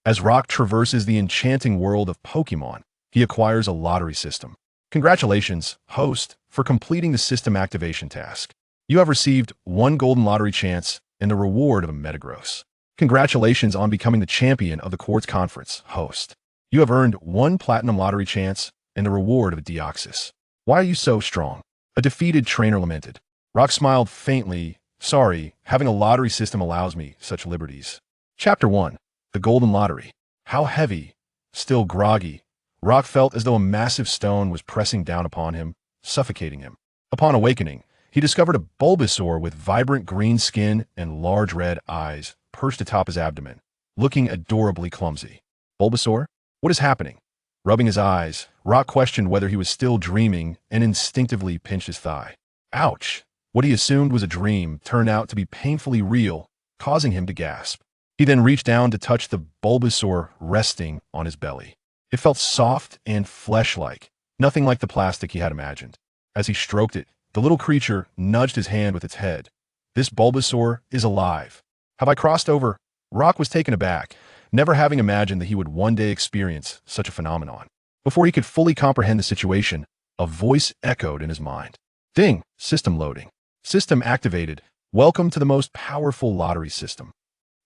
As Rock traverses the enchanting world of Pokémon, he acquires a lottery system. Congratulations, host, for completing the system activation task. You have received one golden lottery chance and the reward of a Metagross. Congratulations on becoming the champion of the Quartz Conference, host. You have earned one platinum lottery chance and the reward of a Deoxys. Why are you so strong? A defeated trainer lamented. Rock smiled faintly. Sorry, having a lottery system allows me such liberties. Chapter 1. The Golden Lottery. How heavy, still groggy, Rock felt as though a massive stone was pressing down upon him, suffocating him. Upon awakening, he discovered a Bulbasaur with vibrant green skin and large red eyes perched atop his abdomen, looking adorably clumsy. Bulbasaur? What is happening? Rubbing his eyes, Rock questioned whether he was still dreaming and instinctively pinched his thigh. Ouch! What he assumed was a dream turned out to be painfully real, causing him to gasp. He then reached down to touch the Bulbasaur resting on his belly. It felt soft and flesh-like, nothing like the plastic he had imagined. As he stroked it, the little creature nudged his hand with its head. This Bulbasaur is alive. Have I crossed over? Rock was taken aback, never having imagined that he would one day experience such a phenomenon. Before he could fully comprehend the situation, a voice echoed in his mind. Ding! System loading. System activated. Welcome to the most powerful lottery system.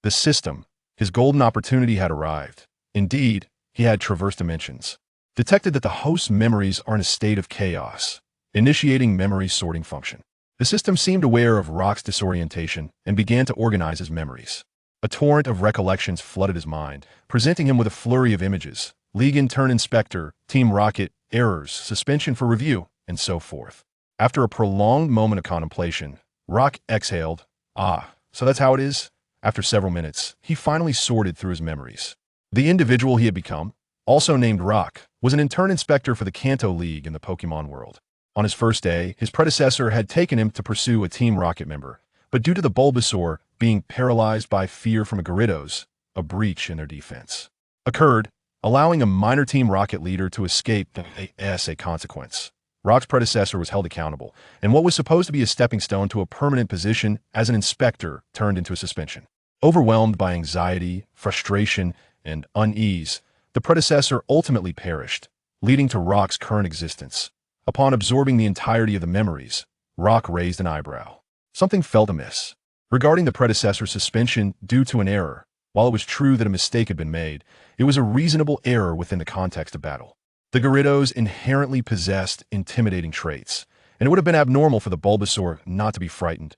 The system, his golden opportunity had arrived. Indeed, he had traversed dimensions. Detected that the host's memories are in a state of chaos. Initiating memory sorting function. The system seemed aware of Rock's disorientation and began to organize his memories. A torrent of recollections flooded his mind, presenting him with a flurry of images. League Intern Inspector, Team Rocket, errors, suspension for review, and so forth. After a prolonged moment of contemplation, Rock exhaled. Ah, so that's how it is? After several minutes, he finally sorted through his memories. The individual he had become, also named Rock, was an intern inspector for the Kanto League in the Pokémon world. On his first day, his predecessor had taken him to pursue a Team Rocket member, but due to the Bulbasaur being paralyzed by fear from a Gyarados, a breach in their defense occurred, allowing a minor Team Rocket leader to escape as a consequence. Rock's predecessor was held accountable, and what was supposed to be a stepping stone to a permanent position as an inspector turned into a suspension. Overwhelmed by anxiety, frustration, and unease, the predecessor ultimately perished, leading to Rock's current existence. Upon absorbing the entirety of the memories, Rock raised an eyebrow. Something felt amiss. Regarding the predecessor's suspension due to an error, while it was true that a mistake had been made, it was a reasonable error within the context of battle. The Gyarados inherently possessed intimidating traits, and it would have been abnormal for the Bulbasaur not to be frightened.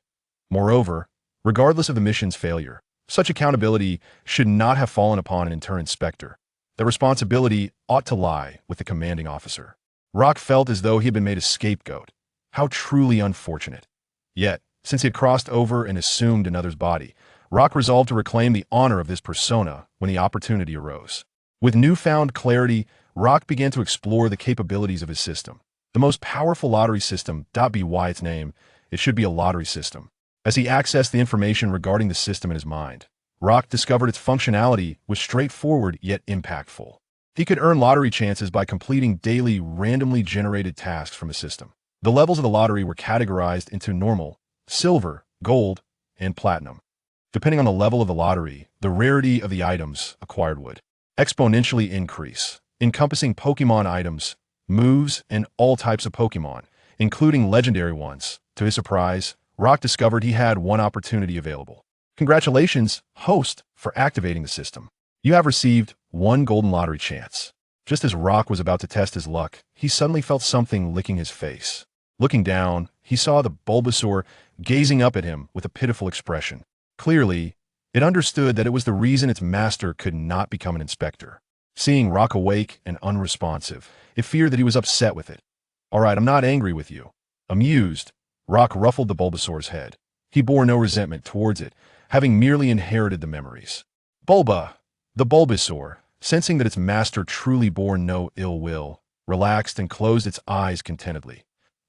Moreover, regardless of the mission's failure, such accountability should not have fallen upon an intern inspector. The responsibility ought to lie with the commanding officer. Rock felt as though he had been made a scapegoat. How truly unfortunate. Yet, since he had crossed over and assumed another's body, Rock resolved to reclaim the honor of this persona when the opportunity arose. With newfound clarity, Rock began to explore the capabilities of his system. The most powerful lottery system, by its name, it should be a lottery system. As he accessed the information regarding the system in his mind, Rock discovered its functionality was straightforward yet impactful. He could earn lottery chances by completing daily randomly generated tasks from the system. The levels of the lottery were categorized into normal, silver, gold, and platinum. Depending on the level of the lottery, the rarity of the items acquired would exponentially increase, encompassing Pokémon items, moves, and all types of Pokémon, including legendary ones. To his surprise, Rock discovered he had one opportunity available. Congratulations, host, for activating the system. You have received one golden lottery chance. Just as Rock was about to test his luck, he suddenly felt something licking his face. Looking down, he saw the Bulbasaur gazing up at him with a pitiful expression. Clearly, it understood that it was the reason its master could not become an inspector. Seeing Rock awake and unresponsive, it feared that he was upset with it. All right, I'm not angry with you. Amused, Rock ruffled the Bulbasaur's head. He bore no resentment towards it, having merely inherited the memories. The Bulbasaur, sensing that its master truly bore no ill will, relaxed and closed its eyes contentedly.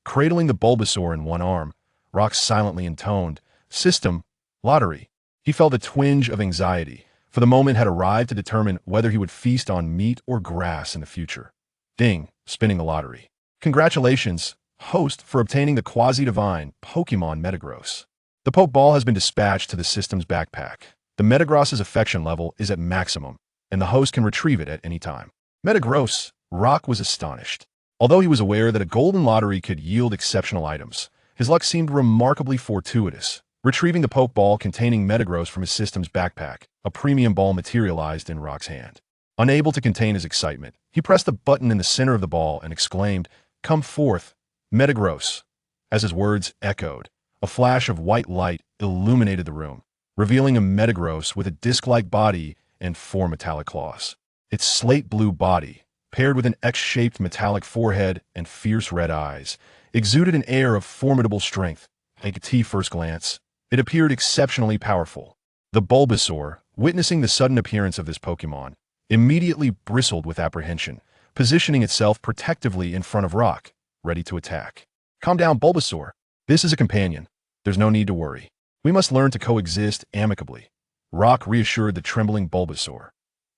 Cradling the Bulbasaur in one arm, Rock silently intoned, System, Lottery. He felt a twinge of anxiety, for the moment had arrived to determine whether he would feast on meat or grass in the future. Ding, spinning the lottery. Congratulations, host, for obtaining the quasi-divine Pokémon Metagross. The Pokeball has been dispatched to the system's backpack. The Metagross's affection level is at maximum. and the host can retrieve it at any time. Metagross, Rock was astonished. Although he was aware that a golden lottery could yield exceptional items, his luck seemed remarkably fortuitous. Retrieving the Pokeball containing Metagross from his system's backpack, a premium ball materialized in Rock's hand. Unable to contain his excitement, he pressed the button in the center of the ball and exclaimed, "Come forth, Metagross." As his words echoed, a flash of white light illuminated the room, revealing a Metagross with a disc-like body and 4 metallic claws. Its slate-blue body, paired with an X-shaped metallic forehead and fierce red eyes, exuded an air of formidable strength. At first glance, it appeared exceptionally powerful. The Bulbasaur, witnessing the sudden appearance of this Pokémon, immediately bristled with apprehension, positioning itself protectively in front of Rock, ready to attack. "Calm down, Bulbasaur. This is a companion. There's no need to worry. We must learn to coexist amicably." Rock reassured the trembling Bulbasaur.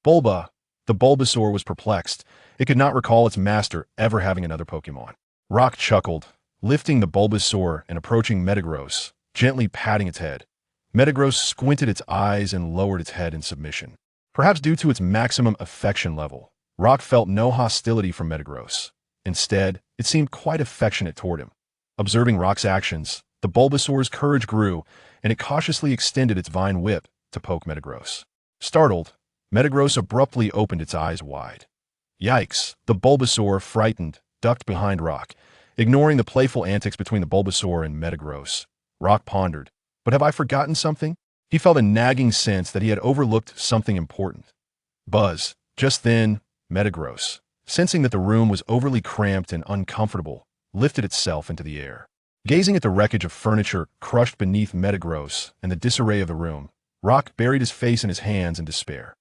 The Bulbasaur was perplexed. It could not recall its master ever having another Pokémon. Rock chuckled, lifting the Bulbasaur and approaching Metagross, gently patting its head. Metagross squinted its eyes and lowered its head in submission. Perhaps due to its maximum affection level, Rock felt no hostility from Metagross. Instead, it seemed quite affectionate toward him. Observing Rock's actions, the Bulbasaur's courage grew, and it cautiously extended its vine whip to poke Metagross. Startled, Metagross abruptly opened its eyes wide. Yikes! The Bulbasaur, frightened, ducked behind Rock, ignoring the playful antics between the Bulbasaur and Metagross. Rock pondered, "But have I forgotten something?" He felt a nagging sense that he had overlooked something important. Buzz. Just then, Metagross, sensing that the room was overly cramped and uncomfortable, lifted itself into the air. Gazing at the wreckage of furniture crushed beneath Metagross and the disarray of the room, Rock buried his face in his hands in despair.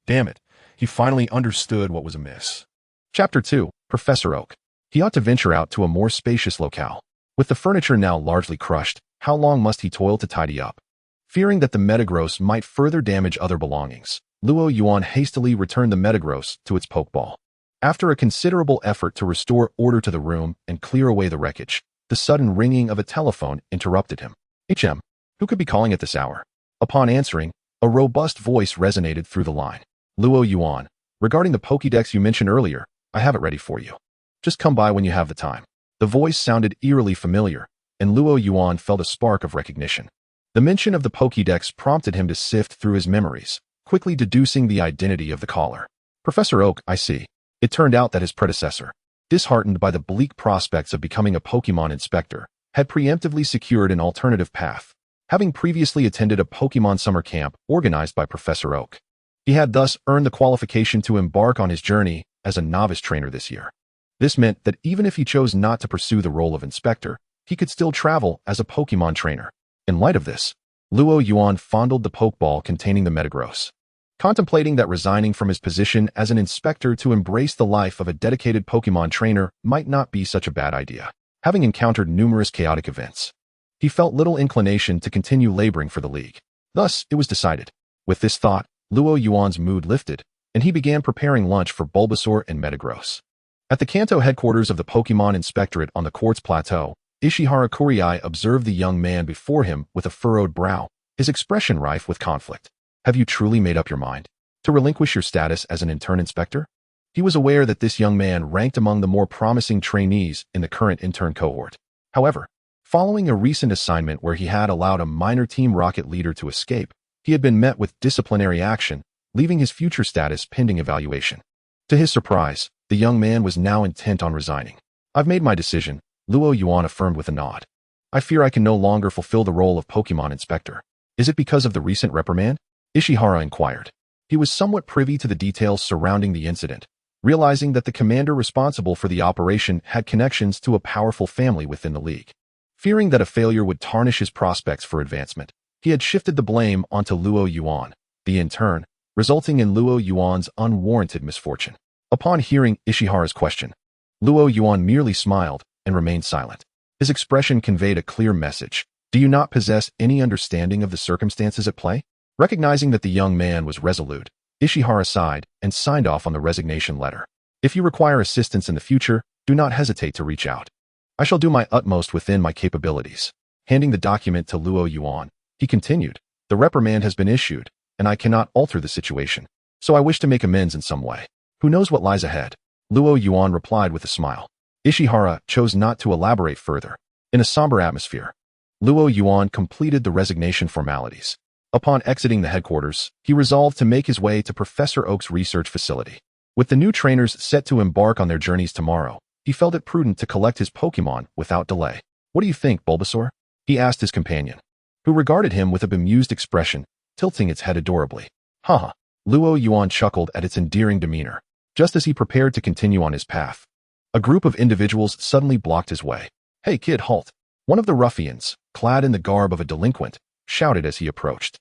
Damn it, he finally understood what was amiss. Chapter 2, Professor Oak. He ought to venture out to a more spacious locale. With the furniture now largely crushed, how long must he toil to tidy up? Fearing that the Metagross might further damage other belongings, Luo Yuan hastily returned the Metagross to its Pokeball. After a considerable effort to restore order to the room and clear away the wreckage, the sudden ringing of a telephone interrupted him. "HM, who could be calling at this hour?" Upon answering, a robust voice resonated through the line. "Luo Yuan, regarding the Pokédex you mentioned earlier, I have it ready for you. Just come by when you have the time." The voice sounded eerily familiar, and Luo Yuan felt a spark of recognition. The mention of the Pokédex prompted him to sift through his memories, quickly deducing the identity of the caller. "Professor Oak, I see." It turned out that his predecessor, disheartened by the bleak prospects of becoming a Pokémon inspector, had preemptively secured an alternative path, having previously attended a Pokémon summer camp organized by Professor Oak. He had thus earned the qualification to embark on his journey as a novice trainer this year. This meant that even if he chose not to pursue the role of inspector, he could still travel as a Pokémon trainer. In light of this, Luo Yuan fondled the Pokeball containing the Metagross, contemplating that resigning from his position as an inspector to embrace the life of a dedicated Pokémon trainer might not be such a bad idea. Having encountered numerous chaotic events, he felt little inclination to continue laboring for the League. Thus, it was decided. With this thought, Luo Yuan's mood lifted, and he began preparing lunch for Bulbasaur and Metagross. At the Kanto headquarters of the Pokémon Inspectorate on the Quartz Plateau, Ishihara Kurai observed the young man before him with a furrowed brow, his expression rife with conflict. "Have you truly made up your mind to relinquish your status as an intern inspector?" He was aware that this young man ranked among the more promising trainees in the current intern cohort. However, following a recent assignment where he had allowed a minor Team Rocket leader to escape, he had been met with disciplinary action, leaving his future status pending evaluation. To his surprise, the young man was now intent on resigning. "I've made my decision," Luo Yuan affirmed with a nod. "I fear I can no longer fulfill the role of Pokémon inspector." "Is it because of the recent reprimand?" Ishihara inquired. He was somewhat privy to the details surrounding the incident, realizing that the commander responsible for the operation had connections to a powerful family within the League. Fearing that a failure would tarnish his prospects for advancement, he had shifted the blame onto Luo Yuan, the intern, resulting in Luo Yuan's unwarranted misfortune. Upon hearing Ishihara's question, Luo Yuan merely smiled and remained silent. His expression conveyed a clear message. "Do you not possess any understanding of the circumstances at play?" Recognizing that the young man was resolute, Ishihara sighed and signed off on the resignation letter. "If you require assistance in the future, do not hesitate to reach out. I shall do my utmost within my capabilities." Handing the document to Luo Yuan, he continued, "The reprimand has been issued, and I cannot alter the situation. so I wish to make amends in some way. Who knows what lies ahead? Luo Yuan replied with a smile. Ishihara chose not to elaborate further. In a somber atmosphere, Luo Yuan completed the resignation formalities. Upon exiting the headquarters, he resolved to make his way to Professor Oak's research facility. With the new trainers set to embark on their journeys tomorrow, he felt it prudent to collect his Pokémon without delay. What do you think, Bulbasaur? He asked his companion, who regarded him with a bemused expression, tilting its head adorably. Haha. Luo Yuan chuckled at its endearing demeanor. Just as he prepared to continue on his path, a group of individuals suddenly blocked his way. Hey kid, halt! One of the ruffians, clad in the garb of a delinquent, shouted as he approached.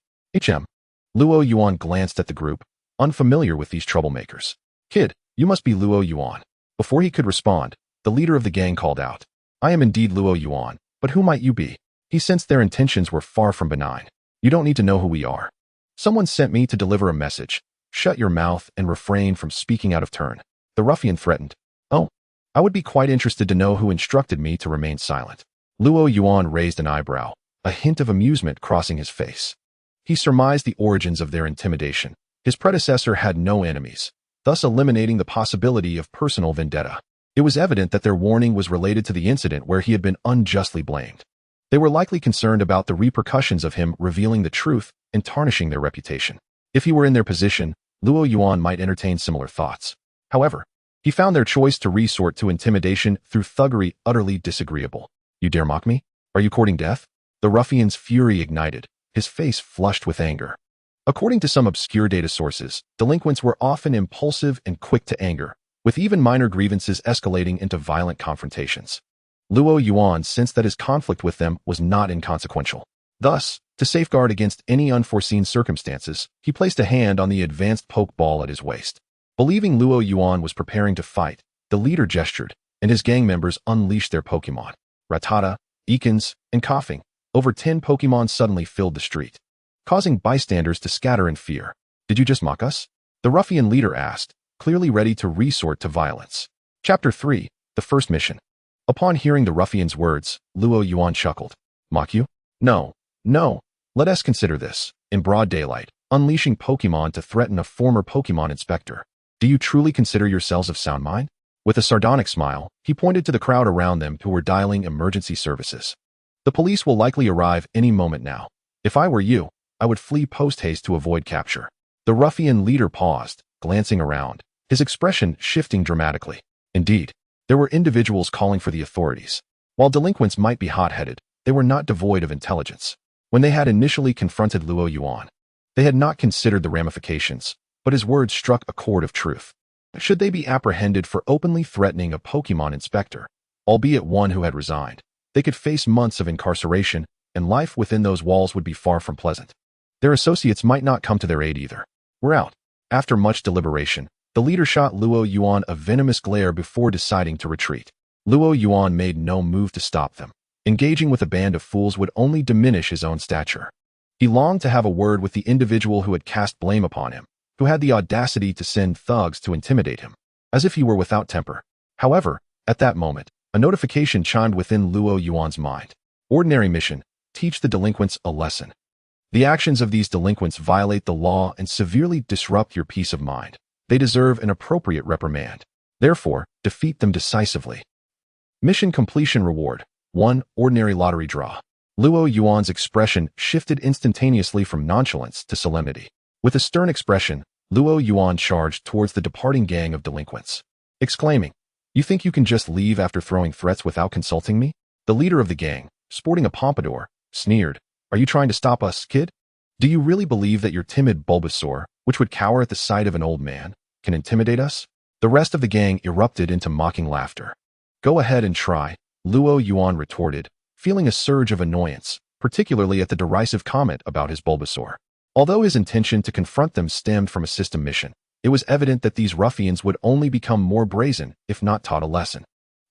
Luo Yuan glanced at the group, unfamiliar with these troublemakers. Kid, you must be Luo Yuan. Before he could respond, the leader of the gang called out. I am indeed Luo Yuan, but who might you be? He sensed their intentions were far from benign. You don't need to know who we are. Someone sent me to deliver a message. Shut your mouth and refrain from speaking out of turn. The ruffian threatened. Oh, I would be quite interested to know who instructed me to remain silent. Luo Yuan raised an eyebrow, a hint of amusement crossing his face. He surmised the origins of their intimidation. His predecessor had no enemies, thus eliminating the possibility of personal vendetta. It was evident that their warning was related to the incident where he had been unjustly blamed. They were likely concerned about the repercussions of him revealing the truth and tarnishing their reputation. If he were in their position, Luo Yuan might entertain similar thoughts. However, he found their choice to resort to intimidation through thuggery utterly disagreeable. You dare mock me? Are you courting death? The ruffian's fury ignited, his face flushed with anger. According to some obscure data sources, delinquents were often impulsive and quick to anger, with even minor grievances escalating into violent confrontations. Luo Yuan sensed that his conflict with them was not inconsequential. Thus, to safeguard against any unforeseen circumstances, he placed a hand on the advanced poke ball at his waist. Believing Luo Yuan was preparing to fight, the leader gestured, and his gang members unleashed their Pokémon. Rattata, Ekans, and Coughing. Over 10 Pokémon suddenly filled the street, causing bystanders to scatter in fear. Did you just mock us? The ruffian leader asked, clearly ready to resort to violence. Chapter 3, The First Mission. Upon hearing the ruffian's words, Luo Yuan chuckled. Mock you? No. Let us consider this. In broad daylight, unleashing Pokémon to threaten a former Pokémon inspector. Do you truly consider yourselves of sound mind? With a sardonic smile, he pointed to the crowd around them who were dialing emergency services. The police will likely arrive any moment now. If I were you, I would flee post-haste to avoid capture. The ruffian leader paused, glancing around, his expression shifting dramatically. Indeed, there were individuals calling for the authorities. While delinquents might be hot-headed, they were not devoid of intelligence. When they had initially confronted Luo Yuan, they had not considered the ramifications, but his words struck a chord of truth. Should they be apprehended for openly threatening a Pokémon inspector, albeit one who had resigned, they could face months of incarceration, and life within those walls would be far from pleasant. Their associates might not come to their aid either. We're out. After much deliberation, the leader shot Luo Yuan a venomous glare before deciding to retreat. Luo Yuan made no move to stop them. Engaging with a band of fools would only diminish his own stature. He longed to have a word with the individual who had cast blame upon him, who had the audacity to send thugs to intimidate him, as if he were without temper. However, at that moment, a notification chimed within Luo Yuan's mind. Ordinary mission, teach the delinquents a lesson. The actions of these delinquents violate the law and severely disrupt your peace of mind. They deserve an appropriate reprimand. Therefore, defeat them decisively. Mission completion reward. 1. Ordinary lottery draw. Luo Yuan's expression shifted instantaneously from nonchalance to solemnity. With a stern expression, Luo Yuan charged towards the departing gang of delinquents, exclaiming, You think you can just leave after throwing threats without consulting me? The leader of the gang, sporting a pompadour, sneered, Are you trying to stop us, kid? Do you really believe that your timid Bulbasaur, which would cower at the sight of an old man, can intimidate us? The rest of the gang erupted into mocking laughter. Go ahead and try, Luo Yuan retorted, feeling a surge of annoyance, particularly at the derisive comment about his Bulbasaur. Although his intention to confront them stemmed from a system mission, it was evident that these ruffians would only become more brazen if not taught a lesson.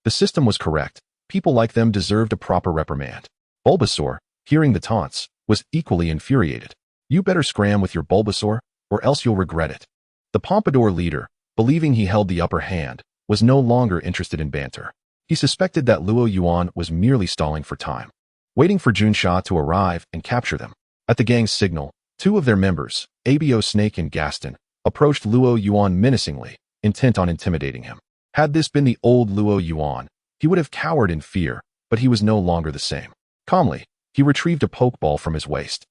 The system was correct. People like them deserved a proper reprimand. Bulbasaur, hearing the taunts, was equally infuriated. You better scram with your Bulbasaur, or else you'll regret it. The Pompadour leader, believing he held the upper hand, was no longer interested in banter. He suspected that Luo Yuan was merely stalling for time, waiting for Junsha to arrive and capture them. At the gang's signal, two of their members, Abo Snake and Gaston, approached Luo Yuan menacingly, intent on intimidating him. Had this been the old Luo Yuan, he would have cowered in fear, but he was no longer the same. Calmly, he retrieved a pokeball from his waist,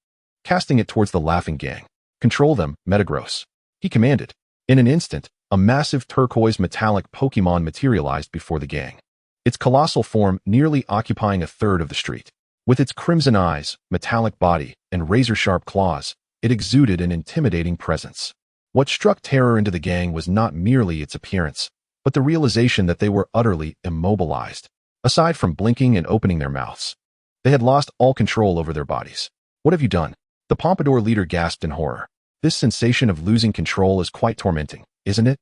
casting it towards the laughing gang. "Control them, Metagross," he commanded. In an instant, a massive turquoise metallic Pokémon materialized before the gang, its colossal form nearly occupying a third of the street. With its crimson eyes, metallic body, and razor-sharp claws, it exuded an intimidating presence. What struck terror into the gang was not merely its appearance, but the realization that they were utterly immobilized. Aside from blinking and opening their mouths, they had lost all control over their bodies. "What have you done?" The Pompadour leader gasped in horror. "This sensation of losing control is quite tormenting, isn't it?"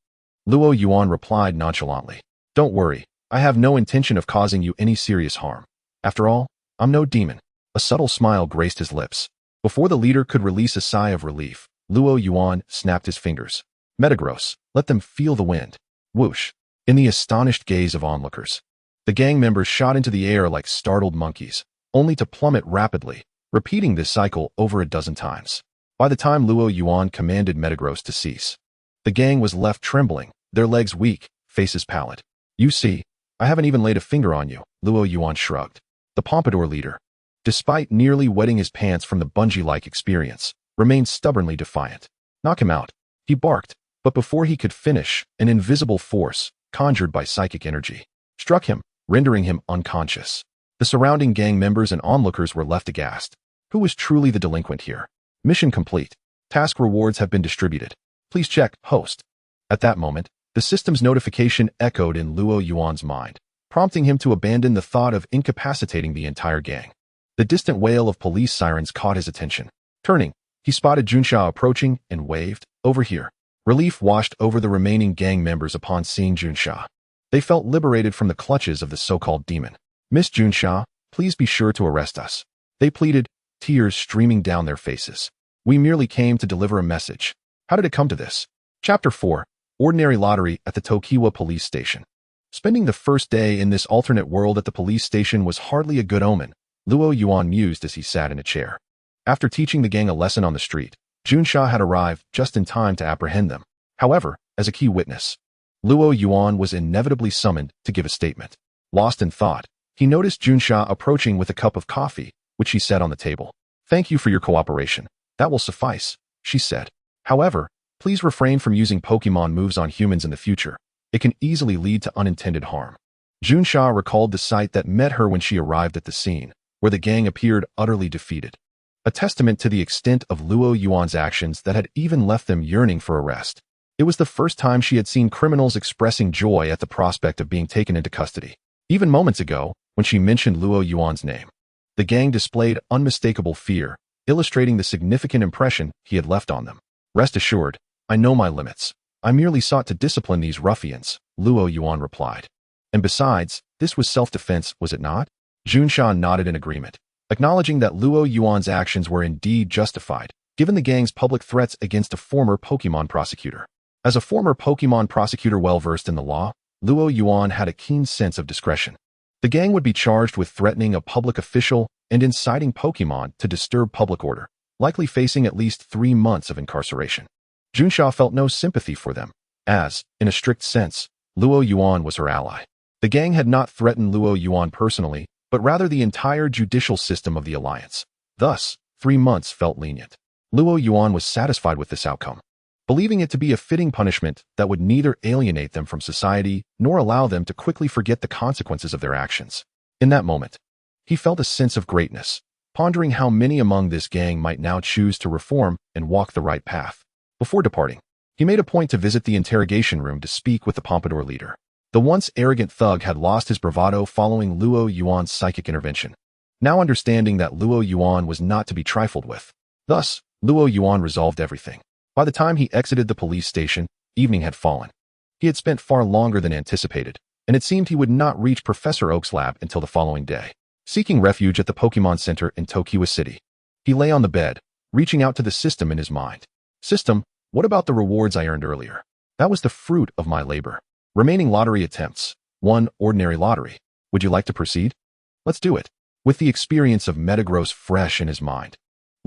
Luo Yuan replied nonchalantly. "Don't worry, I have no intention of causing you any serious harm. After all, I'm no demon." A subtle smile graced his lips. Before the leader could release a sigh of relief, Luo Yuan snapped his fingers. "Metagross, let them feel the wind." Whoosh! In the astonished gaze of onlookers, the gang members shot into the air like startled monkeys, only to plummet rapidly, repeating this cycle over a dozen times. By the time Luo Yuan commanded Metagross to cease, the gang was left trembling, their legs weak, faces pallid. "You see, I haven't even laid a finger on you," Luo Yuan shrugged. The Pompadour leader, despite nearly wetting his pants from the bungee-like experience, remained stubbornly defiant. "Knock him out," he barked, but before he could finish, an invisible force, conjured by psychic energy, struck him, rendering him unconscious. The surrounding gang members and onlookers were left aghast. Who was truly the delinquent here? Mission complete. Task rewards have been distributed. Please check, host. At that moment, the system's notification echoed in Luo Yuan's mind, prompting him to abandon the thought of incapacitating the entire gang. The distant wail of police sirens caught his attention. Turning, he spotted Junsha approaching and waved, "Over here." Relief washed over the remaining gang members upon seeing Junsha. They felt liberated from the clutches of the so-called demon. "Miss Junsha, please be sure to arrest us," they pleaded, tears streaming down their faces. "We merely came to deliver a message." How did it come to this? Chapter 4. Ordinary Lottery at the Tokiwa Police Station. Spending the first day in this alternate world at the police station was hardly a good omen, Luo Yuan mused as he sat in a chair. After teaching the gang a lesson on the street, Junsha had arrived just in time to apprehend them. However, as a key witness, Luo Yuan was inevitably summoned to give a statement. Lost in thought, he noticed Junsha approaching with a cup of coffee, which she set on the table. "Thank you for your cooperation. That will suffice," she said. "However, please refrain from using Pokémon moves on humans in the future. It can easily lead to unintended harm." Junsha recalled the sight that met her when she arrived at the scene, where the gang appeared utterly defeated. A testament to the extent of Luo Yuan's actions that had even left them yearning for arrest. It was the first time she had seen criminals expressing joy at the prospect of being taken into custody. Even moments ago, when she mentioned Luo Yuan's name, the gang displayed unmistakable fear, illustrating the significant impression he had left on them. "Rest assured, I know my limits. I merely sought to discipline these ruffians," Luo Yuan replied. "And besides, this was self-defense, was it not?" Junsha nodded in agreement, acknowledging that Luo Yuan's actions were indeed justified, given the gang's public threats against a former Pokémon prosecutor. As a former Pokémon prosecutor well-versed in the law, Luo Yuan had a keen sense of discretion. The gang would be charged with threatening a public official and inciting Pokémon to disturb public order, likely facing at least 3 months of incarceration. Junsha felt no sympathy for them, as, in a strict sense, Luo Yuan was her ally. The gang had not threatened Luo Yuan personally, but rather the entire judicial system of the alliance. Thus, 3 months felt lenient. Luo Yuan was satisfied with this outcome, believing it to be a fitting punishment that would neither alienate them from society nor allow them to quickly forget the consequences of their actions. In that moment, he felt a sense of greatness, pondering how many among this gang might now choose to reform and walk the right path. Before departing, he made a point to visit the interrogation room to speak with the Pompadour leader. The once arrogant thug had lost his bravado following Luo Yuan's psychic intervention, now understanding that Luo Yuan was not to be trifled with. Thus, Luo Yuan resolved everything. By the time he exited the police station, evening had fallen. He had spent far longer than anticipated, and it seemed he would not reach Professor Oak's lab until the following day. Seeking refuge at the Pokémon Center in Tokiwa City, he lay on the bed, reaching out to the system in his mind. "System, what about the rewards I earned earlier? That was the fruit of my labor. Remaining lottery attempts. 1 ordinary lottery. Would you like to proceed? Let's do it." With the experience of Metagross fresh in his mind,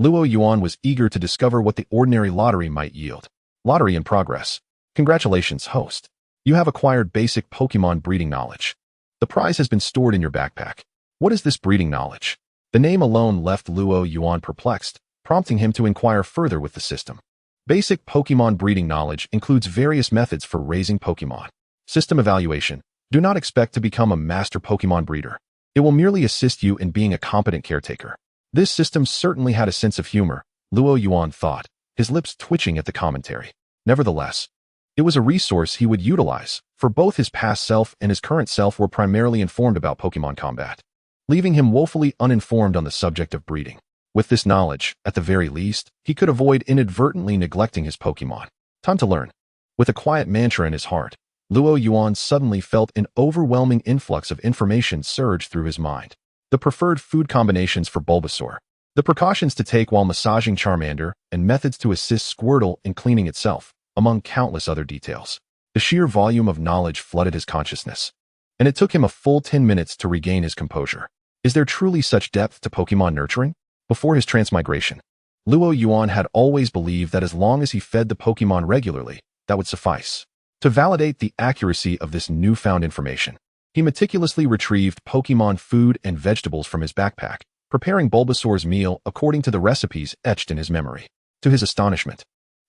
Luo Yuan was eager to discover what the ordinary lottery might yield. Lottery in progress. Congratulations, host. You have acquired basic Pokémon breeding knowledge. The prize has been stored in your backpack. What is this breeding knowledge? The name alone left Luo Yuan perplexed, prompting him to inquire further with the system. Basic Pokémon breeding knowledge includes various methods for raising Pokémon. System evaluation. Do not expect to become a master Pokémon breeder. It will merely assist you in being a competent caretaker. This system certainly had a sense of humor, Luo Yuan thought, his lips twitching at the commentary. Nevertheless, it was a resource he would utilize, for both his past self and his current self were primarily informed about Pokémon combat, leaving him woefully uninformed on the subject of breeding. With this knowledge, at the very least, he could avoid inadvertently neglecting his Pokémon. Time to learn. With a quiet mantra in his heart, Luo Yuan suddenly felt an overwhelming influx of information surge through his mind. The preferred food combinations for Bulbasaur, the precautions to take while massaging Charmander, and methods to assist Squirtle in cleaning itself, among countless other details. The sheer volume of knowledge flooded his consciousness, and it took him a full 10 minutes to regain his composure. Is there truly such depth to Pokémon nurturing? Before his transmigration, Luo Yuan had always believed that as long as he fed the Pokémon regularly, that would suffice. To validate the accuracy of this newfound information, he meticulously retrieved Pokémon food and vegetables from his backpack, preparing Bulbasaur's meal according to the recipes etched in his memory. To his astonishment,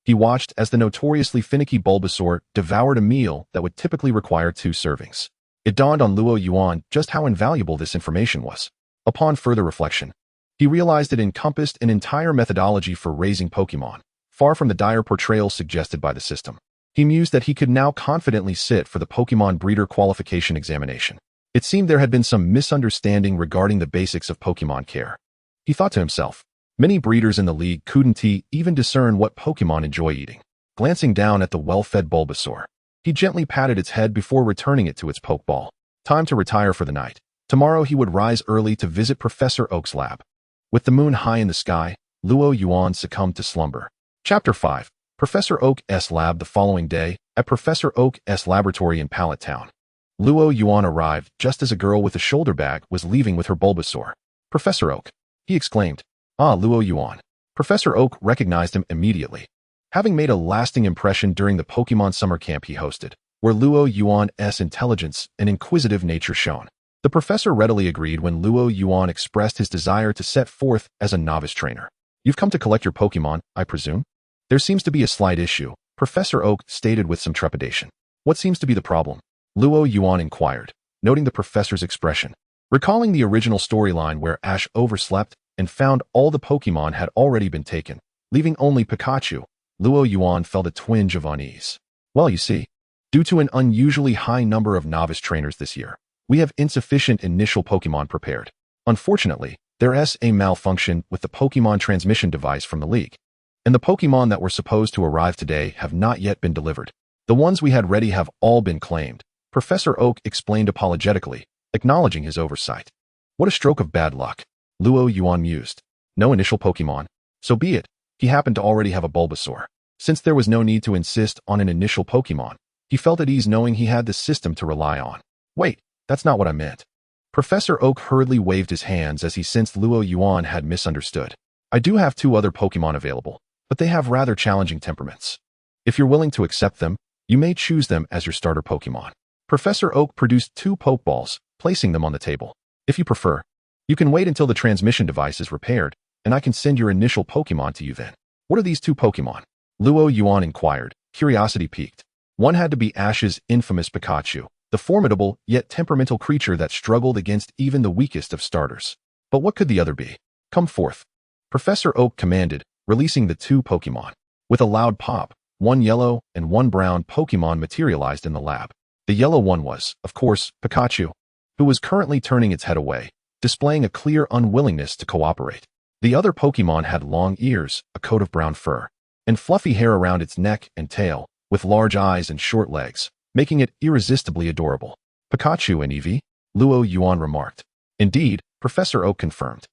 he watched as the notoriously finicky Bulbasaur devoured a meal that would typically require 2 servings. It dawned on Luo Yuan just how invaluable this information was. Upon further reflection, he realized it encompassed an entire methodology for raising Pokémon, far from the dire portrayal suggested by the system. He mused that he could now confidently sit for the Pokémon breeder qualification examination. It seemed there had been some misunderstanding regarding the basics of Pokémon care. He thought to himself, many breeders in the league couldn't even discern what Pokémon enjoy eating. Glancing down at the well-fed Bulbasaur, he gently patted its head before returning it to its Pokeball. Time to retire for the night. Tomorrow he would rise early to visit Professor Oak's lab. With the moon high in the sky, Luo Yuan succumbed to slumber. Chapter 5. Professor Oak's lab. The following day, at Professor Oak's laboratory in Pallet Town, Luo Yuan arrived just as a girl with a shoulder bag was leaving with her Bulbasaur. Professor Oak, he exclaimed. Ah, Luo Yuan. Professor Oak recognized him immediately, having made a lasting impression during the Pokémon summer camp he hosted, where Luo Yuan's intelligence and inquisitive nature shone. The professor readily agreed when Luo Yuan expressed his desire to set forth as a novice trainer. You've come to collect your Pokémon, I presume? There seems to be a slight issue, Professor Oak stated with some trepidation. What seems to be the problem? Luo Yuan inquired, noting the professor's expression. Recalling the original storyline where Ash overslept and found all the Pokémon had already been taken, leaving only Pikachu, Luo Yuan felt a twinge of unease. Well, you see, due to an unusually high number of novice trainers this year, we have insufficient initial Pokémon prepared. Unfortunately, there's a malfunction with the Pokémon transmission device from the League, and the Pokémon that were supposed to arrive today have not yet been delivered. The ones we had ready have all been claimed, Professor Oak explained apologetically, acknowledging his oversight. What a stroke of bad luck, Luo Yuan mused. No initial Pokémon. So be it, he happened to already have a Bulbasaur. Since there was no need to insist on an initial Pokémon, he felt at ease knowing he had the system to rely on. Wait, that's not what I meant. Professor Oak hurriedly waved his hands as he sensed Luo Yuan had misunderstood. I do have 2 other Pokémon available, but they have rather challenging temperaments. If you're willing to accept them, you may choose them as your starter Pokémon. Professor Oak produced 2 Pokeballs, placing them on the table. If you prefer, you can wait until the transmission device is repaired, and I can send your initial Pokémon to you then. What are these 2 Pokémon? Luo Yuan inquired, curiosity piqued. One had to be Ash's infamous Pikachu, the formidable yet temperamental creature that struggled against even the weakest of starters. But what could the other be? Come forth, Professor Oak commanded, releasing the 2 Pokémon. With a loud pop, 1 yellow and 1 brown Pokémon materialized in the lab. The yellow one was, of course, Pikachu, who was currently turning its head away, displaying a clear unwillingness to cooperate. The other Pokémon had long ears, a coat of brown fur, and fluffy hair around its neck and tail, with large eyes and short legs, making it irresistibly adorable. Pikachu and Eevee? Luo Yuan remarked. Indeed, Professor Oak confirmed.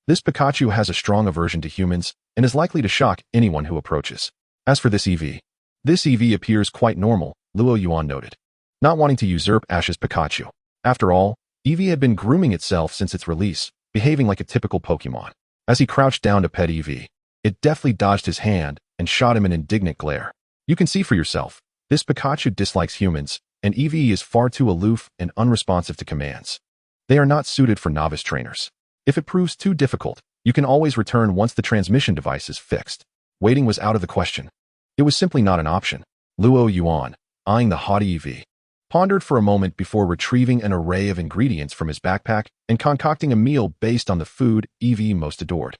This Pikachu has a strong aversion to humans and is likely to shock anyone who approaches. As for this Eevee appears quite normal, Luo Yuan noted, not wanting to usurp Ash's Pikachu. After all, Eevee had been grooming itself since its release, behaving like a typical Pokémon. As he crouched down to pet Eevee, it deftly dodged his hand and shot him an indignant glare. You can see for yourself. This Pikachu dislikes humans, and Eevee is far too aloof and unresponsive to commands. They are not suited for novice trainers. If it proves too difficult, you can always return once the transmission device is fixed. Waiting was out of the question. It was simply not an option. Luo Yuan, eyeing the haughty Eevee, pondered for a moment before retrieving an array of ingredients from his backpack and concocting a meal based on the food Eevee most adored.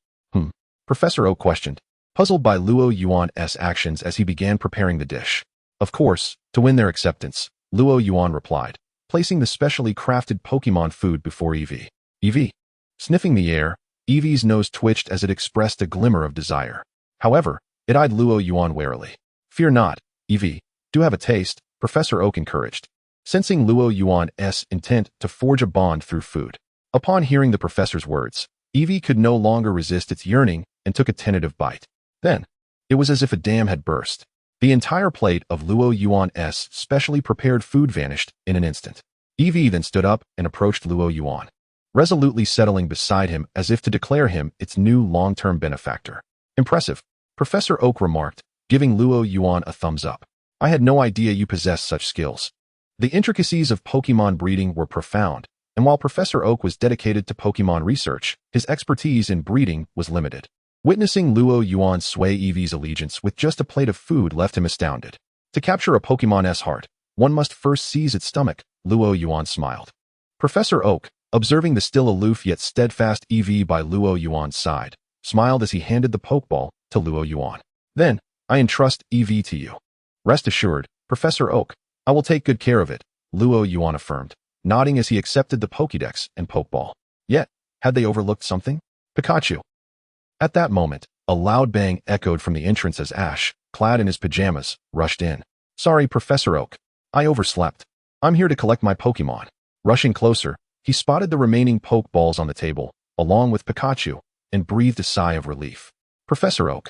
Professor Oak questioned, puzzled by Luo Yuan's actions as he began preparing the dish. Of course, to win their acceptance, Luo Yuan replied, placing the specially crafted Pokémon food before Eevee. Eevee. Sniffing the air, Eevee's nose twitched as it expressed a glimmer of desire. However, it eyed Luo Yuan warily. Fear not, Eevee. Do have a taste, Professor Oak encouraged, sensing Luo Yuan's intent to forge a bond through food. Upon hearing the professor's words, Eevee could no longer resist its yearning and took a tentative bite. Then, it was as if a dam had burst. The entire plate of Luo Yuan's specially prepared food vanished in an instant. Eevee then stood up and approached Luo Yuan, resolutely settling beside him as if to declare him its new long-term benefactor. Impressive, Professor Oak remarked, giving Luo Yuan a thumbs up. I had no idea you possessed such skills. The intricacies of Pokémon breeding were profound, and while Professor Oak was dedicated to Pokémon research, his expertise in breeding was limited. Witnessing Luo Yuan sway Eevee's allegiance with just a plate of food left him astounded. To capture a Pokémon's heart, one must first seize its stomach, Luo Yuan smiled. Professor Oak, observing the still aloof yet steadfast Eevee by Luo Yuan's side, smiled as he handed the Pokeball to Luo Yuan. Then, I entrust Eevee to you. Rest assured, Professor Oak, I will take good care of it, Luo Yuan affirmed, nodding as he accepted the Pokédex and Pokeball. Yet, had they overlooked something? Pikachu. At that moment, a loud bang echoed from the entrance as Ash, clad in his pajamas, rushed in. Sorry, Professor Oak. I overslept. I'm here to collect my Pokémon. Rushing closer, he spotted the remaining Pokeballs on the table, along with Pikachu, and breathed a sigh of relief. Professor Oak.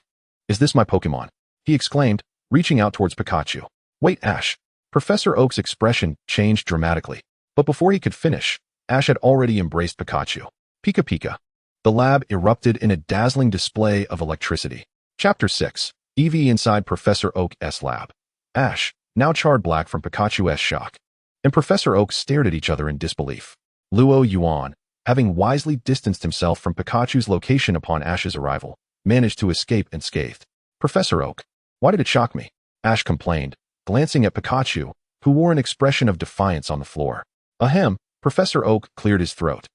Is this my Pokémon? He exclaimed, reaching out towards Pikachu. Wait, Ash. Professor Oak's expression changed dramatically, but before he could finish, Ash had already embraced Pikachu. Pika Pika. The lab erupted in a dazzling display of electricity. Chapter 6. Eevee inside Professor Oak's lab. Ash, now charred black from Pikachu's shock, and Professor Oak stared at each other in disbelief. Luo Yuan, having wisely distanced himself from Pikachu's location upon Ash's arrival, managed to escape unscathed. Professor Oak, why did it shock me? Ash complained, glancing at Pikachu, who wore an expression of defiance on the floor. Ahem, Professor Oak cleared his throat,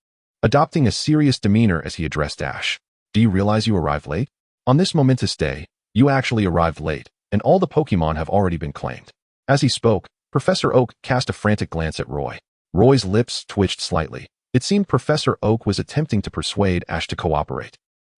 adopting a serious demeanor as he addressed Ash. Do you realize you arrived late? On this momentous day, you actually arrived late, and all the Pokémon have already been claimed. As he spoke, Professor Oak cast a frantic glance at Roy. Roy's lips twitched slightly. It seemed Professor Oak was attempting to persuade Ash to cooperate.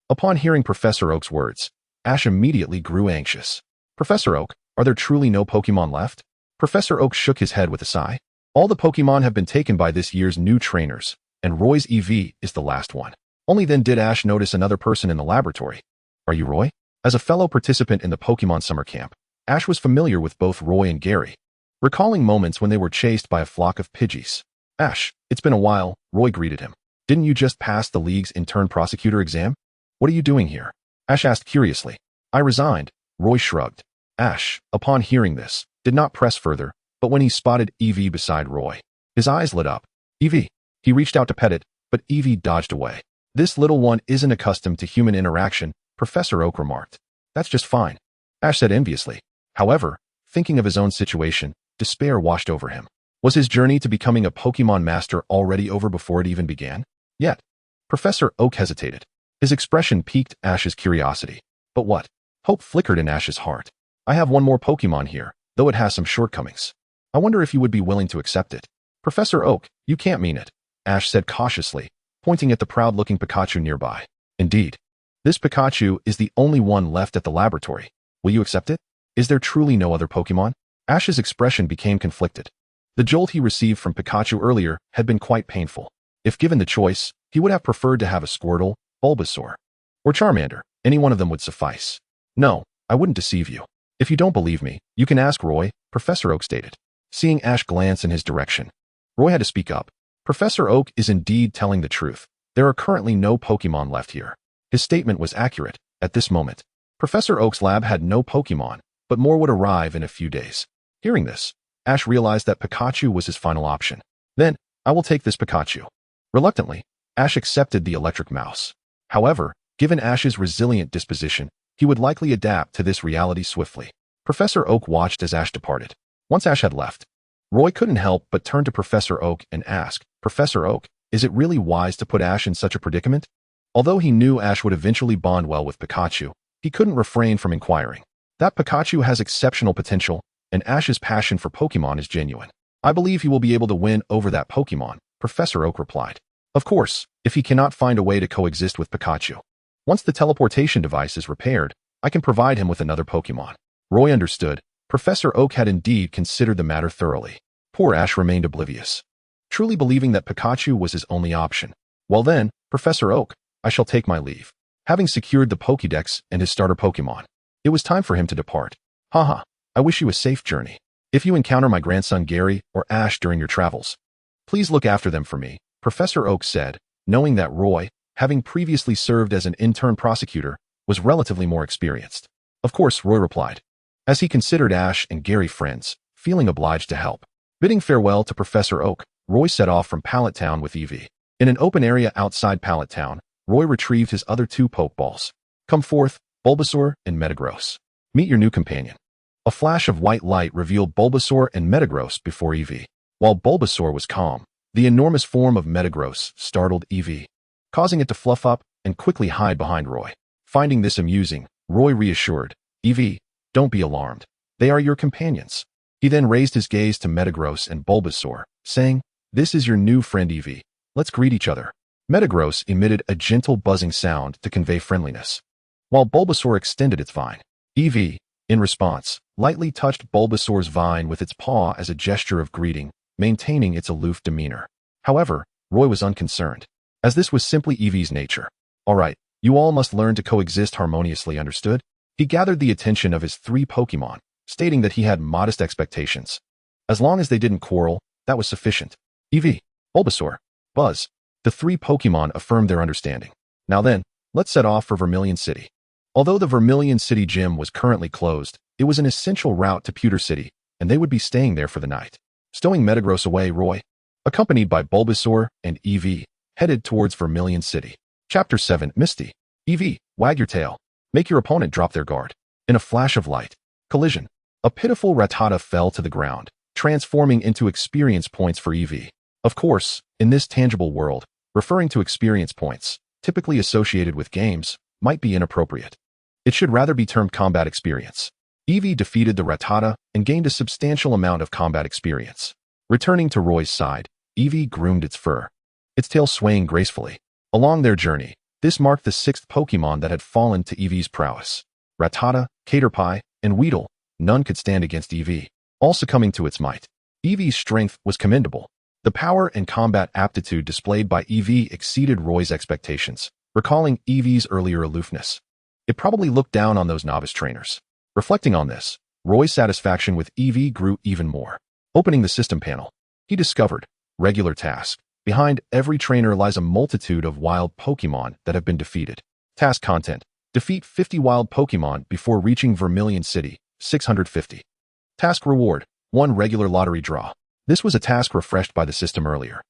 Upon hearing Professor Oak's words, Ash immediately grew anxious. Professor Oak, are there truly no Pokémon left? Professor Oak shook his head with a sigh. All the Pokémon have been taken by this year's new trainers, and Roy's Eevee is the last one. Only then did Ash notice another person in the laboratory. Are you Roy? As a fellow participant in the Pokémon summer camp, Ash was familiar with both Roy and Gary, recalling moments when they were chased by a flock of Pidgeys. Ash, it's been a while, Roy greeted him. Didn't you just pass the League's intern prosecutor exam? What are you doing here? Ash asked curiously. I resigned, Roy shrugged. Ash, upon hearing this, did not press further, but when he spotted Eevee beside Roy, his eyes lit up. Eevee. He reached out to pet it, but Eevee dodged away. This little one isn't accustomed to human interaction, Professor Oak remarked. That's just fine, Ash said enviously. However, thinking of his own situation, despair washed over him. Was his journey to becoming a Pokémon master already over before it even began? Yet, Professor Oak hesitated. His expression piqued Ash's curiosity. But what? Hope flickered in Ash's heart. I have one more Pokémon here, though it has some shortcomings. I wonder if you would be willing to accept it. Professor Oak, you can't mean it, Ash said cautiously, pointing at the proud-looking Pikachu nearby. Indeed. This Pikachu is the only one left at the laboratory. Will you accept it? Is there truly no other Pokémon? Ash's expression became conflicted. The jolt he received from Pikachu earlier had been quite painful. If given the choice, he would have preferred to have a Squirtle, Bulbasaur, or Charmander. Any one of them would suffice. No, I wouldn't deceive you. If you don't believe me, you can ask Roy, Professor Oak stated. Seeing Ash glance in his direction, Roy had to speak up. Professor Oak is indeed telling the truth. There are currently no Pokémon left here. His statement was accurate. At this moment, Professor Oak's lab had no Pokémon, but more would arrive in a few days. Hearing this, Ash realized that Pikachu was his final option. Then, I will take this Pikachu. Reluctantly, Ash accepted the electric mouse. However, given Ash's resilient disposition, he would likely adapt to this reality swiftly. Professor Oak watched as Ash departed. Once Ash had left, Roy couldn't help but turn to Professor Oak and ask, "Professor Oak, is it really wise to put Ash in such a predicament?" Although he knew Ash would eventually bond well with Pikachu, he couldn't refrain from inquiring. That Pikachu has exceptional potential, and Ash's passion for Pokémon is genuine. "I believe he will be able to win over that Pokémon," Professor Oak replied. "Of course, if he cannot find a way to coexist with Pikachu. Once the teleportation device is repaired, I can provide him with another Pokémon." Roy understood. Professor Oak had indeed considered the matter thoroughly. Poor Ash remained oblivious, truly believing that Pikachu was his only option. "Well then, Professor Oak, I shall take my leave." Having secured the Pokédex and his starter Pokémon, it was time for him to depart. "Haha, I wish you a safe journey. If you encounter my grandson Gary or Ash during your travels, please look after them for me," Professor Oak said, knowing that Roy, having previously served as an intern prosecutor, was relatively more experienced. "Of course," Roy replied, as he considered Ash and Gary friends, feeling obliged to help. Bidding farewell to Professor Oak, Roy set off from Pallet Town with Eevee. In an open area outside Pallet Town, Roy retrieved his other two Pokeballs. "Come forth, Bulbasaur and Metagross. Meet your new companion." A flash of white light revealed Bulbasaur and Metagross before Eevee. While Bulbasaur was calm, the enormous form of Metagross startled Eevee, causing it to fluff up and quickly hide behind Roy. Finding this amusing, Roy reassured, "Eevee, don't be alarmed. They are your companions." He then raised his gaze to Metagross and Bulbasaur, saying, "This is your new friend Eevee. Let's greet each other." Metagross emitted a gentle buzzing sound to convey friendliness, while Bulbasaur extended its vine. Eevee, in response, lightly touched Bulbasaur's vine with its paw as a gesture of greeting, maintaining its aloof demeanor. However, Roy was unconcerned, as this was simply Eevee's nature. "All right, you all must learn to coexist harmoniously, understood?" He gathered the attention of his three Pokémon, stating that he had modest expectations. As long as they didn't quarrel, that was sufficient. Eevee, Bulbasaur, Buzz. The three Pokémon affirmed their understanding. "Now then, let's set off for Vermilion City." Although the Vermilion City gym was currently closed, it was an essential route to Pewter City, and they would be staying there for the night. Stowing Metagross away, Roy, accompanied by Bulbasaur and Eevee, headed towards Vermilion City. Chapter 7, Misty. Eevee, wag your tail. Make your opponent drop their guard. In a flash of light, collision. A pitiful Rattata fell to the ground, transforming into experience points for Eevee. Of course, in this tangible world, referring to experience points, typically associated with games, might be inappropriate. It should rather be termed combat experience. Eevee defeated the Rattata and gained a substantial amount of combat experience. Returning to Roy's side, Eevee groomed its fur, its tail swaying gracefully. Along their journey, this marked the sixth Pokémon that had fallen to Eevee's prowess. Rattata, Caterpie, and Weedle, none could stand against Eevee, all succumbing to its might. Eevee's strength was commendable. The power and combat aptitude displayed by Eevee exceeded Roy's expectations, recalling Eevee's earlier aloofness. It probably looked down on those novice trainers. Reflecting on this, Roy's satisfaction with Eevee grew even more. Opening the system panel, he discovered, regular task. Behind every trainer lies a multitude of wild Pokémon that have been defeated. Task content: defeat 50 wild Pokémon before reaching Vermilion City, 650. Task reward: 1 regular lottery draw. This was a task refreshed by the system earlier,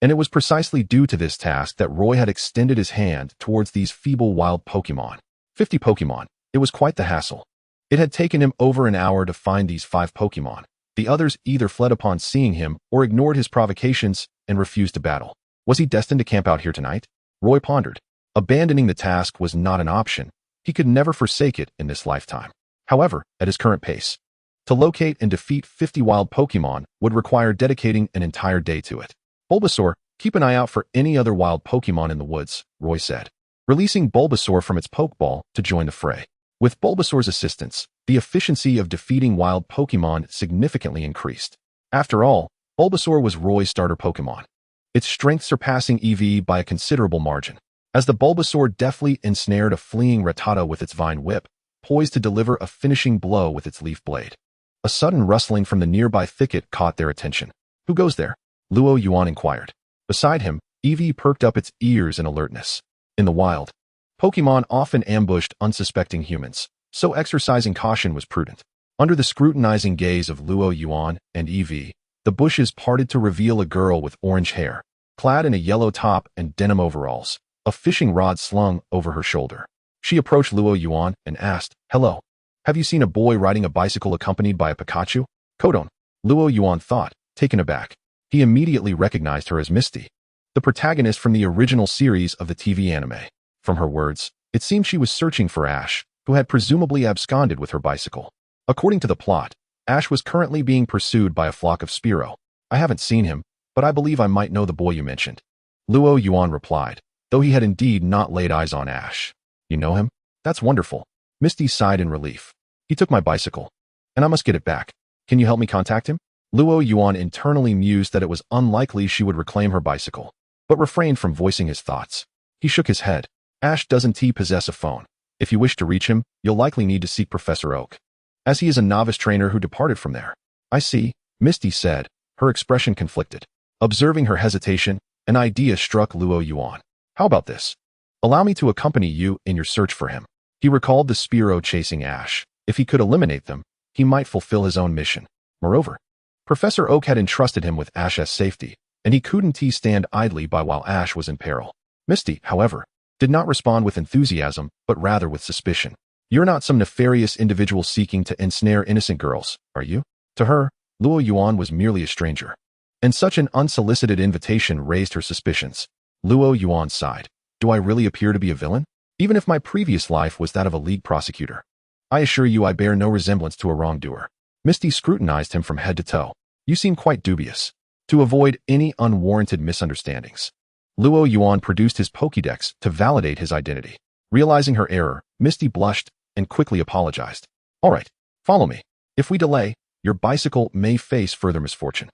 and it was precisely due to this task that Roy had extended his hand towards these feeble wild Pokémon. 50 Pokémon. It was quite the hassle. It had taken him over an hour to find these 5 Pokémon. The others either fled upon seeing him or ignored his provocations and refused to battle. Was he destined to camp out here tonight? Roy pondered. Abandoning the task was not an option. He could never forsake it in this lifetime. However, at his current pace, to locate and defeat 50 wild Pokémon would require dedicating an entire day to it. Bulbasaur, keep an eye out for any other wild Pokémon in the woods, Roy said, releasing Bulbasaur from its Pokeball to join the fray. With Bulbasaur's assistance, the efficiency of defeating wild Pokémon significantly increased. After all, Bulbasaur was Roy's starter Pokémon, its strength surpassing Eevee by a considerable margin. As the Bulbasaur deftly ensnared a fleeing Rattata with its vine whip, poised to deliver a finishing blow with its leaf blade. A sudden rustling from the nearby thicket caught their attention. Who goes there? Luo Yuan inquired. Beside him, Eevee perked up its ears in alertness. In the wild, Pokémon often ambushed unsuspecting humans, so exercising caution was prudent. Under the scrutinizing gaze of Luo Yuan and Evie, the bushes parted to reveal a girl with orange hair, clad in a yellow top and denim overalls, a fishing rod slung over her shoulder. She approached Luo Yuan and asked, "Hello. Have you seen a boy riding a bicycle accompanied by a Pikachu?" "Codon," Luo Yuan thought, taken aback. He immediately recognized her as Misty, the protagonist from the original series of the TV anime. From her words, it seemed she was searching for Ash, who had presumably absconded with her bicycle. According to the plot, Ash was currently being pursued by a flock of Spearow. "I haven't seen him, but I believe I might know the boy you mentioned," Luo Yuan replied, though he had indeed not laid eyes on Ash. "You know him? That's wonderful." Misty sighed in relief. "He took my bicycle, and I must get it back. Can you help me contact him?" Luo Yuan internally mused that it was unlikely she would reclaim her bicycle, but refrained from voicing his thoughts. He shook his head. "Ash doesn't possess a phone. If you wish to reach him, you'll likely need to seek Professor Oak, as he is a novice trainer who departed from there." "I see," Misty said, her expression conflicted. Observing her hesitation, an idea struck Luo Yuan. "How about this? Allow me to accompany you in your search for him." He recalled the Spearow chasing Ash. If he could eliminate them, he might fulfill his own mission. Moreover, Professor Oak had entrusted him with Ash's safety, and he couldn't stand idly by while Ash was in peril. Misty, however, did not respond with enthusiasm, but rather with suspicion. "You're not some nefarious individual seeking to ensnare innocent girls, are you?" To her, Luo Yuan was merely a stranger, and such an unsolicited invitation raised her suspicions. Luo Yuan sighed. "Do I really appear to be a villain? Even if my previous life was that of a league prosecutor, I assure you I bear no resemblance to a wrongdoer." Misty scrutinized him from head to toe. "You seem quite dubious." To avoid any unwarranted misunderstandings, Luo Yuan produced his Pokédex to validate his identity. Realizing her error, Misty blushed and quickly apologized. "All right, follow me. If we delay, your bicycle may face further misfortune."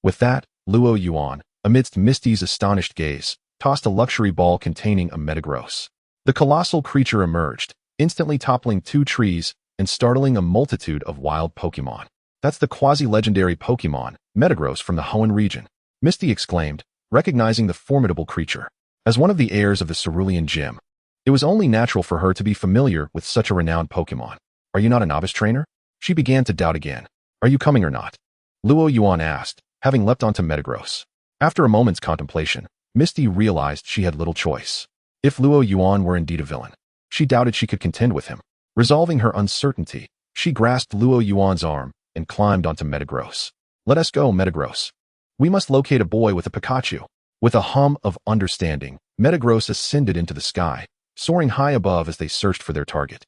With that, Luo Yuan, amidst Misty's astonished gaze, tossed a luxury ball containing a Metagross. The colossal creature emerged, instantly toppling 2 trees and startling a multitude of wild Pokémon. "That's the quasi-legendary Pokémon, Metagross from the Hoenn region," Misty exclaimed, recognizing the formidable creature. As one of the heirs of the Cerulean Gym, it was only natural for her to be familiar with such a renowned Pokémon. "Are you not a novice trainer?" She began to doubt again. "Are you coming or not?" Luo Yuan asked, having leapt onto Metagross. After a moment's contemplation, Misty realized she had little choice. If Luo Yuan were indeed a villain, she doubted she could contend with him. Resolving her uncertainty, she grasped Luo Yuan's arm and climbed onto Metagross. "Let us go, Metagross. We must locate a boy with a Pikachu." With a hum of understanding, Metagross ascended into the sky, soaring high above as they searched for their target,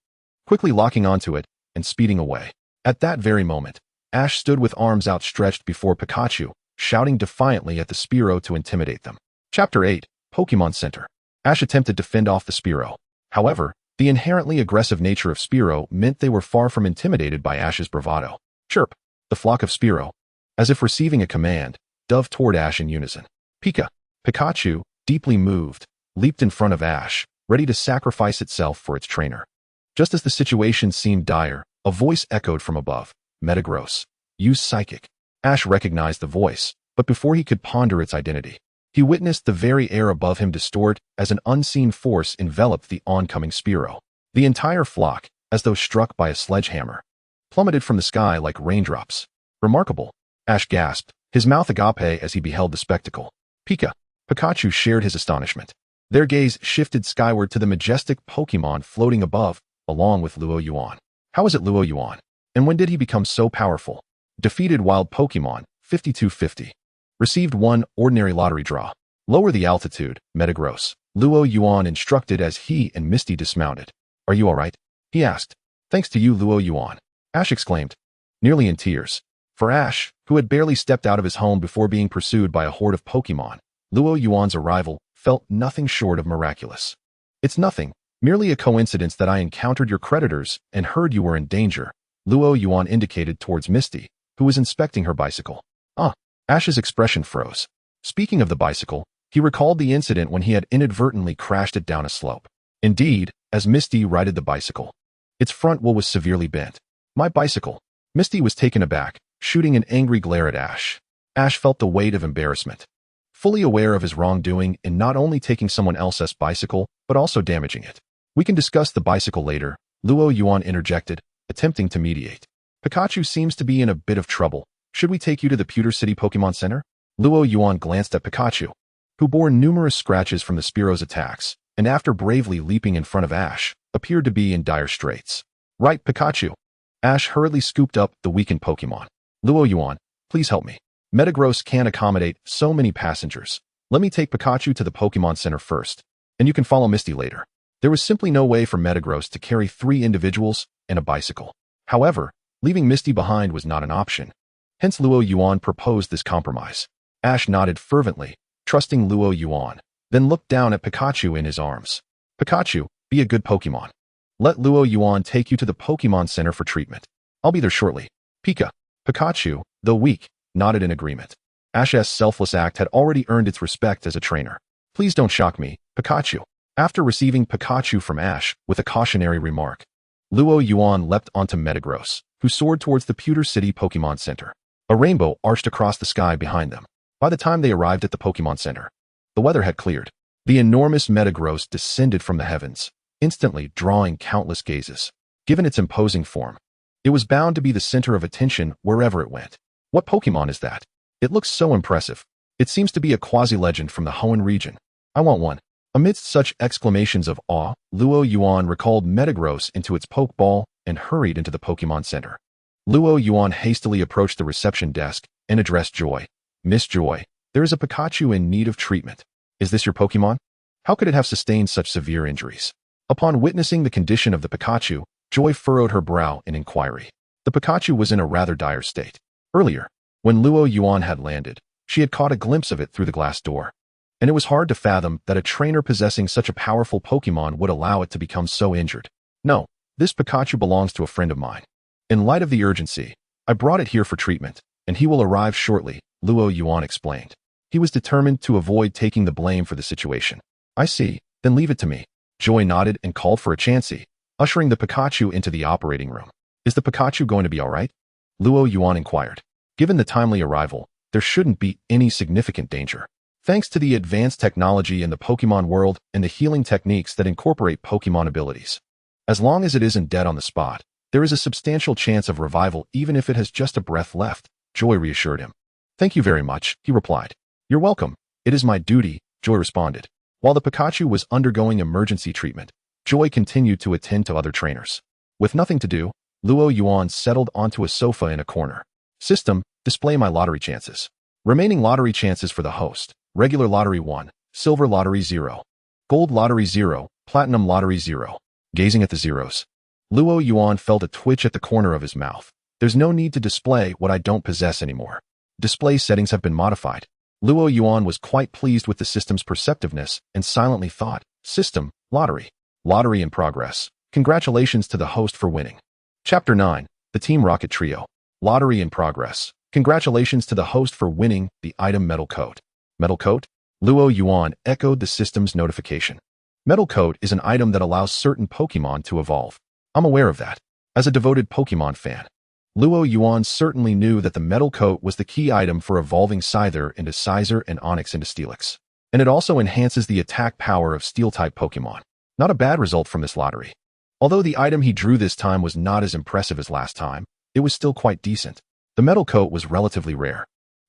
quickly locking onto it and speeding away. At that very moment, Ash stood with arms outstretched before Pikachu, shouting defiantly at the Spearow to intimidate them. Chapter 8, Pokémon Center. Ash attempted to fend off the Spearow. However, the inherently aggressive nature of Spearow meant they were far from intimidated by Ash's bravado. Chirp! The flock of Spearow, as if receiving a command, dove toward Ash in unison. Pika! Pikachu, deeply moved, leaped in front of Ash, ready to sacrifice itself for its trainer. Just as the situation seemed dire, a voice echoed from above. "Metagross, use Psychic." Ash recognized the voice, but before he could ponder its identity, he witnessed the very air above him distort as an unseen force enveloped the oncoming Spearow. The entire flock, as though struck by a sledgehammer, plummeted from the sky like raindrops. "Remarkable," Ash gasped, his mouth agape as he beheld the spectacle. "Pika!" Pikachu shared his astonishment. Their gaze shifted skyward to the majestic Pokémon floating above, along with Luo Yuan. How is it Luo Yuan? And when did he become so powerful? Defeated wild Pokémon, 5250. Received 1 ordinary lottery draw. Lower the altitude, Metagross, Luo Yuan instructed as he and Misty dismounted. "Are you all right?" he asked. "Thanks to you, Luo Yuan," Ash exclaimed, nearly in tears. For Ash, who had barely stepped out of his home before being pursued by a horde of Pokémon, Luo Yuan's arrival felt nothing short of miraculous. "It's nothing, merely a coincidence that I encountered your creditors and heard you were in danger," Luo Yuan indicated towards Misty, who was inspecting her bicycle. Ash's expression froze. Speaking of the bicycle, he recalled the incident when he had inadvertently crashed it down a slope. Indeed, as Misty righted the bicycle, its front wheel was severely bent. "My bicycle." Misty was taken aback, shooting an angry glare at Ash. Ash felt the weight of embarrassment, fully aware of his wrongdoing in not only taking someone else's bicycle, but also damaging it. "We can discuss the bicycle later," Luo Yuan interjected, attempting to mediate. Pikachu seems to be in a bit of trouble. Should we take you to the Pewter City Pokemon Center? Luo Yuan glanced at Pikachu, who bore numerous scratches from the Spearow's attacks, and after bravely leaping in front of Ash, appeared to be in dire straits. Right, Pikachu. Ash hurriedly scooped up the weakened Pokemon. Luo Yuan, please help me. Metagross can't accommodate so many passengers. Let me take Pikachu to the Pokemon Center first, and you can follow Misty later. There was simply no way for Metagross to carry 3 individuals and a bicycle. However, leaving Misty behind was not an option. Hence Luo Yuan proposed this compromise. Ash nodded fervently, trusting Luo Yuan, then looked down at Pikachu in his arms. Pikachu, be a good Pokemon. Let Luo Yuan take you to the Pokemon Center for treatment. I'll be there shortly. Pikachu, though weak, nodded in agreement. Ash's selfless act had already earned its respect as a trainer. Please don't shock me, Pikachu. After receiving Pikachu from Ash with a cautionary remark, Luo Yuan leapt onto Metagross, who soared towards the Pewter City Pokemon Center. A rainbow arched across the sky behind them. By the time they arrived at the Pokemon Center, the weather had cleared. The enormous Metagross descended from the heavens, instantly drawing countless gazes. Given its imposing form, it was bound to be the center of attention wherever it went. What Pokemon is that? It looks so impressive. It seems to be a quasi-legend from the Hoenn region. I want one. Amidst such exclamations of awe, Luo Yuan recalled Metagross into its Pokeball and hurried into the Pokemon Center. Luo Yuan hastily approached the reception desk and addressed Joy. Miss Joy, there is a Pikachu in need of treatment. Is this your Pokemon? How could it have sustained such severe injuries? Upon witnessing the condition of the Pikachu, Joy furrowed her brow in inquiry. The Pikachu was in a rather dire state. Earlier, when Luo Yuan had landed, she had caught a glimpse of it through the glass door. And it was hard to fathom that a trainer possessing such a powerful Pokemon would allow it to become so injured. No, this Pikachu belongs to a friend of mine. In light of the urgency, I brought it here for treatment, and he will arrive shortly, Luo Yuan explained. He was determined to avoid taking the blame for the situation. I see, then leave it to me. Joy nodded and called for a Chansey, ushering the Pikachu into the operating room. Is the Pikachu going to be alright? Luo Yuan inquired. Given the timely arrival, there shouldn't be any significant danger. Thanks to the advanced technology in the Pokemon world and the healing techniques that incorporate Pokemon abilities. As long as it isn't dead on the spot, there is a substantial chance of revival even if it has just a breath left, Joy reassured him. Thank you very much, he replied. You're welcome. It is my duty, Joy responded. While the Pikachu was undergoing emergency treatment, Joy continued to attend to other trainers. With nothing to do, Luo Yuan settled onto a sofa in a corner. System, display my lottery chances. Remaining lottery chances for the host. Regular lottery 1, silver lottery 0, gold lottery 0, platinum lottery 0. Gazing at the zeros, Luo Yuan felt a twitch at the corner of his mouth. There's no need to display what I don't possess anymore. Display settings have been modified. Luo Yuan was quite pleased with the system's perceptiveness and silently thought, System, lottery. Lottery in progress. Congratulations to the host for winning. Chapter 9, the Team Rocket Trio. Lottery in progress. Congratulations to the host for winning the item Metal Coat. Metal Coat? Luo Yuan echoed the system's notification. Metal Coat is an item that allows certain Pokemon to evolve. I'm aware of that. As a devoted Pokemon fan, Luo Yuan certainly knew that the Metal Coat was the key item for evolving Scyther into Scizor and Onix into Steelix. And it also enhances the attack power of Steel-type Pokemon. Not a bad result from this lottery. Although the item he drew this time was not as impressive as last time, it was still quite decent. The Metal Coat was relatively rare,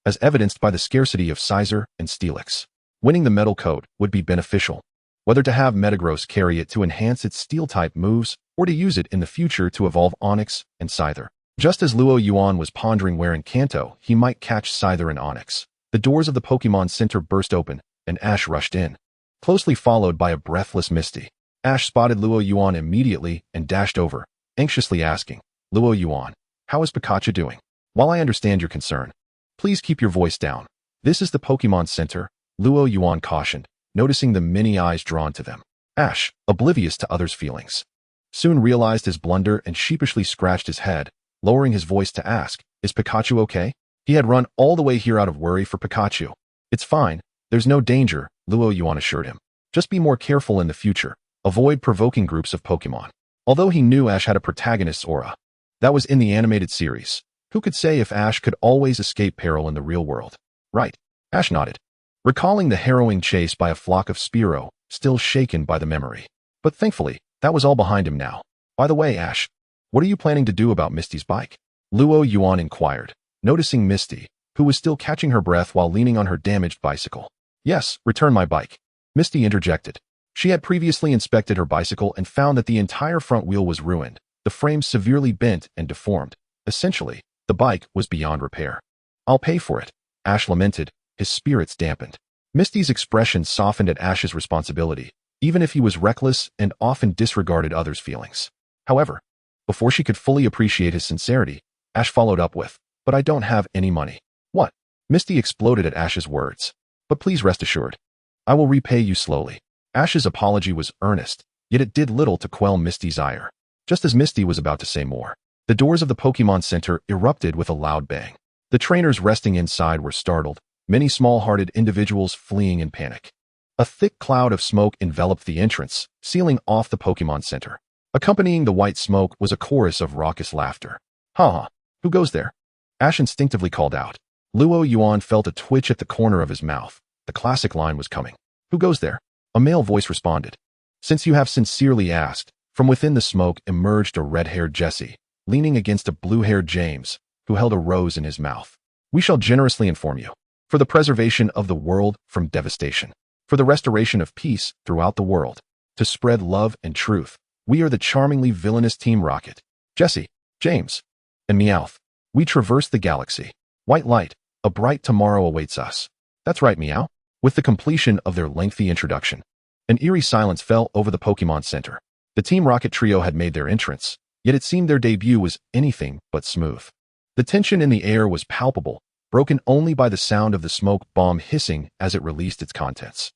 as evidenced by the scarcity of Scizor and Steelix. Winning the Metal Coat would be beneficial, whether to have Metagross carry it to enhance its Steel-type moves or to use it in the future to evolve Onix and Scyther. Just as Luo Yuan was pondering where in Kanto he might catch Scyther and Onix, the doors of the Pokemon Center burst open, and Ash rushed in, closely followed by a breathless Misty. Ash spotted Luo Yuan immediately and dashed over, anxiously asking, Luo Yuan, how is Pikachu doing? While I understand your concern, please keep your voice down. This is the Pokemon Center, Luo Yuan cautioned, noticing the many eyes drawn to them. Ash, oblivious to others' feelings, soon realized his blunder and sheepishly scratched his head, lowering his voice to ask, is Pikachu okay? He had run all the way here out of worry for Pikachu. It's fine, there's no danger, Luo Yuan assured him. Just be more careful in the future. Avoid provoking groups of Pokemon. Although he knew Ash had a protagonist's aura, that was in the animated series. Who could say if Ash could always escape peril in the real world? Right. Ash nodded, recalling the harrowing chase by a flock of Spearow, still shaken by the memory. But thankfully, that was all behind him now. By the way, Ash, what are you planning to do about Misty's bike? Luo Yuan inquired, noticing Misty, who was still catching her breath while leaning on her damaged bicycle. Yes, return my bike. Misty interjected. She had previously inspected her bicycle and found that the entire front wheel was ruined, the frame severely bent and deformed. Essentially, the bike was beyond repair. I'll pay for it, Ash lamented, his spirits dampened. Misty's expression softened at Ash's responsibility, even if he was reckless and often disregarded others' feelings. However, before she could fully appreciate his sincerity, Ash followed up with, "But I don't have any money." "What?" Misty exploded at Ash's words. "But please rest assured, I will repay you slowly." Ash's apology was earnest, yet it did little to quell Misty's ire. Just as Misty was about to say more, the doors of the Pokémon Center erupted with a loud bang. The trainers resting inside were startled, many small-hearted individuals fleeing in panic. A thick cloud of smoke enveloped the entrance, sealing off the Pokémon Center. Accompanying the white smoke was a chorus of raucous laughter. "Ha! Who goes there?" Ash instinctively called out. Luo Yuan felt a twitch at the corner of his mouth. The classic line was coming. "Who goes there?" A male voice responded. "Since you have sincerely asked," from within the smoke emerged a red-haired Jesse, leaning against a blue-haired James, who held a rose in his mouth. "We shall generously inform you. For the preservation of the world from devastation. For the restoration of peace throughout the world. To spread love and truth. We are the charmingly villainous Team Rocket. Jesse, James, and Meowth. We traverse the galaxy. White light, a bright tomorrow awaits us." "That's right, Meow." With the completion of their lengthy introduction, an eerie silence fell over the Pokémon Center. The Team Rocket trio had made their entrance, yet it seemed their debut was anything but smooth. The tension in the air was palpable, broken only by the sound of the smoke bomb hissing as it released its contents.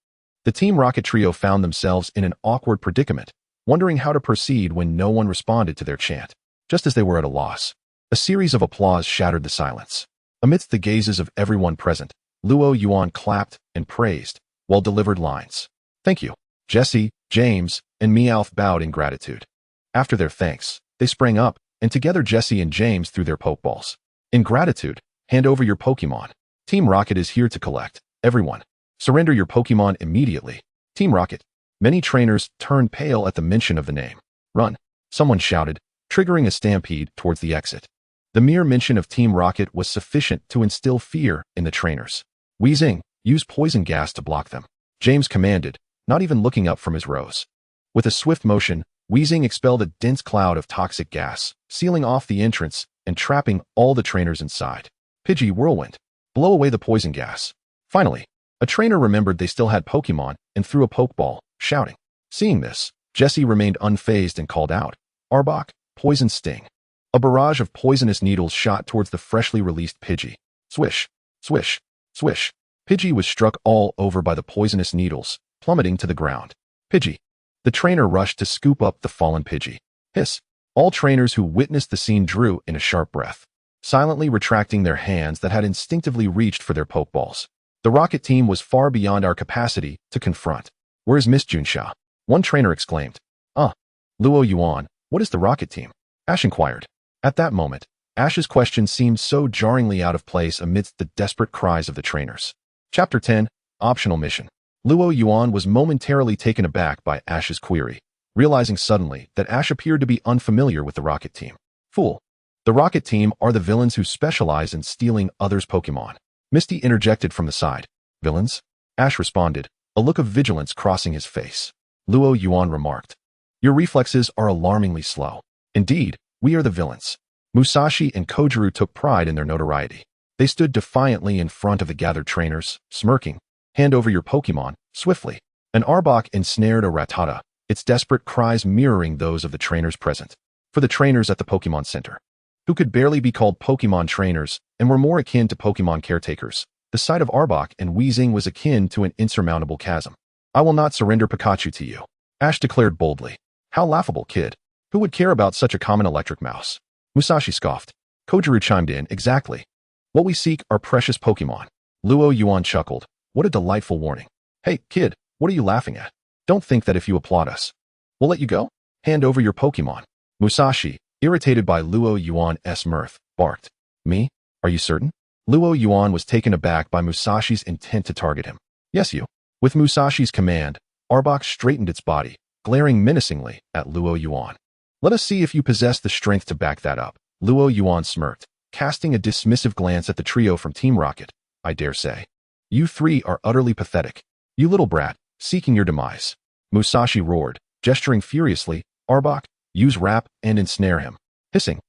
The Team Rocket trio found themselves in an awkward predicament, wondering how to proceed when no one responded to their chant. Just as they were at a loss, a series of applause shattered the silence. Amidst the gazes of everyone present, Luo Yuan clapped and praised, while delivered lines. "Thank you." Jesse, James, and Meowth bowed in gratitude. After their thanks, they sprang up, and together Jesse and James threw their Pokeballs. "In gratitude, hand over your Pokémon. Team Rocket is here to collect. Everyone, surrender your Pokémon immediately. Team Rocket." Many trainers turned pale at the mention of the name. "Run!" someone shouted, triggering a stampede towards the exit. The mere mention of Team Rocket was sufficient to instill fear in the trainers. "Weezing, use poison gas to block them," James commanded, not even looking up from his rose. With a swift motion, Weezing expelled a dense cloud of toxic gas, sealing off the entrance and trapping all the trainers inside. Pidgey, Whirlwind, blow away the poison gas. Finally, a trainer remembered they still had Pokémon and threw a Pokeball, shouting. Seeing this, Jesse remained unfazed and called out, "Arbok, Poison Sting." A barrage of poisonous needles shot towards the freshly released Pidgey. Swish, swish, swish. Pidgey was struck all over by the poisonous needles, plummeting to the ground. "Pidgey." The trainer rushed to scoop up the fallen Pidgey. Hiss. All trainers who witnessed the scene drew in a sharp breath, silently retracting their hands that had instinctively reached for their Pokeballs. The Rocket team was far beyond our capacity to confront. "Where is Miss Junsha?" one trainer exclaimed. Luo Yuan, what is the Rocket team?" Ash inquired. At that moment, Ash's question seemed so jarringly out of place amidst the desperate cries of the trainers. Chapter 10, Optional Mission. Luo Yuan was momentarily taken aback by Ash's query, realizing suddenly that Ash appeared to be unfamiliar with the Rocket team. "Fool. The Rocket team are the villains who specialize in stealing others' Pokémon." Misty interjected from the side. "Villains?" Ash responded, a look of vigilance crossing his face. Luo Yuan remarked, "Your reflexes are alarmingly slow. Indeed, we are the villains." Musashi and Kojiru took pride in their notoriety. They stood defiantly in front of the gathered trainers, smirking. "Hand over your Pokémon, swiftly." An Arbok ensnared a Rattata, its desperate cries mirroring those of the trainers present. For the trainers at the Pokémon Center, who could barely be called Pokémon trainers and were more akin to Pokémon caretakers, the sight of Arbok and Weezing was akin to an insurmountable chasm. "I will not surrender Pikachu to you," Ash declared boldly. "How laughable, kid. Who would care about such a common electric mouse?" Musashi scoffed. Kojiru chimed in, "Exactly. What we seek are precious Pokémon." Luo Yuan chuckled. "What a delightful warning. Hey, kid, what are you laughing at? Don't think that if you applaud us, we'll let you go. Hand over your Pokémon." Musashi, irritated by Luo Yuan's mirth, barked. "Me? Are you certain?" Luo Yuan was taken aback by Musashi's intent to target him. "Yes, you." With Musashi's command, Arbok straightened its body, glaring menacingly at Luo Yuan. "Let us see if you possess the strength to back that up." Luo Yuan smirked, casting a dismissive glance at the trio from Team Rocket. I dare say. You three are utterly pathetic. You little brat, seeking your demise. Musashi roared, gesturing furiously. Arbok, use wrap and ensnare him. Hissing.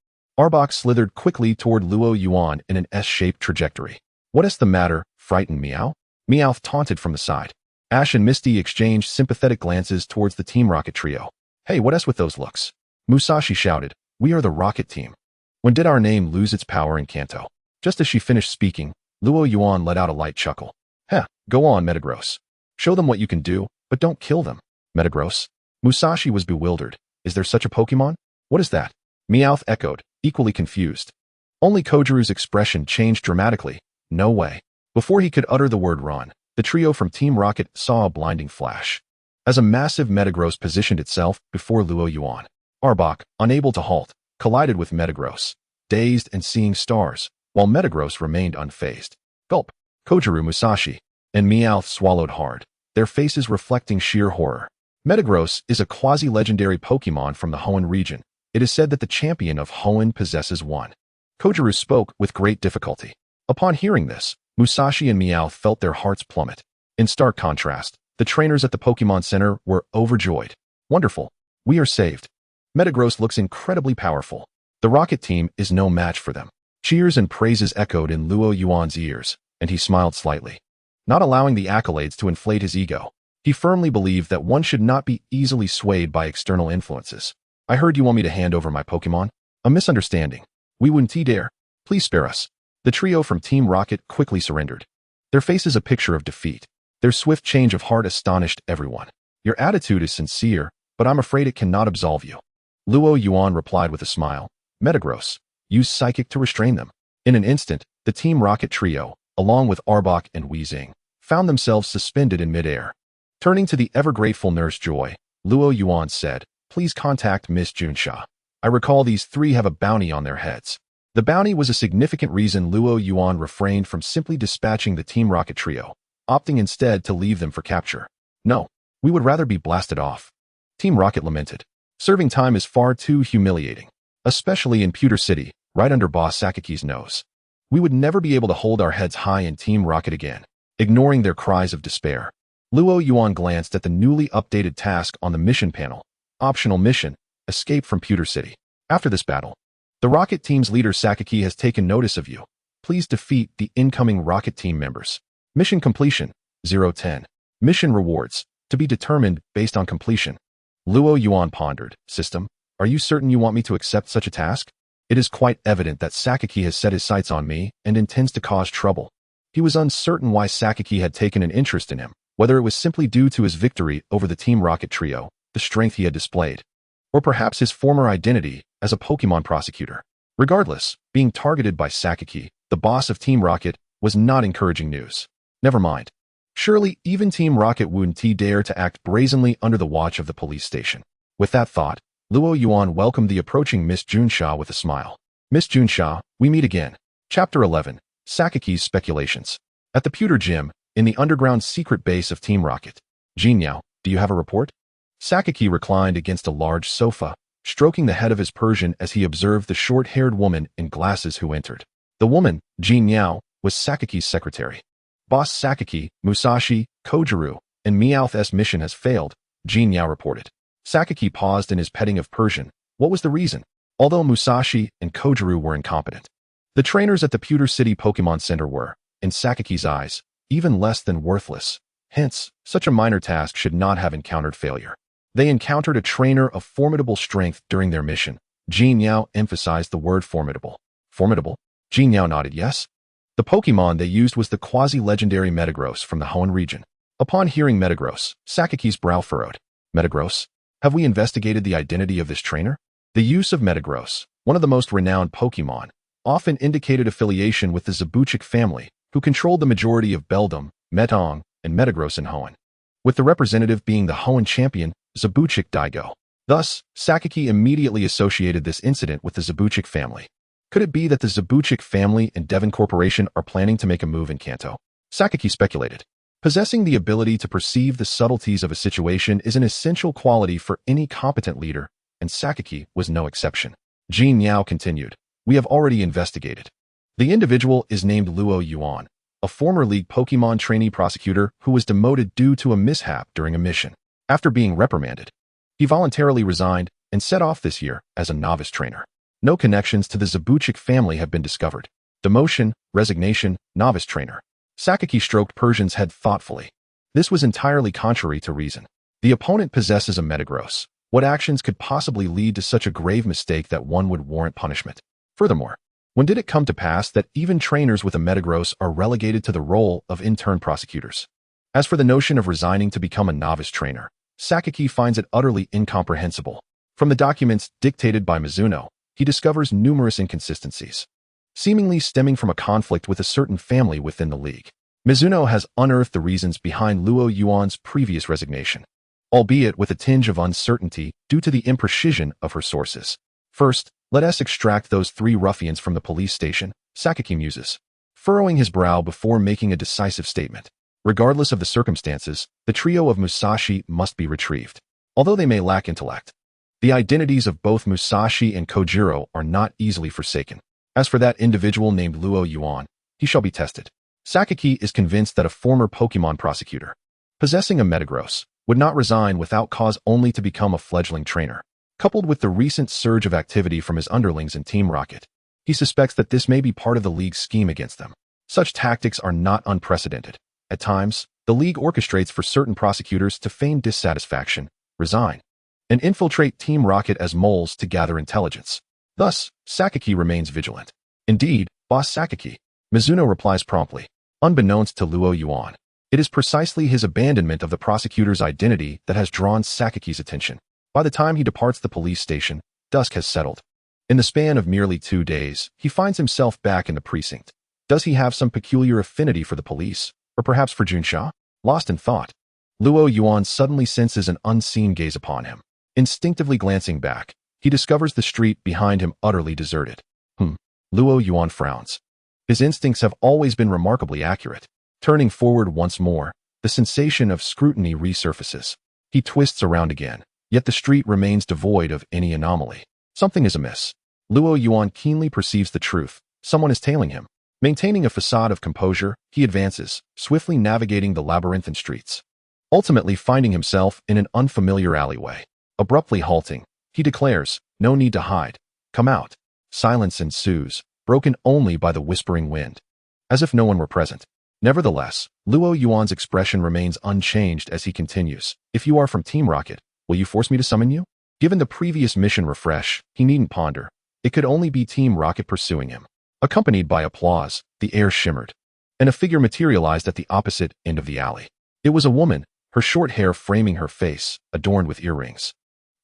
Arbok slithered quickly toward Luo Yuan in an S-shaped trajectory. What is the matter, frightened Meow? Meowth taunted from the side. Ash and Misty exchanged sympathetic glances towards the Team Rocket trio. Hey, what is with those looks? Musashi shouted. We are the Rocket Team. When did our name lose its power in Kanto? Just as she finished speaking, Luo Yuan let out a light chuckle. Heh, go on, Metagross. Show them what you can do, but don't kill them. Metagross? Musashi was bewildered. Is there such a Pokémon? What is that? Meowth echoed, equally confused. Only Kojiru's expression changed dramatically. No way. Before he could utter the word run, the trio from Team Rocket saw a blinding flash. As a massive Metagross positioned itself before Luo Yuan, Arbok, unable to halt, collided with Metagross, dazed and seeing stars, while Metagross remained unfazed. Gulp. Kojiru, Musashi, and Meowth swallowed hard, their faces reflecting sheer horror. Metagross is a quasi-legendary Pokémon from the Hoenn region. It is said that the champion of Hoenn possesses one. Kojiru spoke with great difficulty. Upon hearing this, Musashi and Meowth felt their hearts plummet. In stark contrast, the trainers at the Pokémon Center were overjoyed. Wonderful. We are saved. Metagross looks incredibly powerful. The Rocket Team is no match for them. Cheers and praises echoed in Luo Yuan's ears, and he smiled slightly. Not allowing the accolades to inflate his ego, he firmly believed that one should not be easily swayed by external influences. I heard you want me to hand over my Pokémon? A misunderstanding. We wouldn't dare. Please spare us. The trio from Team Rocket quickly surrendered. Their faces a picture of defeat. Their swift change of heart astonished everyone. Your attitude is sincere, but I'm afraid it cannot absolve you. Luo Yuan replied with a smile. Metagross, use Psychic to restrain them. In an instant, the Team Rocket trio, along with Arbok and Weezing, found themselves suspended in midair. Turning to the ever-grateful Nurse Joy, Luo Yuan said, Please contact Miss Junsha. I recall these three have a bounty on their heads. The bounty was a significant reason Luo Yuan refrained from simply dispatching the Team Rocket trio, opting instead to leave them for capture. No, we would rather be blasted off. Team Rocket lamented. Serving time is far too humiliating, especially in Pewter City, right under Boss Sakaki's nose. We would never be able to hold our heads high in Team Rocket again, ignoring their cries of despair. Luo Yuan glanced at the newly updated task on the mission panel. Optional mission, escape from Pewter City. After this battle, the Rocket Team's leader Sakaki has taken notice of you. Please defeat the incoming Rocket Team members. Mission completion, 0-10. Mission rewards, to be determined based on completion. Luo Yuan pondered. System, are you certain you want me to accept such a task? It is quite evident that Sakaki has set his sights on me and intends to cause trouble. He was uncertain why Sakaki had taken an interest in him, whether it was simply due to his victory over the Team Rocket trio, the strength he had displayed, or perhaps his former identity as a Pokémon prosecutor. Regardless, being targeted by Sakaki, the boss of Team Rocket, was not encouraging news. Never mind. Surely even Team Rocket wouldn't dare to act brazenly under the watch of the police station. With that thought, Luo Yuan welcomed the approaching Miss Junsha with a smile. Miss Junsha, we meet again. Chapter 11. Sakaki's Speculations. At the Pewter Gym, in the underground secret base of Team Rocket. Jinyao, do you have a report? Sakaki reclined against a large sofa, stroking the head of his Persian as he observed the short-haired woman in glasses who entered. The woman, Jinyao, was Sakaki's secretary. Boss Sakaki, Musashi, Kojiru, and Meowth's mission has failed, Jinyao reported. Sakaki paused in his petting of Persian. What was the reason? Although Musashi and Kojiru were incompetent, the trainers at the Pewter City Pokémon Center were, in Sakaki's eyes, even less than worthless. Hence, such a minor task should not have encountered failure. They encountered a trainer of formidable strength during their mission. Jinyao emphasized the word formidable. Formidable? Jinyao nodded yes. The Pokémon they used was the quasi-legendary Metagross from the Hoenn region. Upon hearing Metagross, Sakaki's brow furrowed. Metagross? Have we investigated the identity of this trainer? The use of Metagross, one of the most renowned Pokémon, often indicated affiliation with the Zabuchik family, who controlled the majority of Beldum, Metong, and Metagross in Hoenn, with the representative being the Hoenn champion, Zabuchik Daigo. Thus, Sakaki immediately associated this incident with the Zabuchik family. Could it be that the Zabuchik family and Devon Corporation are planning to make a move in Kanto? Sakaki speculated. Possessing the ability to perceive the subtleties of a situation is an essential quality for any competent leader, and Sakaki was no exception. Jinyao continued. We have already investigated. The individual is named Luo Yuan, a former League Pokémon trainee prosecutor who was demoted due to a mishap during a mission. After being reprimanded, he voluntarily resigned and set off this year as a novice trainer. No connections to the Zabuchik family have been discovered. Demotion, resignation, novice trainer. Sakaki stroked Persian's head thoughtfully. This was entirely contrary to reason. The opponent possesses a Metagross. What actions could possibly lead to such a grave mistake that one would warrant punishment? Furthermore, when did it come to pass that even trainers with a Metagross are relegated to the role of intern prosecutors? As for the notion of resigning to become a novice trainer, Sakaki finds it utterly incomprehensible. From the documents dictated by Mizuno, he discovers numerous inconsistencies, seemingly stemming from a conflict with a certain family within the league. Mizuno has unearthed the reasons behind Luo Yuan's previous resignation, albeit with a tinge of uncertainty due to the imprecision of her sources. First, let us extract those 3 ruffians from the police station, Sakaki muses, furrowing his brow before making a decisive statement. Regardless of the circumstances, the trio of Musashi must be retrieved. Although they may lack intellect, the identities of both Musashi and Kojiro are not easily forsaken. As for that individual named Luo Yuan, he shall be tested. Sakaki is convinced that a former Pokémon prosecutor, possessing a Metagross, would not resign without cause only to become a fledgling trainer. Coupled with the recent surge of activity from his underlings in Team Rocket, he suspects that this may be part of the League's scheme against them. Such tactics are not unprecedented. At times, the League orchestrates for certain prosecutors to feign dissatisfaction, resign, and infiltrate Team Rocket as moles to gather intelligence. Thus, Sakaki remains vigilant. Indeed, Boss Sakaki, Mizuno replies promptly. Unbeknownst to Luo Yuan, it is precisely his abandonment of the prosecutor's identity that has drawn Sakaki's attention. By the time he departs the police station, dusk has settled. In the span of merely 2 days, he finds himself back in the precinct. Does he have some peculiar affinity for the police, or perhaps for Junsha? Lost in thought, Luo Yuan suddenly senses an unseen gaze upon him. Instinctively glancing back, he discovers the street behind him utterly deserted. Luo Yuan frowns. His instincts have always been remarkably accurate. Turning forward once more, the sensation of scrutiny resurfaces. He twists around again, yet the street remains devoid of any anomaly. Something is amiss. Luo Yuan keenly perceives the truth. Someone is tailing him. Maintaining a facade of composure, he advances, swiftly navigating the labyrinthine streets, ultimately finding himself in an unfamiliar alleyway. Abruptly halting, he declares, "No need to hide. Come out." Silence ensues, broken only by the whispering wind, as if no one were present. Nevertheless, Luo Yuan's expression remains unchanged as he continues. "If you are from Team Rocket, will you force me to summon you?" Given the previous mission refresh, he needn't ponder. It could only be Team Rocket pursuing him. Accompanied by applause, the air shimmered, and a figure materialized at the opposite end of the alley. It was a woman, her short hair framing her face, adorned with earrings.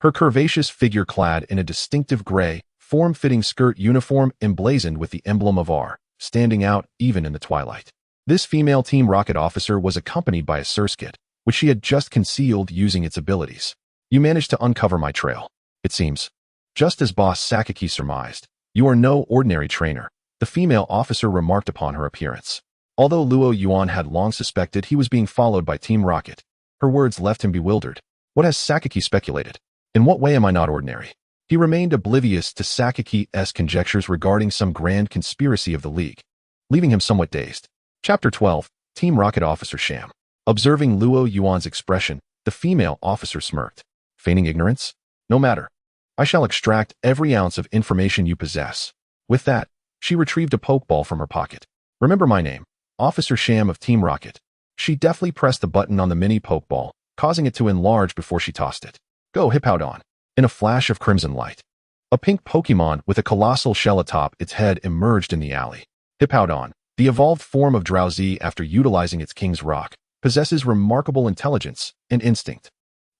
Her curvaceous figure clad in a distinctive gray, form-fitting skirt uniform emblazoned with the emblem of R, standing out even in the twilight. This female Team Rocket officer was accompanied by a surskit, which she had just concealed using its abilities. "You managed to uncover my trail, it seems." Just as Boss Sakaki surmised, "You are no ordinary trainer," the female officer remarked upon her appearance. Although Luo Yuan had long suspected he was being followed by Team Rocket, her words left him bewildered. What has Sakaki speculated? In what way am I not ordinary? He remained oblivious to Sakaki's conjectures regarding some grand conspiracy of the League, leaving him somewhat dazed. Chapter 12, Team Rocket Officer Sham. Observing Luo Yuan's expression, the female officer smirked. "Feigning ignorance? No matter. I shall extract every ounce of information you possess." With that, she retrieved a pokeball from her pocket. "Remember my name, Officer Sham of Team Rocket." She deftly pressed the button on the mini pokeball, causing it to enlarge before she tossed it. "Go Hippowdon." In a flash of crimson light, a pink Pokémon with a colossal shell atop its head emerged in the alley. Hippowdon, the evolved form of Drowsy after utilizing its King's Rock, possesses remarkable intelligence and instinct.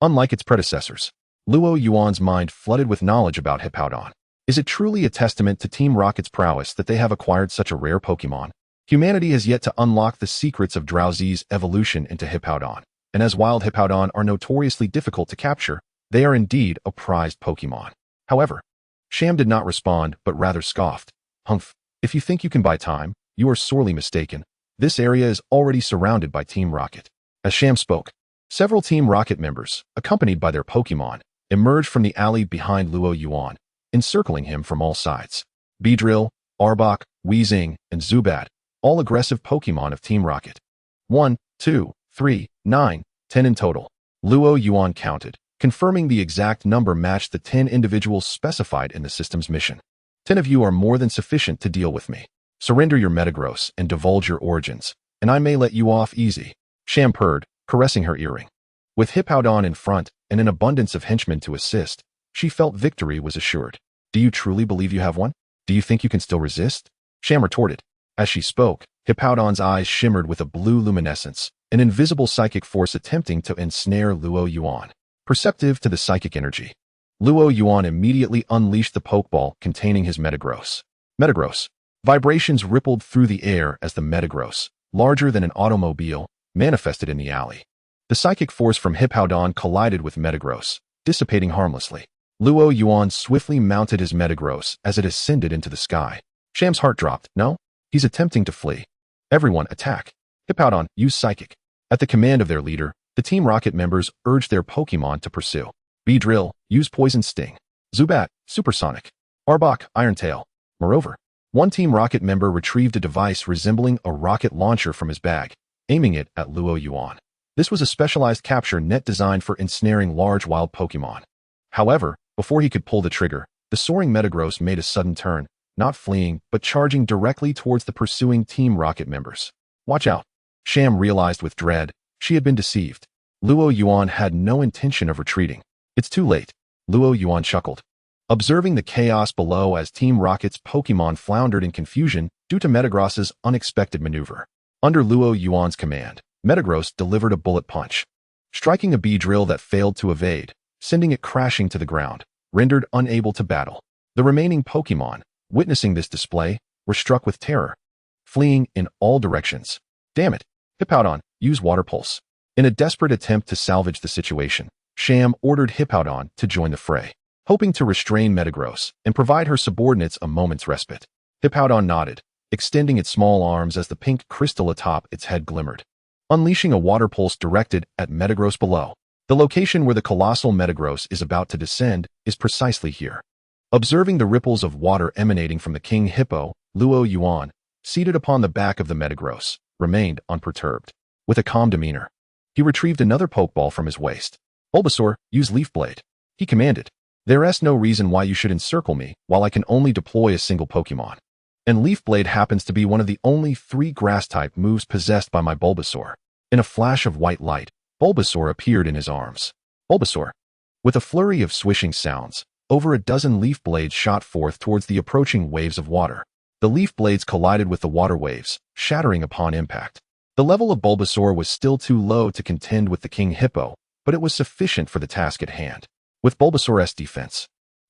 Unlike its predecessors, Luo Yuan's mind flooded with knowledge about Hippowdon. Is it truly a testament to Team Rocket's prowess that they have acquired such a rare Pokémon? Humanity has yet to unlock the secrets of Drowsy's evolution into Hippowdon, and as wild Hippowdon are notoriously difficult to capture, they are indeed a prized Pokémon. However, Sham did not respond, but rather scoffed. "Humph, if you think you can buy time, you are sorely mistaken. This area is already surrounded by Team Rocket." As Sham spoke, several Team Rocket members, accompanied by their Pokémon, emerged from the alley behind Luo Yuan, encircling him from all sides. Beedrill, Arbok, Weezing, and Zubat, all aggressive Pokémon of Team Rocket. 1, 2, 3, 9, 10 in total. Luo Yuan counted, confirming the exact number matched the 10 individuals specified in the system's mission. 10 of you are more than sufficient to deal with me. Surrender your Metagross and divulge your origins, and I may let you off easy. Sham purred, caressing her earring. With Hippowdon in front and an abundance of henchmen to assist, she felt victory was assured. Do you truly believe you have one? Do you think you can still resist? Sham retorted. As she spoke, Hippowdon's eyes shimmered with a blue luminescence, an invisible psychic force attempting to ensnare Luo Yuan. Perceptive to the psychic energy, Luo Yuan immediately unleashed the Pokeball containing his Metagross. Metagross. Vibrations rippled through the air as the Metagross, larger than an automobile, manifested in the alley. The psychic force from Hippowdon collided with Metagross, dissipating harmlessly. Luo Yuan swiftly mounted his Metagross as it ascended into the sky. Sham's heart dropped. No? He's attempting to flee. Everyone, attack. Hippowdon, use Psychic. At the command of their leader, the Team Rocket members urged their Pokémon to pursue. Beedrill, use Poison Sting. Zubat, Supersonic. Arbok, Iron Tail. Moreover, one Team Rocket member retrieved a device resembling a rocket launcher from his bag, aiming it at Luo Yuan. This was a specialized capture net designed for ensnaring large wild Pokémon. However, before he could pull the trigger, the soaring Metagross made a sudden turn, not fleeing, but charging directly towards the pursuing Team Rocket members. Watch out. Sham realized with dread. She had been deceived. Luo Yuan had no intention of retreating. It's too late. Luo Yuan chuckled. Observing the chaos below as Team Rocket's Pokémon floundered in confusion due to Metagross's unexpected maneuver. Under Luo Yuan's command, Metagross delivered a bullet punch, striking a Beedrill that failed to evade, sending it crashing to the ground, rendered unable to battle. The remaining Pokémon, witnessing this display, were struck with terror, fleeing in all directions. Damn it! Hippowdon, use Water Pulse. In a desperate attempt to salvage the situation, Sham ordered Hippowdon to join the fray, hoping to restrain Metagross and provide her subordinates a moment's respite. Hippowdon nodded, extending its small arms as the pink crystal atop its head glimmered, unleashing a water pulse directed at Metagross below. The location where the colossal Metagross is about to descend is precisely here. Observing the ripples of water emanating from the King Hippo, Luo Yuan, seated upon the back of the Metagross, remained unperturbed. With a calm demeanor, he retrieved another Pokeball from his waist. Bulbasaur, use Leaf Blade. He commanded. There's no reason why you should encircle me while I can only deploy a single Pokemon. And Leaf Blade happens to be one of the only 3 Grass-type moves possessed by my Bulbasaur. In a flash of white light, Bulbasaur appeared in his arms. Bulbasaur. With a flurry of swishing sounds, over a dozen leaf blades shot forth towards the approaching waves of water. The leaf blades collided with the water waves, shattering upon impact. The level of Bulbasaur was still too low to contend with the King Hippo, but it was sufficient for the task at hand. With Bulbasaur's defense,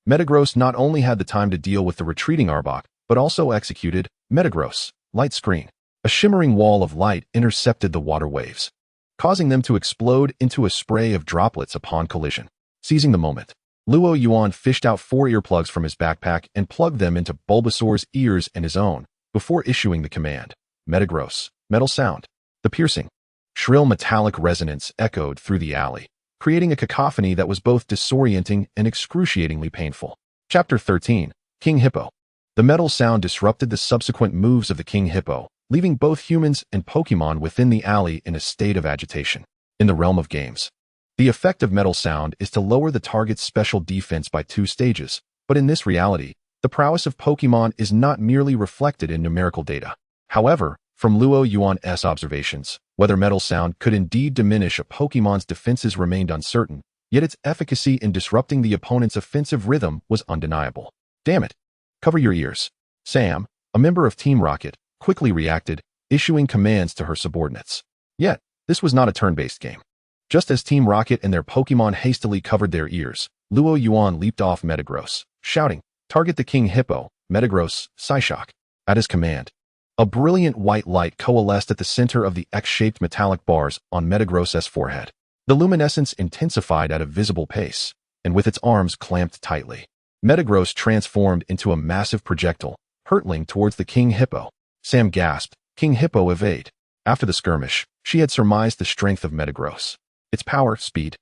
Metagross not only had the time to deal with the retreating Arbok, but also executed Metagross, Light Screen. A shimmering wall of light intercepted the water waves, causing them to explode into a spray of droplets upon collision. Seizing the moment, Luo Yuan fished out 4 earplugs from his backpack and plugged them into Bulbasaur's ears and his own, before issuing the command. Metagross, metal sound. The piercing, shrill metallic resonance echoed through the alley, creating a cacophony that was both disorienting and excruciatingly painful. Chapter 13, King Hippo. The metal sound disrupted the subsequent moves of the King Hippo, leaving both humans and Pokémon within the alley in a state of agitation. In the realm of games, the effect of metal sound is to lower the target's special defense by 2 stages, but in this reality, the prowess of Pokémon is not merely reflected in numerical data. However, from Luo Yuan's observations, whether metal sound could indeed diminish a Pokémon's defenses remained uncertain, yet its efficacy in disrupting the opponent's offensive rhythm was undeniable. Damn it! Cover your ears. Sam, a member of Team Rocket, quickly reacted, issuing commands to her subordinates. Yet, this was not a turn-based game. Just as Team Rocket and their Pokémon hastily covered their ears, Luo Yuan leaped off Metagross, shouting, "Target the King Hippo, Metagross, Psyshock." At his command, a brilliant white light coalesced at the center of the X-shaped metallic bars on Metagross's forehead. The luminescence intensified at a visible pace, and with its arms clamped tightly, Metagross transformed into a massive projectile, hurtling towards the King Hippo. Sam gasped. King Hippo evade. After the skirmish, she had surmised the strength of Metagross. Its power, speed,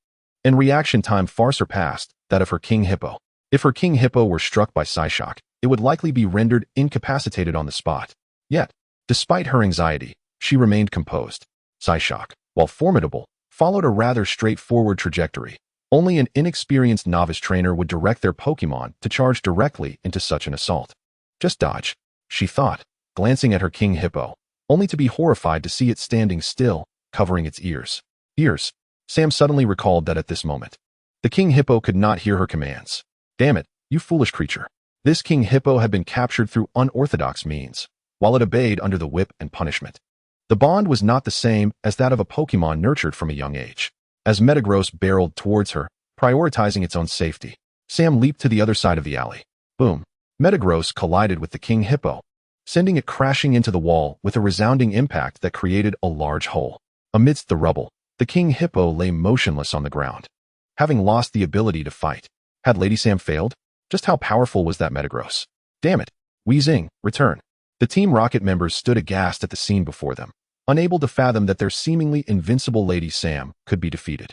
and reaction time far surpassed that of her King Hippo. If her King Hippo were struck by Psyshock, it would likely be rendered incapacitated on the spot. Yet, despite her anxiety, she remained composed. Psyshock, while formidable, followed a rather straightforward trajectory. Only an inexperienced novice trainer would direct their Pokémon to charge directly into such an assault. Just dodge, she thought, glancing at her King Hippo, only to be horrified to see it standing still, covering its ears. Ears. Sam suddenly recalled that at this moment, the King Hippo could not hear her commands. Damn it, you foolish creature. This King Hippo had been captured through unorthodox means, while it obeyed under the whip and punishment. The bond was not the same as that of a Pokémon nurtured from a young age. As Metagross barreled towards her, prioritizing its own safety, Sam leaped to the other side of the alley. Boom. Metagross collided with the King Hippo, sending it crashing into the wall with a resounding impact that created a large hole. Amidst the rubble, the King Hippo lay motionless on the ground, having lost the ability to fight. Had Lady Sam failed? Just how powerful was that Metagross? Damn it. Weezing, return. The Team Rocket members stood aghast at the scene before them, unable to fathom that their seemingly invincible Lady Sam could be defeated.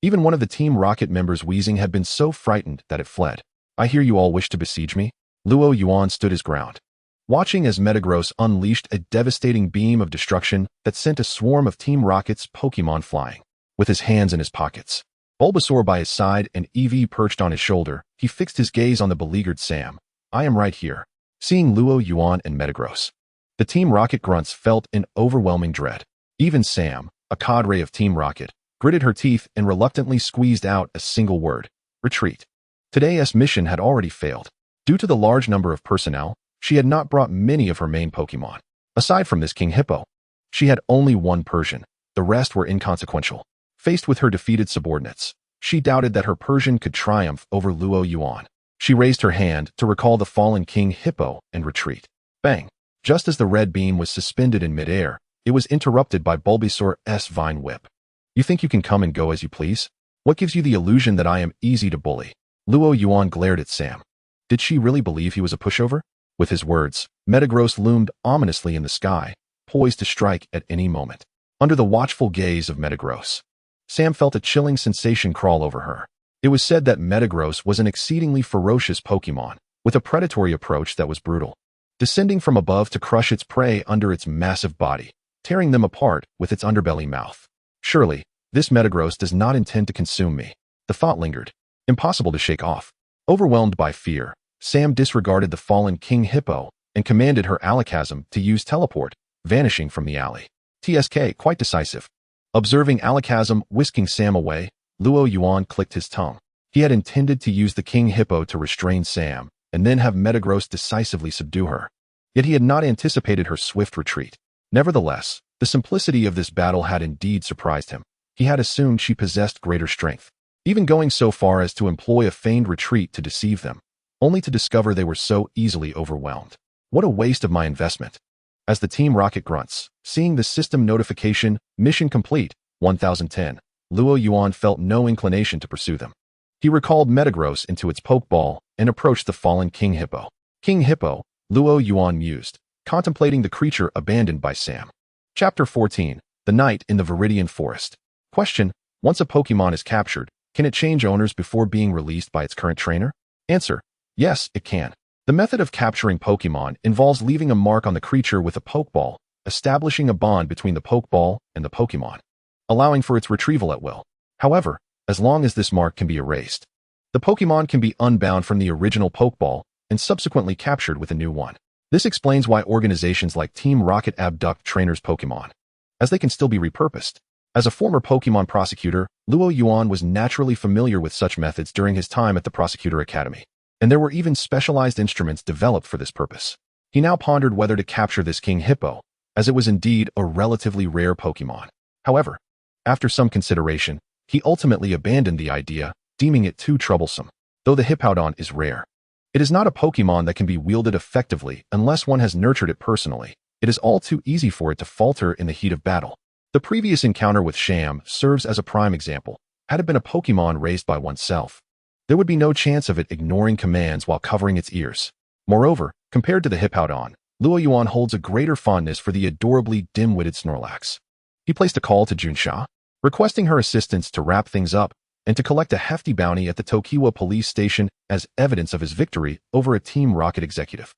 Even one of the Team Rocket members, Weezing, had been so frightened that it fled. I hear you all wish to besiege me? Luo Yuan stood his ground, watching as Metagross unleashed a devastating beam of destruction that sent a swarm of Team Rocket's Pokémon flying. With his hands in his pockets, Bulbasaur by his side and Eevee perched on his shoulder, he fixed his gaze on the beleaguered Sam. I am right here. Seeing Luo Yuan and Metagross, the Team Rocket grunts felt an overwhelming dread. Even Sam, a cadre of Team Rocket, gritted her teeth and reluctantly squeezed out a single word: retreat. Today's mission had already failed. Due to the large number of personnel, she had not brought many of her main Pokémon. Aside from this King Hippo, she had only one Persian. The rest were inconsequential. Faced with her defeated subordinates, she doubted that her Persian could triumph over Luo Yuan. She raised her hand to recall the fallen King Hippo and retreat. Bang! Just as the red beam was suspended in midair, it was interrupted by Bulbasaur's Vine Whip. You think you can come and go as you please? What gives you the illusion that I am easy to bully? Luo Yuan glared at Sam. Did she really believe he was a pushover? With his words, Metagross loomed ominously in the sky, poised to strike at any moment. Under the watchful gaze of Metagross, Sam felt a chilling sensation crawl over her. It was said that Metagross was an exceedingly ferocious Pokémon, with a predatory approach that was brutal, descending from above to crush its prey under its massive body, tearing them apart with its underbelly mouth. Surely, this Metagross does not intend to consume me. The thought lingered, impossible to shake off. Overwhelmed by fear, Sam disregarded the fallen King Hippo and commanded her Alakazam to use teleport, vanishing from the alley. TSK, quite decisive. Observing Alakazam whisking Sam away, Luo Yuan clicked his tongue. He had intended to use the King Hippo to restrain Sam and then have Metagross decisively subdue her. Yet he had not anticipated her swift retreat. Nevertheless, the simplicity of this battle had indeed surprised him. He had assumed she possessed greater strength, even going so far as to employ a feigned retreat to deceive them, only to discover they were so easily overwhelmed. What a waste of my investment. As the Team Rocket grunts, seeing the system notification, mission complete, 1010, Luo Yuan felt no inclination to pursue them. He recalled Metagross into its Pokeball and approached the fallen King Hippo. King Hippo, Luo Yuan mused, contemplating the creature abandoned by Sam. Chapter 14, The Night in the Viridian Forest. Question: once a Pokemon is captured, can it change owners before being released by its current trainer? Answer: yes, it can. The method of capturing Pokemon involves leaving a mark on the creature with a Pokeball, establishing a bond between the Pokeball and the Pokemon, allowing for its retrieval at will. However, as long as this mark can be erased, the Pokemon can be unbound from the original Pokeball and subsequently captured with a new one. This explains why organizations like Team Rocket abduct trainers' Pokemon, as they can still be repurposed. As a former Pokemon prosecutor, Luo Yuan was naturally familiar with such methods during his time at the Prosecutor Academy, and there were even specialized instruments developed for this purpose. He now pondered whether to capture this King Hippo, as it was indeed a relatively rare Pokemon. However, after some consideration, he ultimately abandoned the idea, deeming it too troublesome. Though the Hippowdon is rare, it is not a Pokemon that can be wielded effectively unless one has nurtured it personally. It is all too easy for it to falter in the heat of battle. The previous encounter with Sham serves as a prime example. Had it been a Pokemon raised by oneself, there would be no chance of it ignoring commands while covering its ears. Moreover, compared to the Hippowdon, Luo Yuan holds a greater fondness for the adorably dim-witted Snorlax. He placed a call to Junsha, requesting her assistance to wrap things up and to collect a hefty bounty at the Tokiwa police station as evidence of his victory over a Team Rocket executive.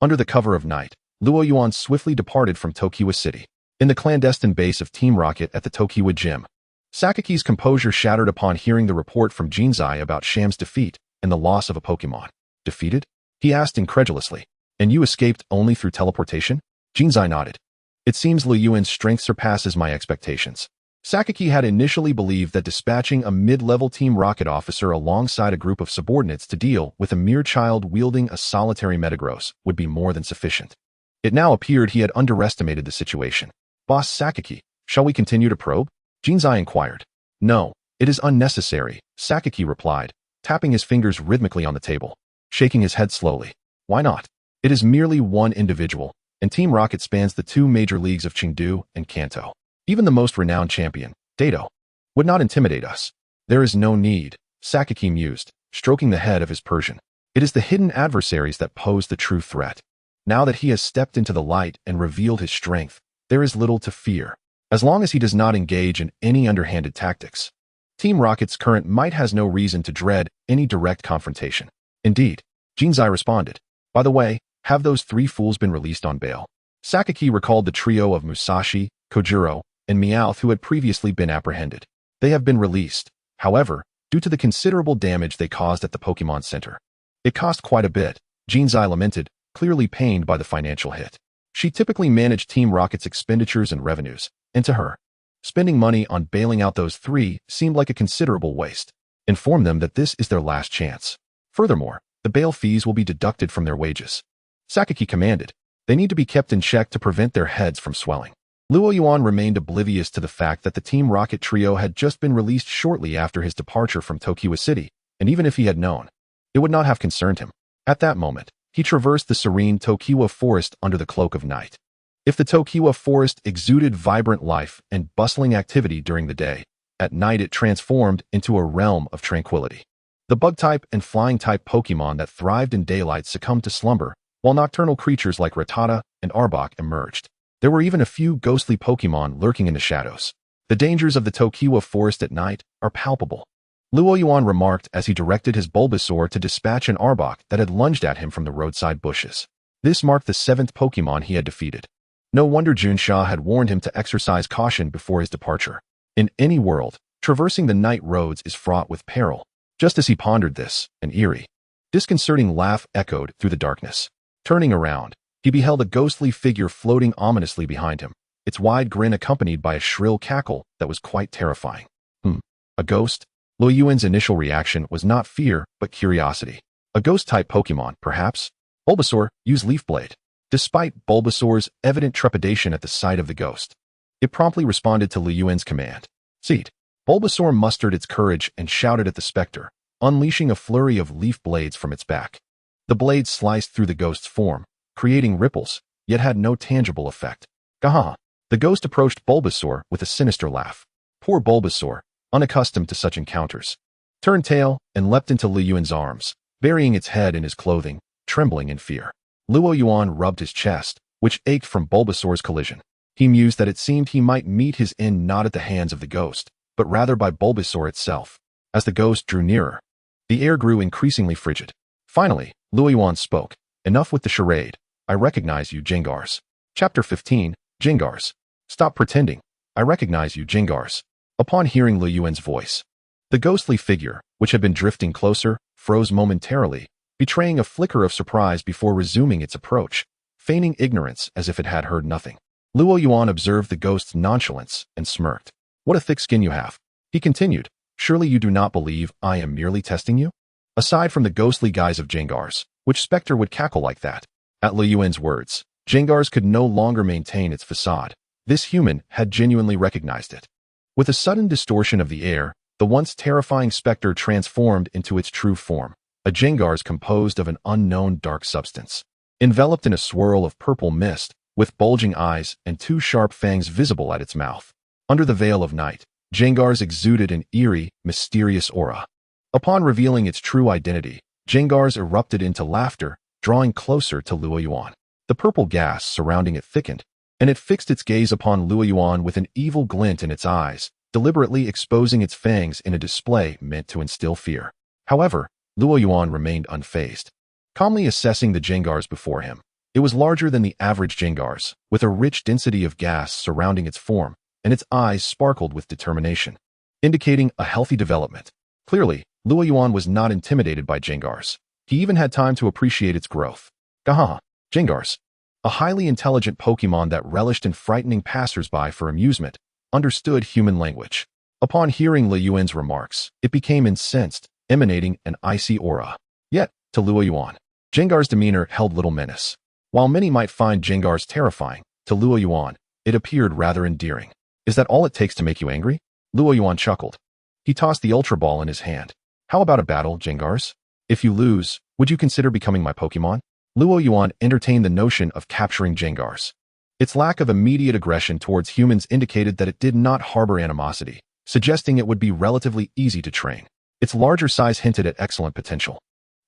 Under the cover of night, Luo Yuan swiftly departed from Tokiwa City. In the clandestine base of Team Rocket at the Tokiwa gym, Sakaki's composure shattered upon hearing the report from Jinzai about Sham's defeat and the loss of a Pokémon. Defeated? He asked incredulously. And you escaped only through teleportation? Jinzai nodded. It seems Liu Yuan's strength surpasses my expectations. Sakaki had initially believed that dispatching a mid-level Team Rocket officer alongside a group of subordinates to deal with a mere child wielding a solitary Metagross would be more than sufficient. It now appeared he had underestimated the situation. Boss Sakaki, shall we continue to probe? Jinzai inquired. No, it is unnecessary, Sakaki replied, tapping his fingers rhythmically on the table, shaking his head slowly. Why not? It is merely one individual, and Team Rocket spans the two major leagues of Chengdu and Kanto. Even the most renowned champion, Dato, would not intimidate us. There is no need, Sakaki mused, stroking the head of his Persian. It is the hidden adversaries that pose the true threat. Now that he has stepped into the light and revealed his strength, there is little to fear, as long as he does not engage in any underhanded tactics. Team Rocket's current might has no reason to dread any direct confrontation. Indeed, Jinzai responded. By the way, have those three fools been released on bail? Sakaki recalled the trio of Musashi, Kojuro, and Meowth who had previously been apprehended. They have been released, however, due to the considerable damage they caused at the Pokémon Center. It cost quite a bit, Jinzai lamented, clearly pained by the financial hit. She typically managed Team Rocket's expenditures and revenues, and to her, spending money on bailing out those three seemed like a considerable waste. Inform them that this is their last chance. Furthermore, the bail fees will be deducted from their wages. Sakaki commanded. They need to be kept in check to prevent their heads from swelling. Luo Yuan remained oblivious to the fact that the Team Rocket trio had just been released shortly after his departure from Tokiwa City, and even if he had known, it would not have concerned him. At that moment, he traversed the serene Tokiwa forest under the cloak of night. If the Tokiwa forest exuded vibrant life and bustling activity during the day, at night it transformed into a realm of tranquility. The bug-type and flying-type Pokémon that thrived in daylight succumbed to slumber, while nocturnal creatures like Rattata and Arbok emerged. There were even a few ghostly Pokémon lurking in the shadows. The dangers of the Tokiwa forest at night are palpable. Luo Yuan remarked as he directed his Bulbasaur to dispatch an Arbok that had lunged at him from the roadside bushes. This marked the 7th Pokémon he had defeated. No wonder Junsha had warned him to exercise caution before his departure. In any world, traversing the night roads is fraught with peril. Just as he pondered this, an eerie, disconcerting laugh echoed through the darkness. Turning around, he beheld a ghostly figure floating ominously behind him, its wide grin accompanied by a shrill cackle that was quite terrifying. A ghost? Luo Yuan's initial reaction was not fear, but curiosity. A ghost-type Pokémon, perhaps? Bulbasaur, use Leaf Blade. Despite Bulbasaur's evident trepidation at the sight of the ghost, it promptly responded to Liu Yuan's command. Seed. Bulbasaur mustered its courage and shouted at the specter, unleashing a flurry of leaf blades from its back. The blades sliced through the ghost's form, creating ripples, yet had no tangible effect. Gaha! The ghost approached Bulbasaur with a sinister laugh. Poor Bulbasaur, unaccustomed to such encounters, turned tail and leapt into Liu Yuan's arms, burying its head in his clothing, trembling in fear. Luo Yuan rubbed his chest, which ached from Bulbasaur's collision. He mused that it seemed he might meet his end not at the hands of the ghost, but rather by Bulbasaur itself. As the ghost drew nearer, the air grew increasingly frigid. Finally, Luo Yuan spoke. Enough with the charade. I recognize you, Jingars. Chapter 15, Jingars. Stop pretending. I recognize you, Jingars. Upon hearing Liu Yuan's voice, the ghostly figure, which had been drifting closer, froze momentarily, betraying a flicker of surprise before resuming its approach, feigning ignorance as if it had heard nothing. Luo Yuan observed the ghost's nonchalance and smirked. What a thick skin you have. He continued. Surely you do not believe I am merely testing you? Aside from the ghostly guise of Jingars, which specter would cackle like that? At Liu Yuan's words, Jingars could no longer maintain its facade. This human had genuinely recognized it. With a sudden distortion of the air, the once terrifying specter transformed into its true form, a Jingars composed of an unknown dark substance. Enveloped in a swirl of purple mist, with bulging eyes and two sharp fangs visible at its mouth. Under the veil of night, Jingars exuded an eerie, mysterious aura. Upon revealing its true identity, Jingars erupted into laughter, drawing closer to Luo Yuan. The purple gas surrounding it thickened, and it fixed its gaze upon Luo Yuan with an evil glint in its eyes, deliberately exposing its fangs in a display meant to instill fear. However, Luo Yuan remained unfazed, calmly assessing the Jengars before him. It was larger than the average Jengars, with a rich density of gas surrounding its form, and its eyes sparkled with determination, indicating a healthy development. Clearly, Luo Yuan was not intimidated by Jengars. He even had time to appreciate its growth. Gahaha, Jengars, a highly intelligent Pokémon that relished in frightening passersby for amusement, understood human language. Upon hearing Li Yuan's remarks, it became incensed, emanating an icy aura. Yet, to Luo Yuan, Jengar's demeanor held little menace. While many might find Jengars terrifying, to Luo Yuan, it appeared rather endearing. Is that all it takes to make you angry? Luo Yuan chuckled. He tossed the Ultra Ball in his hand. How about a battle, Jengars? If you lose, would you consider becoming my Pokémon? Luo Yuan entertained the notion of capturing Jengars. Its lack of immediate aggression towards humans indicated that it did not harbor animosity, suggesting it would be relatively easy to train. Its larger size hinted at excellent potential,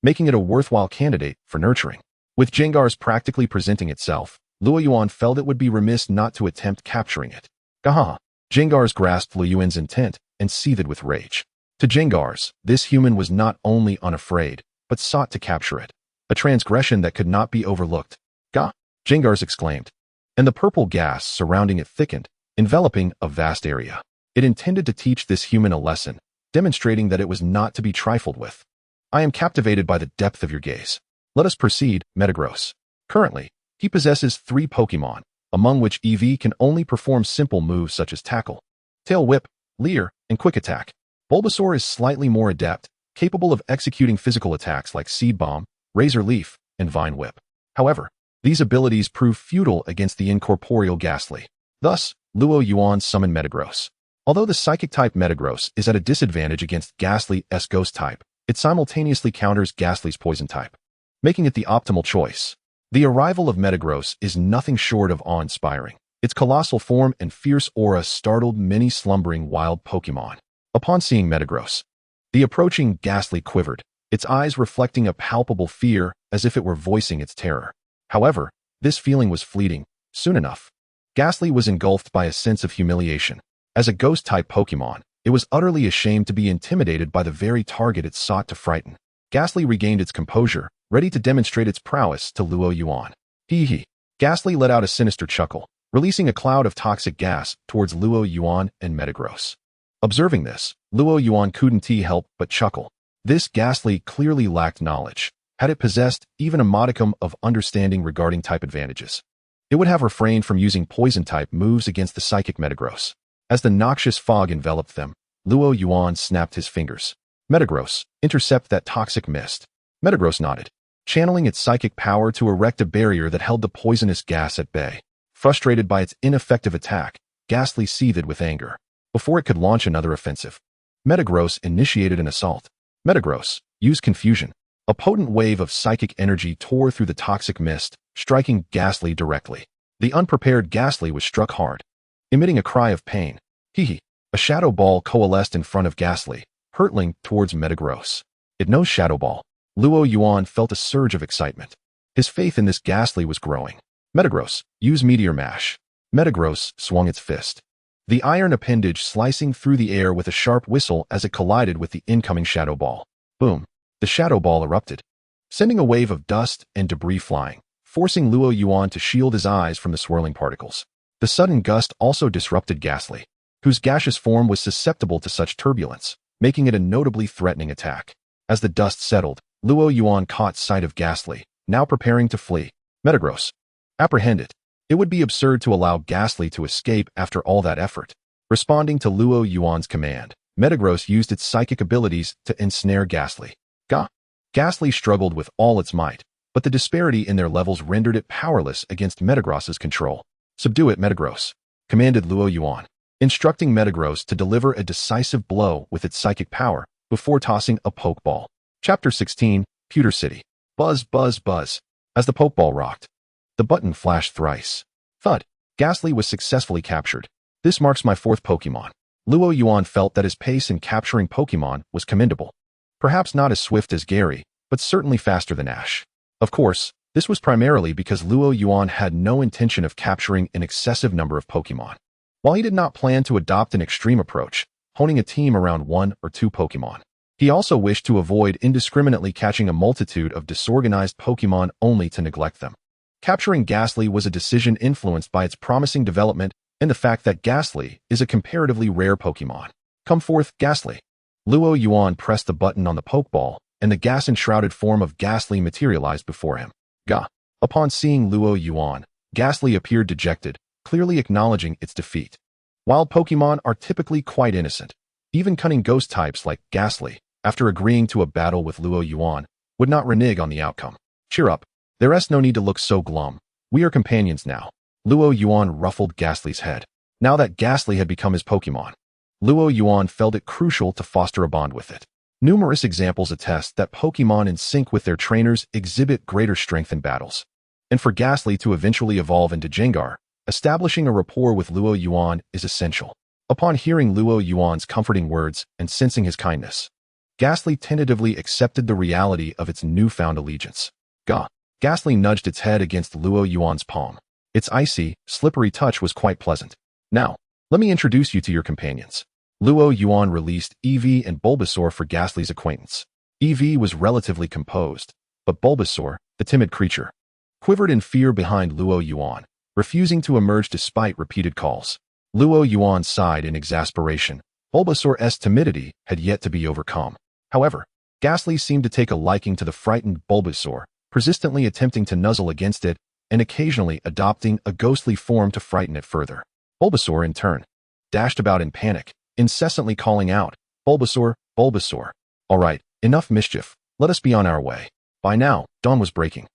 making it a worthwhile candidate for nurturing. With Jengars practically presenting itself, Luo Yuan felt it would be remiss not to attempt capturing it. Gahaha! Jengars grasped Li Yuan's intent and seethed with rage. To Jengars, this human was not only unafraid, but sought to capture it, a transgression that could not be overlooked. Gah! Jengars exclaimed, and the purple gas surrounding it thickened, enveloping a vast area. It intended to teach this human a lesson, demonstrating that it was not to be trifled with. I am captivated by the depth of your gaze. Let us proceed, Metagross. Currently, he possesses 3 Pokémon, among which EV can only perform simple moves such as Tackle, Tail Whip, Leer, and Quick Attack. Bulbasaur is slightly more adept, capable of executing physical attacks like Seed Bomb, Razor Leaf, and Vine Whip. However, these abilities prove futile against the incorporeal Ghastly. Thus, Luo Yuan summoned Metagross. Although the Psychic-type Metagross is at a disadvantage against Ghastly's Ghost-type, it simultaneously counters Ghastly's Poison-type, making it the optimal choice. The arrival of Metagross is nothing short of awe-inspiring. Its colossal form and fierce aura startled many slumbering wild Pokémon. Upon seeing Metagross, the approaching Ghastly quivered, its eyes reflecting a palpable fear as if it were voicing its terror. However, this feeling was fleeting. Soon enough, Ghastly was engulfed by a sense of humiliation. As a Ghost-type Pokémon, it was utterly ashamed to be intimidated by the very target it sought to frighten. Ghastly regained its composure, ready to demonstrate its prowess to Luo Yuan. Hee. Ghastly let out a sinister chuckle, releasing a cloud of toxic gas towards Luo Yuan and Metagross. Observing this, Luo Yuan couldn't help but chuckle. This Ghastly clearly lacked knowledge. Had it possessed even a modicum of understanding regarding type advantages, it would have refrained from using Poison-type moves against the Psychic Metagross. As the noxious fog enveloped them, Luo Yuan snapped his fingers. Metagross, intercept that toxic mist. Metagross nodded, channeling its psychic power to erect a barrier that held the poisonous gas at bay. Frustrated by its ineffective attack, Ghastly seethed with anger. Before it could launch another offensive, Metagross initiated an assault. Metagross, use Confusion. A potent wave of psychic energy tore through the toxic mist, striking Ghastly directly. The unprepared Ghastly was struck hard, emitting a cry of pain. Hee. A Shadow Ball coalesced in front of Ghastly, hurtling towards Metagross. It knows Shadow Ball. Luo Yuan felt a surge of excitement. His faith in this Ghastly was growing. Metagross, use Meteor Mash. Metagross swung its fist, the iron appendage slicing through the air with a sharp whistle as it collided with the incoming Shadow Ball. Boom. The Shadow Ball erupted, sending a wave of dust and debris flying, forcing Luo Yuan to shield his eyes from the swirling particles. The sudden gust also disrupted Ghastly, whose gaseous form was susceptible to such turbulence, making it a notably threatening attack. As the dust settled, Luo Yuan caught sight of Ghastly, now preparing to flee. Metagross, apprehend it. It would be absurd to allow Ghastly to escape after all that effort. Responding to Luo Yuan's command, Metagross used its psychic abilities to ensnare Ghastly. Ghastly struggled with all its might, but the disparity in their levels rendered it powerless against Metagross's control. Subdue it, Metagross, commanded Luo Yuan, instructing Metagross to deliver a decisive blow with its psychic power before tossing a Pokeball. Chapter 16, Pewter City. Buzz, buzz, buzz. As the Pokeball rocked, the button flashed thrice. Thud. Ghastly was successfully captured. This marks my 4th Pokemon. Luo Yuan felt that his pace in capturing Pokemon was commendable. Perhaps not as swift as Gary, but certainly faster than Ash. Of course, this was primarily because Luo Yuan had no intention of capturing an excessive number of Pokemon. While he did not plan to adopt an extreme approach, honing a team around 1 or 2 Pokémon, he also wished to avoid indiscriminately catching a multitude of disorganized Pokémon only to neglect them. Capturing Ghastly was a decision influenced by its promising development and the fact that Ghastly is a comparatively rare Pokémon. Come forth, Ghastly. Luo Yuan pressed the button on the Pokeball, and the gas-enshrouded form of Ghastly materialized before him. Gah! Upon seeing Luo Yuan, Ghastly appeared dejected, clearly acknowledging its defeat. Wild Pokémon are typically quite innocent. Even cunning ghost types like Ghastly, after agreeing to a battle with Luo Yuan, would not renege on the outcome. Cheer up. There's no need to look so glum. We are companions now. Luo Yuan ruffled Ghastly's head. Now that Ghastly had become his Pokémon, Luo Yuan felt it crucial to foster a bond with it. Numerous examples attest that Pokémon in sync with their trainers exhibit greater strength in battles. And for Ghastly to eventually evolve into Jengar, establishing a rapport with Luo Yuan is essential. Upon hearing Luo Yuan's comforting words and sensing his kindness, Ghastly tentatively accepted the reality of its newfound allegiance. Gah! Ghastly nudged its head against Luo Yuan's palm. Its icy, slippery touch was quite pleasant. Now, let me introduce you to your companions. Luo Yuan released Eevee and Bulbasaur for Ghastly's acquaintance. Eevee was relatively composed, but Bulbasaur, the timid creature, quivered in fear behind Luo Yuan, refusing to emerge despite repeated calls. Luo Yuan sighed in exasperation. Bulbasaur's timidity had yet to be overcome. However, Ghastly seemed to take a liking to the frightened Bulbasaur, persistently attempting to nuzzle against it and occasionally adopting a ghostly form to frighten it further. Bulbasaur, in turn, dashed about in panic, incessantly calling out, "Bulbasaur, Bulbasaur. All right, enough mischief. Let us be on our way." By now, dawn was breaking,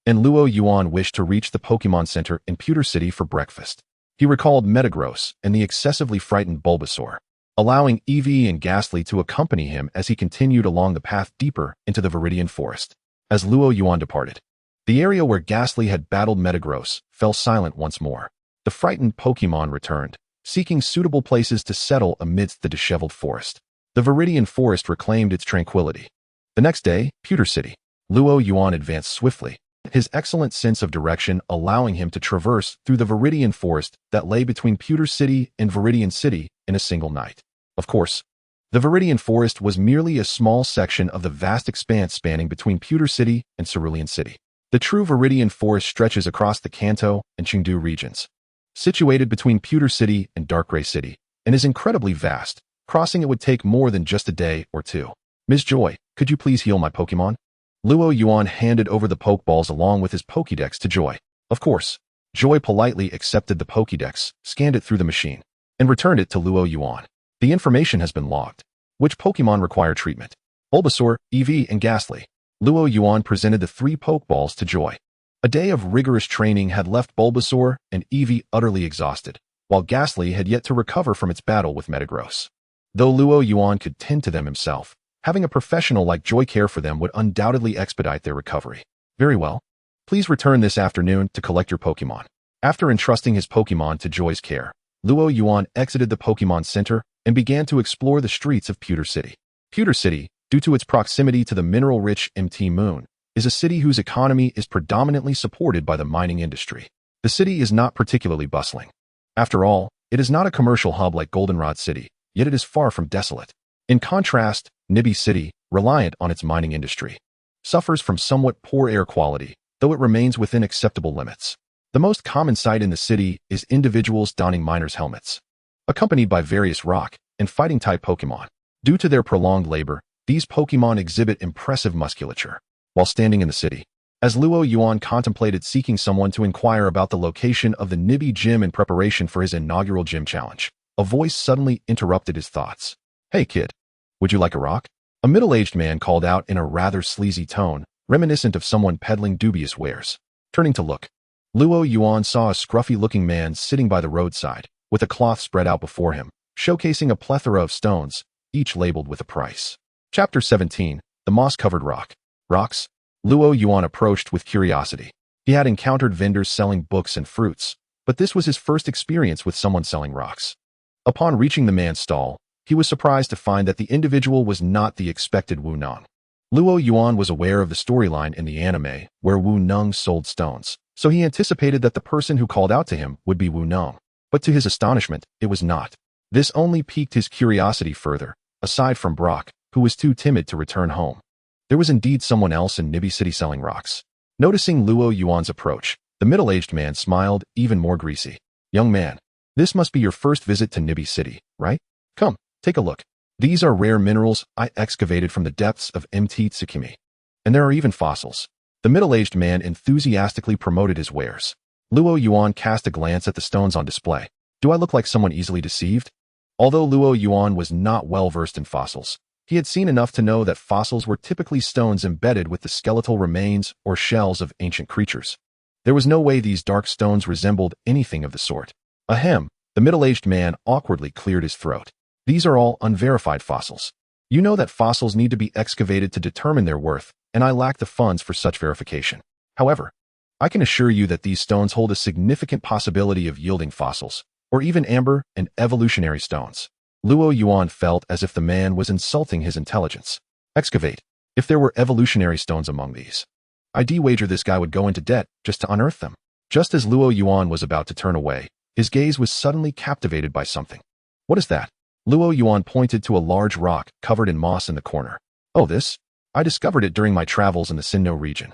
and Luo Yuan wished to reach the Pokémon Center in Pewter City for breakfast. He recalled Metagross and the excessively frightened Bulbasaur, allowing Eevee and Ghastly to accompany him as he continued along the path deeper into the Viridian Forest. As Luo Yuan departed, the area where Ghastly had battled Metagross fell silent once more. The frightened Pokémon returned, seeking suitable places to settle amidst the disheveled forest. The Viridian Forest reclaimed its tranquility. The next day, Pewter City. Luo Yuan advanced swiftly, his excellent sense of direction allowing him to traverse through the Viridian Forest that lay between Pewter City and Viridian City in a single night. Of course, the Viridian Forest was merely a small section of the vast expanse spanning between Pewter City and Cerulean City. The true Viridian Forest stretches across the Kanto and Chengdu regions, situated between Pewter City and Darkrai City, and is incredibly vast. Crossing it would take more than just a day or two. Ms. Joy, could you please heal my Pokémon? Luo Yuan handed over the Pokeballs along with his Pokédex to Joy. Of course, Joy politely accepted the Pokédex, scanned it through the machine, and returned it to Luo Yuan. The information has been logged. Which Pokémon require treatment? Bulbasaur, Eevee, and Ghastly. Luo Yuan presented the 3 Pokeballs to Joy. A day of rigorous training had left Bulbasaur and Eevee utterly exhausted, while Ghastly had yet to recover from its battle with Metagross. Though Luo Yuan could tend to them himself, having a professional like Joy care for them would undoubtedly expedite their recovery. Very well. Please return this afternoon to collect your Pokémon. After entrusting his Pokémon to Joy's care, Luo Yuan exited the Pokémon Center and began to explore the streets of Pewter City. Pewter City, due to its proximity to the mineral-rich MT Moon, is a city whose economy is predominantly supported by the mining industry. The city is not particularly bustling. After all, it is not a commercial hub like Goldenrod City, yet it is far from desolate. In contrast, Nibby City, reliant on its mining industry, suffers from somewhat poor air quality, though it remains within acceptable limits. The most common sight in the city is individuals donning miners' helmets, accompanied by various rock and fighting-type Pokémon. Due to their prolonged labor, these Pokémon exhibit impressive musculature. While standing in the city, as Luo Yuan contemplated seeking someone to inquire about the location of the Nibby Gym in preparation for his inaugural gym challenge, a voice suddenly interrupted his thoughts. "Hey kid, would you like a rock?" A middle-aged man called out in a rather sleazy tone, reminiscent of someone peddling dubious wares. Turning to look, Luo Yuan saw a scruffy-looking man sitting by the roadside, with a cloth spread out before him, showcasing a plethora of stones, each labeled with a price. Chapter 17, The Moss-Covered Rock. Rocks? Luo Yuan approached with curiosity. He had encountered vendors selling books and fruits, but this was his first experience with someone selling rocks. Upon reaching the man's stall, he was surprised to find that the individual was not the expected Wu Nong. Luo Yuan was aware of the storyline in the anime where Wu Nong sold stones, so he anticipated that the person who called out to him would be Wu Nong. But to his astonishment, it was not. This only piqued his curiosity further, aside from Brock, who was too timid to return home. There was indeed someone else in Nibi City selling rocks. Noticing Luo Yuan's approach, the middle-aged man smiled even more greasy. Young man, this must be your first visit to Nibi City, right? Come, take a look. These are rare minerals I excavated from the depths of Mt. Tsukimi. And there are even fossils. The middle-aged man enthusiastically promoted his wares. Luo Yuan cast a glance at the stones on display. Do I look like someone easily deceived? Although Luo Yuan was not well-versed in fossils, he had seen enough to know that fossils were typically stones embedded with the skeletal remains or shells of ancient creatures. There was no way these dark stones resembled anything of the sort. Ahem, the middle-aged man awkwardly cleared his throat. These are all unverified fossils. You know that fossils need to be excavated to determine their worth, and I lack the funds for such verification. However, I can assure you that these stones hold a significant possibility of yielding fossils, or even amber and evolutionary stones. Luo Yuan felt as if the man was insulting his intelligence. Excavate. If there were evolutionary stones among these, I'd wager this guy would go into debt just to unearth them. Just as Luo Yuan was about to turn away, his gaze was suddenly captivated by something. What is that? Luo Yuan pointed to a large rock covered in moss in the corner. Oh, this? I discovered it during my travels in the Sinnoh region.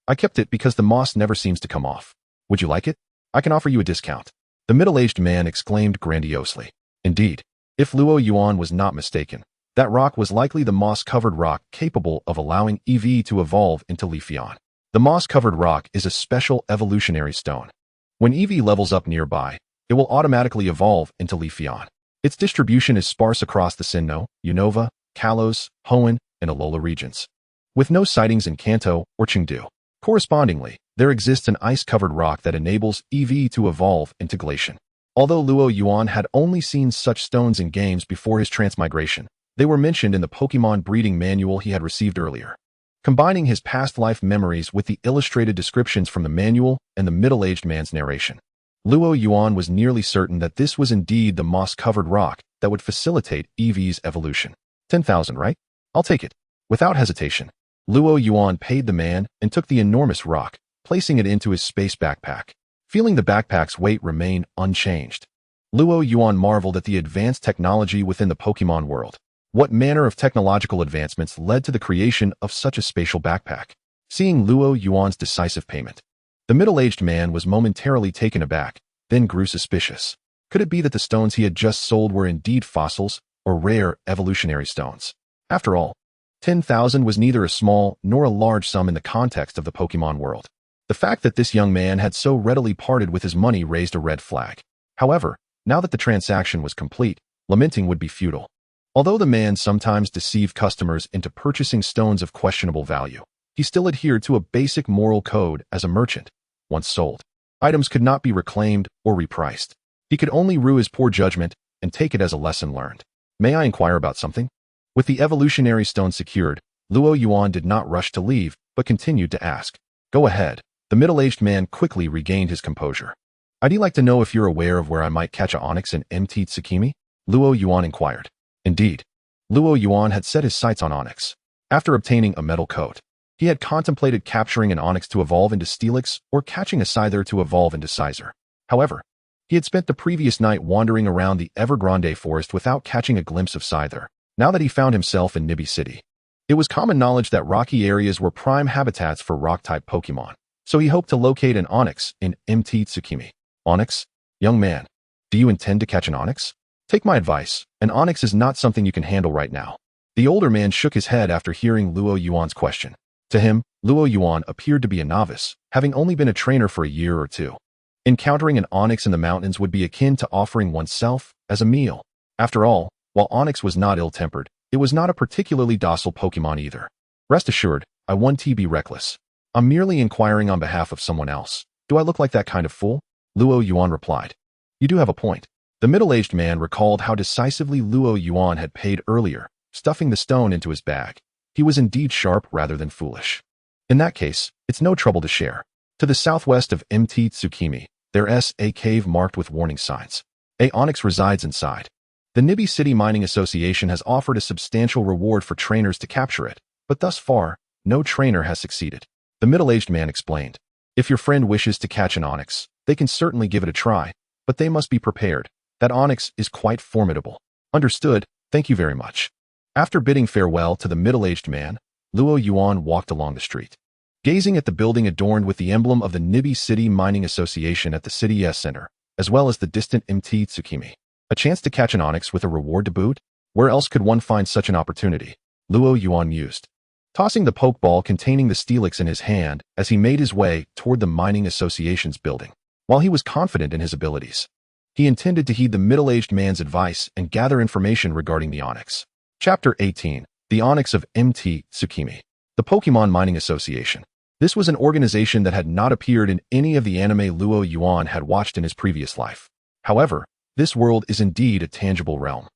I kept it because the moss never seems to come off. Would you like it? I can offer you a discount. The middle-aged man exclaimed grandiosely. Indeed, if Luo Yuan was not mistaken, that rock was likely the moss-covered rock capable of allowing EV to evolve into Leafeon. The moss-covered rock is a special evolutionary stone. When EV levels up nearby, it will automatically evolve into Leafeon. Its distribution is sparse across the Sinnoh, Unova, Kalos, Hoenn, and Alola regions, with no sightings in Kanto or Chengdu. Correspondingly, there exists an ice-covered rock that enables EV to evolve into Glacian. Although Luo Yuan had only seen such stones in games before his transmigration, they were mentioned in the Pokémon breeding manual he had received earlier. Combining his past life memories with the illustrated descriptions from the manual and the middle-aged man's narration, Luo Yuan was nearly certain that this was indeed the moss-covered rock that would facilitate EV's evolution. 10,000, right? I'll take it. Without hesitation, Luo Yuan paid the man and took the enormous rock, placing it into his space backpack. Feeling the backpack's weight remain unchanged, Luo Yuan marveled at the advanced technology within the Pokémon world. What manner of technological advancements led to the creation of such a spatial backpack? Seeing Luo Yuan's decisive payment, the middle-aged man was momentarily taken aback, then grew suspicious. Could it be that the stones he had just sold were indeed fossils or rare evolutionary stones? After all, 10,000 was neither a small nor a large sum in the context of the Pokémon world. The fact that this young man had so readily parted with his money raised a red flag. However, now that the transaction was complete, lamenting would be futile. Although the man sometimes deceived customers into purchasing stones of questionable value, he still adhered to a basic moral code as a merchant. Once sold, items could not be reclaimed or repriced. He could only rue his poor judgment and take it as a lesson learned. May I inquire about something? With the evolutionary stone secured, Luo Yuan did not rush to leave, but continued to ask. Go ahead. The middle-aged man quickly regained his composure. I'd like to know if you're aware of where I might catch a onyx in Mt. Tsukimi? Luo Yuan inquired. Indeed, Luo Yuan had set his sights on onyx. After obtaining a metal coat, he had contemplated capturing an onyx to evolve into Steelix or catching a Scyther to evolve into Scyther. However, he had spent the previous night wandering around the Evergrande forest without catching a glimpse of Scyther. Now that he found himself in Nibi City, it was common knowledge that rocky areas were prime habitats for rock-type Pokémon, so he hoped to locate an onyx in Mt. Tsukimi. Onyx? Young man, do you intend to catch an onyx? Take my advice, an onyx is not something you can handle right now. The older man shook his head after hearing Luo Yuan's question. To him, Luo Yuan appeared to be a novice, having only been a trainer for a year or two. Encountering an onyx in the mountains would be akin to offering oneself as a meal. After all, while onyx was not ill-tempered, it was not a particularly docile Pokémon either. Rest assured, I won't be reckless. I'm merely inquiring on behalf of someone else. Do I look like that kind of fool? Luo Yuan replied. You do have a point. The middle-aged man recalled how decisively Luo Yuan had paid earlier, stuffing the stone into his bag. He was indeed sharp rather than foolish. In that case, it's no trouble to share. To the southwest of Mt. Tsukimi, there's a cave marked with warning signs. A onyx resides inside. The Nibi City Mining Association has offered a substantial reward for trainers to capture it, but thus far, no trainer has succeeded. The middle-aged man explained. If your friend wishes to catch an onyx, they can certainly give it a try, but they must be prepared. That onyx is quite formidable. Understood, thank you very much. After bidding farewell to the middle-aged man, Luo Yuan walked along the street. Gazing at the building adorned with the emblem of the Nibi City Mining Association at the city's center, as well as the distant Mt. Tsukimi. A chance to catch an onyx with a reward to boot? Where else could one find such an opportunity? Luo Yuan mused, tossing the pokeball containing the steelix in his hand as he made his way toward the Mining Association's building. While he was confident in his abilities, he intended to heed the middle-aged man's advice and gather information regarding the onyx. Chapter 18. The Onyx of Mt. Tsukimi. The Pokémon Mining Association. This was an organization that had not appeared in any of the anime Luo Yuan had watched in his previous life. However, this world is indeed a tangible realm,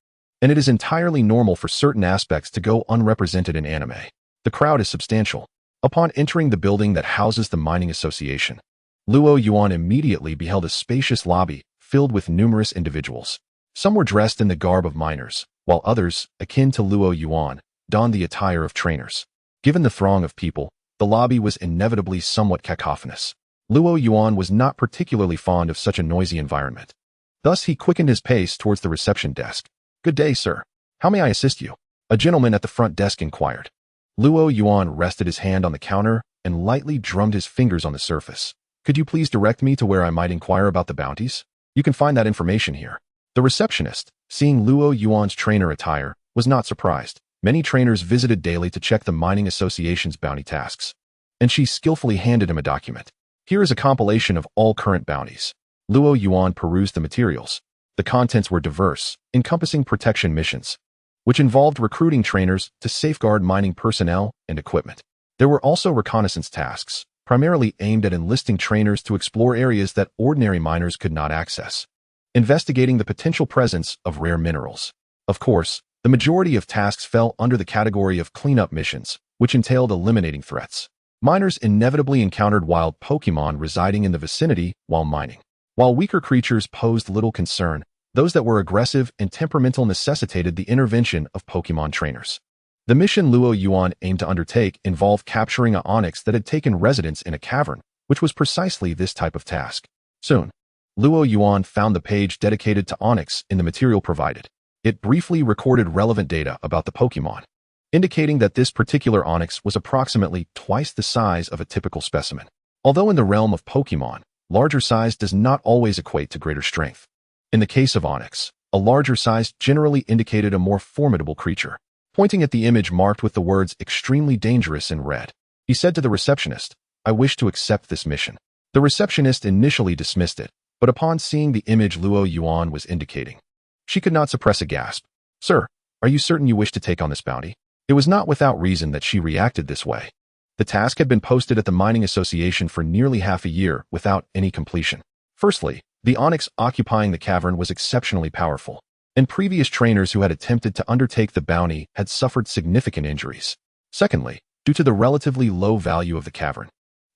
and it is entirely normal for certain aspects to go unrepresented in anime. The crowd is substantial. Upon entering the building that houses the Mining Association, Luo Yuan immediately beheld a spacious lobby filled with numerous individuals. Some were dressed in the garb of miners, while others, akin to Luo Yuan, donned the attire of trainers. Given the throng of people, the lobby was inevitably somewhat cacophonous. Luo Yuan was not particularly fond of such a noisy environment. Thus he quickened his pace towards the reception desk. "Good day, sir. How may I assist you?" a gentleman at the front desk inquired. Luo Yuan rested his hand on the counter and lightly drummed his fingers on the surface. "Could you please direct me to where I might inquire about the bounties? You can find that information here." The receptionist, seeing Luo Yuan's trainer attire, was not surprised. Many trainers visited daily to check the Mining Association's bounty tasks, and she skillfully handed him a document. "Here is a compilation of all current bounties." Luo Yuan perused the materials. The contents were diverse, encompassing protection missions, which involved recruiting trainers to safeguard mining personnel and equipment. There were also reconnaissance tasks, primarily aimed at enlisting trainers to explore areas that ordinary miners could not access, investigating the potential presence of rare minerals. Of course, the majority of tasks fell under the category of cleanup missions, which entailed eliminating threats. Miners inevitably encountered wild Pokémon residing in the vicinity while mining. While weaker creatures posed little concern, those that were aggressive and temperamental necessitated the intervention of Pokémon trainers. The mission Luo Yuan aimed to undertake involved capturing an onyx that had taken residence in a cavern, which was precisely this type of task. Soon, Luo Yuan found the page dedicated to onyx in the material provided. It briefly recorded relevant data about the Pokémon, indicating that this particular onyx was approximately twice the size of a typical specimen. Although in the realm of Pokémon, larger size does not always equate to greater strength. In the case of onyx, a larger size generally indicated a more formidable creature. Pointing at the image marked with the words "extremely dangerous" in red, he said to the receptionist, "I wish to accept this mission." The receptionist initially dismissed it, but upon seeing the image Luo Yuan was indicating, she could not suppress a gasp. "Sir, are you certain you wish to take on this bounty?" It was not without reason that she reacted this way. The task had been posted at the Mining Association for nearly half a year without any completion. Firstly, the onyx occupying the cavern was exceptionally powerful, and previous trainers who had attempted to undertake the bounty had suffered significant injuries. Secondly, due to the relatively low value of the cavern,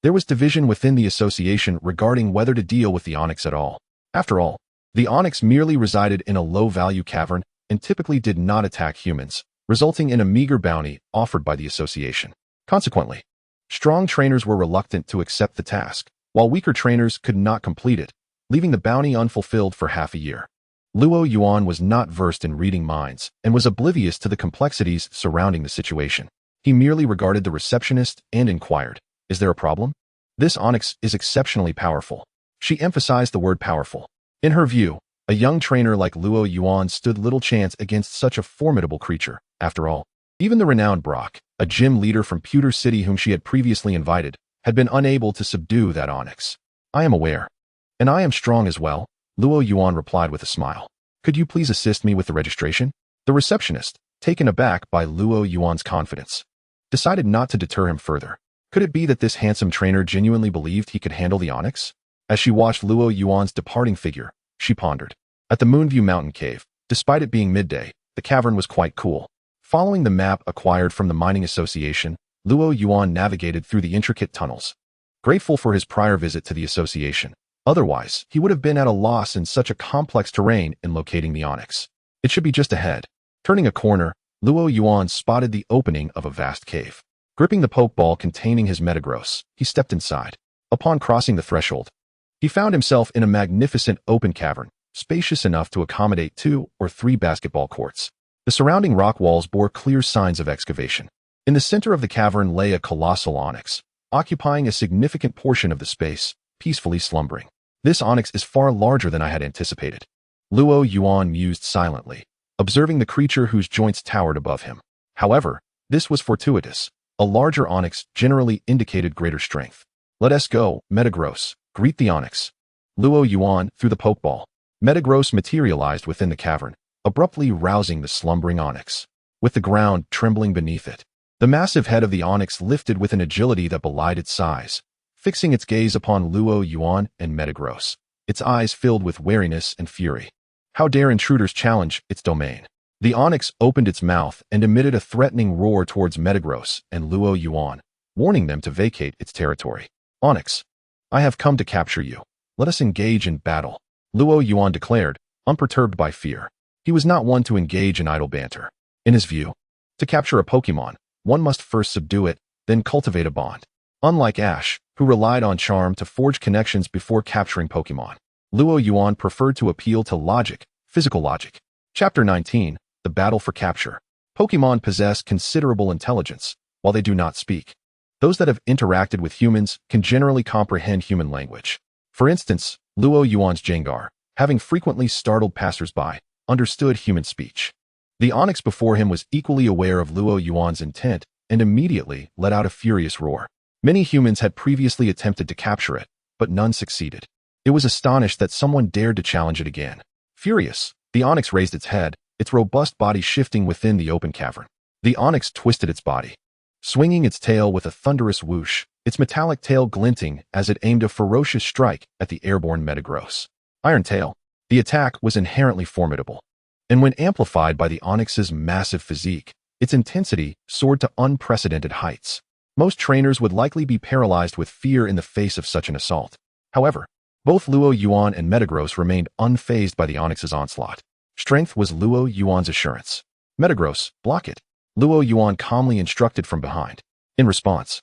there was division within the association regarding whether to deal with the onyx at all. After all, the onyx merely resided in a low-value cavern and typically did not attack humans, resulting in a meager bounty offered by the association. Consequently, strong trainers were reluctant to accept the task, while weaker trainers could not complete it, leaving the bounty unfulfilled for half a year. Luo Yuan was not versed in reading minds and was oblivious to the complexities surrounding the situation. He merely regarded the receptionist and inquired, "Is there a problem?" "This onyx is exceptionally powerful." She emphasized the word powerful. In her view, a young trainer like Luo Yuan stood little chance against such a formidable creature. After all, even the renowned Brock, a gym leader from Pewter City whom she had previously invited, had been unable to subdue that onyx. "I am aware. And I am strong as well," Luo Yuan replied with a smile. "Could you please assist me with the registration?" The receptionist, taken aback by Luo Yuan's confidence, decided not to deter him further. Could it be that this handsome trainer genuinely believed he could handle the onyx? As she watched Luo Yuan's departing figure, she pondered. At the Moonview Mountain Cave, despite it being midday, the cavern was quite cool. Following the map acquired from the Mining Association, Luo Yuan navigated through the intricate tunnels, grateful for his prior visit to the association. Otherwise, he would have been at a loss in such a complex terrain in locating the onyx. It should be just ahead. Turning a corner, Luo Yuan spotted the opening of a vast cave. Gripping the pokeball containing his Metagross, he stepped inside. Upon crossing the threshold, He found himself in a magnificent open cavern, spacious enough to accommodate 2 or 3 basketball courts. The surrounding rock walls bore clear signs of excavation. In the center of the cavern lay a colossal onyx, occupying a significant portion of the space, peacefully slumbering. This onyx is far larger than I had anticipated. Luo Yuan mused silently, observing the creature whose joints towered above him. However, this was fortuitous. A larger onyx generally indicated greater strength. Let us go, Metagross. Greet the onyx. Luo Yuan threw the pokeball. Metagross materialized within the cavern, abruptly rousing the slumbering onyx. With the ground trembling beneath it, the massive head of the onyx lifted with an agility that belied its size, fixing its gaze upon Luo Yuan and Metagross, its eyes filled with wariness and fury. How dare intruders challenge its domain? The onyx opened its mouth and emitted a threatening roar towards Metagross and Luo Yuan, warning them to vacate its territory. Onyx, I have come to capture you. Let us engage in battle, Luo Yuan declared, unperturbed by fear. He was not one to engage in idle banter. In his view, to capture a Pokémon, one must first subdue it, then cultivate a bond. Unlike Ash, who relied on charm to forge connections before capturing Pokémon, Luo Yuan preferred to appeal to logic, physical logic. Chapter 19, The Battle for Capture. Pokémon possess considerable intelligence, while they do not speak. Those that have interacted with humans can generally comprehend human language. For instance, Luo Yuan's Jengar, having frequently startled passers-by, understood human speech. The onyx before him was equally aware of Luo Yuan's intent and immediately let out a furious roar. Many humans had previously attempted to capture it, but none succeeded. It was astonished that someone dared to challenge it again. Furious, the onyx raised its head, its robust body shifting within the open cavern. The onyx twisted its body, swinging its tail with a thunderous whoosh, its metallic tail glinting as it aimed a ferocious strike at the airborne Metagross. Iron Tail. The attack was inherently formidable, and when amplified by the onyx's massive physique, its intensity soared to unprecedented heights. Most trainers would likely be paralyzed with fear in the face of such an assault. However, both Luo Yuan and Metagross remained unfazed by the onyx's onslaught. Strength was Luo Yuan's assurance. Metagross, block it, Luo Yuan calmly instructed from behind. In response,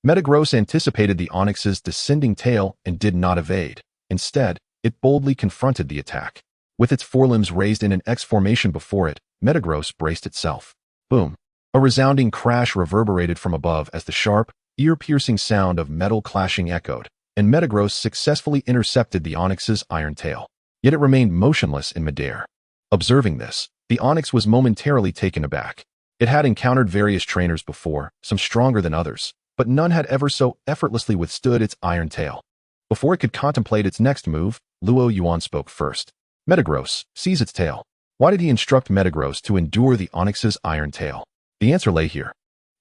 Metagross anticipated the onyx's descending tail and did not evade. Instead, it boldly confronted the attack. With its forelimbs raised in an X formation before it, Metagross braced itself. Boom! A resounding crash reverberated from above as the sharp, ear-piercing sound of metal clashing echoed, and Metagross successfully intercepted the onyx's iron tail. Yet it remained motionless in midair. Observing this, the onyx was momentarily taken aback. It had encountered various trainers before, some stronger than others, but none had ever so effortlessly withstood its iron tail. Before it could contemplate its next move, Luo Yuan spoke first. Metagross, seize its tail. Why did he instruct Metagross to endure the onyx's iron tail? The answer lay here.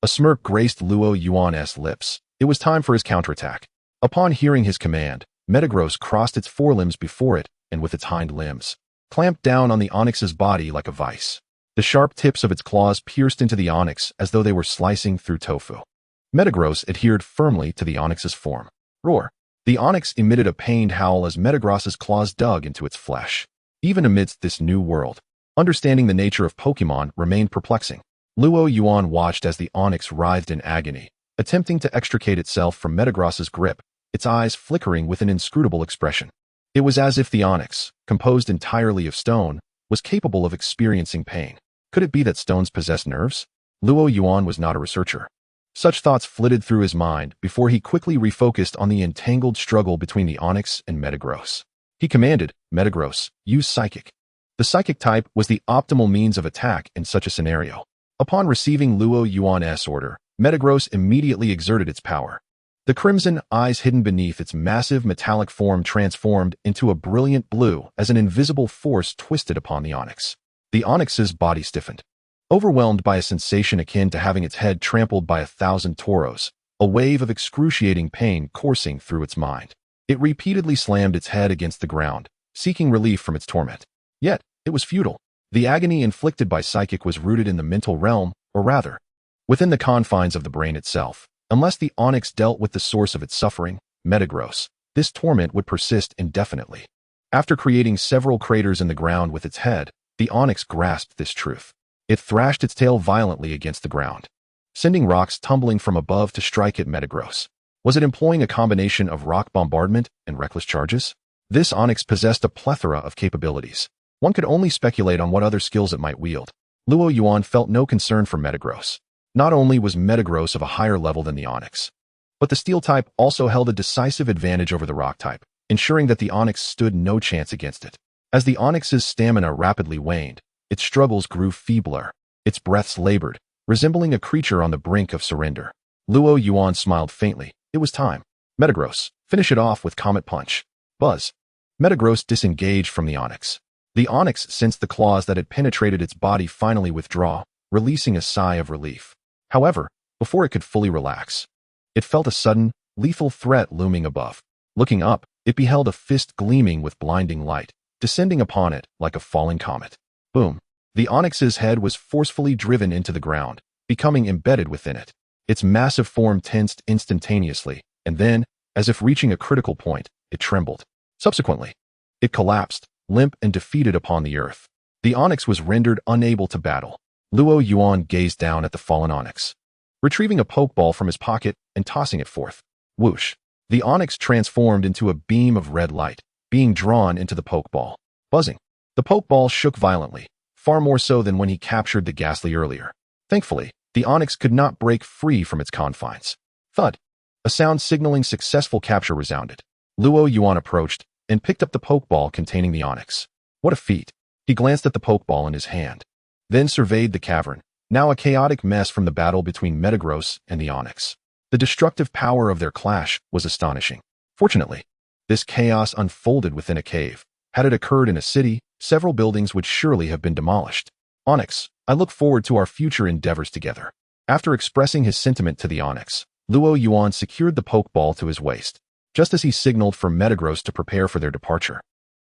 A smirk graced Luo Yuan's lips. It was time for his counterattack. Upon hearing his command, Metagross crossed its forelimbs before it and with its hind limbs clamped down on the onyx's body like a vice. The sharp tips of its claws pierced into the onyx as though they were slicing through tofu. Metagross adhered firmly to the onyx's form. Roar! The onyx emitted a pained howl as Metagross's claws dug into its flesh. Even amidst this new world, understanding the nature of Pokémon remained perplexing. Luo Yuan watched as the onyx writhed in agony, attempting to extricate itself from Metagross's grip, its eyes flickering with an inscrutable expression. It was as if the onyx, composed entirely of stone, was capable of experiencing pain. Could it be that stones possess nerves? Luo Yuan was not a researcher. Such thoughts flitted through his mind before he quickly refocused on the entangled struggle between the onyx and Metagross. He commanded, Metagross, use Psychic. The Psychic type was the optimal means of attack in such a scenario. Upon receiving Luo Yuan's order, Metagross immediately exerted its power. The crimson eyes hidden beneath its massive metallic form transformed into a brilliant blue as an invisible force twisted upon the onyx. The onyx's body stiffened. Overwhelmed by a sensation akin to having its head trampled by 1,000 tauros, a wave of excruciating pain coursing through its mind. It repeatedly slammed its head against the ground, seeking relief from its torment. Yet, it was futile. The agony inflicted by Psychic was rooted in the mental realm, or rather, within the confines of the brain itself. Unless the onyx dealt with the source of its suffering, Metagross, this torment would persist indefinitely. After creating several craters in the ground with its head, the onyx grasped this truth. It thrashed its tail violently against the ground, sending rocks tumbling from above to strike at Metagross. Was it employing a combination of rock bombardment and reckless charges? This onyx possessed a plethora of capabilities. One could only speculate on what other skills it might wield. Luo Yuan felt no concern for Metagross. Not only was Metagross of a higher level than the onyx, but the steel type also held a decisive advantage over the rock type, ensuring that the onyx stood no chance against it. As the onyx's stamina rapidly waned, its struggles grew feebler, its breaths labored, resembling a creature on the brink of surrender. Luo Yuan smiled faintly. It was time. Metagross, finish it off with Comet Punch. Buzz. Metagross disengaged from the onyx. The onyx sensed the claws that had penetrated its body finally withdraw, releasing a sigh of relief. However, before it could fully relax, it felt a sudden, lethal threat looming above. Looking up, it beheld a fist gleaming with blinding light, descending upon it like a falling comet. Boom! The onyx's head was forcefully driven into the ground, becoming embedded within it. Its massive form tensed instantaneously, and then, as if reaching a critical point, it trembled. Subsequently, it collapsed, limp and defeated upon the earth. The onyx was rendered unable to battle. Luo Yuan gazed down at the fallen onyx, retrieving a pokeball from his pocket and tossing it forth. Whoosh! The onyx transformed into a beam of red light, being drawn into the pokeball. Buzzing. The pokeball shook violently, far more so than when he captured the ghastly earlier. Thankfully, the onyx could not break free from its confines. Thud! A sound signaling successful capture resounded. Luo Yuan approached and picked up the pokeball containing the onyx. What a feat! He glanced at the pokeball in his hand, then surveyed the cavern, now a chaotic mess from the battle between Metagross and the onyx. The destructive power of their clash was astonishing. Fortunately, this chaos unfolded within a cave. Had it occurred in a city, several buildings would surely have been demolished. Onyx, I look forward to our future endeavors together. After expressing his sentiment to the onyx, Luo Yuan secured the pokeball to his waist, just as he signaled for Metagross to prepare for their departure.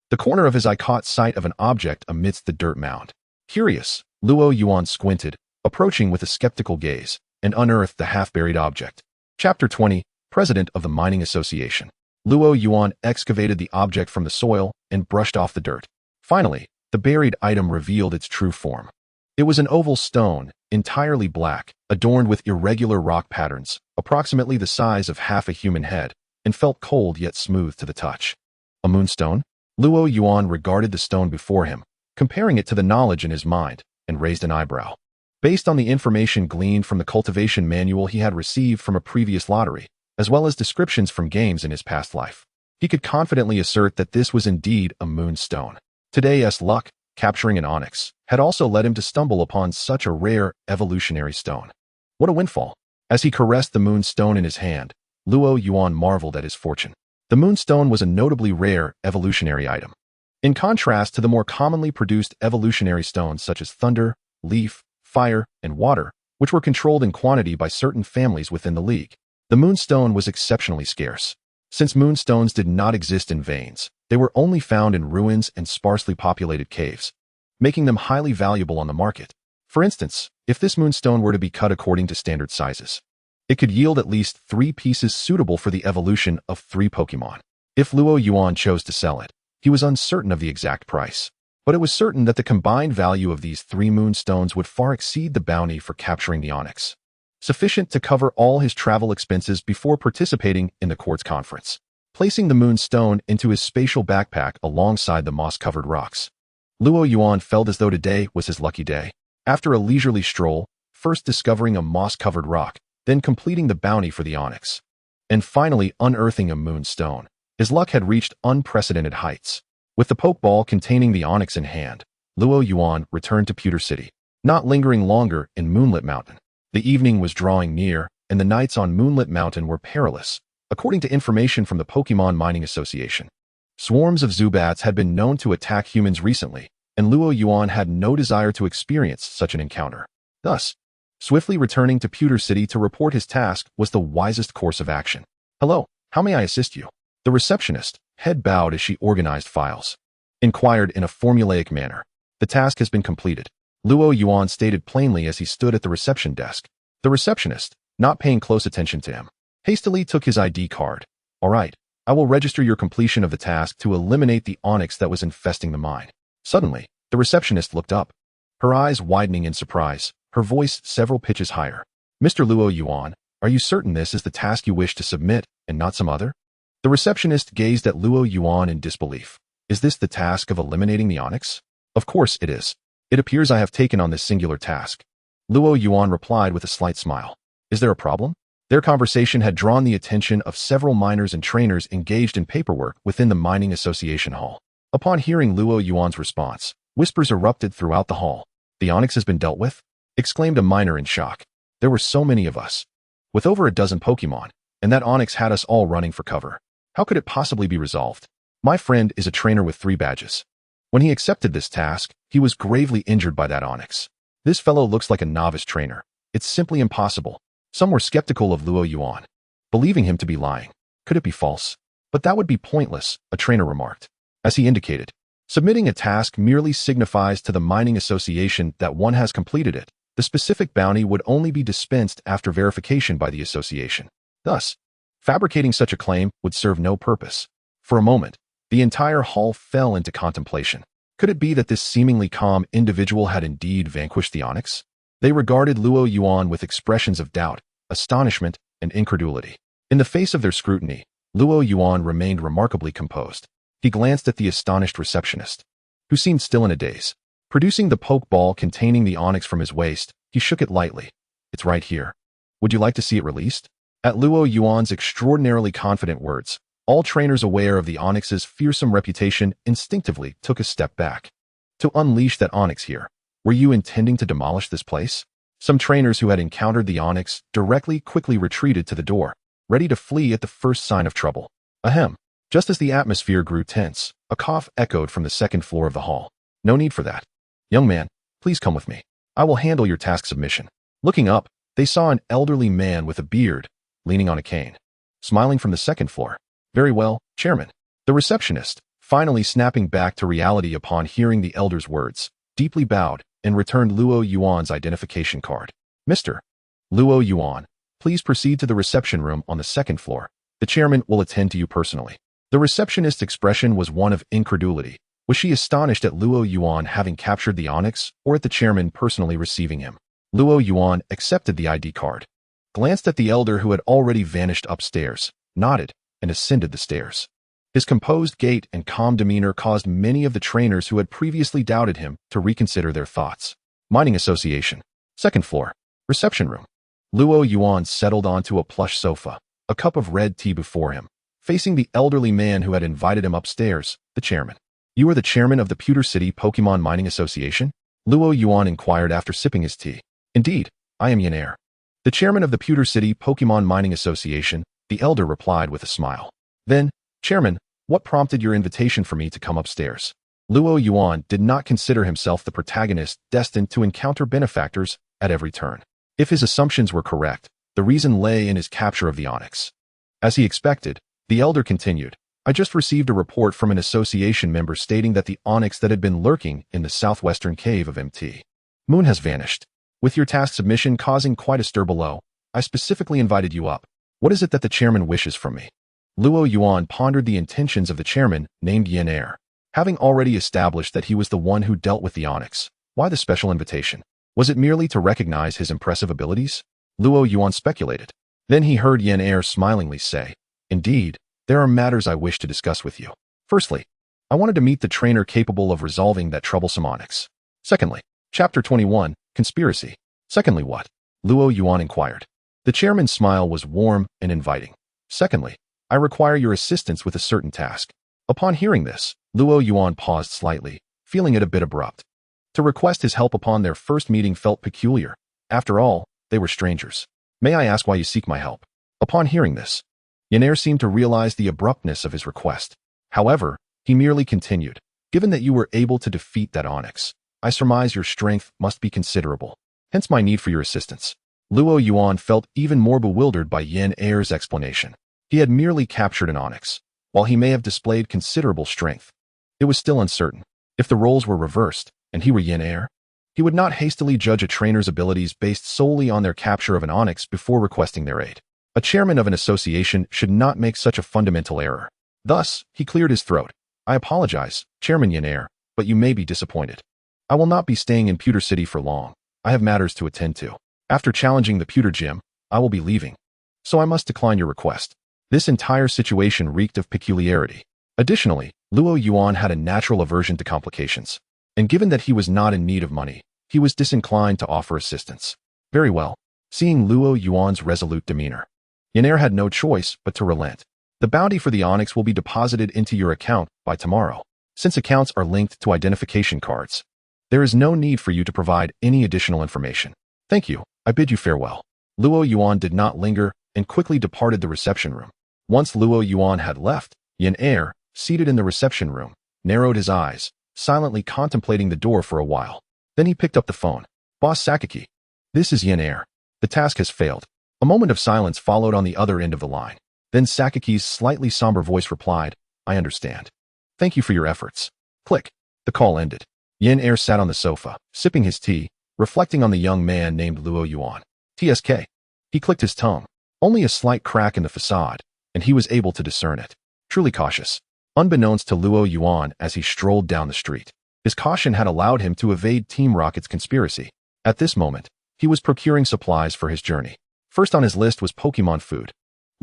The corner of his eye caught sight of an object amidst the dirt mound. Curious, Luo Yuan squinted, approaching with a skeptical gaze, and unearthed the half-buried object. Chapter 20, President of the Mining Association. Luo Yuan excavated the object from the soil and brushed off the dirt. Finally, the buried item revealed its true form. It was an oval stone, entirely black, adorned with irregular rock patterns, approximately the size of half a human head, and felt cold yet smooth to the touch. A moonstone? Luo Yuan regarded the stone before him, comparing it to the knowledge in his mind, and raised an eyebrow. Based on the information gleaned from the cultivation manual he had received from a previous lottery, as well as descriptions from games in his past life, he could confidently assert that this was indeed a moonstone. Today's luck, capturing an onyx, had also led him to stumble upon such a rare evolutionary stone. What a windfall! As he caressed the moonstone in his hand, Luo Yuan marveled at his fortune. The moonstone was a notably rare evolutionary item. In contrast to the more commonly produced evolutionary stones such as thunder, leaf, fire, and water, which were controlled in quantity by certain families within the league, the moonstone was exceptionally scarce. Since moonstones did not exist in veins, they were only found in ruins and sparsely populated caves, making them highly valuable on the market. For instance, if this moonstone were to be cut according to standard sizes, it could yield at least 3 pieces suitable for the evolution of 3 Pokémon. If Luo Yuan chose to sell it, he was uncertain of the exact price, but it was certain that the combined value of these 3 moonstones would far exceed the bounty for capturing the onyx, sufficient to cover all his travel expenses before participating in the quartz conference. Placing the moonstone into his spatial backpack alongside the moss-covered rocks, Luo Yuan felt as though today was his lucky day. After a leisurely stroll, first discovering a moss-covered rock, then completing the bounty for the onyx, and finally unearthing a moonstone, his luck had reached unprecedented heights. With the pokeball containing the onyx in hand, Luo Yuan returned to Pewter City, not lingering longer in Moonlit Mountain. The evening was drawing near, and the nights on Moonlit Mountain were perilous, according to information from the Pokémon Mining Association. Swarms of Zubats had been known to attack humans recently, and Luo Yuan had no desire to experience such an encounter. Thus, swiftly returning to Pewter City to report his task was the wisest course of action. Hello, how may I assist you? The receptionist, head bowed as she organized files, inquired in a formulaic manner. The task has been completed, Luo Yuan stated plainly as he stood at the reception desk. The receptionist, not paying close attention to him, hastily took his ID card. All right, I will register your completion of the task to eliminate the onyx that was infesting the mine. Suddenly, the receptionist looked up, her eyes widening in surprise, her voice several pitches higher. Mr. Luo Yuan, Are you certain this is the task you wish to submit and not some other? The receptionist gazed at Luo Yuan in disbelief. Is this the task of eliminating the onyx? Of course it is. It appears I have taken on this singular task. Luo Yuan replied with a slight smile. Is there a problem? Their conversation had drawn the attention of several miners and trainers engaged in paperwork within the mining association hall. Upon hearing Luo Yuan's response, whispers erupted throughout the hall. The onyx has been dealt with? Exclaimed a miner in shock. There were so many of us. With over a dozen Pokémon, and that onyx had us all running for cover. How could it possibly be resolved? My friend is a trainer with 3 badges. When he accepted this task, he was gravely injured by that onyx. This fellow looks like a novice trainer. It's simply impossible. Some were skeptical of Luo Yuan, believing him to be lying. Could it be false? But that would be pointless, a trainer remarked. As he indicated, submitting a task merely signifies to the mining association that one has completed it. The specific bounty would only be dispensed after verification by the association. Thus, fabricating such a claim would serve no purpose. For a moment, the entire hall fell into contemplation. Could it be that this seemingly calm individual had indeed vanquished the onyx? They regarded Luo Yuan with expressions of doubt, astonishment, and incredulity. In the face of their scrutiny, Luo Yuan remained remarkably composed. He glanced at the astonished receptionist, who seemed still in a daze. Producing the Pokeball containing the onyx from his waist, he shook it lightly. It's right here. Would you like to see it released? At Luo Yuan's extraordinarily confident words, all trainers aware of the onyx's fearsome reputation instinctively took a step back. To unleash that onyx here, were you intending to demolish this place? Some trainers who had encountered the onyx quickly retreated to the door, ready to flee at the first sign of trouble. Ahem. Just as the atmosphere grew tense, a cough echoed from the second floor of the hall. No need for that. Young man, please come with me. I will handle your task submission. Looking up, they saw an elderly man with a beard, leaning on a cane, smiling from the second floor. Very well, Chairman. The receptionist, finally snapping back to reality upon hearing the elder's words, deeply bowed and returned Luo Yuan's identification card. Mr. Luo Yuan, please proceed to the reception room on the second floor. The chairman will attend to you personally. The receptionist's expression was one of incredulity. Was she astonished at Luo Yuan having captured the onyx, or at the chairman personally receiving him? Luo Yuan accepted the ID card, glanced at the elder who had already vanished upstairs, nodded, and ascended the stairs. His composed gait and calm demeanor caused many of the trainers who had previously doubted him to reconsider their thoughts. Mining Association. Second floor. Reception room. Luo Yuan settled onto a plush sofa, a cup of red tea before him, facing the elderly man who had invited him upstairs, the chairman. You are the chairman of the Pewter City Pokemon Mining Association? Luo Yuan inquired after sipping his tea. Indeed, I am Yanair, the chairman of the Pewter City Pokemon Mining Association, the elder replied with a smile. Then, Chairman, what prompted your invitation for me to come upstairs? Luo Yuan did not consider himself the protagonist destined to encounter benefactors at every turn. If his assumptions were correct, the reason lay in his capture of the onyx. As he expected, the elder continued. I just received a report from an association member stating that the onyx that had been lurking in the southwestern cave of MT Moon has vanished. With your task submission causing quite a stir below, I specifically invited you up. What is it that the chairman wishes from me? Luo Yuan pondered the intentions of the chairman, named Yanair. Having already established that he was the one who dealt with the onyx, why the special invitation? Was it merely to recognize his impressive abilities? Luo Yuan speculated. Then he heard Yanair smilingly say, Indeed, there are matters I wish to discuss with you. Firstly, I wanted to meet the trainer capable of resolving that troublesome onyx. Secondly, Chapter 21, Conspiracy. Secondly what? Luo Yuan inquired. The chairman's smile was warm and inviting. Secondly, I require your assistance with a certain task. Upon hearing this, Luo Yuan paused slightly, feeling it a bit abrupt. To request his help upon their first meeting felt peculiar. After all, they were strangers. May I ask why you seek my help? Upon hearing this, Yanair seemed to realize the abruptness of his request. However, he merely continued. Given that you were able to defeat that onyx, I surmise your strength must be considerable. Hence my need for your assistance. Luo Yuan felt even more bewildered by Yanair's explanation. He had merely captured an onyx. While he may have displayed considerable strength, it was still uncertain. If the roles were reversed, and he were Yanair, he would not hastily judge a trainer's abilities based solely on their capture of an onyx before requesting their aid. A chairman of an association should not make such a fundamental error. Thus, he cleared his throat. I apologize, Chairman Yanair, but you may be disappointed. I will not be staying in Pewter City for long. I have matters to attend to. After challenging the Pewter Gym, I will be leaving. so I must decline your request. This entire situation reeked of peculiarity. Additionally, Luo Yuan had a natural aversion to complications, and given that he was not in need of money, he was disinclined to offer assistance. Very well. Seeing Luo Yuan's resolute demeanor, Yaner had no choice but to relent. The bounty for the onyx will be deposited into your account by tomorrow. Since accounts are linked to identification cards, there is no need for you to provide any additional information. Thank you. I bid you farewell. Luo Yuan did not linger and quickly departed the reception room. Once Luo Yuan had left, Yaner, seated in the reception room, narrowed his eyes, silently contemplating the door for a while. Then he picked up the phone. Boss Sakaki. This is Yaner. The task has failed. A moment of silence followed on the other end of the line. Then Sakaki's slightly somber voice replied, I understand. Thank you for your efforts. Click. The call ended. Yaner sat on the sofa, sipping his tea, reflecting on the young man named Luo Yuan. TSK. He clicked his tongue. Only a slight crack in the facade, and he was able to discern it. Truly cautious. Unbeknownst to Luo Yuan as he strolled down the street, his caution had allowed him to evade Team Rocket's conspiracy. At this moment, he was procuring supplies for his journey. First on his list was Pokémon food.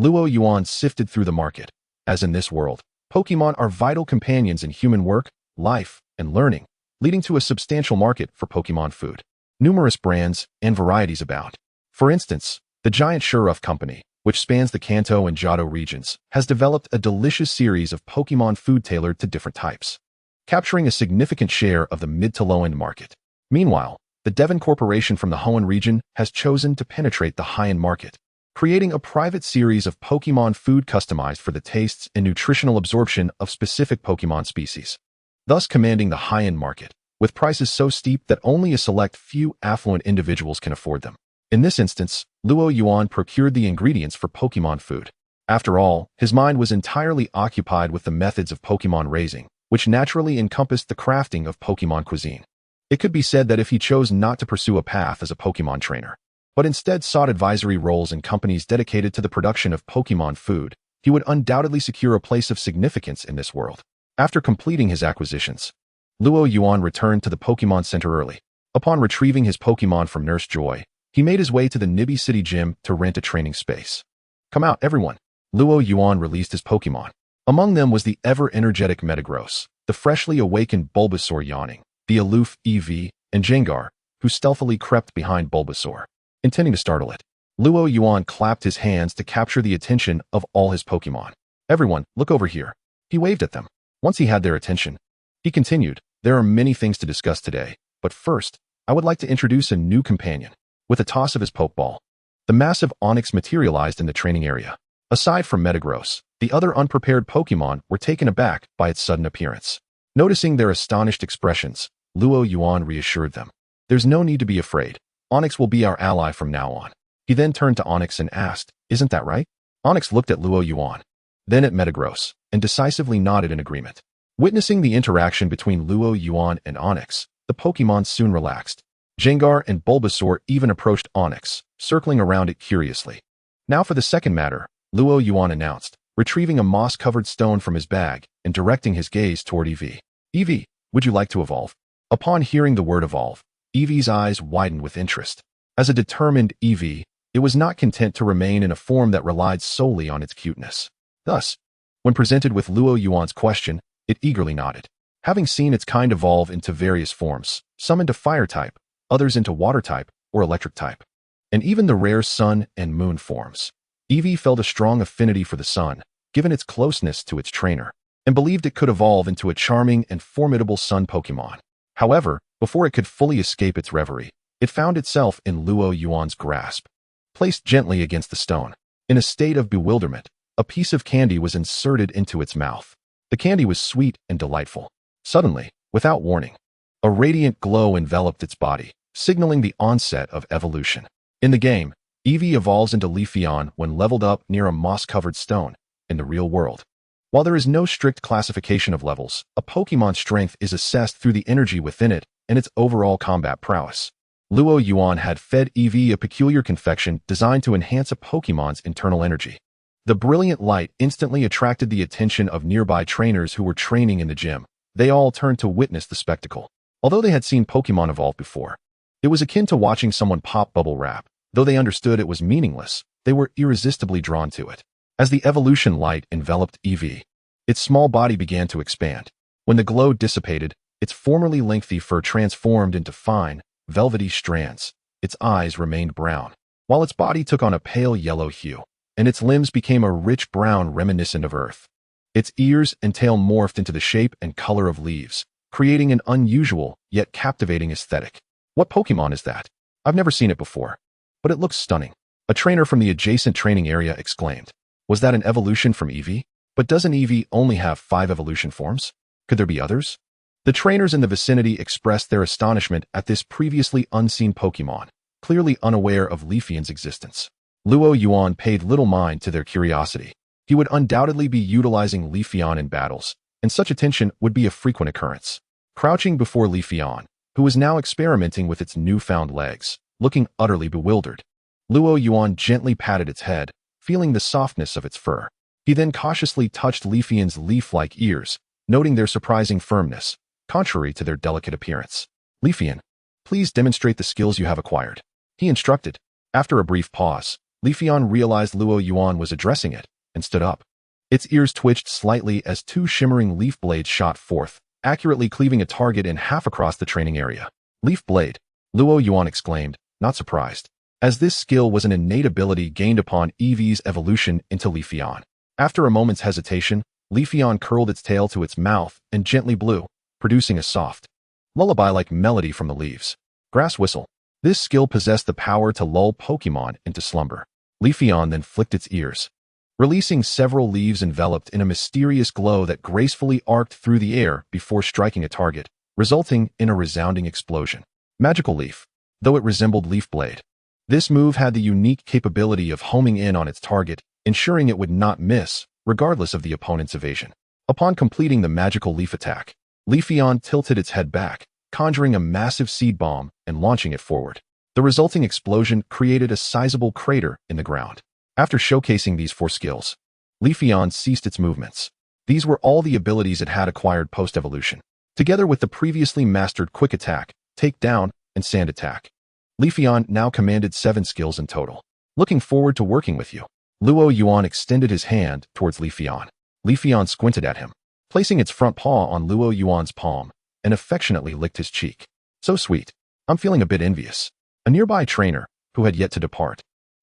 Luo Yuan sifted through the market. As in this world, Pokémon are vital companions in human work, life, and learning, leading to a substantial market for Pokémon food. Numerous brands and varieties abound. For instance, the giant Shuruf company, which spans the Kanto and Johto regions, has developed a delicious series of Pokémon food tailored to different types, capturing a significant share of the mid to low-end market. Meanwhile, the Devon Corporation from the Hoenn region has chosen to penetrate the high-end market, creating a private series of Pokémon food customized for the tastes and nutritional absorption of specific Pokémon species, thus commanding the high-end market, with prices so steep that only a select few affluent individuals can afford them. In this instance, Luo Yuan procured the ingredients for Pokémon food. After all, his mind was entirely occupied with the methods of Pokémon raising, which naturally encompassed the crafting of Pokémon cuisine. It could be said that if he chose not to pursue a path as a Pokémon trainer, but instead sought advisory roles in companies dedicated to the production of Pokémon food, he would undoubtedly secure a place of significance in this world. After completing his acquisitions, Luo Yuan returned to the Pokémon Center early. Upon retrieving his Pokémon from Nurse Joy, he made his way to the Nibby City Gym to rent a training space. Come out, everyone. Luo Yuan released his Pokémon. Among them was the ever-energetic Metagross, the freshly awakened Bulbasaur yawning, the aloof Eevee, and Gengar, who stealthily crept behind Bulbasaur, intending to startle it. Luo Yuan clapped his hands to capture the attention of all his Pokémon. Everyone, look over here. He waved at them. Once he had their attention, he continued, there are many things to discuss today, but first, I would like to introduce a new companion. With a toss of his Pokeball, the massive Onix materialized in the training area. Aside from Metagross, the other unprepared Pokémon were taken aback by its sudden appearance. Noticing their astonished expressions, Luo Yuan reassured them. There's no need to be afraid. Onix will be our ally from now on. He then turned to Onix and asked, isn't that right? Onix looked at Luo Yuan, then at Metagross, and decisively nodded in agreement. Witnessing the interaction between Luo Yuan and Onix, the Pokémon soon relaxed. Gengar and Bulbasaur even approached Onix, circling around it curiously. Now for the second matter, Luo Yuan announced, retrieving a moss-covered stone from his bag and directing his gaze toward Eevee. Eevee, would you like to evolve? Upon hearing the word evolve, Eevee's eyes widened with interest. As a determined Eevee, it was not content to remain in a form that relied solely on its cuteness. Thus, when presented with Luo Yuan's question, it eagerly nodded. Having seen its kind evolve into various forms, some into fire type, others into water type or electric type, and even the rare sun and moon forms, Eevee felt a strong affinity for the sun, given its closeness to its trainer, and believed it could evolve into a charming and formidable sun Pokémon. However, before it could fully escape its reverie, it found itself in Luo Yuan's grasp. Placed gently against the stone, in a state of bewilderment, a piece of candy was inserted into its mouth. The candy was sweet and delightful. Suddenly, without warning, a radiant glow enveloped its body, signaling the onset of evolution. In the game, Eevee evolves into Leafeon when leveled up near a moss-covered stone. In the real world, while there is no strict classification of levels, a Pokémon's strength is assessed through the energy within it and its overall combat prowess. Luo Yuan had fed Eevee a peculiar confection designed to enhance a Pokémon's internal energy. The brilliant light instantly attracted the attention of nearby trainers who were training in the gym. They all turned to witness the spectacle. Although they had seen Pokémon evolve before, it was akin to watching someone pop bubble wrap. Though they understood it was meaningless, they were irresistibly drawn to it. As the evolution light enveloped EV, its small body began to expand. When the glow dissipated, its formerly lengthy fur transformed into fine, velvety strands. Its eyes remained brown, while its body took on a pale yellow hue, and its limbs became a rich brown reminiscent of earth. Its ears and tail morphed into the shape and color of leaves, creating an unusual yet captivating aesthetic. What Pokemon is that? I've never seen it before, but it looks stunning. A trainer from the adjacent training area exclaimed. Was that an evolution from Eevee? But doesn't Eevee only have 5 evolution forms? Could there be others? The trainers in the vicinity expressed their astonishment at this previously unseen Pokemon, clearly unaware of Leafeon's existence. Luo Yuan paid little mind to their curiosity. He would undoubtedly be utilizing Leafeon in battles, and such attention would be a frequent occurrence. Crouching before Leafeon, who was now experimenting with its newfound legs, looking utterly bewildered, Luo Yuan gently patted its head, feeling the softness of its fur. He then cautiously touched Leafeon's leaf-like ears, noting their surprising firmness, contrary to their delicate appearance. Leafeon, please demonstrate the skills you have acquired, he instructed. After a brief pause, Leafeon realized Luo Yuan was addressing it, and stood up. Its ears twitched slightly as 2 shimmering leaf blades shot forth, accurately cleaving a target in half across the training area. Leaf blade, Luo Yuan exclaimed, not surprised, as this skill was an innate ability gained upon Eevee's evolution into Leafeon. After a moment's hesitation, Leafeon curled its tail to its mouth and gently blew, producing a soft, lullaby-like melody from the leaves. Grass whistle. This skill possessed the power to lull Pokemon into slumber. Leafeon then flicked its ears, releasing several leaves enveloped in a mysterious glow that gracefully arced through the air before striking a target, resulting in a resounding explosion. Magical Leaf. Though it resembled Leaf Blade, this move had the unique capability of homing in on its target, ensuring it would not miss, regardless of the opponent's evasion. Upon completing the Magical Leaf attack, Leafeon tilted its head back, conjuring a massive seed bomb and launching it forward. The resulting explosion created a sizable crater in the ground. After showcasing these 4 skills, Leafeon ceased its movements. These were all the abilities it had acquired post-evolution, together with the previously mastered Quick Attack, Takedown, and Sand Attack. Leafeon now commanded 7 skills in total. Looking forward to working with you. Luo Yuan extended his hand towards Leafeon. Leafeon squinted at him, placing its front paw on Luo Yuan's palm, and affectionately licked his cheek. So sweet. I'm feeling a bit envious. A nearby trainer, who had yet to depart,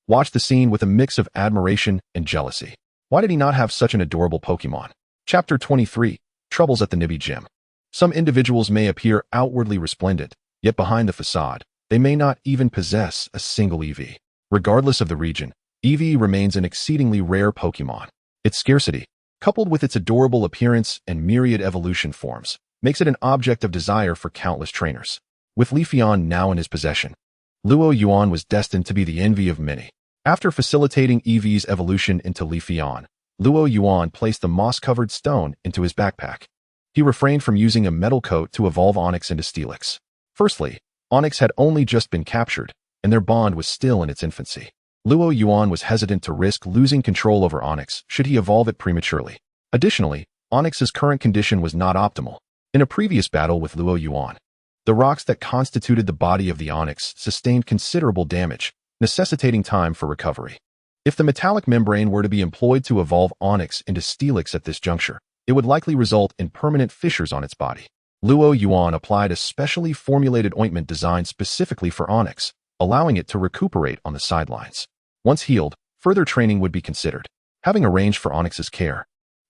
watched the scene with a mix of admiration and jealousy. Why did he not have such an adorable Pokemon? Chapter 23, Troubles at the Nibby Gym. Some individuals may appear outwardly resplendent, yet behind the facade, they may not even possess a single Eevee. Regardless of the region, Eevee remains an exceedingly rare Pokemon. Its scarcity, coupled with its adorable appearance and myriad evolution forms, makes it an object of desire for countless trainers. With Leafeon now in his possession, Luo Yuan was destined to be the envy of many. After facilitating Eevee's evolution into Leafeon, Luo Yuan placed the moss-covered stone into his backpack. He refrained from using a metal coat to evolve Onix into Steelix. Firstly, Onix had only just been captured, and their bond was still in its infancy. Luo Yuan was hesitant to risk losing control over Onix should he evolve it prematurely. Additionally, Onix's current condition was not optimal. In a previous battle with Luo Yuan, the rocks that constituted the body of the Onix sustained considerable damage, necessitating time for recovery. If the metallic membrane were to be employed to evolve Onix into Steelix at this juncture, it would likely result in permanent fissures on its body. Luo Yuan applied a specially formulated ointment designed specifically for Onix, allowing it to recuperate on the sidelines. Once healed, further training would be considered. Having arranged for Onix's care,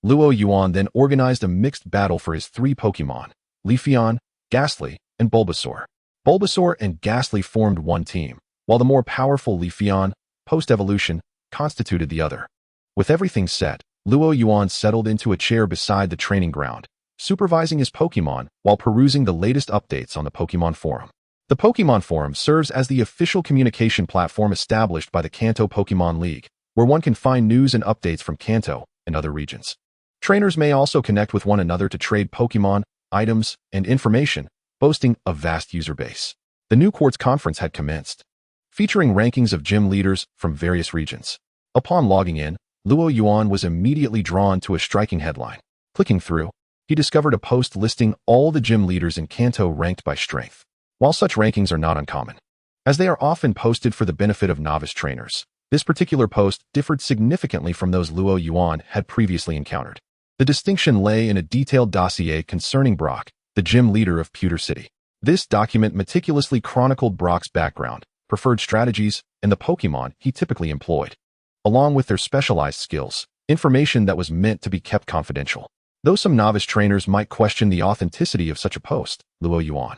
Luo Yuan then organized a mixed battle for his 3 Pokemon, Leafeon, Ghastly, and Bulbasaur. Bulbasaur and Ghastly formed one team, while the more powerful Leafeon, post-evolution, constituted the other. With everything set, Luo Yuan settled into a chair beside the training ground, supervising his Pokemon while perusing the latest updates on the Pokemon Forum. The Pokemon Forum serves as the official communication platform established by the Kanto Pokemon League, where one can find news and updates from Kanto and other regions. Trainers may also connect with one another to trade Pokemon, items, and information, boasting a vast user base. The New Quartz Conference had commenced, featuring rankings of gym leaders from various regions. Upon logging in, Luo Yuan was immediately drawn to a striking headline. Clicking through, he discovered a post listing all the gym leaders in Kanto ranked by strength. While such rankings are not uncommon, as they are often posted for the benefit of novice trainers, This particular post differed significantly from those Luo Yuan had previously encountered. The distinction lay in a detailed dossier concerning Brock, the gym leader of Pewter City. This document meticulously chronicled Brock's background, preferred strategies, and the Pokémon he typically employed, along with their specialized skills, information that was meant to be kept confidential. Though some novice trainers might question the authenticity of such a post, Luo Yuan,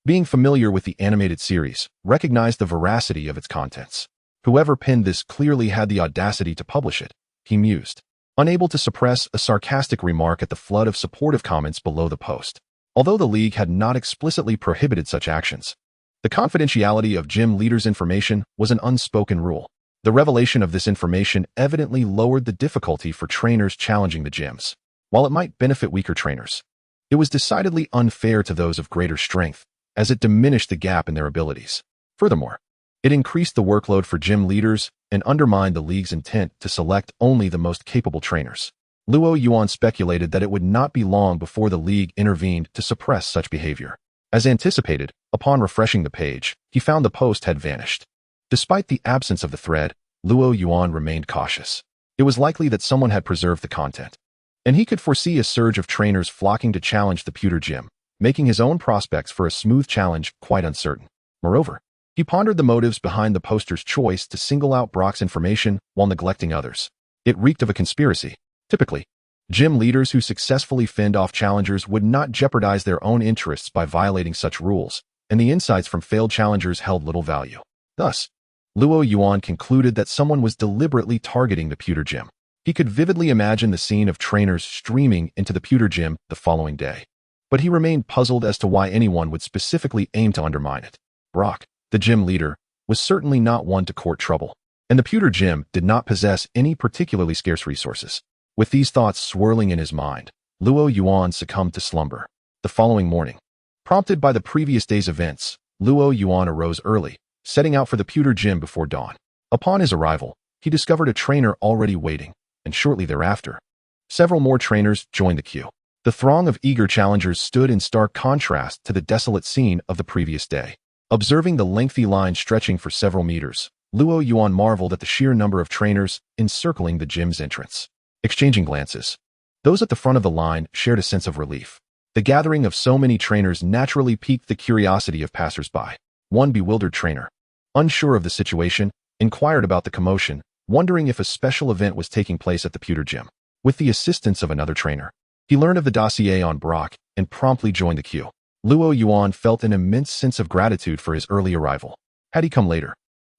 being familiar with the animated series, recognized the veracity of its contents. Whoever penned this clearly had the audacity to publish it, he mused, unable to suppress a sarcastic remark at the flood of supportive comments below the post. Although the League had not explicitly prohibited such actions, the confidentiality of gym leaders' information was an unspoken rule. The revelation of this information evidently lowered the difficulty for trainers challenging the gyms. While it might benefit weaker trainers, it was decidedly unfair to those of greater strength, as it diminished the gap in their abilities. Furthermore, it increased the workload for gym leaders and undermined the League's intent to select only the most capable trainers. Luo Yuan speculated that it would not be long before the League intervened to suppress such behavior. As anticipated, upon refreshing the page, he found the post had vanished. Despite the absence of the thread, Luo Yuan remained cautious. It was likely that someone had preserved the content, and he could foresee a surge of trainers flocking to challenge the Pewter Gym, making his own prospects for a smooth challenge quite uncertain. Moreover, he pondered the motives behind the poster's choice to single out Brock's information while neglecting others. It reeked of a conspiracy. Typically, gym leaders who successfully fend off challengers would not jeopardize their own interests by violating such rules, and the insights from failed challengers held little value. Thus, Luo Yuan concluded that someone was deliberately targeting the Pewter Gym. He could vividly imagine the scene of trainers streaming into the Pewter Gym the following day, but he remained puzzled as to why anyone would specifically aim to undermine it. Brock, the gym leader, was certainly not one to court trouble, and the Pewter Gym did not possess any particularly scarce resources. With these thoughts swirling in his mind, Luo Yuan succumbed to slumber. The following morning, prompted by the previous day's events, Luo Yuan arose early, setting out for the Pewter Gym before dawn. Upon his arrival, he discovered a trainer already waiting, and shortly thereafter, several more trainers joined the queue. The throng of eager challengers stood in stark contrast to the desolate scene of the previous day. Observing the lengthy line stretching for several meters, Luo Yuan marveled at the sheer number of trainers encircling the gym's entrance. Exchanging glances, those at the front of the line shared a sense of relief. The gathering of so many trainers naturally piqued the curiosity of passers-by. One bewildered trainer, unsure of the situation, inquired about the commotion, wondering if a special event was taking place at the Pewter Gym. With the assistance of another trainer, he learned of the dossier on Brock and promptly joined the queue. Luo Yuan felt an immense sense of gratitude for his early arrival. Had he come later,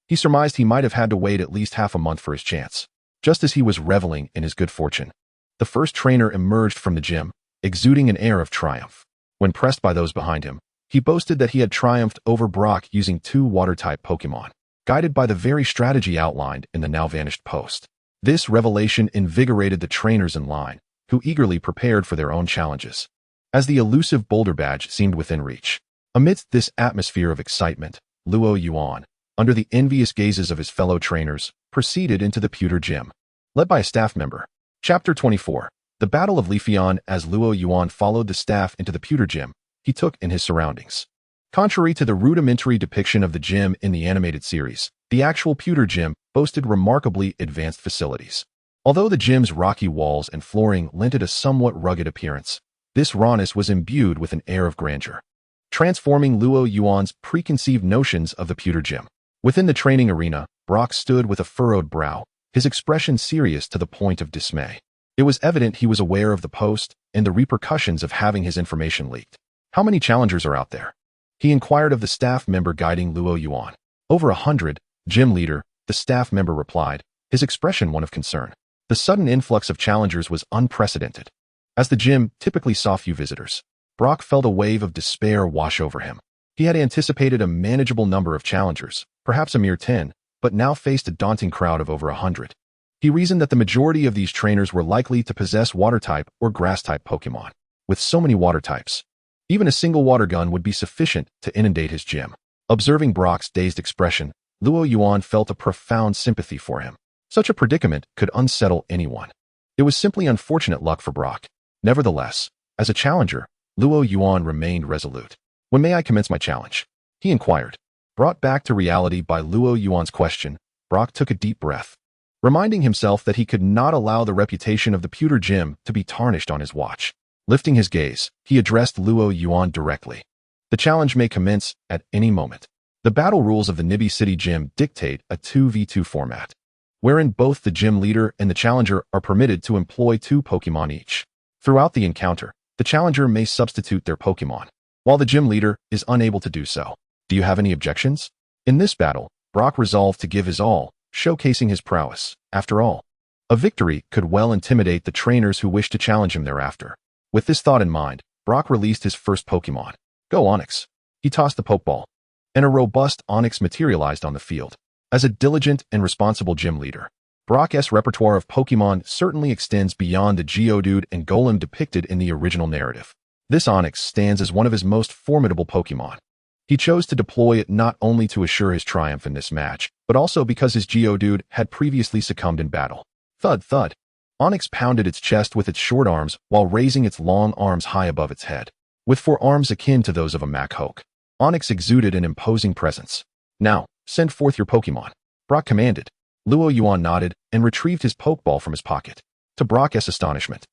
he surmised he might have had to wait at least half a month for his chance. Just as he was reveling in his good fortune, the first trainer emerged from the gym, exuding an air of triumph. When pressed by those behind him, he boasted that he had triumphed over Brock using 2 water-type Pokémon, guided by the very strategy outlined in the now-vanished post. This revelation invigorated the trainers in line, who eagerly prepared for their own challenges. As the elusive boulder badge seemed within reach, amidst this atmosphere of excitement, Luo Yuan, under the envious gazes of his fellow trainers, proceeded into the Pewter Gym, led by a staff member. Chapter 24. The Battle of Leafeon. As Luo Yuan followed the staff into the Pewter Gym, he took in his surroundings. Contrary to the rudimentary depiction of the gym in the animated series, the actual Pewter Gym boasted remarkably advanced facilities. Although the gym's rocky walls and flooring lent it a somewhat rugged appearance, this rawness was imbued with an air of grandeur, transforming Luo Yuan's preconceived notions of the Pewter Gym. Within the training arena, Brock stood with a furrowed brow, his expression serious to the point of dismay. It was evident he was aware of the post and the repercussions of having his information leaked. How many challengers are out there? He inquired of the staff member guiding Luo Yuan. Over 100, gym leader, the staff member replied, his expression one of concern. The sudden influx of challengers was unprecedented. As the gym typically saw few visitors, Brock felt a wave of despair wash over him. He had anticipated a manageable number of challengers, perhaps a mere 10, but now faced a daunting crowd of over 100. He reasoned that the majority of these trainers were likely to possess water-type or grass-type Pokémon. With so many water types, even a single water gun would be sufficient to inundate his gym. Observing Brock's dazed expression, Luo Yuan felt a profound sympathy for him. Such a predicament could unsettle anyone. It was simply unfortunate luck for Brock. Nevertheless, as a challenger, Luo Yuan remained resolute. When may I commence my challenge? He inquired. Brought back to reality by Luo Yuan's question, Brock took a deep breath, reminding himself that he could not allow the reputation of the pewter gym to be tarnished on his watch. Lifting his gaze, he addressed Luo Yuan directly. The challenge may commence at any moment. The battle rules of the Nibi City Gym dictate a 2v2 format, wherein both the gym leader and the challenger are permitted to employ 2 Pokémon each. Throughout the encounter, the challenger may substitute their Pokémon, while the gym leader is unable to do so. Do you have any objections? In this battle, Brock resolved to give his all, showcasing his prowess. After all, a victory could well intimidate the trainers who wish to challenge him thereafter. With this thought in mind, Brock released his first Pokémon. Go Onix. He tossed the Pokeball, and a robust Onix materialized on the field. As a diligent and responsible gym leader, Brock's repertoire of Pokémon certainly extends beyond the Geodude and Golem depicted in the original narrative. This Onix stands as one of his most formidable Pokémon. He chose to deploy it not only to assure his triumph in this match, but also because his Geodude had previously succumbed in battle. Thud, thud. Onix pounded its chest with its short arms while raising its long arms high above its head. With 4 arms akin to those of a Machoke, Onix exuded an imposing presence. Now, send forth your Pokémon, Brock commanded. Luo Yuan nodded and retrieved his Pokeball from his pocket. To Brock's astonishment,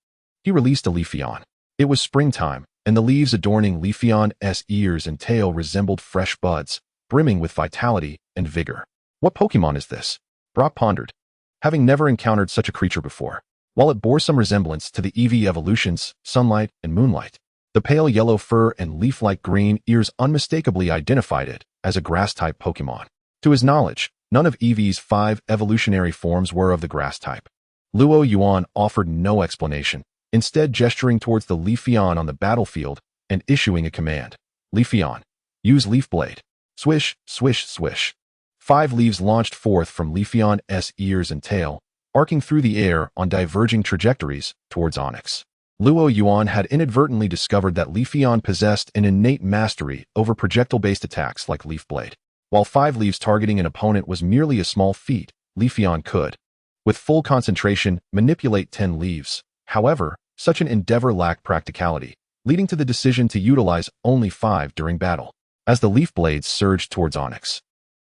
he released a Leafeon. It was springtime, and the leaves adorning Leafeon's ears and tail resembled fresh buds, brimming with vitality and vigor. What Pokémon is this? Brock pondered, having never encountered such a creature before. While it bore some resemblance to the Eevee evolutions, Sunlight and Moonlight, the pale yellow fur and leaf-like green ears unmistakably identified it as a grass-type Pokémon. To his knowledge, none of Eevee's 5 evolutionary forms were of the grass type. Luo Yuan offered no explanation, instead gesturing towards the Leafeon on the battlefield and issuing a command. Leafeon, use Leaf Blade. Swish, swish, swish. 5 leaves launched forth from Leafeon's ears and tail, arcing through the air on diverging trajectories towards Onix. Luo Yuan had inadvertently discovered that Leafeon possessed an innate mastery over projectile-based attacks like Leaf Blade. While 5 leaves targeting an opponent was merely a small feat, Leafeon could, with full concentration, manipulate 10 leaves. However, such an endeavor lacked practicality, leading to the decision to utilize only 5 during battle. As the Leaf Blades surged towards Onix,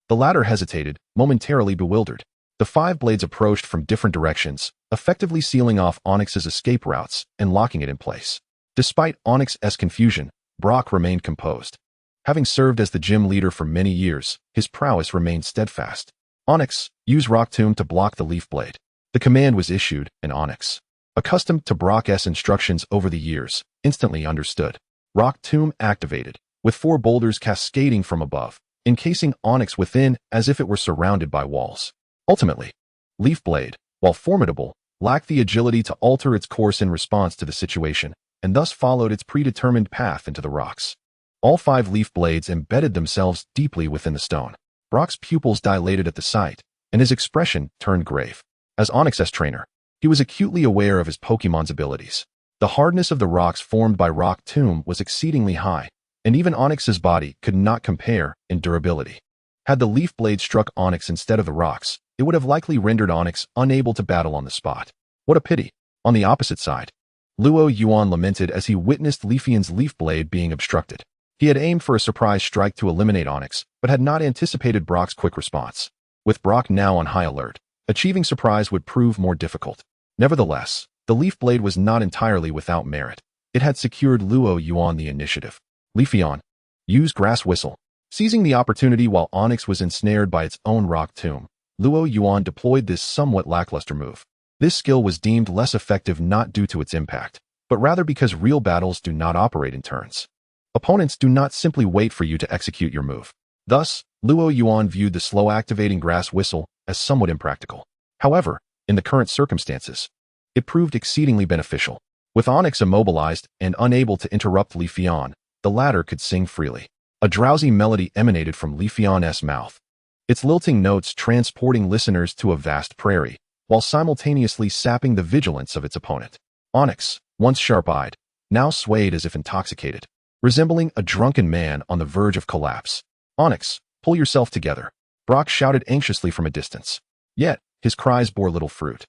the latter hesitated, momentarily bewildered. The 5 blades approached from different directions, effectively sealing off Onix's escape routes and locking it in place. Despite Onix's confusion, Brock remained composed. Having served as the gym leader for many years, his prowess remained steadfast. Onix, use Rock Tomb to block the Leaf Blade. The command was issued, and Onix, accustomed to Brock's instructions over the years, instantly understood. Rock Tomb activated, with 4 boulders cascading from above, encasing Onix within as if it were surrounded by walls. Ultimately, Leaf Blade, while formidable, lacked the agility to alter its course in response to the situation, and thus followed its predetermined path into the rocks. All 5 leaf blades embedded themselves deeply within the stone. Brock's pupils dilated at the sight, and his expression turned grave. As Onix's trainer, he was acutely aware of his Pokémon's abilities. The hardness of the rocks formed by Rock Tomb was exceedingly high, and even Onix's body could not compare in durability. Had the leaf blade struck Onix instead of the rocks, it would have likely rendered Onix unable to battle on the spot. What a pity. On the opposite side, Luo Yuan lamented as he witnessed Leafeon's leaf blade being obstructed. He had aimed for a surprise strike to eliminate Onix, but had not anticipated Brock's quick response. With Brock now on high alert, achieving surprise would prove more difficult. Nevertheless, the leaf blade was not entirely without merit. It had secured Luo Yuan the initiative. Leafeon, use Grass Whistle. Seizing the opportunity while Onix was ensnared by its own Rock Tomb, Luo Yuan deployed this somewhat lackluster move. This skill was deemed less effective not due to its impact, but rather because real battles do not operate in turns. Opponents do not simply wait for you to execute your move. Thus, Luo Yuan viewed the slow-activating Grass Whistle as somewhat impractical. However, in the current circumstances, it proved exceedingly beneficial. With Onix immobilized and unable to interrupt Leafeon, the latter could sing freely. A drowsy melody emanated from Leafeon's mouth, its lilting notes transporting listeners to a vast prairie, while simultaneously sapping the vigilance of its opponent. Onix, once sharp-eyed, now swayed as if intoxicated, resembling a drunken man on the verge of collapse. Onix, pull yourself together, Brock shouted anxiously from a distance. Yet, his cries bore little fruit.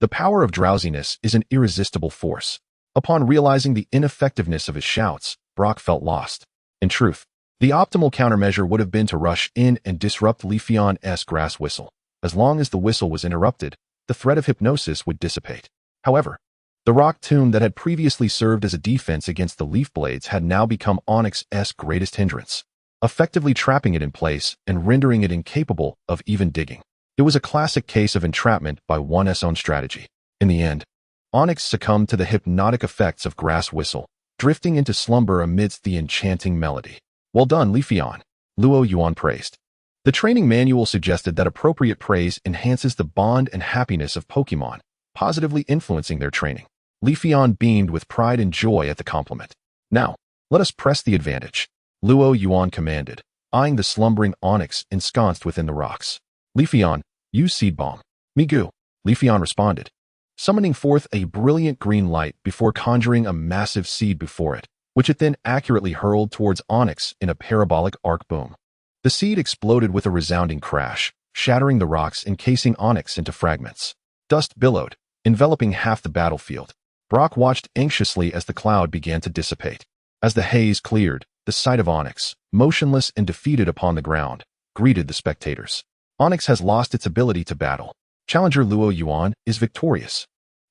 The power of drowsiness is an irresistible force. Upon realizing the ineffectiveness of his shouts, Brock felt lost. In truth, the optimal countermeasure would have been to rush in and disrupt Leafeon's Grass Whistle. As long as the whistle was interrupted, the threat of hypnosis would dissipate. However, the rock tomb that had previously served as a defense against the leaf blades had now become Onyx's greatest hindrance, effectively trapping it in place and rendering it incapable of even digging. It was a classic case of entrapment by one's own strategy. In the end, Onyx succumbed to the hypnotic effects of Grass Whistle, drifting into slumber amidst the enchanting melody. Well done, Leafeon, Luo Yuan praised. The training manual suggested that appropriate praise enhances the bond and happiness of Pokémon, positively influencing their training. Leafeon beamed with pride and joy at the compliment. Now, let us press the advantage, Luo Yuan commanded, eyeing the slumbering Onyx ensconced within the rocks. Leafeon, use Seed Bomb. Migu, Leafeon responded, summoning forth a brilliant green light before conjuring a massive seed before it, which it then accurately hurled towards Onyx in a parabolic arc boom. The seed exploded with a resounding crash, shattering the rocks, encasing Onyx into fragments. Dust billowed, enveloping half the battlefield. Brock watched anxiously as the cloud began to dissipate. As the haze cleared, the sight of Onyx, motionless and defeated upon the ground, greeted the spectators. Onyx has lost its ability to battle. Challenger Luo Yuan is victorious,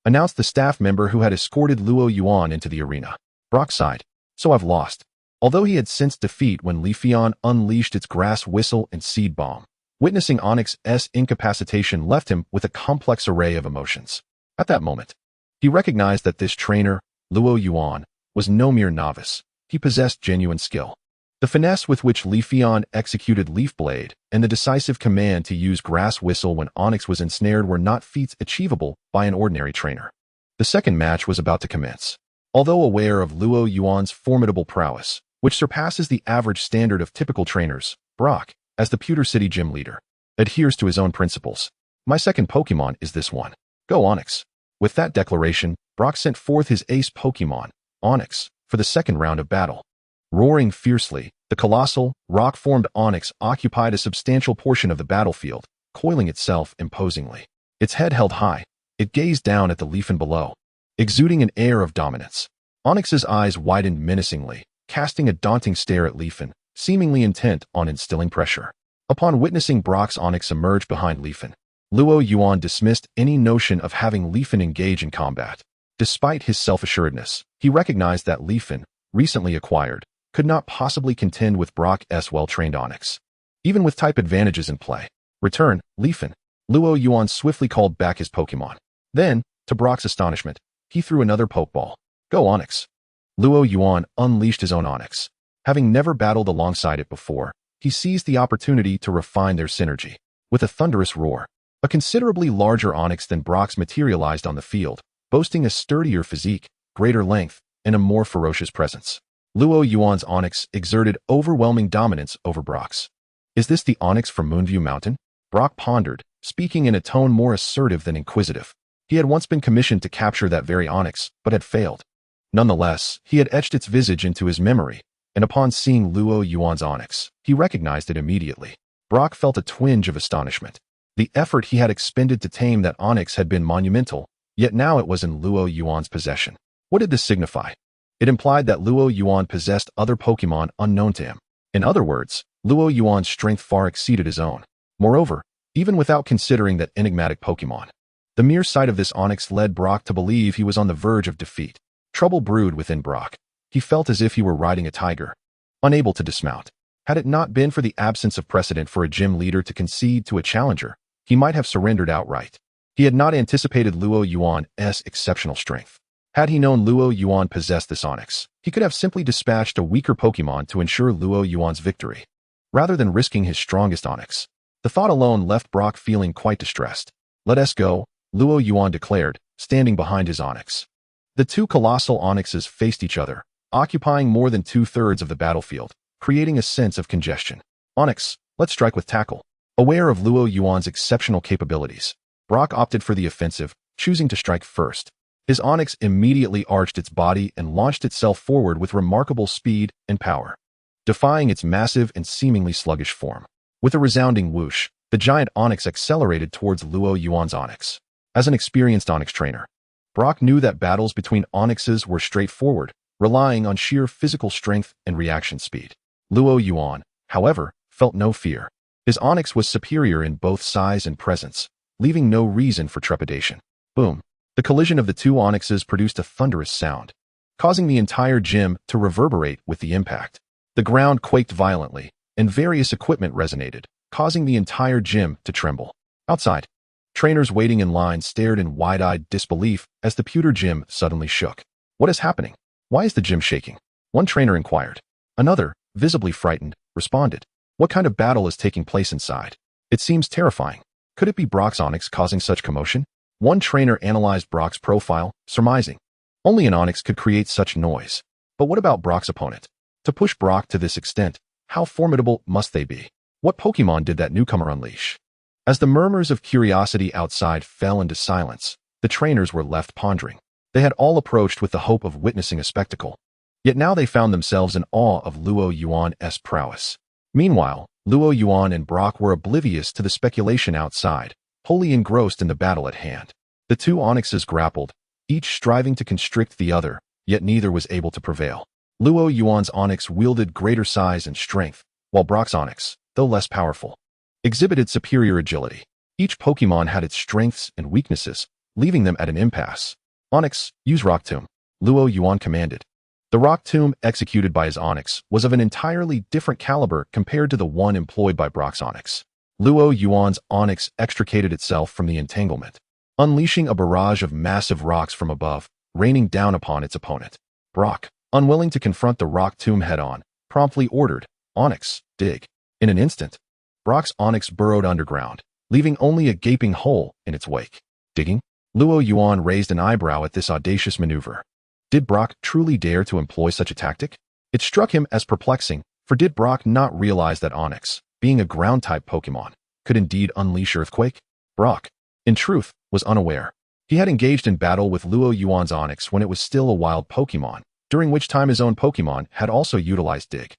announced the staff member who had escorted Luo Yuan into the arena. Brock sighed. So I've lost. Although he had sensed defeat when Leafeon unleashed its Grass Whistle and Seed Bomb, witnessing Onyx's incapacitation left him with a complex array of emotions. At that moment, he recognized that this trainer, Luo Yuan, was no mere novice. He possessed genuine skill. The finesse with which Leafeon executed Leaf Blade and the decisive command to use Grass Whistle when Onyx was ensnared were not feats achievable by an ordinary trainer. The second match was about to commence. Although aware of Luo Yuan's formidable prowess, which surpasses the average standard of typical trainers, Brock, as the Pewter City gym leader, adheres to his own principles. My second Pokémon is this one. Go Onyx. With that declaration, Brock sent forth his ace Pokémon, Onyx, for the second round of battle. Roaring fiercely, the colossal, rock-formed Onyx occupied a substantial portion of the battlefield, coiling itself imposingly. Its head held high, it gazed down at the Leafeon below, exuding an air of dominance. Onyx's eyes widened menacingly, casting a daunting stare at Leafeon, seemingly intent on instilling pressure. Upon witnessing Brock's Onyx emerge behind Leafeon, Luo Yuan dismissed any notion of having Leafeon engage in combat. Despite his self-assuredness, he recognized that Leafeon, recently acquired, could not possibly contend with Brock's well-trained Onyx. Even with type advantages in play. Return, Leafeon. Luo Yuan swiftly called back his Pokémon. Then, to Brock's astonishment, he threw another Pokeball. Go Onyx. Luo Yuan unleashed his own Onyx. Having never battled alongside it before, he seized the opportunity to refine their synergy. With a thunderous roar, a considerably larger Onyx than Brock's materialized on the field, boasting a sturdier physique, greater length, and a more ferocious presence. Luo Yuan's Onyx exerted overwhelming dominance over Brock's. Is this the Onyx from Moonview Mountain? Brock pondered, speaking in a tone more assertive than inquisitive. He had once been commissioned to capture that very Onyx, but had failed. Nonetheless, he had etched its visage into his memory, and upon seeing Luo Yuan's Onyx, he recognized it immediately. Brock felt a twinge of astonishment. The effort he had expended to tame that Onyx had been monumental, yet now it was in Luo Yuan's possession. What did this signify? It implied that Luo Yuan possessed other Pokémon unknown to him. In other words, Luo Yuan's strength far exceeded his own. Moreover, even without considering that enigmatic Pokémon, the mere sight of this Onyx led Brock to believe he was on the verge of defeat. Trouble brewed within Brock. He felt as if he were riding a tiger, unable to dismount. Had it not been for the absence of precedent for a gym leader to concede to a challenger, he might have surrendered outright. He had not anticipated Luo Yuan's exceptional strength. Had he known Luo Yuan possessed this Onyx, he could have simply dispatched a weaker Pokémon to ensure Luo Yuan's victory, rather than risking his strongest Onyx. The thought alone left Brock feeling quite distressed. Let us go, Luo Yuan declared, standing behind his Onyx. The two colossal Onyxes faced each other, occupying more than 2/3 of the battlefield, creating a sense of congestion. Onyx, let's strike with tackle. Aware of Luo Yuan's exceptional capabilities, Brock opted for the offensive, choosing to strike first. His Onyx immediately arched its body and launched itself forward with remarkable speed and power, defying its massive and seemingly sluggish form. With a resounding whoosh, the giant Onyx accelerated towards Luo Yuan's Onyx. As an experienced Onyx trainer, Brock knew that battles between Onyxes were straightforward, relying on sheer physical strength and reaction speed. Luo Yuan, however, felt no fear. His Onyx was superior in both size and presence, leaving no reason for trepidation. Boom. The collision of the two Onyxes produced a thunderous sound, causing the entire gym to reverberate with the impact. The ground quaked violently, and various equipment resonated, causing the entire gym to tremble. Outside, trainers waiting in line stared in wide-eyed disbelief as the pewter gym suddenly shook. What is happening? Why is the gym shaking? One trainer inquired. Another, visibly frightened, responded. What kind of battle is taking place inside? It seems terrifying. Could it be Brock's Onyx causing such commotion? One trainer analyzed Brock's profile, surmising. Only an Onyx could create such noise. But what about Brock's opponent? To push Brock to this extent, how formidable must they be? What Pokémon did that newcomer unleash? As the murmurs of curiosity outside fell into silence, the trainers were left pondering. They had all approached with the hope of witnessing a spectacle. Yet now they found themselves in awe of Luo Yuan's prowess. Meanwhile, Luo Yuan and Brock were oblivious to the speculation outside, wholly engrossed in the battle at hand. The two Onyxes grappled, each striving to constrict the other, yet neither was able to prevail. Luo Yuan's Onyx wielded greater size and strength, while Brock's Onyx, though less powerful, exhibited superior agility. Each Pokémon had its strengths and weaknesses, leaving them at an impasse. Onyx, use Rock Tomb, Luo Yuan commanded. The Rock Tomb executed by his Onyx was of an entirely different caliber compared to the one employed by Brock's Onyx. Luo Yuan's Onyx extricated itself from the entanglement, unleashing a barrage of massive rocks from above, raining down upon its opponent. Brock, unwilling to confront the Rock Tomb head-on, promptly ordered, Onyx, dig. In an instant, Brock's Onyx burrowed underground, leaving only a gaping hole in its wake. Digging? Luo Yuan raised an eyebrow at this audacious maneuver. Did Brock truly dare to employ such a tactic? It struck him as perplexing, for did Brock not realize that Onyx, being a ground-type Pokémon, could indeed unleash Earthquake? Brock, in truth, was unaware. He had engaged in battle with Luo Yuan's Onyx when it was still a wild Pokémon, during which time his own Pokémon had also utilized Dig.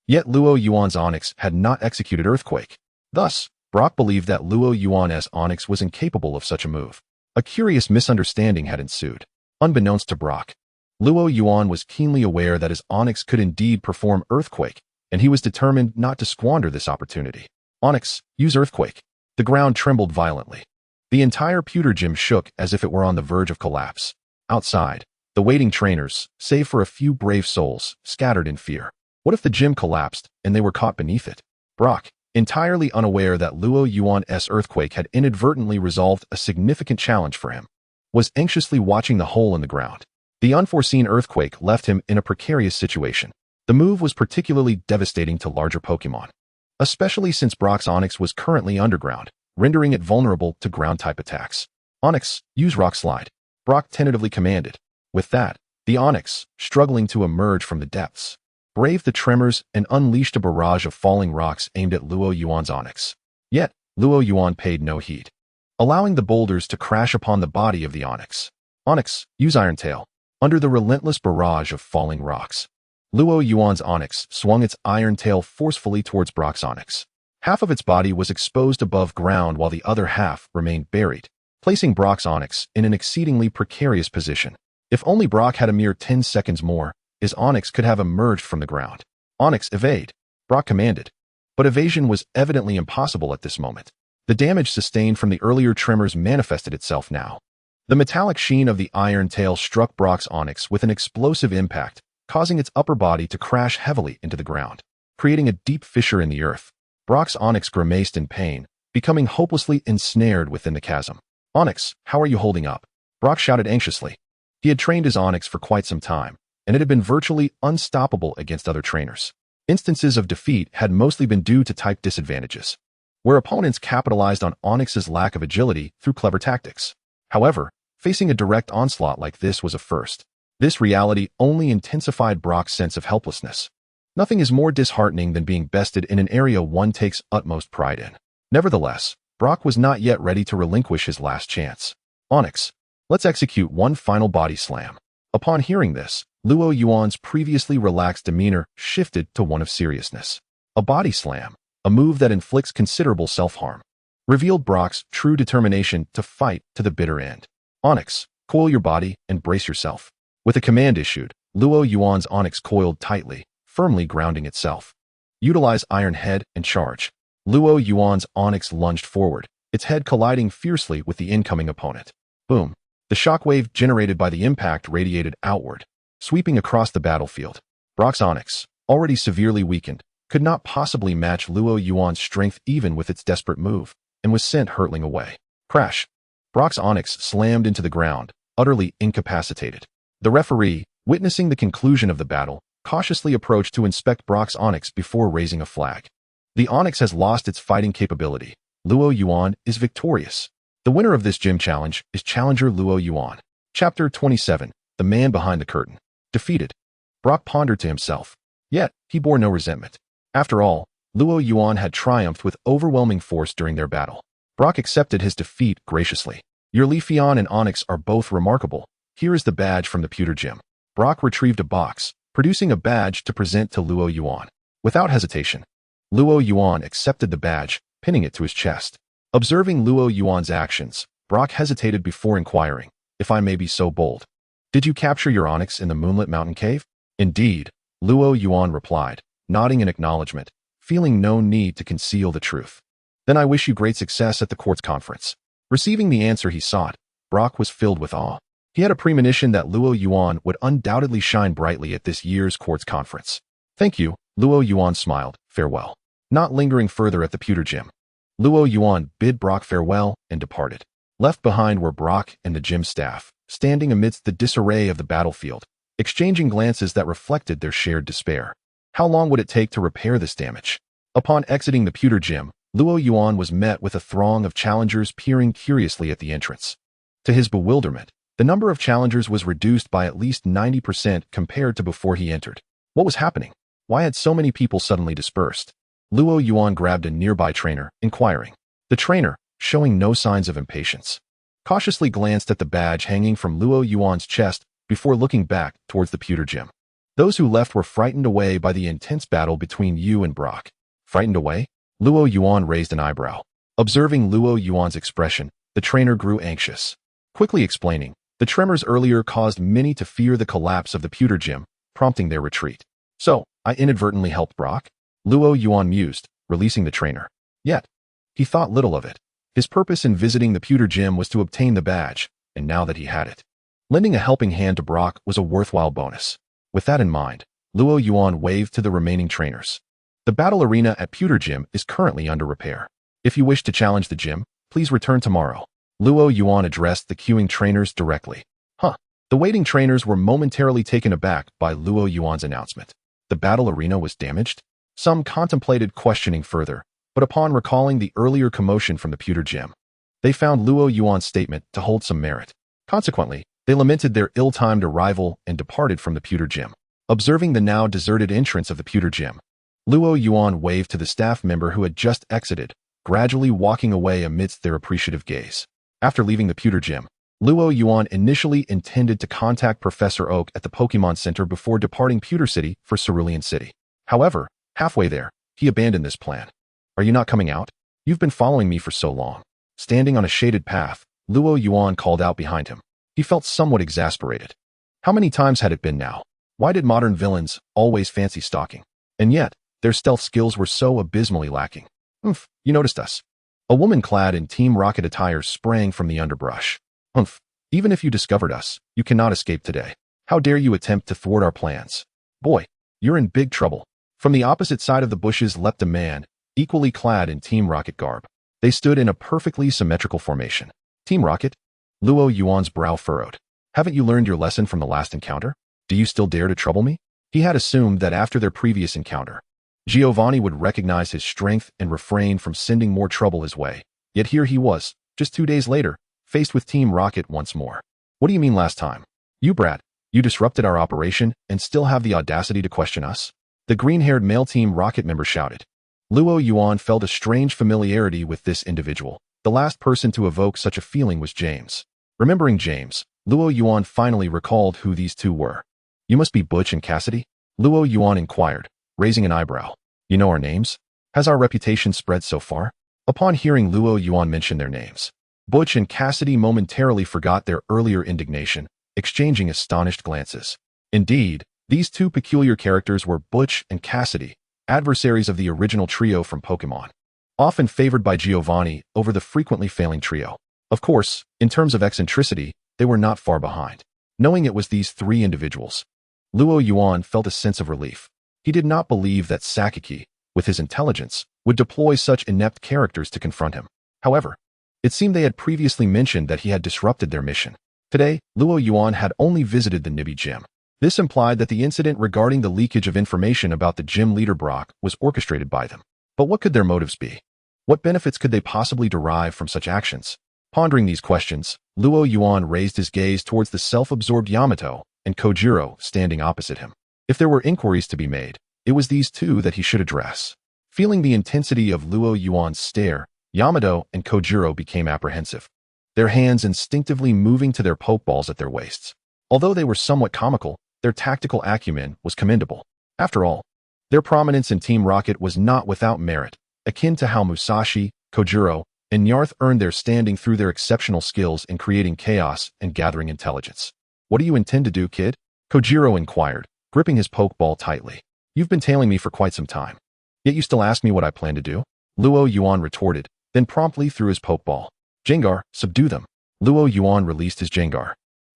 Yet Luo Yuan's Onyx had not executed Earthquake. Thus, Brock believed that Luo Yuan's Onyx was incapable of such a move. A curious misunderstanding had ensued. Unbeknownst to Brock, Luo Yuan was keenly aware that his Onyx could indeed perform Earthquake, and he was determined not to squander this opportunity. Onyx, use Earthquake. The ground trembled violently. The entire pewter gym shook as if it were on the verge of collapse. Outside, the waiting trainers, save for a few brave souls, scattered in fear. What if the gym collapsed and they were caught beneath it? Brock, entirely unaware that Luo Yuan's Earthquake had inadvertently resolved a significant challenge for him, was anxiously watching the hole in the ground. The unforeseen Earthquake left him in a precarious situation. The move was particularly devastating to larger Pokémon, especially since Brock's Onyx was currently underground, rendering it vulnerable to ground-type attacks. Onyx, use Rock Slide, Brock tentatively commanded. With that, the Onyx, struggling to emerge from the depths, braved the tremors and unleashed a barrage of falling rocks aimed at Luo Yuan's Onyx. Yet, Luo Yuan paid no heed, allowing the boulders to crash upon the body of the Onyx. Onyx, use Iron Tail. Under the relentless barrage of falling rocks, Luo Yuan's Onyx swung its iron tail forcefully towards Brock's Onyx. Half of its body was exposed above ground while the other half remained buried, placing Brock's Onyx in an exceedingly precarious position. If only Brock had a mere 10 seconds more, his Onyx could have emerged from the ground. Onyx, evade, Brock commanded. But evasion was evidently impossible at this moment. The damage sustained from the earlier tremors manifested itself now. The metallic sheen of the iron tail struck Brock's Onyx with an explosive impact, causing its upper body to crash heavily into the ground, creating a deep fissure in the earth. Brock's Onyx grimaced in pain, becoming hopelessly ensnared within the chasm. Onyx, how are you holding up? Brock shouted anxiously. He had trained his Onyx for quite some time, and it had been virtually unstoppable against other trainers. Instances of defeat had mostly been due to type disadvantages, where opponents capitalized on Onyx's lack of agility through clever tactics. However, facing a direct onslaught like this was a first. This reality only intensified Brock's sense of helplessness. Nothing is more disheartening than being bested in an area one takes utmost pride in. Nevertheless, Brock was not yet ready to relinquish his last chance. Onyx, let's execute one final body slam. Upon hearing this, Luo Yuan's previously relaxed demeanor shifted to one of seriousness. A body slam, a move that inflicts considerable self-harm, revealed Brock's true determination to fight to the bitter end. Onyx, coil your body and brace yourself. With a command issued, Luo Yuan's Onyx coiled tightly, firmly grounding itself. Utilize Iron Head and charge. Luo Yuan's Onyx lunged forward, its head colliding fiercely with the incoming opponent. Boom! The shockwave generated by the impact radiated outward, sweeping across the battlefield. Brock's Onyx, already severely weakened, could not possibly match Luo Yuan's strength even with its desperate move, and was sent hurtling away. Crash! Brock's Onyx slammed into the ground, utterly incapacitated. The referee, witnessing the conclusion of the battle, cautiously approached to inspect Brock's Onyx before raising a flag. The Onyx has lost its fighting capability. Luo Yuan is victorious. The winner of this gym challenge is challenger Luo Yuan. Chapter 27. The Man Behind the Curtain. Defeated. Brock pondered to himself. Yet, he bore no resentment. After all, Luo Yuan had triumphed with overwhelming force during their battle. Brock accepted his defeat graciously. Your Leafeon and Onyx are both remarkable. Here is the badge from the pewter gym. Brock retrieved a box, producing a badge to present to Luo Yuan. Without hesitation, Luo Yuan accepted the badge, pinning it to his chest. Observing Luo Yuan's actions, Brock hesitated before inquiring, if I may be so bold. Did you capture your Onyx in the Moonlit Mountain Cave? Indeed, Luo Yuan replied, nodding in acknowledgement, feeling no need to conceal the truth. Then I wish you great success at the court's conference. Receiving the answer he sought, Brock was filled with awe. He had a premonition that Luo Yuan would undoubtedly shine brightly at this year's court's conference. Thank you, Luo Yuan smiled, farewell. Not lingering further at the pewter gym, Luo Yuan bid Brock farewell and departed. Left behind were Brock and the gym staff, standing amidst the disarray of the battlefield, exchanging glances that reflected their shared despair. How long would it take to repair this damage? Upon exiting the pewter gym, Luo Yuan was met with a throng of challengers peering curiously at the entrance. To his bewilderment, the number of challengers was reduced by at least 90% compared to before he entered. What was happening? Why had so many people suddenly dispersed? Luo Yuan grabbed a nearby trainer, inquiring. The trainer, showing no signs of impatience, cautiously glanced at the badge hanging from Luo Yuan's chest before looking back towards the pewter gym. Those who left were frightened away by the intense battle between you and Brock. Frightened away? Luo Yuan raised an eyebrow. Observing Luo Yuan's expression, the trainer grew anxious. Quickly explaining, the tremors earlier caused many to fear the collapse of the pewter gym, prompting their retreat. So, I inadvertently helped Brock? Luo Yuan mused, releasing the trainer. Yet, he thought little of it. His purpose in visiting the pewter gym was to obtain the badge, and now that he had it, lending a helping hand to Brock was a worthwhile bonus. With that in mind, Luo Yuan waved to the remaining trainers. The battle arena at pewter gym is currently under repair. If you wish to challenge the gym, please return tomorrow. Luo Yuan addressed the queuing trainers directly. The waiting trainers were momentarily taken aback by Luo Yuan's announcement. The battle arena was damaged? Some contemplated questioning further, but upon recalling the earlier commotion from the pewter gym, they found Luo Yuan's statement to hold some merit. Consequently, they lamented their ill-timed arrival and departed from the pewter gym. Observing the now deserted entrance of the pewter gym, Luo Yuan waved to the staff member who had just exited, gradually walking away amidst their appreciative gaze. After leaving the pewter gym, Luo Yuan initially intended to contact Professor Oak at the Pokémon Center before departing Pewter City for Cerulean City. However, halfway there, he abandoned this plan. Are you not coming out? You've been following me for so long. Standing on a shaded path, Luo Yuan called out behind him. He felt somewhat exasperated. How many times had it been now? Why did modern villains always fancy stalking? And yet, their stealth skills were so abysmally lacking. You noticed us. A woman clad in Team Rocket attire sprang from the underbrush. Even if you discovered us, you cannot escape today. How dare you attempt to thwart our plans? Boy, you're in big trouble. From the opposite side of the bushes leapt a man, equally clad in Team Rocket garb. They stood in a perfectly symmetrical formation. Team Rocket? Luo Yuan's brow furrowed. Haven't you learned your lesson from the last encounter? Do you still dare to trouble me? He had assumed that after their previous encounter, Giovanni would recognize his strength and refrain from sending more trouble his way. Yet here he was, just 2 days later, faced with Team Rocket once more. What do you mean last time? You brat, you disrupted our operation and still have the audacity to question us? The green-haired male Team Rocket member shouted. Luo Yuan felt a strange familiarity with this individual. The last person to evoke such a feeling was James. Remembering James, Luo Yuan finally recalled who these two were. You must be Butch and Cassidy? Luo Yuan inquired, raising an eyebrow. You know our names? Has our reputation spread so far? Upon hearing Luo Yuan mention their names, Butch and Cassidy momentarily forgot their earlier indignation, exchanging astonished glances. Indeed, these two peculiar characters were Butch and Cassidy, adversaries of the original trio from Pokémon. often favored by Giovanni over the frequently failing trio. Of course, in terms of eccentricity, they were not far behind. Knowing it was these three individuals, Luo Yuan felt a sense of relief. He did not believe that Sakaki, with his intelligence, would deploy such inept characters to confront him. However, it seemed they had previously mentioned that he had disrupted their mission. Today, Luo Yuan had only visited the Nibi gym. This implied that the incident regarding the leakage of information about the gym leader Brock was orchestrated by them. But what could their motives be? What benefits could they possibly derive from such actions? Pondering these questions, Luo Yuan raised his gaze towards the self-absorbed Yamato and Kojiro standing opposite him. If there were inquiries to be made, it was these two that he should address. Feeling the intensity of Luo Yuan's stare, Yamato and Kojiro became apprehensive, their hands instinctively moving to their pokeballs at their waists. Although they were somewhat comical, their tactical acumen was commendable. After all, their prominence in Team Rocket was not without merit, akin to how Musashi, Kojiro, and Nyarth earned their standing through their exceptional skills in creating chaos and gathering intelligence. What do you intend to do, kid? Kojiro inquired, gripping his pokeball tightly. You've been tailing me for quite some time. Yet you still ask me what I plan to do? Luo Yuan retorted, then promptly threw his pokeball. Jengar, subdue them. Luo Yuan released his Jengar,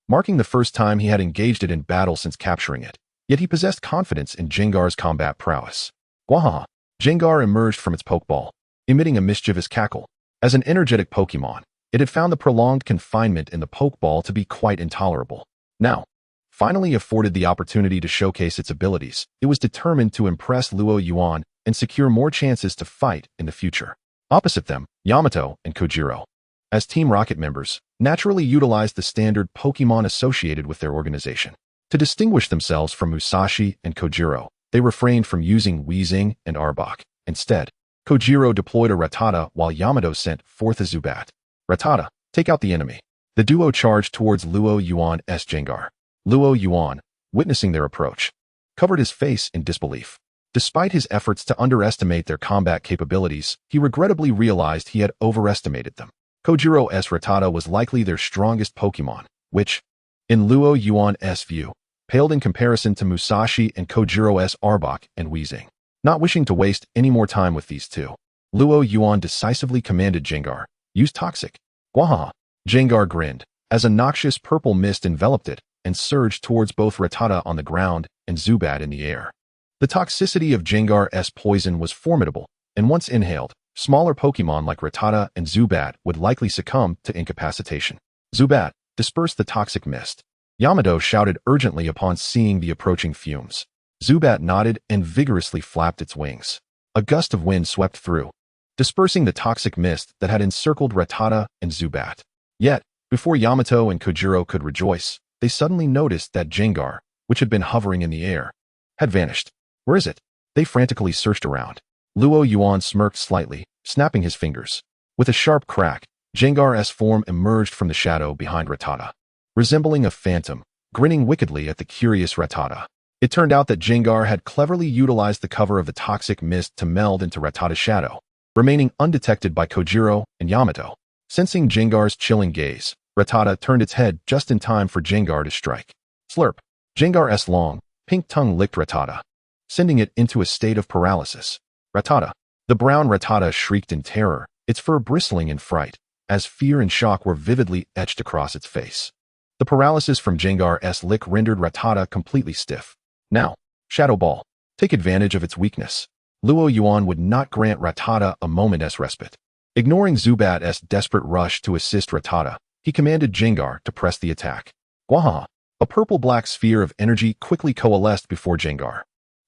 marking the first time he had engaged it in battle since capturing it. Yet he possessed confidence in Jengar's combat prowess. Gwahaha! Jengar emerged from its pokeball, emitting a mischievous cackle. As an energetic Pokémon, it had found the prolonged confinement in the Pokeball to be quite intolerable. Now, finally afforded the opportunity to showcase its abilities, it was determined to impress Luo Yuan and secure more chances to fight in the future. Opposite them, Yamato and Kojiro, as Team Rocket members, naturally utilized the standard Pokémon associated with their organization. To distinguish themselves from Musashi and Kojiro, they refrained from using Weezing and Arbok. Instead, Kojiro deployed a Rattata while Yamato sent forth a Zubat. Rattata, take out the enemy. The duo charged towards Luo Yuan's Jengar. Luo Yuan, witnessing their approach, covered his face in disbelief. Despite his efforts to underestimate their combat capabilities, he regrettably realized he had overestimated them. Kojiro's Rattata was likely their strongest Pokémon, which, in Luo Yuan's view, paled in comparison to Musashi and Kojiro's Arbok and Weezing. Not wishing to waste any more time with these two, Luo Yuan decisively commanded Jengar, use Toxic. Gwahaha! Jengar grinned, as a noxious purple mist enveloped it and surged towards both Rattata on the ground and Zubat in the air. The toxicity of Jengar's poison was formidable, and once inhaled, smaller Pokémon like Rattata and Zubat would likely succumb to incapacitation. Zubat, disperse the toxic mist. Yamato shouted urgently upon seeing the approaching fumes. Zubat nodded and vigorously flapped its wings. A gust of wind swept through, dispersing the toxic mist that had encircled Rattata and Zubat. Yet, before Yamato and Kojiro could rejoice, they suddenly noticed that Jengar, which had been hovering in the air, had vanished. Where is it? They frantically searched around. Luo Yuan smirked slightly, snapping his fingers. With a sharp crack, Jengar's form emerged from the shadow behind Rattata, resembling a phantom, grinning wickedly at the curious Rattata. It turned out that Jengar had cleverly utilized the cover of the toxic mist to meld into Rattata's shadow, remaining undetected by Kojiro and Yamato. Sensing Jengar's chilling gaze, Rattata turned its head just in time for Jengar to strike. Slurp! Jengar's long, pink tongue licked Rattata, sending it into a state of paralysis. Rattata! The brown Rattata shrieked in terror, its fur bristling in fright, as fear and shock were vividly etched across its face. The paralysis from Jengar's lick rendered Rattata completely stiff. Now, Shadow Ball, take advantage of its weakness. Luo Yuan would not grant Rattata a moment's respite. Ignoring Zubat's desperate rush to assist Rattata, he commanded Jengar to press the attack. Gwahaha! A purple-black sphere of energy quickly coalesced before Jengar.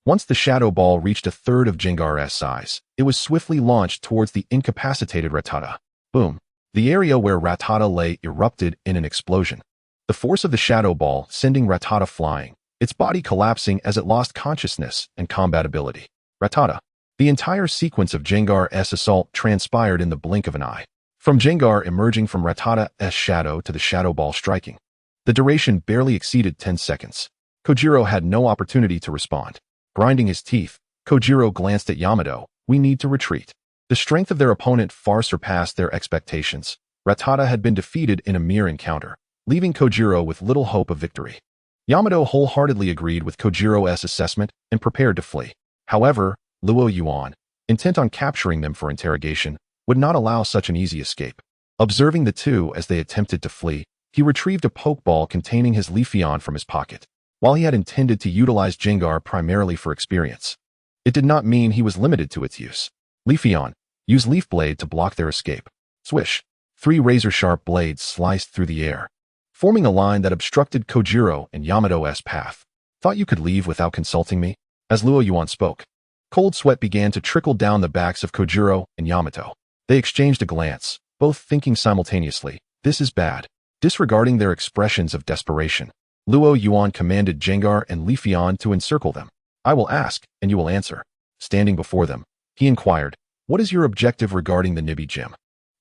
Once the Shadow Ball reached a third of Jengar's size, it was swiftly launched towards the incapacitated Rattata. Boom! The area where Rattata lay erupted in an explosion. The force of the Shadow Ball sending Rattata flying, its body collapsing as it lost consciousness and combat ability. Rattata. The entire sequence of Jengar's assault transpired in the blink of an eye. From Jengar emerging from Rattata's shadow to the Shadow Ball striking, the duration barely exceeded 10 seconds. Kojiro had no opportunity to respond. Grinding his teeth, Kojiro glanced at Yamato. We need to retreat. The strength of their opponent far surpassed their expectations. Rattata had been defeated in a mere encounter, leaving Kojiro with little hope of victory. Yamato wholeheartedly agreed with Kojiro's assessment and prepared to flee. However, Luo Yuan, intent on capturing them for interrogation, would not allow such an easy escape. Observing the two as they attempted to flee, he retrieved a Pokeball containing his Leafeon from his pocket. While he had intended to utilize Gengar primarily for experience, it did not mean he was limited to its use. Leafeon, use Leaf Blade to block their escape. Swish. 3 razor-sharp blades sliced through the air, forming a line that obstructed Kojiro and Yamato's path. Thought you could leave without consulting me? As Luo Yuan spoke, cold sweat began to trickle down the backs of Kojiro and Yamato. They exchanged a glance, both thinking simultaneously, this is bad. Disregarding their expressions of desperation, Luo Yuan commanded Gengar and Leafeon to encircle them. I will ask, and you will answer. Standing before them, he inquired, what is your objective regarding the Nibi Gym?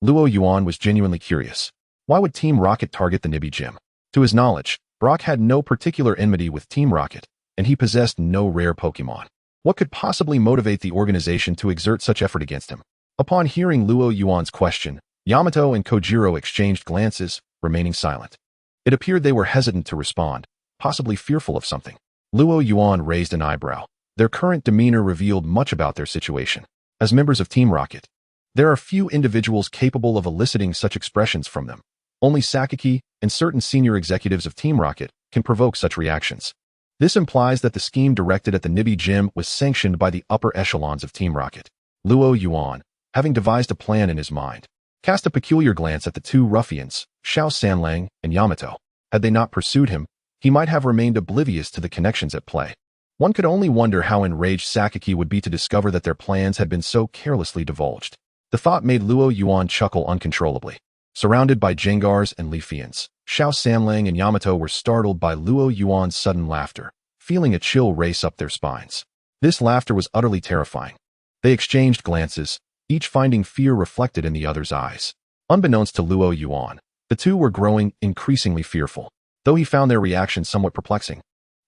Luo Yuan was genuinely curious. Why would Team Rocket target the Nibi Gym? To his knowledge, Brock had no particular enmity with Team Rocket, and he possessed no rare Pokémon. What could possibly motivate the organization to exert such effort against him? Upon hearing Luo Yuan's question, Yamato and Kojiro exchanged glances, remaining silent. It appeared they were hesitant to respond, possibly fearful of something. Luo Yuan raised an eyebrow. Their current demeanor revealed much about their situation. As members of Team Rocket, there are few individuals capable of eliciting such expressions from them. Only Sakaki and certain senior executives of Team Rocket can provoke such reactions. This implies that the scheme directed at the Nibi Gym was sanctioned by the upper echelons of Team Rocket. Luo Yuan, having devised a plan in his mind, cast a peculiar glance at the two ruffians, Xiao Sanlang and Yamato. Had they not pursued him, he might have remained oblivious to the connections at play. One could only wonder how enraged Sakaki would be to discover that their plans had been so carelessly divulged. The thought made Luo Yuan chuckle uncontrollably. Surrounded by Jengars and Leafeons, Xiao Sanlang and Yamato were startled by Luo Yuan's sudden laughter, feeling a chill race up their spines. This laughter was utterly terrifying. They exchanged glances, each finding fear reflected in the other's eyes. Unbeknownst to Luo Yuan, the two were growing increasingly fearful, though he found their reaction somewhat perplexing.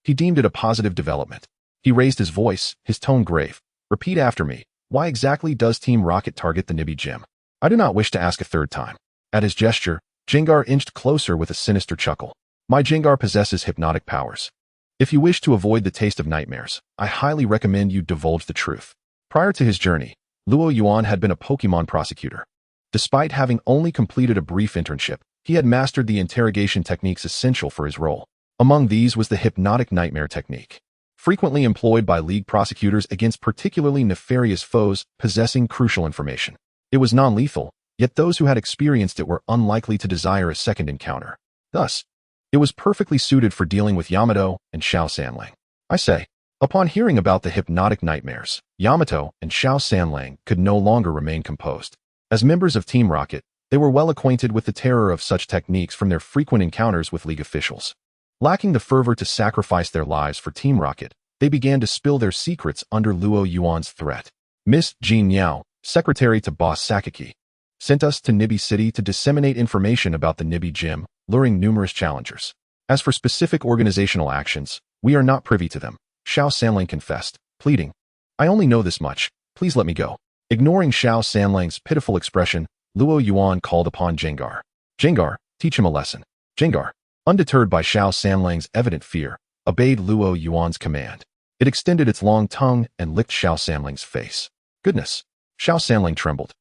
He deemed it a positive development. He raised his voice, his tone grave. Repeat after me. Why exactly does Team Rocket target the Nibi Gym? I do not wish to ask a third time. At his gesture, Gengar inched closer with a sinister chuckle. My Gengar possesses hypnotic powers. If you wish to avoid the taste of nightmares, I highly recommend you divulge the truth. Prior to his journey, Luo Yuan had been a Pokémon prosecutor. Despite having only completed a brief internship, he had mastered the interrogation techniques essential for his role. Among these was the hypnotic nightmare technique, frequently employed by League prosecutors against particularly nefarious foes possessing crucial information. It was non-lethal, yet those who had experienced it were unlikely to desire a second encounter. Thus, it was perfectly suited for dealing with Yamato and Xiao Sanlang. I say, upon hearing about the hypnotic nightmares, Yamato and Xiao Sanlang could no longer remain composed. As members of Team Rocket, they were well acquainted with the terror of such techniques from their frequent encounters with League officials. Lacking the fervor to sacrifice their lives for Team Rocket, they began to spill their secrets under Luo Yuan's threat. Miss Jean Yao, secretary to Boss Sakaki, sent us to Nibi City to disseminate information about the Nibi Gym, luring numerous challengers. As for specific organizational actions, we are not privy to them, Xiao Sanlang confessed, pleading. I only know this much, please let me go. Ignoring Xiao Sanlang's pitiful expression, Luo Yuan called upon Gengar. Gengar, teach him a lesson. Gengar, undeterred by Xiao Sanlang's evident fear, obeyed Luo Yuan's command. It extended its long tongue and licked Xiao Sanlang's face. Goodness! Xiao Sanlang trembled,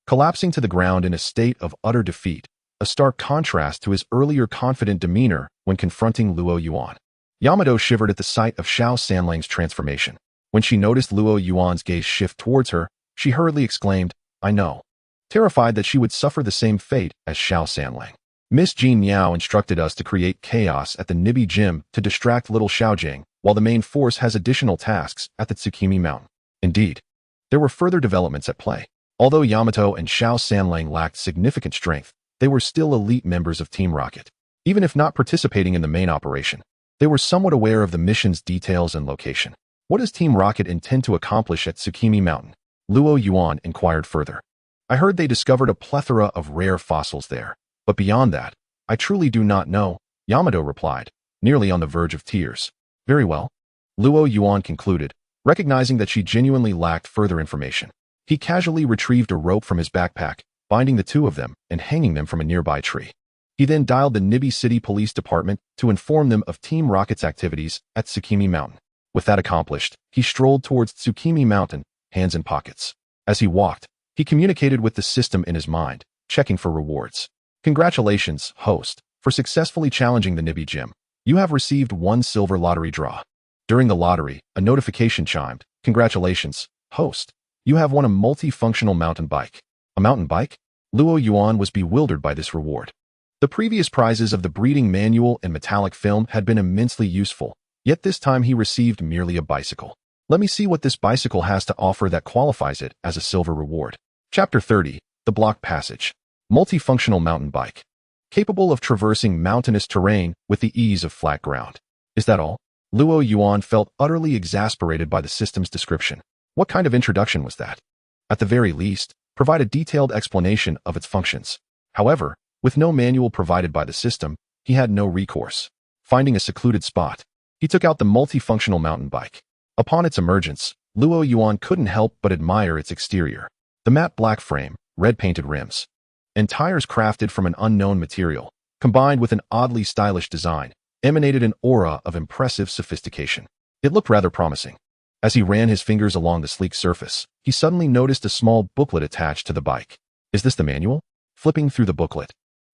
collapsing to the ground in a state of utter defeat, a stark contrast to his earlier confident demeanor when confronting Luo Yuan. Yamato shivered at the sight of Xiao Sanlang's transformation. When she noticed Luo Yuan's gaze shift towards her, she hurriedly exclaimed, I know, terrified that she would suffer the same fate as Xiao Sanlang. Miss Jean Yao instructed us to create chaos at the Nibi Gym to distract little Xiaojiang, while the main force has additional tasks at the Tsukimi Mountain. Indeed, there were further developments at play. Although Yamato and Xiao Sanlang lacked significant strength, they were still elite members of Team Rocket. Even if not participating in the main operation, they were somewhat aware of the mission's details and location. What does Team Rocket intend to accomplish at Tsukimi Mountain? Luo Yuan inquired further. I heard they discovered a plethora of rare fossils there. But beyond that, I truly do not know, Yamato replied, nearly on the verge of tears. Very well, Luo Yuan concluded, recognizing that she genuinely lacked further information. He casually retrieved a rope from his backpack, binding the two of them and hanging them from a nearby tree. He then dialed the Nibi City Police Department to inform them of Team Rocket's activities at Tsukimi Mountain. With that accomplished, he strolled towards Tsukimi Mountain, hands in pockets. As he walked, he communicated with the system in his mind, checking for rewards. Congratulations, host, for successfully challenging the Nibby Gym. You have received 1 silver lottery draw. During the lottery, a notification chimed. Congratulations, host. You have won a multifunctional mountain bike. A mountain bike? Luo Yuan was bewildered by this reward. The previous prizes of the breeding manual and metallic film had been immensely useful, yet this time he received merely a bicycle. Let me see what this bicycle has to offer that qualifies it as a silver reward. Chapter 30, The Block Passage. Multifunctional mountain bike. Capable of traversing mountainous terrain with the ease of flat ground. Is that all? Luo Yuan felt utterly exasperated by the system's description. What kind of introduction was that? At the very least, provide a detailed explanation of its functions. However, with no manual provided by the system, he had no recourse. Finding a secluded spot, he took out the multifunctional mountain bike. Upon its emergence, Luo Yuan couldn't help but admire its exterior. The matte black frame, red-painted rims, and tires crafted from an unknown material, combined with an oddly stylish design, emanated an aura of impressive sophistication. It looked rather promising. As he ran his fingers along the sleek surface, he suddenly noticed a small booklet attached to the bike. Is this the manual? Flipping through the booklet,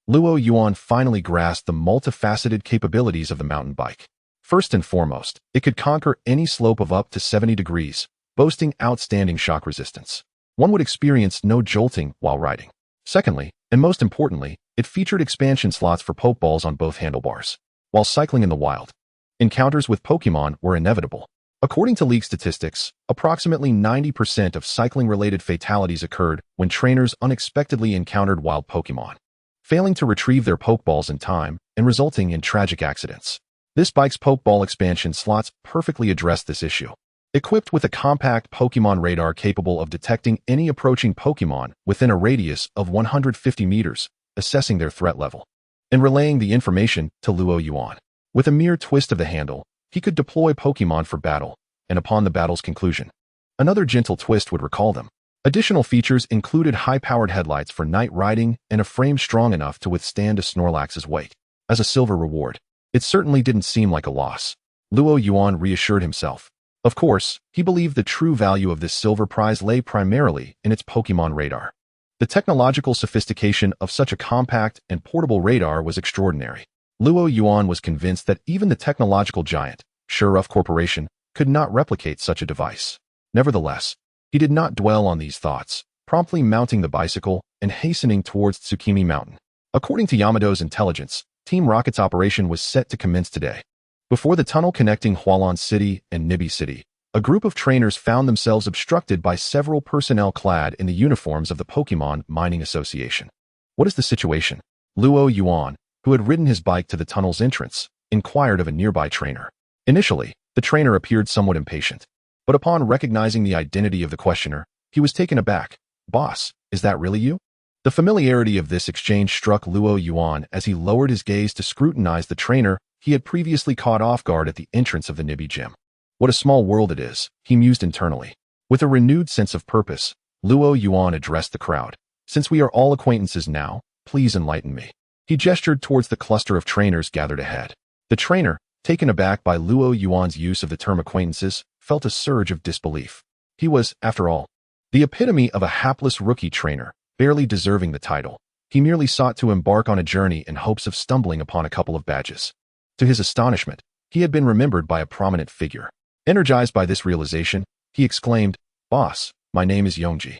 Luo Yuan finally grasped the multifaceted capabilities of the mountain bike. First and foremost, it could conquer any slope of up to 70 degrees, boasting outstanding shock resistance. One would experience no jolting while riding. Secondly, and most importantly, it featured expansion slots for Pokeballs on both handlebars. While cycling in the wild, encounters with Pokémon were inevitable. According to league statistics, approximately 90% of cycling-related fatalities occurred when trainers unexpectedly encountered wild Pokémon, failing to retrieve their Pokeballs in time and resulting in tragic accidents. This bike's Pokeball expansion slots perfectly address this issue. Equipped with a compact Pokémon radar capable of detecting any approaching Pokémon within a radius of 150 meters, assessing their threat level, and relaying the information to Luo Yuan. With a mere twist of the handle, he could deploy Pokémon for battle, and upon the battle's conclusion, another gentle twist would recall them. Additional features included high-powered headlights for night riding and a frame strong enough to withstand a Snorlax's weight. As a silver reward, it certainly didn't seem like a loss. Luo Yuan reassured himself. Of course, he believed the true value of this silver prize lay primarily in its Pokémon radar. The technological sophistication of such a compact and portable radar was extraordinary. Luo Yuan was convinced that even the technological giant, Shuruff Corporation, could not replicate such a device. Nevertheless, he did not dwell on these thoughts, promptly mounting the bicycle and hastening towards Tsukimi Mountain. According to Yamado's intelligence, Team Rocket's operation was set to commence today. Before the tunnel connecting Hualan City and Nibby City, a group of trainers found themselves obstructed by several personnel clad in the uniforms of the Pokémon Mining Association. What is the situation? Luo Yuan, who had ridden his bike to the tunnel's entrance, inquired of a nearby trainer. Initially, the trainer appeared somewhat impatient, but upon recognizing the identity of the questioner, he was taken aback. Boss, is that really you? The familiarity of this exchange struck Luo Yuan as he lowered his gaze to scrutinize the trainer he had previously caught off guard at the entrance of the Nibby Gym. What a small world it is, he mused internally. With a renewed sense of purpose, Luo Yuan addressed the crowd. Since we are all acquaintances now, please enlighten me. He gestured towards the cluster of trainers gathered ahead. The trainer, taken aback by Luo Yuan's use of the term acquaintances, felt a surge of disbelief. He was, after all, the epitome of a hapless rookie trainer, barely deserving the title. He merely sought to embark on a journey in hopes of stumbling upon a couple of badges. To his astonishment, he had been remembered by a prominent figure. Energized by this realization, he exclaimed, "Boss, my name is Yongji.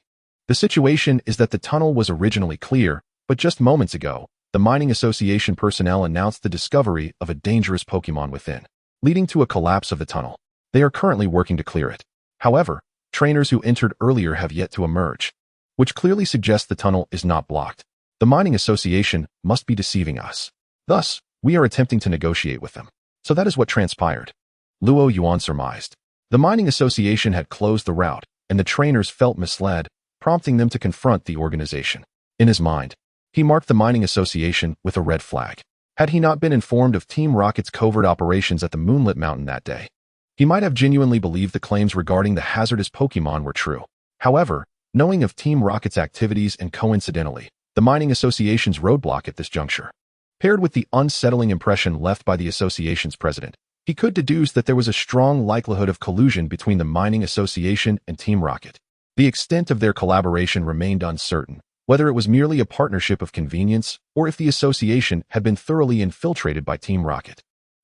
The situation is that the tunnel was originally clear, but just moments ago, the Mining Association personnel announced the discovery of a dangerous Pokémon within, leading to a collapse of the tunnel. They are currently working to clear it. However, trainers who entered earlier have yet to emerge, which clearly suggests the tunnel is not blocked. The Mining Association must be deceiving us. Thus, we are attempting to negotiate with them." So that is what transpired. Luo Yuan surmised. The Mining Association had closed the route, and the trainers felt misled, prompting them to confront the organization. In his mind, he marked the Mining Association with a red flag. Had he not been informed of Team Rocket's covert operations at the Moonlit Mountain that day, he might have genuinely believed the claims regarding the hazardous Pokémon were true. However, knowing of Team Rocket's activities and coincidentally, the Mining Association's roadblock at this juncture, paired with the unsettling impression left by the association's president, he could deduce that there was a strong likelihood of collusion between the Mining Association and Team Rocket. The extent of their collaboration remained uncertain, whether it was merely a partnership of convenience or if the association had been thoroughly infiltrated by Team Rocket.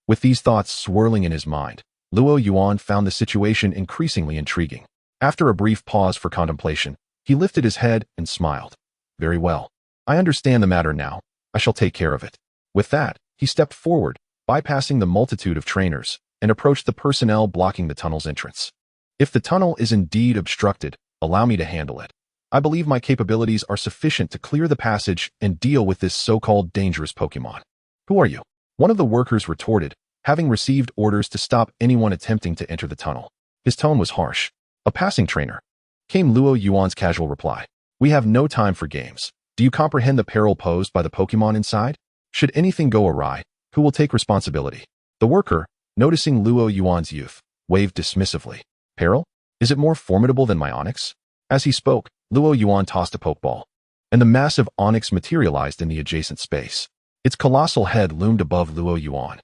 With these thoughts swirling in his mind, Luo Yuan found the situation increasingly intriguing. After a brief pause for contemplation, he lifted his head and smiled. Very well. I understand the matter now. I shall take care of it. With that, he stepped forward, bypassing the multitude of trainers, and approached the personnel blocking the tunnel's entrance. If the tunnel is indeed obstructed, allow me to handle it. I believe my capabilities are sufficient to clear the passage and deal with this so-called dangerous Pokémon. Who are you? One of the workers retorted, having received orders to stop anyone attempting to enter the tunnel. His tone was harsh. A passing trainer, came Luo Yuan's casual reply. We have no time for games. Do you comprehend the peril posed by the Pokémon inside? Should anything go awry, who will take responsibility? The worker, noticing Luo Yuan's youth, waved dismissively. Peril? Is it more formidable than my Onyx? As he spoke, Luo Yuan tossed a Pokeball, and the massive Onyx materialized in the adjacent space. Its colossal head loomed above Luo Yuan,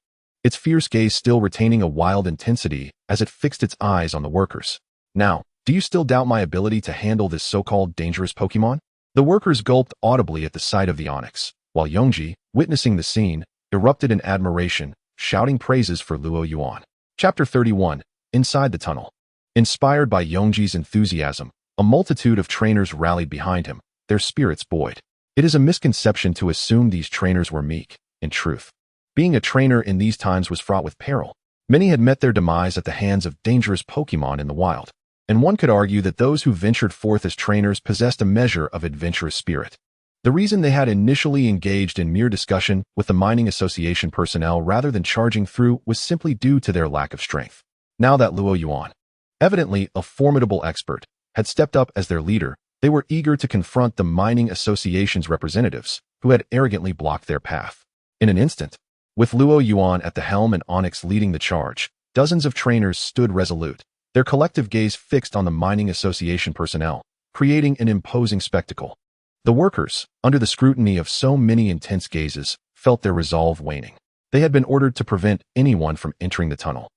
its fierce gaze still retaining a wild intensity as it fixed its eyes on the workers. Now, do you still doubt my ability to handle this so-called dangerous Pokémon? The workers gulped audibly at the sight of the Onyx, while Yongji, witnessing the scene, erupted in admiration, shouting praises for Luo Yuan. Chapter 31. Inside the tunnel. Inspired by Yongji's enthusiasm, a multitude of trainers rallied behind him, their spirits buoyed. It is a misconception to assume these trainers were meek. In truth, being a trainer in these times was fraught with peril. Many had met their demise at the hands of dangerous Pokémon in the wild, and one could argue that those who ventured forth as trainers possessed a measure of adventurous spirit. The reason they had initially engaged in mere discussion with the Mining Association personnel rather than charging through was simply due to their lack of strength. Now that Luo Yuan, evidently a formidable expert, had stepped up as their leader, they were eager to confront the Mining Association's representatives, who had arrogantly blocked their path. In an instant, with Luo Yuan at the helm and Onyx leading the charge, dozens of trainers stood resolute, their collective gaze fixed on the Mining Association personnel, creating an imposing spectacle. The workers, under the scrutiny of so many intense gazes, felt their resolve waning. They had been ordered to prevent anyone from entering the tunnel.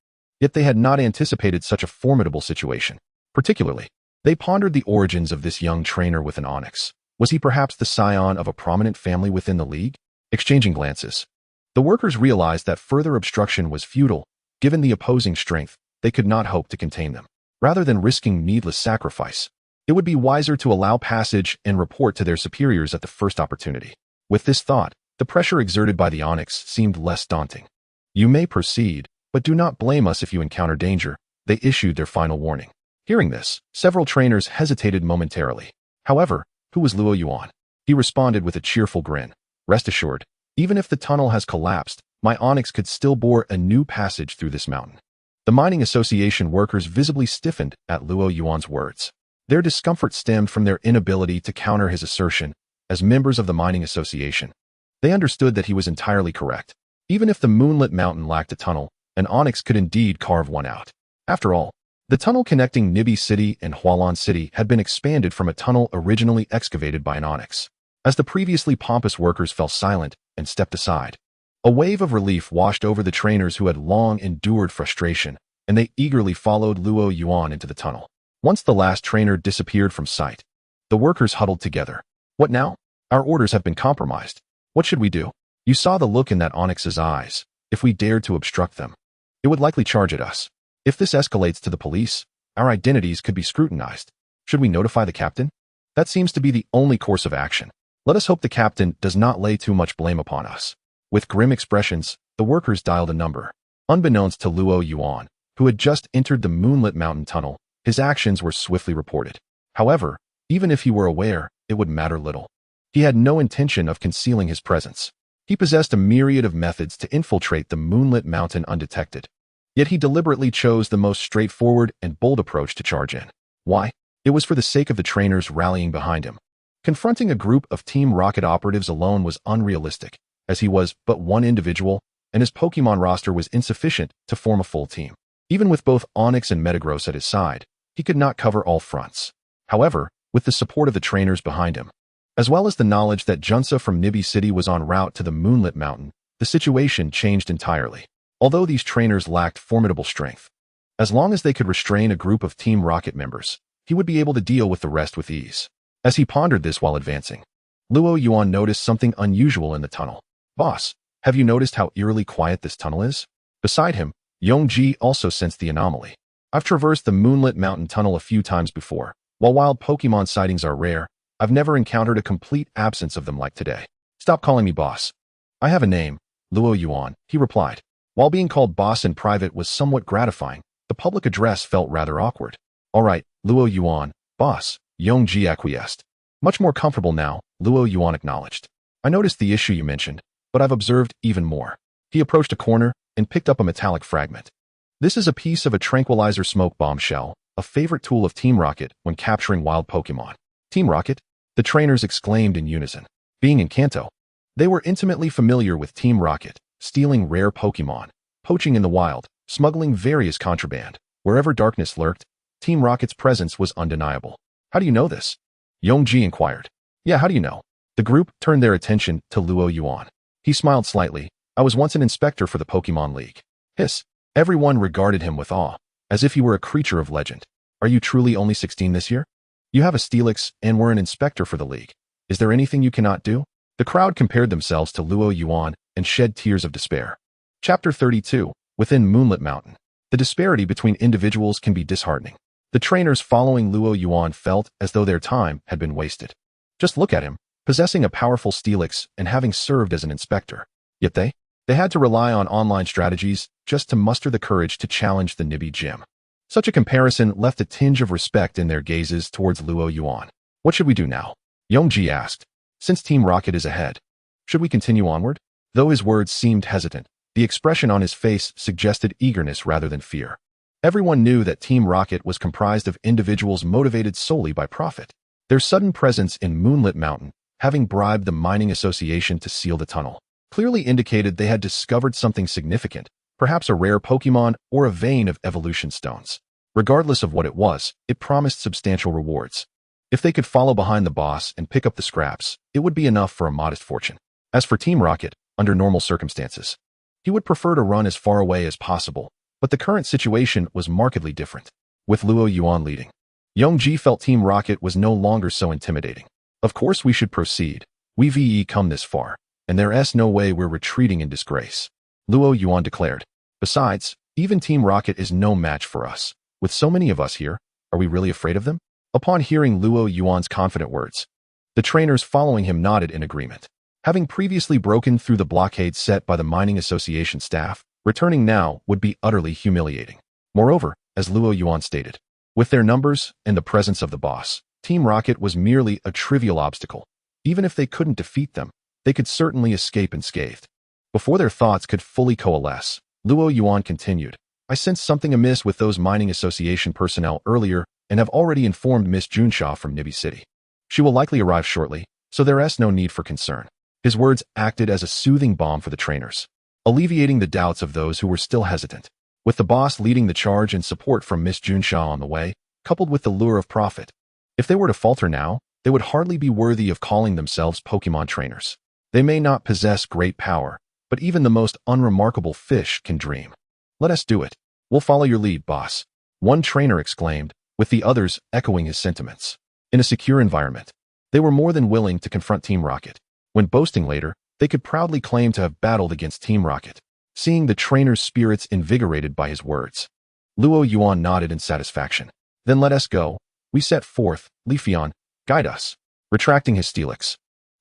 Yet they had not anticipated such a formidable situation. Particularly, they pondered the origins of this young trainer with an Onyx. Was he perhaps the scion of a prominent family within the league? Exchanging glances, the workers realized that further obstruction was futile. Given the opposing strength, they could not hope to contain them. Rather than risking needless sacrifice, it would be wiser to allow passage and report to their superiors at the first opportunity. With this thought, the pressure exerted by the Onyx seemed less daunting. You may proceed, but do not blame us if you encounter danger, they issued their final warning. Hearing this, several trainers hesitated momentarily. However, who was Luo Yuan? He responded with a cheerful grin. Rest assured, even if the tunnel has collapsed, my Onyx could still bore a new passage through this mountain. The Mining Association workers visibly stiffened at Luo Yuan's words. Their discomfort stemmed from their inability to counter his assertion. As members of the Mining Association, they understood that he was entirely correct. Even if the moonlit mountain lacked a tunnel, an Onyx could indeed carve one out. After all, the tunnel connecting Nibi City and Hualan City had been expanded from a tunnel originally excavated by an Onyx. As the previously pompous workers fell silent and stepped aside, a wave of relief washed over the trainers who had long endured frustration, and they eagerly followed Luo Yuan into the tunnel. Once the last trainer disappeared from sight, the workers huddled together. What now? Our orders have been compromised. What should we do? You saw the look in that Onyx's eyes. If we dared to obstruct them, it would likely charge at us. If this escalates to the police, our identities could be scrutinized. Should we notify the captain? That seems to be the only course of action. Let us hope the captain does not lay too much blame upon us. With grim expressions, the workers dialed a number. Unbeknownst to Luo Yuan, who had just entered the moonlit mountain tunnel, his actions were swiftly reported. However, even if he were aware, it would matter little. He had no intention of concealing his presence. He possessed a myriad of methods to infiltrate the moonlit mountain undetected. Yet he deliberately chose the most straightforward and bold approach to charge in. Why? It was for the sake of the trainers rallying behind him. Confronting a group of Team Rocket operatives alone was unrealistic, as he was but one individual, and his Pokémon roster was insufficient to form a full team. Even with both Onyx and Metagross at his side, he could not cover all fronts. However, with the support of the trainers behind him, as well as the knowledge that Junsa from Nibi City was en route to the moonlit mountain, the situation changed entirely. Although these trainers lacked formidable strength, as long as they could restrain a group of Team Rocket members, he would be able to deal with the rest with ease. As he pondered this while advancing, Luo Yuan noticed something unusual in the tunnel. Boss, have you noticed how eerily quiet this tunnel is? Beside him, Yongji also sensed the anomaly. I've traversed the Moonlit Mountain tunnel a few times before. While wild Pokemon sightings are rare, I've never encountered a complete absence of them like today. Stop calling me boss. I have a name, Luo Yuan, he replied. While being called boss in private was somewhat gratifying, the public address felt rather awkward. All right, Luo Yuan, boss, Yongji acquiesced. Much more comfortable now, Luo Yuan acknowledged. I noticed the issue you mentioned, but I've observed even more. He approached a corner and picked up a metallic fragment. This is a piece of a tranquilizer smoke bomb shell, a favorite tool of Team Rocket when capturing wild Pokemon. Team Rocket? The trainers exclaimed in unison. Being in Kanto, they were intimately familiar with Team Rocket, stealing rare Pokemon, poaching in the wild, smuggling various contraband. Wherever darkness lurked, Team Rocket's presence was undeniable. How do you know this? Yongji inquired. Yeah, how do you know? The group turned their attention to Luo Yuan. He smiled slightly. I was once an inspector for the Pokémon League. Hiss. Everyone regarded him with awe, as if he were a creature of legend. Are you truly only 16 this year? You have a Steelix and were an inspector for the league. Is there anything you cannot do? The crowd compared themselves to Luo Yuan and shed tears of despair. Chapter 32. Within Moonlit Mountain. The disparity between individuals can be disheartening. The trainers following Luo Yuan felt as though their time had been wasted. Just look at him, possessing a powerful Steelix and having served as an inspector. Yet they had to rely on online strategies just to muster the courage to challenge the Nibby gym. Such a comparison left a tinge of respect in their gazes towards Luo Yuan. What should we do now? Yongji asked. Since Team Rocket is ahead, should we continue onward? Though his words seemed hesitant, the expression on his face suggested eagerness rather than fear. Everyone knew that Team Rocket was comprised of individuals motivated solely by profit. Their sudden presence in Moonlit Mountain, having bribed the Mining Association to seal the tunnel, clearly indicated they had discovered something significant, perhaps a rare Pokemon or a vein of evolution stones. Regardless of what it was, it promised substantial rewards. If they could follow behind the boss and pick up the scraps, it would be enough for a modest fortune. As for Team Rocket, under normal circumstances, he would prefer to run as far away as possible, but the current situation was markedly different. With Luo Yuan leading, Yongji felt Team Rocket was no longer so intimidating. Of course we should proceed. We've come this far, and there's no way we're retreating in disgrace, Luo Yuan declared. Besides, even Team Rocket is no match for us. With so many of us here, are we really afraid of them? Upon hearing Luo Yuan's confident words, the trainers following him nodded in agreement. Having previously broken through the blockade set by the Mining Association staff, returning now would be utterly humiliating. Moreover, as Luo Yuan stated, with their numbers and the presence of the boss, Team Rocket was merely a trivial obstacle. Even if they couldn't defeat them, they could certainly escape unscathed. Before their thoughts could fully coalesce, Luo Yuan continued, I sensed something amiss with those Mining Association personnel earlier and have already informed Miss Junsha from Nibby City. She will likely arrive shortly, so there's no need for concern. His words acted as a soothing balm for the trainers, alleviating the doubts of those who were still hesitant. With the boss leading the charge and support from Miss Junsha on the way, coupled with the lure of profit, if they were to falter now, they would hardly be worthy of calling themselves Pokemon trainers. They may not possess great power, but even the most unremarkable fish can dream. Let us do it. We'll follow your lead, boss, one trainer exclaimed, with the others echoing his sentiments. In a secure environment, they were more than willing to confront Team Rocket. When boasting later, they could proudly claim to have battled against Team Rocket, seeing the trainer's spirits invigorated by his words. Luo Yuan nodded in satisfaction. Then let us go. We set forth. Leafeon, guide us. Retracting his Steelix,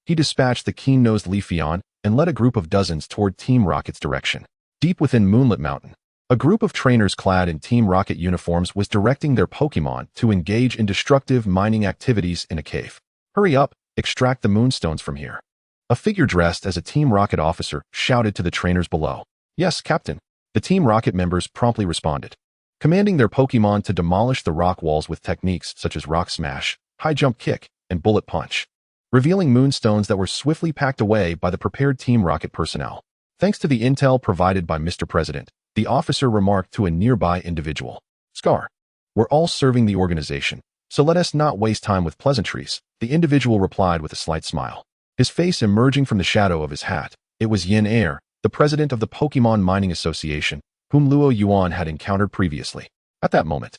he dispatched the keen-nosed Leafeon and led a group of dozens toward Team Rocket's direction. Deep within Moonlit Mountain, a group of trainers clad in Team Rocket uniforms was directing their Pokemon to engage in destructive mining activities in a cave. Hurry up, extract the moonstones from here. A figure dressed as a Team Rocket officer shouted to the trainers below. Yes, Captain. The Team Rocket members promptly responded, commanding their Pokemon to demolish the rock walls with techniques such as Rock Smash, High Jump Kick, and Bullet Punch, revealing moonstones that were swiftly packed away by the prepared Team Rocket personnel. Thanks to the intel provided by Mr. President, the officer remarked to a nearby individual. Scar, we're all serving the organization, so let us not waste time with pleasantries, the individual replied with a slight smile. His face emerging from the shadow of his hat, it was Yin Air, the president of the Pokemon Mining Association, whom Luo Yuan had encountered previously. At that moment,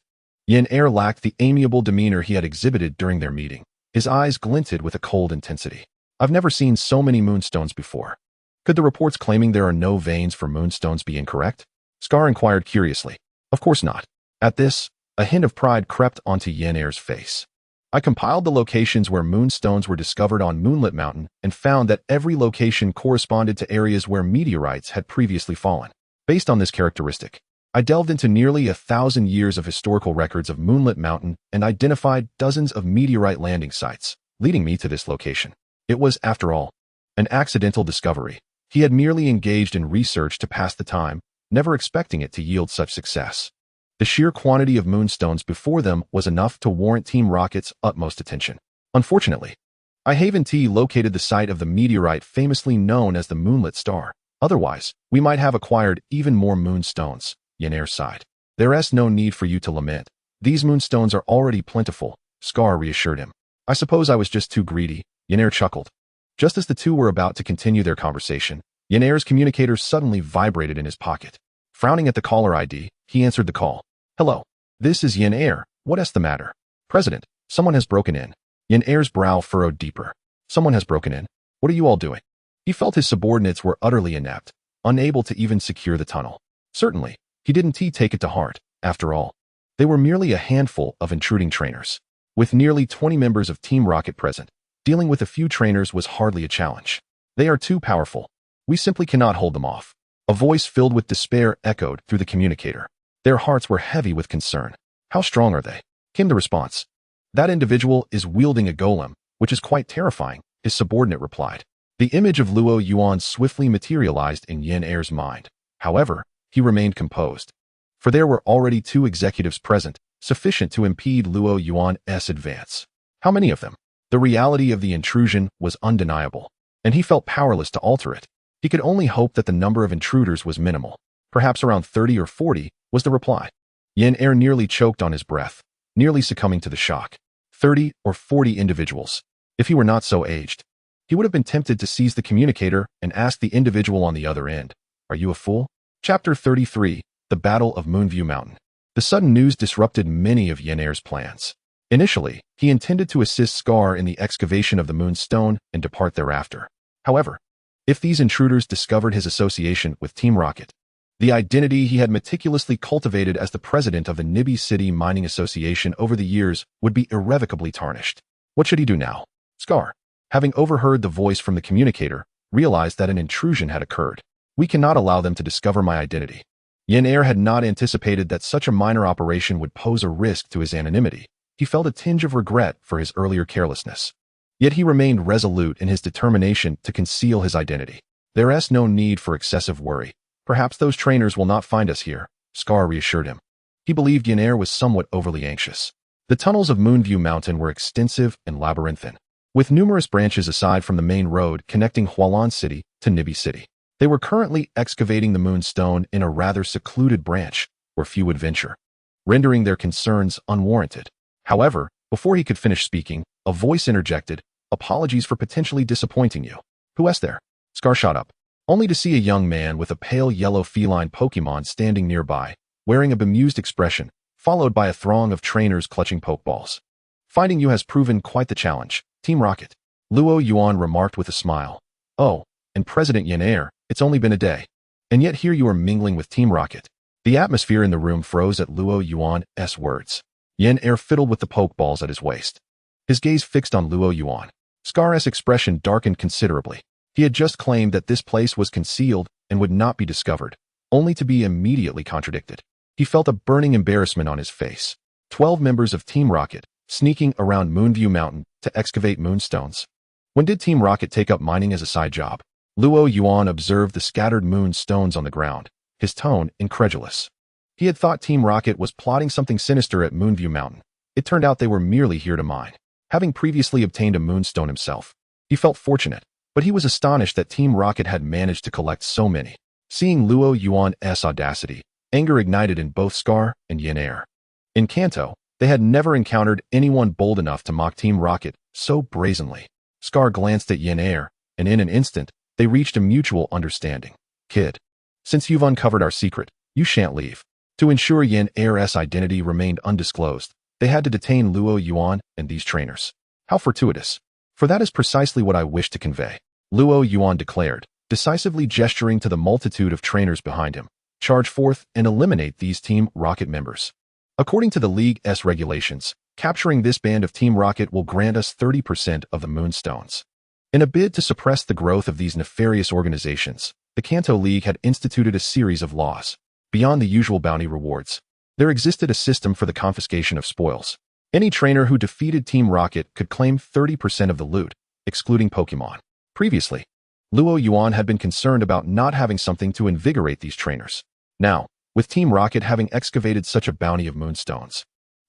Yin Air lacked the amiable demeanor he had exhibited during their meeting. His eyes glinted with a cold intensity. I've never seen so many moonstones before. Could the reports claiming there are no veins for moonstones be incorrect? Scar inquired curiously. Of course not. At this, a hint of pride crept onto Yin Air's face. I compiled the locations where moonstones were discovered on Moonlit Mountain and found that every location corresponded to areas where meteorites had previously fallen. Based on this characteristic, I delved into nearly 1,000 years of historical records of Moonlit Mountain and identified dozens of meteorite landing sites, leading me to this location. It was, after all, an accidental discovery. He had merely engaged in research to pass the time, never expecting it to yield such success. The sheer quantity of moonstones before them was enough to warrant Team Rocket's utmost attention. Unfortunately, I Haven T located the site of the meteorite famously known as the Moonlit Star. Otherwise, we might have acquired even more moonstones. Yin Air sighed. There's no need for you to lament. These moonstones are already plentiful, Scar reassured him. I suppose I was just too greedy. Yin Air chuckled. Just as the two were about to continue their conversation, Yin Air's communicator suddenly vibrated in his pocket. Frowning at the caller ID, he answered the call. Hello. This is Yin Air. What's the matter? President, someone has broken in. Yin Air's brow furrowed deeper. Someone has broken in? What are you all doing? He felt his subordinates were utterly inept, unable to even secure the tunnel. Certainly, he didn't take it to heart. After all, they were merely a handful of intruding trainers. With nearly 20 members of Team Rocket present, dealing with a few trainers was hardly a challenge. They are too powerful. We simply cannot hold them off. A voice filled with despair echoed through the communicator. Their hearts were heavy with concern. How strong are they? Came the response. That individual is wielding a golem, which is quite terrifying, his subordinate replied. The image of Luo Yuan swiftly materialized in Yin Air's mind. However, he remained composed. For there were already 2 executives present, sufficient to impede Luo Yuan's advance. How many of them? The reality of the intrusion was undeniable, and he felt powerless to alter it. He could only hope that the number of intruders was minimal. Perhaps around 30 or 40, was the reply. Yin Air nearly choked on his breath, nearly succumbing to the shock. 30 or 40 individuals. If he were not so aged, he would have been tempted to seize the communicator and ask the individual on the other end, "Are you a fool?" Chapter 33, The Battle of Moonview Mountain. The sudden news disrupted many of Yin Air's plans. Initially, he intended to assist Scar in the excavation of the Moonstone and depart thereafter. However, if these intruders discovered his association with Team Rocket, the identity he had meticulously cultivated as the president of the Nibi City Mining Association over the years would be irrevocably tarnished. What should he do now? Scar, having overheard the voice from the communicator, realized that an intrusion had occurred. We cannot allow them to discover my identity. Yin Air had not anticipated that such a minor operation would pose a risk to his anonymity. He felt a tinge of regret for his earlier carelessness. Yet he remained resolute in his determination to conceal his identity. There's no need for excessive worry. Perhaps those trainers will not find us here, Scar reassured him. He believed Yin Air was somewhat overly anxious. The tunnels of Moonview Mountain were extensive and labyrinthine, with numerous branches aside from the main road connecting Hualan City to Nibi City. They were currently excavating the Moonstone in a rather secluded branch where few would venture, rendering their concerns unwarranted. However, before he could finish speaking, a voice interjected, "Apologies for potentially disappointing you." "Who's there?" Scar shot up, only to see a young man with a pale yellow feline Pokémon standing nearby, wearing a bemused expression, followed by a throng of trainers clutching Pokeballs. "Finding you has proven quite the challenge, Team Rocket," Luo Yuan remarked with a smile. "Oh, and President Yin Air, it's only been a day. And yet here you are mingling with Team Rocket." The atmosphere in the room froze at Luo Yuan's words. Yin Air fiddled with the Pokeballs at his waist, his gaze fixed on Luo Yuan. Scar's expression darkened considerably. He had just claimed that this place was concealed and would not be discovered, only to be immediately contradicted. He felt a burning embarrassment on his face. 12 members of Team Rocket, sneaking around Moonview Mountain to excavate moonstones. When did Team Rocket take up mining as a side job? Luo Yuan observed the scattered moonstones on the ground, his tone incredulous. He had thought Team Rocket was plotting something sinister at Moonview Mountain. It turned out they were merely here to mine. Having previously obtained a moonstone himself, he felt fortunate, but he was astonished that Team Rocket had managed to collect so many. Seeing Luo Yuan's audacity, anger ignited in both Scar and Yin Air. In Kanto, they had never encountered anyone bold enough to mock Team Rocket so brazenly. Scar glanced at Yin Air, and in an instant, they reached a mutual understanding. "Kid, since you've uncovered our secret, you shan't leave." To ensure Yin Air's identity remained undisclosed, they had to detain Luo Yuan and these trainers. How fortuitous. For that is precisely what I wish to convey. Luo Yuan declared, decisively gesturing to the multitude of trainers behind him. Charge forth and eliminate these Team Rocket members. According to the League's regulations, capturing this band of Team Rocket will grant us 30% of the Moonstones. In a bid to suppress the growth of these nefarious organizations, the Kanto League had instituted a series of laws. Beyond the usual bounty rewards, there existed a system for the confiscation of spoils. Any trainer who defeated Team Rocket could claim 30% of the loot, excluding Pokémon. Previously, Luo Yuan had been concerned about not having something to invigorate these trainers. Now, with Team Rocket having excavated such a bounty of Moonstones,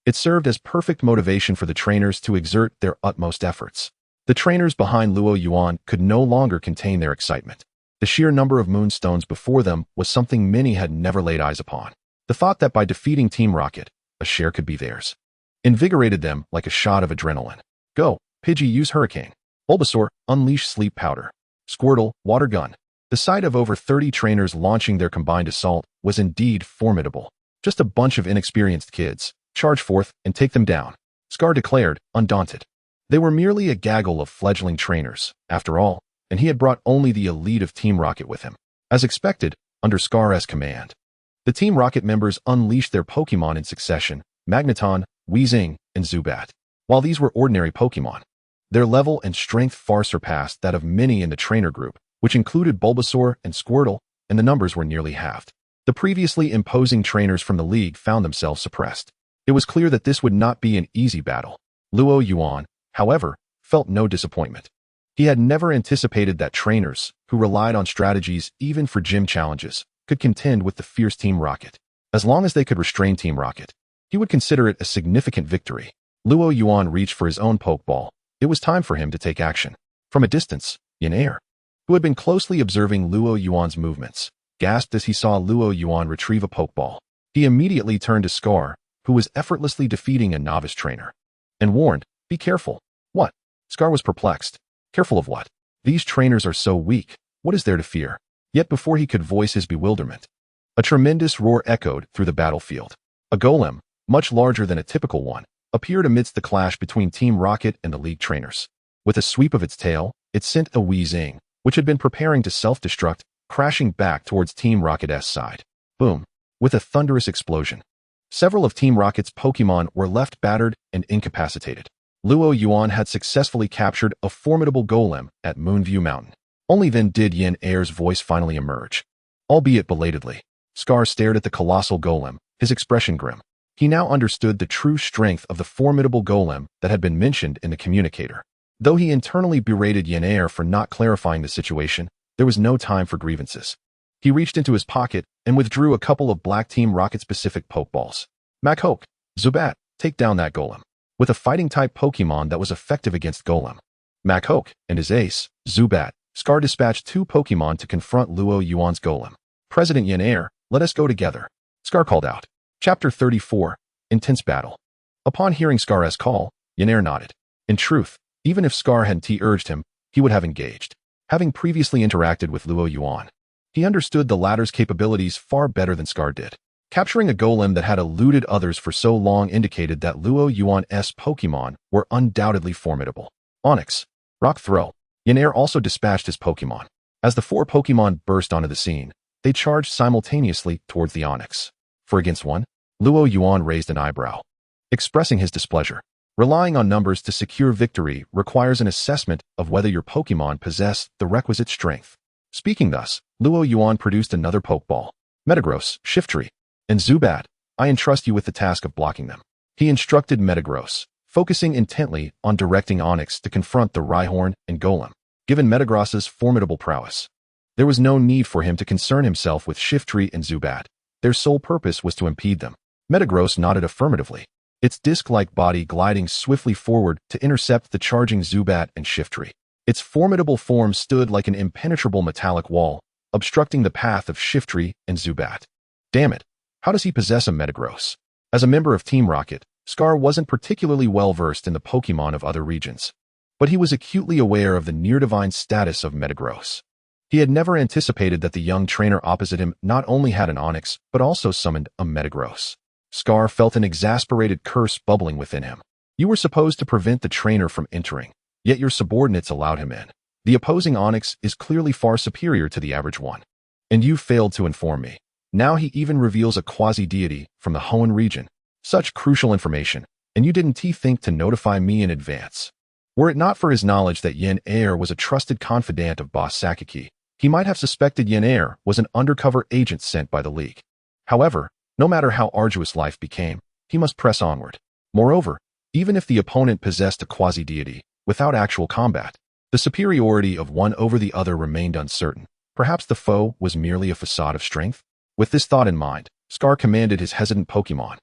it served as perfect motivation for the trainers to exert their utmost efforts. The trainers behind Luo Yuan could no longer contain their excitement. The sheer number of Moonstones before them was something many had never laid eyes upon. The thought that by defeating Team Rocket, a share could be theirs invigorated them like a shot of adrenaline. Go, Pidgey, use Hurricane. Bulbasaur, unleash Sleep Powder. Squirtle, Water Gun. The sight of over 30 trainers launching their combined assault was indeed formidable. Just a bunch of inexperienced kids. Charge forth and take them down, Scar declared, undaunted. They were merely a gaggle of fledgling trainers, after all, and he had brought only the elite of Team Rocket with him. As expected, under Scar's command, the Team Rocket members unleashed their Pokémon in succession, Magneton, Weezing, and Zubat. While these were ordinary Pokémon, their level and strength far surpassed that of many in the trainer group, which included Bulbasaur and Squirtle, and the numbers were nearly halved. The previously imposing trainers from the League found themselves suppressed. It was clear that this would not be an easy battle. Luo Yuan, however, felt no disappointment. He had never anticipated that trainers, who relied on strategies even for gym challenges, could contend with the fierce Team Rocket. As long as they could restrain Team Rocket, he would consider it a significant victory. Luo Yuan reached for his own Pokeball. It was time for him to take action. From a distance, Yin Air, who had been closely observing Luo Yuan's movements, gasped as he saw Luo Yuan retrieve a Pokeball. He immediately turned to Scar, who was effortlessly defeating a novice trainer, and warned, be careful. What? Scar was perplexed. Careful of what? These trainers are so weak. What is there to fear? Yet before he could voice his bewilderment, a tremendous roar echoed through the battlefield. A golem, much larger than a typical one, appeared amidst the clash between Team Rocket and the League trainers. With a sweep of its tail, it sent a Weezing, which had been preparing to self-destruct, crashing back towards Team Rocket's side. Boom! With a thunderous explosion, several of Team Rocket's Pokémon were left battered and incapacitated. Luo Yuan had successfully captured a formidable golem at Moonview Mountain. Only then did Yin Air's voice finally emerge. Albeit belatedly, Scar stared at the colossal golem, his expression grim. He now understood the true strength of the formidable golem that had been mentioned in the communicator. Though he internally berated Yin Air for not clarifying the situation, there was no time for grievances. He reached into his pocket and withdrew a couple of Black Team Rocket-specific Pokeballs. Machoke, Zubat, take down that golem. With a fighting-type Pokemon that was effective against golem, Machoke and his ace, Zubat, Scar dispatched 2 Pokemon to confront Luo Yuan's golem. President Yin Air, let us go together, Scar called out. Chapter 34, Intense Battle. Upon hearing Scar's call, Yin Air nodded. In truth, even if Scar hadn't urged him, he would have engaged. Having previously interacted with Luo Yuan, he understood the latter's capabilities far better than Scar did. Capturing a golem that had eluded others for so long indicated that Luo Yuan's Pokemon were undoubtedly formidable. Onix, Rock Throw. Yin Air also dispatched his Pokemon. As the 4 Pokemon burst onto the scene, they charged simultaneously towards the Onix. For against one, Luo Yuan raised an eyebrow, expressing his displeasure. Relying on numbers to secure victory requires an assessment of whether your Pokemon possess the requisite strength. Speaking thus, Luo Yuan produced another Pokeball. Metagross, Shiftry, and Zubat, I entrust you with the task of blocking them. He instructed Metagross, focusing intently on directing Onix to confront the Rhyhorn and Golem. Given Metagross's formidable prowess, there was no need for him to concern himself with Shiftry and Zubat. Their sole purpose was to impede them. Metagross nodded affirmatively, its disc-like body gliding swiftly forward to intercept the charging Zubat and Shiftry. Its formidable form stood like an impenetrable metallic wall, obstructing the path of Shiftry and Zubat. Damn it, how does he possess a Metagross? As a member of Team Rocket, Scar wasn't particularly well-versed in the Pokémon of other regions, but he was acutely aware of the near-divine status of Metagross. He had never anticipated that the young trainer opposite him not only had an Onyx, but also summoned a Metagross. Scar felt an exasperated curse bubbling within him. You were supposed to prevent the trainer from entering, yet your subordinates allowed him in. The opposing Onyx is clearly far superior to the average one. And you failed to inform me. Now he even reveals a quasi-deity from the Hoenn region. Such crucial information, and you didn't think to notify me in advance. Were it not for his knowledge that Yen Air was a trusted confidant of Boss Sakaki, he might have suspected Yen Air was an undercover agent sent by the League. However, no matter how arduous life became, he must press onward. Moreover, even if the opponent possessed a quasi-deity, without actual combat, the superiority of one over the other remained uncertain. Perhaps the foe was merely a facade of strength? With this thought in mind, Scar commanded his hesitant Pokémon.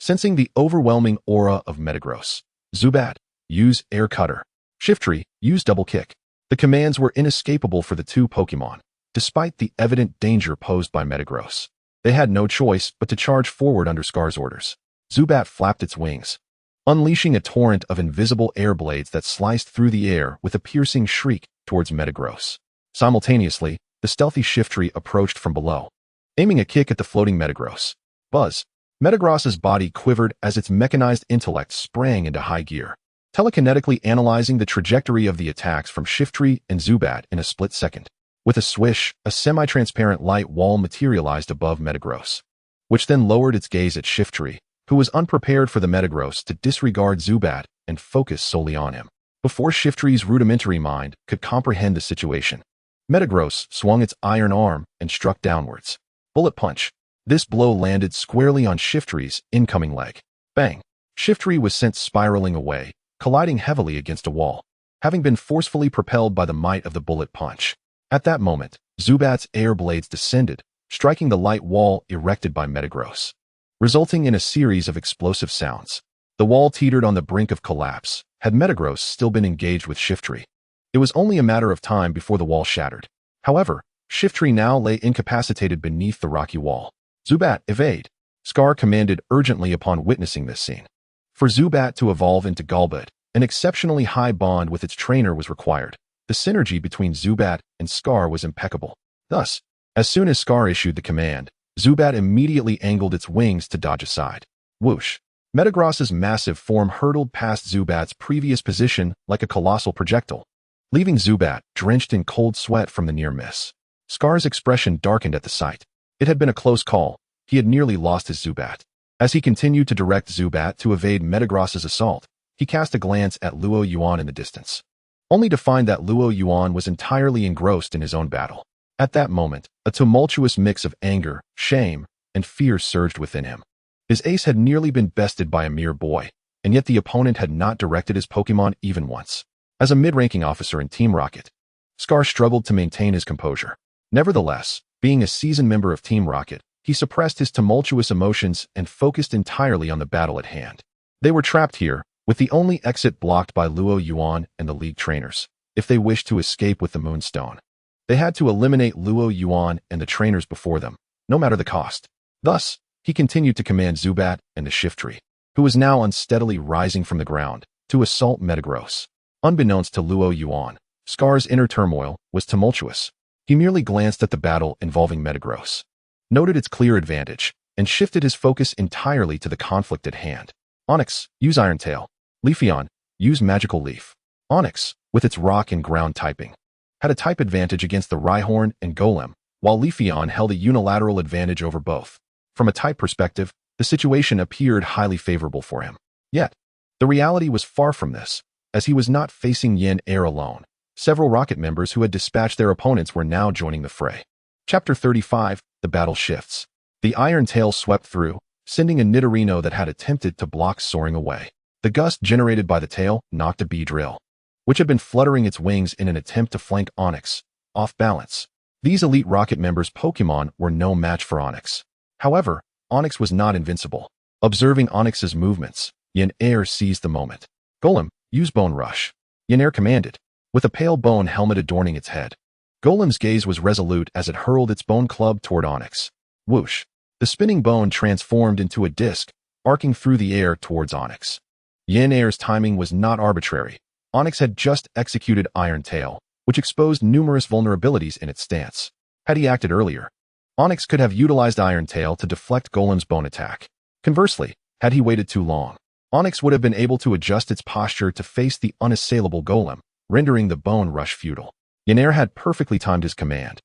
Sensing the overwhelming aura of Metagross, Zubat, use Air Cutter. Shiftry, use Double Kick. The commands were inescapable for the two Pokémon, despite the evident danger posed by Metagross. They had no choice but to charge forward under Scar's orders. Zubat flapped its wings, unleashing a torrent of invisible air blades that sliced through the air with a piercing shriek towards Metagross. Simultaneously, the stealthy Shiftry approached from below, aiming a kick at the floating Metagross. Buzz! Metagross's body quivered as its mechanized intellect sprang into high gear, telekinetically analyzing the trajectory of the attacks from Shiftry and Zubat in a split second. With a swish, a semi-transparent light wall materialized above Metagross, which then lowered its gaze at Shiftry, who was unprepared for the Metagross to disregard Zubat and focus solely on him. Before Shiftry's rudimentary mind could comprehend the situation, Metagross swung its iron arm and struck downwards. Bullet punch. This blow landed squarely on Shiftry's incoming leg. Bang! Shiftry was sent spiraling away, colliding heavily against a wall, having been forcefully propelled by the might of the bullet punch. At that moment, Zubat's air blades descended, striking the light wall erected by Metagross, resulting in a series of explosive sounds. The wall teetered on the brink of collapse. Had Metagross still been engaged with Shiftry, it was only a matter of time before the wall shattered. However, Shiftry now lay incapacitated beneath the rocky wall. Zubat, evade! Scar commanded urgently upon witnessing this scene. For Zubat to evolve into Golbat, an exceptionally high bond with its trainer was required. The synergy between Zubat and Scar was impeccable. Thus, as soon as Scar issued the command, Zubat immediately angled its wings to dodge aside. Whoosh! Metagross's massive form hurtled past Zubat's previous position like a colossal projectile, leaving Zubat drenched in cold sweat from the near miss. Scar's expression darkened at the sight. It had been a close call. He had nearly lost his Zubat. As he continued to direct Zubat to evade Metagross's assault, he cast a glance at Luo Yuan in the distance, only to find that Luo Yuan was entirely engrossed in his own battle. At that moment, a tumultuous mix of anger, shame, and fear surged within him. His ace had nearly been bested by a mere boy, and yet the opponent had not directed his Pokémon even once. As a mid-ranking officer in Team Rocket, Scar struggled to maintain his composure. Nevertheless, being a seasoned member of Team Rocket, he suppressed his tumultuous emotions and focused entirely on the battle at hand. They were trapped here, with the only exit blocked by Luo Yuan and the League trainers. If they wished to escape with the Moonstone, they had to eliminate Luo Yuan and the trainers before them, no matter the cost. Thus, he continued to command Zubat and the Shiftry, who was now unsteadily rising from the ground, to assault Metagross. Unbeknownst to Luo Yuan, Scar's inner turmoil was tumultuous. He merely glanced at the battle involving Metagross, noted its clear advantage, and shifted his focus entirely to the conflict at hand. Onyx, use Iron Tail. Leafeon, use Magical Leaf. Onyx, with its rock and ground typing, had a type advantage against the Rhyhorn and Golem, while Leafeon held a unilateral advantage over both. From a type perspective, the situation appeared highly favorable for him. Yet, the reality was far from this, as he was not facing Yen Air alone. Several Rocket members who had dispatched their opponents were now joining the fray. Chapter 35, The Battle Shifts. The Iron Tail swept through, sending a Nidorino that had attempted to block soaring away. The gust generated by the tail knocked a Beedrill, which had been fluttering its wings in an attempt to flank Onyx, off balance. These elite Rocket members' Pokémon were no match for Onyx. However, Onyx was not invincible. Observing Onyx's movements, Yen Air seized the moment. Golem, use Bone Rush. Yen Air commanded, with a pale bone helmet adorning its head. Golem's gaze was resolute as it hurled its bone club toward Onyx. Whoosh! The spinning bone transformed into a disc, arcing through the air towards Onyx. Yen Air's timing was not arbitrary. Onyx had just executed Iron Tail, which exposed numerous vulnerabilities in its stance. Had he acted earlier, Onyx could have utilized Iron Tail to deflect Golem's bone attack. Conversely, had he waited too long, Onyx would have been able to adjust its posture to face the unassailable Golem, rendering the bone rush futile. Yenair had perfectly timed his command,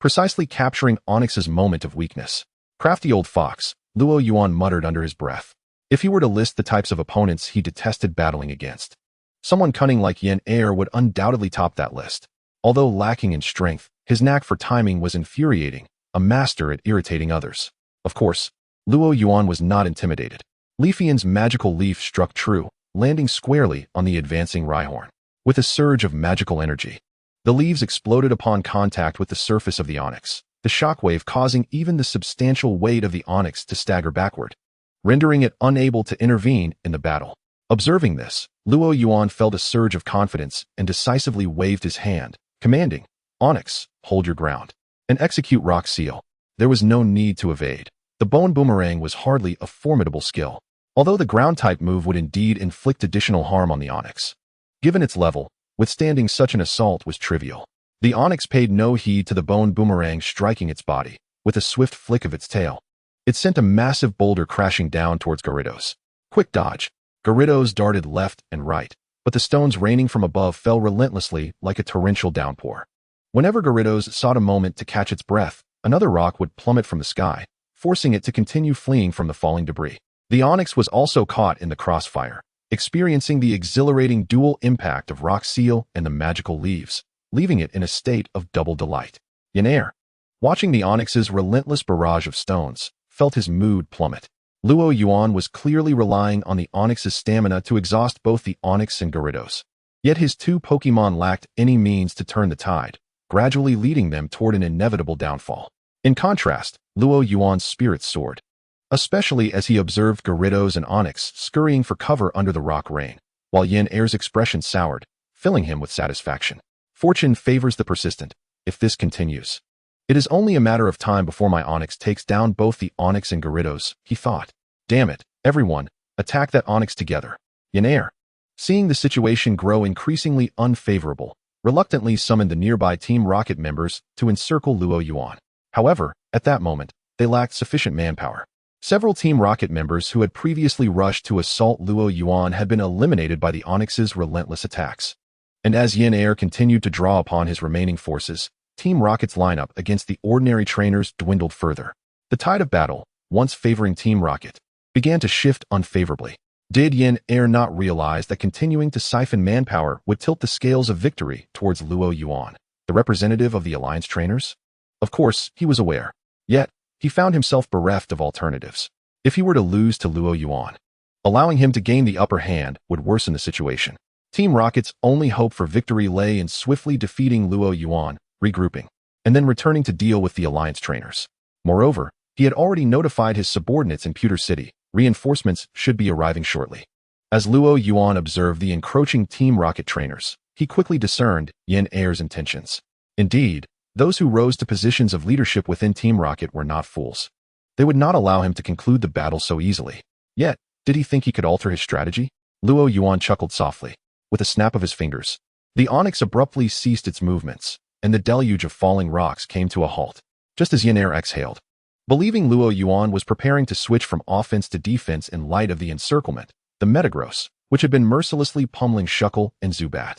precisely capturing Onyx's moment of weakness. Crafty old fox, Luo Yuan muttered under his breath. If he were to list the types of opponents he detested battling against, someone cunning like Yenair would undoubtedly top that list. Although lacking in strength, his knack for timing was infuriating, a master at irritating others. Of course, Luo Yuan was not intimidated. Leafian's magical leaf struck true, landing squarely on the advancing Rhyhorn. With a surge of magical energy, the leaves exploded upon contact with the surface of the Onyx, the shockwave causing even the substantial weight of the Onyx to stagger backward, rendering it unable to intervene in the battle. Observing this, Luo Yuan felt a surge of confidence and decisively waved his hand, commanding, "Onyx, hold your ground, and execute Rock Seal." There was no need to evade. The Bone Boomerang was hardly a formidable skill, although the ground-type move would indeed inflict additional harm on the Onyx. Given its level, withstanding such an assault was trivial. The Onyx paid no heed to the Bone Boomerang striking its body. With a swift flick of its tail, it sent a massive boulder crashing down towards Gyarados. Quick dodge. Gyarados darted left and right, but the stones raining from above fell relentlessly like a torrential downpour. Whenever Gyarados sought a moment to catch its breath, another rock would plummet from the sky, forcing it to continue fleeing from the falling debris. The Onyx was also caught in the crossfire, experiencing the exhilarating dual impact of Rock Seal and the magical leaves, leaving it in a state of double delight. Yenair, watching the Onyx's relentless barrage of stones, felt his mood plummet. Luo Yuan was clearly relying on the Onyx's stamina to exhaust both the Onyx and Gyarados. Yet his two Pokémon lacked any means to turn the tide, gradually leading them toward an inevitable downfall. In contrast, Luo Yuan's spirits soared, especially as he observed Gyarados and Onyx scurrying for cover under the rock rain, while Yenair's expression soured, filling him with satisfaction. Fortune favors the persistent. If this continues, it is only a matter of time before my Onyx takes down both the Onyx and Gyarados, he thought. Damn it, everyone, attack that Onyx together. Yenair, seeing the situation grow increasingly unfavorable, reluctantly summoned the nearby Team Rocket members to encircle Luo Yuan. However, at that moment, they lacked sufficient manpower. Several Team Rocket members who had previously rushed to assault Luo Yuan had been eliminated by the Onyx's relentless attacks. And as Yenair continued to draw upon his remaining forces, Team Rocket's lineup against the ordinary trainers dwindled further. The tide of battle, once favoring Team Rocket, began to shift unfavorably. Did Yenair not realize that continuing to siphon manpower would tilt the scales of victory towards Luo Yuan, the representative of the Alliance trainers? Of course, he was aware. Yet, he found himself bereft of alternatives. If he were to lose to Luo Yuan, allowing him to gain the upper hand would worsen the situation. Team Rocket's only hope for victory lay in swiftly defeating Luo Yuan, regrouping, and then returning to deal with the Alliance trainers. Moreover, he had already notified his subordinates in Pewter City. Reinforcements should be arriving shortly. As Luo Yuan observed the encroaching Team Rocket trainers, he quickly discerned Yenair's intentions. Indeed, those who rose to positions of leadership within Team Rocket were not fools. They would not allow him to conclude the battle so easily. Yet, did he think he could alter his strategy? Luo Yuan chuckled softly. With a snap of his fingers, the Onyx abruptly ceased its movements, and the deluge of falling rocks came to a halt, just as Yenair exhaled. Believing Luo Yuan was preparing to switch from offense to defense in light of the encirclement, the Metagross, which had been mercilessly pummeling Shuckle and Zubat,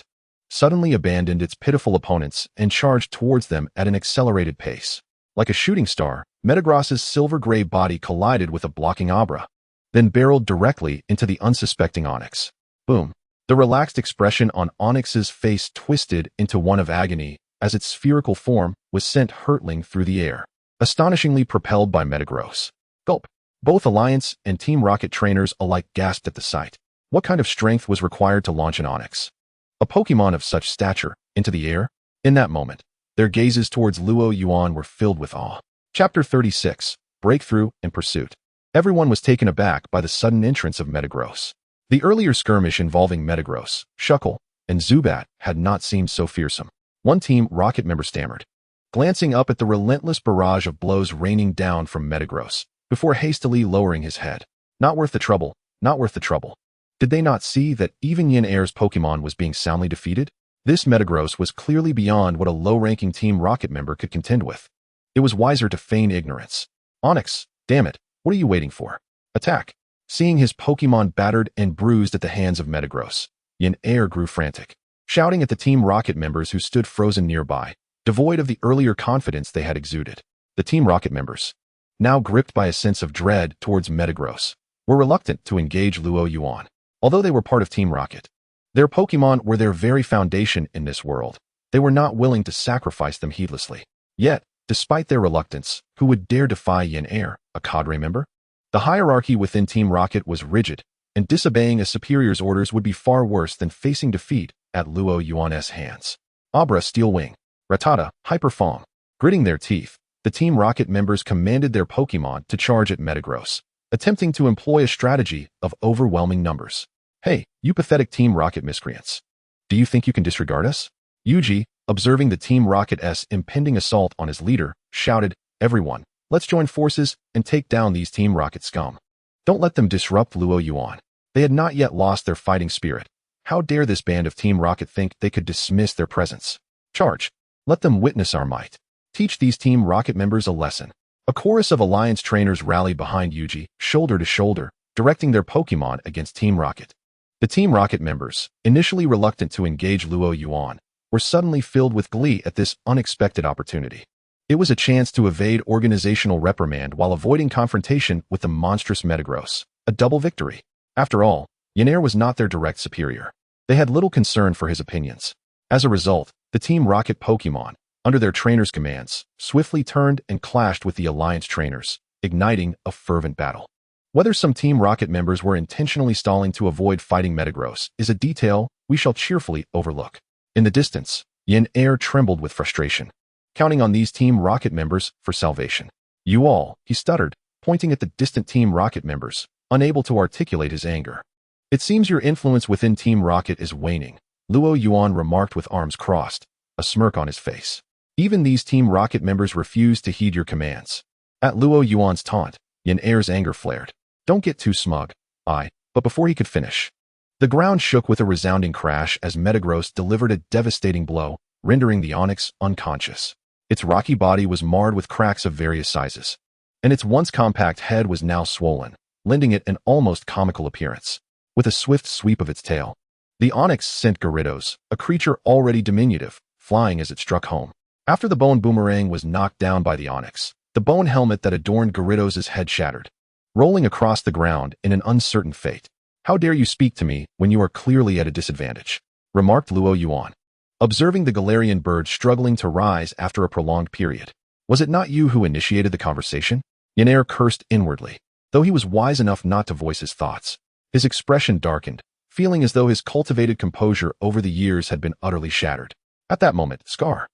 suddenly abandoned its pitiful opponents and charged towards them at an accelerated pace. Like a shooting star, Metagross's silver-gray body collided with a blocking Abra, then barreled directly into the unsuspecting Onyx. Boom! The relaxed expression on Onyx's face twisted into one of agony as its spherical form was sent hurtling through the air, astonishingly propelled by Metagross. Gulp! Both Alliance and Team Rocket trainers alike gasped at the sight. What kind of strength was required to launch an Onyx, a Pokémon of such stature, into the air? In that moment, their gazes towards Luo Yuan were filled with awe. Chapter 36, Breakthrough and Pursuit. Everyone was taken aback by the sudden entrance of Metagross. The earlier skirmish involving Metagross, Shuckle, and Zubat had not seemed so fearsome. One Team Rocket member stammered, glancing up at the relentless barrage of blows raining down from Metagross, before hastily lowering his head. Not worth the trouble, not worth the trouble. Did they not see that even Yenair's Pokémon was being soundly defeated? This Metagross was clearly beyond what a low-ranking Team Rocket member could contend with. It was wiser to feign ignorance. Onix, damn it, what are you waiting for? Attack! Seeing his Pokémon battered and bruised at the hands of Metagross, Yin Air grew frantic, shouting at the Team Rocket members who stood frozen nearby, devoid of the earlier confidence they had exuded. The Team Rocket members, now gripped by a sense of dread towards Metagross, were reluctant to engage Luo Yuan. Although they were part of Team Rocket, their Pokémon were their very foundation in this world. They were not willing to sacrifice them heedlessly. Yet, despite their reluctance, who would dare defy Yin Air, a cadre member? The hierarchy within Team Rocket was rigid, and disobeying a superior's orders would be far worse than facing defeat at Luo Yuan's hands. Abra Steel Wing, Rattata, Hyper Fong. Gritting their teeth, the Team Rocket members commanded their Pokémon to charge at Metagross, attempting to employ a strategy of overwhelming numbers. Hey, you pathetic Team Rocket miscreants. Do you think you can disregard us? Yuji, observing the Team Rocket's impending assault on his leader, shouted, "Everyone, let's join forces and take down these Team Rocket scum. Don't let them disrupt Luo Yuan." They had not yet lost their fighting spirit. How dare this band of Team Rocket think they could dismiss their presence? Charge! Let them witness our might. Teach these Team Rocket members a lesson. A chorus of Alliance trainers rallied behind Yuji, shoulder to shoulder, directing their Pokémon against Team Rocket. The Team Rocket members, initially reluctant to engage Luo Yuan, were suddenly filled with glee at this unexpected opportunity. It was a chance to evade organizational reprimand while avoiding confrontation with the monstrous Metagross, a double victory. After all, Yin Air was not their direct superior. They had little concern for his opinions. As a result, the Team Rocket Pokémon, under their trainers' commands, swiftly turned and clashed with the Alliance trainers, igniting a fervent battle. Whether some Team Rocket members were intentionally stalling to avoid fighting Metagross is a detail we shall cheerfully overlook. In the distance, Yin Air trembled with frustration, counting on these Team Rocket members for salvation. "You all," he stuttered, pointing at the distant Team Rocket members, unable to articulate his anger. "It seems your influence within Team Rocket is waning," Luo Yuan remarked with arms crossed, a smirk on his face. "Even these Team Rocket members refuse to heed your commands." At Luo Yuan's taunt, Yin Air's anger flared. "Don't get too smug." But before he could finish, the ground shook with a resounding crash as Metagross delivered a devastating blow, rendering the Onix unconscious. Its rocky body was marred with cracks of various sizes, and its once compact head was now swollen, lending it an almost comical appearance. With a swift sweep of its tail, the Onix sent Gyarados, a creature already diminutive, flying as it struck home. After the bone boomerang was knocked down by the Onix, the bone helmet that adorned Gyarados' head shattered, rolling across the ground in an uncertain fate. "How dare you speak to me when you are clearly at a disadvantage?" remarked Luo Yuan, observing the Galarian bird struggling to rise after a prolonged period. "Was it not you who initiated the conversation?" Yin Air cursed inwardly, though he was wise enough not to voice his thoughts. His expression darkened, feeling as though his cultivated composure over the years had been utterly shattered. At that moment, Scar,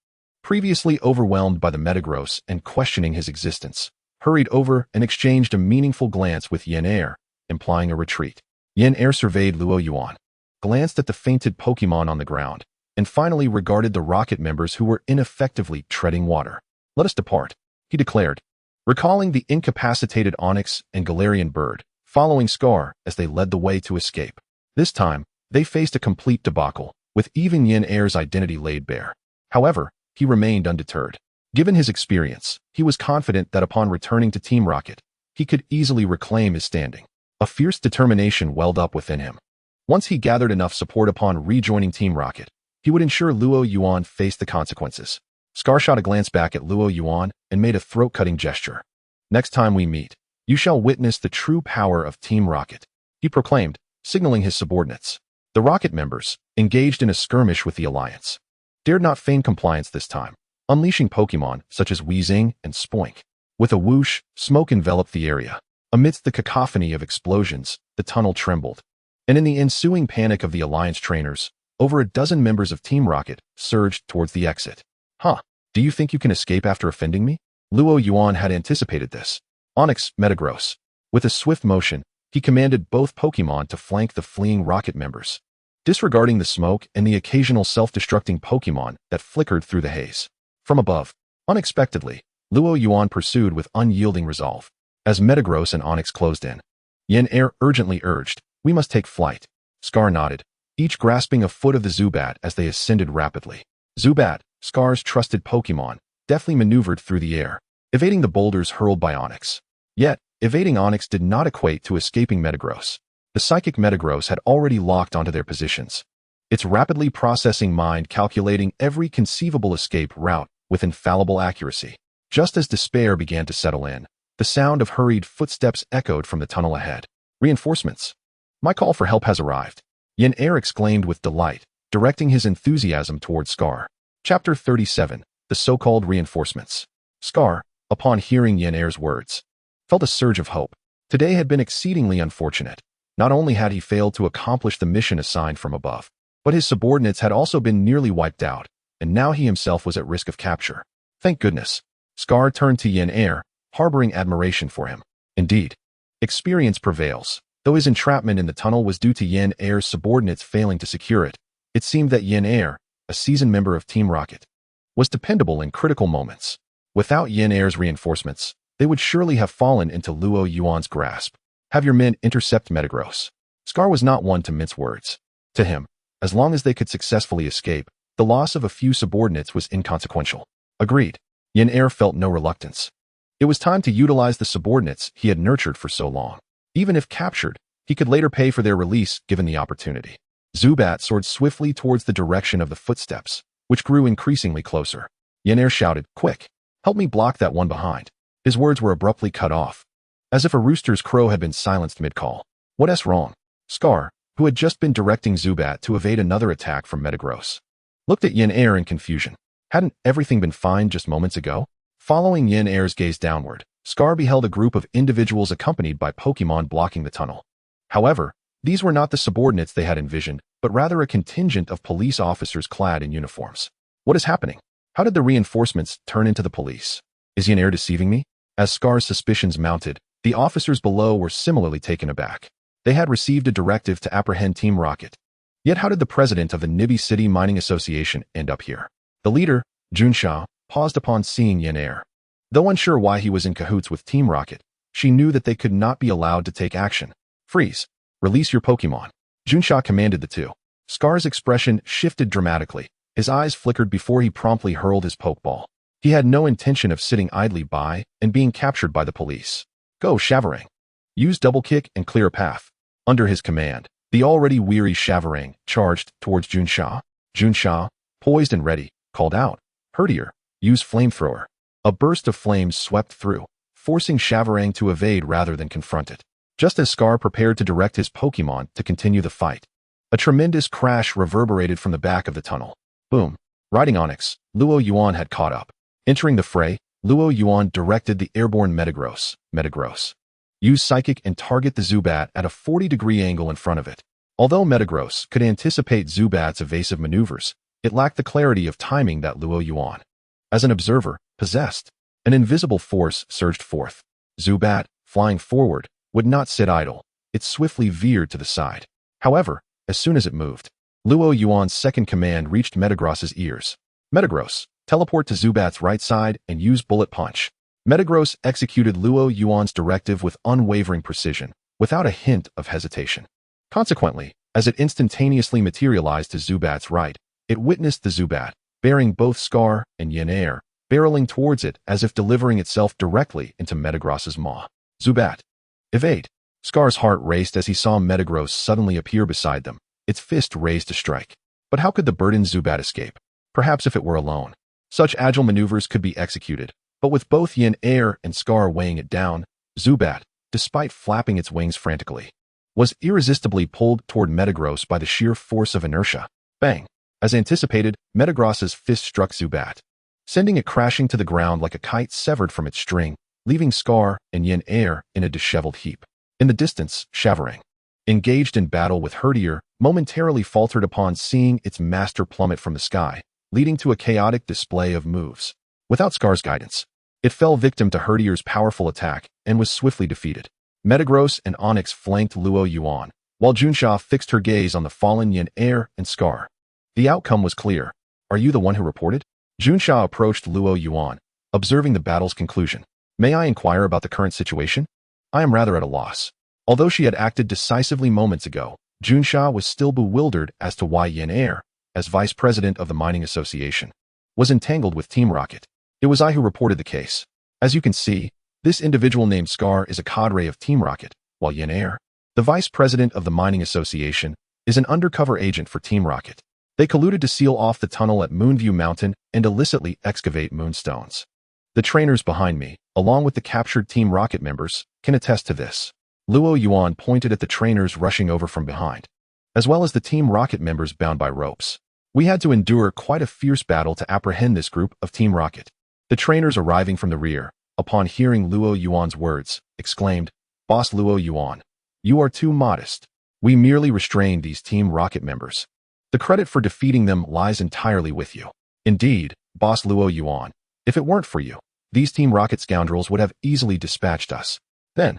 previously overwhelmed by the Metagross and questioning his existence, hurried over and exchanged a meaningful glance with Yin Air, implying a retreat. Yin Air surveyed Luo Yuan, glanced at the fainted Pokémon on the ground, and finally regarded the Rocket members who were ineffectively treading water. "Let us depart," he declared, recalling the incapacitated Onix and Galarian bird, following Scar as they led the way to escape. This time, they faced a complete debacle, with even Yin Air's identity laid bare. However, he remained undeterred. Given his experience, he was confident that upon returning to Team Rocket, he could easily reclaim his standing. A fierce determination welled up within him. Once he gathered enough support upon rejoining Team Rocket, he would ensure Luo Yuan faced the consequences. Scar shot a glance back at Luo Yuan and made a throat-cutting gesture. "Next time we meet, you shall witness the true power of Team Rocket," he proclaimed, signaling his subordinates. The Rocket members, engaged in a skirmish with the Alliance, dared not feign compliance this time, unleashing Pokémon such as Weezing and Spoink. With a whoosh, smoke enveloped the area. Amidst the cacophony of explosions, the tunnel trembled, and in the ensuing panic of the Alliance trainers, over a dozen members of Team Rocket surged towards the exit. Do you think you can escape after offending me?" Luo Yuan had anticipated this. Onix, Metagross. With a swift motion, he commanded both Pokémon to flank the fleeing Rocket members, disregarding the smoke and the occasional self-destructing Pokémon that flickered through the haze. From above, unexpectedly, Luo Yuan pursued with unyielding resolve. As Metagross and Onix closed in, Yin Air urgently urged, "We must take flight." Scar nodded, each grasping a foot of the Zubat as they ascended rapidly. Zubat, Scar's trusted Pokémon, deftly maneuvered through the air, evading the boulders hurled by Onix. Yet, evading Onix did not equate to escaping Metagross. The psychic Metagross had already locked onto their positions, its rapidly processing mind calculating every conceivable escape route with infallible accuracy. Just as despair began to settle in, the sound of hurried footsteps echoed from the tunnel ahead. Reinforcements. My call for help has arrived, Yen Air exclaimed with delight, directing his enthusiasm towards Scar. Chapter 37, The So-Called Reinforcements. Scar, upon hearing Yen Air's words, felt a surge of hope. Today had been exceedingly unfortunate. Not only had he failed to accomplish the mission assigned from above, but his subordinates had also been nearly wiped out, and now he himself was at risk of capture. Thank goodness. Scar turned to Yen Air, harboring admiration for him. Indeed, experience prevails. Though his entrapment in the tunnel was due to Yen Air's subordinates failing to secure it, it seemed that Yen Air, a seasoned member of Team Rocket, was dependable in critical moments. Without Yen Air's reinforcements, they would surely have fallen into Luo Yuan's grasp. Have your men intercept Metagross. Scar was not one to mince words. To him, as long as they could successfully escape, the loss of a few subordinates was inconsequential. Agreed. Yen Air felt no reluctance. It was time to utilize the subordinates he had nurtured for so long. Even if captured, he could later pay for their release given the opportunity. Zubat soared swiftly towards the direction of the footsteps, which grew increasingly closer. Yen Air shouted, "Quick! Help me block that one behind." His words were abruptly cut off, as if a rooster's crow had been silenced mid-call. What's wrong? Scar, who had just been directing Zubat to evade another attack from Metagross, looked at Yen Air in confusion. Hadn't everything been fine just moments ago? Following Yen Air's gaze downward, Scar beheld a group of individuals accompanied by Pokémon blocking the tunnel. However, these were not the subordinates they had envisioned, but rather a contingent of police officers clad in uniforms. What is happening? How did the reinforcements turn into the police? Is Yen Air deceiving me? As Scar's suspicions mounted, the officers below were similarly taken aback. They had received a directive to apprehend Team Rocket. Yet how did the president of the Nibi City Mining Association end up here? The leader, Junsha, paused upon seeing Yen Air. Though unsure why he was in cahoots with Team Rocket, she knew that they could not be allowed to take action. Freeze. Release your Pokémon. Junsha commanded the two. Scar's expression shifted dramatically. His eyes flickered before he promptly hurled his Pokeball. He had no intention of sitting idly by and being captured by the police. Go, Shavarang. Use double kick and clear a path. Under his command, the already weary Shavarang charged towards Junsha. Junsha, poised and ready, called out, Herdier, use flamethrower. A burst of flames swept through, forcing Shavarang to evade rather than confront it. Just as Scar prepared to direct his Pokémon to continue the fight, a tremendous crash reverberated from the back of the tunnel. Boom. Riding Onix, Luo Yuan had caught up. Entering the fray, Luo Yuan directed the airborne Metagross. Metagross. Use Psychic and target the Zubat at a 40-degree angle in front of it. Although Metagross could anticipate Zubat's evasive maneuvers, it lacked the clarity of timing that Luo Yuan, as an observer, possessed. An invisible force surged forth. Zubat, flying forward, would not sit idle. It swiftly veered to the side. However, as soon as it moved, Luo Yuan's second command reached Metagross's ears. Metagross, teleport to Zubat's right side and use Bullet Punch. Metagross executed Luo Yuan's directive with unwavering precision, without a hint of hesitation. Consequently, as it instantaneously materialized to Zubat's right, it witnessed the Zubat, bearing both Scar and Yen Air, barreling towards it as if delivering itself directly into Metagross's maw. Zubat. Evade. Scar's heart raced as he saw Metagross suddenly appear beside them, its fist raised to strike. But how could the burdened Zubat escape? Perhaps if it were alone. Such agile maneuvers could be executed, but with both Yen Air and Scar weighing it down, Zubat, despite flapping its wings frantically, was irresistibly pulled toward Metagross by the sheer force of inertia. Bang! As anticipated, Metagross's fist struck Zubat, sending it crashing to the ground like a kite severed from its string, leaving Scar and Yen Air in a disheveled heap. In the distance, Shavarang, engaged in battle with Herdier, momentarily faltered upon seeing its master plummet from the sky, leading to a chaotic display of moves. Without Scar's guidance, it fell victim to Herdier's powerful attack and was swiftly defeated. Metagross and Onix flanked Luo Yuan, while Junsha fixed her gaze on the fallen Yen Air and Scar. The outcome was clear. Are you the one who reported? Junsha approached Luo Yuan, observing the battle's conclusion. May I inquire about the current situation? I am rather at a loss. Although she had acted decisively moments ago, Junsha was still bewildered as to why Yin Air, as vice president of the Mining Association, was entangled with Team Rocket. It was I who reported the case. As you can see, this individual named Scar is a cadre of Team Rocket, while Yin Air, the vice president of the Mining Association, is an undercover agent for Team Rocket. They colluded to seal off the tunnel at Moonview Mountain and illicitly excavate moonstones. The trainers behind me, along with the captured Team Rocket members, can attest to this. Luo Yuan pointed at the trainers rushing over from behind, as well as the Team Rocket members bound by ropes. We had to endure quite a fierce battle to apprehend this group of Team Rocket. The trainers arriving from the rear, upon hearing Luo Yuan's words, exclaimed, "Boss Luo Yuan, you are too modest. We merely restrained these Team Rocket members. The credit for defeating them lies entirely with you. Indeed, Boss Luo Yuan, if it weren't for you, these Team Rocket scoundrels would have easily dispatched us." Then,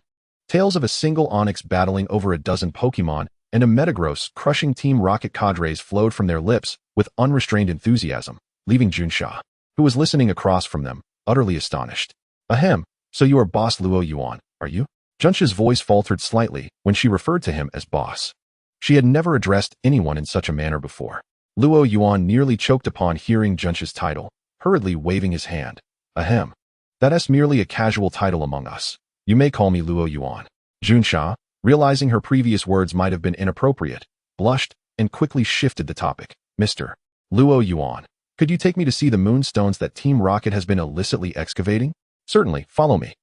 tales of a single Onyx battling over a dozen Pokémon and a Metagross crushing Team Rocket cadres flowed from their lips with unrestrained enthusiasm, leaving Junsha, who was listening across from them, utterly astonished. "Ahem, so you are Boss Luo Yuan, are you?" Junsha's voice faltered slightly when she referred to him as boss. She had never addressed anyone in such a manner before. Luo Yuan nearly choked upon hearing Junsha's title, hurriedly waving his hand. "Ahem. That's merely a casual title among us. You may call me Luo Yuan." Junsha, realizing her previous words might have been inappropriate, blushed and quickly shifted the topic. "Mr. Luo Yuan, could you take me to see the moonstones that Team Rocket has been illicitly excavating?" "Certainly, follow me."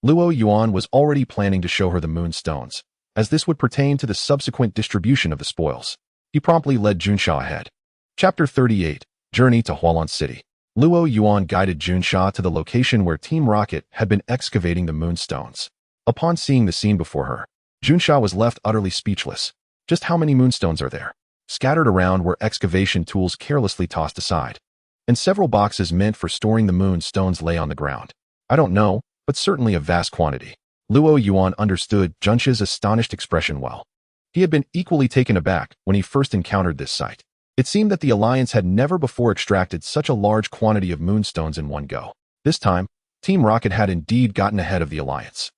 Luo Yuan was already planning to show her the moonstones, as this would pertain to the subsequent distribution of the spoils. He promptly led Junsha ahead. Chapter 38, Journey to Hualan City. Luo Yuan guided Junsha to the location where Team Rocket had been excavating the moonstones. Upon seeing the scene before her, Junsha was left utterly speechless. Just how many moonstones are there? Scattered around were excavation tools carelessly tossed aside, and several boxes meant for storing the moonstones lay on the ground. "I don't know, but certainly a vast quantity." Luo Yuan understood Junsha's astonished expression well. He had been equally taken aback when he first encountered this sight. It seemed that the Alliance had never before extracted such a large quantity of moonstones in one go. This time, Team Rocket had indeed gotten ahead of the Alliance.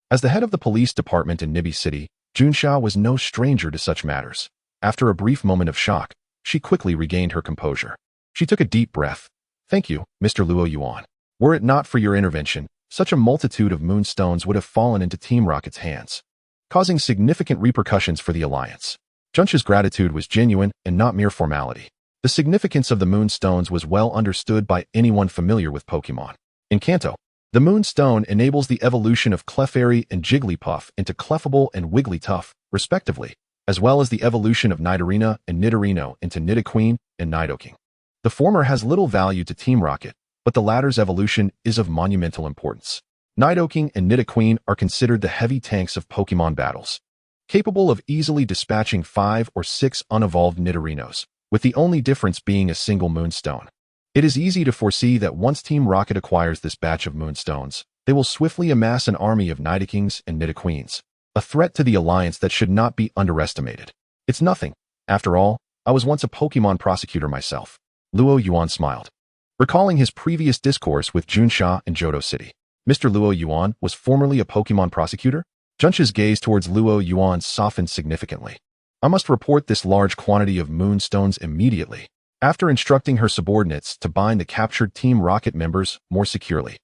As the head of the police department in Nibi City, Junsha was no stranger to such matters. After a brief moment of shock, she quickly regained her composure. She took a deep breath. "Thank you, Mr. Luo Yuan. Were it not for your intervention, such a multitude of moonstones would have fallen into Team Rocket's hands, causing significant repercussions for the Alliance." Junsha's gratitude was genuine and not mere formality. The significance of the moonstones was well understood by anyone familiar with Pokémon. In Kanto, the moonstone enables the evolution of Clefairy and Jigglypuff into Clefable and Wigglytuff, respectively, as well as the evolution of Nidorina and Nidorino into Nidoqueen and Nidoking. The former has little value to Team Rocket, but the latter's evolution is of monumental importance. Nidoking and Nidoqueen are considered the heavy tanks of Pokémon battles, capable of easily dispatching 5 or 6 unevolved Nidorinos, with the only difference being a single moonstone. It is easy to foresee that once Team Rocket acquires this batch of moonstones, they will swiftly amass an army of Nidokings and Nidoqueens, a threat to the Alliance that should not be underestimated. "It's nothing. After all, I was once a Pokémon prosecutor myself." Luo Yuan smiled, recalling his previous discourse with Junsha in Johto City. "Mr. Luo Yuan was formerly a Pokémon prosecutor?" Junsha's gaze towards Luo Yuan softened significantly. "I must report this large quantity of moonstones immediately." After instructing her subordinates to bind the captured Team Rocket members more securely,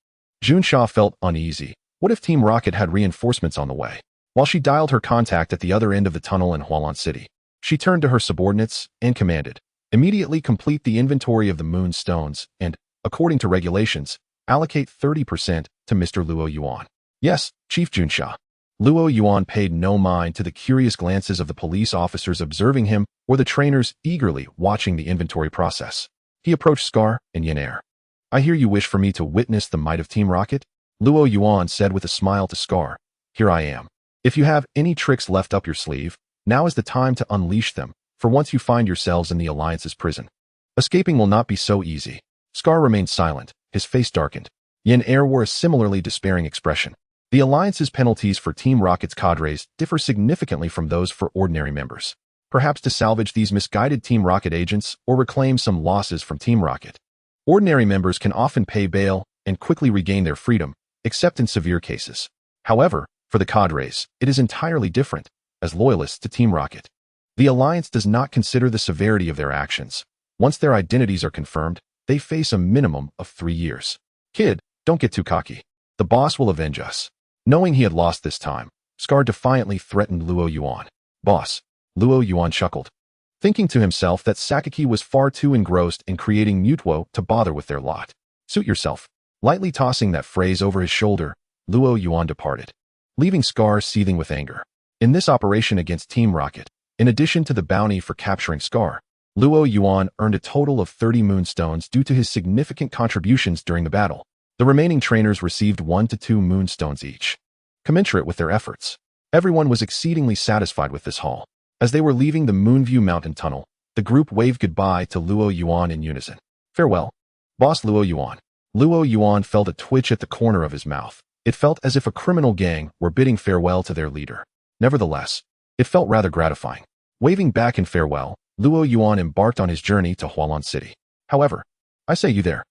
Junsha felt uneasy. What if Team Rocket had reinforcements on the way? While she dialed her contact at the other end of the tunnel in Hualan City, she turned to her subordinates and commanded, "Immediately complete the inventory of the moonstones and, according to regulations, allocate 30% to Mr. Luo Yuan." "Yes, Chief Junsha." Luo Yuan paid no mind to the curious glances of the police officers observing him or the trainers eagerly watching the inventory process. He approached Scar and Yin Air. "I hear you wish for me to witness the might of Team Rocket?" Luo Yuan said with a smile to Scar. "Here I am. If you have any tricks left up your sleeve, now is the time to unleash them, for once you find yourselves in the Alliance's prison, escaping will not be so easy." Scar remained silent, his face darkened. Yin Air wore a similarly despairing expression. The Alliance's penalties for Team Rocket's cadres differ significantly from those for ordinary members. Perhaps to salvage these misguided Team Rocket agents or reclaim some losses from Team Rocket, ordinary members can often pay bail and quickly regain their freedom, except in severe cases. However, for the cadres, it is entirely different, as loyalists to Team Rocket. The Alliance does not consider the severity of their actions. Once their identities are confirmed, they face a minimum of 3 years. Kid, don't get too cocky. The boss will avenge us. Knowing he had lost this time, Scar defiantly threatened Luo Yuan. Boss. Luo Yuan chuckled, thinking to himself that Sakaki was far too engrossed in creating Mutuo to bother with their lot. Suit yourself. Lightly tossing that phrase over his shoulder, Luo Yuan departed, leaving Scar seething with anger. In this operation against Team Rocket, in addition to the bounty for capturing Scar, Luo Yuan earned a total of 30 moonstones due to his significant contributions during the battle. The remaining trainers received 1 to 2 moonstones each, commensurate with their efforts. Everyone was exceedingly satisfied with this haul. As they were leaving the Moonview Mountain Tunnel, the group waved goodbye to Luo Yuan in unison. Farewell, Boss Luo Yuan. Luo Yuan felt a twitch at the corner of his mouth. It felt as if a criminal gang were bidding farewell to their leader. Nevertheless, it felt rather gratifying. Waving back in farewell, Luo Yuan embarked on his journey to Hualan City. However, I say you there.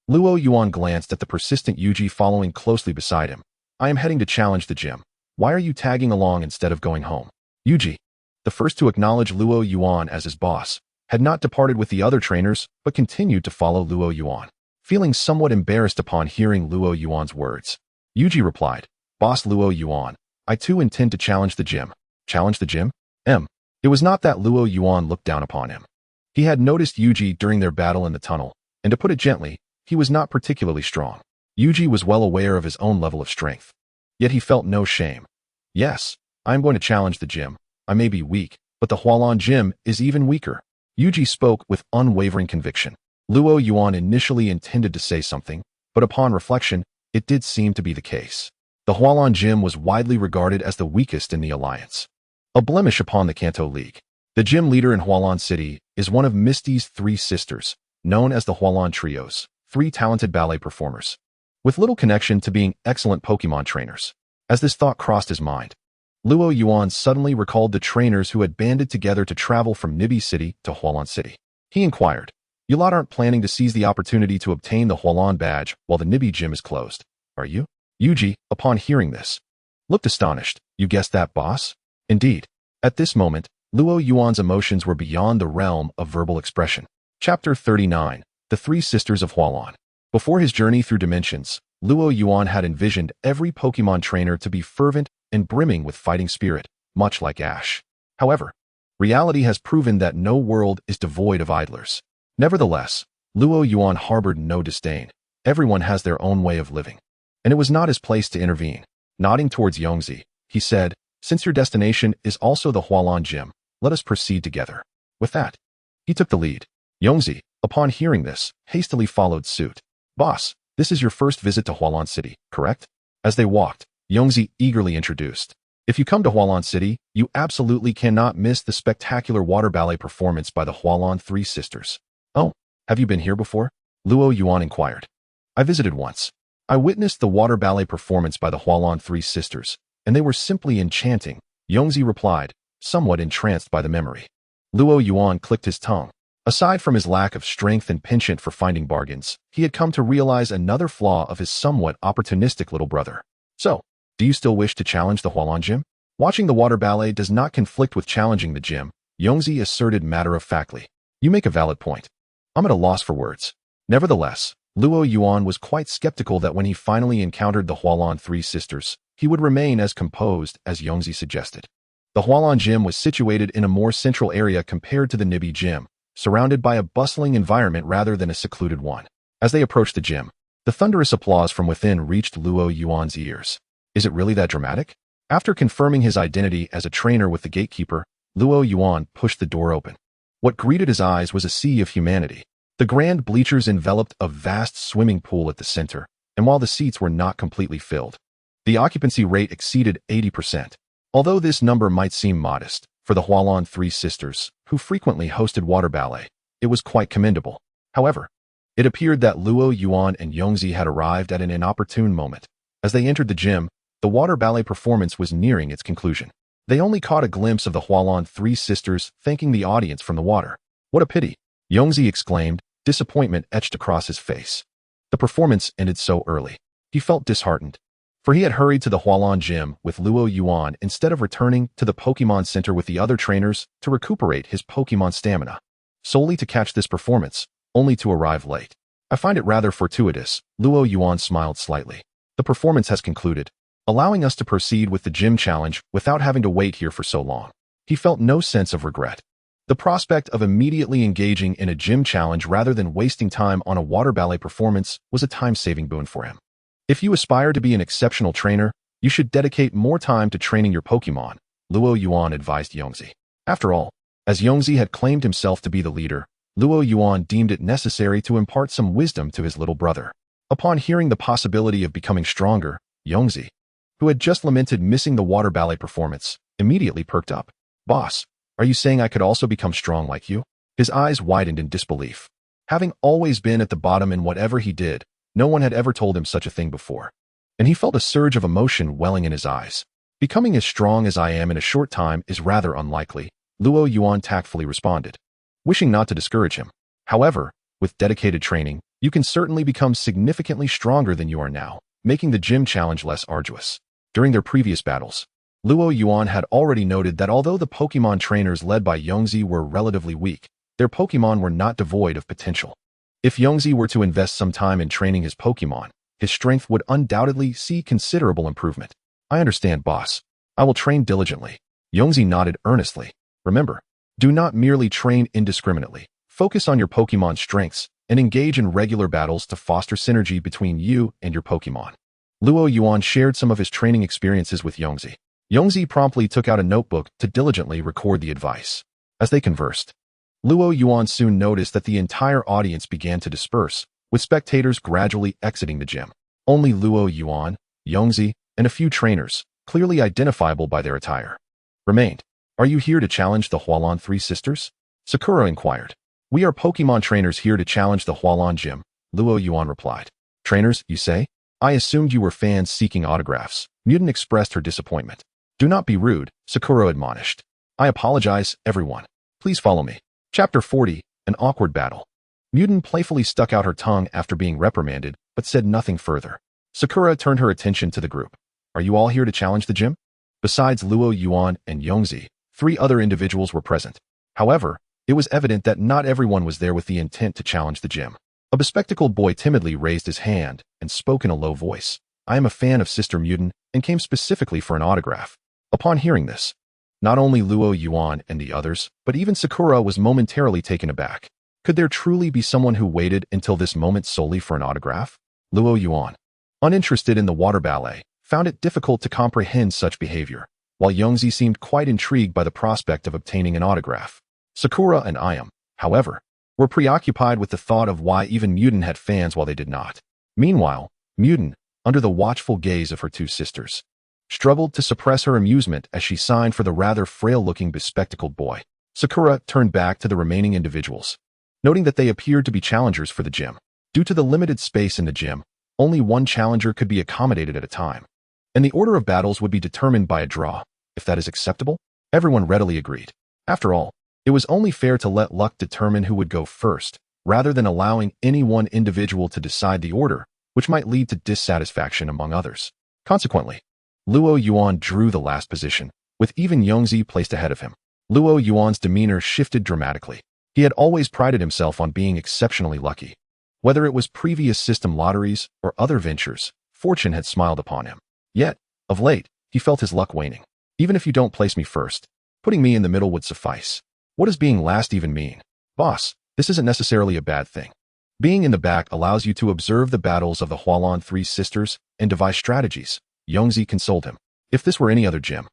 Luo Yuan glanced at the persistent Yuji following closely beside him. I am heading to challenge the gym. Why are you tagging along instead of going home? Yuji, the first to acknowledge Luo Yuan as his boss, had not departed with the other trainers, but continued to follow Luo Yuan. Feeling somewhat embarrassed upon hearing Luo Yuan's words, Yuji replied, Boss Luo Yuan, I too intend to challenge the gym. Challenge the gym? It was not that Luo Yuan looked down upon him. He had noticed Yuji during their battle in the tunnel, and to put it gently, he was not particularly strong. Yuji was well aware of his own level of strength. Yet he felt no shame. Yes, I am going to challenge the gym. I may be weak, but the Hualan gym is even weaker. Yuji spoke with unwavering conviction. Luo Yuan initially intended to say something, but upon reflection, it did seem to be the case. The Hualan gym was widely regarded as the weakest in the Alliance, a blemish upon the Kanto League. The gym leader in Hualan City is one of Misty's 3 sisters, known as the Hualan Trios, 3 talented ballet performers, with little connection to being excellent Pokémon trainers. As this thought crossed his mind, Luo Yuan suddenly recalled the trainers who had banded together to travel from Nibi City to Hualan City. He inquired, You lot aren't planning to seize the opportunity to obtain the Hualan badge while the Nibi gym is closed, are you? Yuji, upon hearing this, looked astonished. You guessed that, boss? Indeed. At this moment, Luo Yuan's emotions were beyond the realm of verbal expression. Chapter 39. The 3 Sisters of Hualan. Before his journey through dimensions, Luo Yuan had envisioned every Pokémon trainer to be fervent and brimming with fighting spirit, much like Ash. However, reality has proven that no world is devoid of idlers. Nevertheless, Luo Yuan harbored no disdain. Everyone has their own way of living, and it was not his place to intervene. Nodding towards Yongzi, he said, Since your destination is also the Hualan gym, let us proceed together. With that, he took the lead. Yongzi, upon hearing this, hastily followed suit. Boss, this is your first visit to Hualan City, correct? As they walked, Yongzi eagerly introduced. If you come to Hualan City, you absolutely cannot miss the spectacular water ballet performance by the Hualan 3 sisters. Oh, have you been here before? Luo Yuan inquired. I visited once. I witnessed the water ballet performance by the Hualan 3 sisters, and they were simply enchanting, Yongzi replied, somewhat entranced by the memory. Luo Yuan clicked his tongue. Aside from his lack of strength and penchant for finding bargains, he had come to realize another flaw of his somewhat opportunistic little brother. So, do you still wish to challenge the Hualan gym? Watching the water ballet does not conflict with challenging the gym, Yongzi asserted matter-of-factly. You make a valid point. I'm at a loss for words. Nevertheless, Luo Yuan was quite skeptical that when he finally encountered the Hualan 3 sisters, he would remain as composed as Yongzi suggested. The Hualan gym was situated in a more central area compared to the Nibi gym, surrounded by a bustling environment rather than a secluded one. As they approached the gym, the thunderous applause from within reached Luo Yuan's ears. Is it really that dramatic? After confirming his identity as a trainer with the gatekeeper, Luo Yuan pushed the door open. What greeted his eyes was a sea of humanity. The grand bleachers enveloped a vast swimming pool at the center, and while the seats were not completely filled, the occupancy rate exceeded 80%. Although this number might seem modest, for the Hualan 3 sisters, who frequently hosted water ballet, it was quite commendable. However, it appeared that Luo Yuan and Yongzi had arrived at an inopportune moment. As they entered the gym, the water ballet performance was nearing its conclusion. They only caught a glimpse of the Hualan 3 sisters thanking the audience from the water. What a pity! Yongzi exclaimed, disappointment etched across his face. The performance ended so early. He felt disheartened. for he had hurried to the Hualan gym with Luo Yuan instead of returning to the Pokémon Center with the other trainers to recuperate his Pokémon stamina, solely to catch this performance, only to arrive late. I find it rather fortuitous. Luo Yuan smiled slightly. The performance has concluded, allowing us to proceed with the gym challenge without having to wait here for so long. He felt no sense of regret. The prospect of immediately engaging in a gym challenge rather than wasting time on a water ballet performance was a time-saving boon for him. If you aspire to be an exceptional trainer, you should dedicate more time to training your Pokémon, Luo Yuan advised Yongzi. After all, as Yongzi had claimed himself to be the leader, Luo Yuan deemed it necessary to impart some wisdom to his little brother. Upon hearing the possibility of becoming stronger, Yongzi, who had just lamented missing the water ballet performance, immediately perked up. Boss, are you saying I could also become strong like you? His eyes widened in disbelief. Having always been at the bottom in whatever he did, no one had ever told him such a thing before. And he felt a surge of emotion welling in his eyes. Becoming as strong as I am in a short time is rather unlikely, Luo Yuan tactfully responded, wishing not to discourage him. However, with dedicated training, you can certainly become significantly stronger than you are now, making the gym challenge less arduous. During their previous battles, Luo Yuan had already noted that although the Pokémon trainers led by Yongzi were relatively weak, their Pokémon were not devoid of potential. If Yongzi were to invest some time in training his Pokémon, his strength would undoubtedly see considerable improvement. I understand, boss. I will train diligently. Yongzi nodded earnestly. Remember, do not merely train indiscriminately. Focus on your Pokémon's strengths and engage in regular battles to foster synergy between you and your Pokémon. Luo Yuan shared some of his training experiences with Yongzi. Yongzi promptly took out a notebook to diligently record the advice. As they conversed, Luo Yuan soon noticed that the entire audience began to disperse, with spectators gradually exiting the gym. Only Luo Yuan, Yongzi, and a few trainers, clearly identifiable by their attire, remained. Are you here to challenge the Hualan Three Sisters? Sakura inquired. We are Pokémon trainers here to challenge the Hualan gym, Luo Yuan replied. Trainers, you say? I assumed you were fans seeking autographs. Mutant expressed her disappointment. Do not be rude, Sakura admonished. I apologize, everyone. Please follow me. Chapter 40, An Awkward Battle. Mutant playfully stuck out her tongue after being reprimanded, but said nothing further. Sakura turned her attention to the group. Are you all here to challenge the gym? Besides Luo Yuan and Yongzi, 3 other individuals were present. However, it was evident that not everyone was there with the intent to challenge the gym. A bespectacled boy timidly raised his hand and spoke in a low voice. I am a fan of Sister Mutant and came specifically for an autograph. Upon hearing this, not only Luo Yuan and the others, but even Sakura was momentarily taken aback. Could there truly be someone who waited until this moment solely for an autograph? Luo Yuan, uninterested in the water ballet, found it difficult to comprehend such behavior, while Yongzi seemed quite intrigued by the prospect of obtaining an autograph. Sakura and Ayam, however, were preoccupied with the thought of why even Mutant had fans while they did not. Meanwhile, Mutant, under the watchful gaze of her 2 sisters, struggled to suppress her amusement as she signed for the rather frail-looking bespectacled boy. Sakura turned back to the remaining individuals, noting that they appeared to be challengers for the gym. Due to the limited space in the gym, only one challenger could be accommodated at a time, and the order of battles would be determined by a draw. If that is acceptable, everyone readily agreed. After all, it was only fair to let luck determine who would go first, rather than allowing any one individual to decide the order, which might lead to dissatisfaction among others. Consequently, Luo Yuan drew the last position, with even Yongzi placed ahead of him. Luo Yuan's demeanor shifted dramatically. He had always prided himself on being exceptionally lucky. Whether it was previous system lotteries or other ventures, fortune had smiled upon him. Yet, of late, he felt his luck waning. Even if you don't place me first, putting me in the middle would suffice. What does being last even mean? Boss, this isn't necessarily a bad thing. Being in the back allows you to observe the battles of the Hualan Three Sisters and devise strategies, Yongzi consoled him. If this were any other gym,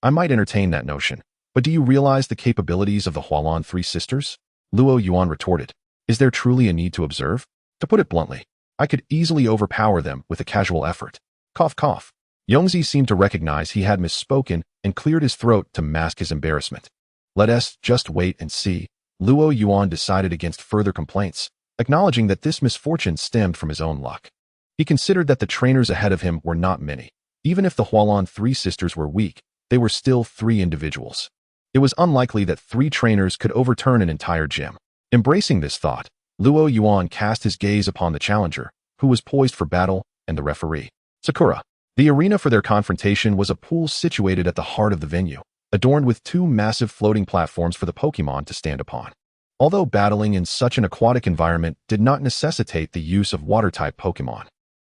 I might entertain that notion. But do you realize the capabilities of the Hualan Three Sisters? Luo Yuan retorted. Is there truly a need to observe? To put it bluntly, I could easily overpower them with a casual effort. Cough cough. Yongzi seemed to recognize he had misspoken and cleared his throat to mask his embarrassment. Let us just wait and see. Luo Yuan decided against further complaints, acknowledging that this misfortune stemmed from his own luck. He considered that the trainers ahead of him were not many. Even if the Hualan Three Sisters were weak, they were still 3 individuals. It was unlikely that 3 trainers could overturn an entire gym. Embracing this thought, Luo Yuan cast his gaze upon the challenger, who was poised for battle, and the referee. Sakura. The arena for their confrontation was a pool situated at the heart of the venue, adorned with two massive floating platforms for the Pokémon to stand upon. Although battling in such an aquatic environment did not necessitate the use of water-type Pokémon,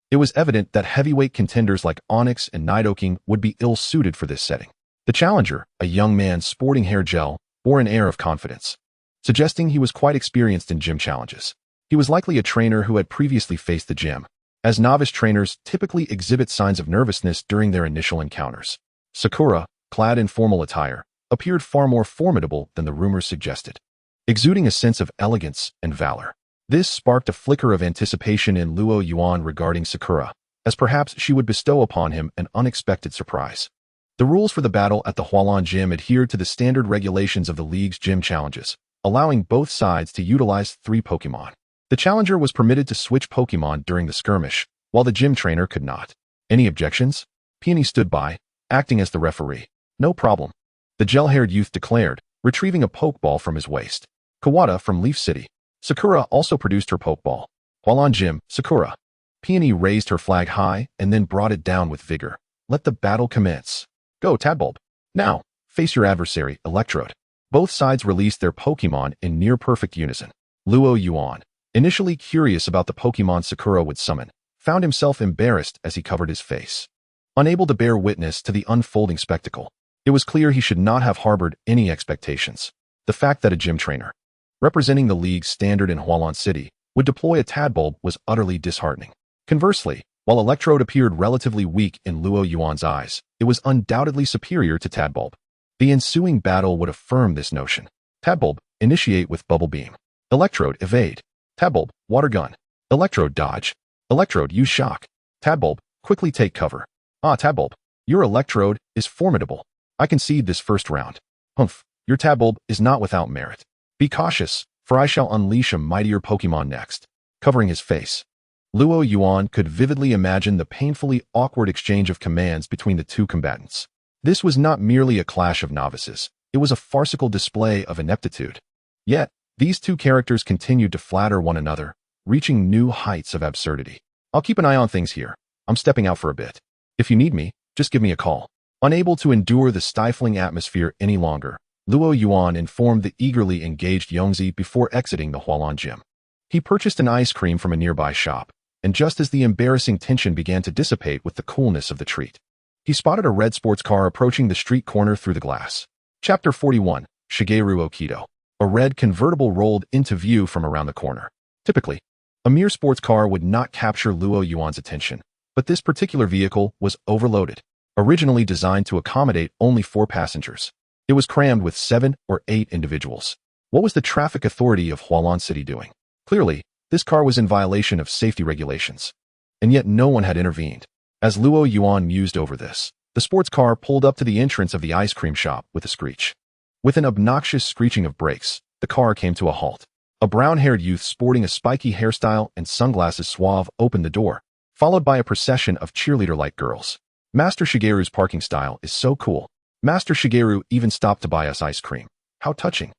it was evident that heavyweight contenders like Onix and Nidoking would be ill-suited for this setting. The challenger, a young man sporting hair gel, bore an air of confidence, suggesting he was quite experienced in gym challenges. He was likely a trainer who had previously faced the gym, as novice trainers typically exhibit signs of nervousness during their initial encounters. Sakura, clad in formal attire, appeared far more formidable than the rumors suggested, exuding a sense of elegance and valor. This sparked a flicker of anticipation in Luo Yuan regarding Sakura, as perhaps she would bestow upon him an unexpected surprise. The rules for the battle at the Hualan Gym adhered to the standard regulations of the League's gym challenges, allowing both sides to utilize 3 Pokémon. The challenger was permitted to switch Pokémon during the skirmish, while the gym trainer could not. Any objections? Peony stood by, acting as the referee. No problem, the gel-haired youth declared, retrieving a Pokeball from his waist. Kawada from Leaf City. Sakura also produced her Pokeball. Hualan Gym, Sakura. Peony raised her flag high and then brought it down with vigor. Let the battle commence. Go, Tadbulb. Now, face your adversary, Electrode. Both sides released their Pokémon in near-perfect unison. Luo Yuan, initially curious about the Pokémon Sakura would summon, found himself embarrassed as he covered his face. Unable to bear witness to the unfolding spectacle, it was clear he should not have harbored any expectations. The fact that a gym trainer, representing the League's standard in Hualan City, would deploy a Tadbulb was utterly disheartening. Conversely, while Electrode appeared relatively weak in Luo Yuan's eyes, it was undoubtedly superior to Tadbulb. The ensuing battle would affirm this notion. Tadbulb, initiate with Bubble Beam. Electrode, evade. Tadbulb, Water Gun. Electrode, dodge. Electrode, use Shock. Tadbulb, quickly take cover. Ah, Tadbulb, your Electrode is formidable. I concede this first round. Humph, your Tadbulb is not without merit. Be cautious, for I shall unleash a mightier Pokémon next. Covering his face, Luo Yuan could vividly imagine the painfully awkward exchange of commands between the two combatants. This was not merely a clash of novices, it was a farcical display of ineptitude. Yet, these two characters continued to flatter one another, reaching new heights of absurdity. I'll keep an eye on things here. I'm stepping out for a bit. If you need me, just give me a call. Unable to endure the stifling atmosphere any longer, Luo Yuan informed the eagerly engaged Yongzi before exiting the Hualan Gym. He purchased an ice cream from a nearby shop, and just as the embarrassing tension began to dissipate with the coolness of the treat, he spotted a red sports car approaching the street corner through the glass. Chapter 41, Shigeru Okido. A red convertible rolled into view from around the corner. Typically, a mere sports car would not capture Luo Yuan's attention, but this particular vehicle was overloaded. Originally designed to accommodate only 4 passengers, it was crammed with 7 or 8 individuals. What was the traffic authority of Hualan City doing? Clearly, this car was in violation of safety regulations. And yet no one had intervened. As Luo Yuan mused over this, the sports car pulled up to the entrance of the ice cream shop with a screech. With an obnoxious screeching of brakes, the car came to a halt. A brown-haired youth sporting a spiky hairstyle and sunglasses suave opened the door, followed by a procession of cheerleader-like girls. Master Shigeru's parking style is so cool. Master Shigeru even stopped to buy us ice cream. How touching.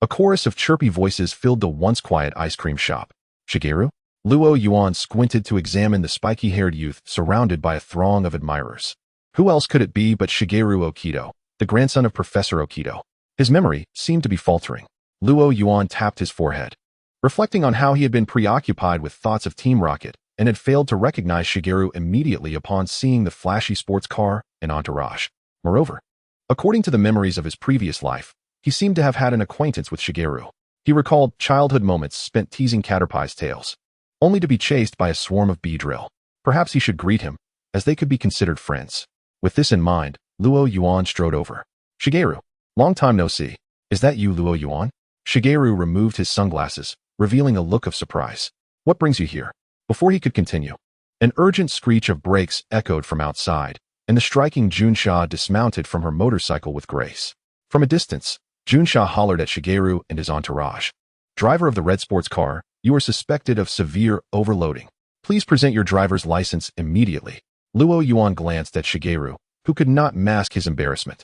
A chorus of chirpy voices filled the once quiet ice cream shop. Shigeru? Luo Yuan squinted to examine the spiky-haired youth surrounded by a throng of admirers. Who else could it be but Shigeru Okido, the grandson of Professor Okido? His memory seemed to be faltering. Luo Yuan tapped his forehead, reflecting on how he had been preoccupied with thoughts of Team Rocket and had failed to recognize Shigeru immediately upon seeing the flashy sports car and entourage. Moreover, according to the memories of his previous life, he seemed to have had an acquaintance with Shigeru. He recalled childhood moments spent teasing Caterpie's tails, only to be chased by a swarm of Beedrill. Perhaps he should greet him, as they could be considered friends. With this in mind, Luo Yuan strode over. Shigeru, long time no see. Is that you, Luo Yuan? Shigeru removed his sunglasses, revealing a look of surprise. What brings you here? Before he could continue, an urgent screech of brakes echoed from outside, and the striking Junsha dismounted from her motorcycle with grace. From a distance, Junsha hollered at Shigeru and his entourage. Driver of the red sports car, you are suspected of severe overloading. Please present your driver's license immediately. Luo Yuan glanced at Shigeru, who could not mask his embarrassment.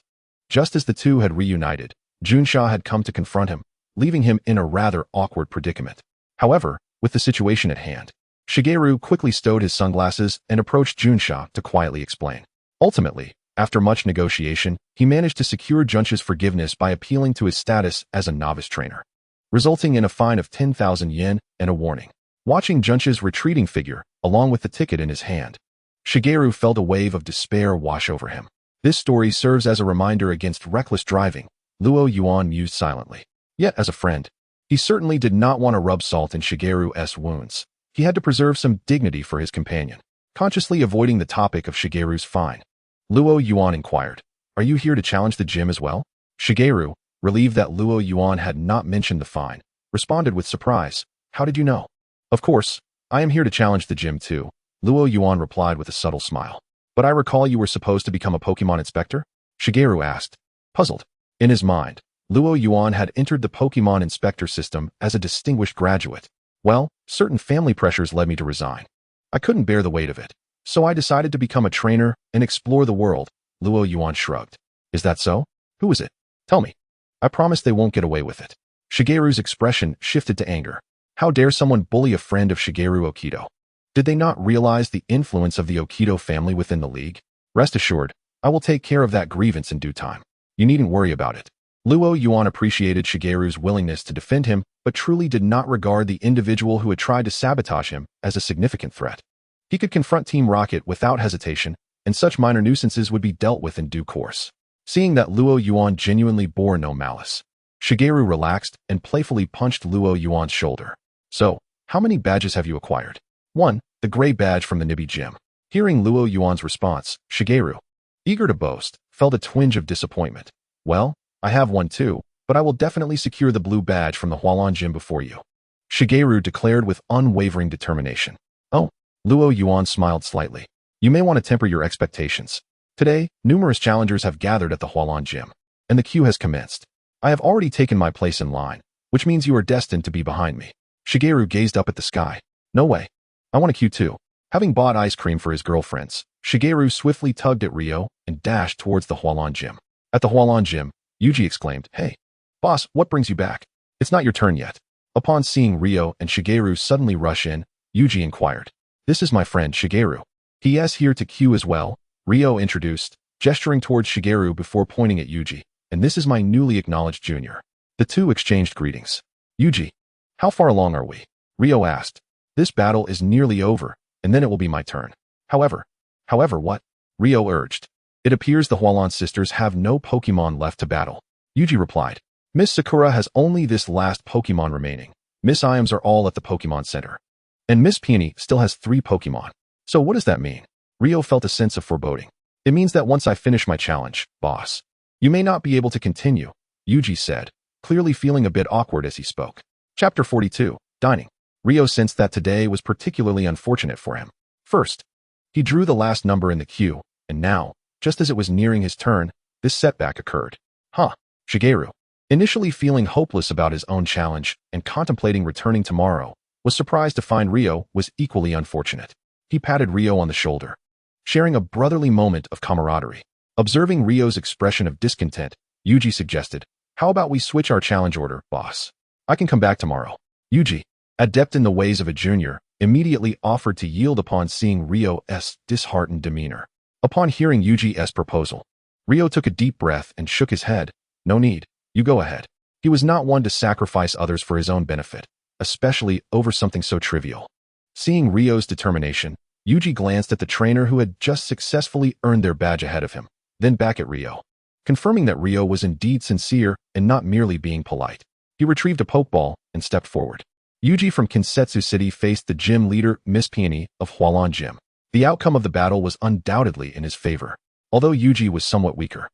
Just as the two had reunited, Junsha had come to confront him, leaving him in a rather awkward predicament. However, with the situation at hand, Shigeru quickly stowed his sunglasses and approached Junsha to quietly explain. Ultimately, after much negotiation, he managed to secure Junsha's forgiveness by appealing to his status as a novice trainer, resulting in a fine of 10,000 yen and a warning. Watching Junsha's retreating figure, along with the ticket in his hand, Shigeru felt a wave of despair wash over him. This story serves as a reminder against reckless driving, Luo Yuan mused silently. Yet, as a friend, he certainly did not want to rub salt in Shigeru's wounds. He had to preserve some dignity for his companion. Consciously avoiding the topic of Shigeru's fine, Luo Yuan inquired, "Are you here to challenge the gym as well?" Shigeru, relieved that Luo Yuan had not mentioned the fine, responded with surprise, "How did you know?" "Of course, I am here to challenge the gym too," Luo Yuan replied with a subtle smile. "But I recall you were supposed to become a Pokémon inspector?" Shigeru asked, puzzled. In his mind, Luo Yuan had entered the Pokémon inspector system as a distinguished graduate. "Well, certain family pressures led me to resign. I couldn't bear the weight of it, so I decided to become a trainer and explore the world," Luo Yuan shrugged. "Is that so? Who is it? Tell me. I promise they won't get away with it." Shigeru's expression shifted to anger. How dare someone bully a friend of Shigeru Okido? Did they not realize the influence of the Okido family within the league? "Rest assured, I will take care of that grievance in due time. You needn't worry about it." Luo Yuan appreciated Shigeru's willingness to defend him, but truly did not regard the individual who had tried to sabotage him as a significant threat. He could confront Team Rocket without hesitation, and such minor nuisances would be dealt with in due course. Seeing that Luo Yuan genuinely bore no malice, Shigeru relaxed and playfully punched Luo Yuan's shoulder. "So, how many badges have you acquired?" "1, the gray badge from the Nibi Gym." Hearing Luo Yuan's response, Shigeru, eager to boast, felt a twinge of disappointment. "Well, I have one too, but I will definitely secure the blue badge from the Hualan Gym before you," Shigeru declared with unwavering determination. "Oh," Luo Yuan smiled slightly. "You may want to temper your expectations. Today, numerous challengers have gathered at the Hualan Gym, and the queue has commenced. I have already taken my place in line, which means you are destined to be behind me." Shigeru gazed up at the sky. "No way. I want a queue too." Having bought ice cream for his girlfriends, Shigeru swiftly tugged at Ryo and dashed towards the Hualan Gym. At the Hualan Gym, Yuji exclaimed, "Hey, boss, what brings you back? It's not your turn yet." Upon seeing Ryo and Shigeru suddenly rush in, Yuji inquired, "This is my friend Shigeru. He is here to queue as well," Ryo introduced, gesturing towards Shigeru before pointing at Yuji, "And this is my newly acknowledged junior." The two exchanged greetings. "Yuji, how far along are we?" Ryo asked. "This battle is nearly over, and then it will be my turn." However, what?" Ryo urged. "It appears the Hualan sisters have no Pokémon left to battle." Yuji replied. "Miss Sakura has only this last Pokémon remaining. Miss Iams are all at the Pokémon Center. And Miss Peony still has 3 Pokémon. So what does that mean?" Ryo felt a sense of foreboding. "It means that once I finish my challenge, boss, you may not be able to continue," Yuji said, clearly feeling a bit awkward as he spoke. Chapter 42, Dining. Ryo sensed that today was particularly unfortunate for him. First, he drew the last number in the queue, and now, just as it was nearing his turn, this setback occurred. Shigeru, initially feeling hopeless about his own challenge and contemplating returning tomorrow, was surprised to find Ryo was equally unfortunate. He patted Ryo on the shoulder, sharing a brotherly moment of camaraderie. Observing Ryo's expression of discontent, Yuji suggested, "How about we switch our challenge order, boss? I can come back tomorrow." Yuji, adept in the ways of a junior, immediately offered to yield upon seeing Ryo's disheartened demeanor. Upon hearing Yuji's proposal, Ryo took a deep breath and shook his head. "No need, you go ahead." He was not one to sacrifice others for his own benefit, especially over something so trivial. Seeing Ryo's determination, Yuji glanced at the trainer who had just successfully earned their badge ahead of him, then back at Ryo. Confirming that Ryo was indeed sincere and not merely being polite, he retrieved a Pokeball and stepped forward. Yuji from Kinsetsu City faced the gym leader, Miss Peony, of Hualan Gym. The outcome of the battle was undoubtedly in his favor, although Yuji was somewhat weaker.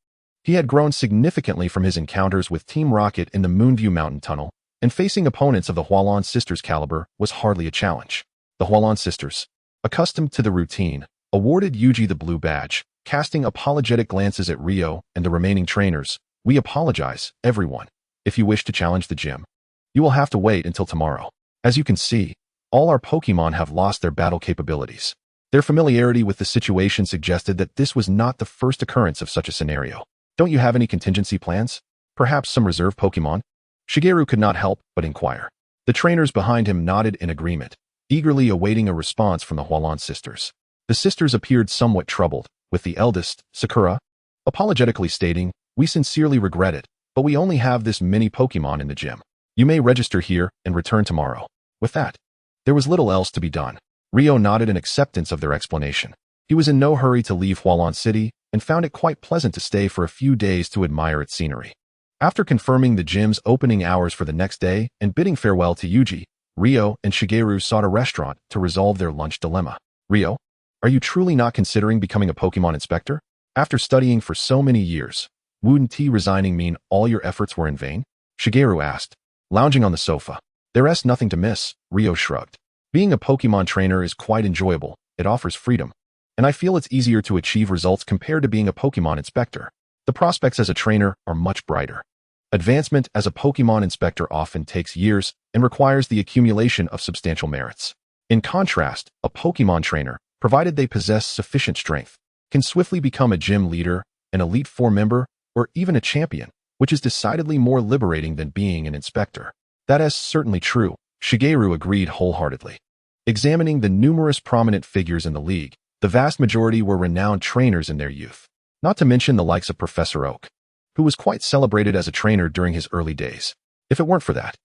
He had grown significantly from his encounters with Team Rocket in the Moonview Mountain Tunnel, and facing opponents of the Hualan sisters' caliber was hardly a challenge. The Hualan sisters, accustomed to the routine, awarded Yuji the blue badge, casting apologetic glances at Ryo and the remaining trainers. "We apologize, everyone. If you wish to challenge the gym, you will have to wait until tomorrow. As you can see, all our Pokémon have lost their battle capabilities." Their familiarity with the situation suggested that this was not the first occurrence of such a scenario. "Don't you have any contingency plans? Perhaps some reserve Pokémon?" Shigeru could not help but inquire. The trainers behind him nodded in agreement, eagerly awaiting a response from the Hualan sisters. The sisters appeared somewhat troubled, with the eldest, Sakura, apologetically stating, "We sincerely regret it, but we only have this mini Pokémon in the gym. You may register here and return tomorrow." With that, there was little else to be done. Rio nodded in acceptance of their explanation. He was in no hurry to leave Hualan City and found it quite pleasant to stay for a few days to admire its scenery. After confirming the gym's opening hours for the next day and bidding farewell to Yuji, Rio and Shigeru sought a restaurant to resolve their lunch dilemma. "Rio, are you truly not considering becoming a Pokémon inspector? After studying for so many years, wouldn't resigning mean all your efforts were in vain?" Shigeru asked, lounging on the sofa. "There's nothing to miss," Rio shrugged. "Being a Pokémon trainer is quite enjoyable. It offers freedom. And I feel it's easier to achieve results compared to being a Pokémon inspector. The prospects as a trainer are much brighter. Advancement as a Pokémon inspector often takes years and requires the accumulation of substantial merits. In contrast, a Pokémon trainer, provided they possess sufficient strength, can swiftly become a gym leader, an Elite Four member, or even a champion, which is decidedly more liberating than being an inspector." "That is certainly true," Shigeru agreed wholeheartedly. Examining the numerous prominent figures in the league, the vast majority were renowned trainers in their youth, not to mention the likes of Professor Oak, who was quite celebrated as a trainer during his early days. If it weren't for that,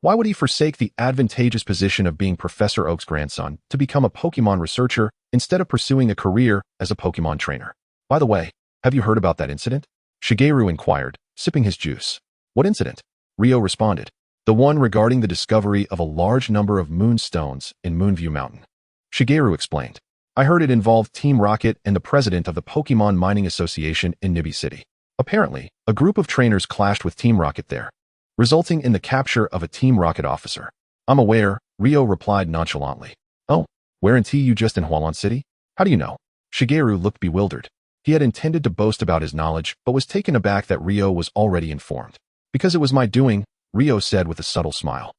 why would he forsake the advantageous position of being Professor Oak's grandson to become a Pokémon researcher instead of pursuing a career as a Pokémon trainer? "By the way, have you heard about that incident?" Shigeru inquired, sipping his juice. "What incident?" Rio responded. "The one regarding the discovery of a large number of moonstones in Moonview Mountain." Shigeru explained. "I heard it involved Team Rocket and the president of the Pokémon Mining Association in Nibi City. Apparently, a group of trainers clashed with Team Rocket there, resulting in the capture of a Team Rocket officer." "I'm aware," Rio replied nonchalantly. "Oh, weren't you just in Hualan City? How do you know?" Shigeru looked bewildered. He had intended to boast about his knowledge, but was taken aback that Rio was already informed. "Because it was my doing," Rio said with a subtle smile.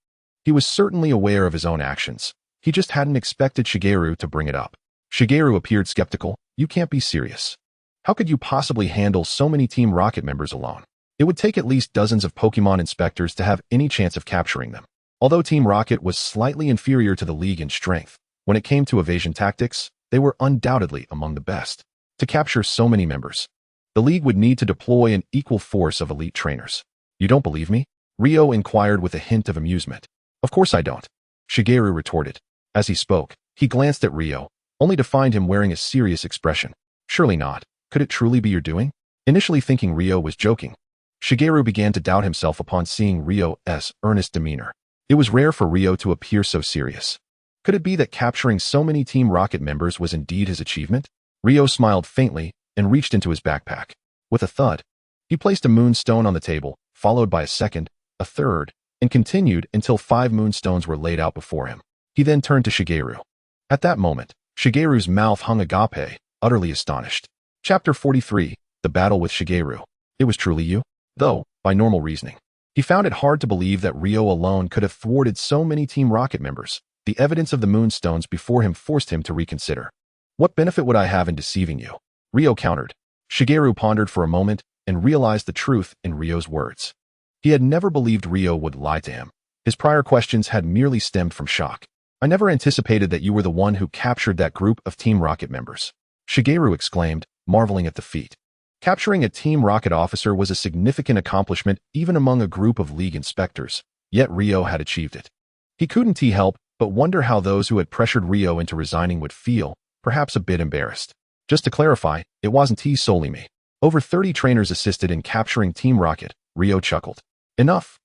He was certainly aware of his own actions. He just hadn't expected Shigeru to bring it up. Shigeru appeared skeptical. "You can't be serious. How could you possibly handle so many Team Rocket members alone? It would take at least dozens of Pokémon inspectors to have any chance of capturing them." Although Team Rocket was slightly inferior to the League in strength, when it came to evasion tactics, they were undoubtedly among the best. To capture so many members, the League would need to deploy an equal force of elite trainers. "You don't believe me?" Rio inquired with a hint of amusement. "Of course I don't," Shigeru retorted. As he spoke, he glanced at Rio, only to find him wearing a serious expression. "Surely not. Could it truly be your doing?" Initially thinking Rio was joking, Shigeru began to doubt himself upon seeing Rio's earnest demeanor. It was rare for Rio to appear so serious. Could it be that capturing so many Team Rocket members was indeed his achievement? Rio smiled faintly and reached into his backpack. With a thud, he placed a moonstone on the table, followed by a second, a third, and continued until 5 moonstones were laid out before him. He then turned to Shigeru. At that moment, Shigeru's mouth hung agape, utterly astonished. Chapter 43, The Battle with Shigeru. It was truly you? Though, by normal reasoning, he found it hard to believe that Rio alone could have thwarted so many Team Rocket members. The evidence of the moonstones before him forced him to reconsider. "What benefit would I have in deceiving you?" Rio countered. Shigeru pondered for a moment and realized the truth in Rio's words. He had never believed Rio would lie to him. His prior questions had merely stemmed from shock. "I never anticipated that you were the one who captured that group of Team Rocket members," Shigeru exclaimed, marveling at the feat. Capturing a Team Rocket officer was a significant accomplishment even among a group of League inspectors, yet Rio had achieved it. He couldn't help but wonder how those who had pressured Rio into resigning would feel, perhaps a bit embarrassed. "Just to clarify, it wasn't solely me. Over 30 trainers assisted in capturing Team Rocket," Rio chuckled. Enough.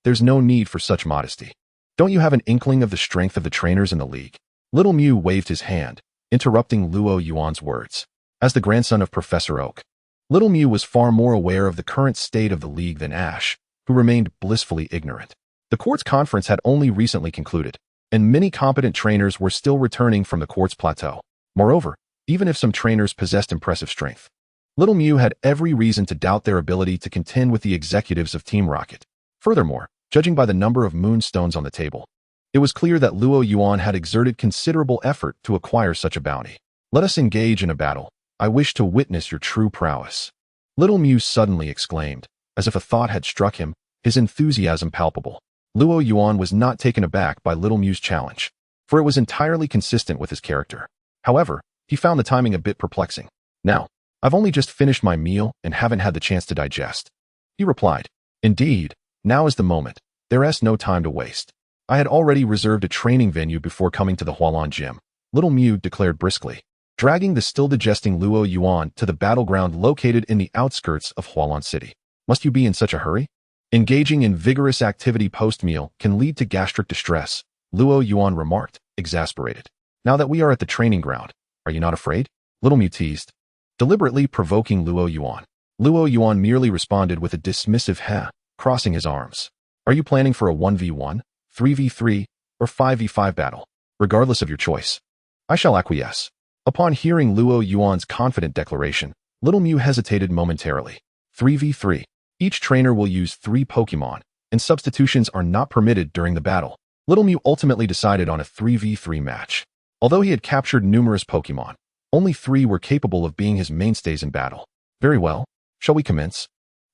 There's no need for such modesty. Don't you have an inkling of the strength of the trainers in the League?" Little Mew waved his hand, interrupting Luo Yuan's words. As the grandson of Professor Oak, Little Mew was far more aware of the current state of the League than Ash, who remained blissfully ignorant. The Quartz Conference had only recently concluded, and many competent trainers were still returning from the Quartz Plateau. Moreover, even if some trainers possessed impressive strength, Little Mew had every reason to doubt their ability to contend with the executives of Team Rocket. Furthermore, judging by the number of moonstones on the table, it was clear that Luo Yuan had exerted considerable effort to acquire such a bounty. "Let us engage in a battle. I wish to witness your true prowess," Little Mew suddenly exclaimed, as if a thought had struck him, his enthusiasm palpable. Luo Yuan was not taken aback by Little Mew's challenge. for it was entirely consistent with his character. However, he found the timing a bit perplexing. Now, I've only just finished my meal and haven't had the chance to digest. He replied, Indeed, now is the moment. There is no time to waste. I had already reserved a training venue before coming to the Hualan gym, Little Mew declared briskly, dragging the still digesting Luo Yuan to the battleground located in the outskirts of Hualan City. Must you be in such a hurry? Engaging in vigorous activity post-meal can lead to gastric distress, Luo Yuan remarked, exasperated. Now that we are at the training ground, are you not afraid? Little Mew teased, deliberately provoking Luo Yuan. Luo Yuan merely responded with a dismissive heh, crossing his arms. Are you planning for a 1v1, 3v3, or 5v5 battle? Regardless of your choice, I shall acquiesce. Upon hearing Luo Yuan's confident declaration, Little Mew hesitated momentarily. 3v3. Each trainer will use 3 Pokémon, and substitutions are not permitted during the battle. Little Mew ultimately decided on a 3v3 match. Although he had captured numerous Pokémon, only 3 were capable of being his mainstays in battle. Very well. Shall we commence?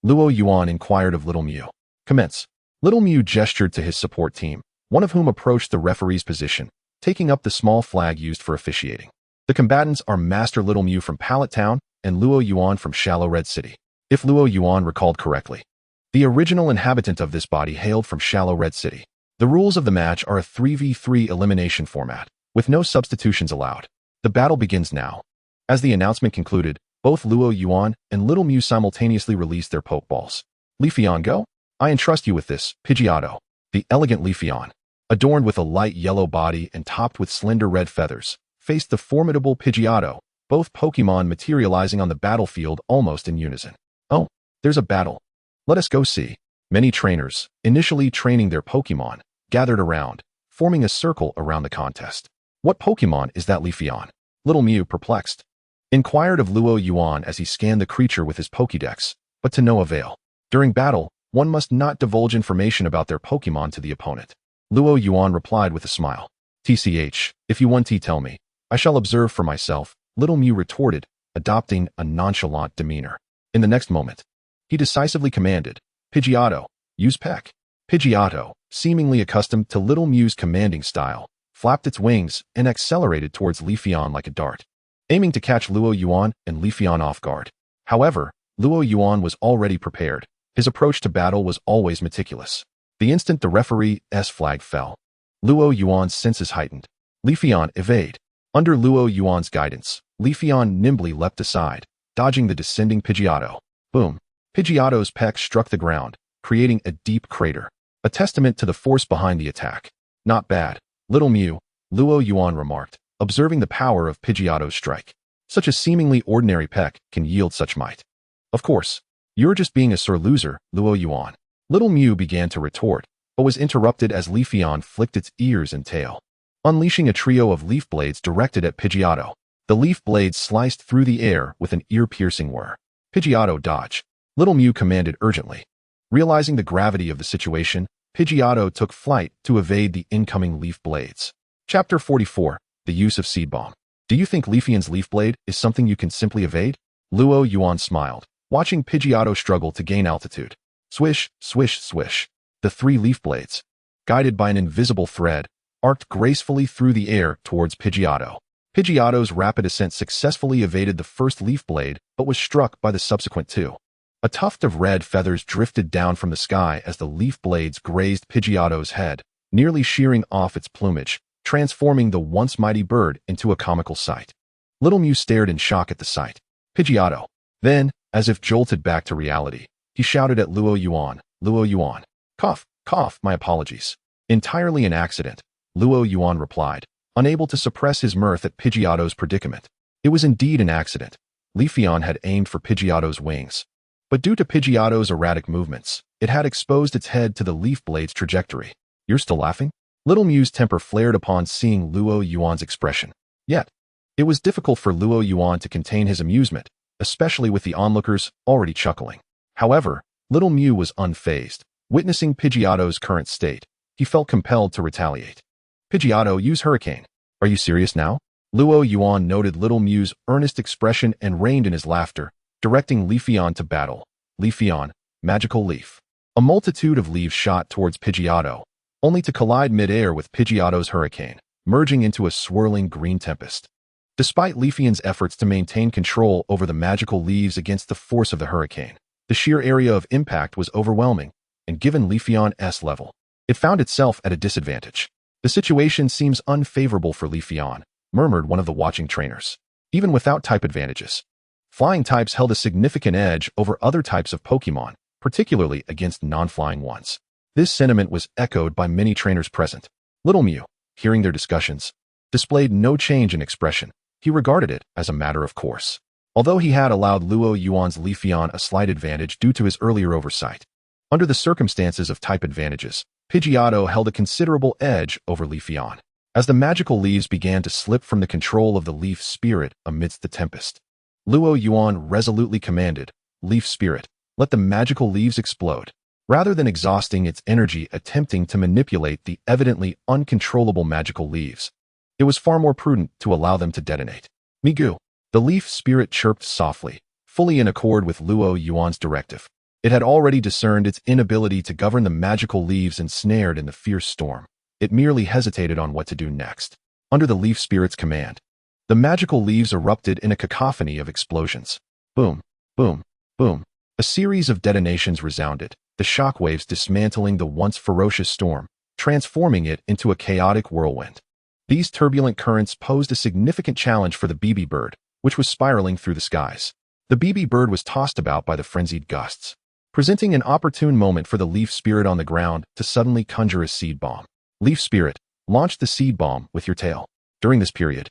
Luo Yuan inquired of Little Mew. Commence. Little Mew gestured to his support team, one of whom approached the referee's position, taking up the small flag used for officiating. The combatants are Master Little Mew from Pallet Town and Luo Yuan from Shallow Red City. If Luo Yuan recalled correctly, the original inhabitant of this body hailed from Shallow Red City. The rules of the match are a 3v3 elimination format, with no substitutions allowed. The battle begins now. As the announcement concluded, both Luo Yuan and Little Mew simultaneously released their Pokeballs. Leafeon, go! I entrust you with this, Pidgeotto, the elegant Leafeon, adorned with a light yellow body and topped with slender red feathers, faced the formidable Pidgeotto, both Pokemon materializing on the battlefield almost in unison. Oh, there's a battle. Let us go see. Many trainers, initially training their Pokemon, gathered around, forming a circle around the contest. What Pokemon is that Leafeon? Little Mew, perplexed, inquired of Luo Yuan as he scanned the creature with his Pokédex, but to no avail. During battle, one must not divulge information about their Pokemon to the opponent. Luo Yuan replied with a smile. TCH, if you want to tell me, I shall observe for myself, Little Mew retorted, adopting a nonchalant demeanor. In the next moment, he decisively commanded, Pidgeotto, use Peck. Pidgeotto, seemingly accustomed to Little Mew's commanding style, flapped its wings and accelerated towards Leafeon like a dart, aiming to catch Luo Yuan and Leafeon off guard. However, Luo Yuan was already prepared. His approach to battle was always meticulous. The instant the referee's flag fell, Luo Yuan's senses heightened. Leafeon, evade. Under Luo Yuan's guidance, Leafeon nimbly leapt aside, dodging the descending Pidgeotto. Boom. Pidgeotto's peck struck the ground, creating a deep crater, a testament to the force behind the attack. Not bad, Little Mew, Luo Yuan remarked, observing the power of Pidgeotto's strike. Such a seemingly ordinary peck can yield such might. Of course, you're just being a sore loser, Luo Yuan. Little Mew began to retort, but was interrupted as Leafeon flicked its ears and tail, unleashing a trio of leaf blades directed at Pidgeotto. The leaf blades sliced through the air with an ear-piercing whir. Pidgeotto, dodge. Little Mew commanded urgently. Realizing the gravity of the situation, Pidgeotto took flight to evade the incoming leaf blades. Chapter 44. The use of Seed Bomb. Do you think Leafeon's leaf blade is something you can simply evade? Luo Yuan smiled, watching Pidgeotto struggle to gain altitude. Swish, swish, swish. The 3 leaf blades, guided by an invisible thread, arced gracefully through the air towards Pidgeotto. Pidgeotto's rapid ascent successfully evaded the first leaf blade, but was struck by the subsequent 2. A tuft of red feathers drifted down from the sky as the leaf blades grazed Pidgeotto's head, nearly shearing off its plumage, transforming the once mighty bird into a comical sight. Little Mew stared in shock at the sight. Pidgeotto. Then, as if jolted back to reality, he shouted at Luo Yuan, Luo Yuan. Cough, cough, my apologies. Entirely an accident, Luo Yuan replied, unable to suppress his mirth at Pidgeotto's predicament. It was indeed an accident. Leafeon had aimed for Pidgeotto's wings, but due to Pidgeotto's erratic movements, it had exposed its head to the leaf blade's trajectory. You're still laughing? Little Mew's temper flared upon seeing Luo Yuan's expression. Yet, it was difficult for Luo Yuan to contain his amusement, especially with the onlookers already chuckling. However, Little Mew was unfazed. Witnessing Pidgeotto's current state, he felt compelled to retaliate. Pidgeotto, use Hurricane. Are you serious now? Luo Yuan noted Little Mew's earnest expression and reined in his laughter, directing Leafeon to battle. Leafeon, Magical Leaf. A multitude of leaves shot towards Pidgeotto, only to collide mid-air with Pidgeotto's Hurricane. merging into a swirling green tempest. Despite Leafeon's efforts to maintain control over the magical leaves against the force of the hurricane, the sheer area of impact was overwhelming, and given Leafeon's level, it found itself at a disadvantage. The situation seems unfavorable for Leafeon, murmured one of the watching trainers. Even without type advantages, flying types held a significant edge over other types of Pokémon, particularly against non-flying ones. This sentiment was echoed by many trainers present. Little Mew, hearing their discussions, displayed no change in expression. He regarded it as a matter of course. Although he had allowed Luo Yuan's Leafeon a slight advantage due to his earlier oversight, under the circumstances of type advantages, Pidgeotto held a considerable edge over Leafeon. As the magical leaves began to slip from the control of the Leaf Spirit amidst the tempest, Luo Yuan resolutely commanded, "Leaf Spirit, let the magical leaves explode." Rather than exhausting its energy attempting to manipulate the evidently uncontrollable magical leaves, it was far more prudent to allow them to detonate. "Migu," the Leaf Spirit chirped softly, fully in accord with Luo Yuan's directive. It had already discerned its inability to govern the magical leaves ensnared in the fierce storm. It merely hesitated on what to do next. Under the Leaf Spirit's command, the magical leaves erupted in a cacophony of explosions. Boom, boom, boom. A series of detonations resounded, the shockwaves dismantling the once ferocious storm, transforming it into a chaotic whirlwind. These turbulent currents posed a significant challenge for the BB bird, which was spiraling through the skies. The BB bird was tossed about by the frenzied gusts, presenting an opportune moment for the Leaf Spirit on the ground to suddenly conjure a seed bomb. Leaf Spirit, launch the seed bomb with your tail. During this period,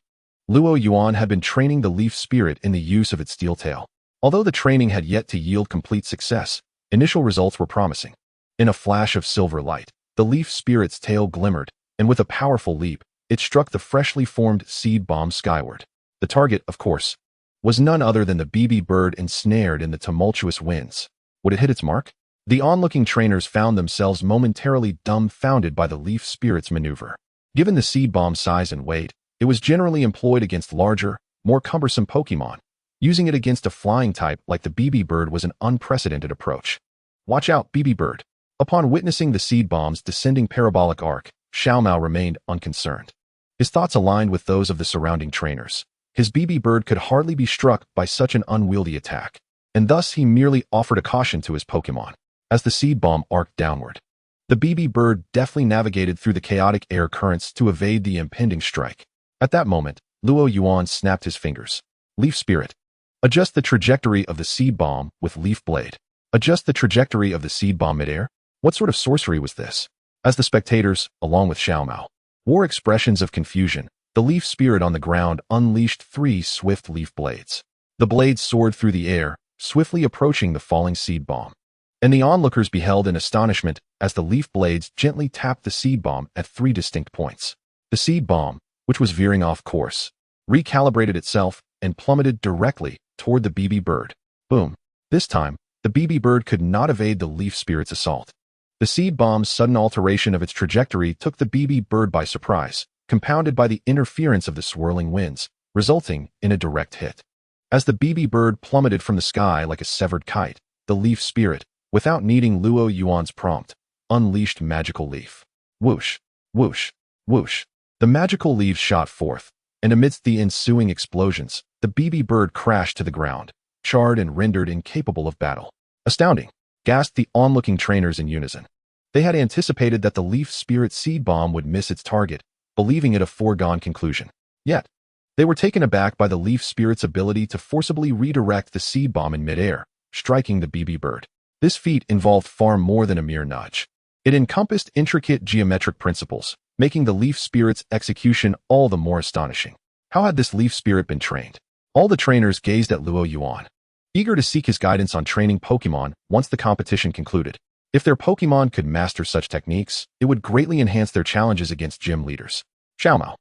Luo Yuan had been training the Leaf Spirit in the use of its steel tail. Although the training had yet to yield complete success, initial results were promising. In a flash of silver light, the Leaf Spirit's tail glimmered, and with a powerful leap, it struck the freshly formed seed bomb skyward. The target, of course, was none other than the BB bird ensnared in the tumultuous winds. Would it hit its mark? The onlooking trainers found themselves momentarily dumbfounded by the Leaf Spirit's maneuver. Given the seed bomb's size and weight, it was generally employed against larger, more cumbersome Pokémon. Using it against a flying type like the BB bird was an unprecedented approach. Watch out, BB bird. Upon witnessing the seed bomb's descending parabolic arc, Xiaomao remained unconcerned. His thoughts aligned with those of the surrounding trainers. His BB bird could hardly be struck by such an unwieldy attack, and thus he merely offered a caution to his Pokémon. As the seed bomb arced downward, the BB bird deftly navigated through the chaotic air currents to evade the impending strike. At that moment, Luo Yuan snapped his fingers. Leaf Spirit, adjust the trajectory of the seed bomb with Leaf Blade. Adjust the trajectory of the seed bomb midair? What sort of sorcery was this? As the spectators, along with Xiaomao, wore expressions of confusion, the Leaf Spirit on the ground unleashed 3 swift leaf blades. The blades soared through the air, swiftly approaching the falling seed bomb. And the onlookers beheld in astonishment as the leaf blades gently tapped the seed bomb at 3 distinct points. The seed bomb, which was veering off course, recalibrated itself and plummeted directly toward the BB bird. Boom. This time, the BB bird could not evade the Leaf Spirit's assault. The seed bomb's sudden alteration of its trajectory took the BB bird by surprise, compounded by the interference of the swirling winds, resulting in a direct hit. As the BB bird plummeted from the sky like a severed kite, the Leaf Spirit, without needing Luo Yuan's prompt, unleashed Magical Leaf. Whoosh, whoosh, whoosh. The magical leaves shot forth, and amidst the ensuing explosions, the BB bird crashed to the ground, charred and rendered incapable of battle. Astounding, gasped the onlooking trainers in unison. They had anticipated that the Leaf Spirit seed bomb would miss its target, believing it a foregone conclusion. Yet, they were taken aback by the Leaf Spirit's ability to forcibly redirect the seed bomb in midair, striking the BB bird. This feat involved far more than a mere nudge. It encompassed intricate geometric principles, making the Leaf Spirit's execution all the more astonishing. How had this Leaf Spirit been trained? All the trainers gazed at Luo Yuan, eager to seek his guidance on training Pokémon once the competition concluded. If their Pokémon could master such techniques, it would greatly enhance their challenges against gym leaders. Xiaomao.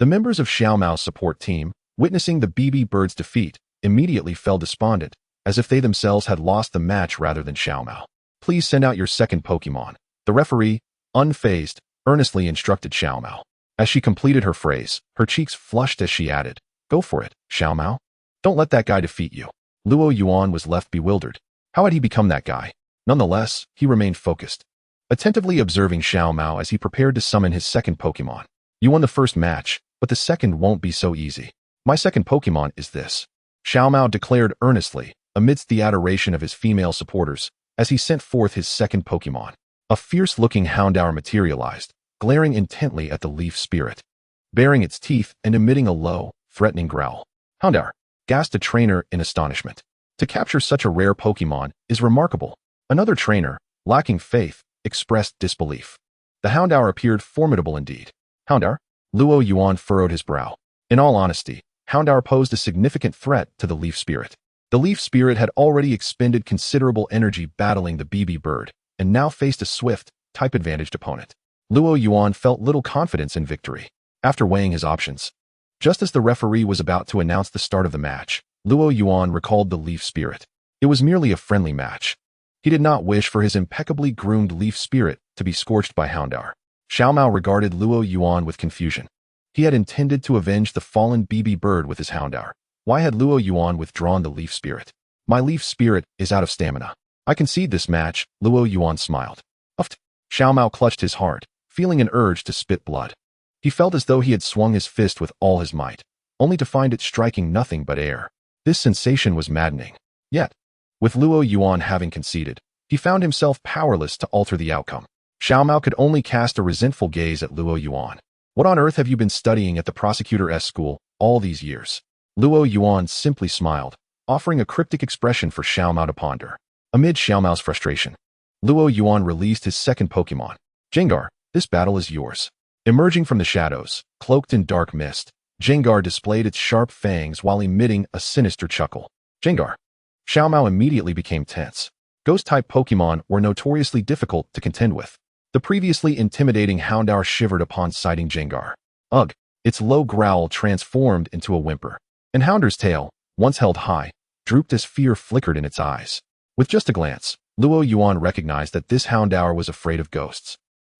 The members of Xiaomao's support team, witnessing the BB bird's defeat, immediately fell despondent, as if they themselves had lost the match rather than Xiaomao. Please send out your second Pokémon. The referee, unfazed, earnestly instructed Xiaomao. As she completed her phrase, her cheeks flushed as she added, "Go for it, Xiaomao. Don't let that guy defeat you." Luo Yuan was left bewildered. How had he become that guy? Nonetheless, he remained focused, attentively observing Xiaomao as he prepared to summon his second Pokémon. You won the first match, but the second won't be so easy. My second Pokémon is this, Xiao Mao declared earnestly, amidst the adoration of his female supporters, as he sent forth his second Pokémon. A fierce-looking Houndour materialized, glaring intently at the leaf spirit, baring its teeth and emitting a low, threatening growl. Houndour, gasped a trainer in astonishment. To capture such a rare Pokémon is remarkable. Another trainer, lacking faith, expressed disbelief. The Houndour appeared formidable indeed. Houndour? Luo Yuan furrowed his brow. In all honesty, Houndour posed a significant threat to the leaf spirit. The leaf spirit had already expended considerable energy battling the BB bird, and now faced a swift, type-advantaged opponent. Luo Yuan felt little confidence in victory. After weighing his options, just as the referee was about to announce the start of the match, Luo Yuan recalled the leaf spirit. It was merely a friendly match. He did not wish for his impeccably groomed leaf spirit to be scorched by Houndour. Xiao Mao regarded Luo Yuan with confusion. He had intended to avenge the fallen BB bird with his Houndour. Why had Luo Yuan withdrawn the leaf spirit? My leaf spirit is out of stamina. I concede this match, Luo Yuan smiled. Uffed. Xiao Mao clutched his heart, feeling an urge to spit blood. He felt as though he had swung his fist with all his might, only to find it striking nothing but air. This sensation was maddening. Yet, with Luo Yuan having conceded, he found himself powerless to alter the outcome. Xiao Mao could only cast a resentful gaze at Luo Yuan. What on earth have you been studying at the Prosecutor School all these years? Luo Yuan simply smiled, offering a cryptic expression for Xiao Mao to ponder. Amid Xiao Mao's frustration, Luo Yuan released his second Pokémon. Jengar, this battle is yours. Emerging from the shadows, cloaked in dark mist, Jengar displayed its sharp fangs while emitting a sinister chuckle. Jengar. Xiao Mao immediately became tense. Ghost-type Pokémon were notoriously difficult to contend with. The previously intimidating Houndour shivered upon sighting Jengar. Ugh! Its low growl transformed into a whimper. And Houndour's tail, once held high, drooped as fear flickered in its eyes. With just a glance, Luo Yuan recognized that this Houndour was afraid of ghosts.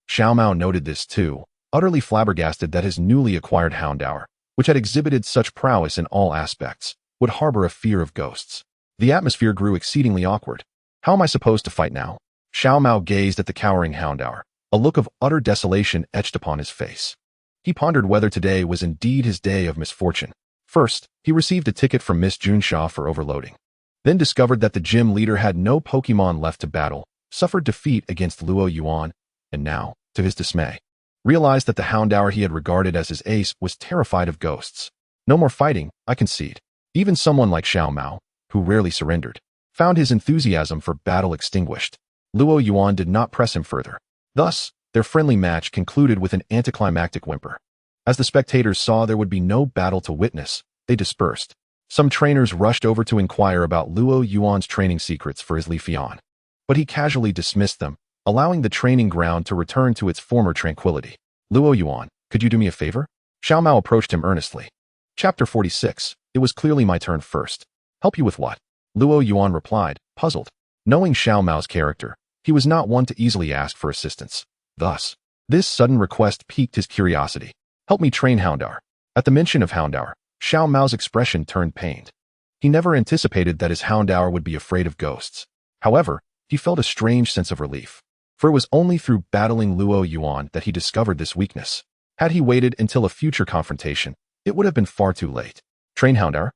Xiao Mao noted this too, utterly flabbergasted that his newly acquired Houndour, which had exhibited such prowess in all aspects, would harbor a fear of ghosts. The atmosphere grew exceedingly awkward. How am I supposed to fight now? Xiao Mao gazed at the cowering Houndour, a look of utter desolation etched upon his face. He pondered whether today was indeed his day of misfortune. First, he received a ticket from Miss Junsha for overloading. Then discovered that the gym leader had no Pokémon left to battle, suffered defeat against Luo Yuan, and now, to his dismay, realized that the Houndour he had regarded as his ace was terrified of ghosts. No more fighting, I concede. Even someone like Xiao Mao, who rarely surrendered, found his enthusiasm for battle extinguished. Luo Yuan did not press him further. Thus, their friendly match concluded with an anticlimactic whimper. As the spectators saw there would be no battle to witness, they dispersed. Some trainers rushed over to inquire about Luo Yuan's training secrets for his Leafeon, but he casually dismissed them, allowing the training ground to return to its former tranquility. Luo Yuan, could you do me a favor? Xiao Mao approached him earnestly. Chapter 46. It was clearly my turn first. Help you with what? Luo Yuan replied, puzzled. Knowing Xiao Mao's character, he was not one to easily ask for assistance. Thus, this sudden request piqued his curiosity. Help me train Houndour. At the mention of Houndour, Xiao Mao's expression turned pained. He never anticipated that his Houndour would be afraid of ghosts. However, he felt a strange sense of relief, for it was only through battling Luo Yuan that he discovered this weakness. Had he waited until a future confrontation, it would have been far too late. Train Houndour?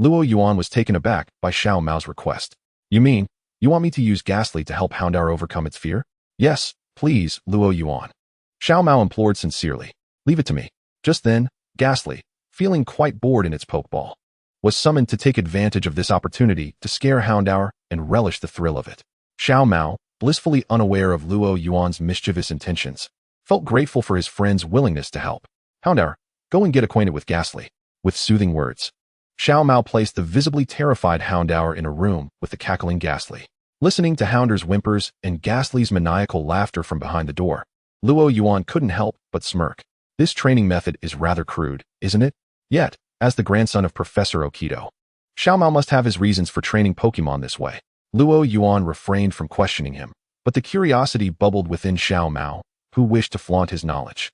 Luo Yuan was taken aback by Xiao Mao's request. You mean, you want me to use Ghastly to help Houndour overcome its fear? Yes, please, Luo Yuan. Xiao Mao implored sincerely. Leave it to me. Just then, Ghastly, feeling quite bored in its pokeball, was summoned to take advantage of this opportunity to scare Houndour and relish the thrill of it. Xiao Mao, blissfully unaware of Luo Yuan's mischievous intentions, felt grateful for his friend's willingness to help. Houndour, go and get acquainted with Ghastly. With soothing words, Xiao Mao placed the visibly terrified Houndour in a room with the cackling Ghastly. Listening to Houndour's whimpers and Ghastly's maniacal laughter from behind the door, Luo Yuan couldn't help but smirk. This training method is rather crude, isn't it? Yet, as the grandson of Professor Okido, Xiao Mao must have his reasons for training Pokémon this way. Luo Yuan refrained from questioning him, but the curiosity bubbled within Xiao Mao, who wished to flaunt his knowledge.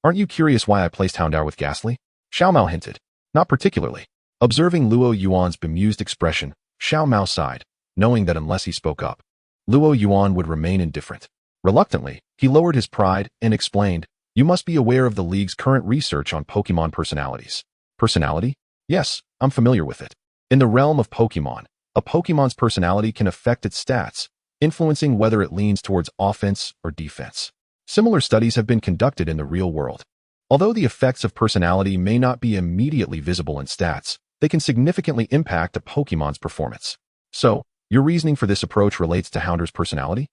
Aren't you curious why I placed Houndour with Ghastly? Xiao Mao hinted. Not particularly. Observing Luo Yuan's bemused expression, Xiao Mao sighed, knowing that unless he spoke up, Luo Yuan would remain indifferent. Reluctantly, he lowered his pride and explained, You must be aware of the League's current research on Pokémon personalities. Personality? Yes, I'm familiar with it. In the realm of Pokémon, a Pokémon's personality can affect its stats, influencing whether it leans towards offense or defense. Similar studies have been conducted in the real world. Although the effects of personality may not be immediately visible in stats, they can significantly impact a Pokémon's performance. So, your reasoning for this approach relates to Houndour's personality?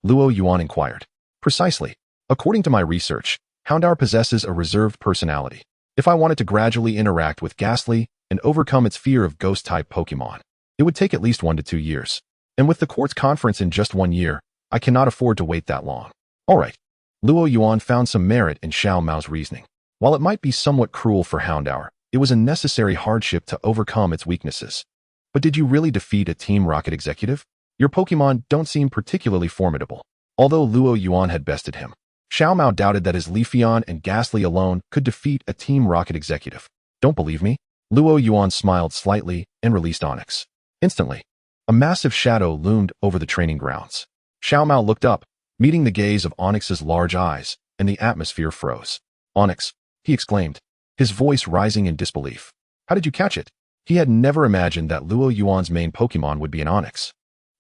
Luo Yuan inquired. Precisely. According to my research, Houndour possesses a reserved personality. If I wanted to gradually interact with Ghastly and overcome its fear of ghost-type Pokémon, it would take at least 1 to 2 years. And with the Quartz Conference in just 1 year, I cannot afford to wait that long. Alright. Luo Yuan found some merit in Xiao Mao's reasoning. While it might be somewhat cruel for Houndour, it was a necessary hardship to overcome its weaknesses. But did you really defeat a Team Rocket executive? Your Pokémon don't seem particularly formidable. Although Luo Yuan had bested him, Xiao Mao doubted that his Leafeon and Ghastly alone could defeat a Team Rocket executive. Don't believe me? Luo Yuan smiled slightly and released Onix. Instantly, a massive shadow loomed over the training grounds. Xiao Mao looked up, meeting the gaze of Onix's large eyes, and the atmosphere froze. Onix, he exclaimed, his voice rising in disbelief. How did you catch it? He had never imagined that Luo Yuan's main Pokémon would be an Onix.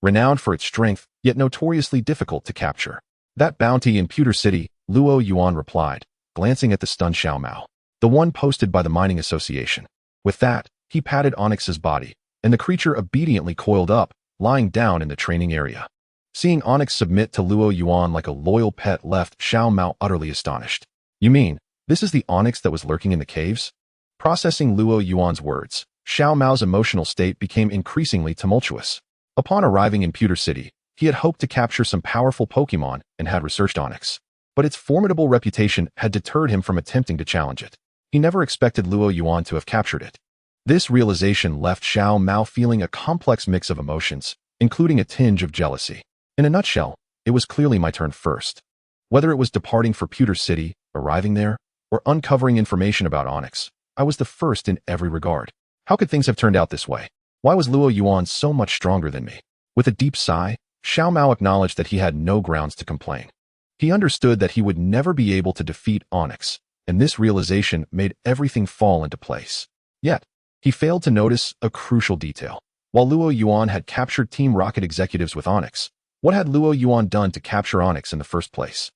Renowned for its strength, yet notoriously difficult to capture. That bounty in Pewter City, Luo Yuan replied, glancing at the stunned Xiao Mao. The one posted by the Mining Association. With that, he patted Onix's body, and the creature obediently coiled up, lying down in the training area. Seeing Onix submit to Luo Yuan like a loyal pet left Xiao Mao utterly astonished. You mean, this is the Onix that was lurking in the caves? Processing Luo Yuan's words, Xiao Mao's emotional state became increasingly tumultuous. Upon arriving in Pewter City, he had hoped to capture some powerful Pokémon and had researched Onix. But its formidable reputation had deterred him from attempting to challenge it. He never expected Luo Yuan to have captured it. This realization left Xiao Mao feeling a complex mix of emotions, including a tinge of jealousy. In a nutshell, it was clearly my turn first. Whether it was departing for Pewter City, arriving there, or uncovering information about Onix, I was the first in every regard. How could things have turned out this way? Why was Luo Yuan so much stronger than me? With a deep sigh, Xiao Mao acknowledged that he had no grounds to complain. He understood that he would never be able to defeat Onix, and this realization made everything fall into place. Yet, he failed to notice a crucial detail. While Luo Yuan had captured Team Rocket executives with Onix, what had Luo Yuan done to capture Onix in the first place?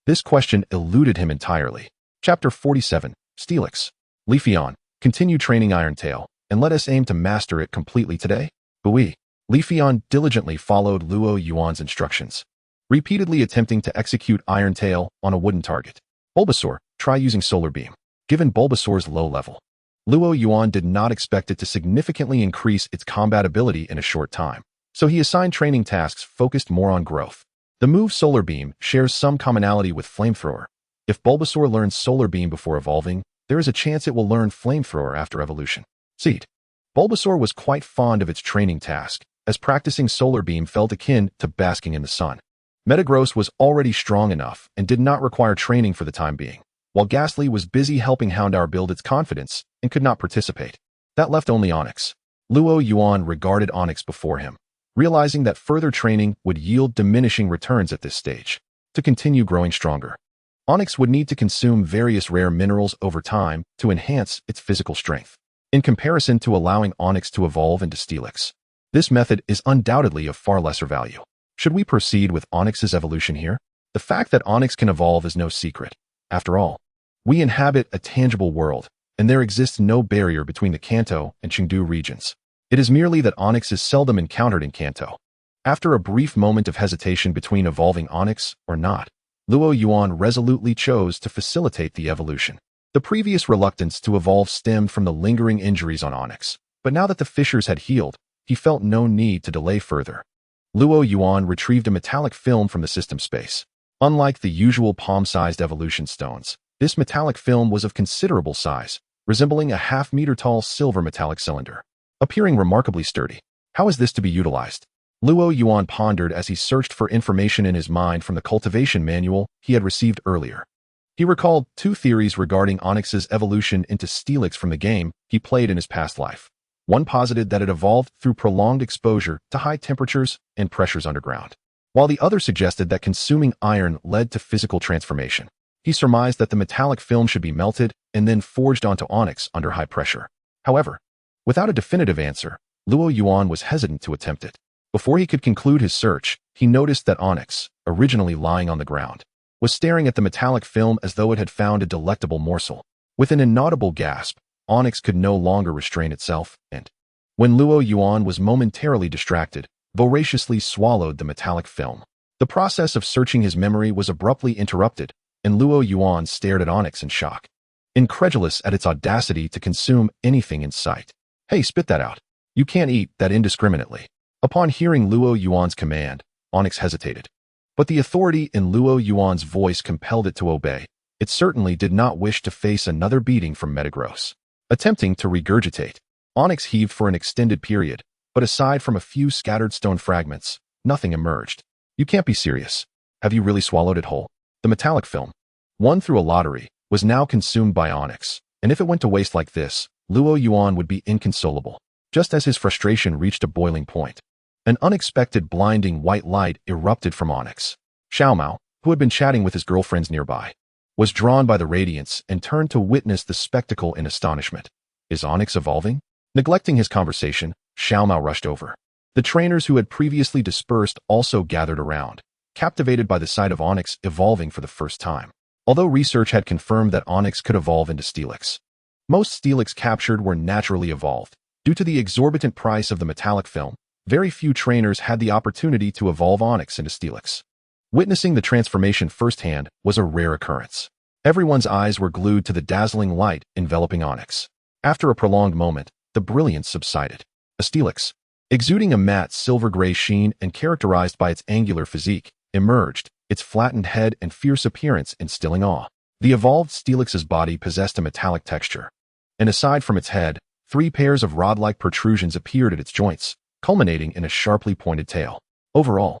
This question eluded him entirely. Chapter 47, Steelix. Leafeon, continue training Irontail, and let us aim to master it completely today. Bui. Leafeon diligently followed Luo Yuan's instructions, repeatedly attempting to execute Irontail on a wooden target. Bulbasaur, try using Solar Beam. Given Bulbasaur's low level, Luo Yuan did not expect it to significantly increase its combat ability in a short time, so he assigned training tasks focused more on growth. The move Solar Beam shares some commonality with Flamethrower. If Bulbasaur learns Solar Beam before evolving, there is a chance it will learn Flamethrower after evolution. Seed. Bulbasaur was quite fond of its training task, as practicing Solar Beam felt akin to basking in the sun. Metagross was already strong enough and did not require training for the time being, while Ghastly was busy helping Houndour build its confidence and could not participate. That left only Onix. Luo Yuan regarded Onix before him, realizing that further training would yield diminishing returns at this stage. To continue growing stronger, Onix would need to consume various rare minerals over time to enhance its physical strength. In comparison to allowing Onix to evolve into Steelix, this method is undoubtedly of far lesser value. Should we proceed with Onix's evolution here? The fact that Onix can evolve is no secret. After all, we inhabit a tangible world, and there exists no barrier between the Kanto and Chengdu regions. It is merely that Onix is seldom encountered in Kanto. After a brief moment of hesitation between evolving Onix or not, Luo Yuan resolutely chose to facilitate the evolution. The previous reluctance to evolve stemmed from the lingering injuries on Onix, but now that the fissures had healed, he felt no need to delay further. Luo Yuan retrieved a metallic film from the system space. Unlike the usual palm-sized evolution stones, this metallic film was of considerable size, resembling a half-meter-tall silver metallic cylinder. Appearing remarkably sturdy. How is this to be utilized? Luo Yuan pondered as he searched for information in his mind from the cultivation manual he had received earlier. He recalled 2 theories regarding Onix's evolution into Steelix from the game he played in his past life. One posited that it evolved through prolonged exposure to high temperatures and pressures underground, while the other suggested that consuming iron led to physical transformation. He He surmised that the metallic film should be melted and then forged onto onyx under high pressure. However, without a definitive answer, Luo Yuan was hesitant to attempt it. Before he could conclude his search, he noticed that onyx, originally lying on the ground, was staring at the metallic film as though it had found a delectable morsel. With an inaudible gasp, onyx could no longer restrain itself, and, when Luo Yuan was momentarily distracted, voraciously swallowed the metallic film. The process of searching his memory was abruptly interrupted, and Luo Yuan stared at onyx in shock, incredulous at its audacity to consume anything in sight. "Hey, spit that out. You can't eat that indiscriminately." Upon hearing Luo Yuan's command, onyx hesitated. But the authority in Luo Yuan's voice compelled it to obey. It certainly did not wish to face another beating from Metagross. Attempting to regurgitate, onyx heaved for an extended period, but aside from a few scattered stone fragments, nothing emerged. "You can't be serious. Have you really swallowed it whole?" The metallic film, won through a lottery, was now consumed by onyx, and if it went to waste like this, Luo Yuan would be inconsolable. Just as his frustration reached a boiling point, an unexpected blinding white light erupted from onyx. Xiaomao, who had been chatting with his girlfriends nearby, was drawn by the radiance and turned to witness the spectacle in astonishment. Is onyx evolving? Neglecting his conversation, Xiaomao rushed over. The trainers who had previously dispersed also gathered around, captivated by the sight of onyx evolving for the first time. Although research had confirmed that onyx could evolve into steelix, most steelix captured were naturally evolved. Due to the exorbitant price of the metallic film, very few trainers had the opportunity to evolve onyx into steelix. Witnessing the transformation firsthand was a rare occurrence. Everyone's eyes were glued to the dazzling light enveloping onyx. After a prolonged moment, the brilliance subsided. A steelix, exuding a matte silver-gray sheen and characterized by its angular physique, emerged, its flattened head and fierce appearance instilling awe. The evolved steelix's body possessed a metallic texture, and aside from its head, 3 pairs of rod-like protrusions appeared at its joints, culminating in a sharply pointed tail. Overall,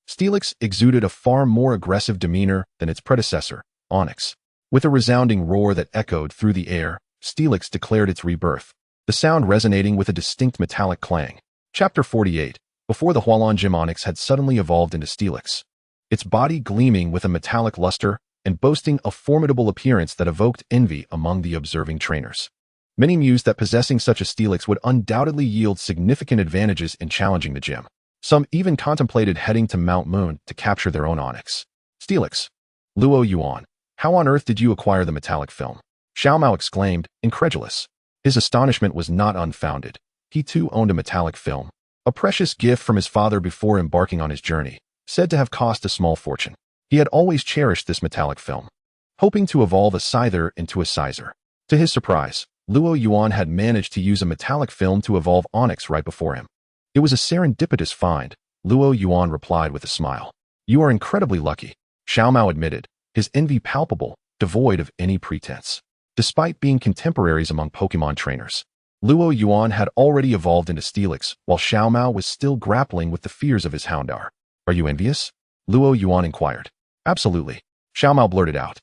steelix exuded a far more aggressive demeanor than its predecessor, onyx. With a resounding roar that echoed through the air, steelix declared its rebirth, the sound resonating with a distinct metallic clang. Chapter 48. Before the Hualan Gym, onyx had suddenly evolved into steelix, its body gleaming with a metallic luster and boasting a formidable appearance that evoked envy among the observing trainers. Many mused that possessing such a steelix would undoubtedly yield significant advantages in challenging the gym. Some even contemplated heading to Mount Moon to capture their own onyx. Steelix. Luo Yuan, how on earth did you acquire the metallic film? Xiaomao exclaimed, incredulous. His astonishment was not unfounded. He too owned a metallic film, a precious gift from his father before embarking on his journey, said to have cost a small fortune. He had always cherished this metallic film, hoping to evolve a scyther into a sizer. To his surprise, Luo Yuan had managed to use a metallic film to evolve onyx right before him. It was a serendipitous find, Luo Yuan replied with a smile. You are incredibly lucky, Xiaomao admitted, his envy palpable, devoid of any pretense. Despite being contemporaries among Pokémon trainers, Luo Yuan had already evolved into steelix, while Xiaomao was still grappling with the fears of his Houndour. Are you envious? Luo Yuan inquired. Absolutely, Xiaomao blurted out.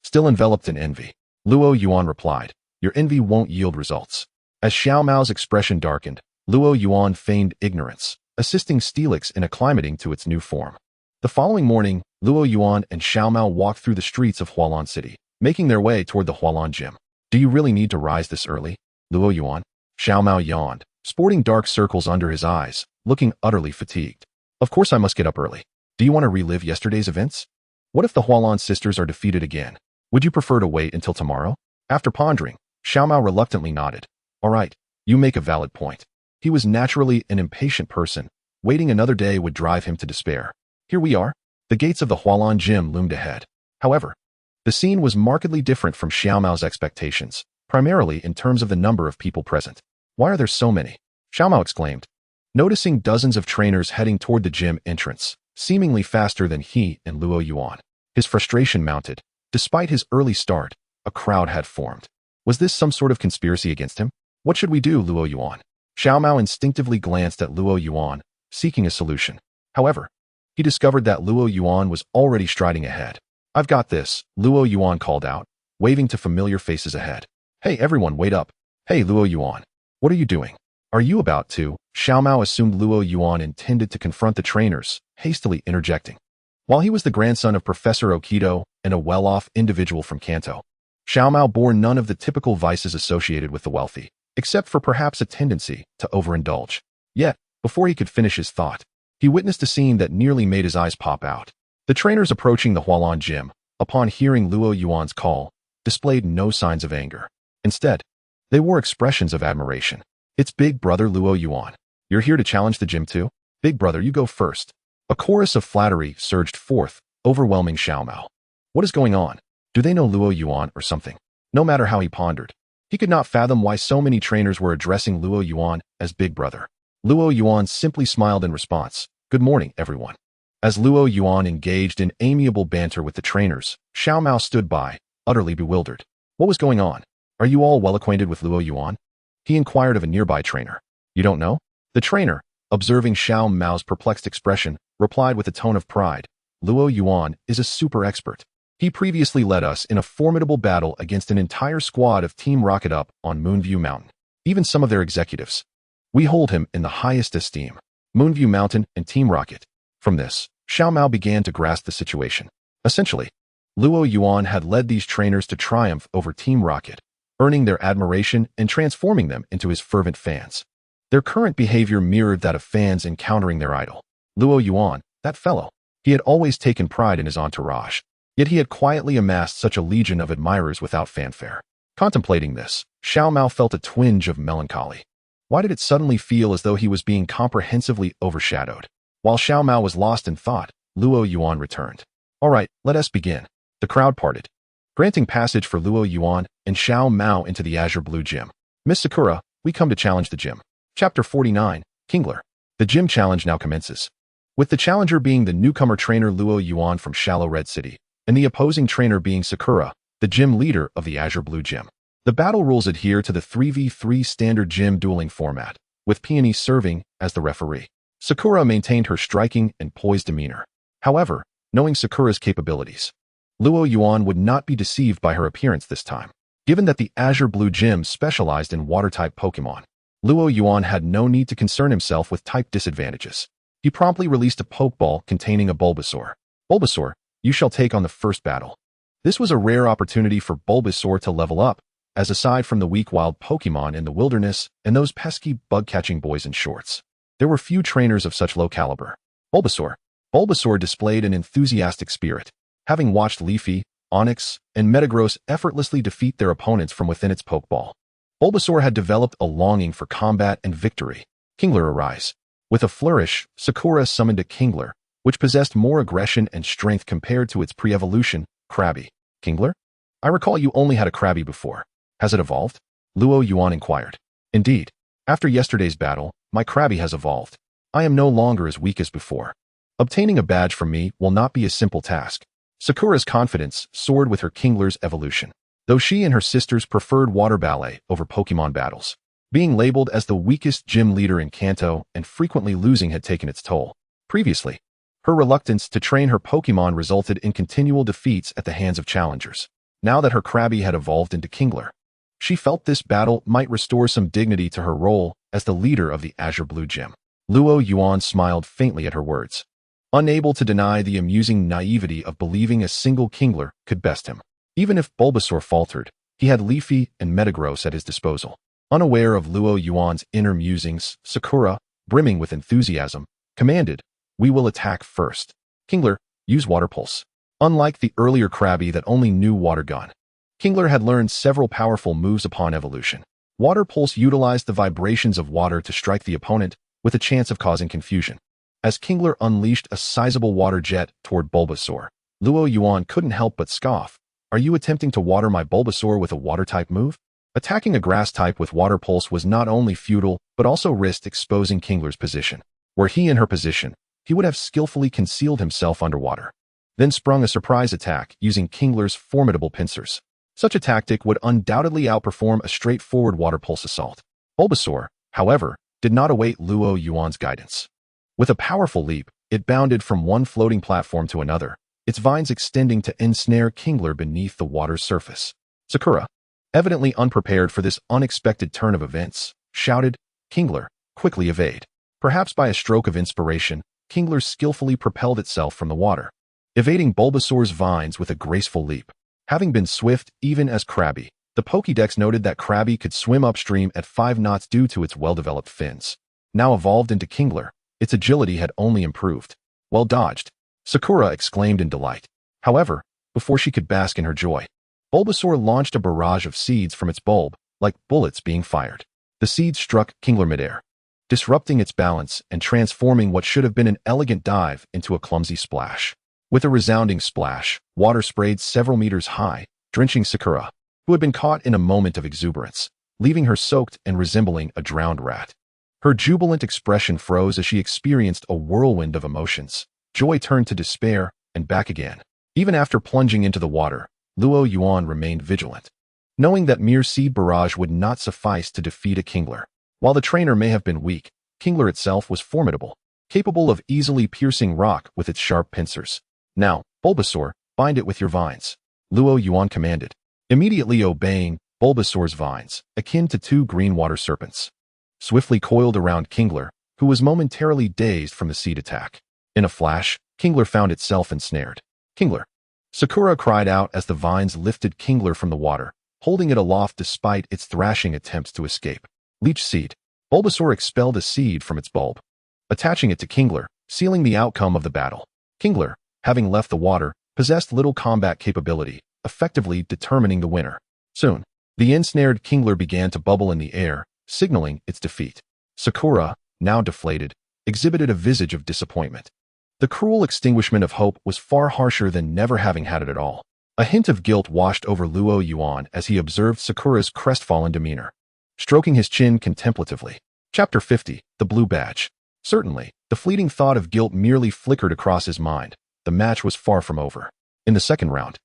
Still enveloped in envy, Luo Yuan replied. Your envy won't yield results. As Xiaomao's expression darkened, Luo Yuan feigned ignorance, assisting steelix in acclimating to its new form. The following morning, Luo Yuan and Xiaomao walked through the streets of Hualan City, making their way toward the Hualan Gym. Do you really need to rise this early, Luo Yuan? Xiaomao yawned, sporting dark circles under his eyes, looking utterly fatigued. Of course I must get up early. Do you want to relive yesterday's events? What if the Hualan sisters are defeated again? Would you prefer to wait until tomorrow? After pondering, Xiaomao reluctantly nodded. All right, you make a valid point. He was naturally an impatient person. Waiting another day would drive him to despair. Here we are. The gates of the Hualan Gym loomed ahead. However, the scene was markedly different from Xiaomao's expectations, primarily in terms of the number of people present. Why are there so many? Xiaomao exclaimed, noticing dozens of trainers heading toward the gym entrance, seemingly faster than he and Luo Yuan. His frustration mounted. Despite his early start, a crowd had formed. Was this some sort of conspiracy against him? What should we do, Luo Yuan? Xiaomao instinctively glanced at Luo Yuan, seeking a solution. However, he discovered that Luo Yuan was already striding ahead. I've got this, Luo Yuan called out, waving to familiar faces ahead. Hey everyone, wait up. Hey Luo Yuan. What are you doing? Are you about to? Xiaomao assumed Luo Yuan intended to confront the trainers, hastily interjecting. While he was the grandson of Professor Okido and a well-off individual from Kanto, Xiao Mao bore none of the typical vices associated with the wealthy, except for perhaps a tendency to overindulge. Yet, before he could finish his thought, he witnessed a scene that nearly made his eyes pop out. The trainers approaching the Hualan gym, upon hearing Luo Yuan's call, displayed no signs of anger. Instead, they wore expressions of admiration. "It's Big Brother Luo Yuan. You're here to challenge the gym too? Big Brother, you go first." A chorus of flattery surged forth, overwhelming Xiao Mao. What is going on? Do they know Luo Yuan or something? No matter how he pondered, he could not fathom why so many trainers were addressing Luo Yuan as Big Brother. Luo Yuan simply smiled in response. "Good morning, everyone." As Luo Yuan engaged in amiable banter with the trainers, Xiao Mao stood by, utterly bewildered. What was going on? "Are you all well acquainted with Luo Yuan?" he inquired of a nearby trainer. "You don't know?" The trainer, observing Xiao Mao's perplexed expression, replied with a tone of pride. "Luo Yuan is a super expert. He previously led us in a formidable battle against an entire squad of Team Rocket Up on Moonview Mountain, even some of their executives. We hold him in the highest esteem." Moonview Mountain and Team Rocket. From this, Xiao Mao began to grasp the situation. Essentially, Luo Yuan had led these trainers to triumph over Team Rocket, earning their admiration and transforming them into his fervent fans. Their current behavior mirrored that of fans encountering their idol. Luo Yuan, that fellow. He had always taken pride in his entourage, yet he had quietly amassed such a legion of admirers without fanfare. Contemplating this, Xiao Mao felt a twinge of melancholy. Why did it suddenly feel as though he was being comprehensively overshadowed? While Xiao Mao was lost in thought, Luo Yuan returned. "All right, let us begin." The crowd parted, granting passage for Luo Yuan and Xiao Mao into the Azure Blue Gym. "Miss Sakura, we come to challenge the gym." Chapter 49, Kingler. The gym challenge now commences, with the challenger being the newcomer trainer Luo Yuan from Shallow Red City, and the opposing trainer being Sakura, the gym leader of the Azure Blue Gym. The battle rules adhere to the 3v3 standard gym dueling format, with Peony serving as the referee. Sakura maintained her striking and poised demeanor. However, knowing Sakura's capabilities, Luo Yuan would not be deceived by her appearance this time. Given that the Azure Blue Gym specialized in water-type Pokémon, Luo Yuan had no need to concern himself with type disadvantages. He promptly released a Pokeball containing a Bulbasaur. "Bulbasaur, you shall take on the first battle." This was a rare opportunity for Bulbasaur to level up, as aside from the weak wild Pokémon in the wilderness and those pesky bug-catching boys in shorts, there were few trainers of such low caliber. Bulbasaur displayed an enthusiastic spirit, having watched Leafy, Onix, and Metagross effortlessly defeat their opponents from within its Pokeball. Bulbasaur had developed a longing for combat and victory. Kingler, arise. With a flourish, Sakura summoned a Kingler, which possessed more aggression and strength compared to its pre-evolution, Krabby. "Kingler? I recall you only had a Krabby before. Has it evolved?" Luo Yuan inquired. "Indeed. After yesterday's battle, my Krabby has evolved. I am no longer as weak as before. Obtaining a badge from me will not be a simple task." Sakura's confidence soared with her Kingler's evolution, though she and her sisters preferred water ballet over Pokemon battles. Being labeled as the weakest gym leader in Kanto and frequently losing had taken its toll. Previously, her reluctance to train her Pokemon resulted in continual defeats at the hands of challengers. Now that her Krabby had evolved into Kingler, she felt this battle might restore some dignity to her role as the leader of the Azure Blue Gym. Luo Yuan smiled faintly at her words, unable to deny the amusing naivety of believing a single Kingler could best him. Even if Bulbasaur faltered, he had Leafy and Metagross at his disposal. Unaware of Luo Yuan's inner musings, Sakura, brimming with enthusiasm, commanded, "We will attack first. Kingler, use Water Pulse." Unlike the earlier Krabby that only knew Water Gun, Kingler had learned several powerful moves upon evolution. Water Pulse utilized the vibrations of water to strike the opponent, with a chance of causing confusion. As Kingler unleashed a sizable water jet toward Bulbasaur, Luo Yuan couldn't help but scoff. "Are you attempting to water my Bulbasaur with a water-type move?" Attacking a grass type with Water Pulse was not only futile, but also risked exposing Kingler's position. Were he in her position, he would have skillfully concealed himself underwater, then sprung a surprise attack using Kingler's formidable pincers. Such a tactic would undoubtedly outperform a straightforward Water Pulse assault. Bulbasaur, however, did not await Luo Yuan's guidance. With a powerful leap, it bounded from one floating platform to another, its vines extending to ensnare Kingler beneath the water's surface. Sakura, evidently unprepared for this unexpected turn of events, shouted, "Kingler, quickly evade." Perhaps by a stroke of inspiration, Kingler skillfully propelled itself from the water. evading Bulbasaur's vines with a graceful leap. Having been swift even as Krabby, the Pokédex noted that Krabby could swim upstream at 5 knots due to its well-developed fins. Now evolved into Kingler, its agility had only improved. Well dodged, Sakura exclaimed in delight. However, before she could bask in her joy, Bulbasaur launched a barrage of seeds from its bulb, like bullets being fired. The seeds struck Kingler midair, disrupting its balance and transforming what should have been an elegant dive into a clumsy splash. With a resounding splash, water sprayed several meters high, drenching Sakura, who had been caught in a moment of exuberance, leaving her soaked and resembling a drowned rat. Her jubilant expression froze as she experienced a whirlwind of emotions. Joy turned to despair, and back again. Even after plunging into the water, Luo Yuan remained vigilant, knowing that mere seed barrage would not suffice to defeat a Kingler. While the trainer may have been weak, Kingler itself was formidable, capable of easily piercing rock with its sharp pincers. Now, Bulbasaur, bind it with your vines, Luo Yuan commanded, immediately obeying. Bulbasaur's vines, akin to 2 green water serpents, swiftly coiled around Kingler, who was momentarily dazed from the seed attack. In a flash, Kingler found itself ensnared. Kingler! Sakura cried out as the vines lifted Kingler from the water, holding it aloft despite its thrashing attempts to escape. Leech Seed. Bulbasaur expelled a seed from its bulb, attaching it to Kingler, sealing the outcome of the battle. Kingler, having left the water, possessed little combat capability, effectively determining the winner. Soon, the ensnared Kingler began to bubble in the air, signaling its defeat. Sakura, now deflated, exhibited a visage of disappointment. The cruel extinguishment of hope was far harsher than never having had it at all. A hint of guilt washed over Luo Yuan as he observed Sakura's crestfallen demeanor, stroking his chin contemplatively. Chapter 50, The Blue Badge. Certainly, the fleeting thought of guilt merely flickered across his mind. The match was far from over. In the second round,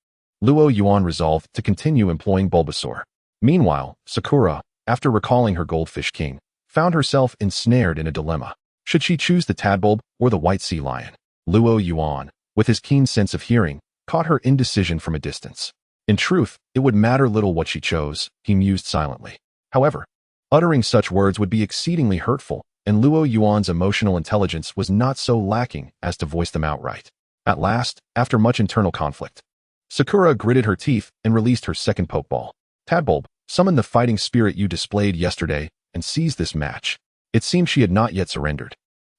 Luo Yuan resolved to continue employing Bulbasaur. Meanwhile, Sakura, after recalling her Goldfish King, found herself ensnared in a dilemma. Should she choose the Tadbulb or the White Sea Lion? Luo Yuan, with his keen sense of hearing, caught her indecision from a distance. In truth, it would matter little what she chose, he mused silently. However, uttering such words would be exceedingly hurtful, and Luo Yuan's emotional intelligence was not so lacking as to voice them outright. At last, after much internal conflict, Sakura gritted her teeth and released her second Pokeball. Tadbulb, summon the fighting spirit you displayed yesterday and seize this match. It seemed she had not yet surrendered.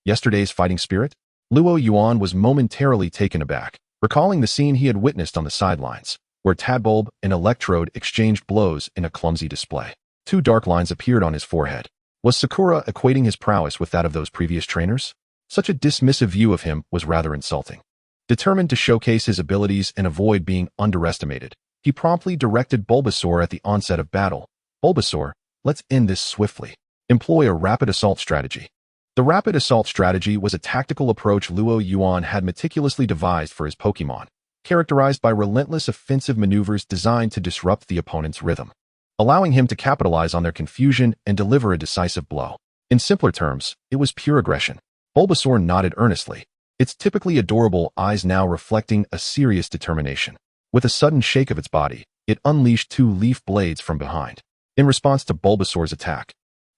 Yesterday's fighting spirit? Luo Yuan was momentarily taken aback, recalling the scene he had witnessed on the sidelines, where Tadbulb and Electrode exchanged blows in a clumsy display. 2 dark lines appeared on his forehead. Was Sakura equating his prowess with that of those previous trainers? Such a dismissive view of him was rather insulting. Determined to showcase his abilities and avoid being underestimated, he promptly directed Bulbasaur at the onset of battle. Bulbasaur, let's end this swiftly. Employ a rapid assault strategy. The rapid assault strategy was a tactical approach Luo Yuan had meticulously devised for his Pokémon, characterized by relentless offensive maneuvers designed to disrupt the opponent's rhythm, allowing him to capitalize on their confusion and deliver a decisive blow. In simpler terms, it was pure aggression. Bulbasaur nodded earnestly, its typically adorable eyes now reflecting a serious determination. With a sudden shake of its body, it unleashed 2 leaf blades from behind. In response to Bulbasaur's attack,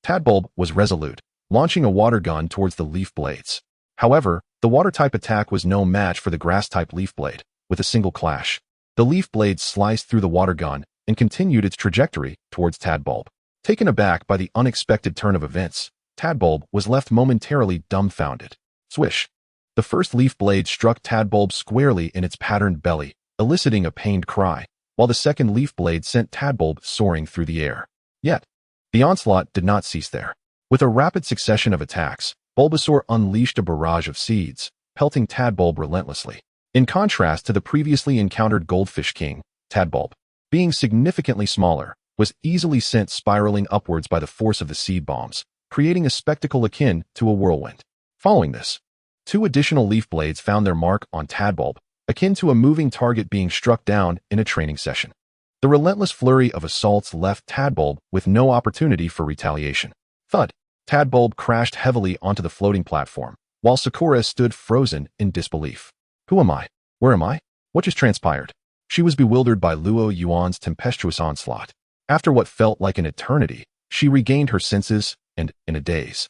Tadbulb was resolute, launching a water gun towards the leaf blades. However, the water-type attack was no match for the grass-type leaf blade. With a single clash, the leaf blade sliced through the water gun and continued its trajectory towards Tadbulb. Taken aback by the unexpected turn of events, Tadbulb was left momentarily dumbfounded. Swish! The first leaf blade struck Tadbulb squarely in its patterned belly, eliciting a pained cry, while the second leaf blade sent Tadbulb soaring through the air. Yet, the onslaught did not cease there. With a rapid succession of attacks, Bulbasaur unleashed a barrage of seeds, pelting Tadbulb relentlessly. In contrast to the previously encountered Goldfish King, Tadbulb, being significantly smaller, was easily sent spiraling upwards by the force of the seed bombs, creating a spectacle akin to a whirlwind. Following this, 2 additional leaf blades found their mark on Tadbulb, akin to a moving target being struck down in a training session. The relentless flurry of assaults left Tadbulb with no opportunity for retaliation. Thud! Tadbulb crashed heavily onto the floating platform, while Sakura stood frozen in disbelief. Who am I? Where am I? What just transpired? She was bewildered by Luo Yuan's tempestuous onslaught. After what felt like an eternity, she regained her senses and, in a daze,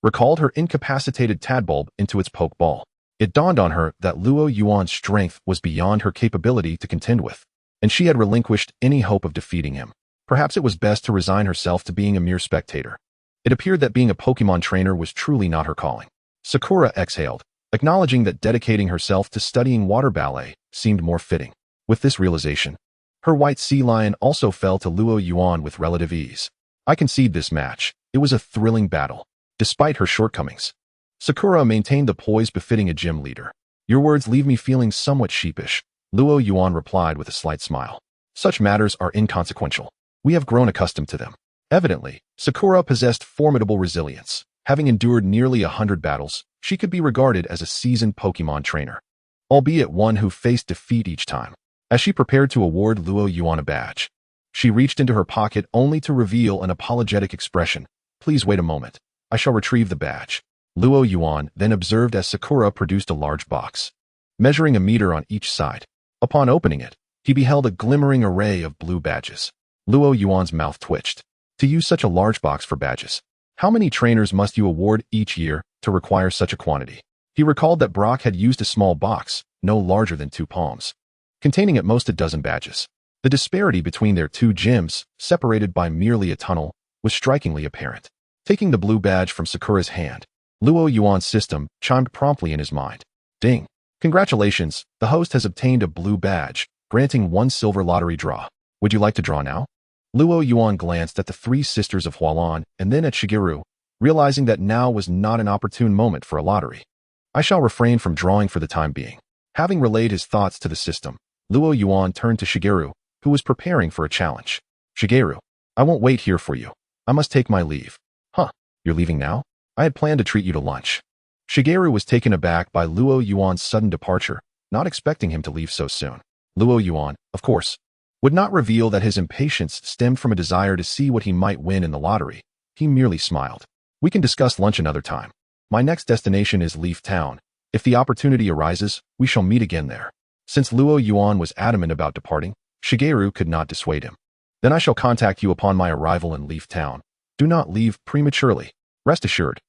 recalled her incapacitated Tadbulb into its Pokeball. It dawned on her that Luo Yuan's strength was beyond her capability to contend with, and she had relinquished any hope of defeating him. Perhaps it was best to resign herself to being a mere spectator. It appeared that being a Pokemon trainer was truly not her calling. Sakura exhaled, acknowledging that dedicating herself to studying water ballet seemed more fitting. With this realization, her white sea lion also fell to Luo Yuan with relative ease. I concede this match. It was a thrilling battle. Despite her shortcomings, Sakura maintained the poise befitting a gym leader. Your words leave me feeling somewhat sheepish, Luo Yuan replied with a slight smile. Such matters are inconsequential. We have grown accustomed to them. Evidently, Sakura possessed formidable resilience. Having endured nearly 100 battles, she could be regarded as a seasoned Pokemon trainer, albeit one who faced defeat each time. As she prepared to award Luo Yuan a badge, she reached into her pocket only to reveal an apologetic expression. Please wait a moment. I shall retrieve the badge. Luo Yuan then observed as Sakura produced a large box, measuring a meter on each side. Upon opening it, he beheld a glimmering array of blue badges. Luo Yuan's mouth twitched. To use such a large box for badges, how many trainers must you award each year to require such a quantity? He recalled that Brock had used a small box, no larger than 2 palms, containing at most a dozen badges. The disparity between their 2 gyms, separated by merely a tunnel, was strikingly apparent. Taking the blue badge from Sakura's hand, Luo Yuan's system chimed promptly in his mind. Ding! Congratulations, the host has obtained a blue badge, granting 1 silver lottery draw. Would you like to draw now? Luo Yuan glanced at the 3 sisters of Hualan and then at Shigeru, realizing that now was not an opportune moment for a lottery. I shall refrain from drawing for the time being. Having relayed his thoughts to the system, Luo Yuan turned to Shigeru, who was preparing for a challenge. Shigeru, I won't wait here for you. I must take my leave. Huh, you're leaving now? I had planned to treat you to lunch. Shigeru was taken aback by Luo Yuan's sudden departure, not expecting him to leave so soon. Luo Yuan, of course, would not reveal that his impatience stemmed from a desire to see what he might win in the lottery. He merely smiled. We can discuss lunch another time. My next destination is Leaf Town. If the opportunity arises, we shall meet again there. Since Luo Yuan was adamant about departing, Shigeru could not dissuade him. Then I shall contact you upon my arrival in Leaf Town. Do not leave prematurely. Rest assured.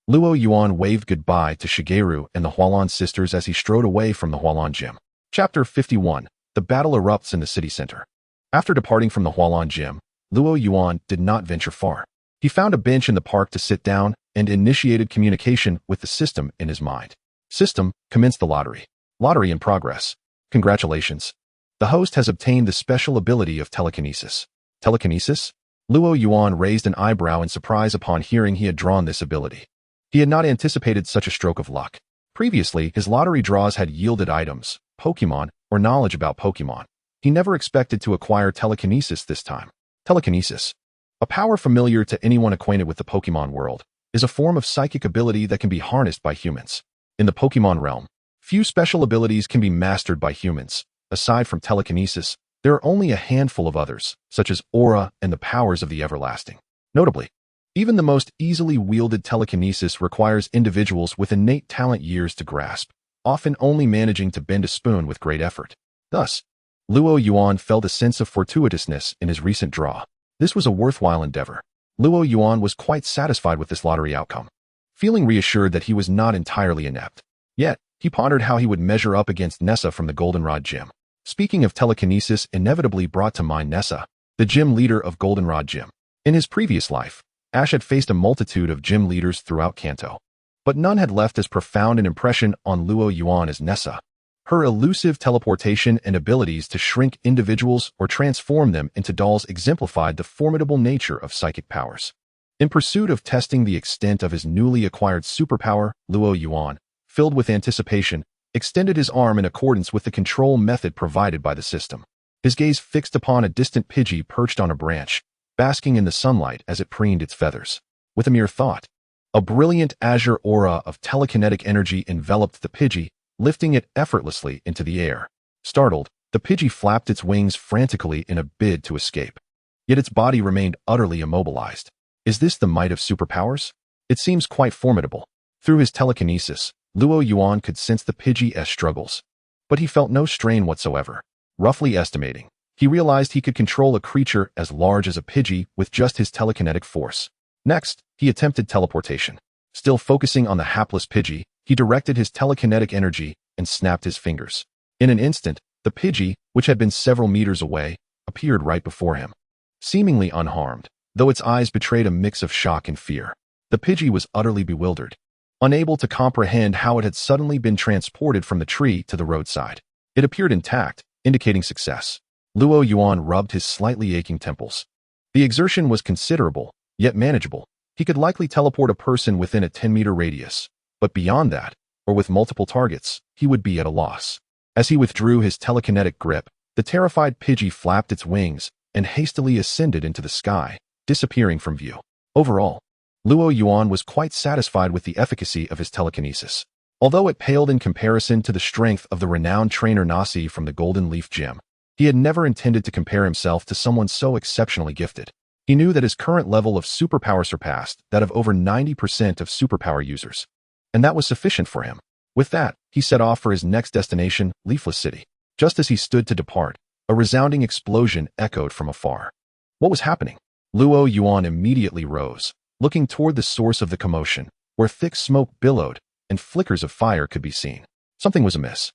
Luo Yuan waved goodbye to Shigeru and the Hualan sisters as he strode away from the Hualan gym. Chapter 51. The battle erupts in the city center. After departing from the Hualan gym, Luo Yuan did not venture far. He found a bench in the park to sit down and initiated communication with the system in his mind. System, commence the lottery. Lottery in progress. Congratulations. The host has obtained the special ability of telekinesis. Telekinesis? Luo Yuan raised an eyebrow in surprise upon hearing he had drawn this ability. He had not anticipated such a stroke of luck. Previously, his lottery draws had yielded items, Pokémon, or knowledge about Pokémon. He never expected to acquire telekinesis this time. Telekinesis, a power familiar to anyone acquainted with the Pokémon world, is a form of psychic ability that can be harnessed by humans. In the Pokémon realm, few special abilities can be mastered by humans. Aside from telekinesis, there are only a handful of others, such as aura and the powers of the everlasting. Notably, even the most easily wielded telekinesis requires individuals with innate talent years to grasp, often only managing to bend a spoon with great effort. Thus, Luo Yuan felt a sense of fortuitousness in his recent draw. This was a worthwhile endeavor. Luo Yuan was quite satisfied with this lottery outcome, feeling reassured that he was not entirely inept. Yet, he pondered how he would measure up against Nessa from the Goldenrod Gym. Speaking of telekinesis inevitably brought to mind Nessa, the gym leader of Goldenrod Gym. In his previous life, Ash had faced a multitude of gym leaders throughout Kanto, but none had left as profound an impression on Luo Yuan as Nessa. Her elusive teleportation and abilities to shrink individuals or transform them into dolls exemplified the formidable nature of psychic powers. In pursuit of testing the extent of his newly acquired superpower, Luo Yuan, filled with anticipation, extended his arm in accordance with the control method provided by the system. His gaze fixed upon a distant Pidgey perched on a branch, basking in the sunlight as it preened its feathers. With a mere thought, a brilliant azure aura of telekinetic energy enveloped the Pidgey, lifting it effortlessly into the air. Startled, the Pidgey flapped its wings frantically in a bid to escape. Yet its body remained utterly immobilized. Is this the might of superpowers? It seems quite formidable. Through his telekinesis, Luo Yuan could sense the Pidgey's struggles, but he felt no strain whatsoever. Roughly estimating, he realized he could control a creature as large as a Pidgey with just his telekinetic force. Next, he attempted teleportation. Still focusing on the hapless Pidgey, He directed his telekinetic energy and snapped his fingers. In an instant, the Pidgey, which had been several meters away, appeared right before him. Seemingly unharmed, though its eyes betrayed a mix of shock and fear. The Pidgey was utterly bewildered, unable to comprehend how it had suddenly been transported from the tree to the roadside. It appeared intact, indicating success. Luo Yuan rubbed his slightly aching temples. The exertion was considerable, yet manageable. He could likely teleport a person within a 10-meter radius, but beyond that, or with multiple targets, he would be at a loss. As he withdrew his telekinetic grip, the terrified Pidgey flapped its wings and hastily ascended into the sky, disappearing from view. Overall, Luo Yuan was quite satisfied with the efficacy of his telekinesis. Although it paled in comparison to the strength of the renowned trainer Nasi from the Golden Leaf Gym, he had never intended to compare himself to someone so exceptionally gifted. He knew that his current level of superpower surpassed that of over 90% of superpower users, and that was sufficient for him. With that, he set off for his next destination, Leafless City. Just as he stood to depart, a resounding explosion echoed from afar. What was happening? Luo Yuan immediately rose, looking toward the source of the commotion, where thick smoke billowed and flickers of fire could be seen. Something was amiss.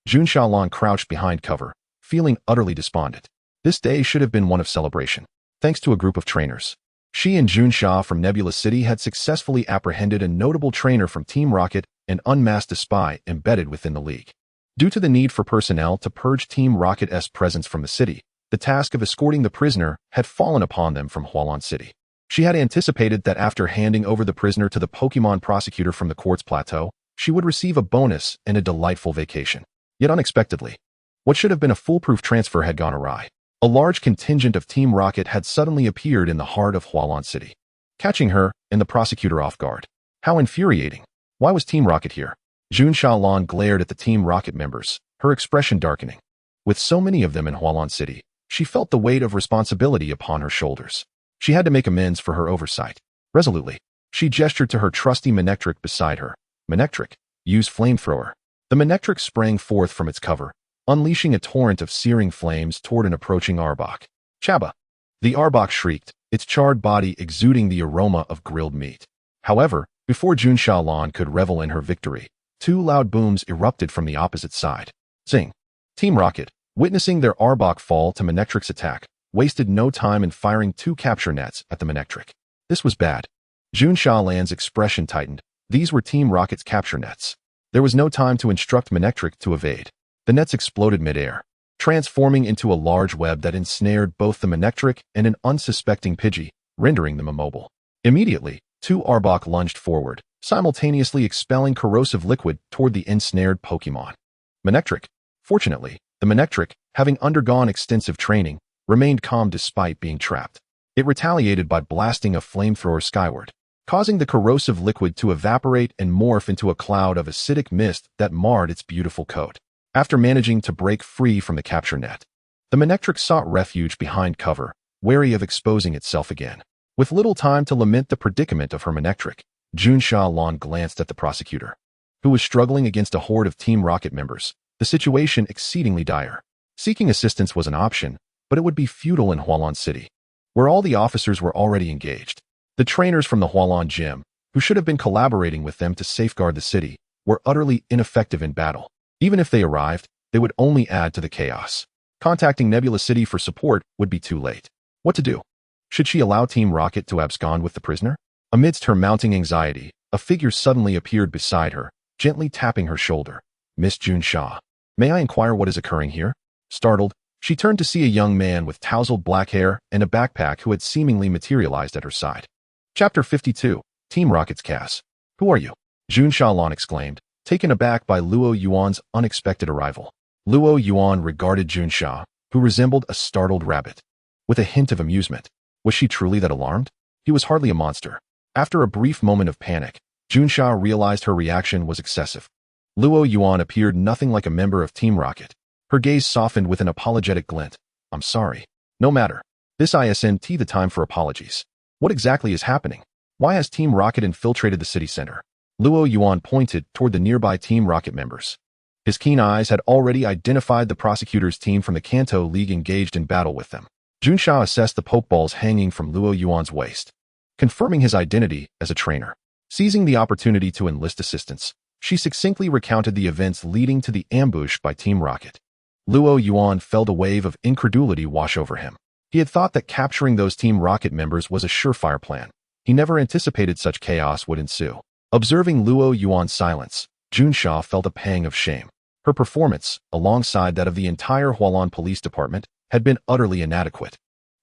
Jun Xiaolong crouched behind cover, feeling utterly despondent. This day should have been one of celebration. Thanks to a group of trainers, she and Jun Xia from Nebula City had successfully apprehended a notable trainer from Team Rocket and unmasked a spy embedded within the league. Due to the need for personnel to purge Team Rocket's presence from the city, the task of escorting the prisoner had fallen upon them from Hualan City. She had anticipated that after handing over the prisoner to the Pokémon prosecutor from the Quartz Plateau, she would receive a bonus and a delightful vacation. Yet unexpectedly, what should have been a foolproof transfer had gone awry. A large contingent of Team Rocket had suddenly appeared in the heart of Hualan City, catching her and the prosecutor off guard. How infuriating. Why was Team Rocket here? Jun Xiaolong glared at the Team Rocket members, her expression darkening. With so many of them in Hualan City, she felt the weight of responsibility upon her shoulders. She had to make amends for her oversight. Resolutely, she gestured to her trusty Manectric beside her. Manectric, use flamethrower. The Manectric sprang forth from its cover, unleashing a torrent of searing flames toward an approaching Arbok. Chaba! The Arbok shrieked, its charred body exuding the aroma of grilled meat. However, before Jun Xiaolong could revel in her victory, two loud booms erupted from the opposite side. Zing! Team Rocket, witnessing their Arbok fall to Manectric's attack, wasted no time in firing two capture nets at the Manectric. This was bad. Jun Xiaolong's expression tightened. These were Team Rocket's capture nets. There was no time to instruct Manectric to evade. The nets exploded midair, transforming into a large web that ensnared both the Manectric and an unsuspecting Pidgey, rendering them immobile. Immediately, two Arbok lunged forward, simultaneously expelling corrosive liquid toward the ensnared Pokémon. Manectric. Fortunately, the Manectric, having undergone extensive training, remained calm despite being trapped. It retaliated by blasting a flamethrower skyward, causing the corrosive liquid to evaporate and morph into a cloud of acidic mist that marred its beautiful coat. After managing to break free from the capture net, the Manectric sought refuge behind cover, wary of exposing itself again. With little time to lament the predicament of her Manectric, Jun Xiaolong glanced at the prosecutor, who was struggling against a horde of Team Rocket members, the situation exceedingly dire. Seeking assistance was an option, but it would be futile in Hualan City, where all the officers were already engaged. The trainers from the Hualan Gym, who should have been collaborating with them to safeguard the city, were utterly ineffective in battle. Even if they arrived, they would only add to the chaos. Contacting Nebula City for support would be too late. What to do? Should she allow Team Rocket to abscond with the prisoner? Amidst her mounting anxiety, a figure suddenly appeared beside her, gently tapping her shoulder. Miss Jun Xia. May I inquire what is occurring here? Startled, she turned to see a young man with tousled black hair and a backpack who had seemingly materialized at her side. Chapter 52. Team Rocket's Cass. Who are you? Jun Xiaolong exclaimed, taken aback by Luo Yuan's unexpected arrival. Luo Yuan regarded Jun Xia, who resembled a startled rabbit, with a hint of amusement. Was she truly that alarmed? He was hardly a monster. After a brief moment of panic, Jun Xia realized her reaction was excessive. Luo Yuan appeared nothing like a member of Team Rocket. Her gaze softened with an apologetic glint. I'm sorry. No matter. This isn't the time for apologies. What exactly is happening? Why has Team Rocket infiltrated the city center? Luo Yuan pointed toward the nearby Team Rocket members. His keen eyes had already identified the prosecutor's team from the Kanto League engaged in battle with them. Jun Xia assessed the pokeballs hanging from Luo Yuan's waist, confirming his identity as a trainer. Seizing the opportunity to enlist assistance, She succinctly recounted the events leading to the ambush by Team Rocket. Luo Yuan felt a wave of incredulity wash over him. He had thought that capturing those Team Rocket members was a surefire plan. He never anticipated such chaos would ensue. Observing Luo Yuan's silence, Junsha felt a pang of shame. Her performance, alongside that of the entire Hualan Police Department, had been utterly inadequate.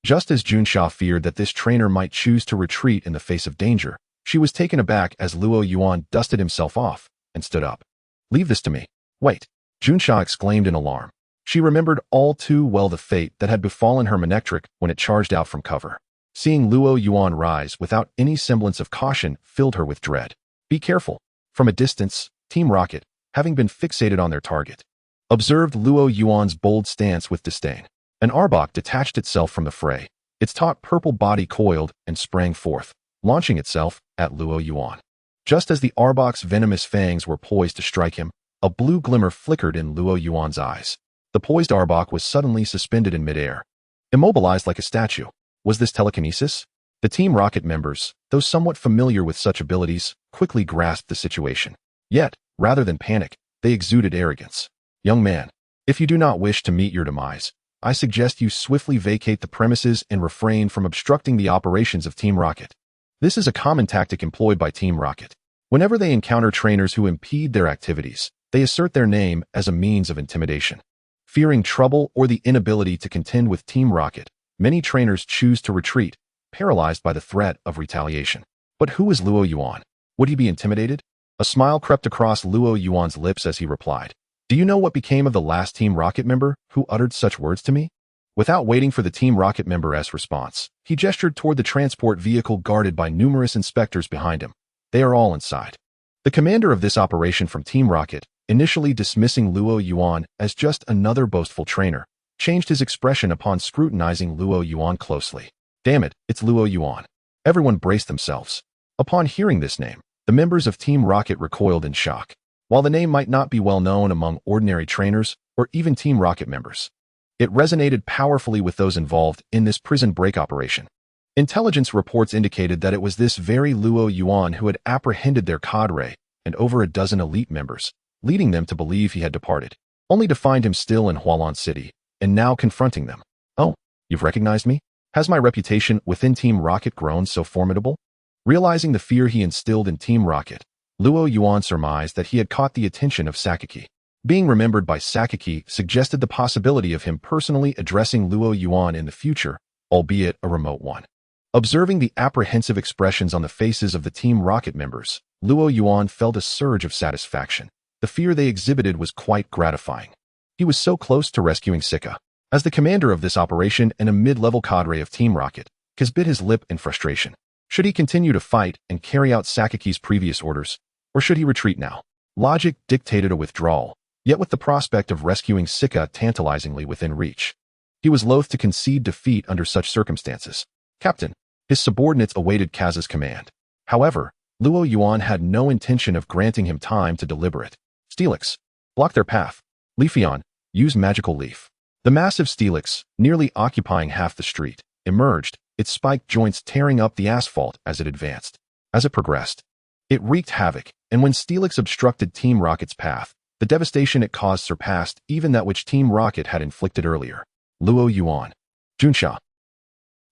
Just as Junsha feared that this trainer might choose to retreat in the face of danger, she was taken aback as Luo Yuan dusted himself off and stood up. "Leave this to me." "Wait," Junsha exclaimed in alarm. She remembered all too well the fate that had befallen her Manectric when it charged out from cover. Seeing Luo Yuan rise without any semblance of caution filled her with dread. "Be careful." From a distance, Team Rocket, having been fixated on their target, observed Luo Yuan's bold stance with disdain. An Arbok detached itself from the fray. Its taut purple body coiled and sprang forth, launching itself at Luo Yuan. Just as the Arbok's venomous fangs were poised to strike him, a blue glimmer flickered in Luo Yuan's eyes. The poised Arbok was suddenly suspended in midair, immobilized like a statue. Was this telekinesis? The Team Rocket members, though somewhat familiar with such abilities, quickly grasped the situation. Yet, rather than panic, they exuded arrogance. "Young man, if you do not wish to meet your demise, I suggest you swiftly vacate the premises and refrain from obstructing the operations of Team Rocket." This is a common tactic employed by Team Rocket. Whenever they encounter trainers who impede their activities, they assert their name as a means of intimidation. Fearing trouble or the inability to contend with Team Rocket, many trainers choose to retreat, paralyzed by the threat of retaliation. But who is Luo Yuan? Would he be intimidated? A smile crept across Luo Yuan's lips as he replied, "Do you know what became of the last Team Rocket member who uttered such words to me?" Without waiting for the Team Rocket member's response, he gestured toward the transport vehicle guarded by numerous inspectors behind him. "They are all inside." The commander of this operation from Team Rocket, initially dismissing Luo Yuan as just another boastful trainer, changed his expression upon scrutinizing Luo Yuan closely. "Damn it, it's Luo Yuan." Everyone braced themselves. Upon hearing this name, the members of Team Rocket recoiled in shock. While the name might not be well known among ordinary trainers or even Team Rocket members, it resonated powerfully with those involved in this prison break operation. Intelligence reports indicated that it was this very Luo Yuan who had apprehended their cadre and over a dozen elite members, leading them to believe he had departed, only to find him still in Hualan City, and now confronting them. "Oh, you've recognized me? Has my reputation within Team Rocket grown so formidable?" Realizing the fear he instilled in Team Rocket, Luo Yuan surmised that he had caught the attention of Sakaki. Being remembered by Sakaki suggested the possibility of him personally addressing Luo Yuan in the future, albeit a remote one. Observing the apprehensive expressions on the faces of the Team Rocket members, Luo Yuan felt a surge of satisfaction. The fear they exhibited was quite gratifying. He was so close to rescuing Sika. As the commander of this operation and a mid-level cadre of Team Rocket, Kaz bit his lip in frustration. Should he continue to fight and carry out Sakaki's previous orders, or should he retreat now? Logic dictated a withdrawal, yet with the prospect of rescuing Sika tantalizingly within reach, he was loath to concede defeat under such circumstances. "Captain." His subordinates awaited Kaz's command. However, Luo Yuan had no intention of granting him time to deliberate. "Steelix, block their path." "Leafeon, use magical leaf." The massive Steelix, nearly occupying half the street, emerged, its spiked joints tearing up the asphalt as it advanced. As it progressed, it wreaked havoc, and when Steelix obstructed Team Rocket's path, the devastation it caused surpassed even that which Team Rocket had inflicted earlier. Luo Yuan. Junsha.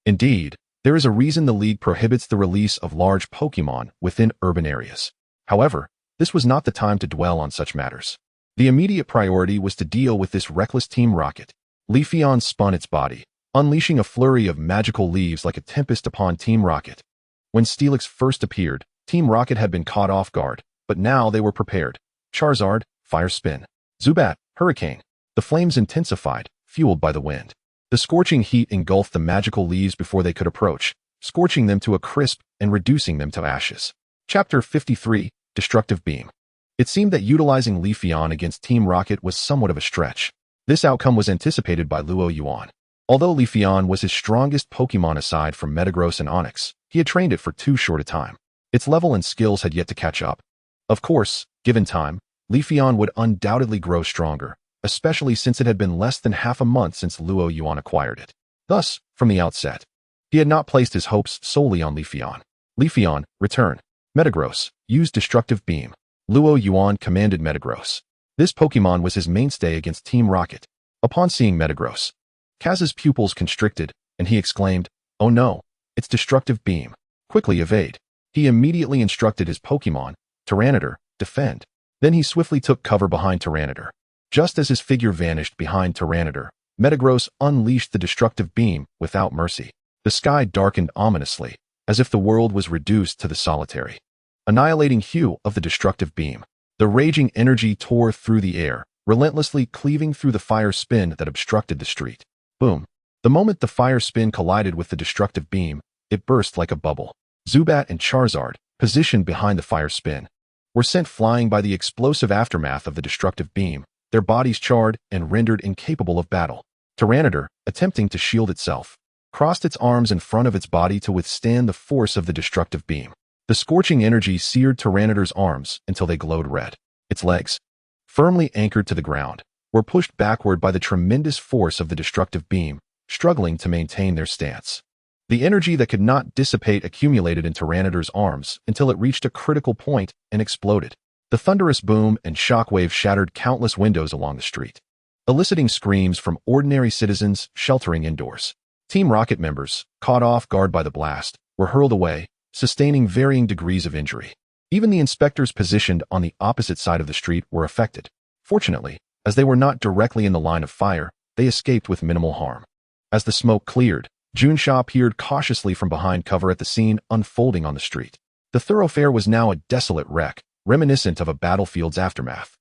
Indeed, there is a reason the League prohibits the release of large Pokémon within urban areas. However, this was not the time to dwell on such matters. The immediate priority was to deal with this reckless Team Rocket. Leafeon spun its body, unleashing a flurry of magical leaves like a tempest upon Team Rocket. When Steelix first appeared, Team Rocket had been caught off guard, but now they were prepared. Charizard, Fire Spin. Zubat, Hurricane. The flames intensified, fueled by the wind. The scorching heat engulfed the magical leaves before they could approach, scorching them to a crisp and reducing them to ashes. Chapter 53, Destructive Beam. It seemed that utilizing Leafeon against Team Rocket was somewhat of a stretch. This outcome was anticipated by Luo Yuan. Although Leafeon was his strongest Pokémon aside from Metagross and Onix, he had trained it for too short a time. Its level and skills had yet to catch up. Of course, given time, Leafeon would undoubtedly grow stronger, especially since it had been less than half a month since Luo Yuan acquired it. Thus, from the outset, he had not placed his hopes solely on Leafeon. Leafeon, return. Metagross, use Destructive Beam. Luo Yuan commanded Metagross. This Pokémon was his mainstay against Team Rocket. Upon seeing Metagross, Kaz's pupils constricted, and he exclaimed, "Oh no, it's Destructive Beam. Quickly evade." He immediately instructed his Pokémon, Tyranitar, defend. Then he swiftly took cover behind Tyranitar. Just as his figure vanished behind Tyranitar, Metagross unleashed the Destructive Beam without mercy. The sky darkened ominously, as if the world was reduced to the solitary, annihilating hue of the Destructive Beam. The raging energy tore through the air, relentlessly cleaving through the fire spin that obstructed the street. Boom. The moment the fire spin collided with the Destructive Beam, it burst like a bubble. Zubat and Charizard, positioned behind the fire spin, were sent flying by the explosive aftermath of the Destructive Beam, their bodies charred and rendered incapable of battle. Tyranitar, attempting to shield itself, crossed its arms in front of its body to withstand the force of the Destructive Beam. The scorching energy seared Tyranitar's arms until they glowed red. Its legs, firmly anchored to the ground, were pushed backward by the tremendous force of the Destructive Beam, struggling to maintain their stance. The energy that could not dissipate accumulated in Tyranitar's arms until it reached a critical point and exploded. The thunderous boom and shockwave shattered countless windows along the street, eliciting screams from ordinary citizens sheltering indoors. Team Rocket members, caught off guard by the blast, were hurled away, sustaining varying degrees of injury. Even the inspectors positioned on the opposite side of the street were affected. Fortunately, as they were not directly in the line of fire, they escaped with minimal harm. As the smoke cleared, Junsha peered cautiously from behind cover at the scene unfolding on the street. The thoroughfare was now a desolate wreck, reminiscent of a battlefield's aftermath.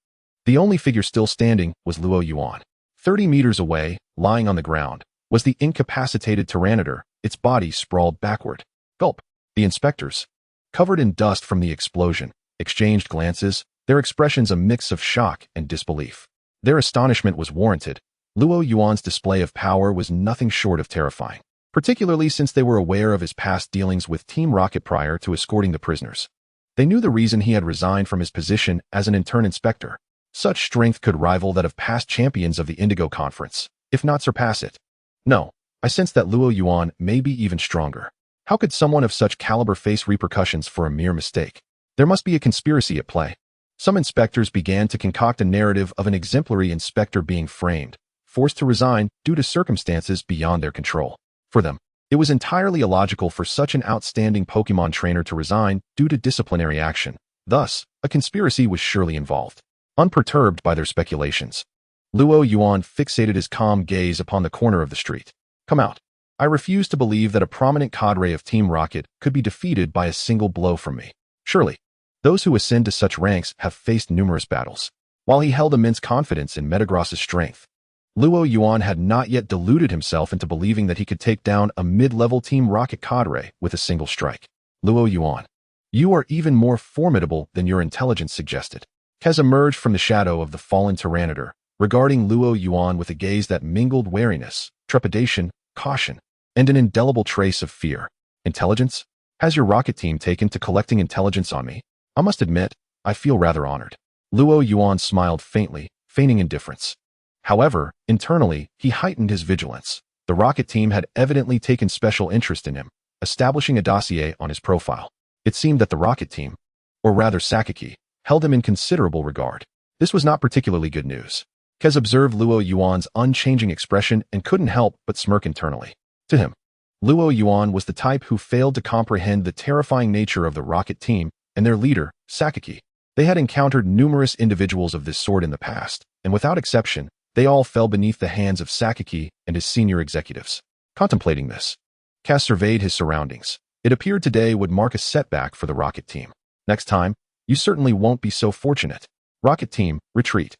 The only figure still standing was Luo Yuan. 30 meters away, lying on the ground, was the incapacitated Tyranitar, its body sprawled backward. Gulp. The inspectors, covered in dust from the explosion, exchanged glances, their expressions a mix of shock and disbelief. Their astonishment was warranted. Luo Yuan's display of power was nothing short of terrifying, particularly since they were aware of his past dealings with Team Rocket prior to escorting the prisoners. They knew the reason he had resigned from his position as an intern inspector. Such strength could rival that of past champions of the Indigo Conference, if not surpass it. No, I sensed that Luo Yuan may be even stronger. How could someone of such caliber face repercussions for a mere mistake? There must be a conspiracy at play. Some inspectors began to concoct a narrative of an exemplary inspector being framed, forced to resign due to circumstances beyond their control. For them, it was entirely illogical for such an outstanding Pokémon trainer to resign due to disciplinary action. Thus, a conspiracy was surely involved. Unperturbed by their speculations, Luo Yuan fixated his calm gaze upon the corner of the street. Come out. I refuse to believe that a prominent cadre of Team Rocket could be defeated by a single blow from me. Surely, those who ascend to such ranks have faced numerous battles. While he held immense confidence in Metagross's strength, Luo Yuan had not yet deluded himself into believing that he could take down a mid-level Team Rocket cadre with a single strike. Luo Yuan, you are even more formidable than your intelligence suggested. Kaz emerged from the shadow of the fallen Tyranitar, regarding Luo Yuan with a gaze that mingled wariness, trepidation, caution, and an indelible trace of fear. Intelligence? Has your rocket team taken to collecting intelligence on me? I must admit, I feel rather honored. Luo Yuan smiled faintly, feigning indifference. However, internally, he heightened his vigilance. The rocket team had evidently taken special interest in him, establishing a dossier on his profile. It seemed that the rocket team, or rather Sakaki, held him in considerable regard. This was not particularly good news. Kaz observed Luo Yuan's unchanging expression and couldn't help but smirk internally. To him, Luo Yuan was the type who failed to comprehend the terrifying nature of the rocket team and their leader, Sakaki. They had encountered numerous individuals of this sort in the past, and without exception, they all fell beneath the hands of Sakaki and his senior executives. Contemplating this, Kaz surveyed his surroundings. It appeared today would mark a setback for the rocket team. Next time, you certainly won't be so fortunate. Rocket team, retreat.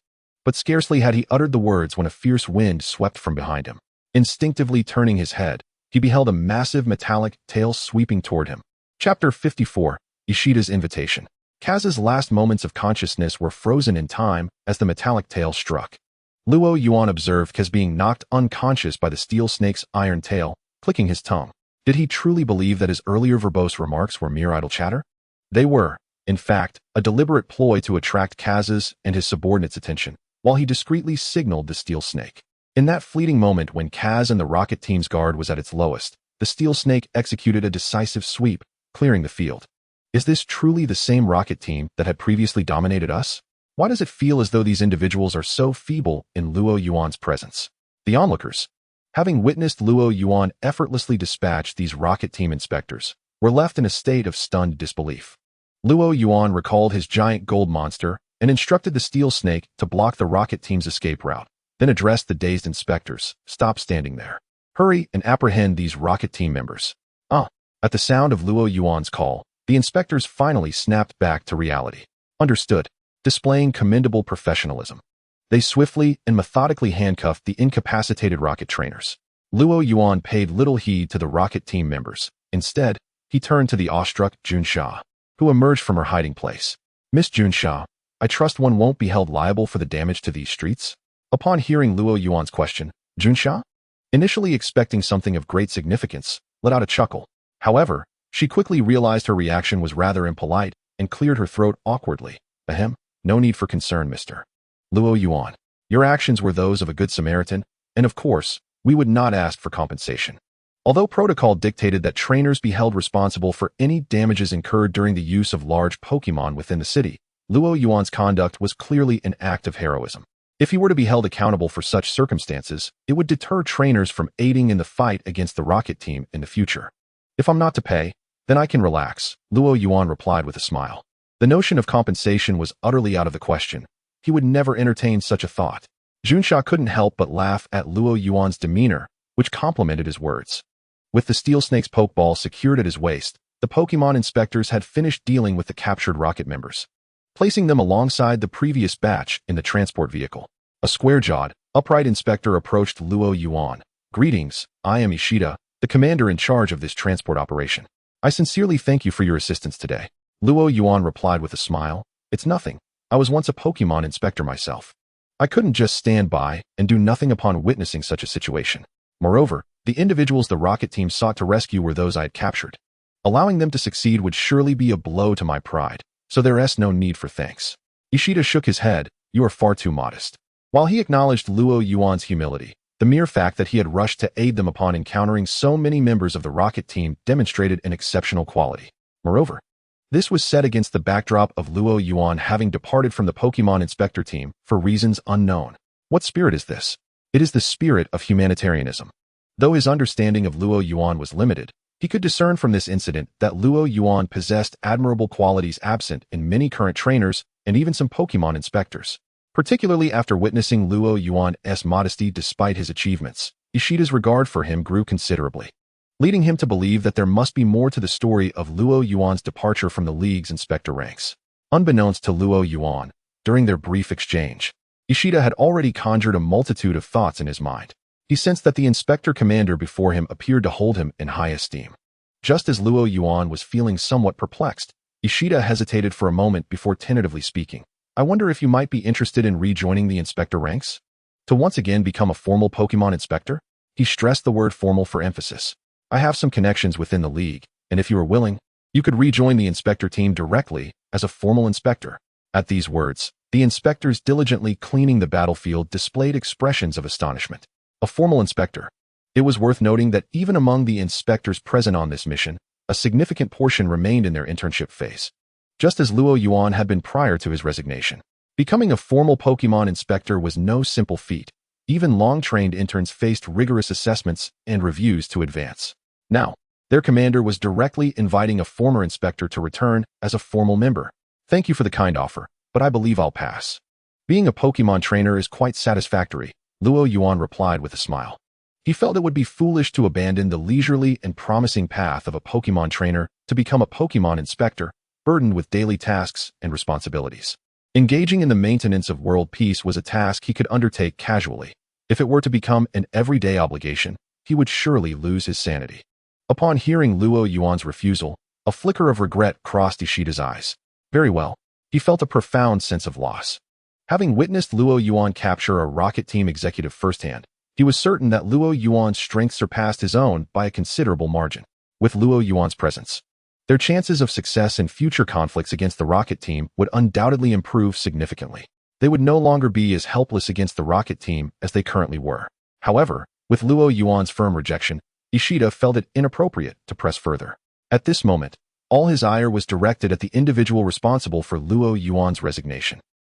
But scarcely had he uttered the words when a fierce wind swept from behind him. Instinctively turning his head, he beheld a massive metallic tail sweeping toward him. Chapter 54, Ishida's Invitation. Kaz's last moments of consciousness were frozen in time as the metallic tail struck. Luo Yuan observed Kaz being knocked unconscious by the steel snake's iron tail, clicking his tongue. Did he truly believe that his earlier verbose remarks were mere idle chatter? They were, in fact, a deliberate ploy to attract Kaz's and his subordinates' attention, while he discreetly signaled the steel snake. In that fleeting moment when Kaz and the rocket team's guard was at its lowest, the steel snake executed a decisive sweep, clearing the field. Is this truly the same rocket team that had previously dominated us? Why does it feel as though these individuals are so feeble in Luo Yuan's presence? The onlookers, having witnessed Luo Yuan effortlessly dispatch these rocket team inspectors, were left in a state of stunned disbelief. Luo Yuan recalled his giant gold monster and instructed the steel snake to block the rocket team's escape route, then addressed the dazed inspectors. Stop standing there. Hurry and apprehend these rocket team members. At the sound of Luo Yuan's call, the inspectors finally snapped back to reality. Understood, displaying commendable professionalism. They swiftly and methodically handcuffed the incapacitated rocket trainers. Luo Yuan paid little heed to the rocket team members. Instead, he turned to the awestruck Junsha, who emerged from her hiding place. Miss Junsha, I trust one won't be held liable for the damage to these streets? Upon hearing Luo Yuan's question, Junsha, initially expecting something of great significance, let out a chuckle. However, she quickly realized her reaction was rather impolite and cleared her throat awkwardly. Ahem, no need for concern, Mr. Luo Yuan. Your actions were those of a good Samaritan, and of course, we would not ask for compensation. Although protocol dictated that trainers be held responsible for any damages incurred during the use of large Pokémon within the city, Luo Yuan's conduct was clearly an act of heroism. If he were to be held accountable for such circumstances, it would deter trainers from aiding in the fight against the rocket team in the future. If I'm not to pay, then I can relax, Luo Yuan replied with a smile. The notion of compensation was utterly out of the question. He would never entertain such a thought. Junsha couldn't help but laugh at Luo Yuan's demeanor, which complimented his words. With the steel snake's pokeball secured at his waist, the Pokémon inspectors had finished dealing with the captured rocket members, placing them alongside the previous batch in the transport vehicle. A square-jawed, upright inspector approached Luo Yuan. Greetings, I am Ishida, the commander in charge of this transport operation. I sincerely thank you for your assistance today. Luo Yuan replied with a smile. It's nothing. I was once a Pokémon inspector myself. I couldn't just stand by and do nothing upon witnessing such a situation. Moreover, the individuals the rocket team sought to rescue were those I had captured. Allowing them to succeed would surely be a blow to my pride, so there is no need for thanks. Ishida shook his head. You are far too modest. While he acknowledged Luo Yuan's humility, the mere fact that he had rushed to aid them upon encountering so many members of the rocket team demonstrated an exceptional quality. Moreover, this was set against the backdrop of Luo Yuan having departed from the Pokémon inspector team for reasons unknown. What spirit is this? It is the spirit of humanitarianism. Though his understanding of Luo Yuan was limited, he could discern from this incident that Luo Yuan possessed admirable qualities absent in many current trainers and even some Pokémon inspectors. Particularly after witnessing Luo Yuan's modesty despite his achievements, Ishida's regard for him grew considerably, leading him to believe that there must be more to the story of Luo Yuan's departure from the League's inspector ranks. Unbeknownst to Luo Yuan, during their brief exchange, Ishida had already conjured a multitude of thoughts in his mind. He sensed that the inspector commander before him appeared to hold him in high esteem. Just as Luo Yuan was feeling somewhat perplexed, Ishida hesitated for a moment before tentatively speaking. I wonder if you might be interested in rejoining the inspector ranks? To once again become a formal Pokémon inspector? He stressed the word formal for emphasis. I have some connections within the League, and if you are willing, you could rejoin the inspector team directly as a formal inspector. At these words, the inspectors diligently cleaning the battlefield displayed expressions of astonishment. A formal inspector. It was worth noting that even among the inspectors present on this mission, a significant portion remained in their internship phase, just as Luo Yuan had been prior to his resignation. Becoming a formal Pokémon inspector was no simple feat. Even long-trained interns faced rigorous assessments and reviews to advance. Now, their commander was directly inviting a former inspector to return as a formal member. Thank you for the kind offer, but I believe I'll pass. Being a Pokémon trainer is quite satisfactory, Luo Yuan replied with a smile. He felt it would be foolish to abandon the leisurely and promising path of a Pokémon trainer to become a Pokémon inspector, burdened with daily tasks and responsibilities. Engaging in the maintenance of world peace was a task he could undertake casually. If it were to become an everyday obligation, he would surely lose his sanity. Upon hearing Luo Yuan's refusal, a flicker of regret crossed Ishida's eyes. Very well, he felt a profound sense of loss. Having witnessed Luo Yuan capture a rocket team executive firsthand, he was certain that Luo Yuan's strength surpassed his own by a considerable margin. With Luo Yuan's presence, their chances of success in future conflicts against the rocket team would undoubtedly improve significantly. They would no longer be as helpless against the rocket team as they currently were. However, with Luo Yuan's firm rejection, Ishida felt it inappropriate to press further. At this moment, All his ire was directed at the individual responsible for Luo Yuan's resignation.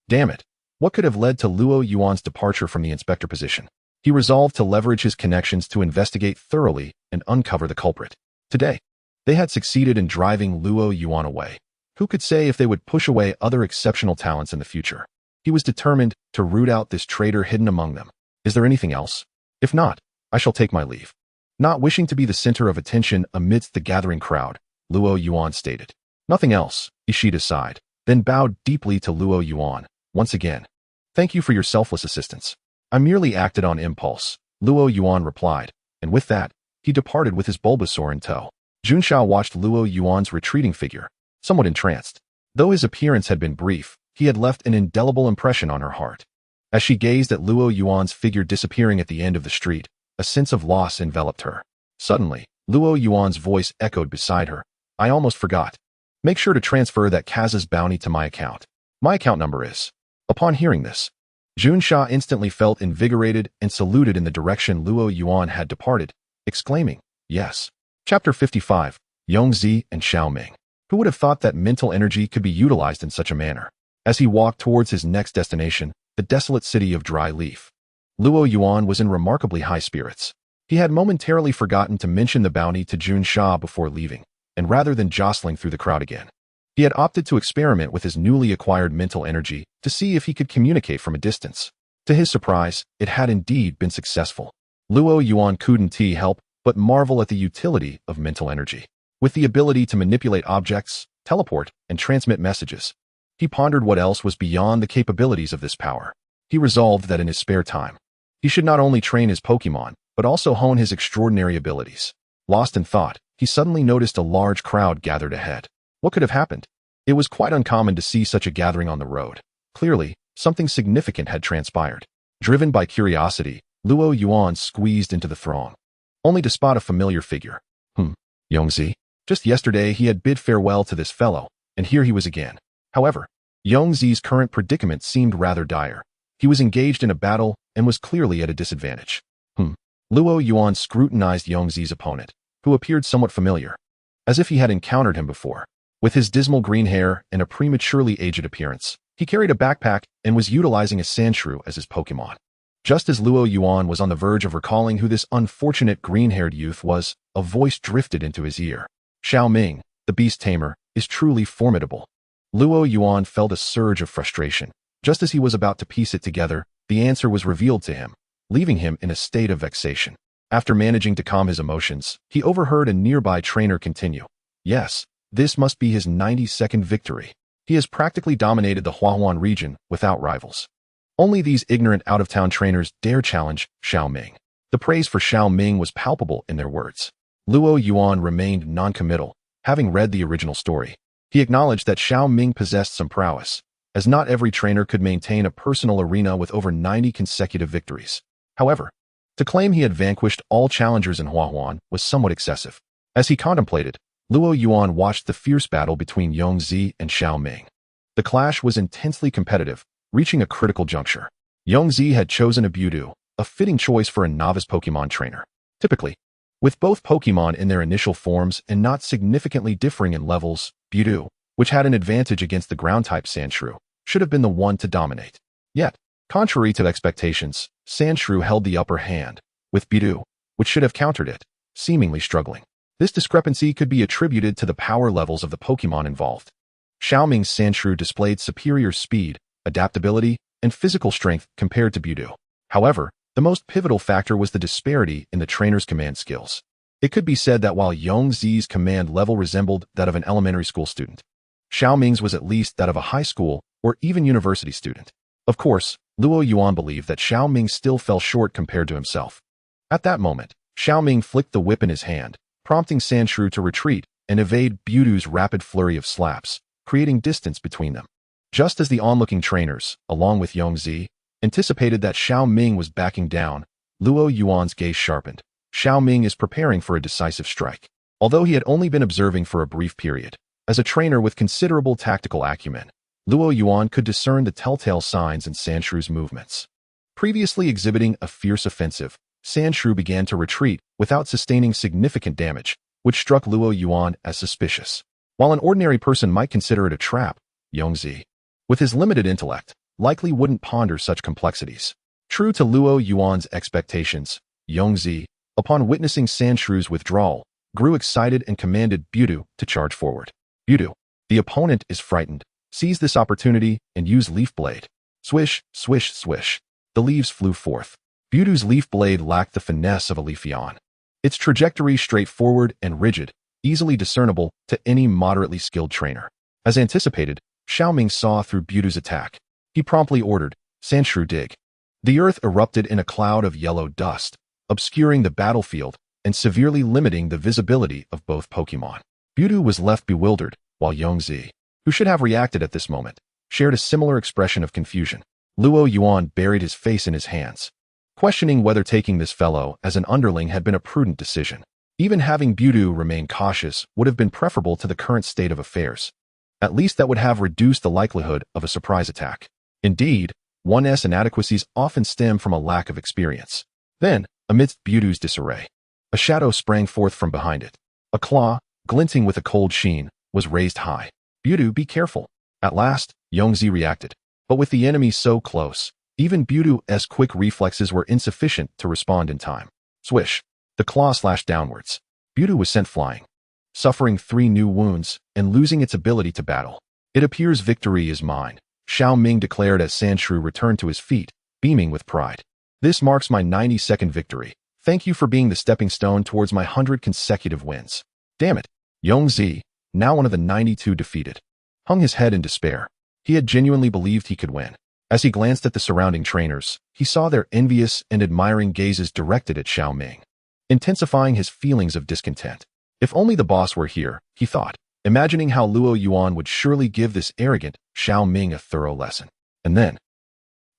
Damn it! What could have led to Luo Yuan's departure from the inspector position? He resolved to leverage his connections to investigate thoroughly and uncover the culprit. Today, they had succeeded in driving Luo Yuan away. Who could say if they would push away other exceptional talents in the future? He was determined to root out this traitor hidden among them. Is there anything else? If not, I shall take my leave. Not wishing to be the center of attention amidst the gathering crowd, Luo Yuan stated. Nothing else, Ishida sighed, then bowed deeply to Luo Yuan. Once again, thank you for your selfless assistance. I merely acted on impulse, Luo Yuan replied, and with that, he departed with his Bulbasaur in tow. Junxiao watched Luo Yuan's retreating figure, somewhat entranced. Though his appearance had been brief, he had left an indelible impression on her heart. As she gazed at Luo Yuan's figure disappearing at the end of the street, a sense of loss enveloped her. Suddenly, Luo Yuan's voice echoed beside her. I almost forgot. Make sure to transfer that Kaza's bounty to my account. My account number is. Upon hearing this, Junxia instantly felt invigorated and saluted in the direction Luo Yuan had departed, exclaiming, yes. Chapter 55, Yongzi and Xiaoming. Who would have thought that mental energy could be utilized in such a manner? As he walked towards his next destination, the desolate city of Dry Leaf, Luo Yuan was in remarkably high spirits. He had momentarily forgotten to mention the bounty to Junxia before leaving, and rather than jostling through the crowd again, he had opted to experiment with his newly acquired mental energy to see if he could communicate from a distance. To his surprise, it had indeed been successful. Luo Yuan couldn't help but marvel at the utility of mental energy. With the ability to manipulate objects, teleport, and transmit messages, he pondered what else was beyond the capabilities of this power. He resolved that in his spare time, he should not only train his Pokémon, but also hone his extraordinary abilities. Lost in thought, he suddenly noticed a large crowd gathered ahead. What could have happened? It was quite uncommon to see such a gathering on the road. Clearly, something significant had transpired. Driven by curiosity, Luo Yuan squeezed into the throng, only to spot a familiar figure. Yongzi. Just yesterday he had bid farewell to this fellow, and here he was again. However, Yongzi's current predicament seemed rather dire. He was engaged in a battle and was clearly at a disadvantage. Luo Yuan scrutinized Yongzi's opponent, who appeared somewhat familiar, as if he had encountered him before. With his dismal green hair and a prematurely aged appearance, he carried a backpack and was utilizing a Sandshrew as his Pokémon. Just as Luo Yuan was on the verge of recalling who this unfortunate green-haired youth was, a voice drifted into his ear. Xiaoming, the beast tamer, is truly formidable. Luo Yuan felt a surge of frustration. Just as he was about to piece it together, the answer was revealed to him, leaving him in a state of vexation. After managing to calm his emotions, he overheard a nearby trainer continue. Yes, this must be his 92nd victory. He has practically dominated the Huahuan region without rivals. Only these ignorant out-of-town trainers dare challenge Xiaoming. The praise for Xiaoming was palpable in their words. Luo Yuan remained non-committal, having read the original story. He acknowledged that Xiaoming possessed some prowess, as not every trainer could maintain a personal arena with over 90 consecutive victories. However, to claim he had vanquished all challengers in Huahuan was somewhat excessive. As he contemplated, Luo Yuan watched the fierce battle between Yongzi and Xiaoming. The clash was intensely competitive, reaching a critical juncture. Yongzi had chosen a Budu, a fitting choice for a novice Pokémon trainer. Typically, with both Pokémon in their initial forms and not significantly differing in levels, Budu, which had an advantage against the ground-type Sandshrew, should have been the one to dominate. Yet, contrary to expectations, Sandshrew held the upper hand, with Budu, which should have countered it, seemingly struggling. This discrepancy could be attributed to the power levels of the Pokémon involved. Xiaoming's Sandshrew displayed superior speed, adaptability, and physical strength compared to Budu. However, the most pivotal factor was the disparity in the trainer's command skills. It could be said that while Yongzi's command level resembled that of an elementary school student, Xiaoming's was at least that of a high school or even university student. Of course, Luo Yuan believed that Xiaoming still fell short compared to himself. At that moment, Xiaoming flicked the whip in his hand, prompting Sandshrew to retreat and evade Budu's rapid flurry of slaps, creating distance between them. Just as the onlooking trainers, along with Yongzi, anticipated that Xiaoming was backing down, Luo Yuan's gaze sharpened. Xiaoming is preparing for a decisive strike. Although he had only been observing for a brief period, as a trainer with considerable tactical acumen, Luo Yuan could discern the telltale signs in Sandshrew's movements. Previously exhibiting a fierce offensive, Sandshrew began to retreat without sustaining significant damage, which struck Luo Yuan as suspicious. While an ordinary person might consider it a trap, Yongzi, with his limited intellect, likely wouldn't ponder such complexities. True to Luo Yuan's expectations, Yongzi, upon witnessing Sanshrew's withdrawal, grew excited and commanded Budu to charge forward. Budu, the opponent is frightened. Seize this opportunity and use Leaf Blade. Swish, swish, swish. The leaves flew forth. Budu's Leaf Blade lacked the finesse of a Leafeon. Its trajectory straightforward and rigid, easily discernible to any moderately skilled trainer. As anticipated, Xiaoming saw through Budu's attack. He promptly ordered, Sandshrew dig. The earth erupted in a cloud of yellow dust, obscuring the battlefield and severely limiting the visibility of both Pokémon. Budu was left bewildered, while Yongzi, who should have reacted at this moment, shared a similar expression of confusion. Luo Yuan buried his face in his hands, questioning whether taking this fellow as an underling had been a prudent decision. Even having Budu remain cautious would have been preferable to the current state of affairs. At least that would have reduced the likelihood of a surprise attack. Indeed, one's inadequacies often stem from a lack of experience. Then, amidst Budu's disarray, a shadow sprang forth from behind it. A claw, glinting with a cold sheen, was raised high. Budu, be careful. At last, Yongzi reacted. But with the enemy so close, even Budu's quick reflexes were insufficient to respond in time. Swish. The claw slashed downwards. Budu was sent flying, suffering 3 new wounds and losing its ability to battle. It appears victory is mine, Xiaoming declared as Sandshrew returned to his feet, beaming with pride. This marks my 92nd victory. Thank you for being the stepping stone towards my 100 consecutive wins. Damn it. Yongzi, now one of the 92 defeated, hung his head in despair. He had genuinely believed he could win. As he glanced at the surrounding trainers, he saw their envious and admiring gazes directed at Xiaoming, intensifying his feelings of discontent. If only the boss were here, he thought, imagining how Luo Yuan would surely give this arrogant Xiaoming a thorough lesson. And then,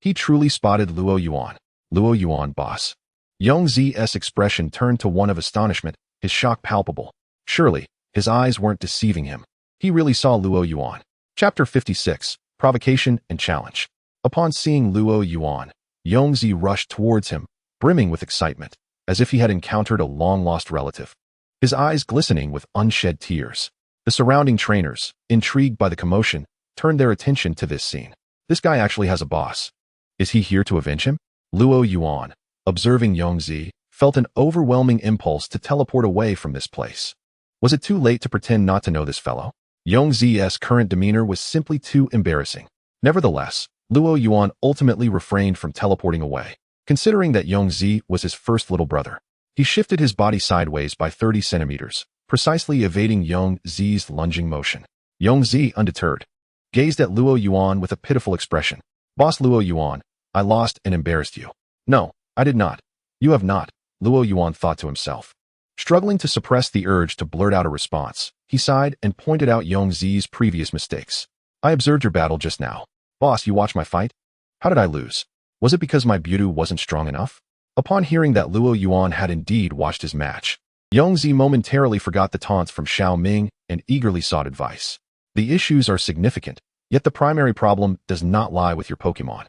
he truly spotted Luo Yuan. Luo Yuan, boss. Yongzi's expression turned to one of astonishment, his shock palpable. Surely, his eyes weren't deceiving him. He really saw Luo Yuan. Chapter 56, Provocation and Challenge. Upon seeing Luo Yuan, Yongzi rushed towards him, brimming with excitement, as if he had encountered a long-lost relative. His eyes glistening with unshed tears. The surrounding trainers, intrigued by the commotion, turned their attention to this scene. This guy actually has a boss. Is he here to avenge him? Luo Yuan, observing Yongzi, felt an overwhelming impulse to teleport away from this place. Was it too late to pretend not to know this fellow? Yongzi's current demeanor was simply too embarrassing. Nevertheless, Luo Yuan ultimately refrained from teleporting away, considering that Yongzi was his first little brother. He shifted his body sideways by 30 centimeters, precisely evading Yongzi's lunging motion. Yongzi, undeterred, gazed at Luo Yuan with a pitiful expression. Boss Luo Yuan, I lost and embarrassed you. No, I did not. You have not, Luo Yuan thought to himself. Struggling to suppress the urge to blurt out a response, he sighed and pointed out Yongzi's previous mistakes. I observed your battle just now. Boss, you watched my fight? How did I lose? Was it because my Budu wasn't strong enough? Upon hearing that Luo Yuan had indeed watched his match, Yongzi momentarily forgot the taunts from Xiaoming and eagerly sought advice. The issues are significant, yet the primary problem does not lie with your Pokémon,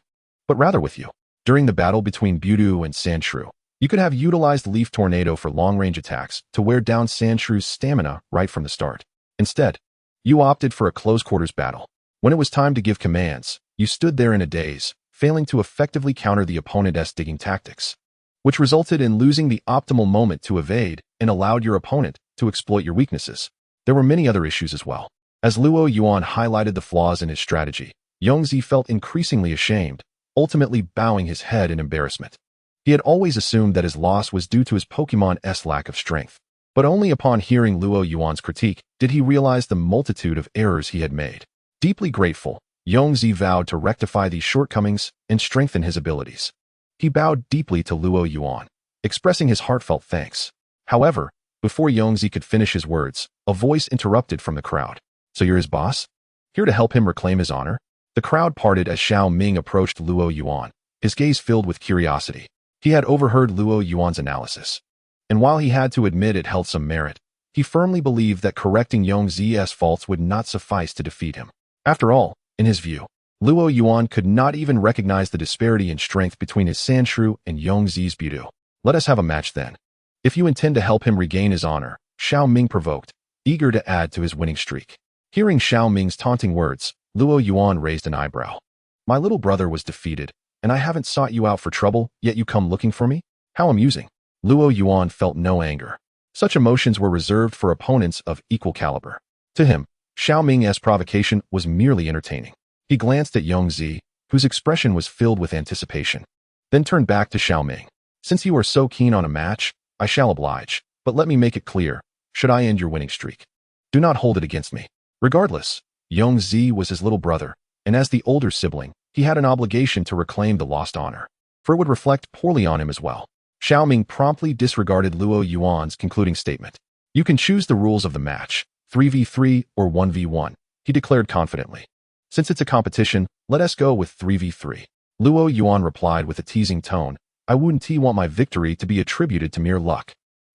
but rather with you. During the battle between Budu and Sandshrew, you could have utilized Leaf Tornado for long-range attacks to wear down Sandshrew's stamina right from the start. Instead, you opted for a close-quarters battle. When it was time to give commands, you stood there in a daze, failing to effectively counter the opponent's digging tactics, which resulted in losing the optimal moment to evade and allowed your opponent to exploit your weaknesses. There were many other issues as well. As Luo Yuan highlighted the flaws in his strategy, Yongzi felt increasingly ashamed, ultimately bowing his head in embarrassment. He had always assumed that his loss was due to his Pokémon's lack of strength, but only upon hearing Luo Yuan's critique did he realize the multitude of errors he had made. Deeply grateful, Yongzi vowed to rectify these shortcomings and strengthen his abilities. He bowed deeply to Luo Yuan, expressing his heartfelt thanks. However, before Yongzi could finish his words, a voice interrupted from the crowd. So you're his boss? Here to help him reclaim his honor? The crowd parted as Xiaoming approached Luo Yuan, his gaze filled with curiosity. He had overheard Luo Yuan's analysis, and while he had to admit it held some merit, he firmly believed that correcting Yongzi's faults would not suffice to defeat him. After all, in his view, Luo Yuan could not even recognize the disparity in strength between his Sandshrew and Yongzi's Budu. Let us have a match then. If you intend to help him regain his honor, Xiaoming provoked, eager to add to his winning streak. Hearing Xiao Ming's taunting words, Luo Yuan raised an eyebrow. My little brother was defeated, and I haven't sought you out for trouble, yet you come looking for me? How amusing. Luo Yuan felt no anger. Such emotions were reserved for opponents of equal caliber. To him, Xiao Ming's provocation was merely entertaining. He glanced at Yongzi, whose expression was filled with anticipation, then turned back to Xiao Ming. Since you are so keen on a match, I shall oblige, but let me make it clear, should I end your winning streak, do not hold it against me. Regardless, Yongzi was his little brother, and as the older sibling, he had an obligation to reclaim the lost honor, for it would reflect poorly on him as well. Xiao Ming promptly disregarded Luo Yuan's concluding statement. You can choose the rules of the match, 3v3 or 1v1, he declared confidently. Since it's a competition, let us go with 3v3. Luo Yuan replied with a teasing tone, I wouldn't want my victory to be attributed to mere luck.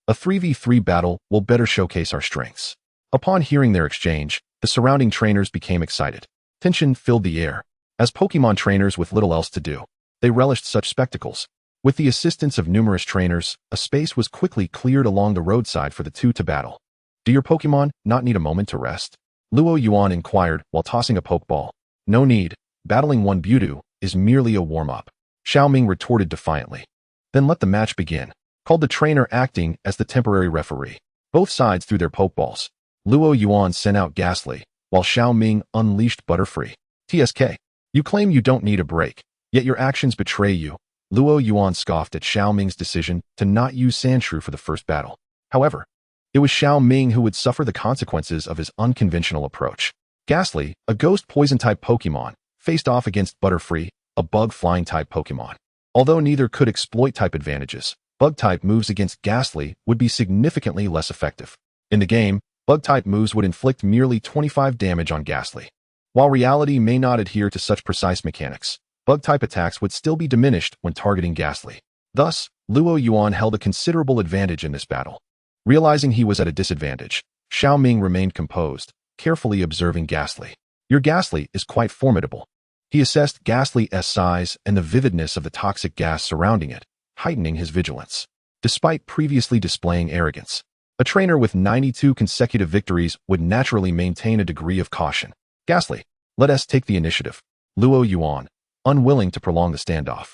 A 3v3 battle will better showcase our strengths. Upon hearing their exchange, the surrounding trainers became excited. Tension filled the air. As Pokémon trainers with little else to do, they relished such spectacles. With the assistance of numerous trainers, a space was quickly cleared along the roadside for the two to battle. Do your Pokémon not need a moment to rest? Luo Yuan inquired while tossing a Pokeball. No need. Battling one Mewtwo is merely a warm-up. Xiao Ming retorted defiantly. Then let the match begin, called the trainer acting as the temporary referee. Both sides threw their Pokeballs. Luo Yuan sent out Ghastly, while Xiao Ming unleashed Butterfree. TSK. You claim you don't need a break, yet your actions betray you. Luo Yuan scoffed at Xiao Ming's decision to not use Sandshrew for the first battle. However, it was Xiao Ming who would suffer the consequences of his unconventional approach. Ghastly, a ghost poison-type Pokémon, faced off against Butterfree, a bug-flying-type Pokémon. Although neither could exploit type advantages, bug-type moves against Ghastly would be significantly less effective. In the game, bug-type moves would inflict merely 25 damage on Ghastly. While reality may not adhere to such precise mechanics, bug-type attacks would still be diminished when targeting Ghastly. Thus, Luo Yuan held a considerable advantage in this battle. Realizing he was at a disadvantage, Xiao Ming remained composed, carefully observing Ghastly. Your Ghastly is quite formidable. He assessed Ghastly's size and the vividness of the toxic gas surrounding it, heightening his vigilance. Despite previously displaying arrogance, a trainer with 92 consecutive victories would naturally maintain a degree of caution. Ghastly, let us take the initiative. Luo Yuan, unwilling to prolong the standoff,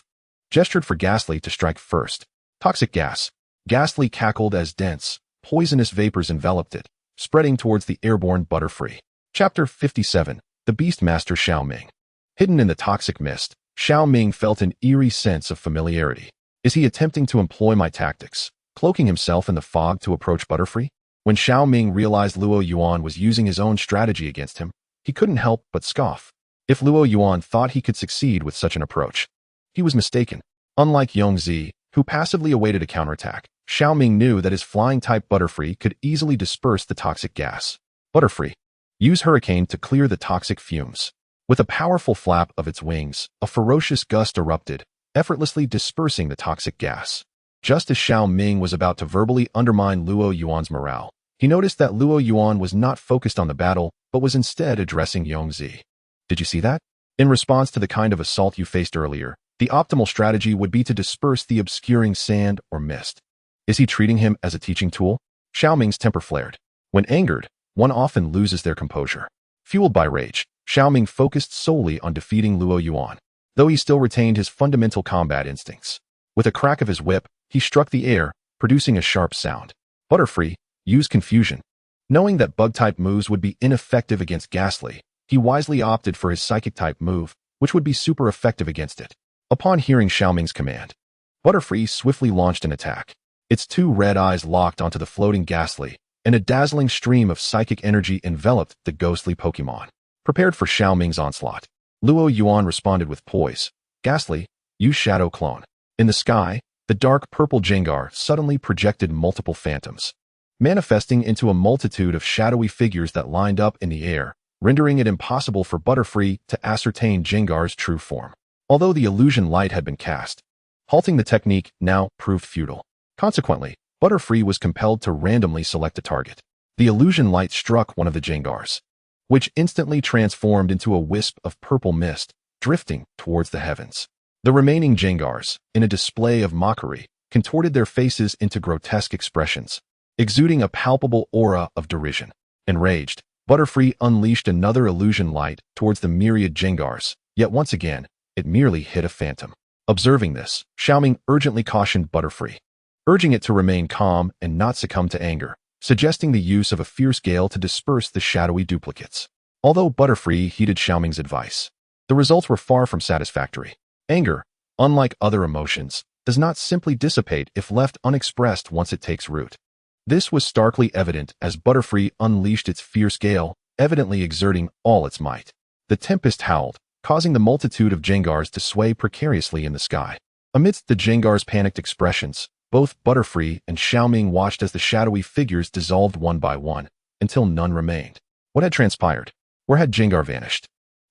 gestured for Ghastly to strike first. Toxic gas. Ghastly cackled as dense, poisonous vapors enveloped it, spreading towards the airborne Butterfree. Chapter 57. The Beastmaster Xiao Ming. Hidden in the toxic mist, Xiao Ming felt an eerie sense of familiarity. Is he attempting to employ my tactics, cloaking himself in the fog to approach Butterfree? When Xiao Ming realized Luo Yuan was using his own strategy against him, he couldn't help but scoff. If Luo Yuan thought he could succeed with such an approach, he was mistaken. Unlike Yongzi, who passively awaited a counterattack, Xiao Ming knew that his flying-type Butterfree could easily disperse the toxic gas. Butterfree, use Hurricane to clear the toxic fumes. With a powerful flap of its wings, a ferocious gust erupted, effortlessly dispersing the toxic gas. Just as Xiao Ming was about to verbally undermine Luo Yuan's morale, he noticed that Luo Yuan was not focused on the battle, but was instead addressing Yongzi. Did you see that? In response to the kind of assault you faced earlier, the optimal strategy would be to disperse the obscuring sand or mist. Is he treating him as a teaching tool? Xiao Ming's temper flared. When angered, one often loses their composure. Fueled by rage, Xiao Ming focused solely on defeating Luo Yuan, though he still retained his fundamental combat instincts. With a crack of his whip, he struck the air, producing a sharp sound. Butterfree, use Confusion. Knowing that bug-type moves would be ineffective against Ghastly, he wisely opted for his Psychic-type move, which would be super effective against it. Upon hearing Xiao Ming's command, Butterfree swiftly launched an attack. Its two red eyes locked onto the floating Ghastly, and a dazzling stream of psychic energy enveloped the ghostly Pokémon. Prepared for Xiao Ming's onslaught, Luo Yuan responded with poise. Ghastly, use Shadow Clone. In the sky, the dark purple Jengar suddenly projected multiple phantoms, manifesting into a multitude of shadowy figures that lined up in the air, rendering it impossible for Butterfree to ascertain Jengar's true form. Although the illusion light had been cast, halting the technique now proved futile. Consequently, Butterfree was compelled to randomly select a target. The illusion light struck one of the Jengars, which instantly transformed into a wisp of purple mist, drifting towards the heavens. The remaining Jengars, in a display of mockery, contorted their faces into grotesque expressions, exuding a palpable aura of derision. Enraged, Butterfree unleashed another illusion light towards the myriad Jengars, yet once again, it merely hit a phantom. Observing this, Xiaoming urgently cautioned Butterfree, urging it to remain calm and not succumb to anger, suggesting the use of a fierce gale to disperse the shadowy duplicates. Although Butterfree heeded Xiaoming's advice, the results were far from satisfactory. Anger, unlike other emotions, does not simply dissipate if left unexpressed once it takes root. This was starkly evident as Butterfree unleashed its fierce gale, evidently exerting all its might. The tempest howled, causing the multitude of Jengars to sway precariously in the sky. Amidst the Jengars' panicked expressions, both Butterfree and Xiaoming watched as the shadowy figures dissolved one by one, until none remained. What had transpired? Where had Jengar vanished?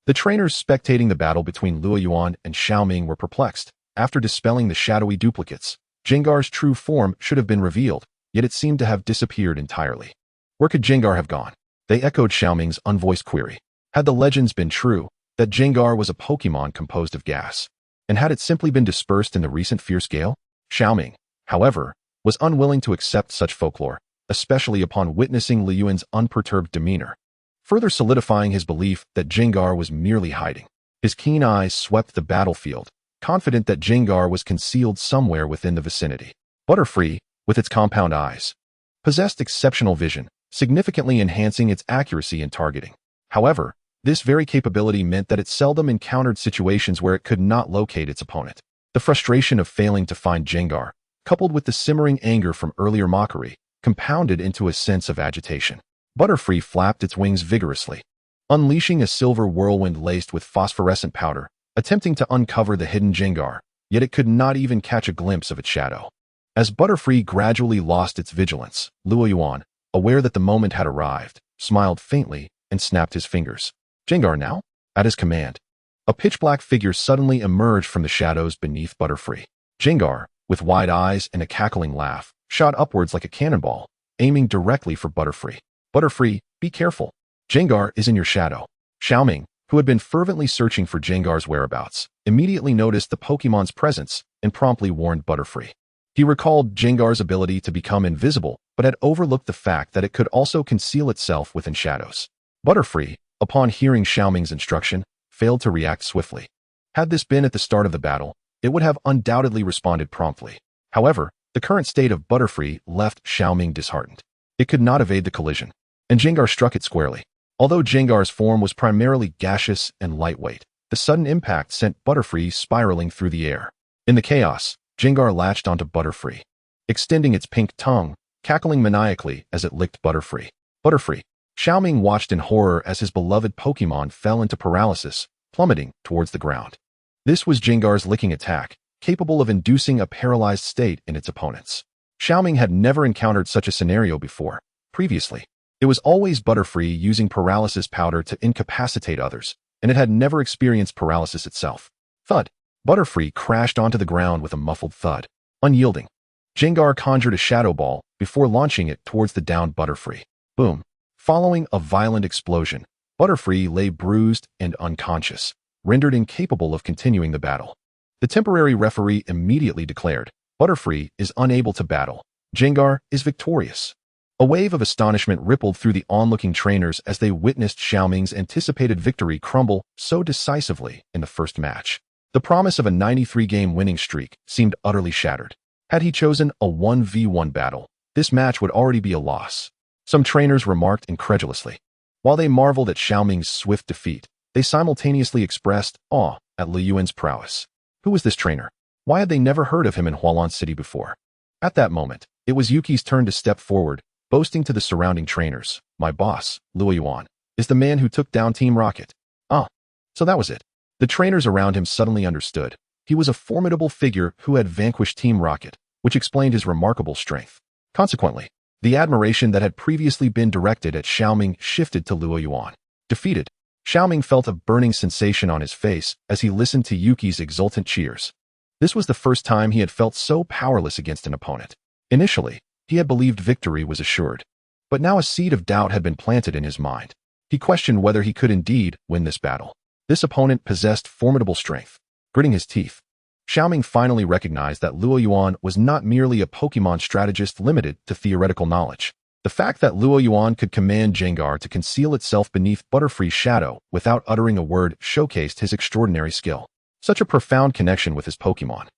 The trainers spectating the battle between Luoyuan and Xiaoming were perplexed. After dispelling the shadowy duplicates, Jengar's true form should have been revealed, yet it seemed to have disappeared entirely. Where could Jengar have gone? They echoed Xiaoming's unvoiced query. Had the legends been true, that Jengar was a Pokémon composed of gas? And had it simply been dispersed in the recent fierce gale? Xiaoming, however, was unwilling to accept such folklore, especially upon witnessing Liyuan's unperturbed demeanor, further solidifying his belief that Jengar was merely hiding. His keen eyes swept the battlefield, confident that Jengar was concealed somewhere within the vicinity. Butterfree, with its compound eyes, possessed exceptional vision, significantly enhancing its accuracy in targeting. However, this very capability meant that it seldom encountered situations where it could not locate its opponent. The frustration of failing to find Jengar, coupled with the simmering anger from earlier mockery, compounded into a sense of agitation. Butterfree flapped its wings vigorously, unleashing a silver whirlwind laced with phosphorescent powder, attempting to uncover the hidden Jengar, yet it could not even catch a glimpse of its shadow. As Butterfree gradually lost its vigilance, Luoyuan, aware that the moment had arrived, smiled faintly and snapped his fingers. Jengar now? At his command, a pitch-black figure suddenly emerged from the shadows beneath Butterfree. Jengar, with wide eyes and a cackling laugh, shot upwards like a cannonball, aiming directly for Butterfree. Butterfree, be careful. Jengar is in your shadow. Xiaoming, who had been fervently searching for Jengar's whereabouts, immediately noticed the Pokémon's presence and promptly warned Butterfree. He recalled Jengar's ability to become invisible, but had overlooked the fact that it could also conceal itself within shadows. Butterfree, upon hearing Xiaoming's instruction, failed to react swiftly. Had this been at the start of the battle, it would have undoubtedly responded promptly. However, the current state of Butterfree left Xiaoming disheartened. It could not evade the collision, and Jengar struck it squarely. Although Jengar's form was primarily gaseous and lightweight, the sudden impact sent Butterfree spiraling through the air. In the chaos, Jengar latched onto Butterfree, extending its pink tongue, cackling maniacally as it licked Butterfree. Butterfree. Xiaoming watched in horror as his beloved Pokémon fell into paralysis, plummeting towards the ground. This was Jengar's licking attack, capable of inducing a paralyzed state in its opponents. Xiaoming had never encountered such a scenario before. Previously, it was always Butterfree using paralysis powder to incapacitate others, and it had never experienced paralysis itself. Thud. Butterfree crashed onto the ground with a muffled thud. Unyielding, Jengar conjured a shadow ball before launching it towards the downed Butterfree. Boom. Following a violent explosion, Butterfree lay bruised and unconscious, rendered incapable of continuing the battle. The temporary referee immediately declared, Butterfree is unable to battle. Jengar is victorious. A wave of astonishment rippled through the onlooking trainers as they witnessed Xiaoming's anticipated victory crumble so decisively in the first match. The promise of a 93-game winning streak seemed utterly shattered. Had he chosen a 1v1 battle, this match would already be a loss. Some trainers remarked incredulously. While they marveled at Xiaoming's swift defeat, they simultaneously expressed awe at Liyuan's prowess. Who was this trainer? Why had they never heard of him in Hualan City before? At that moment, it was Yuki's turn to step forward, boasting to the surrounding trainers, "My boss, Luoyuan, is the man who took down Team Rocket." Ah, so that was it. The trainers around him suddenly understood. He was a formidable figure who had vanquished Team Rocket, which explained his remarkable strength. Consequently, the admiration that had previously been directed at Xiaoming shifted to Luoyuan. Defeated, Xiaoming felt a burning sensation on his face as he listened to Yuki's exultant cheers. This was the first time he had felt so powerless against an opponent. Initially, he had believed victory was assured, but now a seed of doubt had been planted in his mind. He questioned whether he could indeed win this battle. This opponent possessed formidable strength. Gritting his teeth, Xiaoming finally recognized that Luoyuan was not merely a Pokémon strategist limited to theoretical knowledge. The fact that Luo Yuan could command Jengar to conceal itself beneath Butterfree's shadow without uttering a word showcased his extraordinary skill. Such a profound connection with his Pokémon,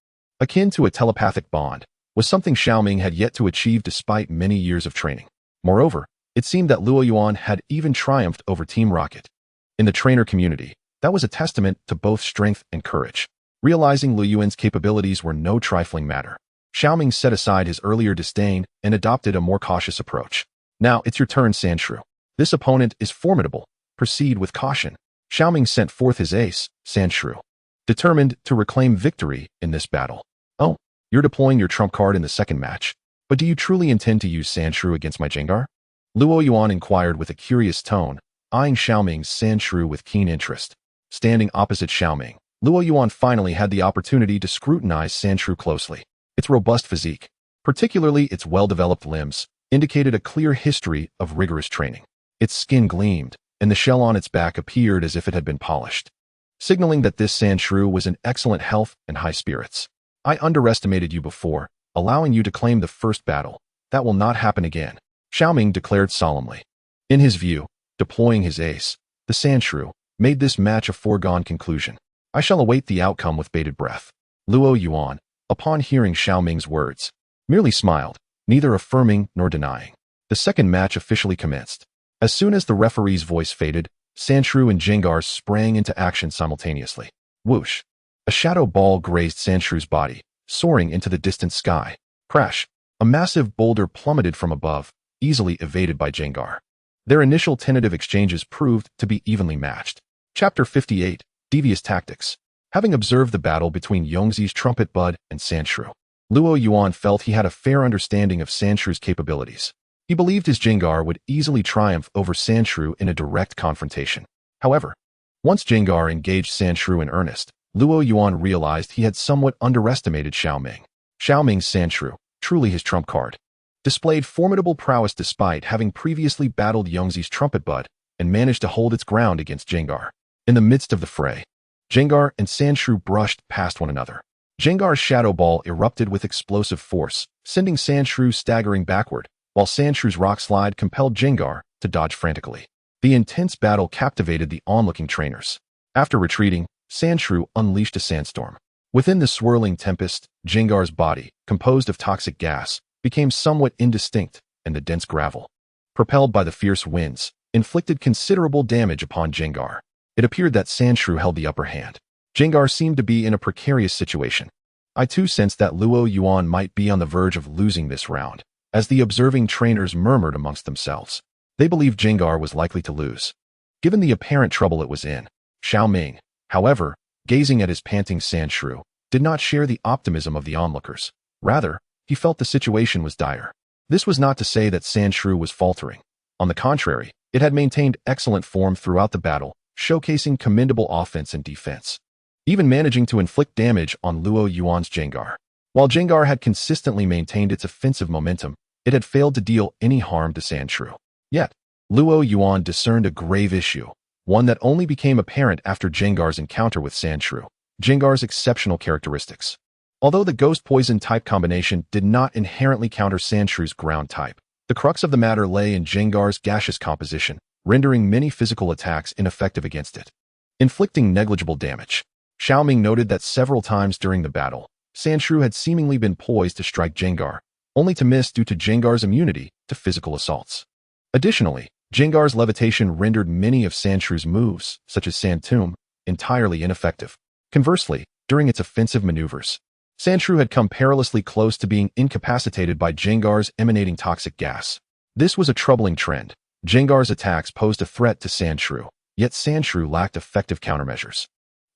akin to a telepathic bond, was something Xiaoming had yet to achieve despite many years of training. Moreover, it seemed that Luo Yuan had even triumphed over Team Rocket. In the trainer community, that was a testament to both strength and courage. Realizing Luo Yuan's capabilities were no trifling matter, Xiaoming set aside his earlier disdain and adopted a more cautious approach. Now it's your turn, Sandshrew. This opponent is formidable. Proceed with caution. Xiaoming sent forth his ace, Sandshrew, determined to reclaim victory in this battle. Oh, you're deploying your trump card in the second match. But do you truly intend to use Sandshrew against my Jengar? Luo Yuan inquired with a curious tone, eyeing Xiaoming's Sandshrew with keen interest. Standing opposite Xiaoming, Luo Yuan finally had the opportunity to scrutinize Sandshrew closely. Its robust physique, particularly its well-developed limbs, indicated a clear history of rigorous training. Its skin gleamed, and the shell on its back appeared as if it had been polished, signaling that this Sandshrew was in excellent health and high spirits. I underestimated you before, allowing you to claim the first battle. That will not happen again, Xiaoming declared solemnly. In his view, deploying his ace, the Sandshrew, made this match a foregone conclusion. I shall await the outcome with bated breath. Luo Yuan, upon hearing Xiaoming's words, merely smiled, neither affirming nor denying. The second match officially commenced. As soon as the referee's voice faded, Sandshrew and Jengar sprang into action simultaneously. Whoosh! A shadow ball grazed Sandshrew's body, soaring into the distant sky. Crash! A massive boulder plummeted from above, easily evaded by Jengar. Their initial tentative exchanges proved to be evenly matched. Chapter 58, Devious Tactics. Having observed the battle between Yongzi's Trumpet Bud and Sandshrew, Luo Yuan felt he had a fair understanding of Sandshrew's capabilities. He believed his Jengar would easily triumph over Sandshrew in a direct confrontation. However, once Jengar engaged Sandshrew in earnest, Luo Yuan realized he had somewhat underestimated Xiaoming. Xiaoming's Sandshrew, truly his trump card, displayed formidable prowess despite having previously battled Yongzi's Trumpet Bud and managed to hold its ground against Jengar. In the midst of the fray, Jengar and Sandshrew brushed past one another. Jengar's shadow ball erupted with explosive force, sending Sandshrew staggering backward, while Sandshrew's rock slide compelled Jengar to dodge frantically. The intense battle captivated the onlooking trainers. After retreating, Sandshrew unleashed a sandstorm. Within the swirling tempest, Jengar's body, composed of toxic gas, became somewhat indistinct, and the dense gravel, propelled by the fierce winds, inflicted considerable damage upon Jengar. It appeared that Sandshrew held the upper hand. Jengar seemed to be in a precarious situation. I too sensed that Luo Yuan might be on the verge of losing this round, as the observing trainers murmured amongst themselves. They believed Jengar was likely to lose, given the apparent trouble it was in. Xiaoming, however, gazing at his panting Sandshrew, did not share the optimism of the onlookers. Rather, he felt the situation was dire. This was not to say that Sandshrew was faltering. On the contrary, it had maintained excellent form throughout the battle, showcasing commendable offense and defense, even managing to inflict damage on Luo Yuan's Jengar. While Jengar had consistently maintained its offensive momentum, it had failed to deal any harm to Sandshrew. Yet, Luo Yuan discerned a grave issue, one that only became apparent after Jengar's encounter with Sandshrew. Jengar's exceptional characteristics. Although the Ghost Poison type combination did not inherently counter Sandshrew's ground type, the crux of the matter lay in Jengar's gaseous composition, rendering many physical attacks ineffective against it, inflicting negligible damage. Xiaoming noted that several times during the battle, Sandshrew had seemingly been poised to strike Jengar, only to miss due to Jengar's immunity to physical assaults. Additionally, Jengar's levitation rendered many of Sandshrew's moves, such as Sand Tomb, entirely ineffective. Conversely, during its offensive maneuvers, Sandshrew had come perilously close to being incapacitated by Jengar's emanating toxic gas. This was a troubling trend. Jengar's attacks posed a threat to Sandshrew, yet Sandshrew lacked effective countermeasures.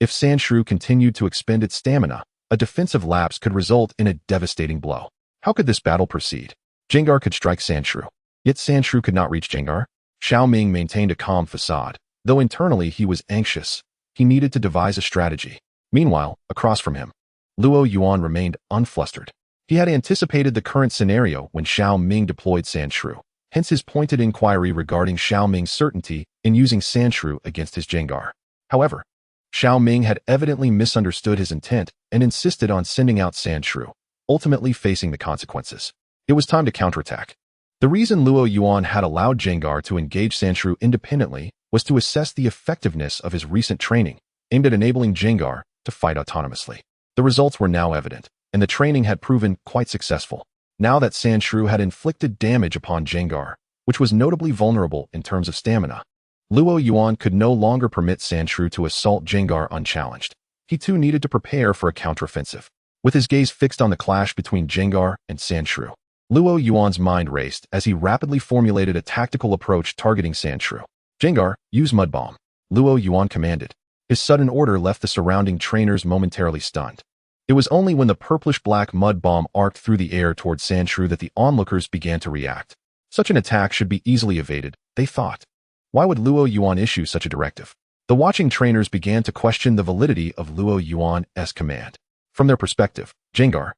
If Sandshrew continued to expend its stamina, a defensive lapse could result in a devastating blow. How could this battle proceed? Jengar could strike Sandshrew, yet Sandshrew could not reach Jengar. Xiaoming maintained a calm facade, though internally he was anxious. He needed to devise a strategy. Meanwhile, across from him, Luo Yuan remained unflustered. He had anticipated the current scenario when Xiaoming deployed Sandshrew, hence his pointed inquiry regarding Xiaoming's certainty in using Sandshrew against his Jengar. However, Xiaoming had evidently misunderstood his intent and insisted on sending out Sandshrew, ultimately facing the consequences. It was time to counterattack. The reason Luo Yuan had allowed Jengar to engage Sandshrew independently was to assess the effectiveness of his recent training, aimed at enabling Jengar to fight autonomously. The results were now evident, and the training had proven quite successful. Now that Sandshrew had inflicted damage upon Jengar, which was notably vulnerable in terms of stamina, Luo Yuan could no longer permit Sandshrew to assault Jengar unchallenged. He too needed to prepare for a counteroffensive. With his gaze fixed on the clash between Jengar and Sandshrew, Luo Yuan's mind raced as he rapidly formulated a tactical approach targeting Sandshrew. Jengar, use Mud Bomb, Luo Yuan commanded. His sudden order left the surrounding trainers momentarily stunned. It was only when the purplish-black mud bomb arced through the air toward Sandshrew that the onlookers began to react. Such an attack should be easily evaded, they thought. Why would Luo Yuan issue such a directive? The watching trainers began to question the validity of Luo Yuan's command. From their perspective, Jengar,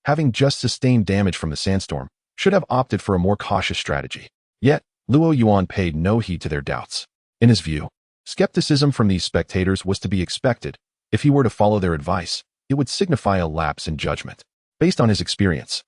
having just sustained damage from the sandstorm, should have opted for a more cautious strategy. Yet, Luo Yuan paid no heed to their doubts. In his view, skepticism from these spectators was to be expected. If he were to follow their advice, it would signify a lapse in judgment. Based on his experience,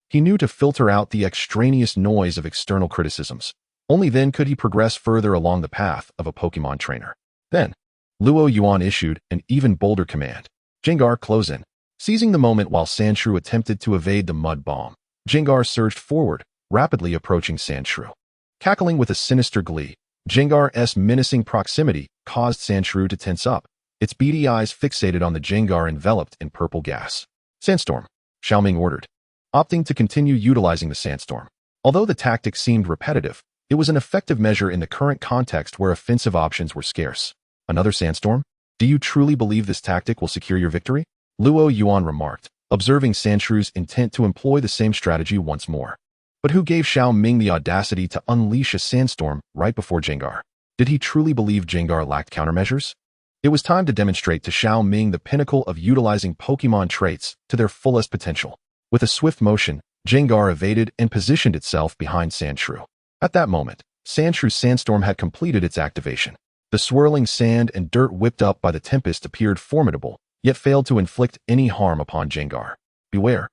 he knew to filter out the extraneous noise of external criticisms. Only then could he progress further along the path of a Pokémon trainer. Then, Luo Yuan issued an even bolder command. Jengar, close in. Seizing the moment while Sandshrew attempted to evade the mud bomb, Jengar surged forward, rapidly approaching Sandshrew. Cackling with a sinister glee, Jengar's menacing proximity caused Sandshrew to tense up, its beady eyes fixated on the Jengar enveloped in purple gas. Sandstorm, Xiaoming ordered, opting to continue utilizing the sandstorm. Although the tactic seemed repetitive, it was an effective measure in the current context where offensive options were scarce. Another sandstorm? Do you truly believe this tactic will secure your victory? Luo Yuan remarked, observing Sandshrews' intent to employ the same strategy once more. But who gave Xiaoming the audacity to unleash a sandstorm right before Jengar? Did he truly believe Jengar lacked countermeasures? It was time to demonstrate to Xiaoming the pinnacle of utilizing Pokémon traits to their fullest potential. With a swift motion, Jengar evaded and positioned itself behind Sandshrew. At that moment, Sandshrews' sandstorm had completed its activation. The swirling sand and dirt whipped up by the tempest appeared formidable, yet failed to inflict any harm upon Jengar. Beware.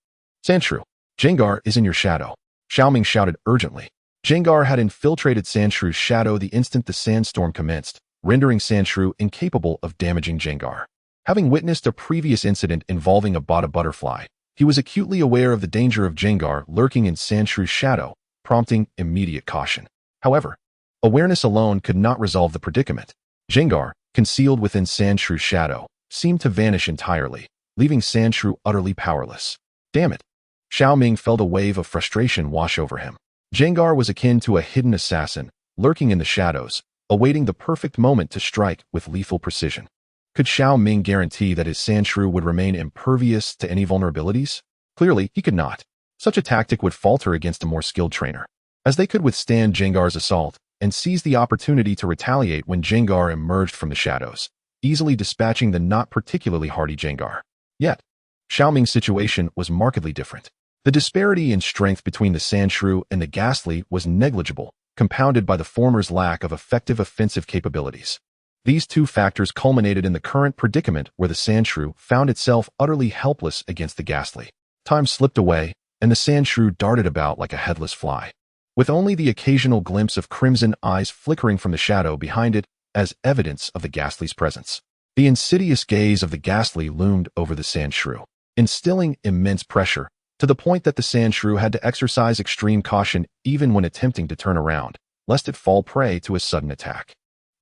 Sandshrew, Jengar is in your shadow, Xiaoming shouted urgently. Jengar had infiltrated Sandshrew's shadow the instant the sandstorm commenced, rendering Sandshrew incapable of damaging Jengar. Having witnessed a previous incident involving a Bada butterfly, he was acutely aware of the danger of Jengar lurking in Sandshrew's shadow, prompting immediate caution. However, awareness alone could not resolve the predicament. Jengar, concealed within Sandshrew's shadow, seemed to vanish entirely, leaving Sandshrew utterly powerless. Damn it! Xiaoming felt a wave of frustration wash over him. Jengar was akin to a hidden assassin, lurking in the shadows, awaiting the perfect moment to strike with lethal precision. Could Xiaoming guarantee that his Sandshrew would remain impervious to any vulnerabilities? Clearly, he could not. Such a tactic would falter against a more skilled trainer. As they could withstand Jengar's assault and seize the opportunity to retaliate when Jengar emerged from the shadows, easily dispatching the not particularly hardy Jengar. Yet, Xiaoming's situation was markedly different. The disparity in strength between the Sandshrew and the Ghastly was negligible, compounded by the former's lack of effective offensive capabilities. These two factors culminated in the current predicament where the Sandshrew found itself utterly helpless against the Ghastly. Time slipped away, and the Sandshrew darted about like a headless fly, with only the occasional glimpse of crimson eyes flickering from the shadow behind it as evidence of the Ghastly's presence. The insidious gaze of the Ghastly loomed over the Sandshrew, instilling immense pressure, to the point that the Sandshrew had to exercise extreme caution even when attempting to turn around, lest it fall prey to a sudden attack.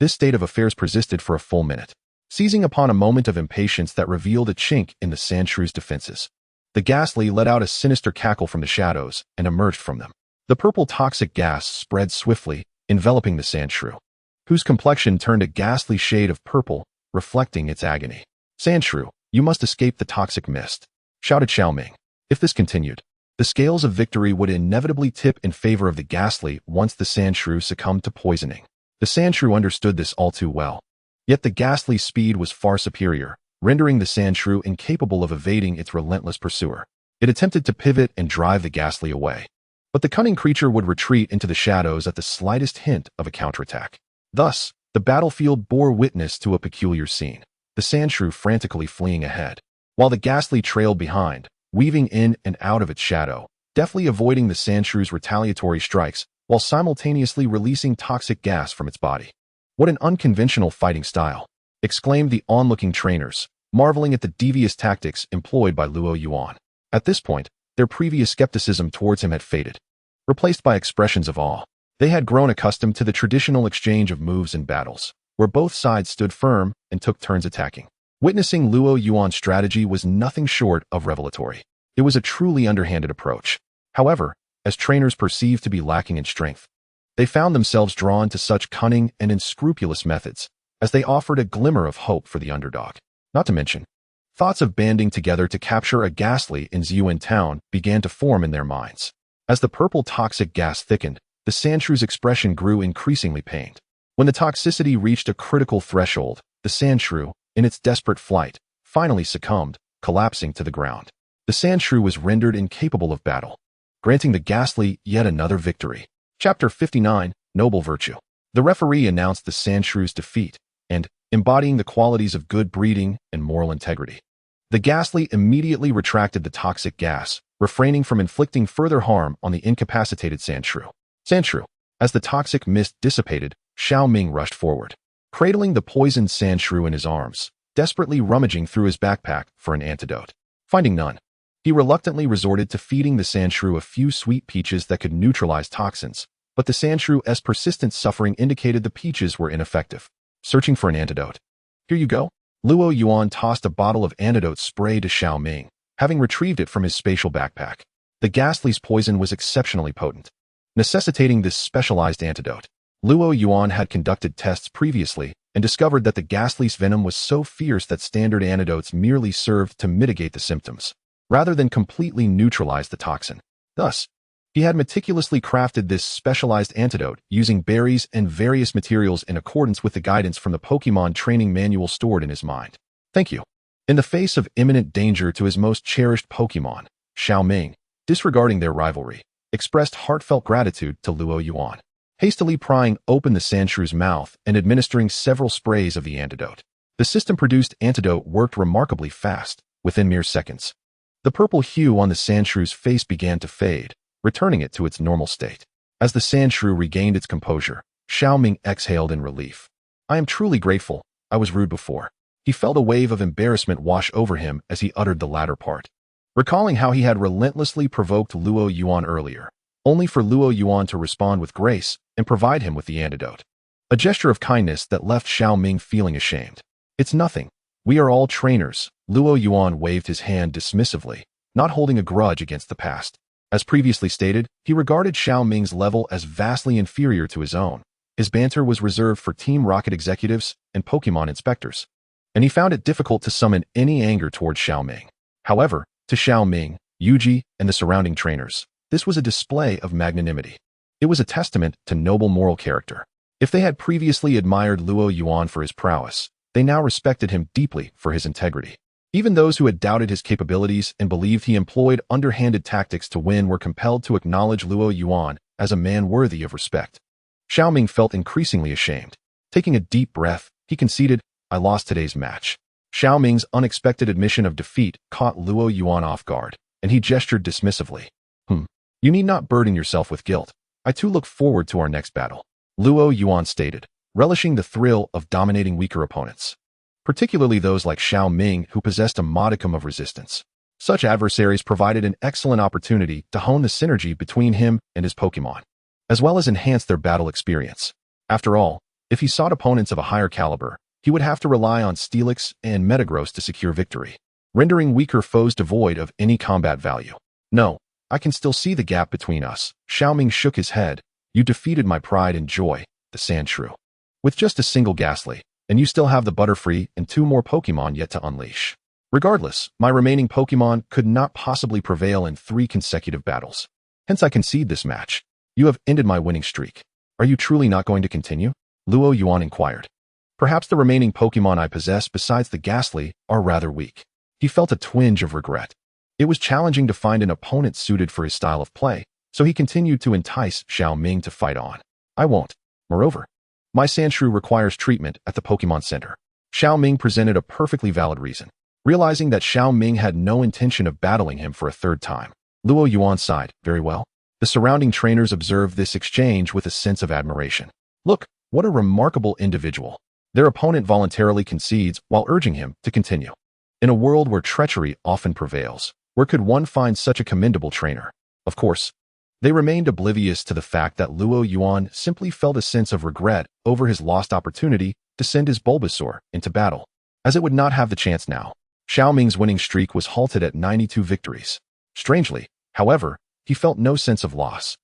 This state of affairs persisted for a full minute. Seizing upon a moment of impatience that revealed a chink in the Sandshrew's defenses, the Ghastly let out a sinister cackle from the shadows and emerged from them. The purple toxic gas spread swiftly, enveloping the Sandshrew, whose complexion turned a ghastly shade of purple, reflecting its agony. Sandshrew, you must escape the toxic mist, shouted Xiaoming. If this continued, the scales of victory would inevitably tip in favor of the Ghastly once the Sandshrew succumbed to poisoning. The Sandshrew understood this all too well. Yet the Ghastly's speed was far superior, rendering the Sandshrew incapable of evading its relentless pursuer. It attempted to pivot and drive the Ghastly away, but the cunning creature would retreat into the shadows at the slightest hint of a counterattack. Thus, the battlefield bore witness to a peculiar scene, the Sandshrew frantically fleeing ahead, while the Ghastly trailed behind, weaving in and out of its shadow, deftly avoiding the Sandshrew's retaliatory strikes while simultaneously releasing toxic gas from its body. "What an unconventional fighting style," exclaimed the onlooking trainers, marveling at the devious tactics employed by Luo Yuan. At this point, their previous skepticism towards him had faded, replaced by expressions of awe. They had grown accustomed to the traditional exchange of moves in battles, where both sides stood firm and took turns attacking. Witnessing Luo Yuan's strategy was nothing short of revelatory. It was a truly underhanded approach. However, as trainers perceived to be lacking in strength, they found themselves drawn to such cunning and unscrupulous methods, as they offered a glimmer of hope for the underdog. Not to mention, thoughts of banding together to capture a Ghastly in Ziyuan town began to form in their minds. As the purple toxic gas thickened, the Sandshrew's expression grew increasingly pained. When the toxicity reached a critical threshold, the Sandshrew, in its desperate flight, finally succumbed, collapsing to the ground. The Sandshrew was rendered incapable of battle, granting the Ghastly yet another victory. Chapter 59, Noble Virtue. The referee announced the Sandshrew's defeat, and, embodying the qualities of good breeding and moral integrity, the Ghastly immediately retracted the toxic gas, refraining from inflicting further harm on the incapacitated Sandshrew. Sandshrew. As the toxic mist dissipated, Xiao Ming rushed forward, cradling the poisoned Sandshrew in his arms, desperately rummaging through his backpack for an antidote. Finding none, he reluctantly resorted to feeding the Sandshrew a few sweet peaches that could neutralize toxins, but the Sandshrew's persistent suffering indicated the peaches were ineffective. Searching for an antidote. "Here you go." Luo Yuan tossed a bottle of antidote spray to Xiao Ming, having retrieved it from his spatial backpack. The Ghastly's poison was exceptionally potent, necessitating this specialized antidote. Luo Yuan had conducted tests previously and discovered that the Ghastly's venom was so fierce that standard antidotes merely served to mitigate the symptoms, rather than completely neutralize the toxin. Thus, he had meticulously crafted this specialized antidote using berries and various materials in accordance with the guidance from the Pokémon training manual stored in his mind. "Thank you." In the face of imminent danger to his most cherished Pokémon, Xiao Ming, disregarding their rivalry, expressed heartfelt gratitude to Luo Yuan, hastily prying open the Sandshrew's mouth and administering several sprays of the antidote. The system-produced antidote worked remarkably fast, within mere seconds. The purple hue on the Sandshrew's face began to fade, returning it to its normal state. As the Sandshrew regained its composure, Xiao Ming exhaled in relief. "I am truly grateful. I was rude before." He felt a wave of embarrassment wash over him as he uttered the latter part, recalling how he had relentlessly provoked Luo Yuan earlier, only for Luo Yuan to respond with grace and provide him with the antidote. A gesture of kindness that left Xiao Ming feeling ashamed. "It's nothing. We are all trainers." Luo Yuan waved his hand dismissively, not holding a grudge against the past. As previously stated, he regarded Xiao Ming's level as vastly inferior to his own. His banter was reserved for Team Rocket executives and Pokémon inspectors, and he found it difficult to summon any anger towards Xiao Ming. However, to Xiao Ming, Yuji, and the surrounding trainers, this was a display of magnanimity. It was a testament to noble moral character. If they had previously admired Luo Yuan for his prowess, they now respected him deeply for his integrity. Even those who had doubted his capabilities and believed he employed underhanded tactics to win were compelled to acknowledge Luo Yuan as a man worthy of respect. Xiao Ming felt increasingly ashamed. Taking a deep breath, he conceded, "I lost today's match." Xiao Ming's unexpected admission of defeat caught Luo Yuan off guard, and he gestured dismissively. You need not burden yourself with guilt. I too look forward to our next battle," Luo Yuan stated, relishing the thrill of dominating weaker opponents, particularly those like Xiao Ming who possessed a modicum of resistance. Such adversaries provided an excellent opportunity to hone the synergy between him and his Pokémon, as well as enhance their battle experience. After all, if he sought opponents of a higher caliber, he would have to rely on Steelix and Metagross to secure victory, rendering weaker foes devoid of any combat value. "No, I can still see the gap between us." Xiao Ming shook his head. "You defeated my pride and joy, the Sandshrew, with just a single Ghastly, and you still have the Butterfree and 2 more Pokémon yet to unleash. Regardless, my remaining Pokémon could not possibly prevail in 3 consecutive battles. Hence I concede this match. You have ended my winning streak. Are you truly not going to continue?" Luo Yuan inquired. "Perhaps the remaining Pokémon I possess besides the Ghastly are rather weak." He felt a twinge of regret. It was challenging to find an opponent suited for his style of play, so he continued to entice Xiao Ming to fight on. "I won't. Moreover, my Sandshrew requires treatment at the Pokémon Center." Xiao Ming presented a perfectly valid reason. Realizing that Xiao Ming had no intention of battling him for a third time, Luo Yuan sighed. Very well. The surrounding trainers observed this exchange with a sense of admiration. Look, what a remarkable individual. Their opponent voluntarily concedes while urging him to continue. In a world where treachery often prevails, where could one find such a commendable trainer? Of course, they remained oblivious to the fact that Luo Yuan simply felt a sense of regret over his lost opportunity to send his Bulbasaur into battle, as it would not have the chance now. Xiao Ming's winning streak was halted at 92 victories. Strangely, however, he felt no sense of loss,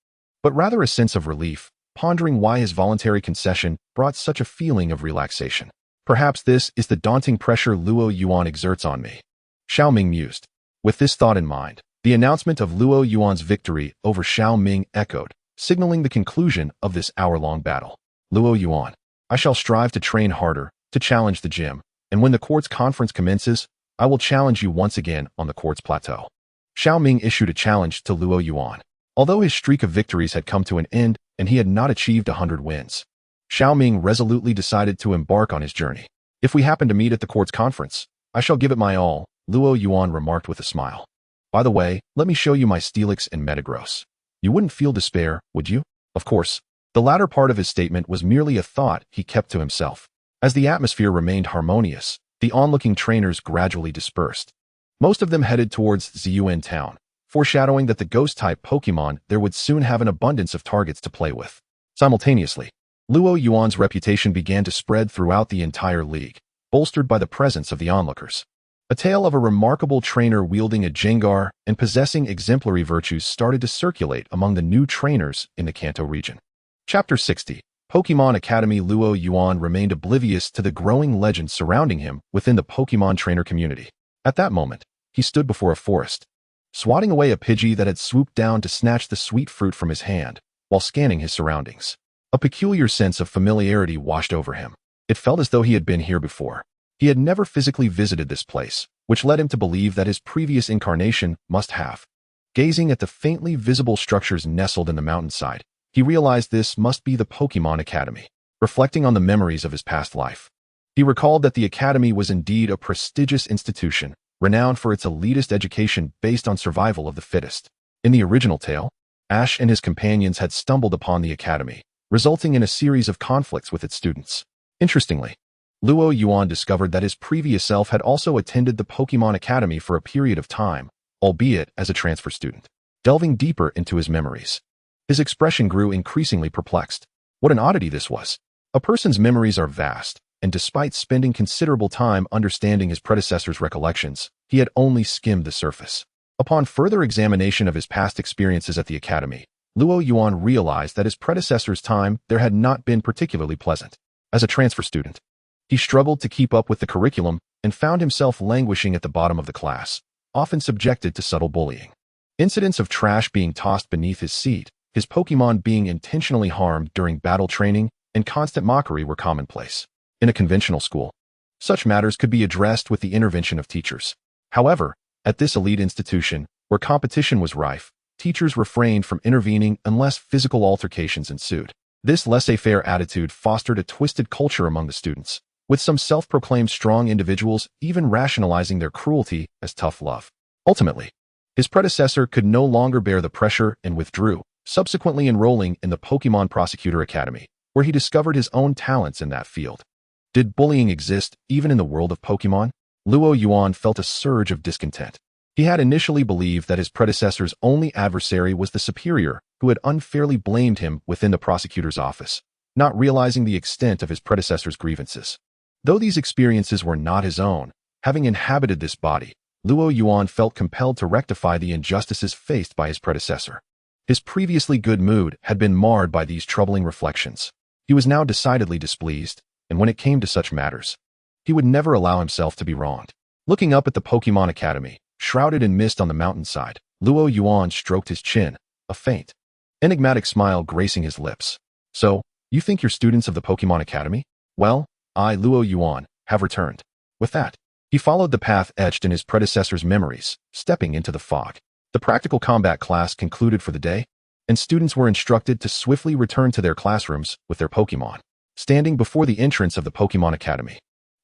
but rather a sense of relief, pondering why his voluntary concession brought such a feeling of relaxation. Perhaps this is the daunting pressure Luo Yuan exerts on me. Xiao Ming mused. With this thought in mind, the announcement of Luo Yuan's victory over Xiao Ming echoed, signaling the conclusion of this hour-long battle. Luo Yuan, I shall strive to train harder, to challenge the gym, and when the quartz conference commences, I will challenge you once again on the quartz plateau. Xiao Ming issued a challenge to Luo Yuan. Although his streak of victories had come to an end and he had not achieved 100 wins, Xiao Ming resolutely decided to embark on his journey. If we happen to meet at the quartz conference, I shall give it my all, Luo Yuan remarked with a smile. By the way, let me show you my Steelix and Metagross. You wouldn't feel despair, would you? Of course, the latter part of his statement was merely a thought he kept to himself. As the atmosphere remained harmonious, the onlooking trainers gradually dispersed. Most of them headed towards Ziyuan town, foreshadowing that the ghost-type Pokémon there would soon have an abundance of targets to play with. Simultaneously, Luo Yuan's reputation began to spread throughout the entire league, bolstered by the presence of the onlookers. A tale of a remarkable trainer wielding a Jengar and possessing exemplary virtues started to circulate among the new trainers in the Kanto region. Chapter 60. Pokémon Academy. Luo Yuan remained oblivious to the growing legend surrounding him within the Pokémon trainer community. At that moment, he stood before a forest, swatting away a Pidgey that had swooped down to snatch the sweet fruit from his hand, while scanning his surroundings. A peculiar sense of familiarity washed over him. It felt as though he had been here before. He had never physically visited this place, which led him to believe that his previous incarnation must have. Gazing at the faintly visible structures nestled in the mountainside, he realized this must be the Pokémon Academy. Reflecting on the memories of his past life, he recalled that the Academy was indeed a prestigious institution, renowned for its elitist education based on survival of the fittest. In the original tale, Ash and his companions had stumbled upon the Academy, resulting in a series of conflicts with its students. Interestingly, Luo Yuan discovered that his previous self had also attended the Pokémon Academy for a period of time, albeit as a transfer student. Delving deeper into his memories, his expression grew increasingly perplexed. What an oddity this was. A person's memories are vast, and despite spending considerable time understanding his predecessor's recollections, he had only skimmed the surface. Upon further examination of his past experiences at the Academy, Luo Yuan realized that his predecessor's time there had not been particularly pleasant. As a transfer student, he struggled to keep up with the curriculum and found himself languishing at the bottom of the class, often subjected to subtle bullying. Incidents of trash being tossed beneath his seat, his Pokémon being intentionally harmed during battle training, and constant mockery were commonplace. In a conventional school, such matters could be addressed with the intervention of teachers. However, at this elite institution, where competition was rife, teachers refrained from intervening unless physical altercations ensued. This laissez-faire attitude fostered a twisted culture among the students, with some self-proclaimed strong individuals even rationalizing their cruelty as tough love. Ultimately, his predecessor could no longer bear the pressure and withdrew, subsequently enrolling in the Pokémon Prosecutor Academy, where he discovered his own talents in that field. Did bullying exist even in the world of Pokémon? Luo Yuan felt a surge of discontent. He had initially believed that his predecessor's only adversary was the superior who had unfairly blamed him within the prosecutor's office, not realizing the extent of his predecessor's grievances. Though these experiences were not his own, having inhabited this body, Luo Yuan felt compelled to rectify the injustices faced by his predecessor. His previously good mood had been marred by these troubling reflections. He was now decidedly displeased, and when it came to such matters, he would never allow himself to be wronged. Looking up at the Pokémon Academy, shrouded in mist on the mountainside, Luo Yuan stroked his chin, a faint, enigmatic smile gracing his lips. So, you think you're students of the Pokémon Academy? Well, I, Luo Yuan, have returned. With that, he followed the path etched in his predecessor's memories, stepping into the fog. The practical combat class concluded for the day, and students were instructed to swiftly return to their classrooms with their Pokémon. Standing before the entrance of the Pokémon Academy,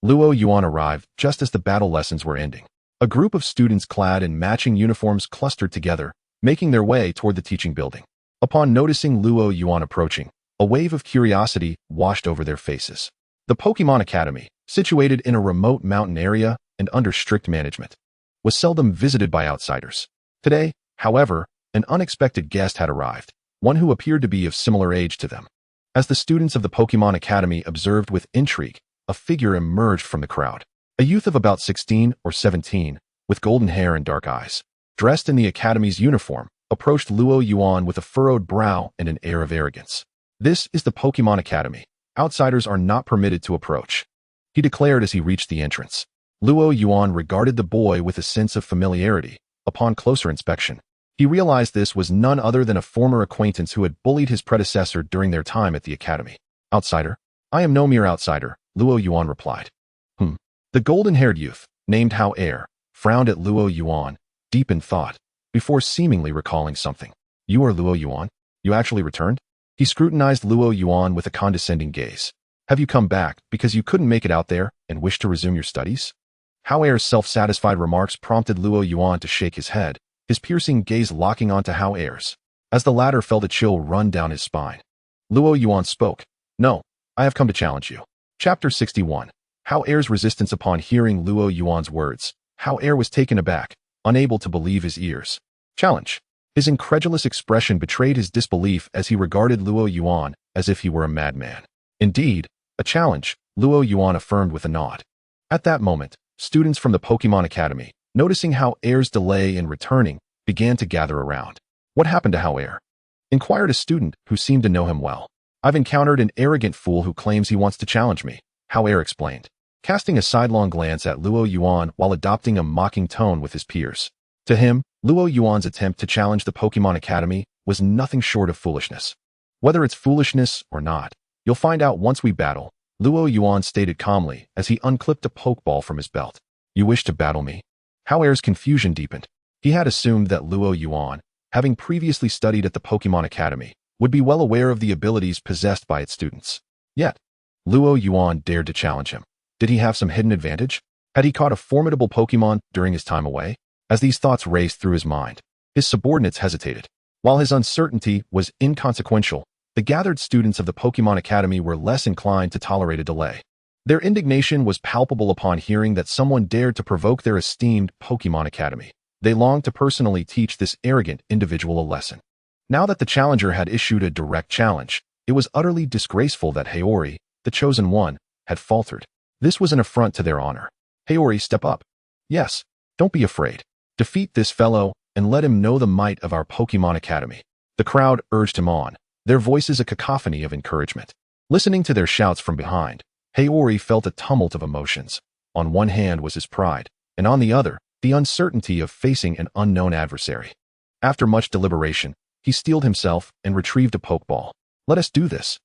Luo Yuan arrived just as the battle lessons were ending. A group of students clad in matching uniforms clustered together, making their way toward the teaching building. Upon noticing Luo Yuan approaching, a wave of curiosity washed over their faces. The Pokémon Academy, situated in a remote mountain area and under strict management, was seldom visited by outsiders. Today, however, an unexpected guest had arrived, one who appeared to be of similar age to them. As the students of the Pokémon Academy observed with intrigue, a figure emerged from the crowd. A youth of about 16 or 17, with golden hair and dark eyes, dressed in the Academy's uniform, approached Luo Yuan with a furrowed brow and an air of arrogance. "This is the Pokémon Academy. Outsiders are not permitted to approach," he declared as he reached the entrance. Luo Yuan regarded the boy with a sense of familiarity. Upon closer inspection, he realized this was none other than a former acquaintance who had bullied his predecessor during their time at the academy. "Outsider? I am no mere outsider," Luo Yuan replied. The golden-haired youth, named Hao Er, frowned at Luo Yuan, deep in thought, before seemingly recalling something. "You are Luo Yuan? You actually returned?" He scrutinized Luo Yuan with a condescending gaze. "Have you come back because you couldn't make it out there and wish to resume your studies?" Hao Er's self-satisfied remarks prompted Luo Yuan to shake his head, his piercing gaze locking onto Hao Er's, as the latter felt a chill run down his spine. Luo Yuan spoke. "No, I have come to challenge you." Chapter 61. Hao Er's resistance. Upon hearing Luo Yuan's words, Hao Er was taken aback, unable to believe his ears. "Challenge?" His incredulous expression betrayed his disbelief as he regarded Luo Yuan as if he were a madman. "Indeed, a challenge," Luo Yuan affirmed with a nod. At that moment, students from the Pokémon Academy, noticing Hao Er's delay in returning, began to gather around. "What happened to Hao Er?" inquired a student who seemed to know him well. "I've encountered an arrogant fool who claims he wants to challenge me," Hao Er explained, casting a sidelong glance at Luo Yuan while adopting a mocking tone with his peers. To him, Luo Yuan's attempt to challenge the Pokémon Academy was nothing short of foolishness. "Whether it's foolishness or not, you'll find out once we battle," Luo Yuan stated calmly as he unclipped a Pokeball from his belt. "You wish to battle me?" Hao Er's confusion deepened. He had assumed that Luo Yuan, having previously studied at the Pokémon Academy, would be well aware of the abilities possessed by its students. Yet, Luo Yuan dared to challenge him. Did he have some hidden advantage? Had he caught a formidable Pokémon during his time away? As these thoughts raced through his mind, his subordinates hesitated. While his uncertainty was inconsequential, the gathered students of the Pokémon Academy were less inclined to tolerate a delay. Their indignation was palpable upon hearing that someone dared to provoke their esteemed Pokémon Academy. They longed to personally teach this arrogant individual a lesson. Now that the challenger had issued a direct challenge, it was utterly disgraceful that Haori, the chosen one, had faltered. This was an affront to their honor. "Haori, step up." "Yes, don't be afraid. Defeat this fellow and let him know the might of our Pokémon Academy." The crowd urged him on, their voices a cacophony of encouragement. Listening to their shouts from behind, Haori felt a tumult of emotions. On one hand was his pride, and on the other, the uncertainty of facing an unknown adversary. After much deliberation, he steeled himself and retrieved a Pokeball. "Let us do this."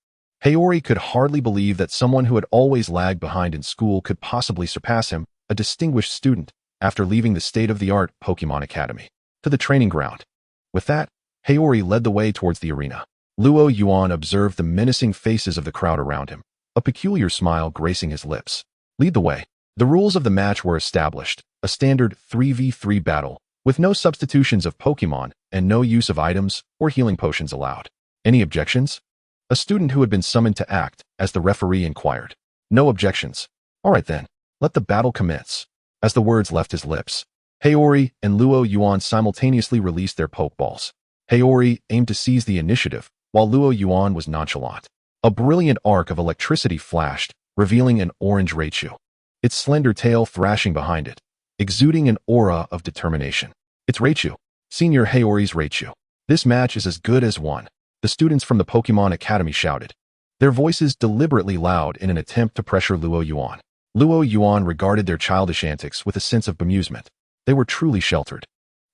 Haori could hardly believe that someone who had always lagged behind in school could possibly surpass him, a distinguished student, after leaving the state-of-the-art Pokémon Academy, to the training ground. With that, Haori led the way towards the arena. Luo Yuan observed the menacing faces of the crowd around him, a peculiar smile gracing his lips. "Lead the way." The rules of the match were established, a standard 3v3 battle, with no substitutions of Pokémon and no use of items or healing potions allowed. "Any objections?" A student who had been summoned to act as the referee inquired. "No objections." "All right then, let the battle commence." As the words left his lips, Haori and Luo Yuan simultaneously released their Pokeballs. Haori aimed to seize the initiative, while Luo Yuan was nonchalant. A brilliant arc of electricity flashed, revealing an orange Raichu, its slender tail thrashing behind it, exuding an aura of determination. "It's Raichu. Senior Haori's Raichu. This match is as good as won," the students from the Pokémon Academy shouted, their voices deliberately loud in an attempt to pressure Luo Yuan. Luo Yuan regarded their childish antics with a sense of bemusement. They were truly sheltered.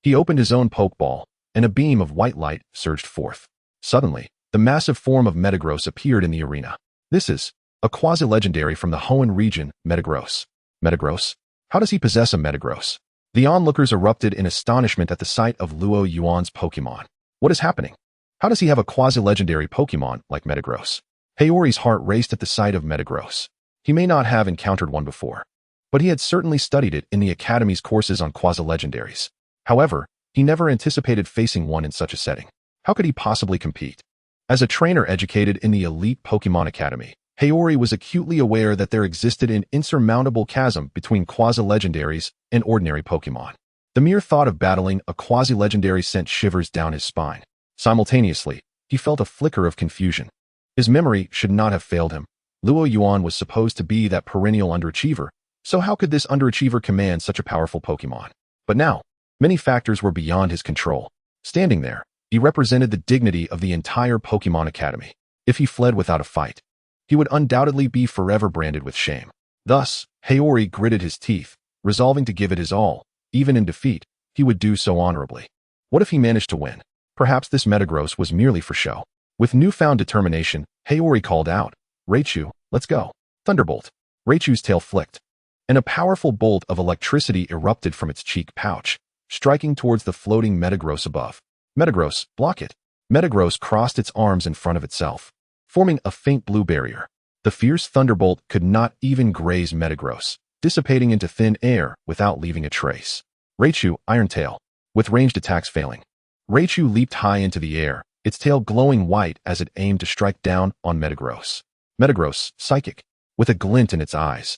He opened his own Pokeball, and a beam of white light surged forth. Suddenly, the massive form of Metagross appeared in the arena. "This is a quasi-legendary from the Hoenn region, Metagross." "Metagross? How does he possess a Metagross?" The onlookers erupted in astonishment at the sight of Luo Yuan's Pokémon. "What is happening? How does he have a quasi-legendary Pokémon like Metagross?" Haori's heart raced at the sight of Metagross. He may not have encountered one before, but he had certainly studied it in the Academy's courses on quasi-legendaries. However, He never anticipated facing one in such a setting. How could he possibly compete? As a trainer educated in the elite Pokémon Academy, Hiyori was acutely aware that there existed an insurmountable chasm between quasi-legendaries and ordinary Pokémon. The mere thought of battling a quasi-legendary sent shivers down his spine. Simultaneously, he felt a flicker of confusion. His memory should not have failed him. Luo Yuan was supposed to be that perennial underachiever, so how could this underachiever command such a powerful Pokémon? But now, many factors were beyond his control. Standing there, he represented the dignity of the entire Pokémon Academy. If he fled without a fight, he would undoubtedly be forever branded with shame. Thus, Hiyori gritted his teeth, resolving to give it his all. Even in defeat, he would do so honorably. What if he managed to win? Perhaps this Metagross was merely for show. With newfound determination, Hiyori called out, "Raichu, let's go." Thunderbolt. Raichu's tail flicked, and a powerful bolt of electricity erupted from its cheek pouch, striking towards the floating Metagross above. "Metagross, block it." Metagross crossed its arms in front of itself, forming a faint blue barrier. The fierce thunderbolt could not even graze Metagross, dissipating into thin air without leaving a trace. Raichu, Iron Tail. With ranged attacks failing, Raichu leaped high into the air, its tail glowing white as it aimed to strike down on Metagross. Metagross, Psychic. With a glint in its eyes,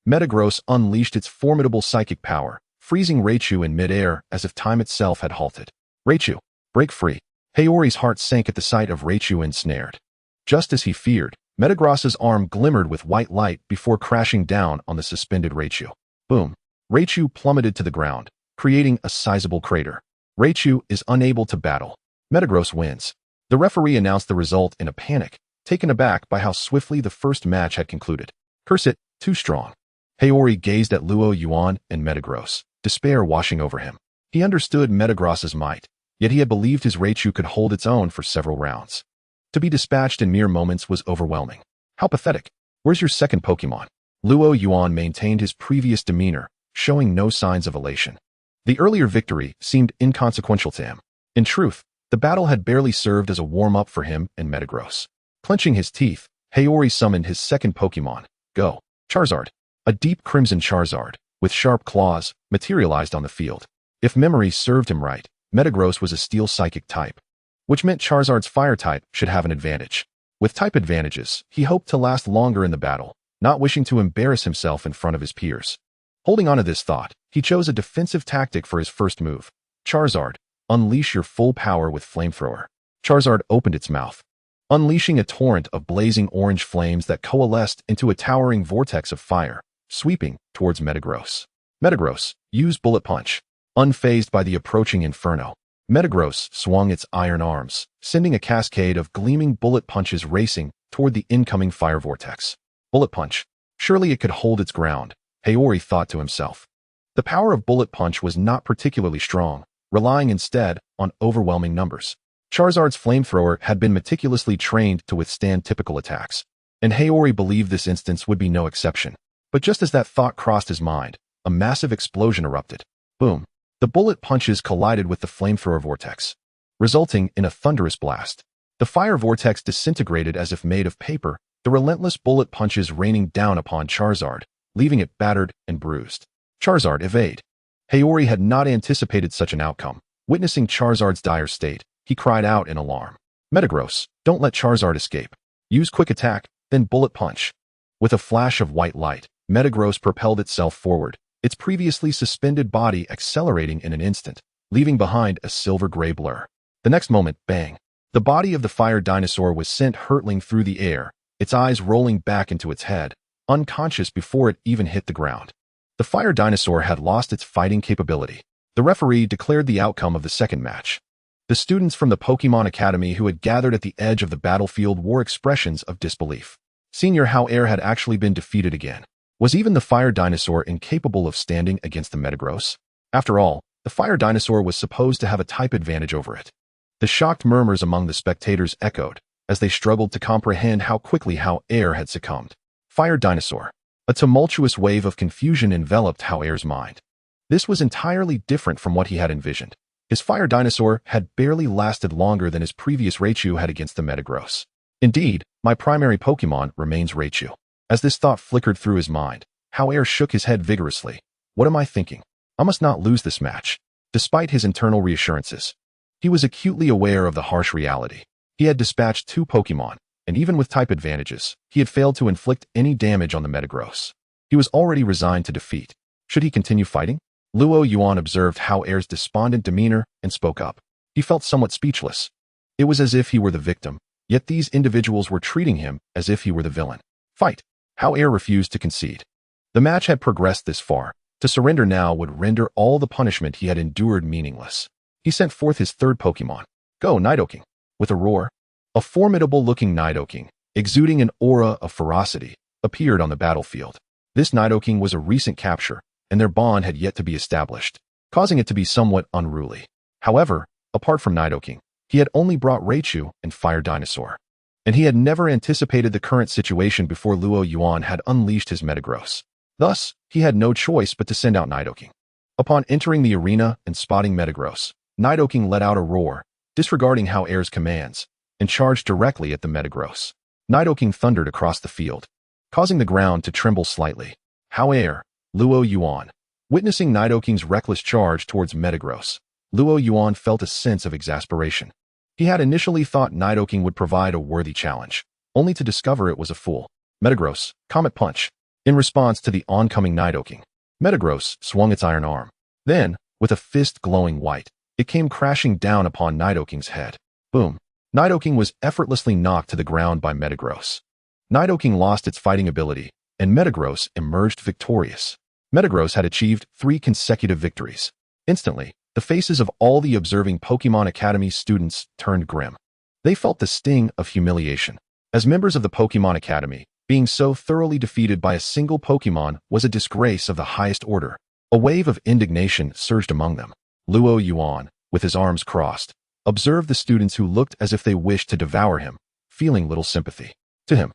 Metagross unleashed its formidable psychic power, freezing Raichu in midair as if time itself had halted. "Raichu, break free." Hiyori's heart sank at the sight of Raichu ensnared. Just as he feared, Metagross's arm glimmered with white light before crashing down on the suspended Raichu. Boom! Raichu plummeted to the ground, creating a sizable crater. Raichu is unable to battle. Metagross wins. The referee announced the result in a panic, taken aback by how swiftly the first match had concluded. Curse it, too strong. Hiyori gazed at Luo Yuan and Metagross, despair washing over him. He understood Metagross's might, yet he had believed his Raichu could hold its own for several rounds. To be dispatched in mere moments was overwhelming. How pathetic. Where's your second Pokémon? Luo Yuan maintained his previous demeanor, showing no signs of elation. The earlier victory seemed inconsequential to him. In truth, the battle had barely served as a warm-up for him and Metagross. Clenching his teeth, Hiyori summoned his second Pokémon. Go. Charizard. A deep crimson Charizard, with sharp claws, materialized on the field. If memory served him right, Metagross was a steel psychic type, which meant Charizard's fire type should have an advantage. With type advantages, he hoped to last longer in the battle, not wishing to embarrass himself in front of his peers. Holding on to this thought, he chose a defensive tactic for his first move. Charizard, unleash your full power with Flamethrower. Charizard opened its mouth, unleashing a torrent of blazing orange flames that coalesced into a towering vortex of fire, sweeping towards Metagross. Metagross, use Bullet Punch. Unfazed by the approaching inferno, Metagross swung its iron arms, sending a cascade of gleaming bullet punches racing toward the incoming fire vortex. Bullet Punch. Surely it could hold its ground, Hiyori thought to himself. The power of Bullet Punch was not particularly strong, relying instead on overwhelming numbers. Charizard's Flamethrower had been meticulously trained to withstand typical attacks, and Hiyori believed this instance would be no exception. But just as that thought crossed his mind, a massive explosion erupted. Boom! The bullet punches collided with the Flamethrower vortex, resulting in a thunderous blast. The fire vortex disintegrated as if made of paper, the relentless bullet punches raining down upon Charizard, leaving it battered and bruised. Charizard, evade. Hiyori had not anticipated such an outcome. Witnessing Charizard's dire state, he cried out in alarm. Metagross, don't let Charizard escape. Use Quick Attack, then Bullet Punch. With a flash of white light, Metagross propelled itself forward, its previously suspended body accelerating in an instant, leaving behind a silver-gray blur. The next moment, bang! The body of the fire dinosaur was sent hurtling through the air, its eyes rolling back into its head, unconscious before it even hit the ground. The fire dinosaur had lost its fighting capability. The referee declared the outcome of the second match. The students from the Pokémon Academy who had gathered at the edge of the battlefield wore expressions of disbelief. Senior How Air had actually been defeated again. Was even the fire dinosaur incapable of standing against the Metagross? After all, the fire dinosaur was supposed to have a type advantage over it. The shocked murmurs among the spectators echoed, as they struggled to comprehend how quickly How Air had succumbed. Fire dinosaur. A tumultuous wave of confusion enveloped How Air's mind. This was entirely different from what he had envisioned. His fire dinosaur had barely lasted longer than his previous Raichu had against the Metagross. Indeed, my primary Pokémon remains Raichu. As this thought flickered through his mind, How Air shook his head vigorously. What am I thinking? I must not lose this match. Despite his internal reassurances, he was acutely aware of the harsh reality. He had dispatched 2 Pokémon, and even with type advantages, he had failed to inflict any damage on the Metagross. He was already resigned to defeat. Should he continue fighting? Luo Yuan observed Hao Er's despondent demeanor and spoke up. He felt somewhat speechless. It was as if he were the victim, yet these individuals were treating him as if he were the villain. Fight! Hao Er refused to concede. The match had progressed this far. To surrender now would render all the punishment he had endured meaningless. He sent forth his 3rd Pokémon. Go, Nidoking! With a roar, a formidable-looking Nidoking, exuding an aura of ferocity, appeared on the battlefield. This Nidoking was a recent capture, and their bond had yet to be established, causing it to be somewhat unruly. However, apart from Nidoking, he had only brought Raichu and Fire Dinosaur. And he had never anticipated the current situation before Luo Yuan had unleashed his Metagross. Thus, he had no choice but to send out Nidoking. Upon entering the arena and spotting Metagross, Nidoking let out a roar, disregarding Hao Er's commands, and charged directly at the Metagross. Nidoking thundered across the field, causing the ground to tremble slightly. Hao Er, Luo Yuan. Witnessing Nidoking's reckless charge towards Metagross, Luo Yuan felt a sense of exasperation. He had initially thought Nidoking would provide a worthy challenge, only to discover it was a fool. Metagross, Comet Punch. In response to the oncoming Nidoking, Metagross swung its iron arm. Then, with a fist glowing white, it came crashing down upon Nidoking's head. Boom! Nidoking was effortlessly knocked to the ground by Metagross. Nidoking lost its fighting ability, and Metagross emerged victorious. Metagross had achieved 3 consecutive victories. Instantly, the faces of all the observing Pokémon Academy students turned grim. They felt the sting of humiliation. As members of the Pokémon Academy, being so thoroughly defeated by a single Pokémon was a disgrace of the highest order. A wave of indignation surged among them. Luo Yuan, with his arms crossed, observed the students who looked as if they wished to devour him, feeling little sympathy. To him,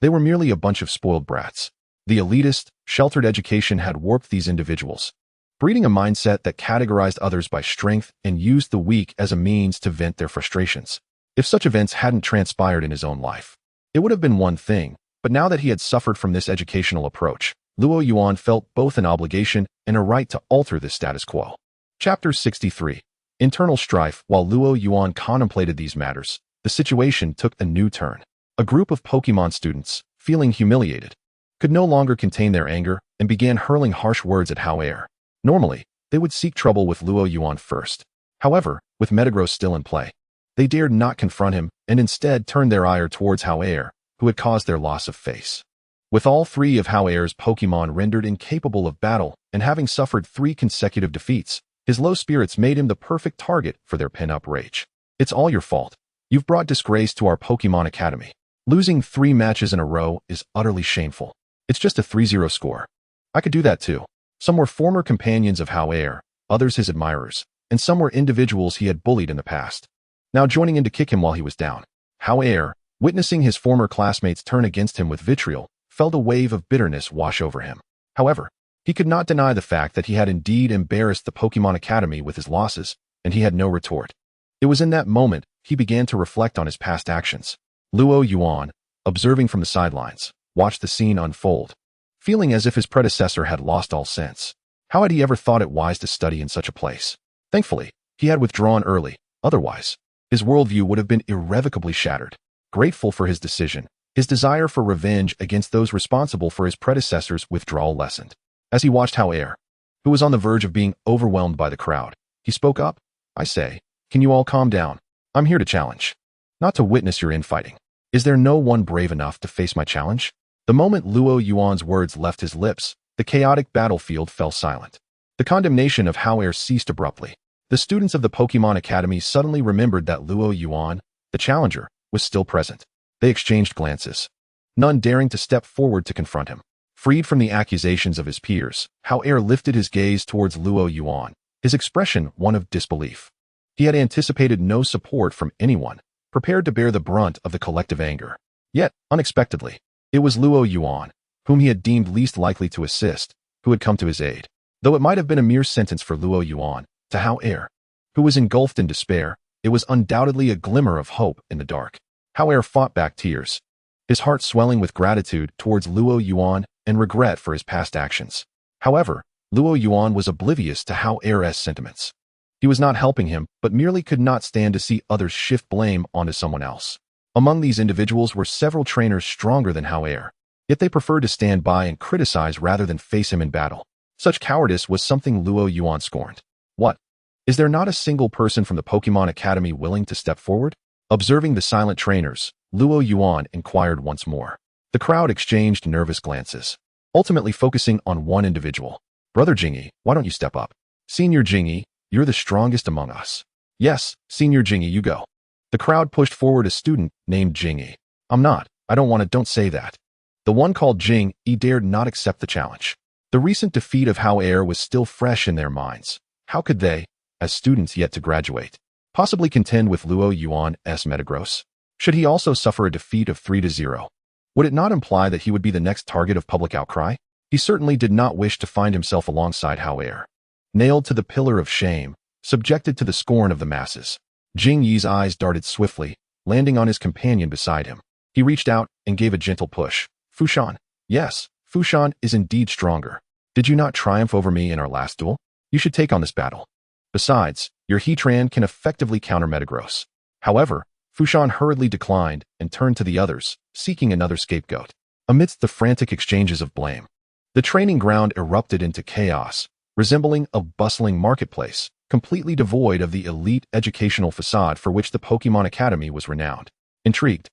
they were merely a bunch of spoiled brats. The elitist, sheltered education had warped these individuals, breeding a mindset that categorized others by strength and used the weak as a means to vent their frustrations. If such events hadn't transpired in his own life, it would have been one thing, but now that he had suffered from this educational approach, Luo Yuan felt both an obligation and a right to alter this status quo. Chapter 63. Internal Strife. While Luo Yuan contemplated these matters, the situation took a new turn. A group of Pokémon students, feeling humiliated, could no longer contain their anger and began hurling harsh words at Hao Er. Normally, they would seek trouble with Luo Yuan first. However, with Metagross still in play, they dared not confront him and instead turned their ire towards Hao Er, who had caused their loss of face. With all 3 of Hao Er's Pokémon rendered incapable of battle and having suffered 3 consecutive defeats, his low spirits made him the perfect target for their pin-up rage. It's all your fault. You've brought disgrace to our Pokémon Academy. Losing 3 matches in a row is utterly shameful. It's just a 3-0 score. I could do that too. Some were former companions of Hao Er, others his admirers, and some were individuals he had bullied in the past, now joining in to kick him while he was down. Hao Er, witnessing his former classmates turn against him with vitriol, felt a wave of bitterness wash over him. However, he could not deny the fact that he had indeed embarrassed the Pokémon Academy with his losses, and he had no retort. It was in that moment he began to reflect on his past actions. Luo Yuan, observing from the sidelines, watched the scene unfold, feeling as if his predecessor had lost all sense. How had he ever thought it wise to study in such a place? Thankfully, he had withdrawn early, otherwise, his worldview would have been irrevocably shattered. Grateful for his decision, his desire for revenge against those responsible for his predecessor's withdrawal lessened. As he watched Hao Er, who was on the verge of being overwhelmed by the crowd, he spoke up. I say, can you all calm down? I'm here to challenge, not to witness your infighting. Is there no one brave enough to face my challenge? The moment Luo Yuan's words left his lips, the chaotic battlefield fell silent. The condemnation of Hao Er ceased abruptly. The students of the Pokémon Academy suddenly remembered that Luo Yuan, the challenger, was still present. They exchanged glances, none daring to step forward to confront him. Freed from the accusations of his peers, Hao Er lifted his gaze towards Luo Yuan, his expression one of disbelief. He had anticipated no support from anyone, prepared to bear the brunt of the collective anger. Yet, unexpectedly, it was Luo Yuan, whom he had deemed least likely to assist, who had come to his aid. Though it might have been a mere sentence for Luo Yuan, to Hao Er, who was engulfed in despair, it was undoubtedly a glimmer of hope in the dark. Hao Er fought back tears, his heart swelling with gratitude towards Luo Yuan and regret for his past actions. However, Luo Yuan was oblivious to Hao Er's sentiments. He was not helping him, but merely could not stand to see others shift blame onto someone else. Among these individuals were several trainers stronger than Hao Er, yet they preferred to stand by and criticize rather than face him in battle. Such cowardice was something Luo Yuan scorned. What? Is there not a single person from the Pokémon Academy willing to step forward? Observing the silent trainers, Luo Yuan inquired once more. The crowd exchanged nervous glances, ultimately focusing on one individual. Brother Jingyi, why don't you step up? Senior Jingyi, you're the strongest among us. Yes, Senior Jingyi, you go. The crowd pushed forward a student named Jingyi. I'm not. I don't want to. Don't say that. The one called Jing, he dared not accept the challenge. The recent defeat of Hao Er was still fresh in their minds. How could they, as students yet to graduate, possibly contend with Luo Yuan's Metagross? Should he also suffer a defeat of 3-0? Would it not imply that he would be the next target of public outcry? He certainly did not wish to find himself alongside Hao Er. Nailed to the pillar of shame, subjected to the scorn of the masses. Jing Yi's eyes darted swiftly, landing on his companion beside him. He reached out and gave a gentle push. Fushan. Yes, Fushan is indeed stronger. Did you not triumph over me in our last duel? You should take on this battle. Besides, your Heatran can effectively counter Metagross. However, Fushan hurriedly declined and turned to the others, seeking another scapegoat. Amidst the frantic exchanges of blame, the training ground erupted into chaos, resembling a bustling marketplace, completely devoid of the elite educational facade for which the Pokémon Academy was renowned. Intrigued,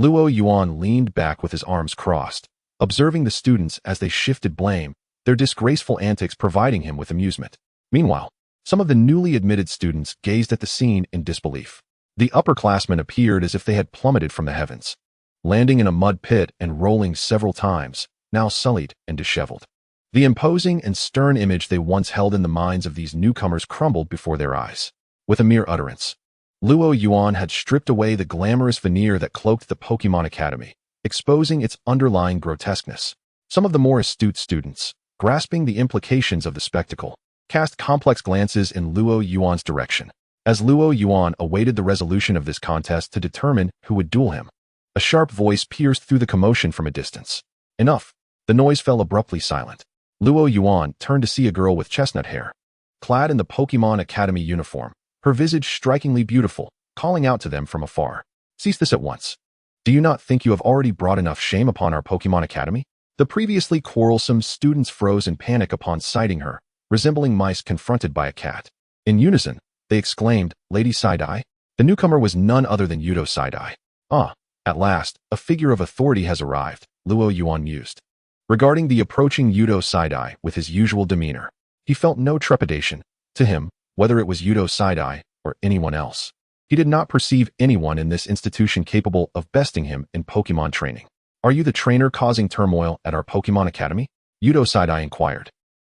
Luo Yuan leaned back with his arms crossed, observing the students as they shifted blame, their disgraceful antics providing him with amusement. Meanwhile, some of the newly admitted students gazed at the scene in disbelief. The upperclassmen appeared as if they had plummeted from the heavens, landing in a mud pit and rolling several times, now sullied and disheveled. The imposing and stern image they once held in the minds of these newcomers crumbled before their eyes. With a mere utterance, Luo Yuan had stripped away the glamorous veneer that cloaked the Pokémon Academy, exposing its underlying grotesqueness. Some of the more astute students, grasping the implications of the spectacle, cast complex glances in Luo Yuan's direction, as Luo Yuan awaited the resolution of this contest to determine who would duel him. A sharp voice pierced through the commotion from a distance. Enough. The noise fell abruptly silent. Luo Yuan turned to see a girl with chestnut hair, clad in the Pokémon Academy uniform, her visage strikingly beautiful, calling out to them from afar. Cease this at once. Do you not think you have already brought enough shame upon our Pokémon Academy? The previously quarrelsome students froze in panic upon sighting her, resembling mice confronted by a cat. In unison, they exclaimed, Lady Side-Eye? The newcomer was none other than Yudo Side-Eye. Ah, at last, a figure of authority has arrived, Luo Yuan mused. Regarding the approaching Yudo Side-Eye with his usual demeanor, he felt no trepidation. To him, whether it was Yudo Side-Eye or anyone else, he did not perceive anyone in this institution capable of besting him in Pokémon training. Are you the trainer causing turmoil at our Pokémon Academy? Yudo Side-Eye inquired.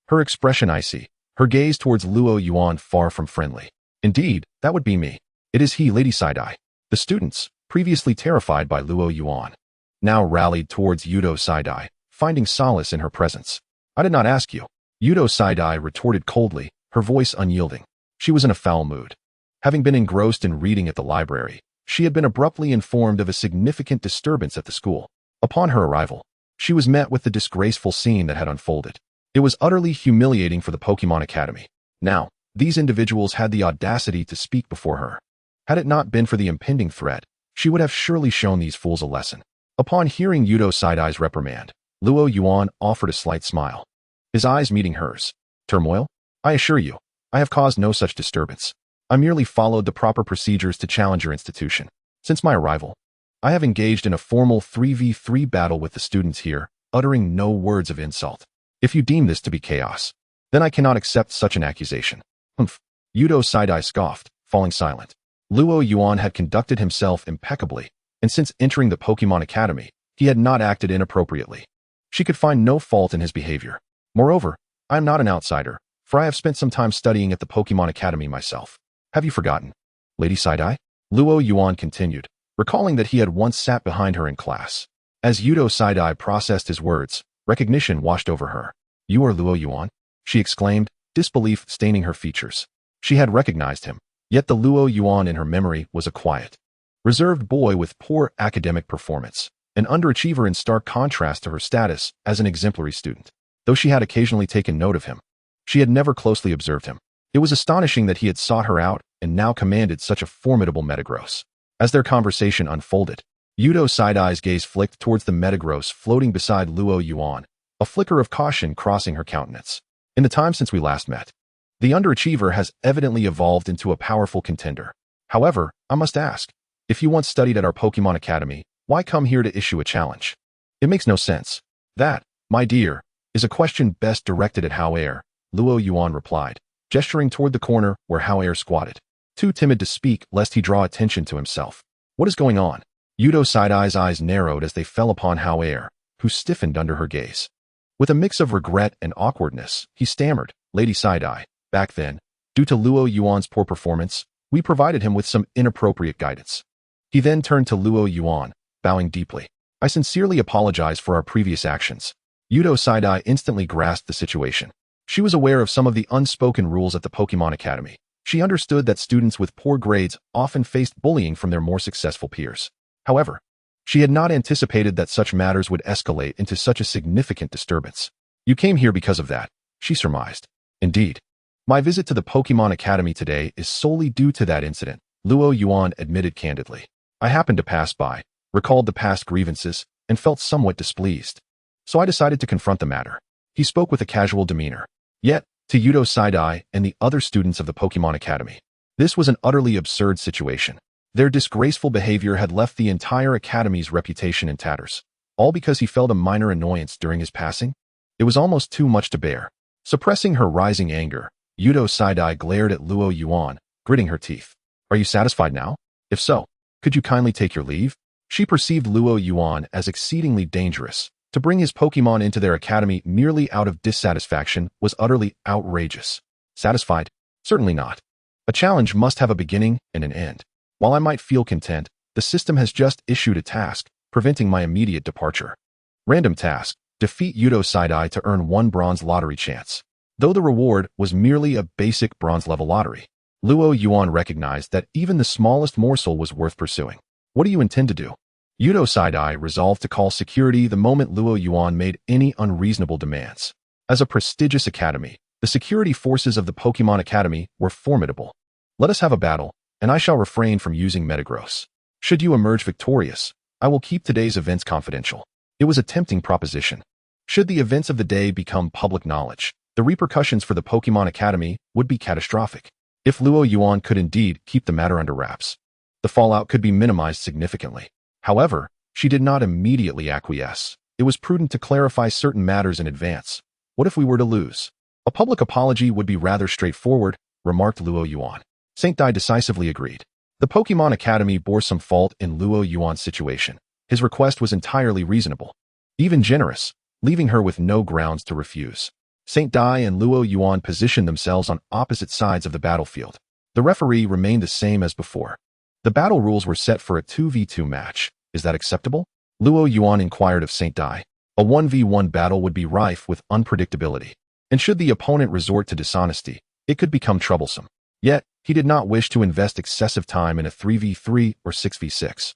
Her expression icy, her gaze towards Luo Yuan far from friendly. Indeed, that would be me. It is he, Lady Side-Eye. The students, previously terrified by Luo Yuan, now rallied towards Yudo Side-Eye, finding solace in her presence. I did not ask you. Yudo Side-Eye retorted coldly, her voice unyielding. She was in a foul mood. Having been engrossed in reading at the library, she had been abruptly informed of a significant disturbance at the school. Upon her arrival, she was met with the disgraceful scene that had unfolded. It was utterly humiliating for the Pokémon Academy. Now, these individuals had the audacity to speak before her. Had it not been for the impending threat, she would have surely shown these fools a lesson. Upon hearing Yudo Side-Eye's reprimand, Luo Yuan offered a slight smile, his eyes meeting hers. Turmoil? I assure you, I have caused no such disturbance. I merely followed the proper procedures to challenge your institution. Since my arrival, I have engaged in a formal 3v3 battle with the students here, uttering no words of insult. If you deem this to be chaos, then I cannot accept such an accusation. Humph. Yudo Side-Eye scoffed, falling silent. Luo Yuan had conducted himself impeccably, and since entering the Pokémon Academy, he had not acted inappropriately. She could find no fault in his behavior. Moreover, I am not an outsider, for I have spent some time studying at the Pokémon Academy myself. Have you forgotten? Lady Side-Eye? Luo Yuan continued, recalling that he had once sat behind her in class. As Yudo Side-Eye processed his words, recognition washed over her. You are Luo Yuan? She exclaimed, disbelief staining her features. She had recognized him, yet the Luo Yuan in her memory was a quiet, reserved boy with poor academic performance, an underachiever in stark contrast to her status as an exemplary student. Though she had occasionally taken note of him, she had never closely observed him. It was astonishing that he had sought her out and now commanded such a formidable Metagross. As their conversation unfolded, Yudo Side-Eye's gaze flicked towards the Metagross floating beside Luo Yuan, a flicker of caution crossing her countenance. In the time since we last met, the underachiever has evidently evolved into a powerful contender. However, I must ask, if you once studied at our Pokemon Academy, why come here to issue a challenge? It makes no sense. That, my dear, is a question best directed at Hao-Er, Luo Yuan replied, gesturing toward the corner where Hao-Er squatted, too timid to speak lest he draw attention to himself. What is going on? Yudo Side-Eye's eyes narrowed as they fell upon Hao-Er, who stiffened under her gaze. With a mix of regret and awkwardness, he stammered, Lady Side-Eye, back then, due to Luo Yuan's poor performance, we provided him with some inappropriate guidance. He then turned to Luo Yuan, bowing deeply. I sincerely apologize for our previous actions. Yudo Side-Eye instantly grasped the situation. She was aware of some of the unspoken rules at the Pokemon Academy. She understood that students with poor grades often faced bullying from their more successful peers. However, she had not anticipated that such matters would escalate into such a significant disturbance. You came here because of that, she surmised. Indeed. My visit to the Pokemon Academy today is solely due to that incident, Luo Yuan admitted candidly. I happened to pass by, recalled the past grievances, and felt somewhat displeased. So I decided to confront the matter. He spoke with a casual demeanor. Yet, to Yudo Side-Eye and the other students of the Pokemon Academy, this was an utterly absurd situation. Their disgraceful behavior had left the entire Academy's reputation in tatters, all because he felt a minor annoyance during his passing. It was almost too much to bear. Suppressing her rising anger, Yudo Side-Eye glared at Luo Yuan, gritting her teeth. Are you satisfied now? If so, could you kindly take your leave? She perceived Luo Yuan as exceedingly dangerous. To bring his Pokemon into their academy merely out of dissatisfaction was utterly outrageous. Satisfied? Certainly not. A challenge must have a beginning and an end. While I might feel content, the system has just issued a task, preventing my immediate departure. Random task: defeat Yudo Side-Eye to earn 1 bronze lottery chance. Though the reward was merely a basic bronze-level lottery, Luo Yuan recognized that even the smallest morsel was worth pursuing. What do you intend to do? Yudo Side-Eye resolved to call security the moment Luo Yuan made any unreasonable demands. As a prestigious academy, the security forces of the Pokemon Academy were formidable. Let us have a battle, and I shall refrain from using Metagross. Should you emerge victorious, I will keep today's events confidential. It was a tempting proposition. Should the events of the day become public knowledge, the repercussions for the Pokemon Academy would be catastrophic. If Luo Yuan could indeed keep the matter under wraps, the fallout could be minimized significantly. However, she did not immediately acquiesce. It was prudent to clarify certain matters in advance. What if we were to lose? A public apology would be rather straightforward, remarked Luo Yuan. Saint Dai decisively agreed. The Pokemon Academy bore some fault in Luo Yuan's situation. His request was entirely reasonable, even generous, leaving her with no grounds to refuse. Saint Dai and Luo Yuan positioned themselves on opposite sides of the battlefield. The referee remained the same as before. The battle rules were set for a 2v2 match. Is that acceptable? Luo Yuan inquired of Saint Dai. A 1v1 battle would be rife with unpredictability, and should the opponent resort to dishonesty, it could become troublesome. Yet, he did not wish to invest excessive time in a 3v3 or 6v6.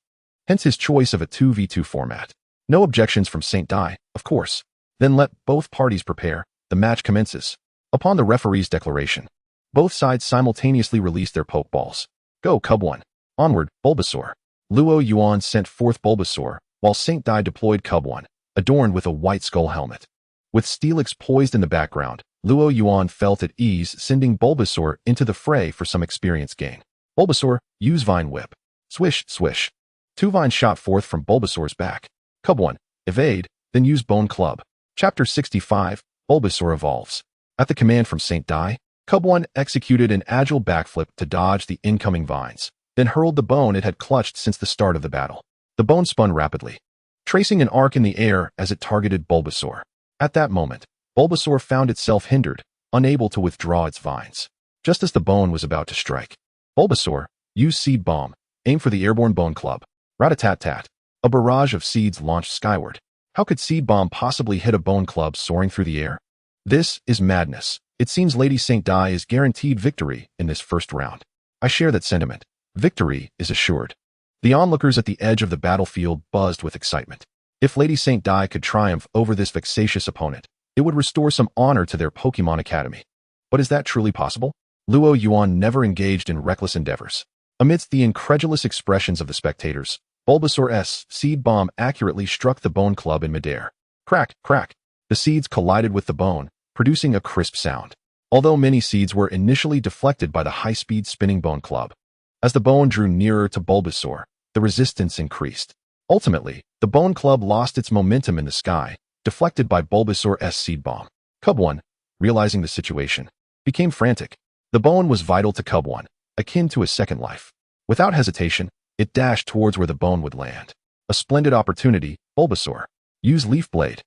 Hence his choice of a 2v2 format. No objections from Saint Dai, of course. Then let both parties prepare. The match commences. Upon the referee's declaration, both sides simultaneously released their Pokeballs. Go, Cub 1. Onward, Bulbasaur. Luo Yuan sent forth Bulbasaur, while Saint Dai deployed Cub 1, adorned with a white skull helmet. With Steelix poised in the background, Luo Yuan felt at ease sending Bulbasaur into the fray for some experience gain. Bulbasaur, use Vine Whip. Swish, swish. 2 vines shot forth from Bulbasaur's back. Cub 1, evade, then use Bone Club. Chapter 65, Bulbasaur evolves. At the command from Saint Dai, Cub 1 executed an agile backflip to dodge the incoming vines, then hurled the bone it had clutched since the start of the battle. The bone spun rapidly, tracing an arc in the air as it targeted Bulbasaur. At that moment, Bulbasaur found itself hindered, unable to withdraw its vines. Just as the bone was about to strike, Bulbasaur, use Seed Bomb, aim for the airborne Bone Club. Rat-a-tat-tat. A barrage of seeds launched skyward. How could Seed Bomb possibly hit a Bone Club soaring through the air? This is madness. It seems Lady Saint Dai is guaranteed victory in this first round. I share that sentiment. Victory is assured. The onlookers at the edge of the battlefield buzzed with excitement. If Lady Saint Dai could triumph over this vexatious opponent, it would restore some honor to their Pokemon Academy. But is that truly possible? Luo Yuan never engaged in reckless endeavors. Amidst the incredulous expressions of the spectators, Bulbasaur's seed bomb accurately struck the bone club in midair. Crack, crack. The seeds collided with the bone, producing a crisp sound. Although many seeds were initially deflected by the high-speed spinning bone club. As the bone drew nearer to Bulbasaur, the resistance increased. Ultimately, the bone club lost its momentum in the sky, deflected by Bulbasaur's seed bomb. Cub 1, realizing the situation, became frantic. The bone was vital to Cub 1, akin to a second life. Without hesitation, it dashed towards where the bone would land. A splendid opportunity, Bulbasaur. Use Leaf Blade.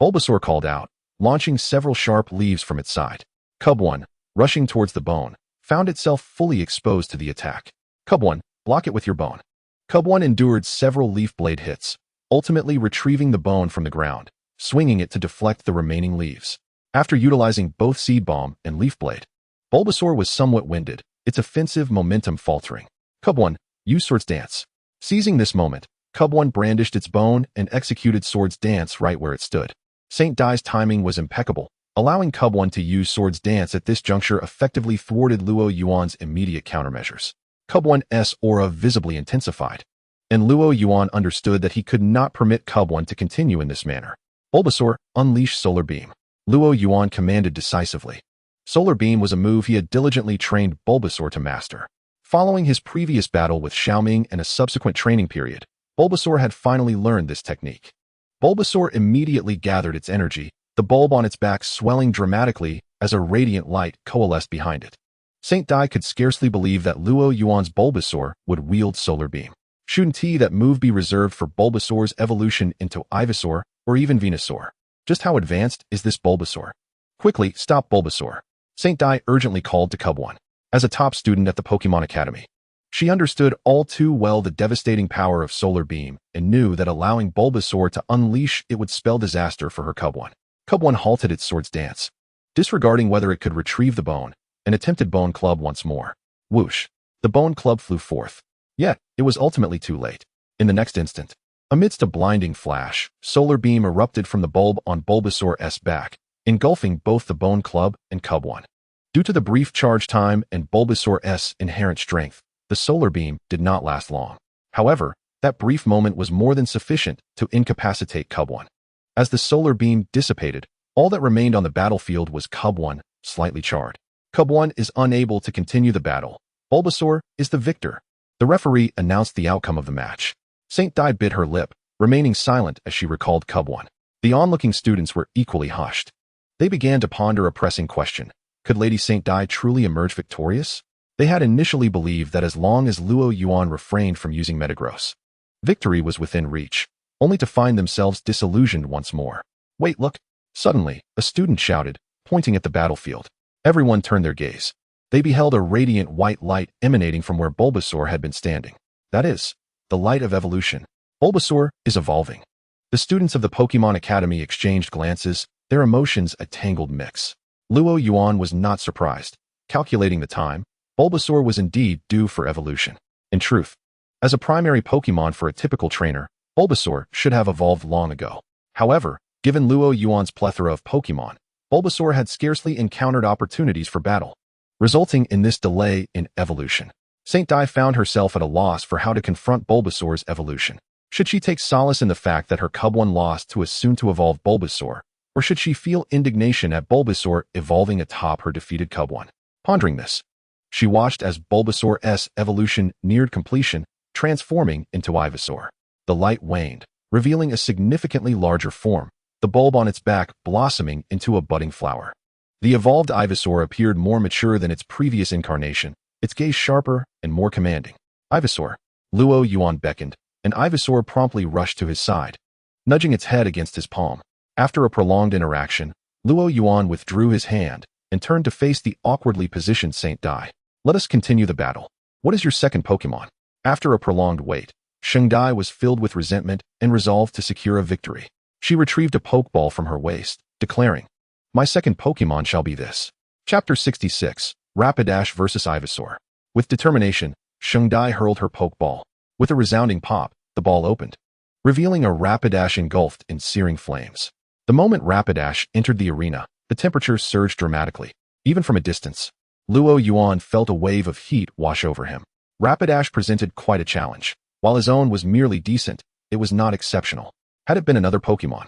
Bulbasaur called out, launching several sharp leaves from its side. Cub 1, rushing towards the bone, found itself fully exposed to the attack. Cub 1, block it with your bone. Cub 1 endured several Leaf Blade hits, ultimately retrieving the bone from the ground, swinging it to deflect the remaining leaves. After utilizing both Seed Bomb and Leaf Blade, Bulbasaur was somewhat winded, its offensive momentum faltering. Cub 1, use Swords Dance. Seizing this moment, Cub 1 brandished its bone and executed Swords Dance right where it stood. Saint Dai's timing was impeccable, allowing Cub 1 to use Swords Dance at this juncture effectively thwarted Luo Yuan's immediate countermeasures. Cub 1's aura visibly intensified, and Luo Yuan understood that he could not permit Cub 1 to continue in this manner. Bulbasaur, unleash Solar Beam. Luo Yuan commanded decisively. Solar Beam was a move he had diligently trained Bulbasaur to master. Following his previous battle with Xiaoming and a subsequent training period, Bulbasaur had finally learned this technique. Bulbasaur immediately gathered its energy, the bulb on its back swelling dramatically as a radiant light coalesced behind it. Saint Dai could scarcely believe that Luo Yuan's Bulbasaur would wield Solar Beam. Shouldn't that move be reserved for Bulbasaur's evolution into Ivysaur or even Venusaur? Just how advanced is this Bulbasaur? Quickly, stop Bulbasaur. Saint Dai urgently called to Cub 1. As a top student at the Pokémon Academy, she understood all too well the devastating power of Solar Beam and knew that allowing Bulbasaur to unleash it would spell disaster for her Cub 1. Cub 1 halted its Swords Dance, disregarding whether it could retrieve the bone, and attempted Bone Club once more. Whoosh! The Bone Club flew forth. Yet, it was ultimately too late. In the next instant, amidst a blinding flash, Solar Beam erupted from the bulb on Bulbasaur's back, engulfing both the Bone Club and Cub 1. Due to the brief charge time and Bulbasaur's inherent strength, the Solar Beam did not last long. However, that brief moment was more than sufficient to incapacitate Cub 1. As the Solar Beam dissipated, all that remained on the battlefield was Cub 1, slightly charred. Cub 1 is unable to continue the battle. Bulbasaur is the victor. The referee announced the outcome of the match. Saint Dai bit her lip, remaining silent as she recalled Cub 1. The onlooking students were equally hushed. They began to ponder a pressing question. Could Lady Saint Dai truly emerge victorious? They had initially believed that as long as Luo Yuan refrained from using Metagross, victory was within reach, only to find themselves disillusioned once more. Wait, look! Suddenly, a student shouted, pointing at the battlefield. Everyone turned their gaze. They beheld a radiant white light emanating from where Bulbasaur had been standing. That is, the light of evolution. Bulbasaur is evolving. The students of the Pokémon Academy exchanged glances, their emotions a tangled mix. Luo Yuan was not surprised. Calculating the time, Bulbasaur was indeed due for evolution. In truth, as a primary Pokémon for a typical trainer, Bulbasaur should have evolved long ago. However, given Luo Yuan's plethora of Pokémon, Bulbasaur had scarcely encountered opportunities for battle, resulting in this delay in evolution. Saint Dai found herself at a loss for how to confront Bulbasaur's evolution. Should she take solace in the fact that her Cub 1 lost to a soon-to-evolve Bulbasaur, or should she feel indignation at Bulbasaur evolving atop her defeated Cub 1? Pondering this, she watched as Bulbasaur's evolution neared completion, transforming into Ivysaur. The light waned, revealing a significantly larger form, the bulb on its back blossoming into a budding flower. The evolved Ivysaur appeared more mature than its previous incarnation, its gaze sharper and more commanding. Ivysaur. Luo Yuan beckoned, and Ivysaur promptly rushed to his side, nudging its head against his palm. After a prolonged interaction, Luo Yuan withdrew his hand and turned to face the awkwardly positioned Saint Dai. Let us continue the battle. What is your second Pokémon? After a prolonged wait, Saint Dai was filled with resentment and resolved to secure a victory. She retrieved a Pokeball from her waist, declaring, "My second Pokémon shall be this." Chapter 66, Rapidash vs. Ivysaur. With determination, Saint Dai hurled her Pokeball. With a resounding pop, the ball opened, revealing a Rapidash engulfed in searing flames. The moment Rapidash entered the arena, the temperature surged dramatically. Even from a distance, Luo Yuan felt a wave of heat wash over him. Rapidash presented quite a challenge. While his own was merely decent, it was not exceptional. Had it been another Pokémon,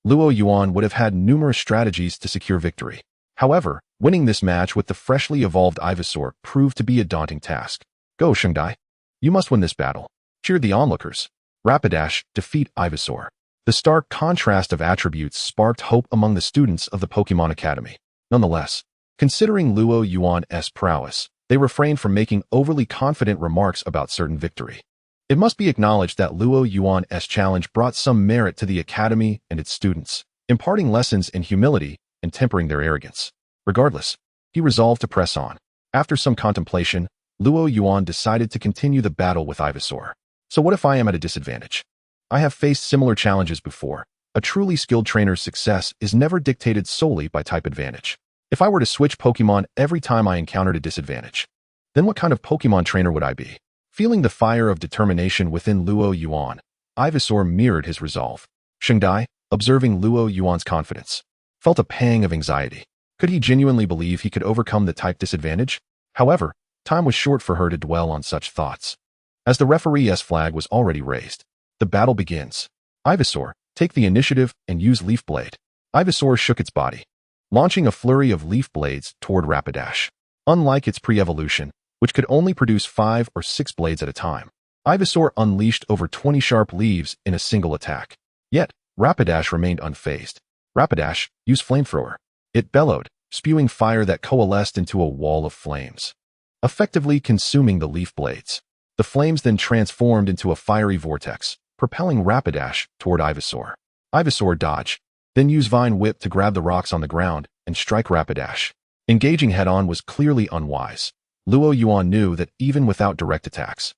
Luo Yuan would have had numerous strategies to secure victory. However, winning this match with the freshly evolved Ivysaur proved to be a daunting task. Go, Shengdai. You must win this battle, cheered the onlookers. Rapidash, defeat Ivysaur. The stark contrast of attributes sparked hope among the students of the Pokémon Academy. Nonetheless, considering Luo Yuan's prowess, they refrained from making overly confident remarks about certain victory. It must be acknowledged that Luo Yuan's challenge brought some merit to the Academy and its students, imparting lessons in humility and tempering their arrogance. Regardless, he resolved to press on. After some contemplation, Luo Yuan decided to continue the battle with Ivysaur. So what if I am at a disadvantage? I have faced similar challenges before. A truly skilled trainer's success is never dictated solely by type advantage. If I were to switch Pokémon every time I encountered a disadvantage, then what kind of Pokémon trainer would I be? Feeling the fire of determination within Luo Yuan, Ivysaur mirrored his resolve. Shengdai, observing Luo Yuan's confidence, felt a pang of anxiety. Could he genuinely believe he could overcome the type disadvantage? However, time was short for her to dwell on such thoughts. As the referee's flag was already raised, the battle begins. Ivysaur, take the initiative and use Leaf Blade. Ivysaur shook its body, launching a flurry of leaf blades toward Rapidash. Unlike its pre-evolution, which could only produce 5 or 6 blades at a time, Ivysaur unleashed over 20 sharp leaves in a single attack. Yet, Rapidash remained unfazed. Rapidash, use Flamethrower. It bellowed, spewing fire that coalesced into a wall of flames, effectively consuming the leaf blades. The flames then transformed into a fiery vortex, propelling Rapidash toward Ivysaur. Ivysaur dodged, then used Vine Whip to grab the rocks on the ground and strike Rapidash. Engaging head-on was clearly unwise. Luo Yuan knew that even without direct attacks,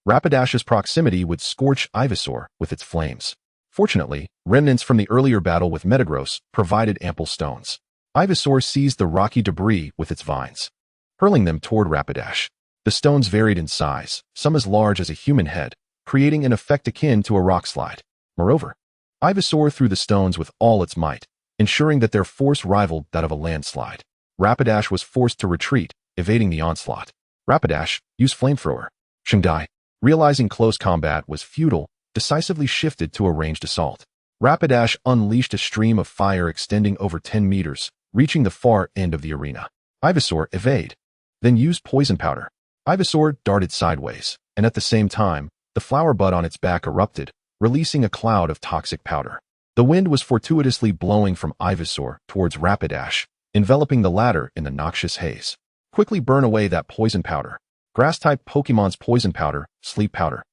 Rapidash's proximity would scorch Ivysaur with its flames. Fortunately, remnants from the earlier battle with Metagross provided ample stones. Ivysaur seized the rocky debris with its vines, hurling them toward Rapidash. The stones varied in size, some as large as a human head, creating an effect akin to a rock slide. Moreover, Ivysaur threw the stones with all its might, ensuring that their force rivaled that of a landslide. Rapidash was forced to retreat, evading the onslaught. Rapidash, use Flamethrower. Shengdai, realizing close combat was futile, decisively shifted to a ranged assault. Rapidash unleashed a stream of fire extending over 10 meters, reaching the far end of the arena. Ivysaur, evade. Then use Poison Powder. Ivysaur darted sideways, and at the same time, the flower bud on its back erupted, releasing a cloud of toxic powder. The wind was fortuitously blowing from Ivysaur towards Rapidash, enveloping the latter in the noxious haze. Quickly burn away that poison powder. Grass-type Pokemon's Poison Powder, Sleep Powder,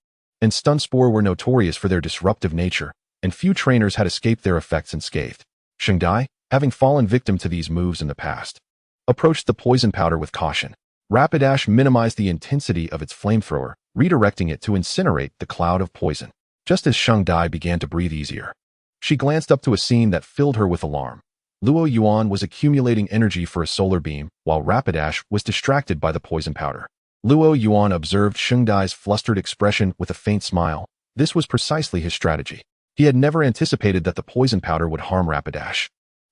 and Stun Spore were notorious for their disruptive nature, and few trainers had escaped their effects unscathed. Shengdai, having fallen victim to these moves in the past, approached the Poison Powder with caution. Rapidash minimized the intensity of its flamethrower, redirecting it to incinerate the cloud of poison. Just as Shengdai began to breathe easier, she glanced up to a scene that filled her with alarm. Luo Yuan was accumulating energy for a solar beam, while Rapidash was distracted by the poison powder. Luo Yuan observed Shengdai's flustered expression with a faint smile. This was precisely his strategy. He had never anticipated that the poison powder would harm Rapidash,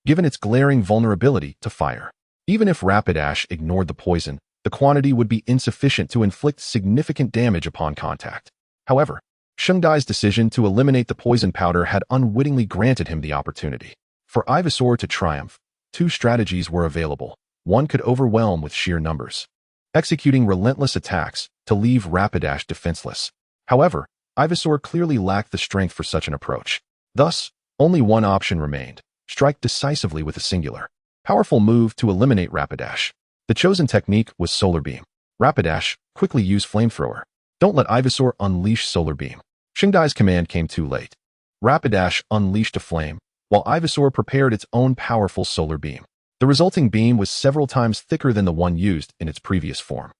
given its glaring vulnerability to fire. Even if Rapidash ignored the poison, the quantity would be insufficient to inflict significant damage upon contact. However, Shengdai's decision to eliminate the poison powder had unwittingly granted him the opportunity. For Ivysaur to triumph, 2 strategies were available. One could overwhelm with sheer numbers, executing relentless attacks to leave Rapidash defenseless. However, Ivysaur clearly lacked the strength for such an approach. Thus, only one option remained: strike decisively with a singular, powerful move to eliminate Rapidash. The chosen technique was Solar Beam. Rapidash, quickly use Flamethrower. Don't let Ivysaur unleash Solar Beam. Shengdai's command came too late. Rapidash unleashed a flame, while Ivysaur prepared its own powerful solar beam. The resulting beam was several times thicker than the one used in its previous form.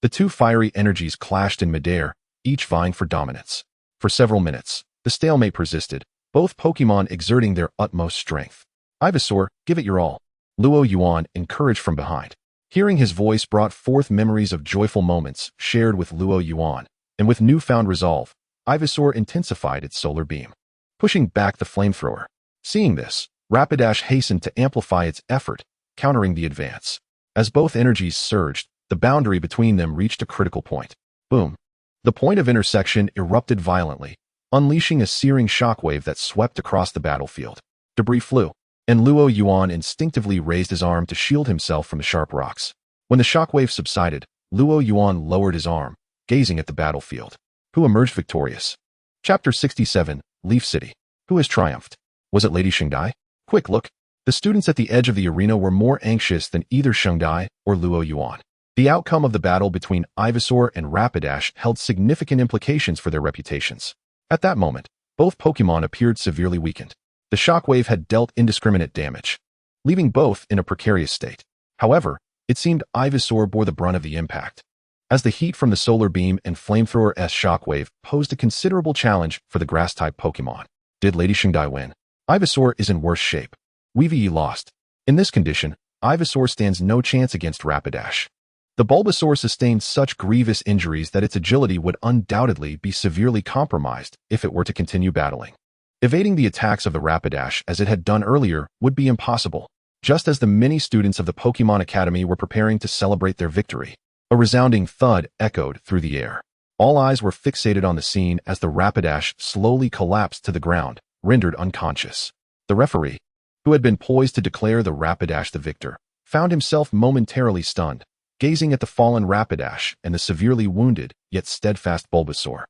The 2 fiery energies clashed in midair, each vying for dominance. For several minutes, the stalemate persisted, both Pokémon exerting their utmost strength. Ivysaur, give it your all. Luo Yuan encouraged from behind. Hearing his voice brought forth memories of joyful moments shared with Luo Yuan, and with newfound resolve, Ivysaur intensified its solar beam, pushing back the flamethrower. Seeing this, Rapidash hastened to amplify its effort, countering the advance. As both energies surged, the boundary between them reached a critical point. Boom! The point of intersection erupted violently, unleashing a searing shockwave that swept across the battlefield. Debris flew, and Luo Yuan instinctively raised his arm to shield himself from the sharp rocks. When the shockwave subsided, Luo Yuan lowered his arm, gazing at the battlefield. Who emerged victorious? Chapter 67, Leaf City. Who has triumphed? Was it Lady Shengdai? Quick look! The students at the edge of the arena were more anxious than either Shengdai or Luo Yuan. The outcome of the battle between Ivysaur and Rapidash held significant implications for their reputations. At that moment, both Pokémon appeared severely weakened. The shockwave had dealt indiscriminate damage, leaving both in a precarious state. However, it seemed Ivysaur bore the brunt of the impact, as the heat from the solar beam and flamethrower-s shockwave posed a considerable challenge for the grass-type Pokémon. Did Lady Shengdai win? Ivysaur is in worse shape. Weavy lost. In this condition, Ivysaur stands no chance against Rapidash. The Bulbasaur sustained such grievous injuries that its agility would undoubtedly be severely compromised if it were to continue battling. Evading the attacks of the Rapidash as it had done earlier would be impossible. Just as the many students of the Pokémon Academy were preparing to celebrate their victory, a resounding thud echoed through the air. All eyes were fixated on the scene as the Rapidash slowly collapsed to the ground, rendered unconscious. The referee, who had been poised to declare the Rapidash the victor, found himself momentarily stunned, gazing at the fallen Rapidash and the severely wounded yet steadfast Bulbasaur.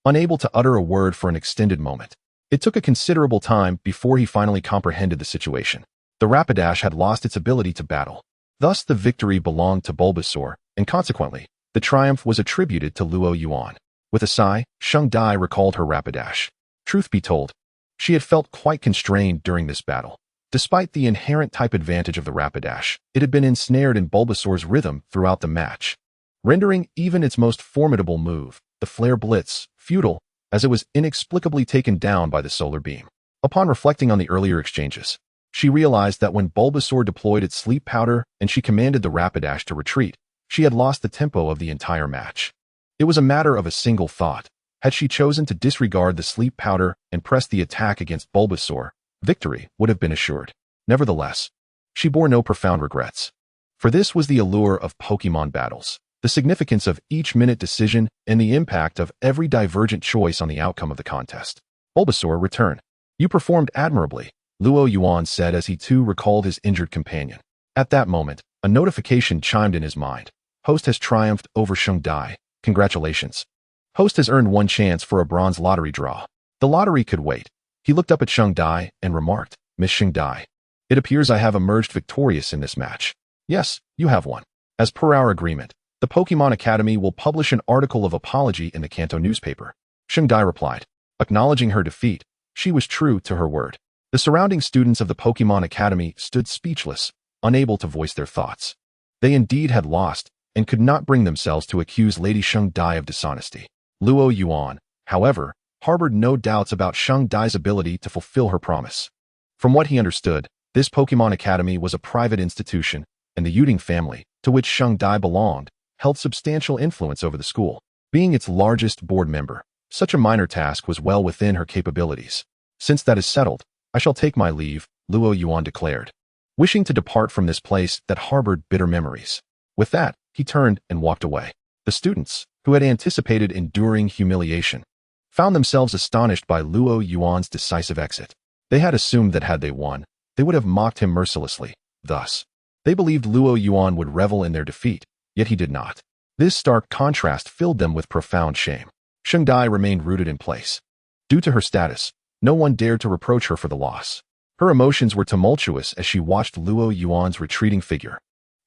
Unable to utter a word for an extended moment, it took a considerable time before he finally comprehended the situation. The Rapidash had lost its ability to battle. Thus, the victory belonged to Bulbasaur, and consequently, the triumph was attributed to Luo Yuan. With a sigh, Shengdai recalled her Rapidash. Truth be told, she had felt quite constrained during this battle. Despite the inherent type advantage of the Rapidash, it had been ensnared in Bulbasaur's rhythm throughout the match, rendering even its most formidable move, the Flare Blitz, futile, as it was inexplicably taken down by the solar beam. Upon reflecting on the earlier exchanges, she realized that when Bulbasaur deployed its sleep powder and she commanded the Rapidash to retreat, she had lost the tempo of the entire match. It was a matter of a single thought. Had she chosen to disregard the sleep powder and press the attack against Bulbasaur, victory would have been assured. Nevertheless, she bore no profound regrets. For this was the allure of Pokémon battles, the significance of each minute decision and the impact of every divergent choice on the outcome of the contest. Bulbasaur returned. You performed admirably, Luo Yuan said as he too recalled his injured companion. At that moment, a notification chimed in his mind. Host has triumphed over Shengdai. Congratulations. Host has earned one chance for a bronze lottery draw. The lottery could wait. He looked up at Shengdai and remarked, Miss Shengdai, it appears I have emerged victorious in this match. Yes, you have won. As per our agreement, the Pokémon Academy will publish an article of apology in the Kanto newspaper. Shengdai replied. Acknowledging her defeat, she was true to her word. The surrounding students of the Pokémon Academy stood speechless, unable to voice their thoughts. They indeed had lost, and could not bring themselves to accuse Lady Shengdai of dishonesty. Luo Yuan, however, harbored no doubts about Shengdai's ability to fulfill her promise. From what he understood, this Pokémon Academy was a private institution, and the Yuding family, to which Shengdai belonged, held substantial influence over the school. Being its largest board member, such a minor task was well within her capabilities. Since that is settled, I shall take my leave, Luo Yuan declared, wishing to depart from this place that harbored bitter memories. With that, he turned and walked away. The students, who had anticipated enduring humiliation, found themselves astonished by Luo Yuan's decisive exit. They had assumed that had they won, they would have mocked him mercilessly. Thus, they believed Luo Yuan would revel in their defeat, yet he did not. This stark contrast filled them with profound shame. Shengdai remained rooted in place. Due to her status, no one dared to reproach her for the loss. Her emotions were tumultuous as she watched Luo Yuan's retreating figure.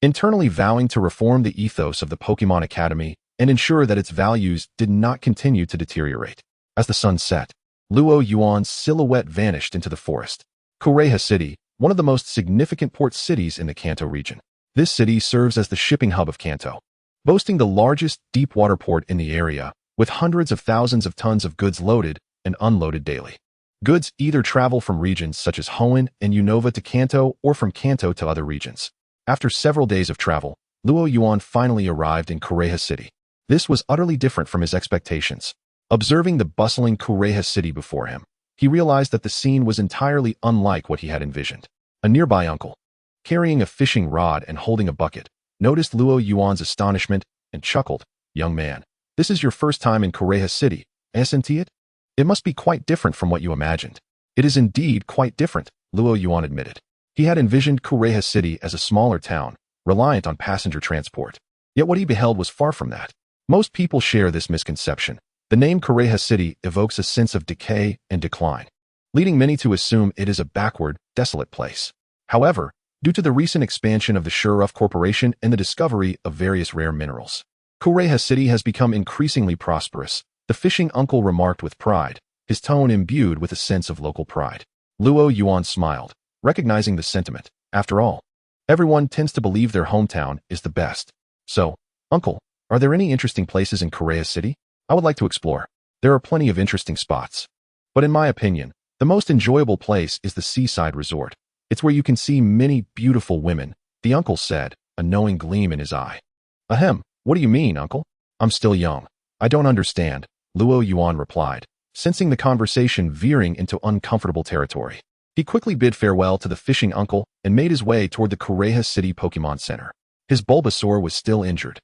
Internally vowing to reform the ethos of the Pokémon Academy and ensure that its values did not continue to deteriorate. As the sun set, Luo Yuan's silhouette vanished into the forest. Kureha City, one of the most significant port cities in the Kanto region. This city serves as the shipping hub of Kanto, boasting the largest deep-water port in the area, with hundreds of thousands of tons of goods loaded and unloaded daily. Goods either travel from regions such as Hoenn and Unova to Kanto or from Kanto to other regions. After several days of travel, Luo Yuan finally arrived in Kureha City. This was utterly different from his expectations. Observing the bustling Kureha City before him, he realized that the scene was entirely unlike what he had envisioned. A nearby uncle, carrying a fishing rod and holding a bucket, noticed Luo Yuan's astonishment and chuckled. Young man, this is your first time in Korea City, isn't it? It must be quite different from what you imagined. It is indeed quite different, Luo Yuan admitted. He had envisioned Korea City as a smaller town, reliant on passenger transport. Yet what he beheld was far from that. Most people share this misconception. The name Korea City evokes a sense of decay and decline, leading many to assume it is a backward, desolate place. However, due to the recent expansion of the Shuruf Corporation and the discovery of various rare minerals, Korea City has become increasingly prosperous, the fishing uncle remarked with pride, his tone imbued with a sense of local pride. Luo Yuan smiled, recognizing the sentiment. After all, everyone tends to believe their hometown is the best. So, uncle, are there any interesting places in Korea City? I would like to explore. There are plenty of interesting spots. But in my opinion, the most enjoyable place is the seaside resort. It's where you can see many beautiful women, the uncle said, a knowing gleam in his eye. Ahem, what do you mean, uncle? I'm still young. I don't understand, Luo Yuan replied, sensing the conversation veering into uncomfortable territory. He quickly bid farewell to the fishing uncle and made his way toward the Korea City Pokémon Center. His Bulbasaur was still injured.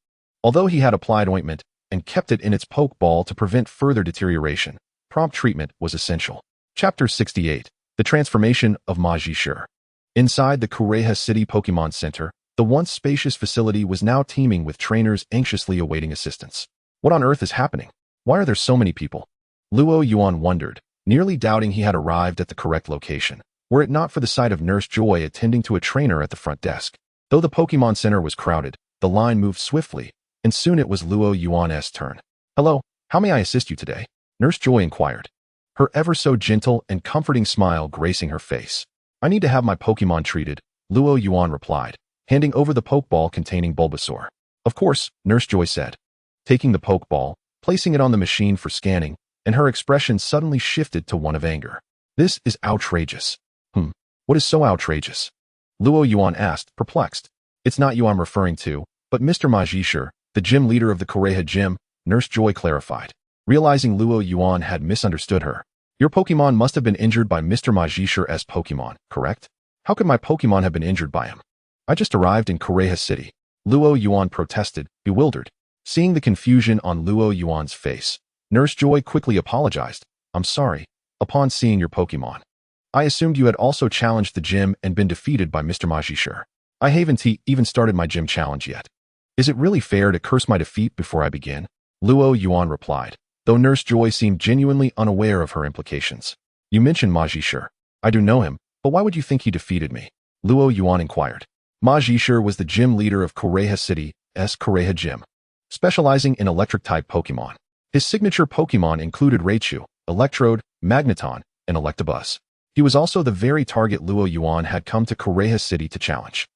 Although he had applied ointment and kept it in its Pokeball to prevent further deterioration, prompt treatment was essential. Chapter 68. The Transformation of Majishur. Inside the Korea City Pokémon Center, the once spacious facility was now teeming with trainers anxiously awaiting assistance. What on earth is happening? Why are there so many people? Luo Yuan wondered, nearly doubting he had arrived at the correct location, were it not for the sight of Nurse Joy attending to a trainer at the front desk. Though the Pokémon Center was crowded, the line moved swiftly, and soon it was Luo Yuan's turn. Hello, how may I assist you today? Nurse Joy inquired, her ever so gentle and comforting smile gracing her face. I need to have my Pokémon treated, Luo Yuan replied, handing over the Pokeball containing Bulbasaur. Of course, Nurse Joy said, taking the Pokeball, placing it on the machine for scanning, and her expression suddenly shifted to one of anger. This is outrageous. What is so outrageous? Luo Yuan asked, perplexed. It's not you I'm referring to, but Mr. Majishur, the gym leader of the Korea gym, Nurse Joy clarified, realizing Luo Yuan had misunderstood her. Your Pokemon must have been injured by Mr. Majishur's Pokemon, correct? How could my Pokemon have been injured by him? I just arrived in Korea City. Luo Yuan protested, bewildered. Seeing the confusion on Luo Yuan's face, Nurse Joy quickly apologized. I'm sorry. Upon seeing your Pokemon, I assumed you had also challenged the gym and been defeated by Mr. Majishur. I haven't even started my gym challenge yet. Is it really fair to curse my defeat before I begin? Luo Yuan replied, though Nurse Joy seemed genuinely unaware of her implications. You mentioned Majishur. I do know him, but why would you think he defeated me? Luo Yuan inquired. Majishur was the gym leader of Korea City's Korea Gym, specializing in electric-type Pokemon. His signature Pokemon included Raichu, Electrode, Magneton, and Electabuzz. He was also the very target Luo Yuan had come to Korea City to challenge.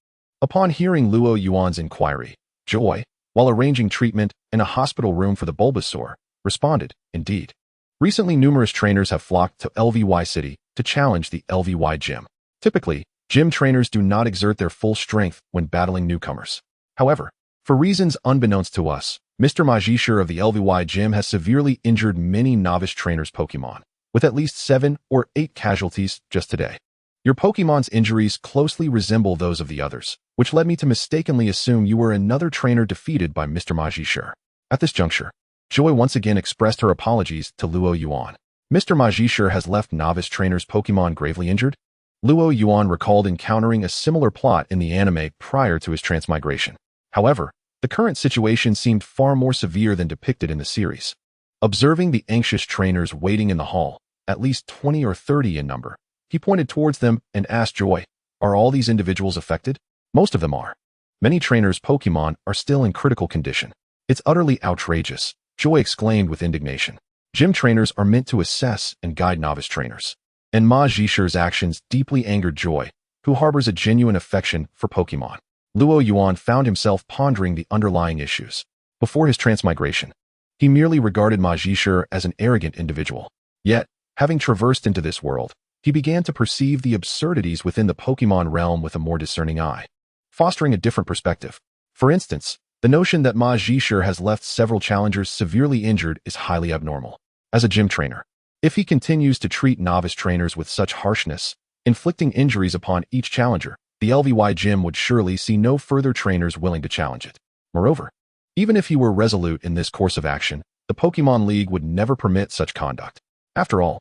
Upon hearing Luo Yuan's inquiry, Joy, while arranging treatment in a hospital room for the Bulbasaur, responded, indeed. Recently numerous trainers have flocked to LVY City to challenge the LVY gym. Typically, gym trainers do not exert their full strength when battling newcomers. However, for reasons unbeknownst to us, Mr. Majishur of the LVY gym has severely injured many novice trainers' Pokemon, with at least 7 or 8 casualties just today. Your Pokemon's injuries closely resemble those of the others, which led me to mistakenly assume you were another trainer defeated by Mr. Majishur. At this juncture, Joy once again expressed her apologies to Luo Yuan. Mr. Majishur has left novice trainers' Pokemon gravely injured? Luo Yuan recalled encountering a similar plot in the anime prior to his transmigration. However, the current situation seemed far more severe than depicted in the series. Observing the anxious trainers waiting in the hall, at least 20 or 30 in number, he pointed towards them and asked Joy, are all these individuals affected? Most of them are. Many trainers' Pokemon are still in critical condition. It's utterly outrageous, Joy exclaimed with indignation. Gym trainers are meant to assess and guide novice trainers. And Majishur's actions deeply angered Joy, who harbors a genuine affection for Pokemon. Luo Yuan found himself pondering the underlying issues. Before his transmigration, he merely regarded Majishur as an arrogant individual. Yet, having traversed into this world, he began to perceive the absurdities within the Pokemon realm with a more discerning eye, fostering a different perspective. For instance, the notion that Majishur has left several challengers severely injured is highly abnormal. As a gym trainer, if he continues to treat novice trainers with such harshness, inflicting injuries upon each challenger, the LVY gym would surely see no further trainers willing to challenge it. Moreover, even if he were resolute in this course of action, the Pokémon League would never permit such conduct. After all,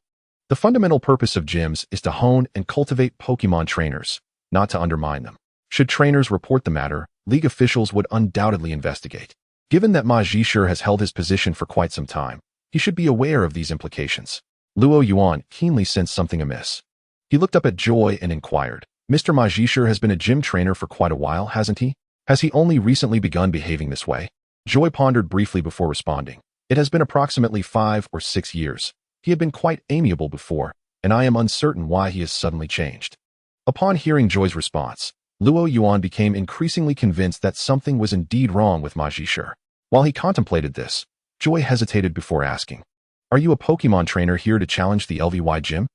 the fundamental purpose of gyms is to hone and cultivate Pokémon trainers, not to undermine them. Should trainers report the matter, League officials would undoubtedly investigate. Given that Ma Zhishur has held his position for quite some time, he should be aware of these implications. Luo Yuan keenly sensed something amiss. He looked up at Joy and inquired, Mr. Ma Zhishur has been a gym trainer for quite a while, hasn't he? Has he only recently begun behaving this way? Joy pondered briefly before responding. It has been approximately 5 or 6 years. He had been quite amiable before, and I am uncertain why he has suddenly changed. Upon hearing Joy's response, Luo Yuan became increasingly convinced that something was indeed wrong with Ma Zhishur. While he contemplated this, Joy hesitated before asking, Are you a Pokémon trainer here to challenge the LVY gym?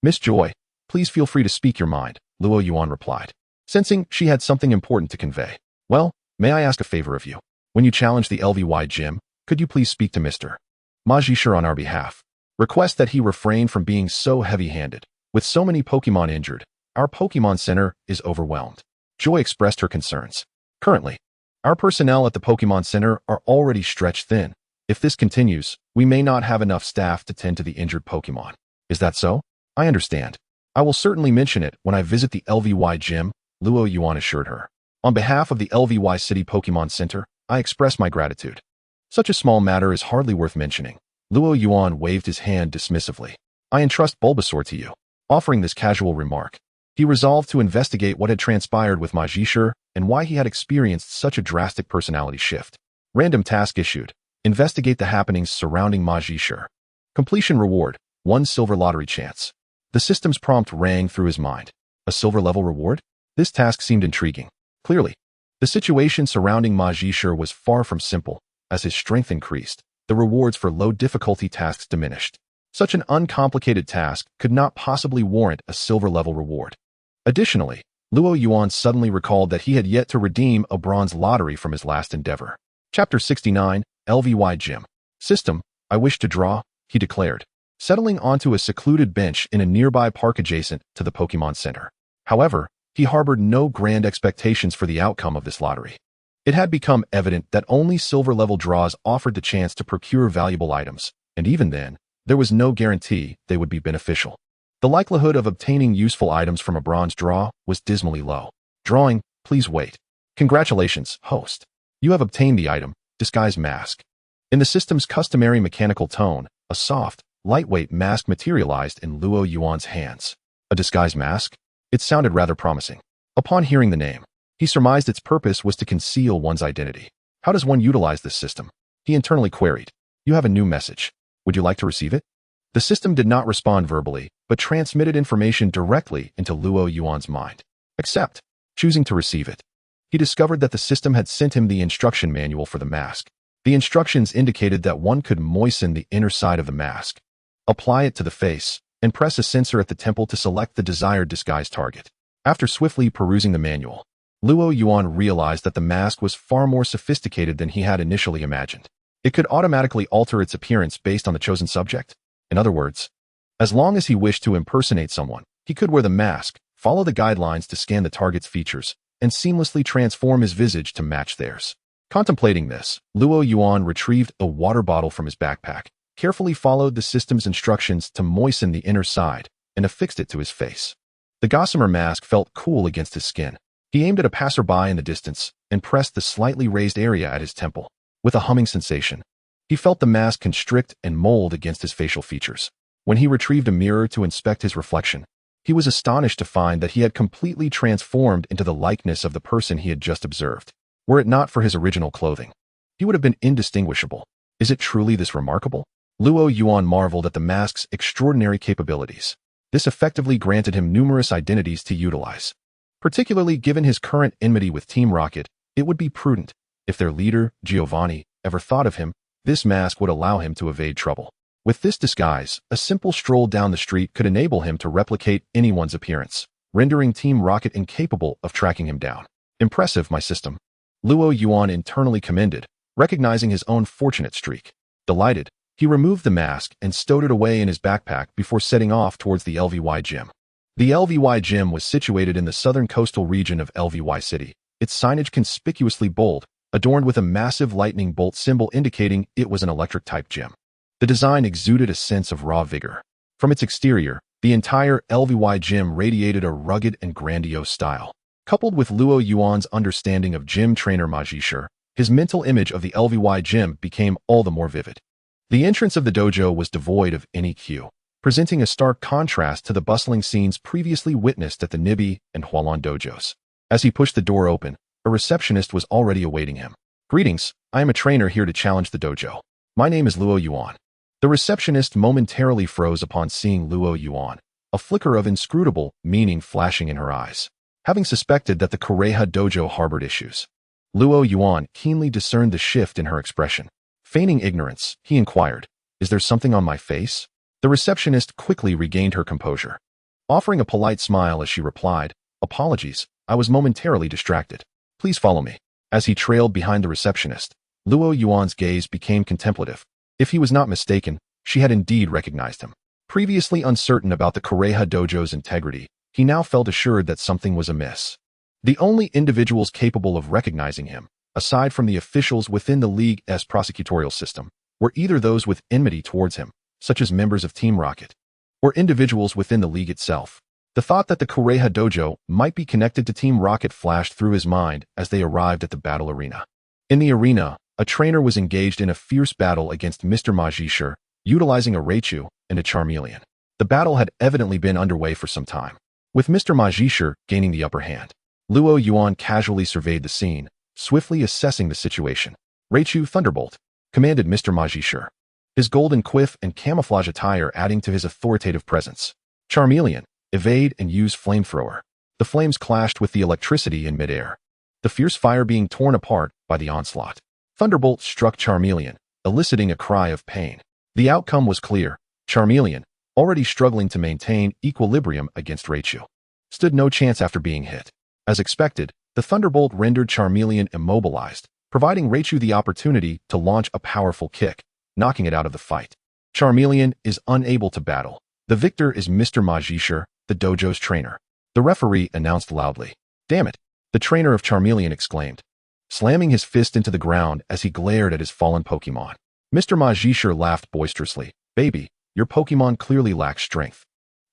Miss Joy, please feel free to speak your mind, Luo Yuan replied, sensing she had something important to convey. Well, may I ask a favor of you? When you challenge the LVY gym, could you please speak to Mr. Ma Zhishur on our behalf? Request that he refrain from being so heavy-handed. With so many Pokémon injured, our Pokémon Center is overwhelmed. Joy expressed her concerns. Currently, our personnel at the Pokémon Center are already stretched thin. If this continues, we may not have enough staff to tend to the injured Pokémon. Is that so? I understand. I will certainly mention it when I visit the LVY gym, Luo Yuan assured her. On behalf of the LVY City Pokémon Center, I express my gratitude. Such a small matter is hardly worth mentioning. Luo Yuan waved his hand dismissively. I entrust Bulbasaur to you. Offering this casual remark, he resolved to investigate what had transpired with Ma Zhishur and why he had experienced such a drastic personality shift. Random task issued. Investigate the happenings surrounding Ma Zhishur. Completion reward, 1 silver lottery chance. The system's prompt rang through his mind. A silver level reward? This task seemed intriguing. Clearly, the situation surrounding Ma Zhishur was far from simple. As his strength increased, the rewards for low difficulty tasks diminished. Such an uncomplicated task could not possibly warrant a silver level reward. Additionally, Luo Yuan suddenly recalled that he had yet to redeem a bronze lottery from his last endeavor. Chapter 69, LVY Gym. System, I wish to draw, he declared, settling onto a secluded bench in a nearby park adjacent to the Pokémon Center. However, he harbored no grand expectations for the outcome of this lottery. It had become evident that only silver-level draws offered the chance to procure valuable items, and even then, there was no guarantee they would be beneficial. The likelihood of obtaining useful items from a bronze draw was dismally low. Drawing, please wait. Congratulations, host. You have obtained the item, Disguise Mask. In the system's customary mechanical tone, a soft, lightweight mask materialized in Luo Yuan's hands. A disguise mask? It sounded rather promising. Upon hearing the name, he surmised its purpose was to conceal one's identity. How does one utilize this system? He internally queried. You have a new message. Would you like to receive it? The system did not respond verbally, but transmitted information directly into Luo Yuan's mind. Accept. Choosing to receive it. He discovered that the system had sent him the instruction manual for the mask. The instructions indicated that one could moisten the inner side of the mask, apply it to the face, and press a sensor at the temple to select the desired disguise target. After swiftly perusing the manual, Luo Yuan realized that the mask was far more sophisticated than he had initially imagined. It could automatically alter its appearance based on the chosen subject. In other words, as long as he wished to impersonate someone, he could wear the mask, follow the guidelines to scan the target's features, and seamlessly transform his visage to match theirs. Contemplating this, Luo Yuan retrieved a water bottle from his backpack, carefully followed the system's instructions to moisten the inner side, and affixed it to his face. The gossamer mask felt cool against his skin. He aimed at a passerby in the distance and pressed the slightly raised area at his temple. With a humming sensation, he felt the mask constrict and mold against his facial features. When he retrieved a mirror to inspect his reflection, he was astonished to find that he had completely transformed into the likeness of the person he had just observed. Were it not for his original clothing, he would have been indistinguishable. Is it truly this remarkable? Luo Yuan marveled at the mask's extraordinary capabilities. This effectively granted him numerous identities to utilize. Particularly given his current enmity with Team Rocket, it would be prudent. If their leader, Giovanni, ever thought of him, this mask would allow him to evade trouble. With this disguise, a simple stroll down the street could enable him to replicate anyone's appearance, rendering Team Rocket incapable of tracking him down. Impressive, my system. Luo Yuan internally commended, recognizing his own fortunate streak. Delighted, he removed the mask and stowed it away in his backpack before setting off towards the LVY gym. The LVY gym was situated in the southern coastal region of LVY City, its signage conspicuously bold, adorned with a massive lightning bolt symbol indicating it was an electric-type gym. The design exuded a sense of raw vigor. From its exterior, the entire LVY gym radiated a rugged and grandiose style. Coupled with Luo Yuan's understanding of gym trainer Ma Jishe, his mental image of the LVY gym became all the more vivid. The entrance of the dojo was devoid of any queue, presenting a stark contrast to the bustling scenes previously witnessed at the Nibi and Hualan dojos. As he pushed the door open, a receptionist was already awaiting him. "Greetings, I am a trainer here to challenge the dojo. My name is Luo Yuan." The receptionist momentarily froze upon seeing Luo Yuan, a flicker of inscrutable meaning flashing in her eyes. Having suspected that the Kureha dojo harbored issues, Luo Yuan keenly discerned the shift in her expression. Feigning ignorance, he inquired, "Is there something on my face?" The receptionist quickly regained her composure, offering a polite smile as she replied, "Apologies, I was momentarily distracted. Please follow me." As he trailed behind the receptionist, Luo Yuan's gaze became contemplative. If he was not mistaken, she had indeed recognized him. Previously uncertain about the Kureha dojo's integrity, he now felt assured that something was amiss. The only individuals capable of recognizing him, aside from the officials within the League's prosecutorial system, were either those with enmity towards him, such as members of Team Rocket, or individuals within the League itself. The thought that the Kureha dojo might be connected to Team Rocket flashed through his mind as they arrived at the battle arena. In the arena, a trainer was engaged in a fierce battle against Mr. Ma Jishe, utilizing a Raichu and a Charmeleon. The battle had evidently been underway for some time, with Mr. Ma Jishe gaining the upper hand. Luo Yuan casually surveyed the scene, swiftly assessing the situation. "Raichu Thunderbolt," commanded Mr. Ma Jishe, his golden quiff and camouflage attire adding to his authoritative presence. "Charmeleon, evade and use flamethrower." The flames clashed with the electricity in midair, the fierce fire being torn apart by the onslaught. Thunderbolt struck Charmeleon, eliciting a cry of pain. The outcome was clear. Charmeleon, already struggling to maintain equilibrium against Raichu, stood no chance after being hit. As expected, the Thunderbolt rendered Charmeleon immobilized, providing Raichu the opportunity to launch a powerful kick, knocking it out of the fight. Charmeleon is unable to battle. The victor is Mr. Ma Jishe, the dojo's trainer. The referee announced loudly. "Damn it!" the trainer of Charmeleon exclaimed, slamming his fist into the ground as he glared at his fallen Pokémon. Mr. Ma Jishe laughed boisterously. "Baby, your Pokémon clearly lacks strength.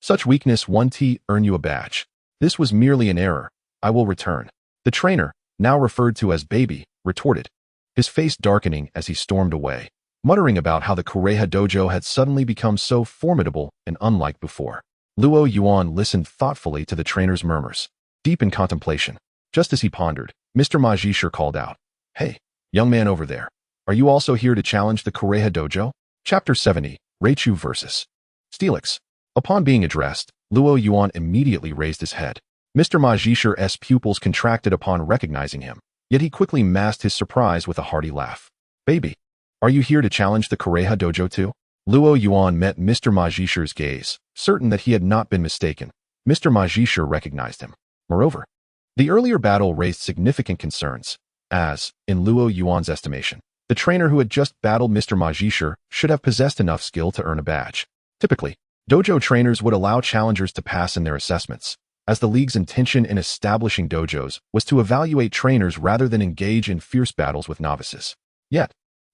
Such weakness won't earn you a badge. This was merely an error. I will return." The trainer, now referred to as Baby, retorted, his face darkening as he stormed away, muttering about how the Kureha dojo had suddenly become so formidable and unlike before. Luo Yuan listened thoughtfully to the trainer's murmurs, deep in contemplation. Just as he pondered, Mr. Ma Jishe called out, "Hey, young man over there, are you also here to challenge the Kureha dojo?" Chapter 70, Raichu vs. Steelix. Upon being addressed, Luo Yuan immediately raised his head. Mr. Ma Jishe's pupils contracted upon recognizing him, yet he quickly masked his surprise with a hearty laugh. "Baby, are you here to challenge the Kureha dojo too?" Luo Yuan met Mr. Ma Jishe's gaze, certain that he had not been mistaken. Mr. Ma Jishe recognized him. Moreover, the earlier battle raised significant concerns, as, in Luo Yuan's estimation, the trainer who had just battled Mr. Ma Jishe should have possessed enough skill to earn a badge. Typically, dojo trainers would allow challengers to pass in their assessments, as the League's intention in establishing dojos was to evaluate trainers rather than engage in fierce battles with novices. Yet,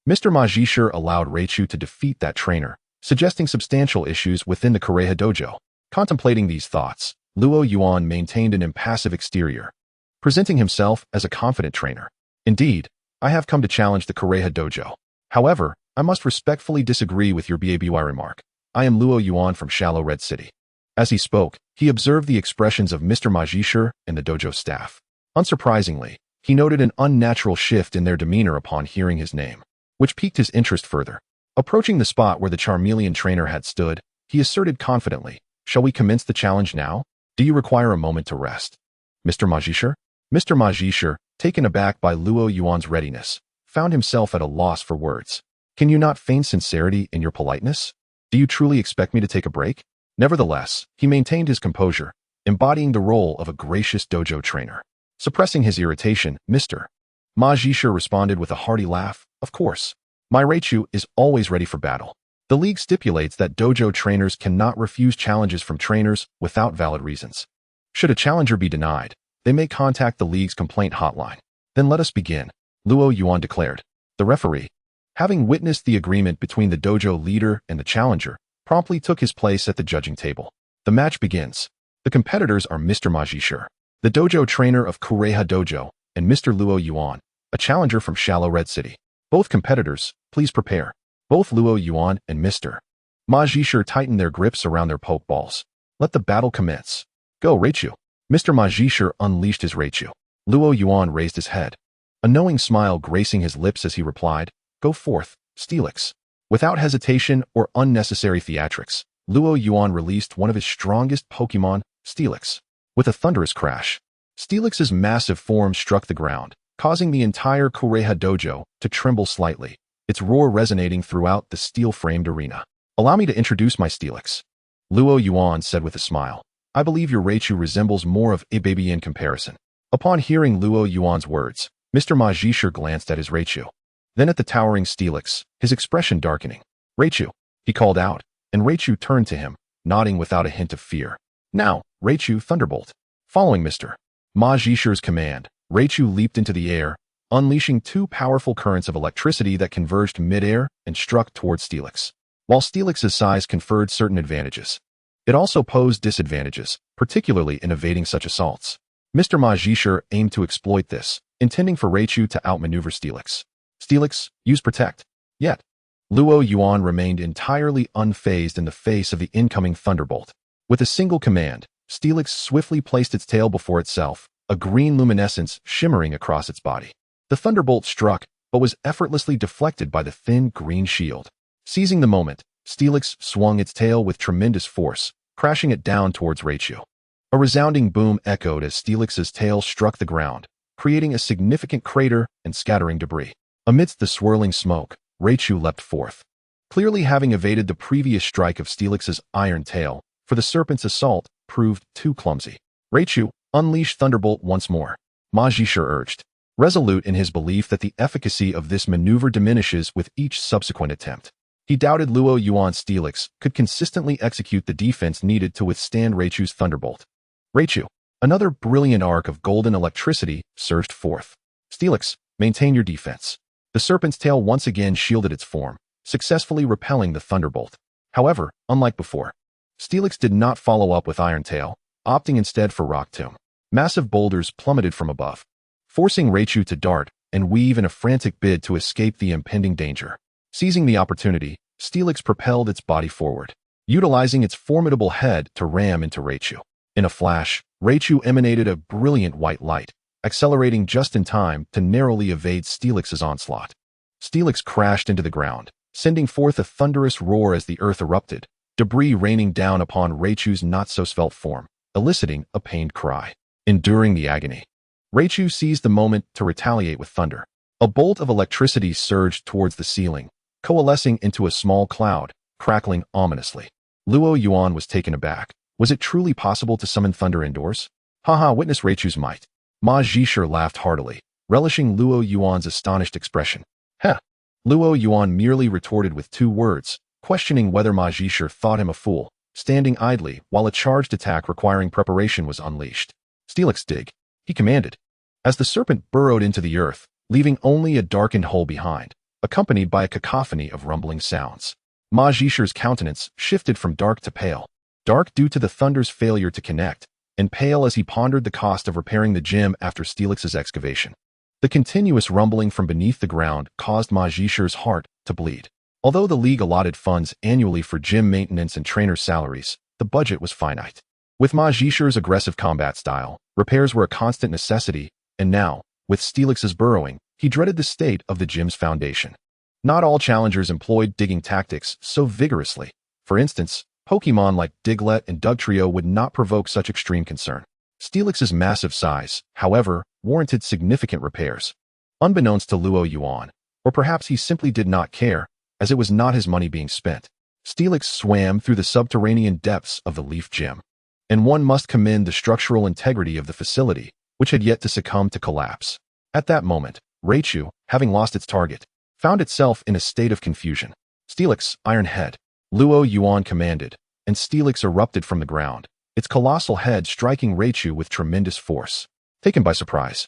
Mr. Ma Jishe allowed Raichu to defeat that trainer, suggesting substantial issues within the Kureha dojo. Contemplating these thoughts, Luo Yuan maintained an impassive exterior, presenting himself as a confident trainer. "Indeed, I have come to challenge the Kureha dojo. However, I must respectfully disagree with your BABY remark. I am Luo Yuan from Shallow Red City." As he spoke, he observed the expressions of Mr. Ma Jishe and the dojo staff. Unsurprisingly, he noted an unnatural shift in their demeanor upon hearing his name, which piqued his interest further. Approaching the spot where the Charmeleon trainer had stood, he asserted confidently, "Shall we commence the challenge now? Do you require a moment to rest?" "Mr. Ma Jishe?" Mr. Ma Jishe, taken aback by Luo Yuan's readiness, found himself at a loss for words. "Can you not feign sincerity in your politeness? Do you truly expect me to take a break?" Nevertheless, he maintained his composure, embodying the role of a gracious dojo trainer. Suppressing his irritation, Mr. Ma Jishe responded with a hearty laugh, "Of course. My Raichu is always ready for battle." The league stipulates that dojo trainers cannot refuse challenges from trainers without valid reasons. Should a challenger be denied, they may contact the league's complaint hotline. Then let us begin, Luo Yuan declared. The referee, having witnessed the agreement between the dojo leader and the challenger, promptly took his place at the judging table. The match begins. The competitors are Mr. Ma Zhishir, the dojo trainer of Kureha Dojo, and Mr. Luo Yuan, a challenger from Shallow Red City. Both competitors, please prepare. Both Luo Yuan and Mr. Ma Zhishir tighten their grips around their pokeballs. Let the battle commence. Go, Raichu. Mr. Ma Zhishir unleashed his Raichu. Luo Yuan raised his head, a knowing smile gracing his lips as he replied, Go forth, Steelix. Without hesitation or unnecessary theatrics, Luo Yuan released one of his strongest Pokémon, Steelix. With a thunderous crash, Steelix's massive form struck the ground, causing the entire Kureha Dojo to tremble slightly, its roar resonating throughout the steel-framed arena. Allow me to introduce my Steelix. Luo Yuan said with a smile. I believe your Raichu resembles more of a baby in comparison. Upon hearing Luo Yuan's words, Mr. Ma Zhishir glanced at his Raichu, then at the towering Steelix, his expression darkening. Raichu, he called out, and Raichu turned to him, nodding without a hint of fear. Now, Raichu Thunderbolt. Following Mr. Ma Zhishir's command, Raichu leaped into the air, unleashing two powerful currents of electricity that converged mid-air and struck toward Steelix. While Steelix's size conferred certain advantages, it also posed disadvantages, particularly in evading such assaults. Mr. Ma Zhishir aimed to exploit this, intending for Raichu to outmaneuver Steelix. Steelix, use Protect. Yet, Luo Yuan remained entirely unfazed in the face of the incoming Thunderbolt. With a single command, Steelix swiftly placed its tail before itself, a green luminescence shimmering across its body. The Thunderbolt struck, but was effortlessly deflected by the thin green shield. Seizing the moment, Steelix swung its tail with tremendous force, crashing it down towards Raichu. A resounding boom echoed as Steelix's tail struck the ground, creating a significant crater and scattering debris. Amidst the swirling smoke, Raichu leapt forth. Clearly having evaded the previous strike of Steelix's iron tail, for the serpent's assault proved too clumsy. Raichu, unleash Thunderbolt once more, Ma Zhishir urged, resolute in his belief that the efficacy of this maneuver diminishes with each subsequent attempt. He doubted Luo Yuan's Steelix could consistently execute the defense needed to withstand Raichu's Thunderbolt. Raichu, another brilliant arc of golden electricity, surged forth. Steelix, maintain your defense. The serpent's tail once again shielded its form, successfully repelling the Thunderbolt. However, unlike before, Steelix did not follow up with Iron Tail, opting instead for Rock Tomb. Massive boulders plummeted from above, forcing Raichu to dart and weave in a frantic bid to escape the impending danger. Seizing the opportunity, Steelix propelled its body forward, utilizing its formidable head to ram into Raichu. In a flash, Raichu emanated a brilliant white light, accelerating just in time to narrowly evade Steelix's onslaught. Steelix crashed into the ground, sending forth a thunderous roar as the earth erupted, debris raining down upon Raichu's not-so-svelte form, eliciting a pained cry. Enduring the agony, Raichu seized the moment to retaliate with thunder. A bolt of electricity surged towards the ceiling, coalescing into a small cloud, crackling ominously. Luo Yuan was taken aback. Was it truly possible to summon thunder indoors? Haha, witness Raichu's might. Ma Zhishir laughed heartily, relishing Luo Yuan's astonished expression. Heh. Luo Yuan merely retorted with two words, questioning whether Ma Zhishir thought him a fool, standing idly while a charged attack requiring preparation was unleashed. Steelix dig, he commanded. As the serpent burrowed into the earth, leaving only a darkened hole behind, accompanied by a cacophony of rumbling sounds. Ma Zhishir's countenance shifted from dark to pale. Dark due to the thunder's failure to connect, and pale as he pondered the cost of repairing the gym after Steelix's excavation. The continuous rumbling from beneath the ground caused Ma Zhishir's heart to bleed. Although the league allotted funds annually for gym maintenance and trainers' salaries, the budget was finite. With Ma Zhishir's aggressive combat style, repairs were a constant necessity, and now, with Steelix's burrowing, he dreaded the state of the gym's foundation. Not all challengers employed digging tactics so vigorously. For instance, Pokémon like Diglett and Dugtrio would not provoke such extreme concern. Steelix's massive size, however, warranted significant repairs. Unbeknownst to Luo Yuan, or perhaps he simply did not care, as it was not his money being spent, Steelix swam through the subterranean depths of the Leaf Gym. And one must commend the structural integrity of the facility, which had yet to succumb to collapse. At that moment, Raichu, having lost its target, found itself in a state of confusion. Steelix, Iron Head. Luo Yuan commanded, and Steelix erupted from the ground, its colossal head striking Raichu with tremendous force. Taken by surprise,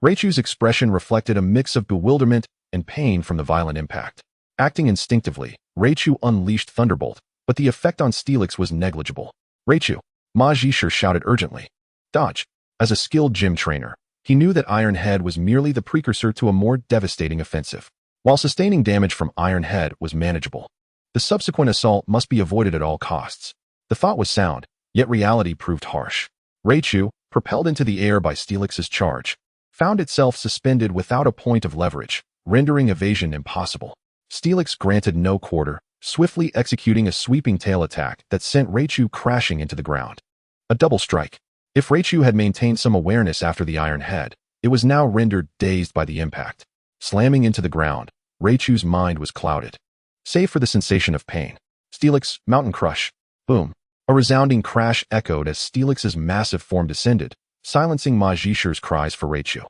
Raichu's expression reflected a mix of bewilderment and pain from the violent impact. Acting instinctively, Raichu unleashed Thunderbolt, but the effect on Steelix was negligible. Raichu, Ma Zhisher shouted urgently. Dodge. As a skilled gym trainer, he knew that Iron Head was merely the precursor to a more devastating offensive. While sustaining damage from Iron Head was manageable, the subsequent assault must be avoided at all costs. The thought was sound, yet reality proved harsh. Raichu, propelled into the air by Steelix's charge, found itself suspended without a point of leverage, rendering evasion impossible. Steelix granted no quarter, swiftly executing a sweeping tail attack that sent Raichu crashing into the ground. A double strike. If Raichu had maintained some awareness after the Iron Head, it was now rendered dazed by the impact. Slamming into the ground, Raichu's mind was clouded. Save for the sensation of pain. Steelix, Mountain Crush. Boom. A resounding crash echoed as Steelix's massive form descended, silencing Ma Zhisher's cries for Raichu.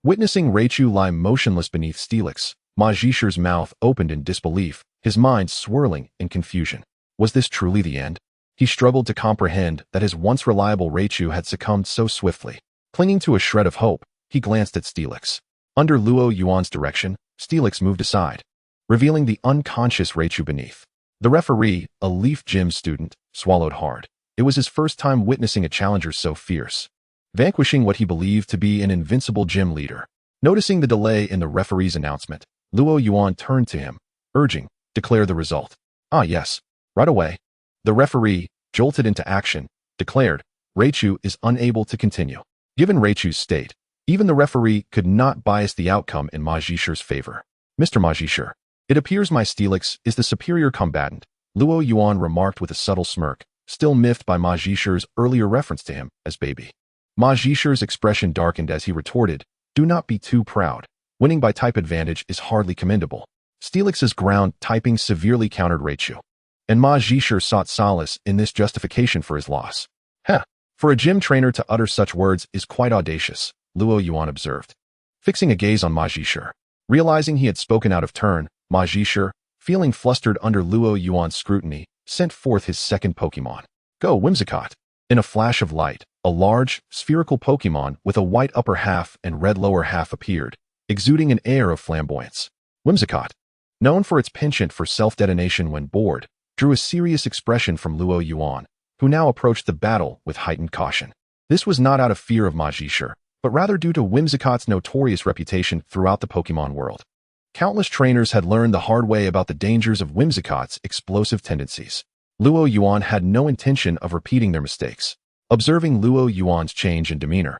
Witnessing Raichu lie motionless beneath Steelix, Ma Zhisher's mouth opened in disbelief, his mind swirling in confusion. Was this truly the end? He struggled to comprehend that his once reliable Raichu had succumbed so swiftly. Clinging to a shred of hope, he glanced at Steelix. Under Luo Yuan's direction, Steelix moved aside, revealing the unconscious Raichu beneath. The referee, a Leaf Gym student, swallowed hard. It was his first time witnessing a challenger so fierce, vanquishing what he believed to be an invincible gym leader. Noticing the delay in the referee's announcement, Luo Yuan turned to him, urging, "Declare the result." "Ah yes, right away." The referee, jolted into action, declared, "Raichu is unable to continue." Given Raichu's state, even the referee could not bias the outcome in Ma Zhisher's favor. "Mr. Ma Zhisher, it appears my Steelix is the superior combatant," Luo Yuan remarked with a subtle smirk, still miffed by Ma Zhisher's earlier reference to him as baby. Ma Zhisher's expression darkened as he retorted, "Do not be too proud. Winning by type advantage is hardly commendable." Steelix's ground typing severely countered Raichu, and Ma Zhisher sought solace in this justification for his loss. For a gym trainer to utter such words is quite audacious, Luo Yuan observed, fixing a gaze on Ma Zhisher. Realizing he had spoken out of turn, Ma Zhisher, feeling flustered under Luo Yuan's scrutiny, sent forth his second Pokémon. "Go, Whimsicott." In a flash of light, a large, spherical Pokémon with a white upper half and red lower half appeared, exuding an air of flamboyance. Whimsicott, known for its penchant for self-detonation when bored, drew a serious expression from Luo Yuan, who now approached the battle with heightened caution. This was not out of fear of Ma Zhisher, but rather due to Whimsicott's notorious reputation throughout the Pokémon world. Countless trainers had learned the hard way about the dangers of Whimsicott's explosive tendencies. Luo Yuan had no intention of repeating their mistakes. Observing Luo Yuan's change in demeanor,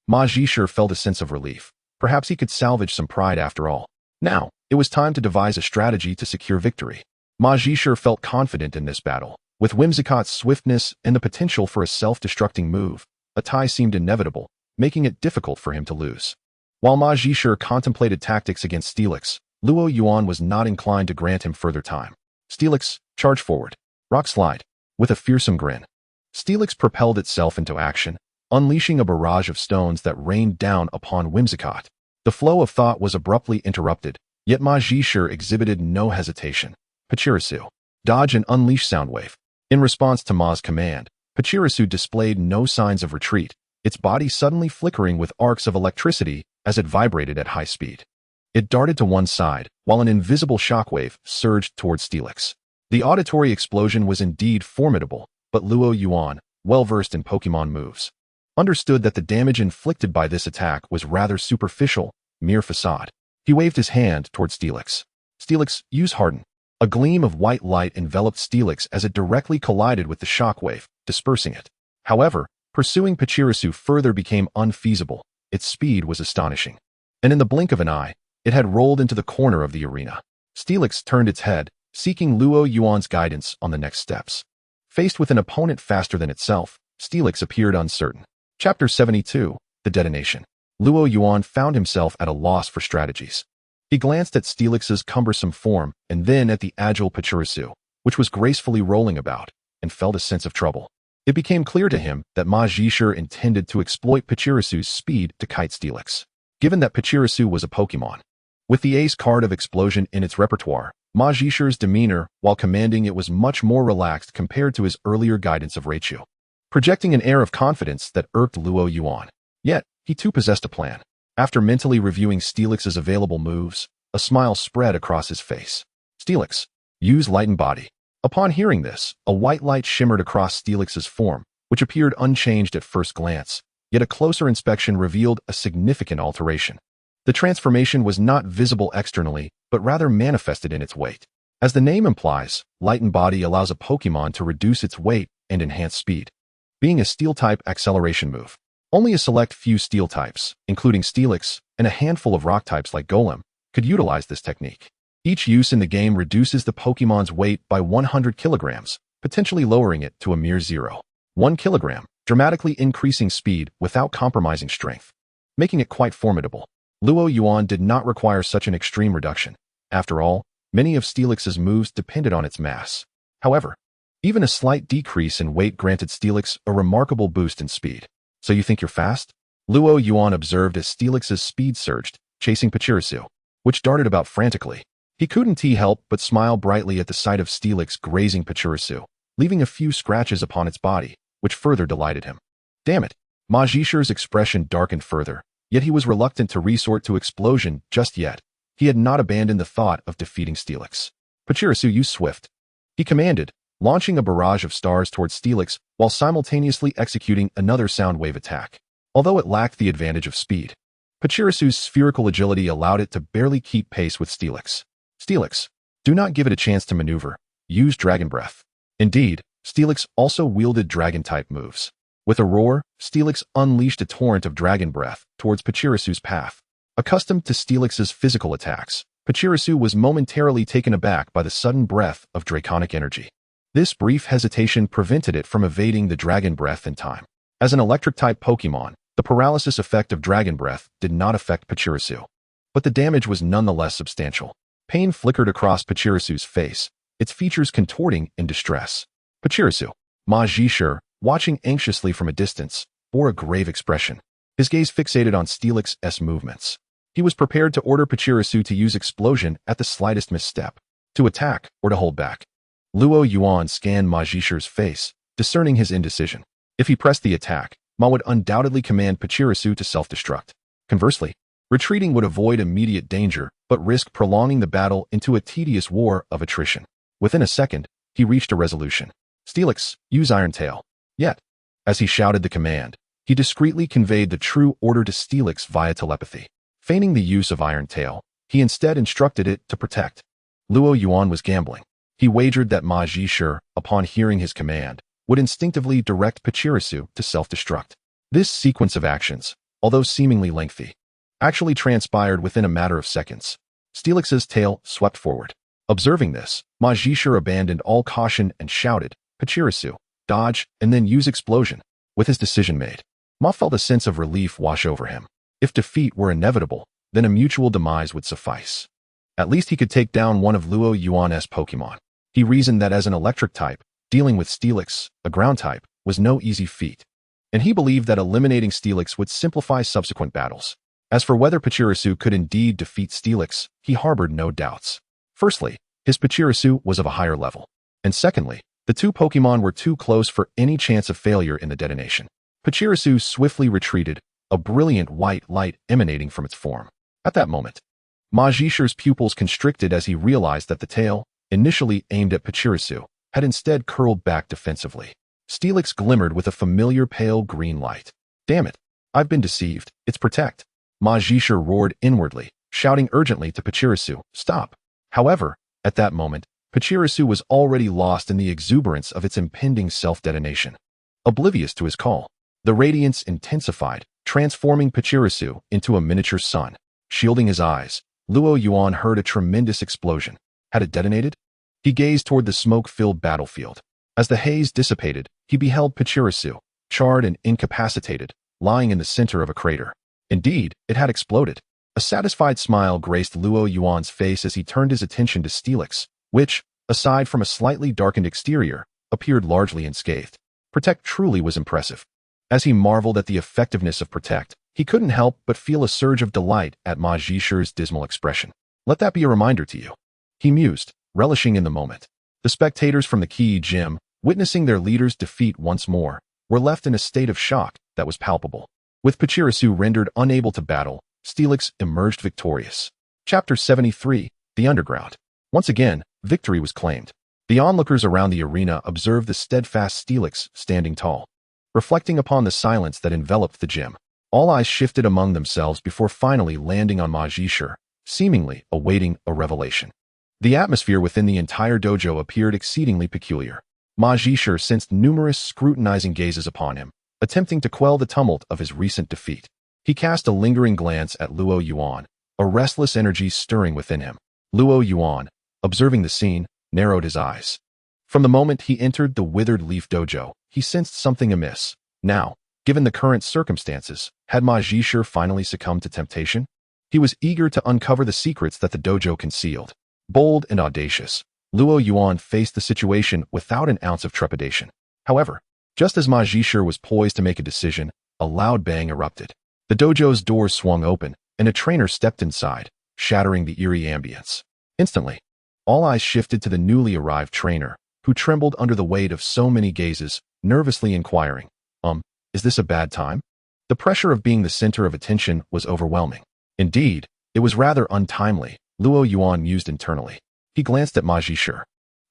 Ma Zhisher felt a sense of relief. Perhaps he could salvage some pride after all. Now, it was time to devise a strategy to secure victory. Ma Zhisher felt confident in this battle. With Whimsicott's swiftness and the potential for a self-destructing move, a tie seemed inevitable, making it difficult for him to lose. While Ma Zhisher contemplated tactics against Steelix, Luo Yuan was not inclined to grant him further time. "Steelix, charge forward." Rock Slide. With a fearsome grin, Steelix propelled itself into action, unleashing a barrage of stones that rained down upon Whimsicott. The flow of thought was abruptly interrupted, yet Ma Zhisher exhibited no hesitation. Pachirisu. Dodge and unleash Soundwave. In response to Ma's command, Pachirisu displayed no signs of retreat, its body suddenly flickering with arcs of electricity as it vibrated at high speed. It darted to one side, while an invisible shockwave surged towards Steelix. The auditory explosion was indeed formidable, but Luo Yuan, well-versed in Pokémon moves, understood that the damage inflicted by this attack was rather superficial, mere facade. He waved his hand towards Steelix. "Steelix, use Harden." A gleam of white light enveloped Steelix as it directly collided with the shockwave, dispersing it. However, pursuing Pachirisu further became unfeasible. Its speed was astonishing, and in the blink of an eye, it had rolled into the corner of the arena. Steelix turned its head, seeking Luo Yuan's guidance on the next steps. Faced with an opponent faster than itself, Steelix appeared uncertain. Chapter 72, The Detonation. Luo Yuan found himself at a loss for strategies. He glanced at Steelix's cumbersome form and then at the agile Pachirisu, which was gracefully rolling about, and felt a sense of trouble. It became clear to him that Ma Zhisher intended to exploit Pachirisu's speed to kite Steelix. Given that Pachirisu was a Pokémon with the ace card of explosion in its repertoire, Ma Zhishi's demeanor, while commanding it, was much more relaxed compared to his earlier guidance of Raichu, projecting an air of confidence that irked Luo Yuan. Yet, he too possessed a plan. After mentally reviewing Steelix's available moves, a smile spread across his face. Steelix, use Light and Body. Upon hearing this, a white light shimmered across Steelix's form, which appeared unchanged at first glance, yet a closer inspection revealed a significant alteration. The transformation was not visible externally, but rather manifested in its weight. As the name implies, Light and Body allows a Pokémon to reduce its weight and enhance speed. Being a Steel-type acceleration move, only a select few Steel types, including Steelix and a handful of Rock types like Golem, could utilize this technique. Each use in the game reduces the Pokémon's weight by 100 kilograms, potentially lowering it to a mere 0.1 kilogram, dramatically increasing speed without compromising strength, making it quite formidable. Luo Yuan did not require such an extreme reduction. After all, many of Steelix's moves depended on its mass. However, even a slight decrease in weight granted Steelix a remarkable boost in speed. So you think you're fast? Luo Yuan observed as Steelix's speed surged, chasing Pachirisu, which darted about frantically. He couldn't help but smile brightly at the sight of Steelix grazing Pachirisu, leaving a few scratches upon its body, which further delighted him. Damn it! Ma Zhishi's expression darkened further, yet he was reluctant to resort to explosion just yet. He had not abandoned the thought of defeating Steelix. Pachirisu, use Swift, he commanded, launching a barrage of stars towards Steelix while simultaneously executing another sound wave attack. Although it lacked the advantage of speed, Pachirisu's spherical agility allowed it to barely keep pace with Steelix. Steelix, do not give it a chance to maneuver. Use Dragon Breath. Indeed, Steelix also wielded Dragon-type moves. With a roar, Steelix unleashed a torrent of Dragon Breath towards Pachirisu's path. Accustomed to Steelix's physical attacks, Pachirisu was momentarily taken aback by the sudden breath of draconic energy. This brief hesitation prevented it from evading the Dragon Breath in time. As an electric-type Pokémon, the paralysis effect of Dragon Breath did not affect Pachirisu, but the damage was nonetheless substantial. Pain flickered across Pachirisu's face, its features contorting in distress. Pachirisu, Ma Zhishi, watching anxiously from a distance, bore a grave expression, his gaze fixated on Steelix's movements. He was prepared to order Pachirisu to use Explosion at the slightest misstep, to attack or to hold back. Luo Yuan scanned Ma Zhishi's face, discerning his indecision. If he pressed the attack, Ma would undoubtedly command Pachirisu to self-destruct. Conversely, retreating would avoid immediate danger, but risk prolonging the battle into a tedious war of attrition. Within a second, he reached a resolution. Steelix, use Iron Tail. Yet, as he shouted the command, he discreetly conveyed the true order to Steelix via telepathy. Feigning the use of Iron Tail, he instead instructed it to protect. Luo Yuan was gambling. He wagered that Ma Zhishi, upon hearing his command, would instinctively direct Pachirisu to self-destruct. This sequence of actions, although seemingly lengthy, actually transpired within a matter of seconds. Steelix's tail swept forward. Observing this, Ma Zhishi abandoned all caution and shouted, Pachirisu, dodge, and then use Explosion. With his decision made, Ma felt a sense of relief wash over him. If defeat were inevitable, then a mutual demise would suffice. At least he could take down one of Luo Yuan's Pokémon. He reasoned that as an electric type, dealing with Steelix, a ground type, was no easy feat. And he believed that eliminating Steelix would simplify subsequent battles. As for whether Pachirisu could indeed defeat Steelix, he harbored no doubts. Firstly, his Pachirisu was of a higher level. And secondly, the two Pokémon were too close for any chance of failure in the detonation. Pachirisu swiftly retreated, a brilliant white light emanating from its form. At that moment, Ma Zhishi's pupils constricted as he realized that the tail, initially aimed at Pachirisu, had instead curled back defensively. Steelix glimmered with a familiar pale green light. Damn it, I've been deceived. It's Protect. Ma Zhishi roared inwardly, shouting urgently to Pachirisu, stop. However, at that moment, Pachirisu was already lost in the exuberance of its impending self-detonation. Oblivious to his call, the radiance intensified, transforming Pachirisu into a miniature sun. Shielding his eyes, Luo Yuan heard a tremendous explosion. Had it detonated? He gazed toward the smoke-filled battlefield. As the haze dissipated, he beheld Pachirisu, charred and incapacitated, lying in the center of a crater. Indeed, it had exploded. A satisfied smile graced Luo Yuan's face as he turned his attention to Steelix, which, aside from a slightly darkened exterior, appeared largely unscathed. Protect truly was impressive. As he marveled at the effectiveness of Protect, he couldn't help but feel a surge of delight at Ma Zhishi's dismal expression. Let that be a reminder to you, he mused, relishing in the moment. The spectators from the Key gym, witnessing their leader's defeat once more, were left in a state of shock that was palpable. With Pachirisu rendered unable to battle, Steelix emerged victorious. Chapter 73, The Underground. Once again, victory was claimed. The onlookers around the arena observed the steadfast Steelix standing tall. Reflecting upon the silence that enveloped the gym, all eyes shifted among themselves before finally landing on Majishur, seemingly awaiting a revelation. The atmosphere within the entire dojo appeared exceedingly peculiar. Majishur sensed numerous scrutinizing gazes upon him, attempting to quell the tumult of his recent defeat. He cast a lingering glance at Luo Yuan, a restless energy stirring within him. Luo Yuan, observing the scene, narrowed his eyes. From the moment he entered the Withered Leaf Dojo, he sensed something amiss. Now, given the current circumstances, had Majishur finally succumbed to temptation? He was eager to uncover the secrets that the dojo concealed. Bold and audacious, Luo Yuan faced the situation without an ounce of trepidation. However, just as Majishur was poised to make a decision, a loud bang erupted. The dojo's doors swung open, and a trainer stepped inside, shattering the eerie ambience. Instantly, all eyes shifted to the newly arrived trainer, who trembled under the weight of so many gazes, nervously inquiring, is this a bad time? The pressure of being the center of attention was overwhelming. Indeed, it was rather untimely, Luo Yuan mused internally. He glanced at Majishur,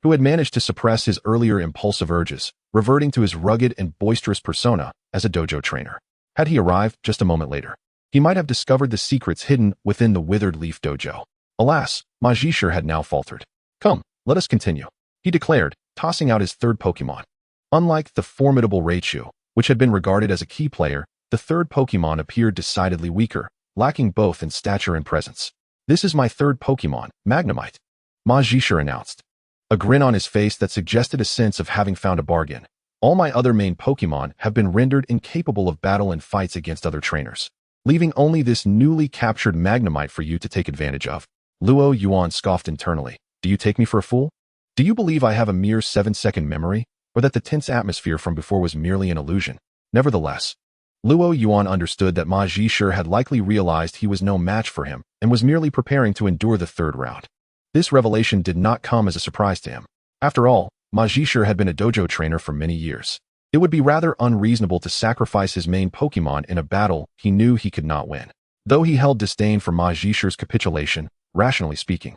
who had managed to suppress his earlier impulsive urges, reverting to his rugged and boisterous persona as a dojo trainer. Had he arrived just a moment later, he might have discovered the secrets hidden within the Withered Leaf Dojo. Alas, Majishur had now faltered. Come, let us continue, he declared, tossing out his third Pokémon. Unlike the formidable Raichu, which had been regarded as a key player, the third Pokémon appeared decidedly weaker, lacking both in stature and presence. This is my third Pokémon, Magnemite, Majishur announced, a grin on his face that suggested a sense of having found a bargain. All my other main Pokémon have been rendered incapable of battle and fights against other trainers, leaving only this newly captured Magnemite for you to take advantage of. Luo Yuan scoffed internally. Do you take me for a fool? Do you believe I have a mere 7-second memory, or that the tense atmosphere from before was merely an illusion? Nevertheless, Luo Yuan understood that Majishur had likely realized he was no match for him and was merely preparing to endure the third round. This revelation did not come as a surprise to him. After all, Majishur had been a dojo trainer for many years. It would be rather unreasonable to sacrifice his main Pokémon in a battle he knew he could not win. Though he held disdain for Majishur's capitulation, rationally speaking,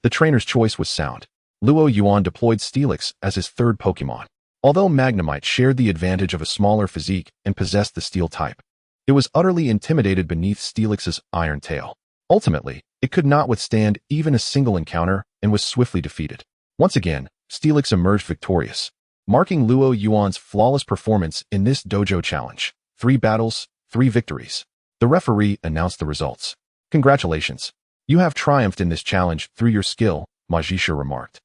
the trainer's choice was sound. Luo Yuan deployed Steelix as his third Pokémon. Although Magnemite shared the advantage of a smaller physique and possessed the steel type, it was utterly intimidated beneath Steelix's iron tail. Ultimately, it could not withstand even a single encounter and was swiftly defeated. Once again, Steelix emerged victorious, marking Luo Yuan's flawless performance in this dojo challenge. 3 battles, 3 victories. The referee announced the results. Congratulations. You have triumphed in this challenge through your skill, Majishur remarked,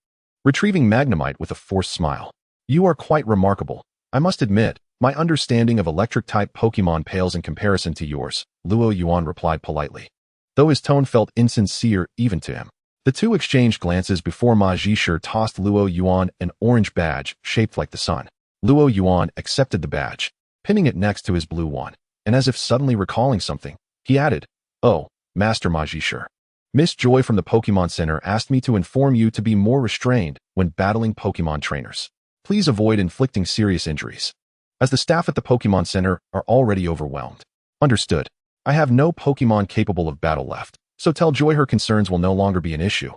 retrieving Magnemite with a forced smile. You are quite remarkable. I must admit, my understanding of electric-type Pokémon pales in comparison to yours, Luo Yuan replied politely, though his tone felt insincere even to him. The two exchanged glances before Majishur tossed Luo Yuan an orange badge shaped like the sun. Luo Yuan accepted the badge, pinning it next to his blue one, and as if suddenly recalling something, he added, "Oh, Master Majishur. Miss Joy from the Pokémon Center asked me to inform you to be more restrained when battling Pokémon trainers. Please avoid inflicting serious injuries, as the staff at the Pokémon Center are already overwhelmed." Understood. I have no Pokémon capable of battle left, so tell Joy her concerns will no longer be an issue.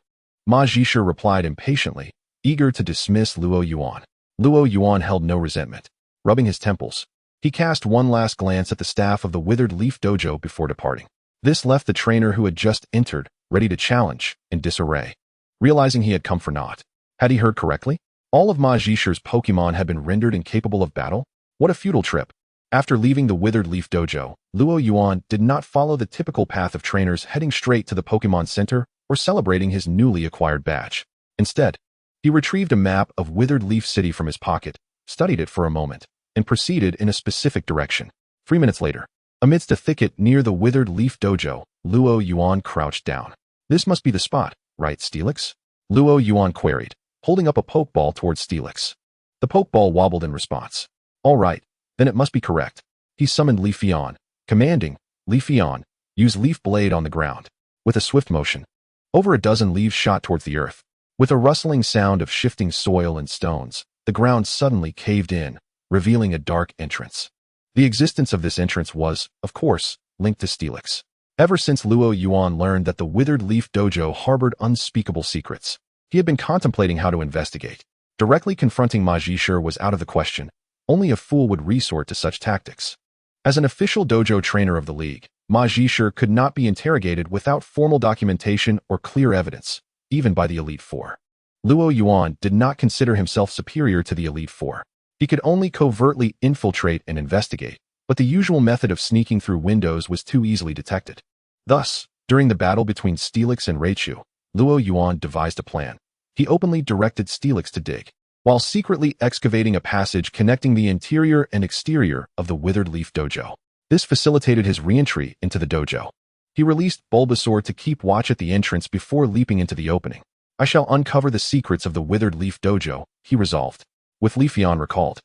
Majishur replied impatiently, eager to dismiss Luo Yuan. Luo Yuan held no resentment. Rubbing his temples, he cast one last glance at the staff of the Withered Leaf Dojo before departing. This left the trainer who had just entered, ready to challenge, in disarray. Realizing he had come for naught. Had he heard correctly? All of Majishur's Pokémon had been rendered incapable of battle? What a futile trip. After leaving the Withered Leaf Dojo, Luo Yuan did not follow the typical path of trainers heading straight to the Pokémon Center or celebrating his newly acquired badge. Instead, he retrieved a map of Withered Leaf City from his pocket, studied it for a moment, and proceeded in a specific direction. 3 minutes later, amidst a thicket near the Withered Leaf Dojo, Luo Yuan crouched down. This must be the spot, right, Steelix? Luo Yuan queried, holding up a pokeball towards Steelix. The pokeball wobbled in response. All right, then it must be correct. He summoned Leafeon, commanding, Leafeon, use Leaf Blade on the ground. With a swift motion, over a dozen leaves shot towards the earth. With a rustling sound of shifting soil and stones, the ground suddenly caved in, revealing a dark entrance. The existence of this entrance was, of course, linked to Steelix. Ever since Luo Yuan learned that the Withered Leaf Dojo harbored unspeakable secrets, he had been contemplating how to investigate. Directly confronting Ma Jishe was out of the question. Only a fool would resort to such tactics. As an official dojo trainer of the league, Ma Jishe could not be interrogated without formal documentation or clear evidence, even by the Elite Four. Luo Yuan did not consider himself superior to the Elite Four. He could only covertly infiltrate and investigate, but the usual method of sneaking through windows was too easily detected. Thus, during the battle between Steelix and Raichu, Luo Yuan devised a plan. He openly directed Steelix to dig, while secretly excavating a passage connecting the interior and exterior of the Withered Leaf Dojo. This facilitated his re-entry into the dojo. He released Bulbasaur to keep watch at the entrance before leaping into the opening. I shall uncover the secrets of the Withered Leaf Dojo, he resolved. With Leafeon recalled,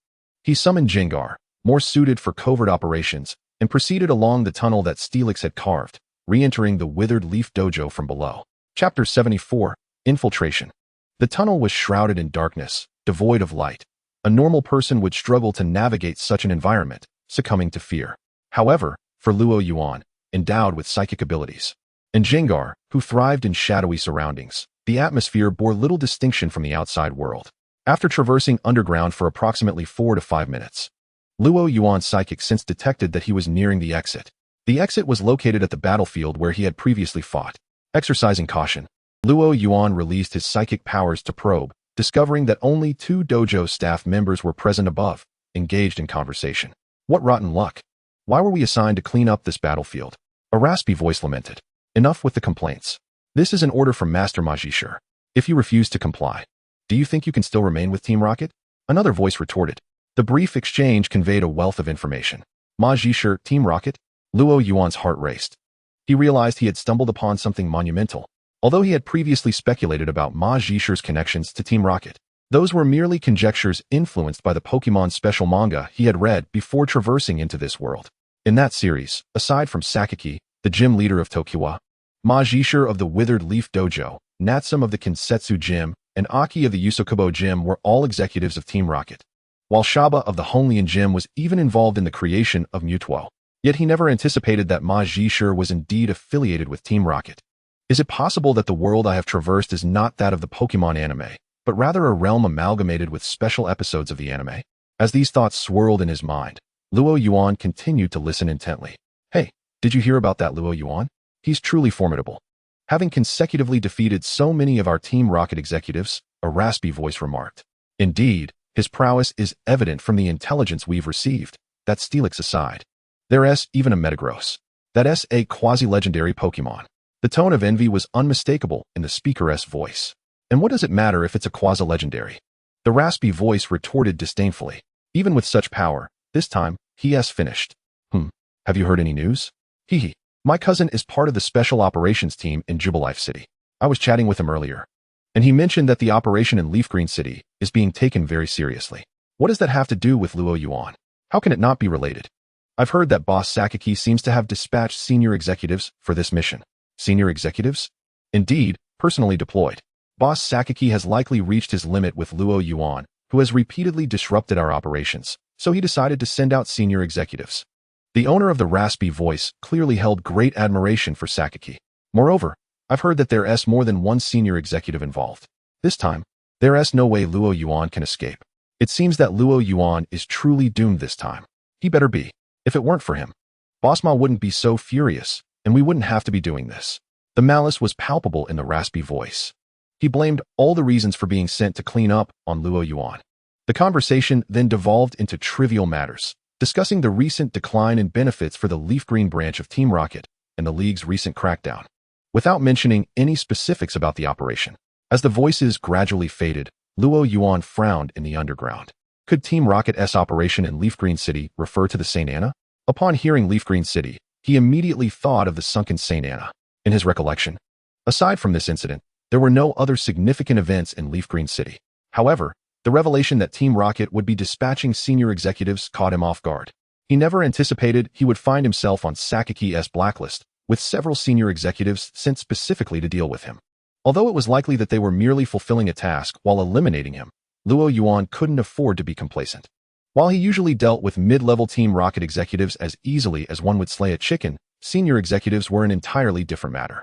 he summoned Gengar, more suited for covert operations, and proceeded along the tunnel that Steelix had carved, re-entering the Withered Leaf Dojo from below. Chapter 74, Infiltration. The tunnel was shrouded in darkness, devoid of light. A normal person would struggle to navigate such an environment, succumbing to fear. However, for Luo Yuan, endowed with psychic abilities, and Gengar, who thrived in shadowy surroundings, the atmosphere bore little distinction from the outside world. After traversing underground for approximately 4 to 5 minutes, Luo Yuan's psychic sense detected that he was nearing the exit. The exit was located at the battlefield where he had previously fought. Exercising caution, Luo Yuan released his psychic powers to probe, discovering that only 2 dojo staff members were present above, engaged in conversation. What rotten luck! Why were we assigned to clean up this battlefield? A raspy voice lamented. Enough with the complaints. This is an order from Master Ma Jishe. If you refuse to comply, do you think you can still remain with Team Rocket? Another voice retorted. The brief exchange conveyed a wealth of information. Ma Jishe, Team Rocket? Luo Yuan's heart raced. He realized he had stumbled upon something monumental. Although he had previously speculated about Ma Jishe's connections to Team Rocket, those were merely conjectures influenced by the Pokémon special manga he had read before traversing into this world. In that series, aside from Sakaki, the gym leader of Tokiwa, Ma Jishe of the Withered Leaf Dojo, Natsum of the Kinsetsu Gym, and Aki of the Yusokubo Gym were all executives of Team Rocket, while Shaba of the Honglian Gym was even involved in the creation of Mutuo. Yet he never anticipated that Ma Jishe was indeed affiliated with Team Rocket. Is it possible that the world I have traversed is not that of the Pokémon anime, but rather a realm amalgamated with special episodes of the anime? As these thoughts swirled in his mind, Luo Yuan continued to listen intently. Hey, did you hear about that Luo Yuan? He's truly formidable. Having consecutively defeated so many of our Team Rocket executives, a raspy voice remarked. Indeed, his prowess is evident from the intelligence we've received. That Steelix aside. There's even a Metagross. That's a quasi-legendary Pokémon. The tone of envy was unmistakable in the speaker's voice. And what does it matter if it's a quasi-legendary? The raspy voice retorted disdainfully. Even with such power, this time, he's finished. Have you heard any news? Hee. My cousin is part of the special operations team in Jubilife City. I was chatting with him earlier, and he mentioned that the operation in Leaf Green City is being taken very seriously. What does that have to do with Luo Yuan? How can it not be related? I've heard that Boss Sakaki seems to have dispatched senior executives for this mission. Senior executives? Indeed, personally deployed. Boss Sakaki has likely reached his limit with Luo Yuan, who has repeatedly disrupted our operations, so he decided to send out senior executives. The owner of the raspy voice clearly held great admiration for Sakaki. Moreover, I've heard that there's more than one senior executive involved. This time, there's no way Luo Yuan can escape. It seems that Luo Yuan is truly doomed this time. He better be. If it weren't for him, Boss Ma wouldn't be so furious, and we wouldn't have to be doing this. The malice was palpable in the raspy voice. He blamed all the reasons for being sent to clean up on Luo Yuan. The conversation then devolved into trivial matters, discussing the recent decline in benefits for the Leaf Green branch of Team Rocket and the League's recent crackdown, without mentioning any specifics about the operation. As the voices gradually faded, Luo Yuan frowned in the underground. Could Team Rocket's operation in Leaf Green City refer to the St. Anna? Upon hearing Leaf Green City, he immediately thought of the sunken St. Anna. In his recollection, aside from this incident, there were no other significant events in Leaf Green City. However, the revelation that Team Rocket would be dispatching senior executives caught him off guard. He never anticipated he would find himself on Sakaki's blacklist, with several senior executives sent specifically to deal with him. Although it was likely that they were merely fulfilling a task while eliminating him, Luo Yuan couldn't afford to be complacent. While he usually dealt with mid-level Team Rocket executives as easily as one would slay a chicken, senior executives were an entirely different matter.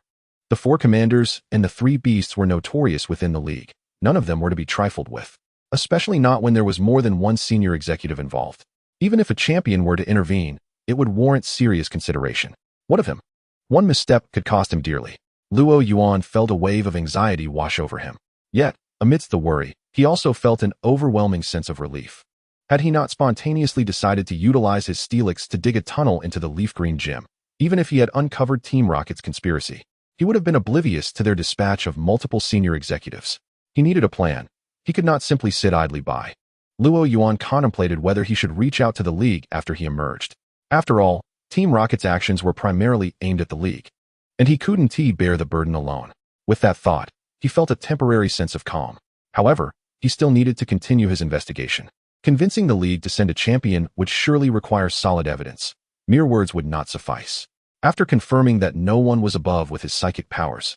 The 4 commanders and the 3 beasts were notorious within the league. None of them were to be trifled with, especially not when there was more than one senior executive involved. Even if a champion were to intervene, it would warrant serious consideration. What of him? One misstep could cost him dearly. Luo Yuan felt a wave of anxiety wash over him. Yet, amidst the worry, he also felt an overwhelming sense of relief. Had he not spontaneously decided to utilize his Steelix to dig a tunnel into the leaf green gym, even if he had uncovered Team Rocket's conspiracy, he would have been oblivious to their dispatch of multiple senior executives. He needed a plan. He could not simply sit idly by. Luo Yuan contemplated whether he should reach out to the League after he emerged. After all, Team Rocket's actions were primarily aimed at the League, and he couldn't bear the burden alone. With that thought, he felt a temporary sense of calm. However, he still needed to continue his investigation. Convincing the League to send a champion would surely require solid evidence. Mere words would not suffice. After confirming that no one was above with his psychic powers,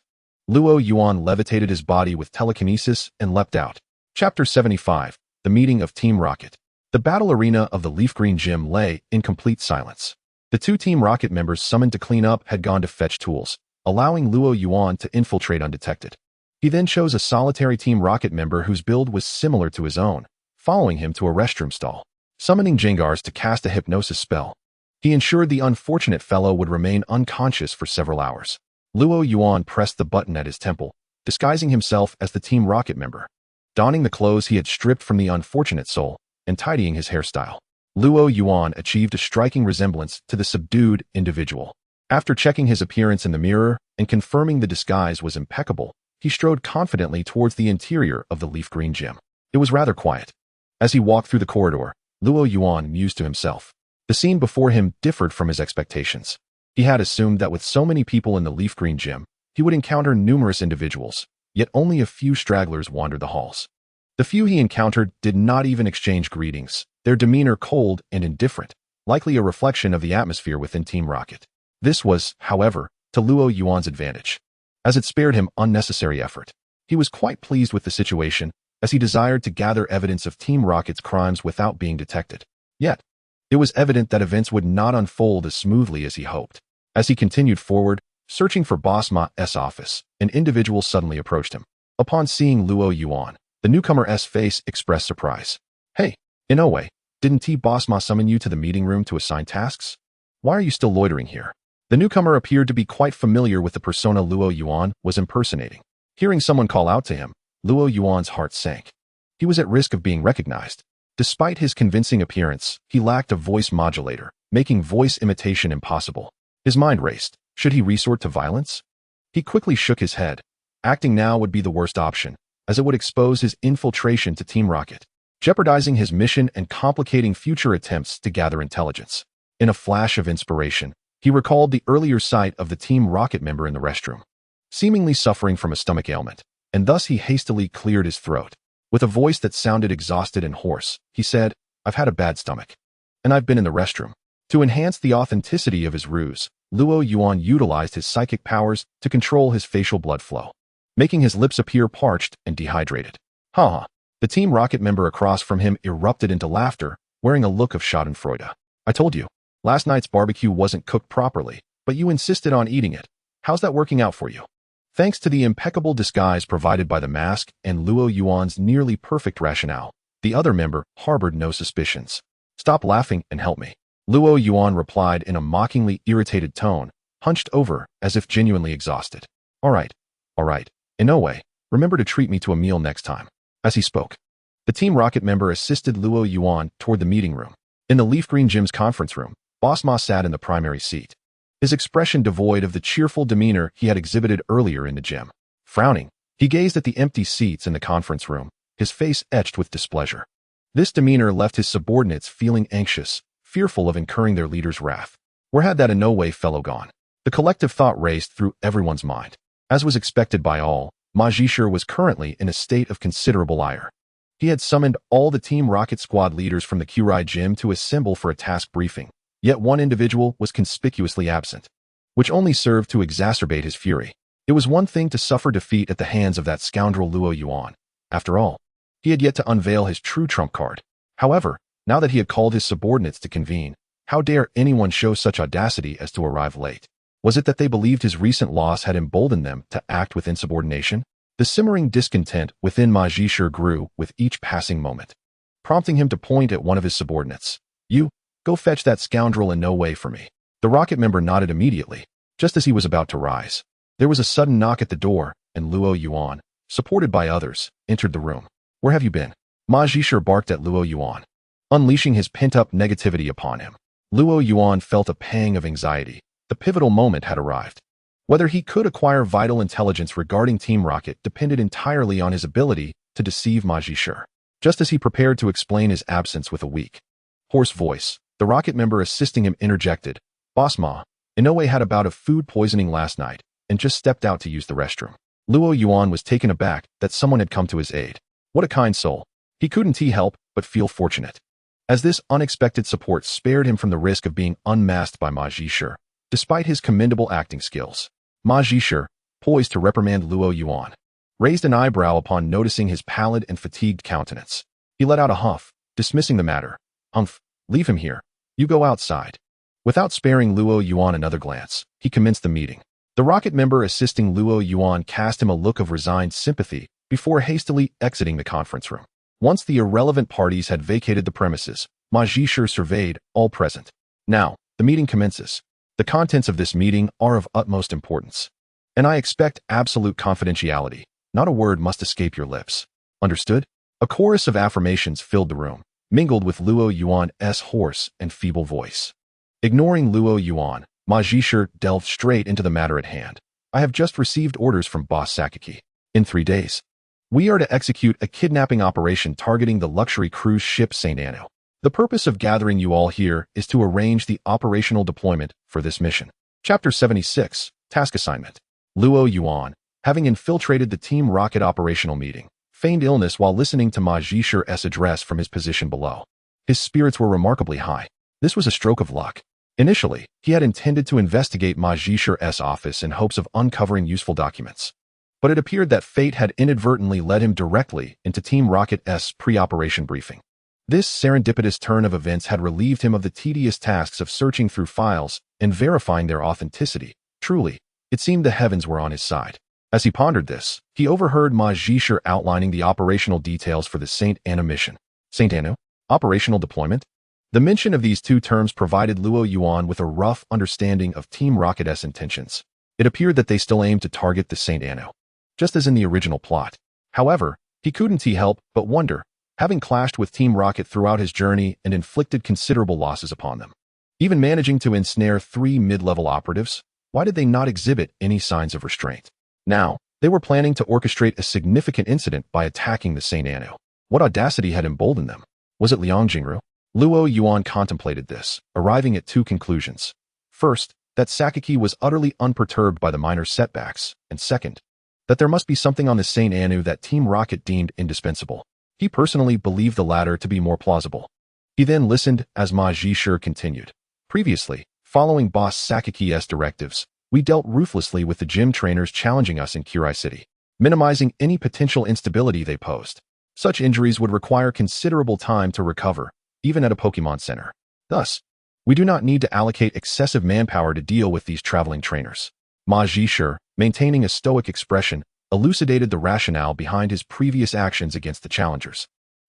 Luo Yuan levitated his body with telekinesis and leapt out. Chapter 75. The Meeting of Team Rocket. The battle arena of the Leaf Green Gym lay in complete silence. The 2 Team Rocket members summoned to clean up had gone to fetch tools, allowing Luo Yuan to infiltrate undetected. He then chose a solitary Team Rocket member whose build was similar to his own, following him to a restroom stall. Summoning Jingars to cast a hypnosis spell, he ensured the unfortunate fellow would remain unconscious for several hours. Luo Yuan pressed the button at his temple, disguising himself as the Team Rocket member. Donning the clothes he had stripped from the unfortunate soul, and tidying his hairstyle, Luo Yuan achieved a striking resemblance to the subdued individual. After checking his appearance in the mirror and confirming the disguise was impeccable, he strode confidently towards the interior of the Leaf Green Gym. It was rather quiet. As he walked through the corridor, Luo Yuan mused to himself. The scene before him differed from his expectations. He had assumed that with so many people in the Leaf Green Gym, he would encounter numerous individuals, yet only a few stragglers wandered the halls. The few he encountered did not even exchange greetings, their demeanor cold and indifferent, likely a reflection of the atmosphere within Team Rocket. This was, however, to Luo Yuan's advantage, as it spared him unnecessary effort. He was quite pleased with the situation, as he desired to gather evidence of Team Rocket's crimes without being detected. Yet, it was evident that events would not unfold as smoothly as he hoped. As he continued forward, searching for Boss Ma's office, an individual suddenly approached him. Upon seeing Luo Yuan, the newcomer's face expressed surprise. "Hey, Inoue, didn't Boss Ma summon you to the meeting room to assign tasks? Why are you still loitering here?" The newcomer appeared to be quite familiar with the persona Luo Yuan was impersonating. Hearing someone call out to him, Luo Yuan's heart sank. He was at risk of being recognized. Despite his convincing appearance, he lacked a voice modulator, making voice imitation impossible. His mind raced. Should he resort to violence? He quickly shook his head. Acting now would be the worst option, as it would expose his infiltration to Team Rocket, jeopardizing his mission and complicating future attempts to gather intelligence. In a flash of inspiration, he recalled the earlier sight of the Team Rocket member in the restroom, seemingly suffering from a stomach ailment, and thus he hastily cleared his throat. With a voice that sounded exhausted and hoarse, he said, "I've had a bad stomach, and I've been in the restroom." To enhance the authenticity of his ruse, Luo Yuan utilized his psychic powers to control his facial blood flow, making his lips appear parched and dehydrated. "Ha!" The Team Rocket member across from him erupted into laughter, wearing a look of schadenfreude. "I told you, last night's barbecue wasn't cooked properly, but you insisted on eating it. How's that working out for you?" Thanks to the impeccable disguise provided by the mask and Luo Yuan's nearly perfect rationale, the other member harbored no suspicions. "Stop laughing and help me," Luo Yuan replied in a mockingly irritated tone, hunched over as if genuinely exhausted. All right, Inoue, remember to treat me to a meal next time." As he spoke, the Team Rocket member assisted Luo Yuan toward the meeting room. In the Leaf Green Gym's conference room, Boss Ma sat in the primary seat, his expression devoid of the cheerful demeanor he had exhibited earlier in the gym. Frowning, he gazed at the empty seats in the conference room, his face etched with displeasure. This demeanor left his subordinates feeling anxious, fearful of incurring their leader's wrath. Where had that Inoue fellow gone? The collective thought raced through everyone's mind. As was expected by all, Ma Zhisher was currently in a state of considerable ire. He had summoned all the Team Rocket squad leaders from the Kurai Gym to assemble for a task briefing. Yet one individual was conspicuously absent, which only served to exacerbate his fury. It was one thing to suffer defeat at the hands of that scoundrel Luo Yuan. After all, he had yet to unveil his true trump card. However, now that he had called his subordinates to convene, how dare anyone show such audacity as to arrive late? Was it that they believed his recent loss had emboldened them to act with insubordination? The simmering discontent within Ma Zhishe grew with each passing moment, prompting him to point at one of his subordinates. You, go fetch that scoundrel in no way for me. The rocket member nodded immediately, just as he was about to rise. There was a sudden knock at the door, and Luo Yuan, supported by others, entered the room. Where have you been? Ma Zhishe barked at Luo Yuan, unleashing his pent-up negativity upon him. Luo Yuan felt a pang of anxiety. The pivotal moment had arrived. Whether he could acquire vital intelligence regarding Team Rocket depended entirely on his ability to deceive Ma Zhishe. Just as he prepared to explain his absence with a weak, hoarse voice, the rocket member assisting him interjected, Boss Ma, Inoue had a bout of food poisoning last night and just stepped out to use the restroom. Luo Yuan was taken aback that someone had come to his aid. What a kind soul. He couldn't help but feel fortunate, as this unexpected support spared him from the risk of being unmasked by Ma Zhishe. Despite his commendable acting skills, Ma Zhishe, poised to reprimand Luo Yuan, raised an eyebrow upon noticing his pallid and fatigued countenance. He let out a huff, dismissing the matter. Humph, leave him here. You go outside. Without sparing Luo Yuan another glance, he commenced the meeting. The rocket member assisting Luo Yuan cast him a look of resigned sympathy before hastily exiting the conference room. Once the irrelevant parties had vacated the premises, Ma Zhishe surveyed all present. Now, the meeting commences. The contents of this meeting are of utmost importance, and I expect absolute confidentiality. Not a word must escape your lips. Understood? A chorus of affirmations filled the room, mingled with Luo Yuan's hoarse and feeble voice. Ignoring Luo Yuan, Ma Zhishe delved straight into the matter at hand. I have just received orders from Boss Sakaki. In 3 days, we are to execute a kidnapping operation targeting the luxury cruise ship St. Anno. The purpose of gathering you all here is to arrange the operational deployment for this mission. Chapter 76, Task Assignment. Luo Yuan, having infiltrated the Team Rocket operational meeting, feigned illness while listening to Ma Zhishe's address from his position below. His spirits were remarkably high. This was a stroke of luck. Initially, he had intended to investigate Ma Zhishe's office in hopes of uncovering useful documents. But it appeared that fate had inadvertently led him directly into Team Rocket's pre-operation briefing. This serendipitous turn of events had relieved him of the tedious tasks of searching through files and verifying their authenticity. Truly, it seemed the heavens were on his side. As he pondered this, he overheard Ma Zhishe outlining the operational details for the St. Anno mission. St. Anno? Operational deployment? The mention of these two terms provided Luo Yuan with a rough understanding of Team Rocket's intentions. It appeared that they still aimed to target the St. Anno, just as in the original plot. However, he couldn't help but wonder, having clashed with Team Rocket throughout his journey and inflicted considerable losses upon them, even managing to ensnare 3 mid-level operatives, why did they not exhibit any signs of restraint? Now, they were planning to orchestrate a significant incident by attacking the St. Anno. What audacity had emboldened them? Was it Liang Jingru? Luo Yuan contemplated this, arriving at 2 conclusions. First, that Sakaki was utterly unperturbed by the minor setbacks, and second, that there must be something on the St. Anno that Team Rocket deemed indispensable. He personally believed the latter to be more plausible. He then listened as Ma Zhishe continued. Previously, following Boss Sakaki's directives, we dealt ruthlessly with the gym trainers challenging us in Kurai City, minimizing any potential instability they posed. Such injuries would require considerable time to recover, even at a Pokémon Center. Thus, we do not need to allocate excessive manpower to deal with these traveling trainers. Ma Zhishe, maintaining a stoic expression, elucidated the rationale behind his previous actions against the challengers.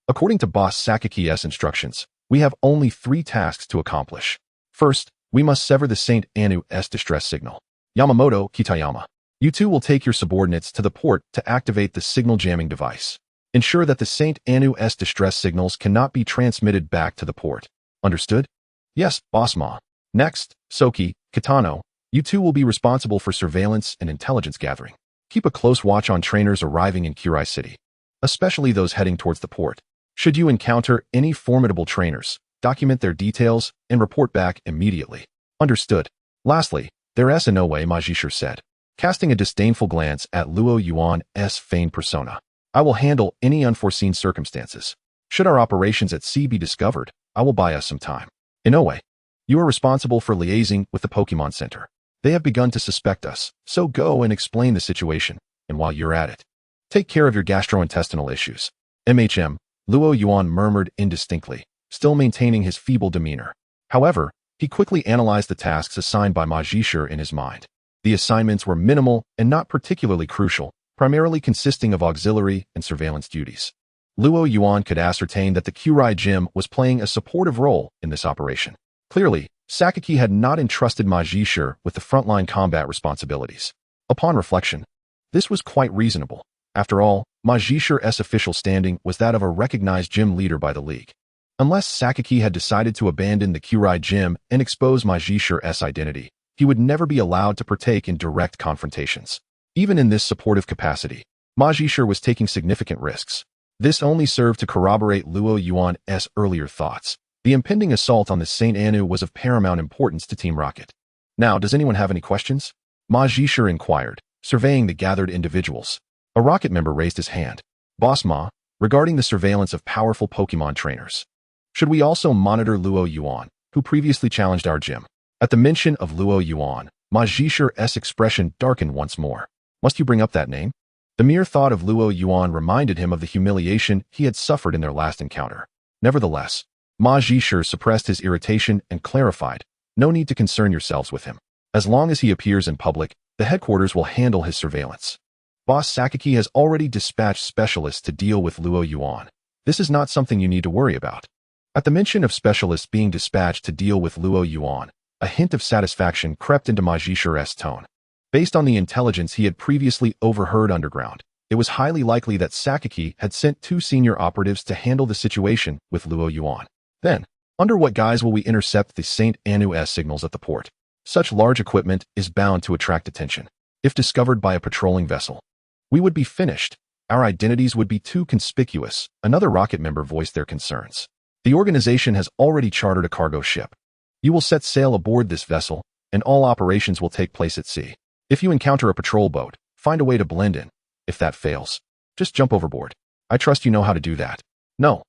According to Boss Sakaki's instructions, we have only 3 tasks to accomplish. First, we must sever the St. Anno's distress signal. Yamamoto, Kitayama, you two will take your subordinates to the port to activate the signal jamming device. Ensure that the St. Anno's distress signals cannot be transmitted back to the port. Understood? Yes, Boss Ma. Next, Soki, Kitano, you two will be responsible for surveillance and intelligence gathering. Keep a close watch on trainers arriving in Kurai City, especially those heading towards the port. Should you encounter any formidable trainers, document their details and report back immediately. Understood. Lastly, there's no way, Ma Zhishe said, casting a disdainful glance at Luo Yuan's feigned persona. I will handle any unforeseen circumstances. Should our operations at sea be discovered, I will buy us some time. Inoue, you are responsible for liaising with the Pokémon Center. They have begun to suspect us, so go and explain the situation, and while you're at it, take care of your gastrointestinal issues. Luo Yuan murmured indistinctly, still maintaining his feeble demeanor. However, he quickly analyzed the tasks assigned by Ma Zhishe in his mind. The assignments were minimal and not particularly crucial, primarily consisting of auxiliary and surveillance duties. Luo Yuan could ascertain that the Kurai Gym was playing a supportive role in this operation. Clearly, Sakaki had not entrusted Ma Zhishe with the frontline combat responsibilities. Upon reflection, this was quite reasonable. After all, Ma Zhishe's official standing was that of a recognized gym leader by the League. Unless Sakaki had decided to abandon the Kurai Gym and expose Ma Zhishe's identity, he would never be allowed to partake in direct confrontations. Even in this supportive capacity, Ma Zhishe was taking significant risks. This only served to corroborate Luo Yuan's earlier thoughts. The impending assault on the St. Anu was of paramount importance to Team Rocket. Now, does anyone have any questions? Ma Zhishe inquired, surveying the gathered individuals. A Rocket member raised his hand. Boss Ma, regarding the surveillance of powerful Pokémon trainers. Should we also monitor Luo Yuan, who previously challenged our gym? At the mention of Luo Yuan, Ma Zhishe's expression darkened once more. Must you bring up that name? The mere thought of Luo Yuan reminded him of the humiliation he had suffered in their last encounter. Nevertheless, Ma Zhishe suppressed his irritation and clarified, no need to concern yourselves with him. As long as he appears in public, the headquarters will handle his surveillance. Boss Sakaki has already dispatched specialists to deal with Luo Yuan. This is not something you need to worry about. At the mention of specialists being dispatched to deal with Luo Yuan, a hint of satisfaction crept into Ma Zhishe's tone. Based on the intelligence he had previously overheard underground, it was highly likely that Sakaki had sent 2 senior operatives to handle the situation with Luo Yuan. Then, under what guise will we intercept the St. Anu's signals at the port? Such large equipment is bound to attract attention. If discovered by a patrolling vessel, we would be finished. Our identities would be too conspicuous. Another Rocket member voiced their concerns. The organization has already chartered a cargo ship. You will set sail aboard this vessel, and all operations will take place at sea. If you encounter a patrol boat, find a way to blend in. If that fails, just jump overboard. I trust you know how to do that. No,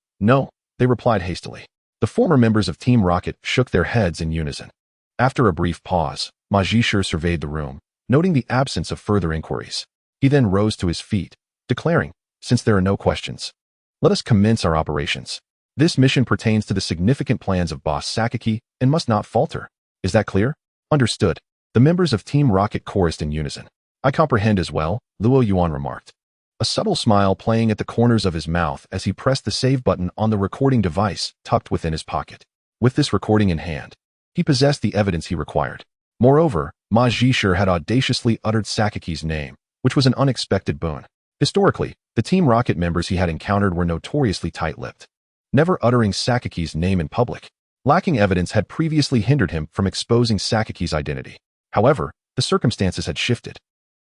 they replied hastily. The former members of Team Rocket shook their heads in unison. After a brief pause, Ma Zhishe surveyed the room, noting the absence of further inquiries. He then rose to his feet, declaring, since there are no questions, let us commence our operations. This mission pertains to the significant plans of Boss Sakaki and must not falter. Is that clear? Understood. The members of Team Rocket chorused in unison. I comprehend as well, Luo Yuan remarked. A subtle smile playing at the corners of his mouth as he pressed the save button on the recording device tucked within his pocket. With this recording in hand, he possessed the evidence he required. Moreover, Ma Zhishe had audaciously uttered Sakaki's name, which was an unexpected boon. Historically, the Team Rocket members he had encountered were notoriously tight-lipped, never uttering Sakaki's name in public. Lacking evidence had previously hindered him from exposing Sakaki's identity. However, the circumstances had shifted,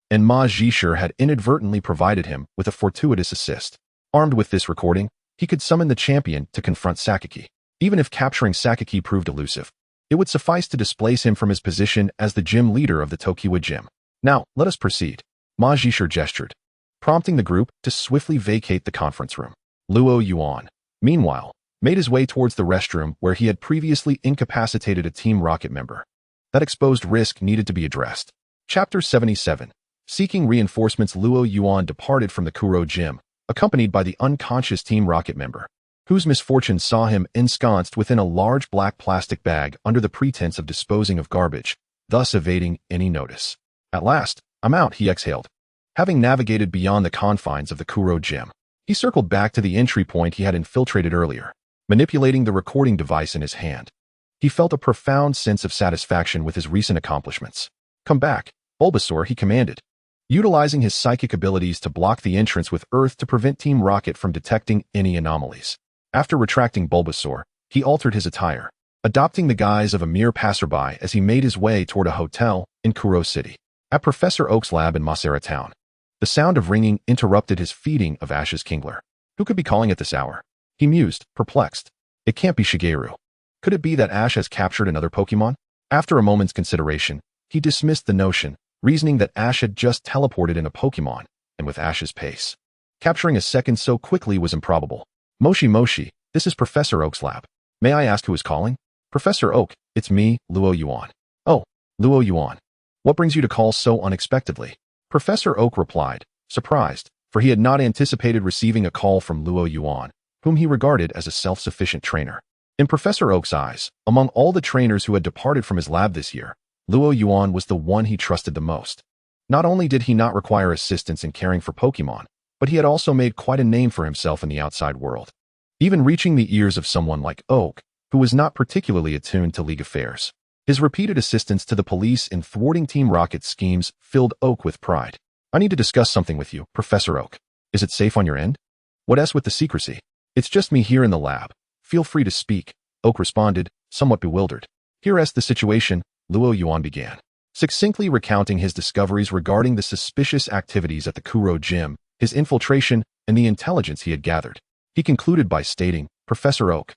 and Ma Zhishe had inadvertently provided him with a fortuitous assist. Armed with this recording, he could summon the champion to confront Sakaki. Even if capturing Sakaki proved elusive, it would suffice to displace him from his position as the gym leader of the Tokiwa Gym. Now, let us proceed. Ma Zhishe gestured, prompting the group to swiftly vacate the conference room. Luo Yuan, meanwhile, made his way towards the restroom where he had previously incapacitated a Team Rocket member. That exposed risk needed to be addressed. Chapter 77. Seeking reinforcements. Luo Yuan departed from the Kuro Gym, accompanied by the unconscious Team Rocket member, whose misfortune saw him ensconced within a large black plastic bag under the pretense of disposing of garbage, thus evading any notice. At last, I'm out, he exhaled. Having navigated beyond the confines of the Kuro Gym, he circled back to the entry point he had infiltrated earlier. Manipulating the recording device in his hand, he felt a profound sense of satisfaction with his recent accomplishments. Come back, Bulbasaur, he commanded, utilizing his psychic abilities to block the entrance with Earth to prevent Team Rocket from detecting any anomalies. After retracting Bulbasaur, he altered his attire, adopting the guise of a mere passerby as he made his way toward a hotel in Kuro City. At Professor Oak's lab in Masera Town, the sound of ringing interrupted his feeding of Ash's Kingler. Who could be calling at this hour? He mused, perplexed. It can't be Shigeru. Could it be that Ash has captured another Pokémon? After a moment's consideration, he dismissed the notion, reasoning that Ash had just teleported in a Pokémon, and with Ash's pace, capturing a second so quickly was improbable. Moshi, this is Professor Oak's lab. May I ask who is calling? Professor Oak, it's me, Luo Yuan. Oh, Luo Yuan. What brings you to call so unexpectedly? Professor Oak replied, surprised, for he had not anticipated receiving a call from Luo Yuan, whom he regarded as a self-sufficient trainer. In Professor Oak's eyes, among all the trainers who had departed from his lab this year, Luo Yuan was the one he trusted the most. Not only did he not require assistance in caring for Pokémon, but he had also made quite a name for himself in the outside world, even reaching the ears of someone like Oak, who was not particularly attuned to League affairs. His repeated assistance to the police in thwarting Team Rocket's schemes filled Oak with pride. I need to discuss something with you, Professor Oak. Is it safe on your end? What else with the secrecy? It's just me here in the lab. Feel free to speak, Oak responded, somewhat bewildered. Here's the situation, Luo Yuan began, succinctly recounting his discoveries regarding the suspicious activities at the Kuro gym, his infiltration, and the intelligence he had gathered. He concluded by stating, Professor Oak,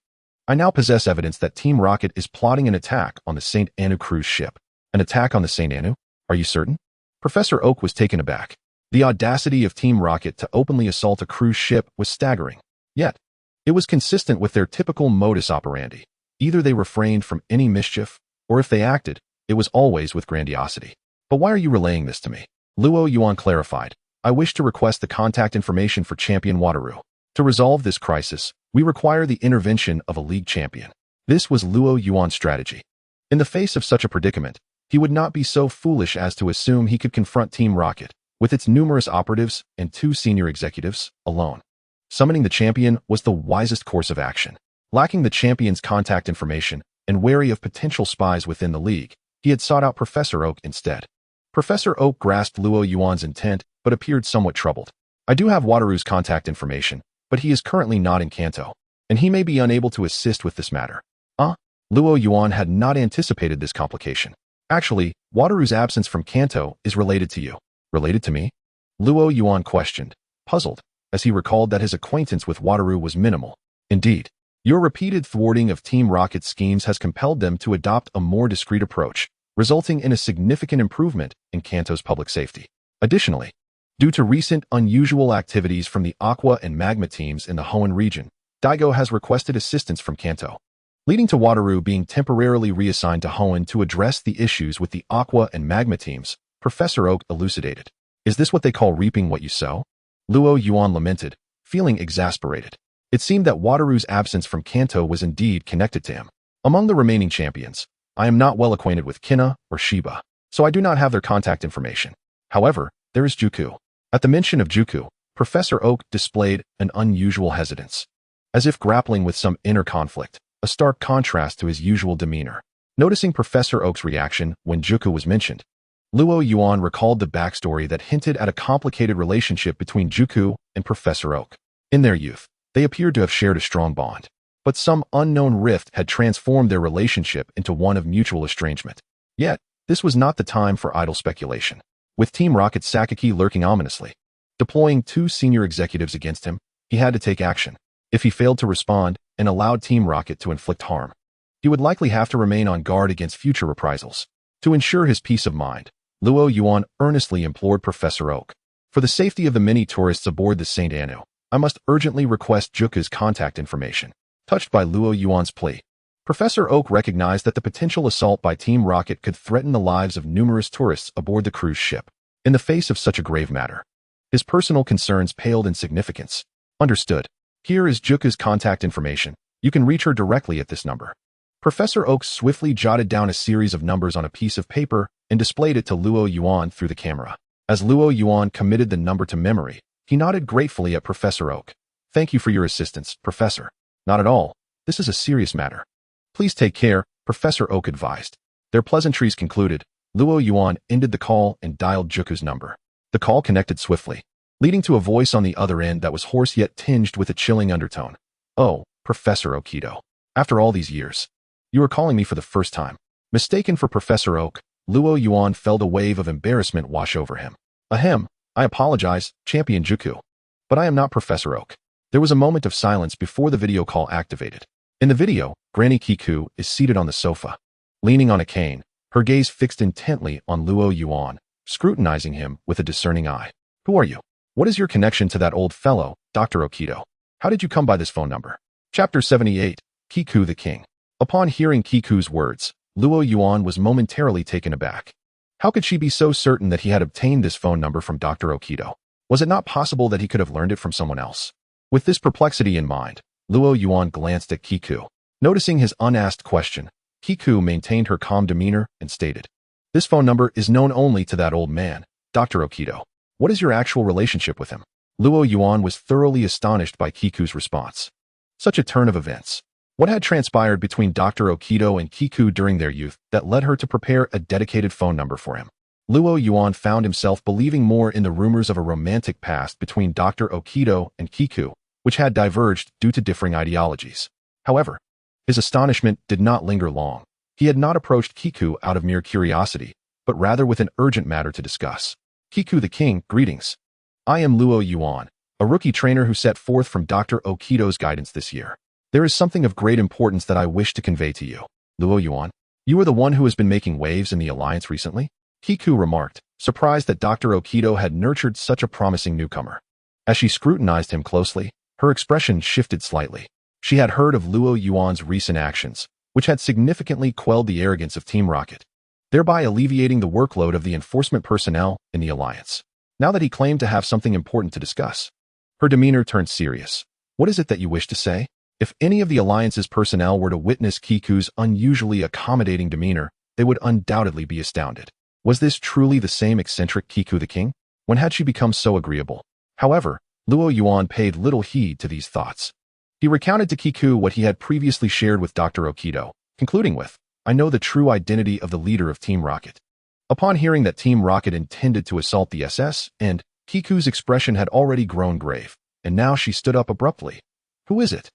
I now possess evidence that Team Rocket is plotting an attack on the St. Anu cruise ship. An attack on the St. Anu? Are you certain? Professor Oak was taken aback. The audacity of Team Rocket to openly assault a cruise ship was staggering. Yet, it was consistent with their typical modus operandi. Either they refrained from any mischief, or if they acted, it was always with grandiosity. But why are you relaying this to me? Luo Yuan clarified. I wish to request the contact information for Champion Wataru. To resolve this crisis, we require the intervention of a league champion. This was Luo Yuan's strategy. In the face of such a predicament, he would not be so foolish as to assume he could confront Team Rocket, with its numerous operatives and 2 senior executives, alone. Summoning the champion was the wisest course of action. Lacking the champion's contact information and wary of potential spies within the league, he had sought out Professor Oak instead. Professor Oak grasped Luo Yuan's intent, but appeared somewhat troubled. I do have Wataru's contact information, but he is currently not in Kanto, and he may be unable to assist with this matter. Luo Yuan had not anticipated this complication. Actually, Wataru's absence from Kanto is related to you. Related to me? Luo Yuan questioned, puzzled, as he recalled that his acquaintance with Wataru was minimal. Indeed, your repeated thwarting of Team Rocket's schemes has compelled them to adopt a more discreet approach, resulting in a significant improvement in Kanto's public safety. Additionally, due to recent unusual activities from the Aqua and Magma teams in the Hoenn region, Daigo has requested assistance from Kanto, leading to Wataru being temporarily reassigned to Hoenn to address the issues with the Aqua and Magma teams, Professor Oak elucidated. Is this what they call reaping what you sow? Luo Yuan lamented, feeling exasperated. It seemed that Wataru's absence from Kanto was indeed connected to him. Among the remaining champions, I am not well acquainted with Kina or Shiba, so I do not have their contact information. However, there is Juku. At the mention of Juku, Professor Oak displayed an unusual hesitance, as if grappling with some inner conflict, a stark contrast to his usual demeanor. Noticing Professor Oak's reaction when Juku was mentioned, Luo Yuan recalled the backstory that hinted at a complicated relationship between Juku and Professor Oak. In their youth, they appeared to have shared a strong bond, but some unknown rift had transformed their relationship into one of mutual estrangement. Yet, this was not the time for idle speculation. With Team Rocket's Sakaki lurking ominously, deploying 2 senior executives against him, he had to take action. If he failed to respond and allowed Team Rocket to inflict harm, he would likely have to remain on guard against future reprisals. To ensure his peace of mind, Luo Yuan earnestly implored Professor Oak. For the safety of the many tourists aboard the St. Anu, I must urgently request Juku's contact information. Touched by Luo Yuan's plea, Professor Oak recognized that the potential assault by Team Rocket could threaten the lives of numerous tourists aboard the cruise ship. In the face of such a grave matter, his personal concerns paled in significance. Understood. Here is Juku's contact information. You can reach her directly at this number. Professor Oak swiftly jotted down a series of numbers on a piece of paper and displayed it to Luo Yuan through the camera. As Luo Yuan committed the number to memory, he nodded gratefully at Professor Oak. Thank you for your assistance, Professor. Not at all. This is a serious matter. Please take care, Professor Oak advised. Their pleasantries concluded, Luo Yuan ended the call and dialed Juku's number. The call connected swiftly, leading to a voice on the other end that was hoarse yet tinged with a chilling undertone. Oh, Professor Okido. After all these years, you are calling me for the first time. Mistaken for Professor Oak, Luo Yuan felt a wave of embarrassment wash over him. Ahem, I apologize, Champion Juku. But I am not Professor Oak. There was a moment of silence before the video call activated. In the video, Granny Kiku is seated on the sofa, leaning on a cane, her gaze fixed intently on Luo Yuan, scrutinizing him with a discerning eye. Who are you? What is your connection to that old fellow, Dr. Okido? How did you come by this phone number? Chapter 78, Kiku the King. Upon hearing Kiku's words, Luo Yuan was momentarily taken aback. How could she be so certain that he had obtained this phone number from Dr. Okido? Was it not possible that he could have learned it from someone else? With this perplexity in mind, Luo Yuan glanced at Kiku. Noticing his unasked question, Kiku maintained her calm demeanor and stated, "This phone number is known only to that old man, Dr. Okido. What is your actual relationship with him?" Luo Yuan was thoroughly astonished by Kiku's response. Such a turn of events. What had transpired between Dr. Okido and Kiku during their youth that led her to prepare a dedicated phone number for him? Luo Yuan found himself believing more in the rumors of a romantic past between Dr. Okido and Kiku, which had diverged due to differing ideologies. However, his astonishment did not linger long. He had not approached Kiku out of mere curiosity, but rather with an urgent matter to discuss. "Kiku the king, greetings. I am Luo Yuan, a rookie trainer who set forth from Dr. Okido's guidance this year. There is something of great importance that I wish to convey to you." "Luo Yuan, you are the one who has been making waves in the alliance recently?" Kiku remarked, surprised that Dr. Okido had nurtured such a promising newcomer. As she scrutinized him closely, her expression shifted slightly. She had heard of Luo Yuan's recent actions, which had significantly quelled the arrogance of Team Rocket, thereby alleviating the workload of the enforcement personnel in the alliance. Now that he claimed to have something important to discuss, her demeanor turned serious. "What is it that you wish to say?" If any of the alliance's personnel were to witness Kiku's unusually accommodating demeanor, they would undoubtedly be astounded. Was this truly the same eccentric Kiku the king? When had she become so agreeable? However, Luo Yuan paid little heed to these thoughts. He recounted to Kiku what he had previously shared with Dr. Okido, concluding with, "I know the true identity of the leader of Team Rocket." Upon hearing that Team Rocket intended to assault the SS, and Kiku's expression had already grown grave, and now she stood up abruptly. "Who is it?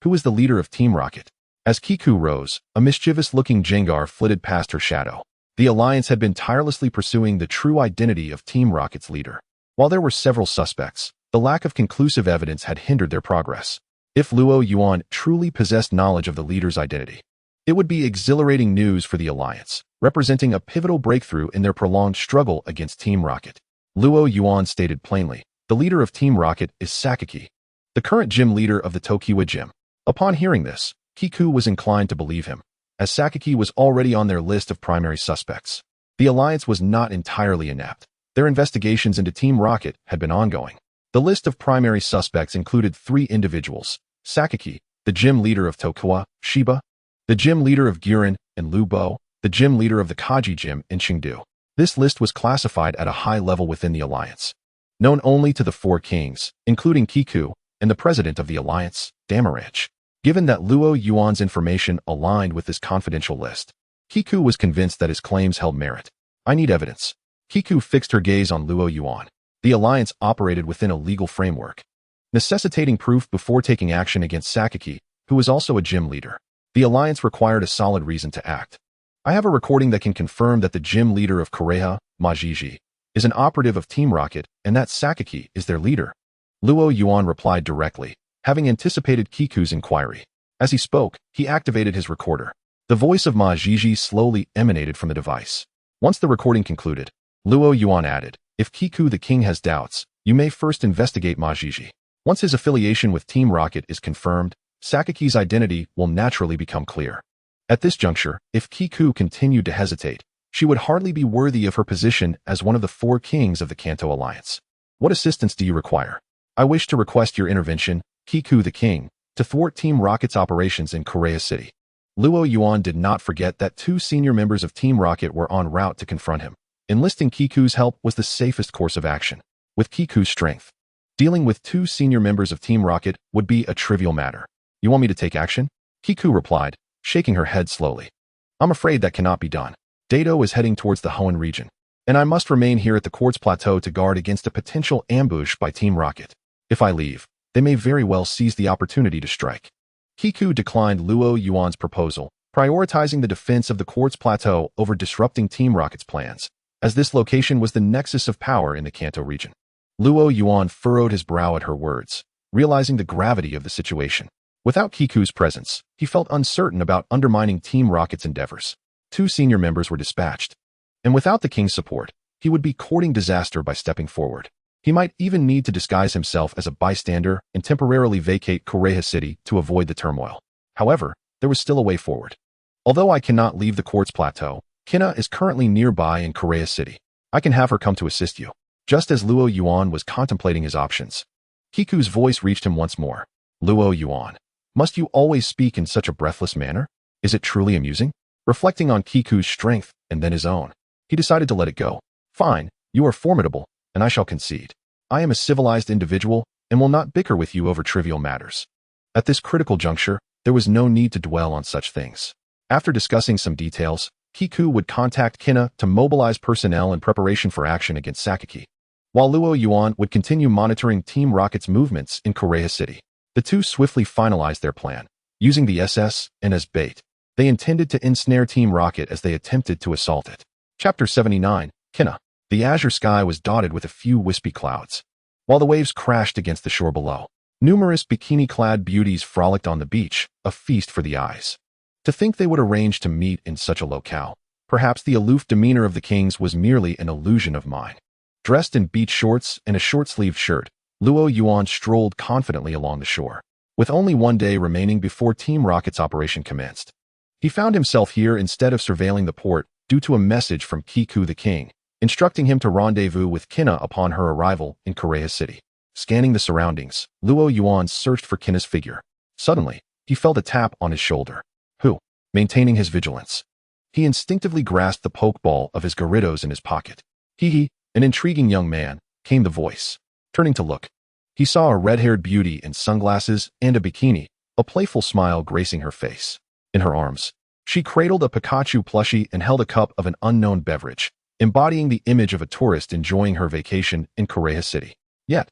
Who is the leader of Team Rocket?" As Kiku rose, a mischievous-looking Jengar flitted past her shadow. The alliance had been tirelessly pursuing the true identity of Team Rocket's leader. While there were several suspects, the lack of conclusive evidence had hindered their progress. If Luo Yuan truly possessed knowledge of the leader's identity, it would be exhilarating news for the alliance, representing a pivotal breakthrough in their prolonged struggle against Team Rocket. Luo Yuan stated plainly, "The leader of Team Rocket is Sakaki, the current gym leader of the Tokiwa Gym." Upon hearing this, Kiku was inclined to believe him, as Sakaki was already on their list of primary suspects. The alliance was not entirely inept. Their investigations into Team Rocket had been ongoing. The list of primary suspects included 3 individuals: Sakaki, the gym leader of Tokiwa, Shiba, the gym leader of Girin, and Lu Bo, the gym leader of the Kaji Gym in Chengdu. This list was classified at a high level within the alliance, known only to the 4 kings, including Kiku, and the president of the alliance, Damaranch. Given that Luo Yuan's information aligned with this confidential list, Kiku was convinced that his claims held merit. "I need evidence." Kiku fixed her gaze on Luo Yuan. The alliance operated within a legal framework, necessitating proof before taking action against Sakaki, who was also a gym leader. The alliance required a solid reason to act. "I have a recording that can confirm that the gym leader of Korea, Majiji, is an operative of Team Rocket and that Sakaki is their leader." Luo Yuan replied directly, having anticipated Kiku's inquiry. As he spoke, he activated his recorder. The voice of Majiji slowly emanated from the device. Once the recording concluded, Luo Yuan added, "If Kiku the king has doubts, you may first investigate Majiji. Once his affiliation with Team Rocket is confirmed, Sakaki's identity will naturally become clear." At this juncture, if Kiku continued to hesitate, she would hardly be worthy of her position as one of the 4 kings of the Kanto Alliance. "What assistance do you require?" "I wish to request your intervention, Kiku the king, to thwart Team Rocket's operations in Korea City." Luo Yuan did not forget that 2 senior members of Team Rocket were en route to confront him. Enlisting Kiku's help was the safest course of action. With Kiku's strength, dealing with 2 senior members of Team Rocket would be a trivial matter. "You want me to take action?" Kiku replied, shaking her head slowly. "I'm afraid that cannot be done. Dato is heading towards the Hoenn region, and I must remain here at the Quartz Plateau to guard against a potential ambush by Team Rocket. If I leave, they may very well seize the opportunity to strike." Kiku declined Luo Yuan's proposal, prioritizing the defense of the Quartz Plateau over disrupting Team Rocket's plans, as this location was the nexus of power in the Kanto region. Luo Yuan furrowed his brow at her words, realizing the gravity of the situation. Without Kiku's presence, he felt uncertain about undermining Team Rocket's endeavors. 2 senior members were dispatched, and without the king's support, he would be courting disaster by stepping forward. He might even need to disguise himself as a bystander and temporarily vacate Korea City to avoid the turmoil. However, there was still a way forward. "Although I cannot leave the Quartz Plateau," Kina is currently nearby in Korea City. I can have her come to assist you. Just as Luo Yuan was contemplating his options, Kiku's voice reached him once more. Luo Yuan, must you always speak in such a breathless manner? Is it truly amusing? Reflecting on Kiku's strength and then his own, he decided to let it go. Fine, you are formidable, and I shall concede. I am a civilized individual and will not bicker with you over trivial matters. At this critical juncture, there was no need to dwell on such things. After discussing some details, Kiku would contact Kina to mobilize personnel in preparation for action against Sakaki, while Luo Yuan would continue monitoring Team Rocket's movements in Korea City. The two swiftly finalized their plan. Using the SS and as bait, they intended to ensnare Team Rocket as they attempted to assault it. Chapter 79, Kina. The azure sky was dotted with a few wispy clouds, while the waves crashed against the shore below. Numerous bikini-clad beauties frolicked on the beach, a feast for the eyes. To think they would arrange to meet in such a locale. Perhaps the aloof demeanor of the kings was merely an illusion of mine. Dressed in beach shorts and a short-sleeved shirt, Luo Yuan strolled confidently along the shore. With only one day remaining before Team Rocket's operation commenced, he found himself here instead of surveilling the port due to a message from Kiku the king, instructing him to rendezvous with Kina upon her arrival in Korea City. Scanning the surroundings, Luo Yuan searched for Kina's figure. Suddenly, he felt a tap on his shoulder. Who? Maintaining his vigilance, he instinctively grasped the pokeball of his Gyarados in his pocket. Hee, an intriguing young man, came the voice. Turning to look, he saw a red-haired beauty in sunglasses and a bikini, a playful smile gracing her face. In her arms, she cradled a Pikachu plushie and held a cup of an unknown beverage, embodying the image of a tourist enjoying her vacation in Korea City. Yet,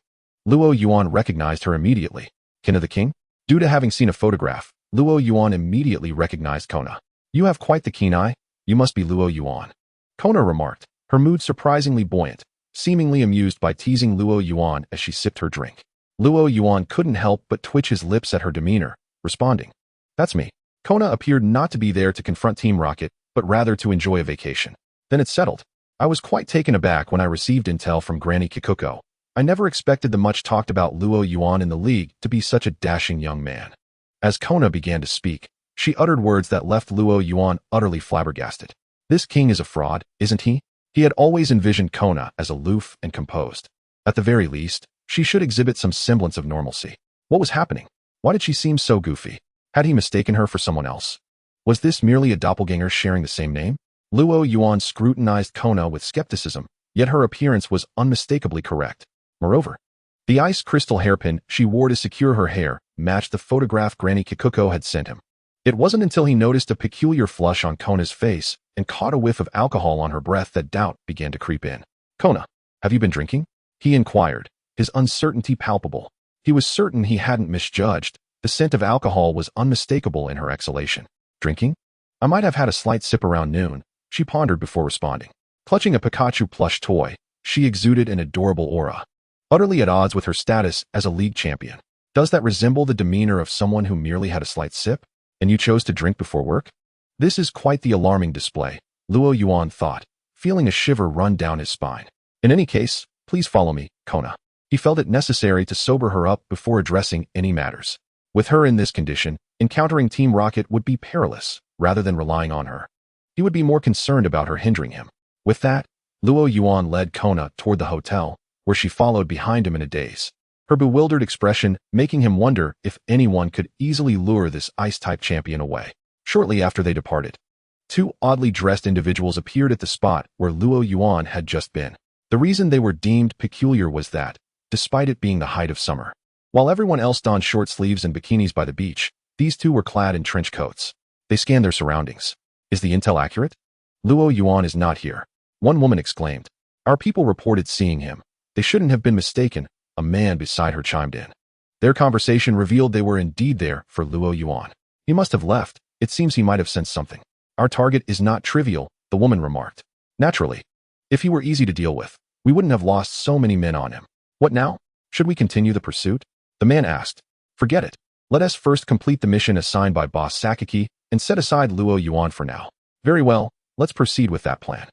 Luo Yuan recognized her immediately. Kina the king? Due to having seen a photograph, Luo Yuan immediately recognized Kona. You have quite the keen eye. You must be Luo Yuan. Kona remarked, her mood surprisingly buoyant, seemingly amused by teasing Luo Yuan as she sipped her drink. Luo Yuan couldn't help but twitch his lips at her demeanor, responding, "That's me." Kona appeared not to be there to confront Team Rocket, but rather to enjoy a vacation. Then it settled. I was quite taken aback when I received intel from Granny Kikuko. I never expected the much-talked-about Luo Yuan in the league to be such a dashing young man. As Kona began to speak, she uttered words that left Luo Yuan utterly flabbergasted. This king is a fraud, isn't he? He had always envisioned Kona as aloof and composed. At the very least, she should exhibit some semblance of normalcy. What was happening? Why did she seem so goofy? Had he mistaken her for someone else? Was this merely a doppelganger sharing the same name? Luo Yuan scrutinized Kona with skepticism, yet her appearance was unmistakably correct. Moreover, the ice crystal hairpin she wore to secure her hair matched the photograph Granny Kikuko had sent him. It wasn't until he noticed a peculiar flush on Kona's face and caught a whiff of alcohol on her breath that doubt began to creep in. "Kona, have you been drinking?" he inquired, his uncertainty palpable. He was certain he hadn't misjudged. The scent of alcohol was unmistakable in her exhalation. "Drinking? I might have had a slight sip around noon," she pondered before responding. Clutching a Pikachu plush toy, she exuded an adorable aura, utterly at odds with her status as a league champion. Does that resemble the demeanor of someone who merely had a slight sip? And you chose to drink before work? This is quite the alarming display, Luo Yuan thought, feeling a shiver run down his spine. In any case, please follow me, Kona. He felt it necessary to sober her up before addressing any matters. With her in this condition, encountering Team Rocket would be perilous, rather than relying on her. He would be more concerned about her hindering him. With that, Luo Yuan led Kona toward the hotel, where she followed behind him in a daze, her bewildered expression making him wonder if anyone could easily lure this ice-type champion away. Shortly after they departed, two oddly dressed individuals appeared at the spot where Luo Yuan had just been. The reason they were deemed peculiar was that, despite it being the height of summer, while everyone else donned short sleeves and bikinis by the beach, these two were clad in trench coats. They scanned their surroundings. Is the intel accurate? Luo Yuan is not here, one woman exclaimed. Our people reported seeing him. They shouldn't have been mistaken, a man beside her chimed in. Their conversation revealed they were indeed there for Luo Yuan. He must have left. It seems he might have sensed something. Our target is not trivial, the woman remarked. Naturally. If he were easy to deal with, we wouldn't have lost so many men on him. What now? Should we continue the pursuit? The man asked. Forget it. Let us first complete the mission assigned by Boss Sakaki and set aside Luo Yuan for now. Very well, let's proceed with that plan.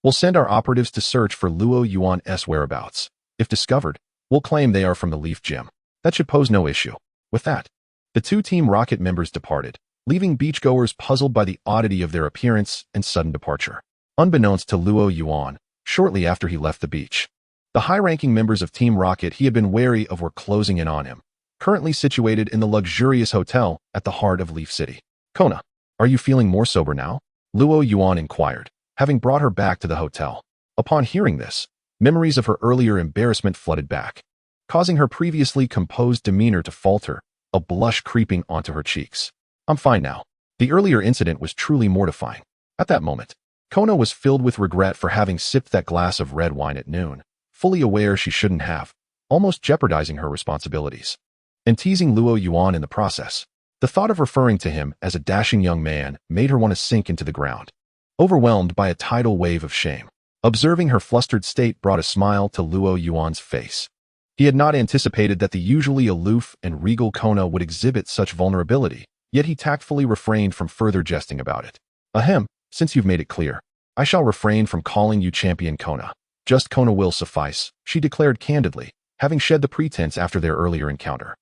We'll send our operatives to search for Luo Yuan's whereabouts. If discovered, we'll claim they are from the Leaf Gym. That should pose no issue. With that, the two Team Rocket members departed, leaving beachgoers puzzled by the oddity of their appearance and sudden departure. Unbeknownst to Luo Yuan, shortly after he left the beach, the high-ranking members of Team Rocket he had been wary of were closing in on him, currently situated in the luxurious hotel at the heart of Leaf City. "Kona, are you feeling more sober now?" Luo Yuan inquired, having brought her back to the hotel. Upon hearing this, memories of her earlier embarrassment flooded back, causing her previously composed demeanor to falter, a blush creeping onto her cheeks. "I'm fine now. The earlier incident was truly mortifying." At that moment, Kona was filled with regret for having sipped that glass of red wine at noon, fully aware she shouldn't have, almost jeopardizing her responsibilities, and teasing Luo Yuan in the process. The thought of referring to him as a dashing young man made her want to sink into the ground, overwhelmed by a tidal wave of shame. Observing her flustered state brought a smile to Luo Yuan's face. He had not anticipated that the usually aloof and regal Kona would exhibit such vulnerability, yet he tactfully refrained from further jesting about it. "Ahem, since you've made it clear, I shall refrain from calling you Champion Kona. Just Kona will suffice," she declared candidly, having shed the pretense after their earlier encounter.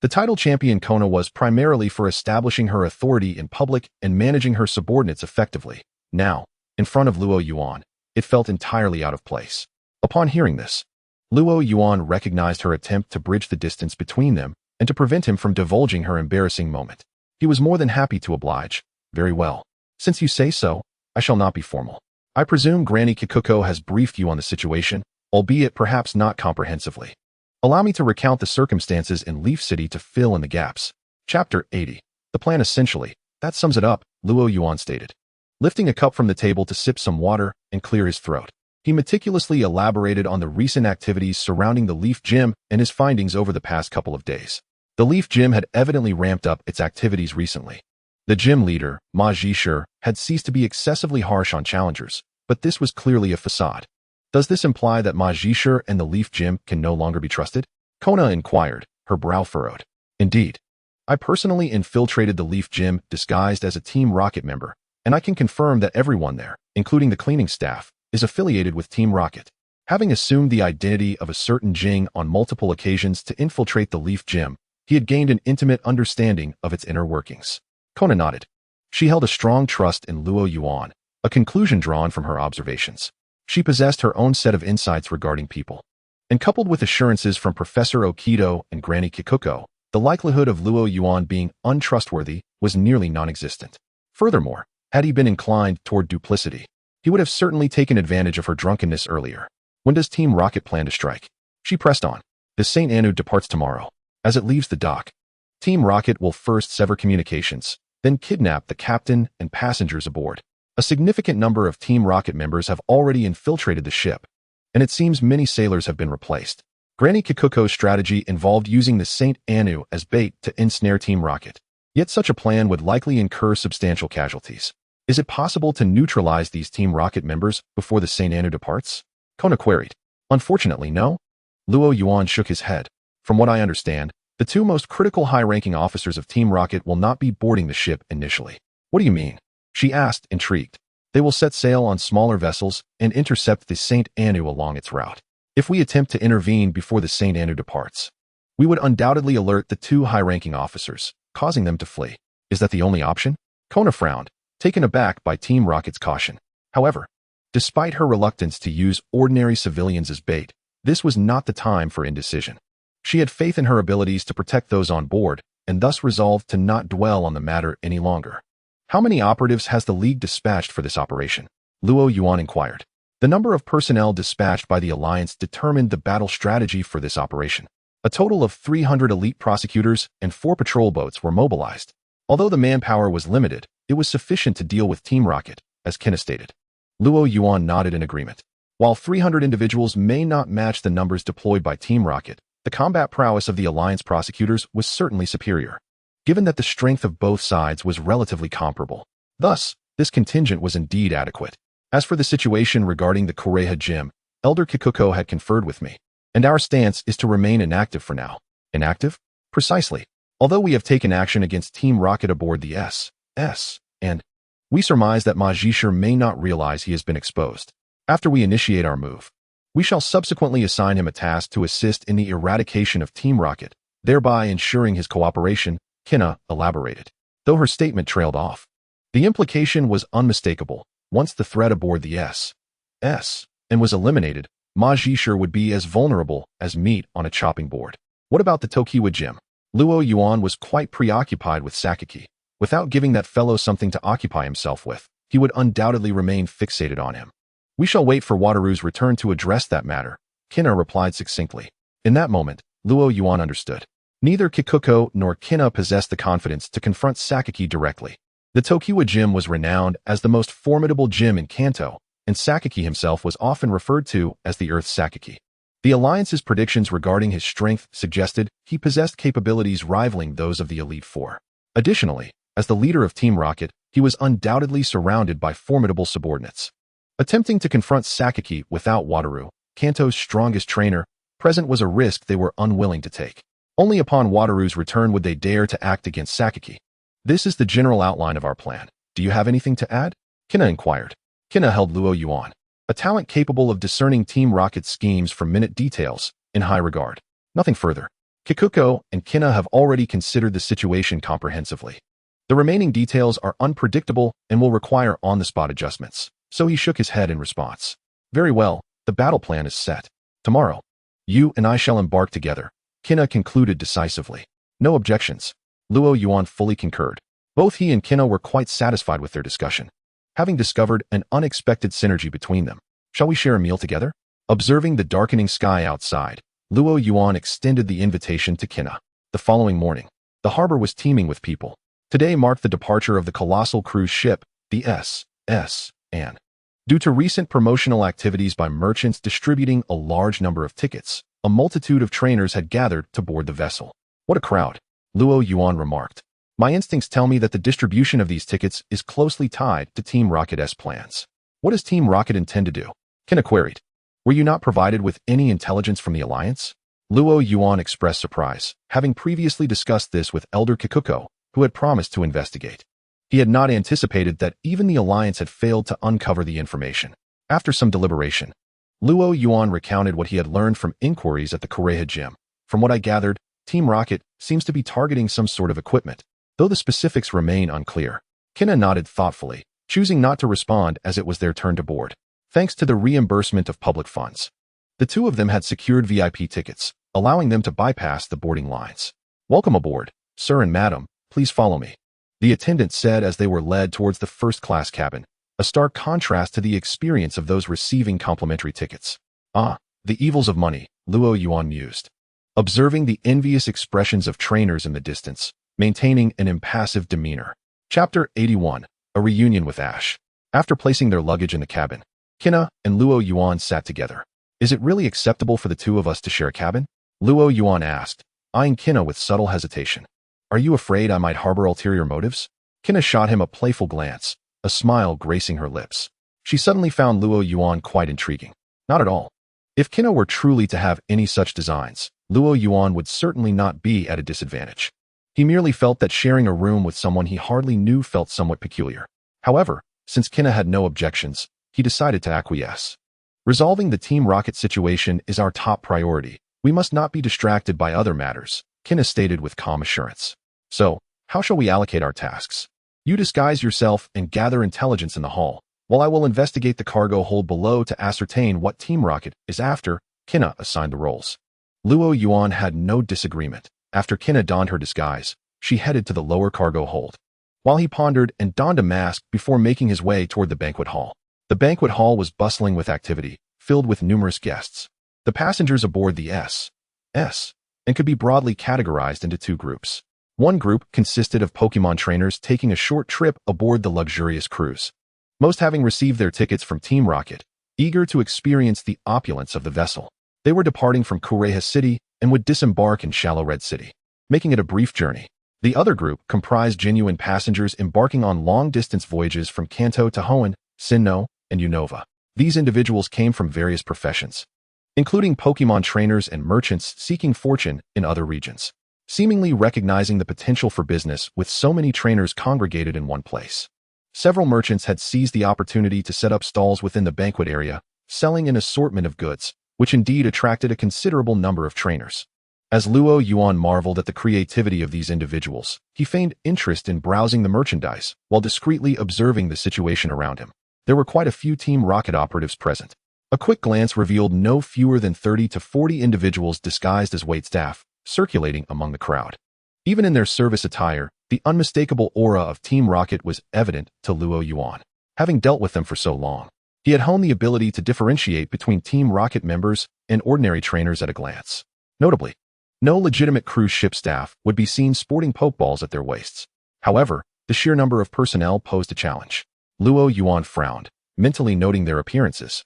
The title Champion Kona was primarily for establishing her authority in public and managing her subordinates effectively. Now, in front of Luo Yuan, it felt entirely out of place. Upon hearing this, Luo Yuan recognized her attempt to bridge the distance between them and to prevent him from divulging her embarrassing moment. He was more than happy to oblige. "Very well. Since you say so, I shall not be formal. I presume Granny Kikuko has briefed you on the situation, albeit perhaps not comprehensively. Allow me to recount the circumstances in Leaf City to fill in the gaps." Chapter 80. The plan essentially. That sums it up, Luo Yuan stated, lifting a cup from the table to sip some water and clear his throat. He meticulously elaborated on the recent activities surrounding the Leaf Gym and his findings over the past couple of days. The Leaf Gym had evidently ramped up its activities recently. The gym leader, Ma Jishir, had ceased to be excessively harsh on challengers, but this was clearly a facade. Does this imply that Ma Jishir and the Leaf Gym can no longer be trusted? Kona inquired, her brow furrowed. "Indeed. I personally infiltrated the Leaf Gym disguised as a Team Rocket member, and I can confirm that everyone there, including the cleaning staff, is affiliated with Team Rocket." Having assumed the identity of a certain Jing on multiple occasions to infiltrate the Leaf Gym, he had gained an intimate understanding of its inner workings. Kona nodded. She held a strong trust in Luo Yuan, a conclusion drawn from her observations. She possessed her own set of insights regarding people, and coupled with assurances from Professor Okido and Granny Kikuko, the likelihood of Luo Yuan being untrustworthy was nearly non-existent. Furthermore, had he been inclined toward duplicity, he would have certainly taken advantage of her drunkenness earlier. "When does Team Rocket plan to strike?" She pressed on. "The St. Anu departs tomorrow. As it leaves the dock, Team Rocket will first sever communications, then kidnap the captain and passengers aboard. A significant number of Team Rocket members have already infiltrated the ship, and it seems many sailors have been replaced." Granny Kikuko's strategy involved using the St. Anu as bait to ensnare Team Rocket. Yet such a plan would likely incur substantial casualties. "Is it possible to neutralize these Team Rocket members before the St. Anu departs?" Kona queried. "Unfortunately, no." Luo Yuan shook his head. "From what I understand, the two most critical high-ranking officers of Team Rocket will not be boarding the ship initially." "What do you mean?" she asked, intrigued. "They will set sail on smaller vessels and intercept the St. Anu along its route. If we attempt to intervene before the St. Anu departs, we would undoubtedly alert the two high-ranking officers, causing them to flee." "Is that the only option?" Kona frowned, taken aback by Team Rocket's caution. However, despite her reluctance to use ordinary civilians as bait, this was not the time for indecision. She had faith in her abilities to protect those on board, and thus resolved to not dwell on the matter any longer. "How many operatives has the League dispatched for this operation?" Luo Yuan inquired. The number of personnel dispatched by the Alliance determined the battle strategy for this operation. A total of 300 elite prosecutors and 4 patrol boats were mobilized. Although the manpower was limited, it was sufficient to deal with Team Rocket, as Kina stated. Luo Yuan nodded in agreement. While 300 individuals may not match the numbers deployed by Team Rocket, the combat prowess of the Alliance prosecutors was certainly superior, given that the strength of both sides was relatively comparable. Thus, this contingent was indeed adequate. As for the situation regarding the Koreha Gym, Elder Kikuko had conferred with me, and our stance is to remain inactive for now. Inactive? Precisely. Although we have taken action against Team Rocket aboard the S, and we surmise that Ma Jishir may not realize he has been exposed. After we initiate our move, we shall subsequently assign him a task to assist in the eradication of Team Rocket, thereby ensuring his cooperation, Kina elaborated. Though her statement trailed off, the implication was unmistakable. Once the threat aboard the S and was eliminated, Ma Zhisher would be as vulnerable as meat on a chopping board. What about the Tokiwa gym? Luo Yuan was quite preoccupied with Sakaki. Without giving that fellow something to occupy himself with, he would undoubtedly remain fixated on him. We shall wait for Wataru's return to address that matter, Kina replied succinctly. In that moment, Luo Yuan understood. Neither Kikuko nor Kina possessed the confidence to confront Sakaki directly. The Tokiwa gym was renowned as the most formidable gym in Kanto, and Sakaki himself was often referred to as the Earth Sakaki. The Alliance's predictions regarding his strength suggested he possessed capabilities rivaling those of the Elite Four. Additionally, as the leader of Team Rocket, he was undoubtedly surrounded by formidable subordinates. Attempting to confront Sakaki without Wataru, Kanto's strongest trainer, present was a risk they were unwilling to take. Only upon Wataru's return would they dare to act against Sakaki. This is the general outline of our plan. Do you have anything to add? Kina inquired. Kina held Luo Yuan, a talent capable of discerning Team Rocket's schemes from minute details, in high regard. Nothing further. Kikuko and Kina have already considered the situation comprehensively. The remaining details are unpredictable and will require on-the-spot adjustments, so he shook his head in response. Very well, the battle plan is set. Tomorrow, you and I shall embark together, Kina concluded decisively. No objections. Luo Yuan fully concurred. Both he and Kina were quite satisfied with their discussion, having discovered an unexpected synergy between them. Shall we share a meal together? Observing the darkening sky outside, Luo Yuan extended the invitation to Kina. The following morning, the harbor was teeming with people. Today marked the departure of the colossal cruise ship, the S.N. Due to recent promotional activities by merchants distributing a large number of tickets, a multitude of trainers had gathered to board the vessel. What a crowd, Luo Yuan remarked. My instincts tell me that the distribution of these tickets is closely tied to Team Rocket's plans. What does Team Rocket intend to do? Kina queried. Were you not provided with any intelligence from the Alliance? Luo Yuan expressed surprise, having previously discussed this with Elder Kikuko, who had promised to investigate. He had not anticipated that even the Alliance had failed to uncover the information. After some deliberation, Luo Yuan recounted what he had learned from inquiries at the Kureha gym. From what I gathered, Team Rocket seems to be targeting some sort of equipment, though the specifics remain unclear. Kina nodded thoughtfully, choosing not to respond as it was their turn to board. Thanks to the reimbursement of public funds, the two of them had secured VIP tickets, allowing them to bypass the boarding lines. Welcome aboard, sir and madam, please follow me, the attendant said as they were led towards the first-class cabin, a stark contrast to the experience of those receiving complimentary tickets. Ah, the evils of money, Luo Yuan mused, observing the envious expressions of trainers in the distance, maintaining an impassive demeanor. Chapter 81, A Reunion with Ash. After placing their luggage in the cabin, Kina and Luo Yuan sat together. Is it really acceptable for the two of us to share a cabin? Luo Yuan asked, eyeing Kina with subtle hesitation. Are you afraid I might harbor ulterior motives? Kina shot him a playful glance, a smile gracing her lips. She suddenly found Luo Yuan quite intriguing. Not at all. If Kina were truly to have any such designs, Luo Yuan would certainly not be at a disadvantage. He merely felt that sharing a room with someone he hardly knew felt somewhat peculiar. However, since Kina had no objections, he decided to acquiesce. Resolving the Team Rocket situation is our top priority. We must not be distracted by other matters, Kina stated with calm assurance. So, how shall we allocate our tasks? You disguise yourself and gather intelligence in the hall, while I will investigate the cargo hold below to ascertain what Team Rocket is after. Kina assigned the roles. Luo Yuan had no disagreement. After Kina donned her disguise, she headed to the lower cargo hold, while he pondered and donned a mask before making his way toward the banquet hall. The banquet hall was bustling with activity, filled with numerous guests. The passengers aboard the S and could be broadly categorized into two groups. One group consisted of Pokémon trainers taking a short trip aboard the luxurious cruise, most having received their tickets from Team Rocket, eager to experience the opulence of the vessel. They were departing from Kureha City and would disembark in Shallow Red City, making it a brief journey. The other group comprised genuine passengers embarking on long-distance voyages from Kanto to Hoenn, Sinnoh, and Unova. These individuals came from various professions, including Pokémon trainers and merchants seeking fortune in other regions, seemingly recognizing the potential for business with so many trainers congregated in one place. Several merchants had seized the opportunity to set up stalls within the banquet area, selling an assortment of goods, which indeed attracted a considerable number of trainers. As Luo Yuan marveled at the creativity of these individuals, he feigned interest in browsing the merchandise while discreetly observing the situation around him. There were quite a few Team Rocket operatives present. A quick glance revealed no fewer than 30 to 40 individuals disguised as waitstaff, circulating among the crowd. Even in their service attire, the unmistakable aura of Team Rocket was evident to Luo Yuan. Having dealt with them for so long, he had honed the ability to differentiate between Team Rocket members and ordinary trainers at a glance. Notably, no legitimate cruise ship staff would be seen sporting pokeballs at their waists. However, the sheer number of personnel posed a challenge. Luo Yuan frowned, mentally noting their appearances.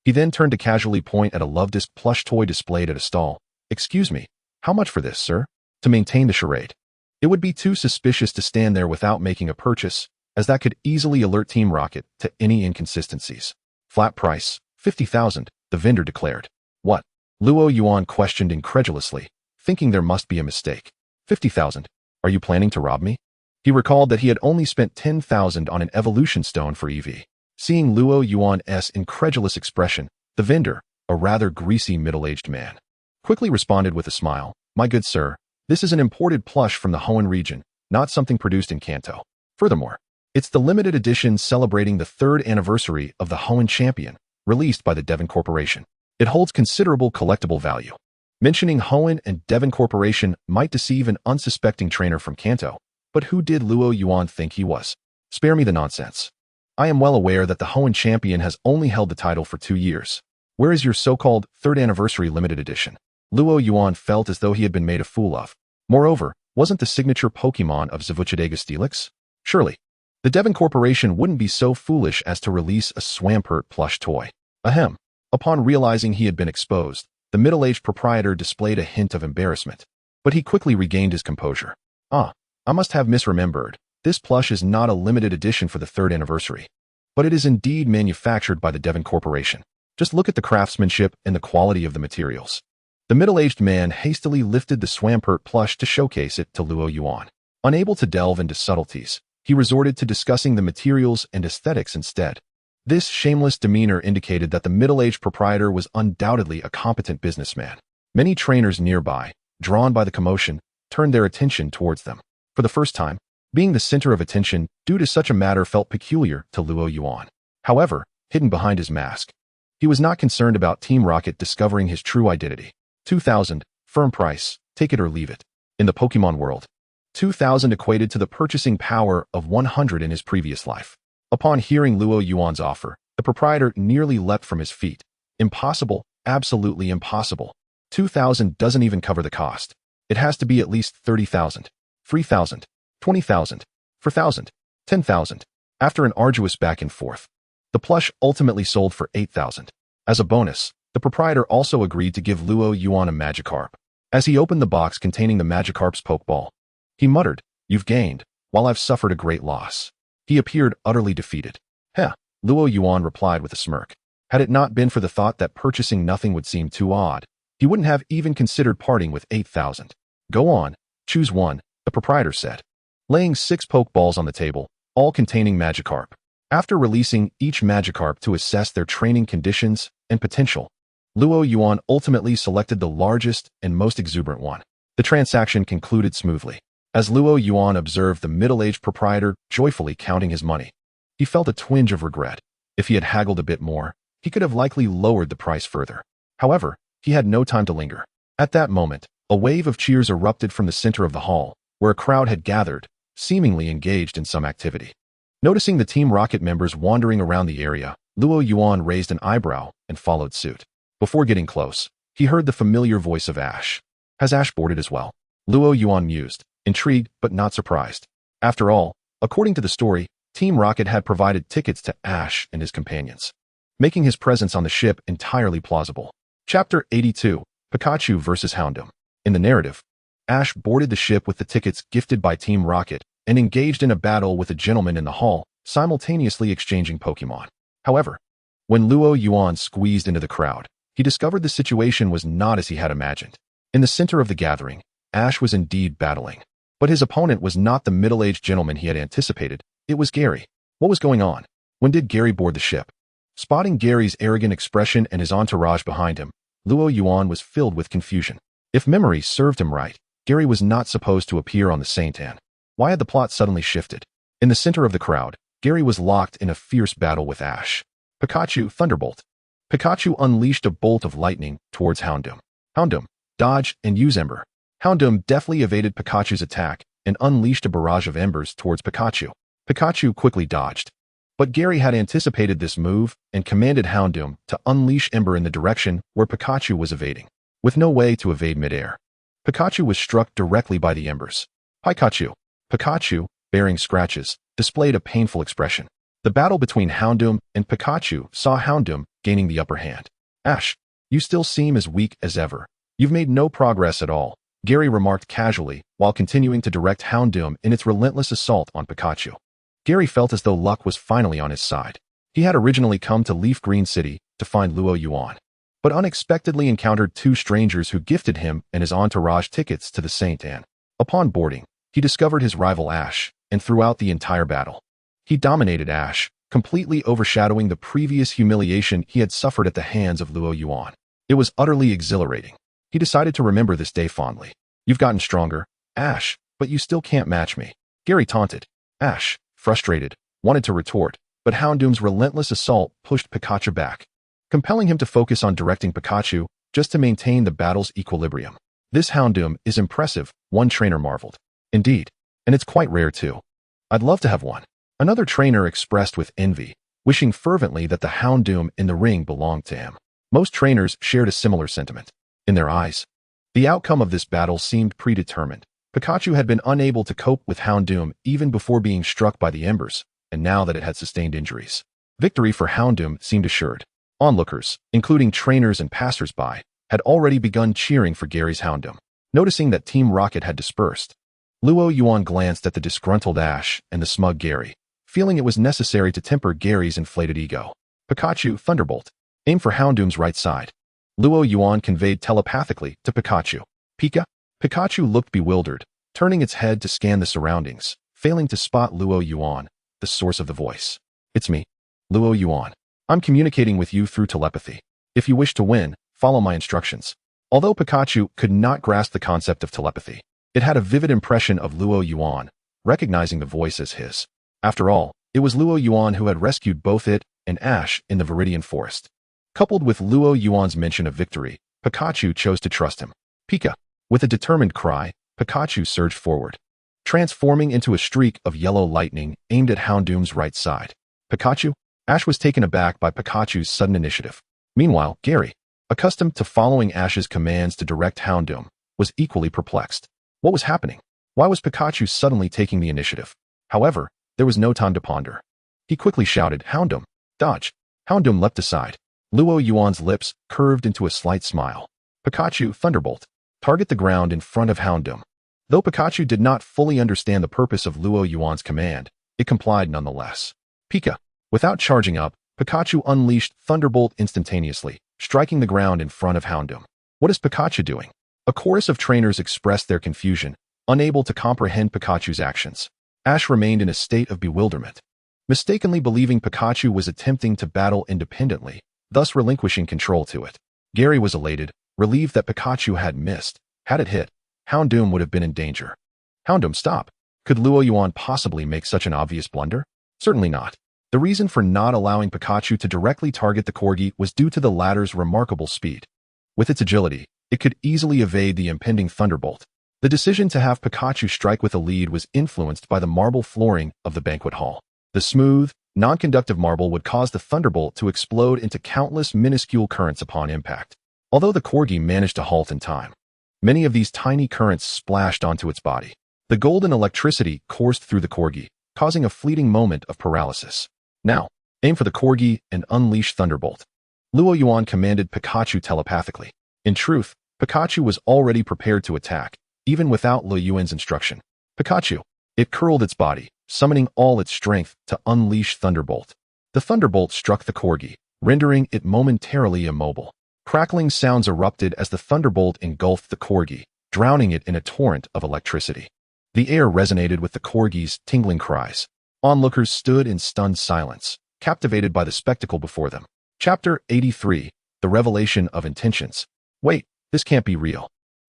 He then turned to casually point at a Love-Disc plush toy displayed at a stall. "Excuse me, how much for this, sir?" To maintain the charade. It would be too suspicious to stand there without making a purchase, as that could easily alert Team Rocket to any inconsistencies. "Flat price, 50,000, the vendor declared. "What?" Luo Yuan questioned incredulously, thinking there must be a mistake. 50,000? Are you planning to rob me? He recalled that he had only spent 10,000 on an evolution stone for EV. Seeing Luo Yuan's incredulous expression, the vendor, a rather greasy middle-aged man, quickly responded with a smile. "My good sir, this is an imported plush from the Hoenn region, not something produced in Kanto. Furthermore, it's the limited edition celebrating the 3rd anniversary of the Hoenn champion, released by the Devon Corporation. It holds considerable collectible value." Mentioning Hoenn and Devon Corporation might deceive an unsuspecting trainer from Kanto, but who did Luo Yuan think he was? "Spare me the nonsense. I am well aware that the Hoenn champion has only held the title for 2 years. Where is your so-called 3rd anniversary limited edition?" Luo Yuan felt as though he had been made a fool of. Moreover, wasn't the signature Pokémon of Zavuchadega Steelix? Surely, the Devon Corporation wouldn't be so foolish as to release a Swampert plush toy. Ahem. Upon realizing he had been exposed, the middle-aged proprietor displayed a hint of embarrassment, but he quickly regained his composure. "Ah, I must have misremembered. This plush is not a limited edition for the 3rd anniversary, but it is indeed manufactured by the Devon Corporation. Just look at the craftsmanship and the quality of the materials." The middle-aged man hastily lifted the Swampert plush to showcase it to Luo Yuan. Unable to delve into subtleties, he resorted to discussing the materials and aesthetics instead. This shameless demeanor indicated that the middle-aged proprietor was undoubtedly a competent businessman. Many trainers nearby, drawn by the commotion, turned their attention towards them. For the first time, being the center of attention due to such a matter felt peculiar to Luo Yuan. However, hidden behind his mask, he was not concerned about Team Rocket discovering his true identity. 2,000, firm price, take it or leave it. In the Pokémon world, 2,000 equated to the purchasing power of 100 in his previous life. Upon hearing Luo Yuan's offer, the proprietor nearly leapt from his feet. "Impossible, absolutely impossible. 2,000 doesn't even cover the cost. It has to be at least 30,000. 3,000. 20,000, 4,000, 10,000. After an arduous back and forth, the plush ultimately sold for 8,000. As a bonus, the proprietor also agreed to give Luo Yuan a Magikarp. As he opened the box containing the Magikarp's Pokeball, he muttered, "You've gained, while I've suffered a great loss." He appeared utterly defeated. "Heh," Luo Yuan replied with a smirk. Had it not been for the thought that purchasing nothing would seem too odd, he wouldn't have even considered parting with 8,000. "Go on, choose one," the proprietor said, laying 6 Pokeballs on the table, all containing Magikarp. After releasing each Magikarp to assess their training conditions and potential, Luo Yuan ultimately selected the largest and most exuberant one. The transaction concluded smoothly. As Luo Yuan observed the middle-aged proprietor joyfully counting his money, he felt a twinge of regret. If he had haggled a bit more, he could have likely lowered the price further. However, he had no time to linger. At that moment, a wave of cheers erupted from the center of the hall, where a crowd had gathered, seemingly engaged in some activity. Noticing the Team Rocket members wandering around the area, Luo Yuan raised an eyebrow and followed suit. Before getting close, he heard the familiar voice of Ash. "Has Ash boarded as well?" Luo Yuan mused, intrigued but not surprised. After all, according to the story, Team Rocket had provided tickets to Ash and his companions, making his presence on the ship entirely plausible. Chapter 82, Pikachu vs. Houndoom. In the narrative, Ash boarded the ship with the tickets gifted by Team Rocket and engaged in a battle with a gentleman in the hall, simultaneously exchanging Pokémon. However, when Luo Yuan squeezed into the crowd, he discovered the situation was not as he had imagined. In the center of the gathering, Ash was indeed battling. But his opponent was not the middle-aged gentleman he had anticipated. It was Gary. What was going on? When did Gary board the ship? Spotting Gary's arrogant expression and his entourage behind him, Luo Yuan was filled with confusion. If memory served him right, Gary was not supposed to appear on the Saint Anne. Why had the plot suddenly shifted? In the center of the crowd, Gary was locked in a fierce battle with Ash. Pikachu, Thunderbolt. Pikachu unleashed a bolt of lightning towards Houndoom. Houndoom, dodge and use Ember. Houndoom deftly evaded Pikachu's attack and unleashed a barrage of embers towards Pikachu. Pikachu quickly dodged. But Gary had anticipated this move and commanded Houndoom to unleash Ember in the direction where Pikachu was evading. With no way to evade midair, Pikachu was struck directly by the embers. Pikachu. Pikachu, bearing scratches, displayed a painful expression. The battle between Houndoom and Pikachu saw Houndoom gaining the upper hand. Ash, you still seem as weak as ever. You've made no progress at all, Gary remarked casually while continuing to direct Houndoom in its relentless assault on Pikachu. Gary felt as though luck was finally on his side. He had originally come to Leaf Green City to find Luo Yuan, but unexpectedly encountered two strangers who gifted him and his entourage tickets to the Saint Anne. Upon boarding, he discovered his rival Ash, and throughout the entire battle, he dominated Ash, completely overshadowing the previous humiliation he had suffered at the hands of Luo Yuan. It was utterly exhilarating. He decided to remember this day fondly. You've gotten stronger, Ash, but you still can't match me, Gary taunted. Ash, frustrated, wanted to retort, but Houndoom's relentless assault pushed Pikachu back, compelling him to focus on directing Pikachu just to maintain the battle's equilibrium. This Houndoom is impressive, one trainer marveled. Indeed, and it's quite rare too. I'd love to have one. Another trainer expressed with envy, wishing fervently that the Houndoom in the ring belonged to him. Most trainers shared a similar sentiment. In their eyes, the outcome of this battle seemed predetermined. Pikachu had been unable to cope with Houndoom even before being struck by the embers, and now that it had sustained injuries, victory for Houndoom seemed assured. Onlookers, including trainers and passers-by, had already begun cheering for Gary's Houndoom. Noticing that Team Rocket had dispersed, Luo Yuan glanced at the disgruntled Ash and the smug Gary, feeling it was necessary to temper Gary's inflated ego. Pikachu, Thunderbolt. Aim for Houndoom's right side. Luo Yuan conveyed telepathically to Pikachu. Pika? Pikachu looked bewildered, turning its head to scan the surroundings, failing to spot Luo Yuan, the source of the voice. It's me, Luo Yuan. I'm communicating with you through telepathy. If you wish to win, follow my instructions. Although Pikachu could not grasp the concept of telepathy, it had a vivid impression of Luo Yuan, recognizing the voice as his. After all, it was Luo Yuan who had rescued both it and Ash in the Viridian Forest. Coupled with Luo Yuan's mention of victory, Pikachu chose to trust him. Pika. With a determined cry, Pikachu surged forward, transforming into a streak of yellow lightning aimed at Houndoom's right side. Pikachu? Ash was taken aback by Pikachu's sudden initiative. Meanwhile, Gary, accustomed to following Ash's commands to direct Houndoom, was equally perplexed. What was happening? Why was Pikachu suddenly taking the initiative? However, there was no time to ponder. He quickly shouted, Houndoom, dodge. Houndoom leapt aside. Luo Yuan's lips curved into a slight smile. Pikachu, Thunderbolt. Target the ground in front of Houndoom. Though Pikachu did not fully understand the purpose of Luo Yuan's command, it complied nonetheless. Pika. Without charging up, Pikachu unleashed Thunderbolt instantaneously, striking the ground in front of Houndoom. What is Pikachu doing? A chorus of trainers expressed their confusion, unable to comprehend Pikachu's actions. Ash remained in a state of bewilderment, mistakenly believing Pikachu was attempting to battle independently, thus relinquishing control to it. Gary was elated, relieved that Pikachu had missed. Had it hit, Houndoom would have been in danger. Houndoom, stop. Could Luo Yuan possibly make such an obvious blunder? Certainly not. The reason for not allowing Pikachu to directly target the Corgi was due to the latter's remarkable speed. With its agility, it could easily evade the impending Thunderbolt. The decision to have Pikachu strike with a lead was influenced by the marble flooring of the banquet hall. The smooth, non-conductive marble would cause the Thunderbolt to explode into countless minuscule currents upon impact. Although the Corgi managed to halt in time, many of these tiny currents splashed onto its body. The golden electricity coursed through the Corgi, causing a fleeting moment of paralysis. Now, aim for the Corgi and unleash Thunderbolt. Luo Yuan commanded Pikachu telepathically. In truth, Pikachu was already prepared to attack, even without Luo Yuan's instruction. Pikachu. It curled its body, summoning all its strength to unleash Thunderbolt. The Thunderbolt struck the Corgi, rendering it momentarily immobile. Crackling sounds erupted as the Thunderbolt engulfed the Corgi, drowning it in a torrent of electricity. The air resonated with the Corgi's tingling cries. Onlookers stood in stunned silence, captivated by the spectacle before them. Chapter 83. The Revelation of Intentions. Wait, this can't be real.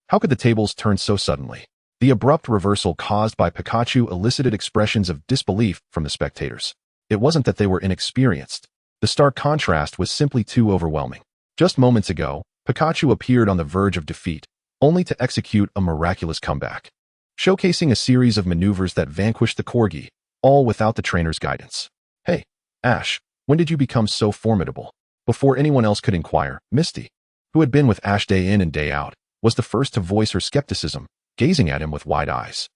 How could the tables turn so suddenly? The abrupt reversal caused by Pikachu elicited expressions of disbelief from the spectators. It wasn't that they were inexperienced. The stark contrast was simply too overwhelming. Just moments ago, Pikachu appeared on the verge of defeat, only to execute a miraculous comeback, showcasing a series of maneuvers that vanquished the Corgi, all without the trainer's guidance. "Hey, Ash, when did you become so formidable?" Before anyone else could inquire, Misty, who had been with Ash day in and day out, was the first to voice her skepticism, gazing at him with wide eyes.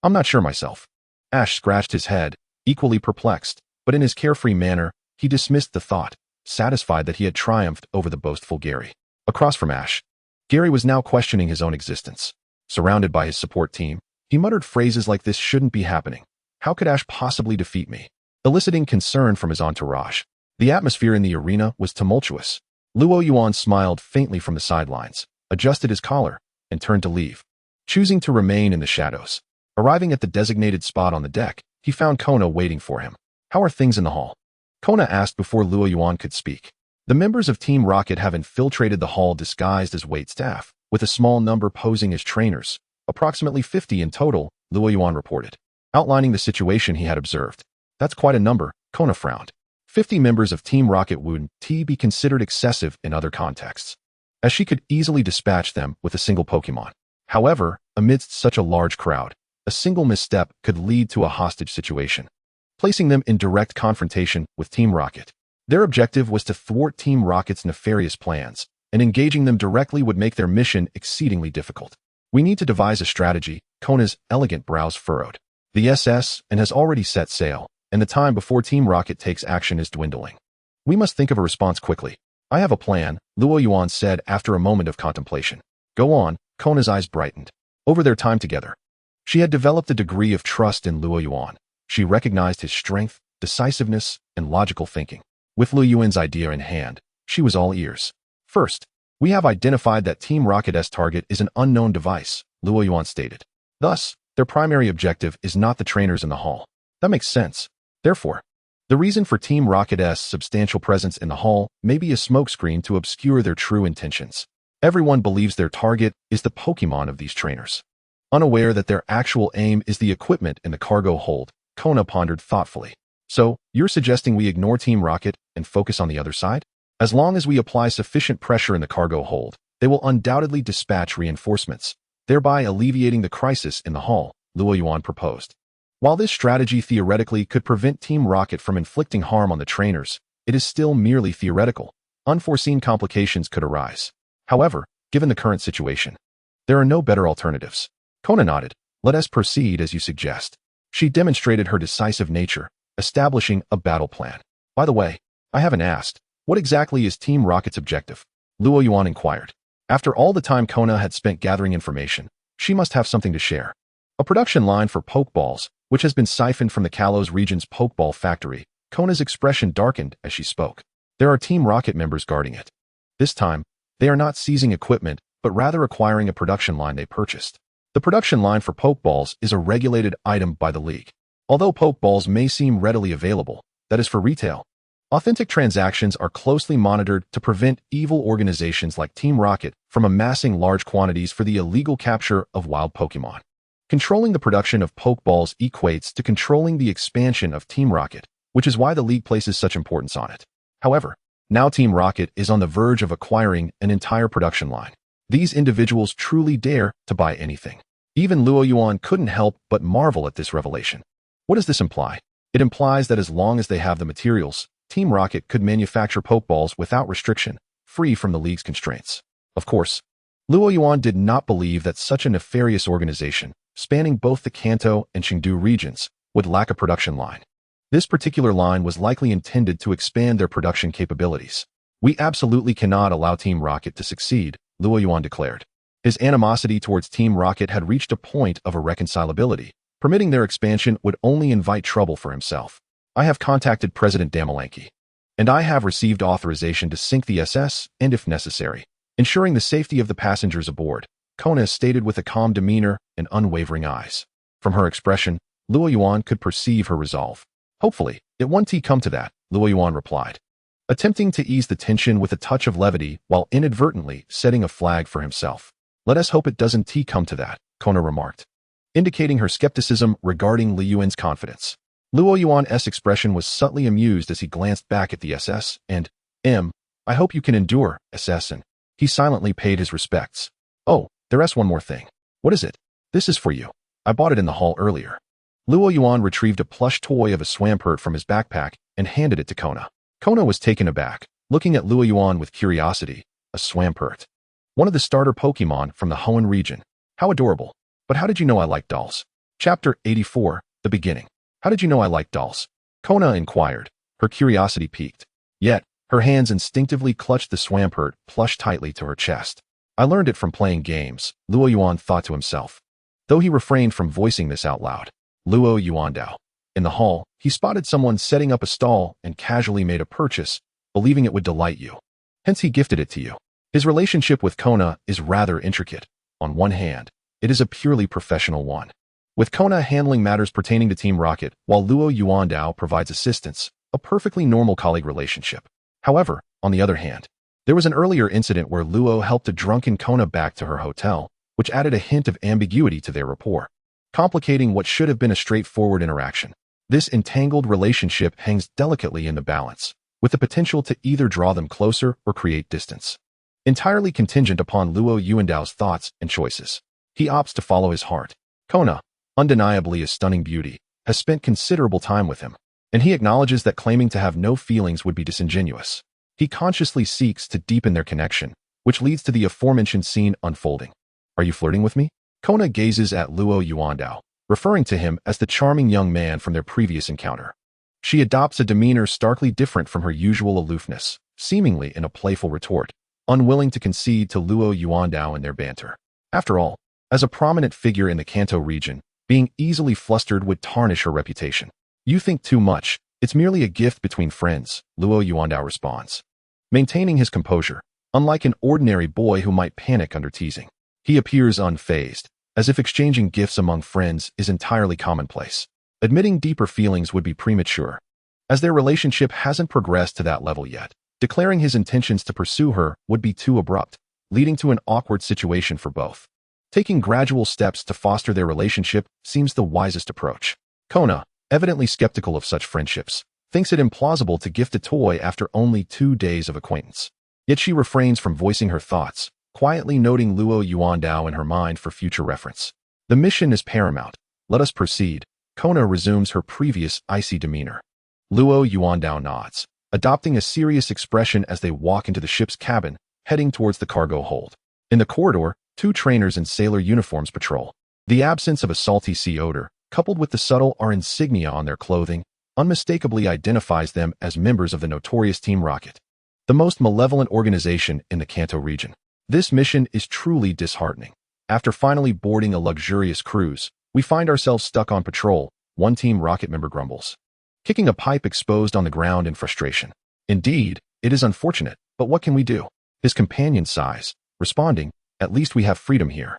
I'm not sure myself." Ash scratched his head, equally perplexed, but in his carefree manner, he dismissed the thought, satisfied that he had triumphed over the boastful Gary. Across from Ash, Gary was now questioning his own existence. Surrounded by his support team, he muttered phrases like "this shouldn't be happening. How could Ash possibly defeat me?" eliciting concern from his entourage. The atmosphere in the arena was tumultuous. Luo Yuan smiled faintly from the sidelines, adjusted his collar, and turned to leave, choosing to remain in the shadows. Arriving at the designated spot on the deck, he found Kona waiting for him. "How are things in the hall?" Kona asked before Luo Yuan could speak. "The members of Team Rocket have infiltrated the hall disguised as waitstaff, with a small number posing as trainers, approximately 50 in total," Luo Yuan reported, outlining the situation he had observed. "That's quite a number," Kona frowned. 50 members of Team Rocket wouldn't be considered excessive in other contexts, as she could easily dispatch them with a single Pokémon. However, amidst such a large crowd, a single misstep could lead to a hostage situation, placing them in direct confrontation with Team Rocket. Their objective was to thwart Team Rocket's nefarious plans, and engaging them directly would make their mission exceedingly difficult. "We need to devise a strategy," Kona's elegant brows furrowed. "The SS and has already set sail, and the time before Team Rocket takes action is dwindling. We must think of a response quickly." "I have a plan," Luo Yuan said after a moment of contemplation. "Go on," Kona's eyes brightened. Over their time together, she had developed a degree of trust in Luo Yuan. She recognized his strength, decisiveness, and logical thinking. With Luo Yuan's idea in hand, she was all ears. "First, we have identified that Team Rocket's target is an unknown device," Luo Yuan stated. "Thus, their primary objective is not the trainers in the hall." "That makes sense. Therefore, the reason for Team Rocket's substantial presence in the hall may be a smokescreen to obscure their true intentions. Everyone believes their target is the Pokémon of these trainers, unaware that their actual aim is the equipment in the cargo hold," Kona pondered thoughtfully. "So, you're suggesting we ignore Team Rocket and focus on the other side? As long as we apply sufficient pressure in the cargo hold, they will undoubtedly dispatch reinforcements, thereby alleviating the crisis in the hall," Luo Yuan proposed. While this strategy theoretically could prevent Team Rocket from inflicting harm on the trainers, it is still merely theoretical. Unforeseen complications could arise. However, given the current situation, there are no better alternatives. Kona nodded. "Let us proceed as you suggest." She demonstrated her decisive nature, establishing a battle plan. "By the way, I haven't asked, what exactly is Team Rocket's objective?" Luo Yuan inquired. After all the time Kona had spent gathering information, she must have something to share. "A production line for Pokeballs, which has been siphoned from the Kalos region's Pokeball factory." Kona's expression darkened as she spoke. "There are Team Rocket members guarding it. This time, they are not seizing equipment, but rather acquiring a production line they purchased. The production line for Pokeballs is a regulated item by the League. Although Pokeballs may seem readily available, that is for retail. Authentic transactions are closely monitored to prevent evil organizations like Team Rocket from amassing large quantities for the illegal capture of wild Pokémon. Controlling the production of Pokeballs equates to controlling the expansion of Team Rocket, which is why the League places such importance on it. However, now Team Rocket is on the verge of acquiring an entire production line. These individuals truly dare to buy anything." Even Luo Yuan couldn't help but marvel at this revelation. What does this imply? It implies that as long as they have the materials, Team Rocket could manufacture Pokeballs without restriction, free from the League's constraints. Of course, Luo Yuan did not believe that such a nefarious organization, spanning both the Kanto and Chengdu regions, would lack a production line. This particular line was likely intended to expand their production capabilities. "We absolutely cannot allow Team Rocket to succeed," Luo Yuan declared. His animosity towards Team Rocket had reached a point of irreconcilability. Permitting their expansion would only invite trouble for himself. "I have contacted President Damalanki, and I have received authorization to sink the SS, and if necessary, ensuring the safety of the passengers aboard," Kona stated with a calm demeanor and unwavering eyes. From her expression, Luo Yuan could perceive her resolve. "Hopefully, it won't come to that," Luo Yuan replied, attempting to ease the tension with a touch of levity while inadvertently setting a flag for himself. "Let us hope it doesn't come to that," Kona remarked, indicating her skepticism regarding Li Yuan's confidence. Luo Yuan's expression was subtly amused as he glanced back at the SS and, I hope you can endure, assassin. He silently paid his respects. Oh, there's one more thing. What is it? This is for you. I bought it in the hall earlier. Luo Yuan retrieved a plush toy of a Swampert from his backpack and handed it to Kona. Kona was taken aback, looking at Luo Yuan with curiosity. A Swampert. One of the starter Pokémon from the Hoenn region. How adorable. But how did you know I like dolls? Chapter 84, The Beginning. How did you know I like dolls? Kona inquired, her curiosity piqued. Yet, her hands instinctively clutched the Swampert plush tightly to her chest. I learned it from playing games, Luo Yuan thought to himself. Though he refrained from voicing this out loud. Luo Yuandao. In the hall, he spotted someone setting up a stall and casually made a purchase, believing it would delight you. Hence he gifted it to you. His relationship with Kona is rather intricate. On one hand, it is a purely professional one, with Kona handling matters pertaining to Team Rocket while Luo Yuandao provides assistance, a perfectly normal colleague relationship. However, on the other hand, there was an earlier incident where Luo helped a drunken Kona back to her hotel, which added a hint of ambiguity to their rapport, complicating what should have been a straightforward interaction. This entangled relationship hangs delicately in the balance, with the potential to either draw them closer or create distance. Entirely contingent upon Luo Yuandao's thoughts and choices. He opts to follow his heart. Kona, undeniably a stunning beauty, has spent considerable time with him, and he acknowledges that claiming to have no feelings would be disingenuous. He consciously seeks to deepen their connection, which leads to the aforementioned scene unfolding. Are you flirting with me? Kona gazes at Luo Yuandao, referring to him as the charming young man from their previous encounter. She adopts a demeanor starkly different from her usual aloofness, seemingly in a playful retort, unwilling to concede to Luo Yuandao in their banter. After all, as a prominent figure in the Kanto region, being easily flustered would tarnish her reputation. You think too much. It's merely a gift between friends, Luo Yuandao responds. Maintaining his composure, unlike an ordinary boy who might panic under teasing. He appears unfazed, as if exchanging gifts among friends is entirely commonplace. Admitting deeper feelings would be premature, as their relationship hasn't progressed to that level yet. Declaring his intentions to pursue her would be too abrupt, leading to an awkward situation for both. Taking gradual steps to foster their relationship seems the wisest approach. Kona, evidently skeptical of such friendships, thinks it implausible to gift a toy after only 2 days of acquaintance. Yet she refrains from voicing her thoughts, quietly noting Luo Yuandao in her mind for future reference. The mission is paramount. Let us proceed. Kona resumes her previous icy demeanor. Luo Yuandao nods, adopting a serious expression as they walk into the ship's cabin, heading towards the cargo hold. In the corridor, 2 trainers in sailor uniforms patrol. The absence of a salty sea odor, coupled with the subtle R insignia on their clothing, unmistakably identifies them as members of the notorious Team Rocket, the most malevolent organization in the Kanto region. This mission is truly disheartening. After finally boarding a luxurious cruise, we find ourselves stuck on patrol, one Team Rocket member grumbles, kicking a pipe exposed on the ground in frustration. Indeed, it is unfortunate, but what can we do? His companion sighs, responding, at least we have freedom here.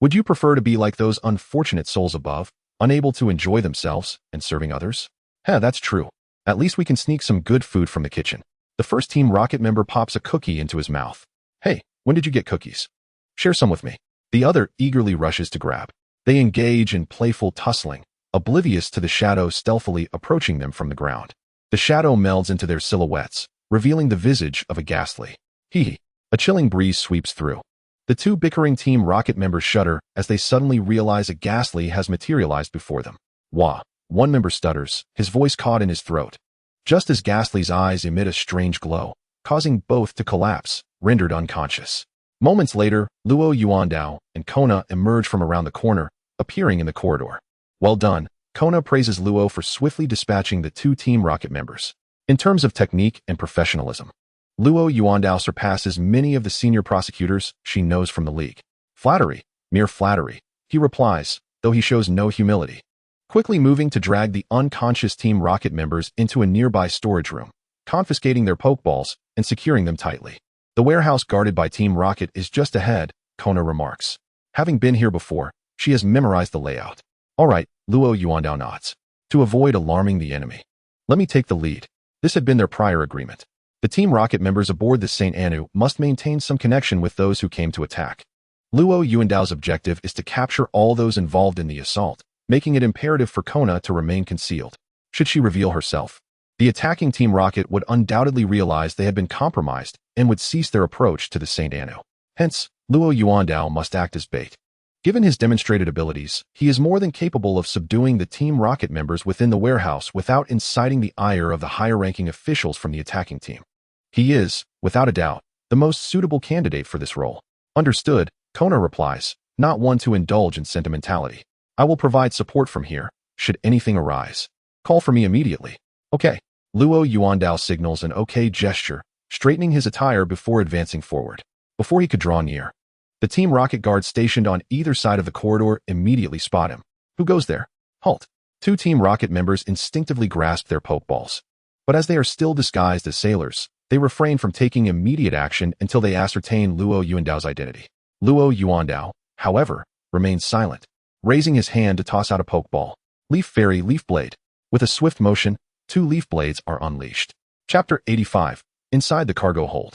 Would you prefer to be like those unfortunate souls above, unable to enjoy themselves and serving others? That's true. At least we can sneak some good food from the kitchen. The first Team Rocket member pops a cookie into his mouth. Hey, when did you get cookies? Share some with me. The other eagerly rushes to grab. They engage in playful tussling, oblivious to the shadow stealthily approaching them from the ground. The shadow melds into their silhouettes, revealing the visage of a Ghastly. A chilling breeze sweeps through. The 2 bickering Team Rocket members shudder as they suddenly realize a Ghastly has materialized before them. Wah! One member stutters, his voice caught in his throat. Just as Ghastly's eyes emit a strange glow, causing both to collapse, rendered unconscious. Moments later, Luo Yuandao and Kona emerge from around the corner, appearing in the corridor. Well done, Kona praises Luo for swiftly dispatching the 2 Team Rocket members. In terms of technique and professionalism, Luo Yuandao surpasses many of the senior prosecutors she knows from the league. Flattery, mere flattery, he replies, though he shows no humility. Quickly moving to drag the unconscious Team Rocket members into a nearby storage room, confiscating their Pokeballs and securing them tightly. The warehouse guarded by Team Rocket is just ahead, Kona remarks. Having been here before, she has memorized the layout. All right, Luo Yuandao nods. To avoid alarming the enemy, let me take the lead. This had been their prior agreement. The Team Rocket members aboard the St. Anu must maintain some connection with those who came to attack. Luo Yuandao's objective is to capture all those involved in the assault, making it imperative for Kona to remain concealed. Should she reveal herself, the attacking Team Rocket would undoubtedly realize they had been compromised and would cease their approach to the Saint Anno. Hence, Luo Yuandao must act as bait. Given his demonstrated abilities, he is more than capable of subduing the Team Rocket members within the warehouse without inciting the ire of the higher-ranking officials from the attacking team. He is, without a doubt, the most suitable candidate for this role. Understood, Kona replies, not one to indulge in sentimentality. I will provide support from here, should anything arise. Call for me immediately. Okay. Luo Yuandao signals an okay gesture, straightening his attire before advancing forward. Before he could draw near, the Team Rocket guards stationed on either side of the corridor immediately spot him. Who goes there? Halt. Two Team Rocket members instinctively grasp their pokeballs. But as they are still disguised as sailors, they refrain from taking immediate action until they ascertain Luo Yuandao's identity. Luo Yuandao, however, remains silent, raising his hand to toss out a pokeball. Leaf Fairy Leaf Blade. With a swift motion, 2 leaf blades are unleashed. Chapter 85. Inside the cargo hold.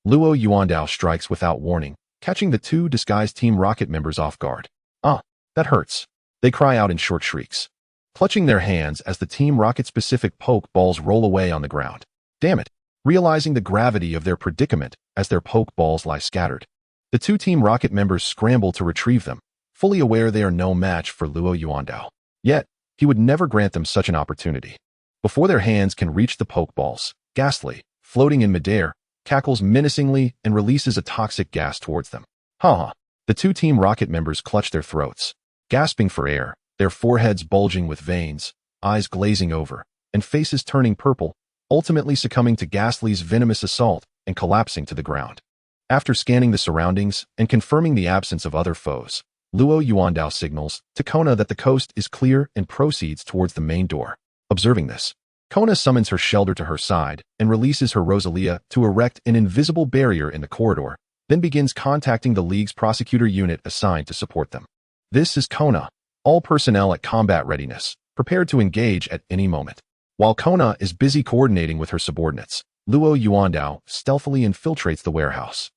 Luo Yuandao strikes without warning, catching the 2 disguised Team Rocket members off guard. Ah, that hurts. They cry out in short shrieks, clutching their hands as the Team Rocket-specific poke balls roll away on the ground. Damn it. Realizing the gravity of their predicament as their poke balls lie scattered, the 2 Team Rocket members scramble to retrieve them, fully aware they are no match for Luo Yuandao. Yet, he would never grant them such an opportunity. Before their hands can reach the pokeballs, Ghastly, floating in midair, cackles menacingly and releases a toxic gas towards them. Ha! The 2 Team Rocket members clutch their throats, gasping for air, their foreheads bulging with veins, eyes glazing over, and faces turning purple, ultimately succumbing to Ghastly's venomous assault and collapsing to the ground. After scanning the surroundings and confirming the absence of other foes, Luo Yuandao signals to Kona that the coast is clear and proceeds towards the main door. Observing this, Kona summons her Shelder to her side and releases her Rosalia to erect an invisible barrier in the corridor, then begins contacting the League's prosecutor unit assigned to support them. This is Kona, all personnel at combat readiness, prepared to engage at any moment. While Kona is busy coordinating with her subordinates, Luo Yuandao stealthily infiltrates the warehouse.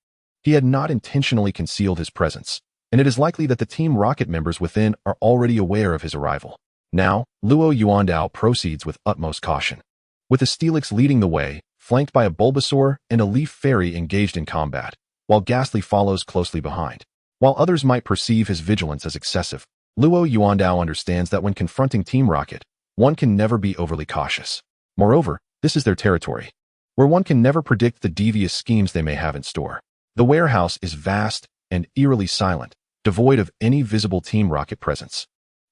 He had not intentionally concealed his presence, and it is likely that the Team Rocket members within are already aware of his arrival. Now, Luo Yuandao proceeds with utmost caution. With a Steelix leading the way, flanked by a Bulbasaur and a Leaf Fairy engaged in combat, while Ghastly follows closely behind. While others might perceive his vigilance as excessive, Luo Yuandao understands that when confronting Team Rocket, one can never be overly cautious. Moreover, this is their territory, where one can never predict the devious schemes they may have in store. The warehouse is vast and eerily silent, devoid of any visible Team Rocket presence.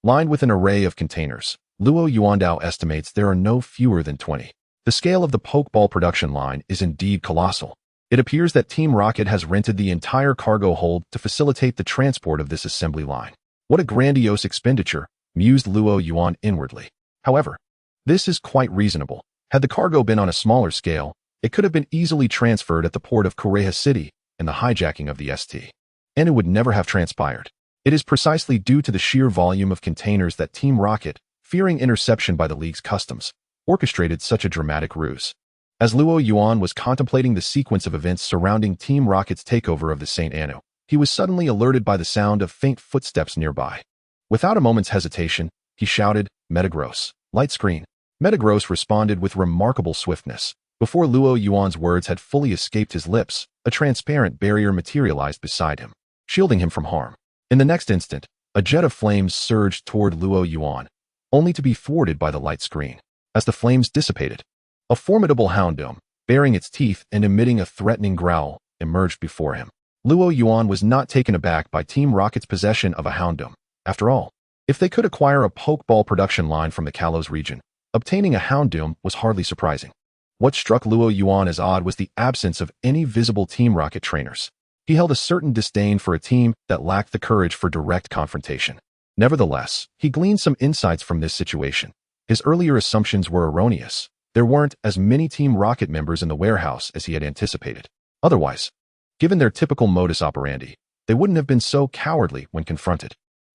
Lined with an array of containers, Luo Yuandao estimates there are no fewer than 20. The scale of the Pokeball production line is indeed colossal. It appears that Team Rocket has rented the entire cargo hold to facilitate the transport of this assembly line. What a grandiose expenditure, mused Luo Yuan inwardly. However, this is quite reasonable. Had the cargo been on a smaller scale, it could have been easily transferred at the port of Korea City and the hijacking of the ST. And it would never have transpired. It is precisely due to the sheer volume of containers that Team Rocket, fearing interception by the League's customs, orchestrated such a dramatic ruse. As Luo Yuan was contemplating the sequence of events surrounding Team Rocket's takeover of the Saint Anno, he was suddenly alerted by the sound of faint footsteps nearby. Without a moment's hesitation, he shouted, "Metagross, light screen." Metagross responded with remarkable swiftness. Before Luo Yuan's words had fully escaped his lips, a transparent barrier materialized beside him, shielding him from harm. In the next instant, a jet of flames surged toward Luo Yuan, only to be thwarted by the light screen. As the flames dissipated, a formidable Houndoom, baring its teeth and emitting a threatening growl, emerged before him. Luo Yuan was not taken aback by Team Rocket's possession of a Houndoom. After all, if they could acquire a Pokeball production line from the Kalos region, obtaining a Houndoom was hardly surprising. What struck Luo Yuan as odd was the absence of any visible Team Rocket trainers. He held a certain disdain for a team that lacked the courage for direct confrontation. Nevertheless, he gleaned some insights from this situation. His earlier assumptions were erroneous. There weren't as many Team Rocket members in the warehouse as he had anticipated. Otherwise, given their typical modus operandi, they wouldn't have been so cowardly when confronted.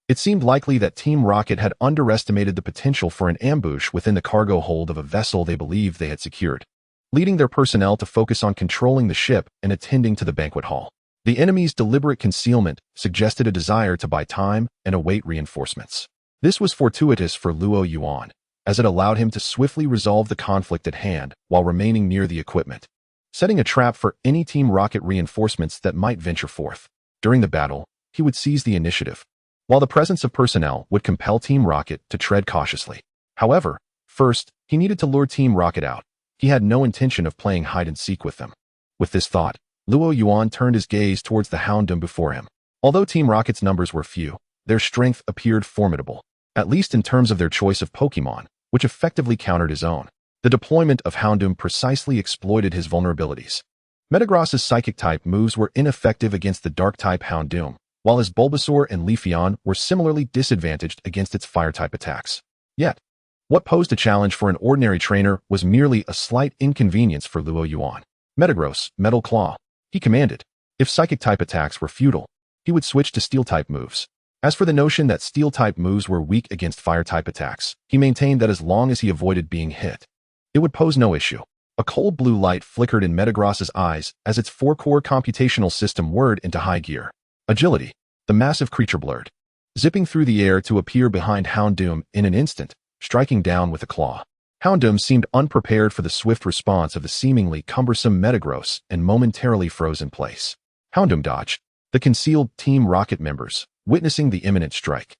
It seemed likely that Team Rocket had underestimated the potential for an ambush within the cargo hold of a vessel they believed they had secured, leading their personnel to focus on controlling the ship and attending to the banquet hall. The enemy's deliberate concealment suggested a desire to buy time and await reinforcements. This was fortuitous for Luo Yuan. as it allowed him to swiftly resolve the conflict at hand while remaining near the equipment, setting a trap for any Team Rocket reinforcements that might venture forth. During the battle, he would seize the initiative, while the presence of personnel would compel Team Rocket to tread cautiously. However, first, he needed to lure Team Rocket out. He had no intention of playing hide-and-seek with them. With this thought, Luo Yuan turned his gaze towards the Houndoom before him. Although Team Rocket's numbers were few, their strength appeared formidable, at least in terms of their choice of Pokémon, which effectively countered his own. The deployment of Houndoom precisely exploited his vulnerabilities. Metagross's Psychic-type moves were ineffective against the Dark-type Houndoom, while his Bulbasaur and Leafeon were similarly disadvantaged against its Fire-type attacks. Yet, what posed a challenge for an ordinary trainer was merely a slight inconvenience for Luo Yuan. Metagross, Metal Claw. He commanded. If Psychic-type attacks were futile, he would switch to Steel-type moves. As for the notion that Steel-type moves were weak against Fire-type attacks, he maintained that as long as he avoided being hit, it would pose no issue. A cold blue light flickered in Metagross's eyes as its 4-core computational system whirred into high gear. Agility. The massive creature blurred, zipping through the air to appear behind Houndoom in an instant, striking down with a claw. Houndoom seemed unprepared for the swift response of the seemingly cumbersome Metagross and momentarily froze in place. Houndoom dodged. The concealed Team Rocket members, witnessing the imminent strike,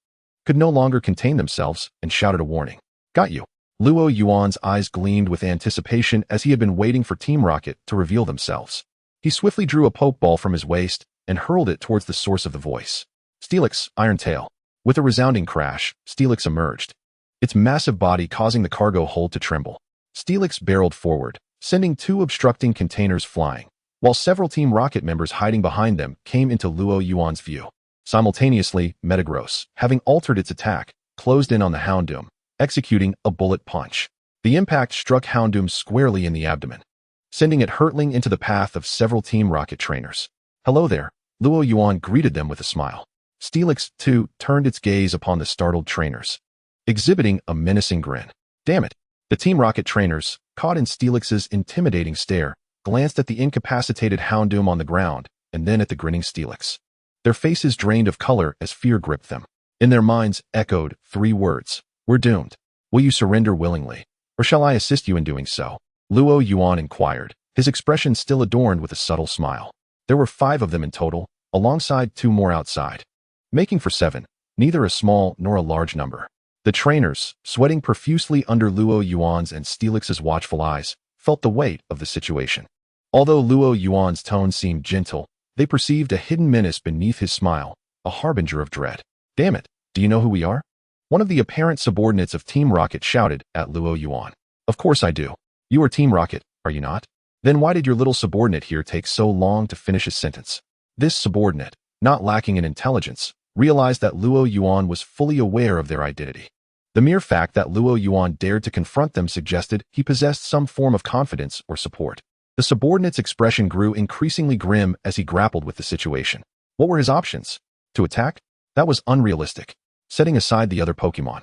could no longer contain themselves and shouted a warning. Got you. Luo Yuan's eyes gleamed with anticipation as he had been waiting for Team Rocket to reveal themselves. He swiftly drew a Pokeball from his waist and hurled it towards the source of the voice. Steelix, Iron Tail. With a resounding crash, Steelix emerged, its massive body causing the cargo hold to tremble. Steelix barreled forward, sending 2 obstructing containers flying, while several Team Rocket members hiding behind them came into Luo Yuan's view. Simultaneously, Metagross, having altered its attack, closed in on the Houndoom, executing a bullet punch. The impact struck Houndoom squarely in the abdomen, sending it hurtling into the path of several Team Rocket trainers. Hello there, Luo Yuan greeted them with a smile. Steelix, too, turned its gaze upon the startled trainers, exhibiting a menacing grin. Damn it! The Team Rocket trainers, caught in Steelix's intimidating stare, glanced at the incapacitated Houndoom on the ground and then at the grinning Steelix. Their faces drained of color as fear gripped them. In their minds echoed 3 words. We're doomed. Will you surrender willingly, or shall I assist you in doing so? Luo Yuan inquired, his expression still adorned with a subtle smile. There were 5 of them in total, alongside 2 more outside, making for 7, neither a small nor a large number. The trainers, sweating profusely under Luo Yuan's and Steelix's watchful eyes, felt the weight of the situation. Although Luo Yuan's tone seemed gentle, they perceived a hidden menace beneath his smile, a harbinger of dread. Damn it, do you know who we are? One of the apparent subordinates of Team Rocket shouted at Luo Yuan. Of course I do. You are Team Rocket, are you not? Then why did your little subordinate here take so long to finish his sentence? This subordinate, not lacking in intelligence, realized that Luo Yuan was fully aware of their identity. The mere fact that Luo Yuan dared to confront them suggested he possessed some form of confidence or support. The subordinate's expression grew increasingly grim as he grappled with the situation. What were his options? To attack? That was unrealistic, setting aside the other Pokémon.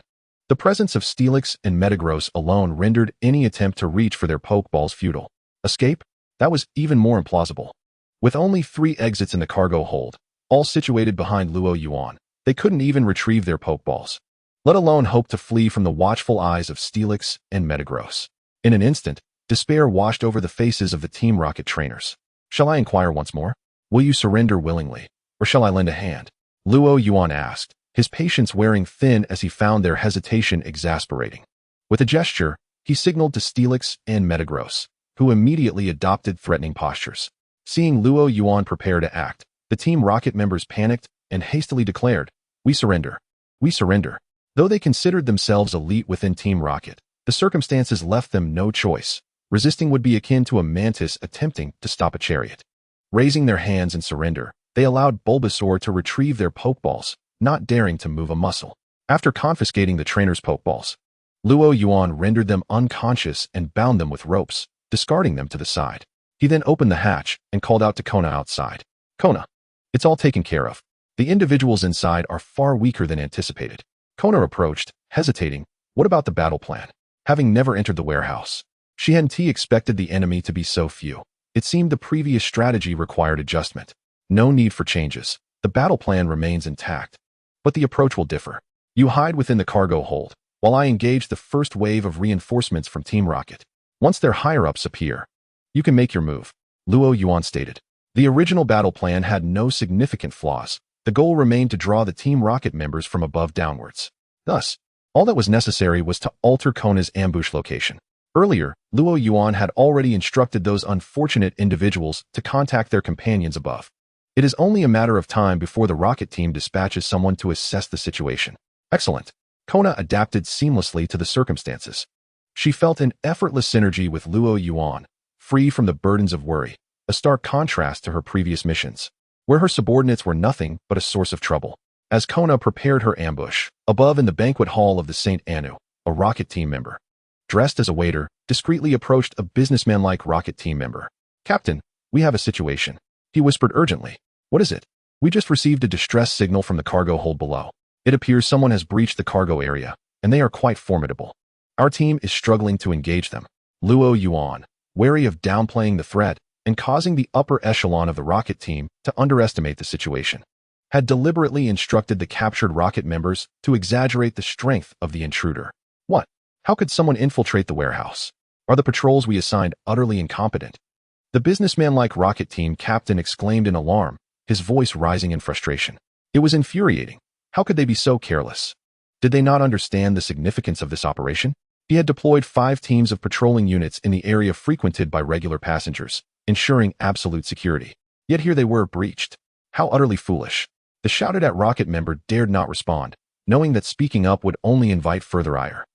The presence of Steelix and Metagross alone rendered any attempt to reach for their Pokeballs futile. Escape? That was even more implausible. With only 3 exits in the cargo hold, all situated behind Luo Yuan, they couldn't even retrieve their Pokeballs, let alone hope to flee from the watchful eyes of Steelix and Metagross. In an instant, despair washed over the faces of the Team Rocket trainers. Shall I inquire once more? Will you surrender willingly, or shall I lend a hand? Luo Yuan asked, his patience wearing thin as he found their hesitation exasperating. With a gesture, he signaled to Steelix and Metagross, who immediately adopted threatening postures. Seeing Luo Yuan prepare to act, the Team Rocket members panicked and hastily declared, "We surrender. We surrender." Though they considered themselves elite within Team Rocket, the circumstances left them no choice. Resisting would be akin to a mantis attempting to stop a chariot. Raising their hands in surrender, they allowed Bulbasaur to retrieve their Pokeballs, not daring to move a muscle. After confiscating the trainer's Pokeballs, Luo Yuan rendered them unconscious and bound them with ropes, discarding them to the side. He then opened the hatch and called out to Kona outside. Kona, it's all taken care of. The individuals inside are far weaker than anticipated. Kona approached, hesitating. What about the battle plan? Having never entered the warehouse, she hadn't expected the enemy to be so few. It seemed the previous strategy required adjustment. No need for changes. The battle plan remains intact, but the approach will differ. You hide within the cargo hold, while I engage the first wave of reinforcements from Team Rocket. Once their higher-ups appear, you can make your move, Luo Yuan stated. The original battle plan had no significant flaws. The goal remained to draw the Team Rocket members from above downwards. Thus, all that was necessary was to alter Kona's ambush location. Earlier, Luo Yuan had already instructed those unfortunate individuals to contact their companions above. It is only a matter of time before the rocket team dispatches someone to assess the situation. Excellent. Kona adapted seamlessly to the circumstances. She felt an effortless synergy with Luo Yuan, free from the burdens of worry, a stark contrast to her previous missions, where her subordinates were nothing but a source of trouble. As Kona prepared her ambush, above in the banquet hall of the St. Anu, a rocket team member, dressed as a waiter, discreetly approached a businessman-like rocket team member. "Captain, we have a situation," he whispered urgently. "What is it?" "We just received a distress signal from the cargo hold below. It appears someone has breached the cargo area, and they are quite formidable. Our team is struggling to engage them." Luo Yuan, wary of downplaying the threat and causing the upper echelon of the rocket team to underestimate the situation, had deliberately instructed the captured rocket members to exaggerate the strength of the intruder. What? How could someone infiltrate the warehouse? Are the patrols we assigned utterly incompetent? The businessman-like rocket team captain exclaimed in alarm, his voice rising in frustration. It was infuriating. How could they be so careless? Did they not understand the significance of this operation? He had deployed 5 teams of patrolling units in the area frequented by regular passengers, ensuring absolute security. Yet here they were breached. How utterly foolish. The shouted-at rocket member dared not respond, knowing that speaking up would only invite further ire.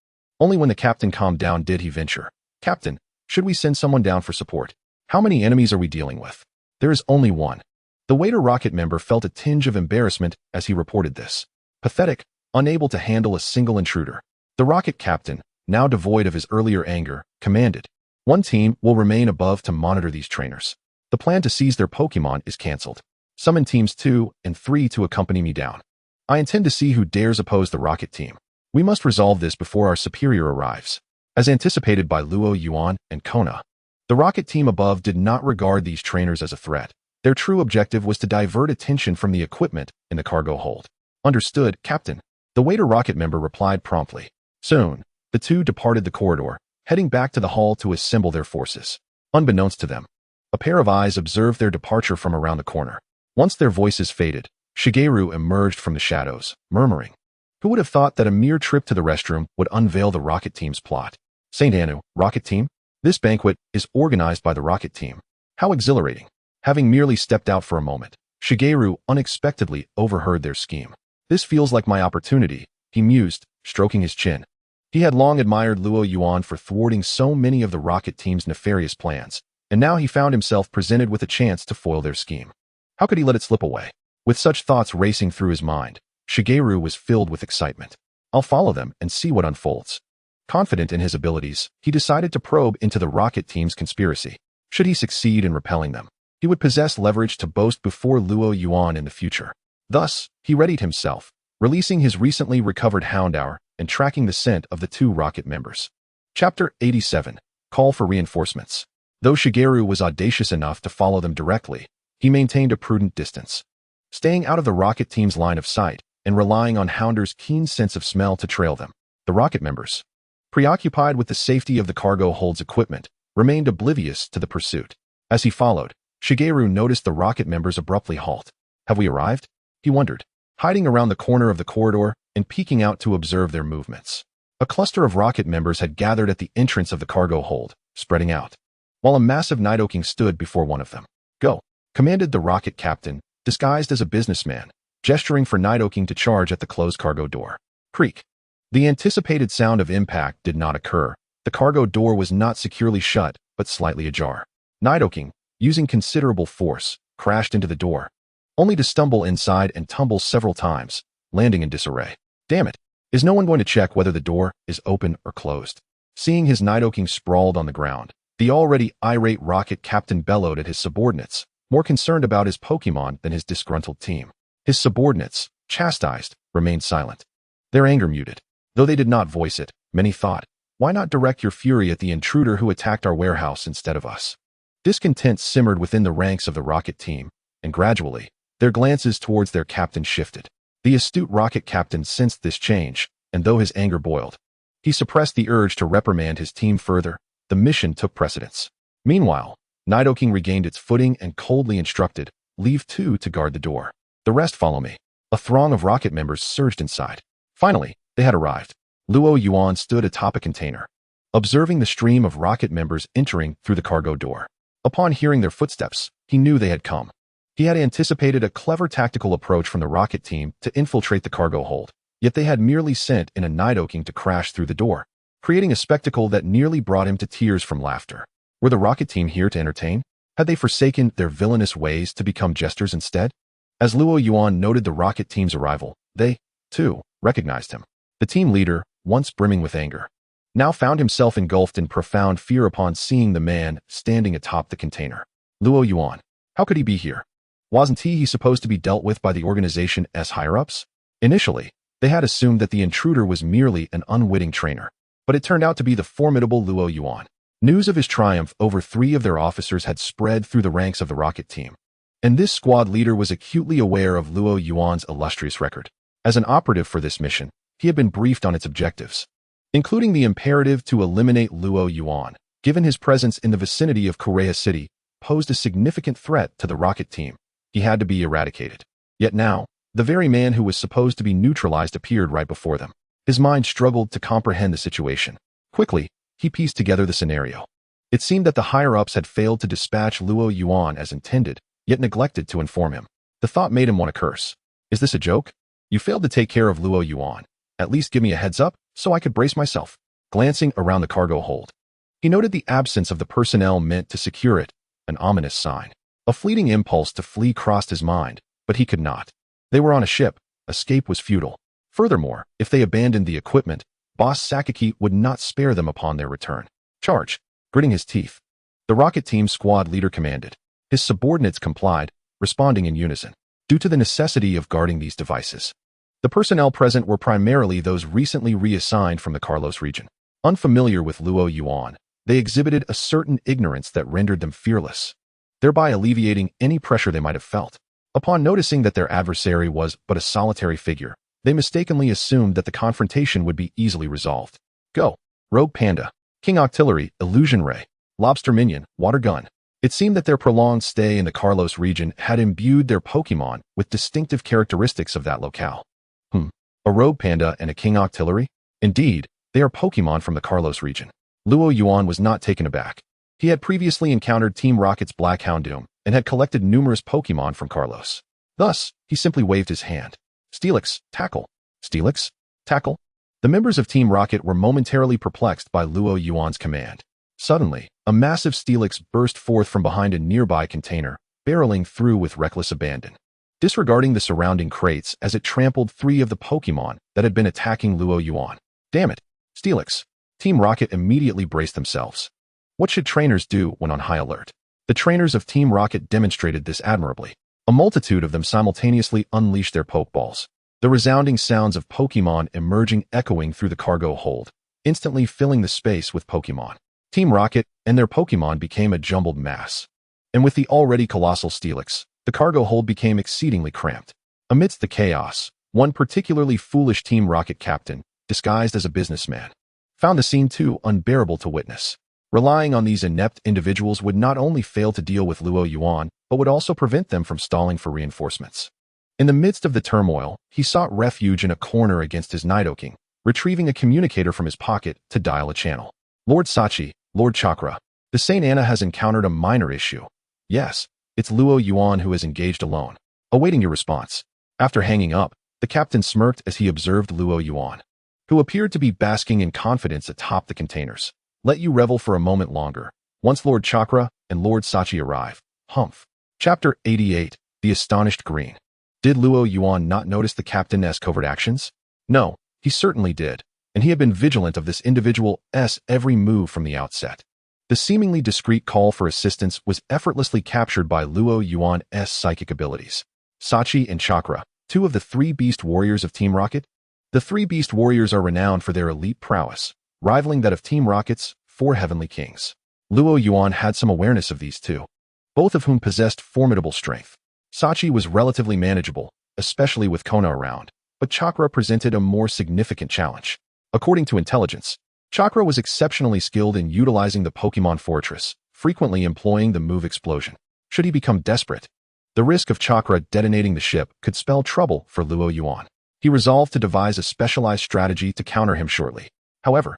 Only when the captain calmed down did he venture. "Captain, should we send someone down for support? How many enemies are we dealing with?" "There is only one." The waiter rocket member felt a tinge of embarrassment as he reported this. Pathetic, unable to handle a single intruder. The rocket captain, now devoid of his earlier anger, commanded, "One team will remain above to monitor these trainers. The plan to seize their Pokémon is cancelled. Summon teams 2 and 3 to accompany me down. I intend to see who dares oppose the rocket team. We must resolve this before our superior arrives." As anticipated by Luo Yuan and Kona, the rocket team above did not regard these trainers as a threat. Their true objective was to divert attention from the equipment in the cargo hold. "Understood, Captain." The waiter rocket member replied promptly. Soon, the two departed the corridor, heading back to the hall to assemble their forces. Unbeknownst to them, a pair of eyes observed their departure from around the corner. Once their voices faded, Shigeru emerged from the shadows, murmuring, "Who would have thought that a mere trip to the restroom would unveil the rocket team's plot? St. Anu, rocket team? This banquet is organized by the rocket team. How exhilarating." Having merely stepped out for a moment, Shigeru unexpectedly overheard their scheme. "This feels like my opportunity," he mused, stroking his chin. He had long admired Luo Yuan for thwarting so many of the rocket team's nefarious plans, and now he found himself presented with a chance to foil their scheme. How could he let it slip away? With such thoughts racing through his mind, Shigeru was filled with excitement. "I'll follow them and see what unfolds." Confident in his abilities, he decided to probe into the rocket team's conspiracy. Should he succeed in repelling them, he would possess leverage to boast before Luo Yuan in the future. Thus, he readied himself, releasing his recently recovered Houndour and tracking the scent of the 2 rocket members. Chapter 87. Call for Reinforcements. Though Shigeru was audacious enough to follow them directly, he maintained a prudent distance, staying out of the rocket team's line of sight and relying on Houndour's keen sense of smell to trail them. The rocket members, preoccupied with the safety of the cargo hold's equipment, remained oblivious to the pursuit. As he followed, Shigeru noticed the rocket members abruptly halt. "Have we arrived?" he wondered, hiding around the corner of the corridor and peeking out to observe their movements. A cluster of rocket members had gathered at the entrance of the cargo hold, spreading out, while a massive Nidoking stood before one of them. "Go," commanded the rocket captain, disguised as a businessman, gesturing for Nidoking to charge at the closed cargo door. Creak. The anticipated sound of impact did not occur. The cargo door was not securely shut, but slightly ajar. Nidoking, using considerable force, crashed into the door, only to stumble inside and tumble several times, landing in disarray. "Damn it! Is no one going to check whether the door is open or closed?" Seeing his Nidoking sprawled on the ground, the already irate rocket captain bellowed at his subordinates, more concerned about his Pokémon than his disgruntled team. His subordinates, chastised, remained silent, their anger muted. Though they did not voice it, many thought, "Why not direct your fury at the intruder who attacked our warehouse instead of us?" Discontent simmered within the ranks of the rocket team, and gradually, their glances towards their captain shifted. The astute rocket captain sensed this change, and though his anger boiled, He suppressed the urge to reprimand his team further. The mission took precedence. Meanwhile, Nidoking regained its footing and coldly instructed, "Leave 2 to guard the door. The rest follow me." A throng of Rocket members surged inside. Finally, they had arrived. Luo Yuan stood atop a container, observing the stream of Rocket members entering through the cargo door. Upon hearing their footsteps, he knew they had come. He had anticipated a clever tactical approach from the Rocket team to infiltrate the cargo hold, yet they had merely sent in a Nidoking to crash through the door, creating a spectacle that nearly brought him to tears from laughter. Were the Rocket team here to entertain? Had they forsaken their villainous ways to become jesters instead? As Luo Yuan noted the Rocket team's arrival, they, too, recognized him. The team leader, once brimming with anger, now found himself engulfed in profound fear upon seeing the man standing atop the container. Luo Yuan. How could he be here? Wasn't he supposed to be dealt with by the organization's higher-ups? Initially, they had assumed that the intruder was merely an unwitting trainer, but it turned out to be the formidable Luo Yuan. News of his triumph over 3 of their officers had spread through the ranks of the Rocket team, and this squad leader was acutely aware of Luo Yuan's illustrious record. As an operative for this mission, he had been briefed on its objectives, including the imperative to eliminate Luo Yuan, given his presence in the vicinity of Korea City posed a significant threat to the Rocket team. He had to be eradicated. Yet now, the very man who was supposed to be neutralized appeared right before them. His mind struggled to comprehend the situation. Quickly, he pieced together the scenario. It seemed that the higher-ups had failed to dispatch Luo Yuan as intended, yet neglected to inform him. The thought made him want to curse. Is this a joke? You failed to take care of Luo Yuan. At least give me a heads up, so I could brace myself. Glancing around the cargo hold, he noted the absence of the personnel meant to secure it, an ominous sign. A fleeting impulse to flee crossed his mind, but he could not. They were on a ship. Escape was futile. Furthermore, if they abandoned the equipment, Boss Sakaki would not spare them upon their return. Charge! Gritting his teeth, the Rocket team squad leader commanded. His subordinates complied, responding in unison. Due to the necessity of guarding these devices, the personnel present were primarily those recently reassigned from the Carlos region. Unfamiliar with Luo Yuan, they exhibited a certain ignorance that rendered them fearless, thereby alleviating any pressure they might have felt. Upon noticing that their adversary was but a solitary figure, they mistakenly assumed that the confrontation would be easily resolved. Go! Rogue Panda, King Octillery, Illusion Ray, Lobster Minion, Water Gun. It seemed that their prolonged stay in the Carlos region had imbued their Pokémon with distinctive characteristics of that locale. A Rogue Panda and a King Octillery? Indeed, they are Pokémon from the Carlos region. Luo Yuan was not taken aback. He had previously encountered Team Rocket's Black Houndoom and had collected numerous Pokémon from Carlos. Thus, he simply waved his hand. Steelix, tackle. Steelix, tackle. The members of Team Rocket were momentarily perplexed by Luo Yuan's command. Suddenly, a massive Steelix burst forth from behind a nearby container, barreling through with reckless abandon, disregarding the surrounding crates as it trampled 3 of the Pokémon that had been attacking Luo Yuan. Damn it, Steelix. Team Rocket immediately braced themselves. What should trainers do when on high alert? The trainers of Team Rocket demonstrated this admirably. A multitude of them simultaneously unleashed their Pokeballs, the resounding sounds of Pokémon emerging echoing through the cargo hold, instantly filling the space with Pokémon. Team Rocket and their Pokémon became a jumbled mass, and with the already colossal Steelix, the cargo hold became exceedingly cramped. Amidst the chaos, one particularly foolish Team Rocket captain, disguised as a businessman, found the scene too unbearable to witness. Relying on these inept individuals would not only fail to deal with Luo Yuan, but would also prevent them from stalling for reinforcements. In the midst of the turmoil, he sought refuge in a corner against his Nidoking, retrieving a communicator from his pocket to dial a channel. Lord Sachi, Lord Chakra, the Saint Anna has encountered a minor issue. Yes, it's Luo Yuan who is engaged alone, awaiting your response. After hanging up, the captain smirked as he observed Luo Yuan, who appeared to be basking in confidence atop the containers. Let you revel for a moment longer, once Lord Chakra and Lord Sachi arrive. Humph. Chapter 88, The Astonished Green. Did Luo Yuan not notice the captain's covert actions? No, he certainly did, and he had been vigilant of this individual's every move from the outset. The seemingly discreet call for assistance was effortlessly captured by Luo Yuan's psychic abilities. Sachi and Chakra, 2 of the 3 Beast Warriors of Team Rocket? The 3 Beast Warriors are renowned for their elite prowess, rivaling that of Team Rocket's 4 Heavenly Kings. Luo Yuan had some awareness of these 2, both of whom possessed formidable strength. Sachi was relatively manageable, especially with Kona around, but Chakra presented a more significant challenge. According to intelligence, Chakra was exceptionally skilled in utilizing the Pokémon Fortress, frequently employing the move explosion. Should he become desperate, the risk of Chakra detonating the ship could spell trouble for Luo Yuan. He resolved to devise a specialized strategy to counter him shortly. However,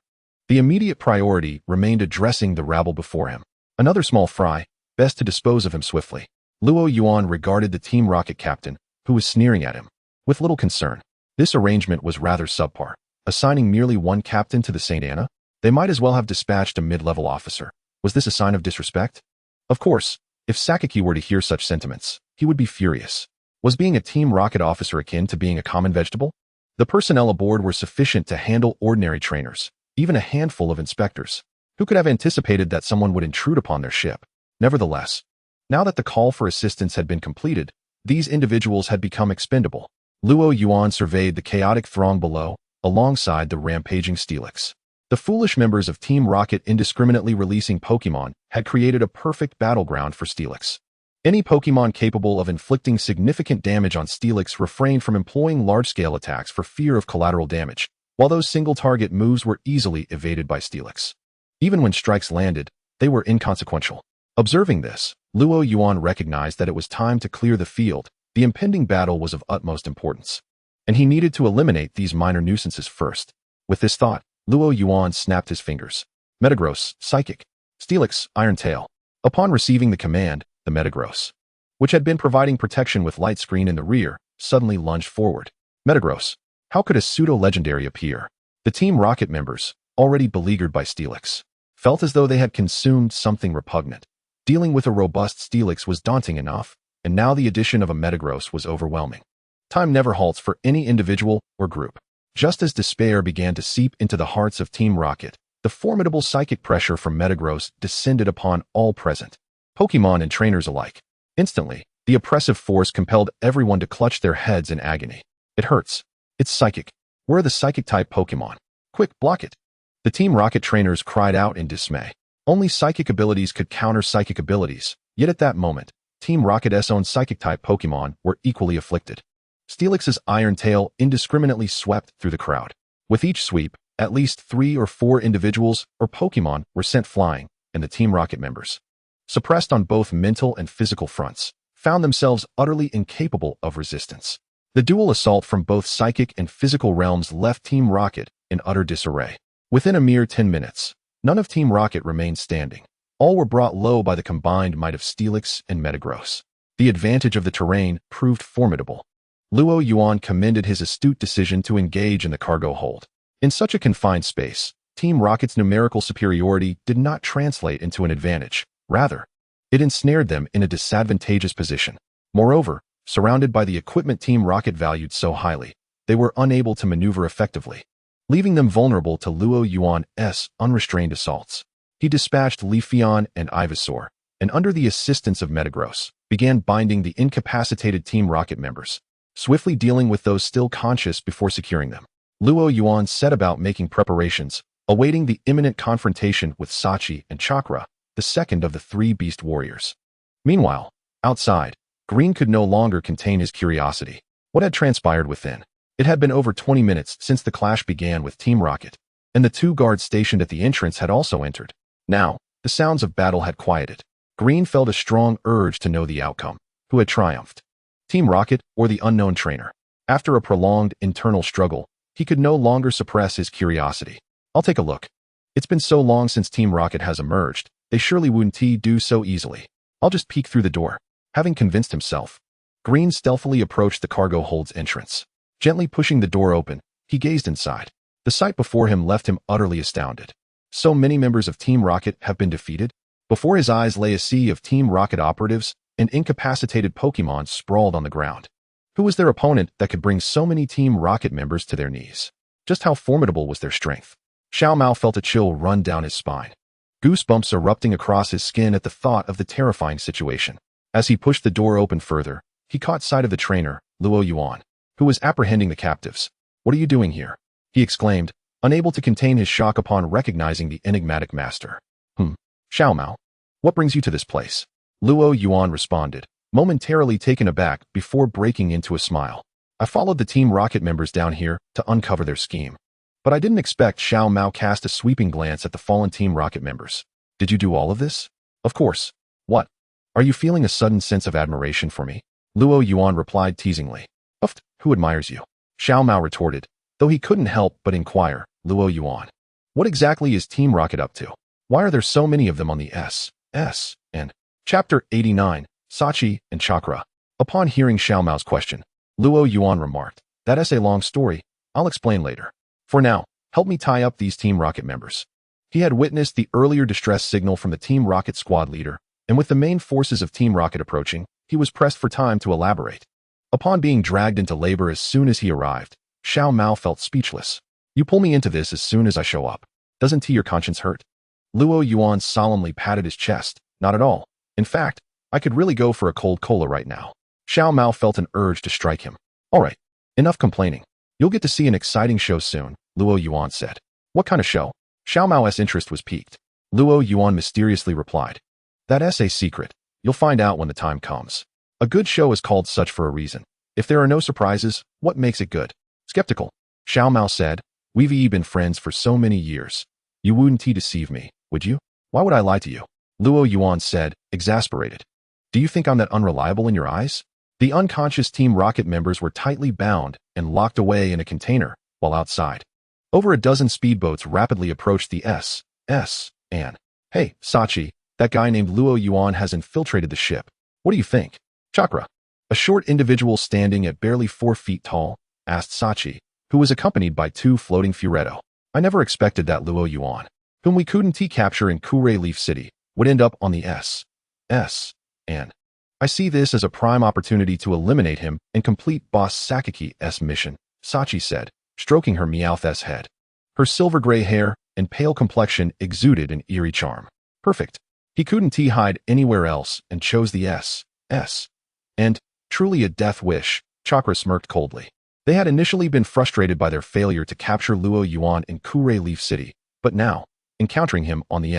the immediate priority remained addressing the rabble before him. Another small fry, best to dispose of him swiftly. Luo Yuan regarded the Team Rocket captain, who was sneering at him, with little concern. This arrangement was rather subpar. Assigning merely one captain to the St. Anna? They might as well have dispatched a mid-level officer. Was this a sign of disrespect? Of course, if Sakaki were to hear such sentiments, he would be furious. Was being a Team Rocket officer akin to being a common vegetable? The personnel aboard were sufficient to handle ordinary trainers, even a handful of inspectors. Who could have anticipated that someone would intrude upon their ship? Nevertheless, now that the call for assistance had been completed, these individuals had become expendable. Luo Yuan surveyed the chaotic throng below, alongside the rampaging Steelix. The foolish members of Team Rocket indiscriminately releasing Pokémon had created a perfect battleground for Steelix. Any Pokémon capable of inflicting significant damage on Steelix refrained from employing large-scale attacks for fear of collateral damage, while those single-target moves were easily evaded by Steelix. Even when strikes landed, they were inconsequential. Observing this, Luo Yuan recognized that it was time to clear the field. The impending battle was of utmost importance, and he needed to eliminate these minor nuisances first. With this thought, Luo Yuan snapped his fingers. Metagross, Psychic. Steelix, Iron Tail. Upon receiving the command, the Metagross, which had been providing protection with light screen in the rear, suddenly lunged forward. Metagross. How could a pseudo-legendary appear? The Team Rocket members, already beleaguered by Steelix, felt as though they had consumed something repugnant. Dealing with a robust Steelix was daunting enough, and now the addition of a Metagross was overwhelming. Time never halts for any individual or group. Just as despair began to seep into the hearts of Team Rocket, the formidable psychic pressure from Metagross descended upon all present, Pokémon and trainers alike. Instantly, the oppressive force compelled everyone to clutch their heads in agony. It hurts. It's psychic. Where are the psychic-type Pokémon? Quick, block it. The Team Rocket trainers cried out in dismay. Only psychic abilities could counter psychic abilities, yet at that moment, Team Rocket's own psychic-type Pokémon were equally afflicted. Steelix's Iron Tail indiscriminately swept through the crowd. With each sweep, at least 3 or 4 individuals or Pokémon were sent flying, and the Team Rocket members, suppressed on both mental and physical fronts, found themselves utterly incapable of resistance. The dual assault from both psychic and physical realms left Team Rocket in utter disarray. Within a mere 10 minutes, none of Team Rocket remained standing. All were brought low by the combined might of Steelix and Metagross. The advantage of the terrain proved formidable. Luo Yuan commended his astute decision to engage in the cargo hold. In such a confined space, Team Rocket's numerical superiority did not translate into an advantage. Rather, it ensnared them in a disadvantageous position. Moreover, surrounded by the equipment Team Rocket valued so highly, they were unable to maneuver effectively, leaving them vulnerable to Luo Yuan's unrestrained assaults. He dispatched Leafeon and Ivysaur, and under the assistance of Metagross, began binding the incapacitated Team Rocket members, swiftly dealing with those still conscious before securing them. Luo Yuan set about making preparations, awaiting the imminent confrontation with Sachi and Chakra, the second of the 3 beast warriors. Meanwhile, outside, Green could no longer contain his curiosity. What had transpired within? It had been over 20 minutes since the clash began with Team Rocket, and the 2 guards stationed at the entrance had also entered. Now, the sounds of battle had quieted. Green felt a strong urge to know the outcome. Who had triumphed? Team Rocket or the unknown trainer? After a prolonged internal struggle, he could no longer suppress his curiosity. I'll take a look. It's been so long since Team Rocket has emerged, they surely wouldn't do so easily. I'll just peek through the door. Having convinced himself, Green stealthily approached the cargo hold's entrance. Gently pushing the door open, he gazed inside. The sight before him left him utterly astounded. So many members of Team Rocket have been defeated? Before his eyes lay a sea of Team Rocket operatives, and incapacitated Pokémon sprawled on the ground. Who was their opponent that could bring so many Team Rocket members to their knees? Just how formidable was their strength? Xiao Mao felt a chill run down his spine, goosebumps erupting across his skin at the thought of the terrifying situation. As he pushed the door open further, he caught sight of the trainer, Luo Yuan, who was apprehending the captives. "What are you doing here?" he exclaimed, unable to contain his shock upon recognizing the enigmatic master. Xiao Mao, what brings you to this place?" Luo Yuan responded, momentarily taken aback before breaking into a smile. "I followed the Team Rocket members down here to uncover their scheme. But I didn't expect. Xiao Mao cast a sweeping glance at the fallen Team Rocket members. Did you do all of this? Of course. What? Are you feeling a sudden sense of admiration for me? Luo Yuan replied teasingly. Who admires you? Xiao Mao retorted, though he couldn't help but inquire. Luo Yuan. What exactly is Team Rocket up to? Why are there so many of them on the and Chapter 89, Sachi and Chakra. Upon hearing Xiao Mao's question, Luo Yuan remarked, That's a long story. I'll explain later. For now, help me tie up these Team Rocket members. He had witnessed the earlier distress signal from the Team Rocket squad leader, and with the main forces of Team Rocket approaching, he was pressed for time to elaborate. Upon being dragged into labor as soon as he arrived, Xiao Mao felt speechless. You pull me into this as soon as I show up. Doesn't your conscience hurt? Luo Yuan solemnly patted his chest. Not at all. In fact, I could really go for a cold cola right now. Xiao Mao felt an urge to strike him. All right, enough complaining. You'll get to see an exciting show soon, Luo Yuan said. What kind of show? Xiao Mao's interest was piqued. Luo Yuan mysteriously replied. That's a secret. You'll find out when the time comes. A good show is called such for a reason. If there are no surprises, what makes it good? Skeptical. Xiao Mao said, We've been friends for so many years. You wouldn't deceive me, would you? Why would I lie to you? Luo Yuan said, exasperated. Do you think I'm that unreliable in your eyes? The unconscious Team Rocket members were tightly bound and locked away in a container, while outside. Over a dozen speedboats rapidly approached the and Hey, Sachi, that guy named Luo Yuan has infiltrated the ship. What do you think? Chakra. A short individual standing at barely 4 feet tall, asked Sachi, who was accompanied by 2 floating Furetto. I never expected that Luo Yuan, whom we couldn't capture in Kure Leaf City, would end up on the and I see this as a prime opportunity to eliminate him and complete Boss Sakiki's mission, Sachi said, stroking her Meowth's head. Her silver gray hair and pale complexion exuded an eerie charm. Perfect. He couldn't hide anywhere else and chose the and truly a death wish, Chakra smirked coldly. They had initially been frustrated by their failure to capture Luo Yuan in Kure Leaf City, but now, encountering him on the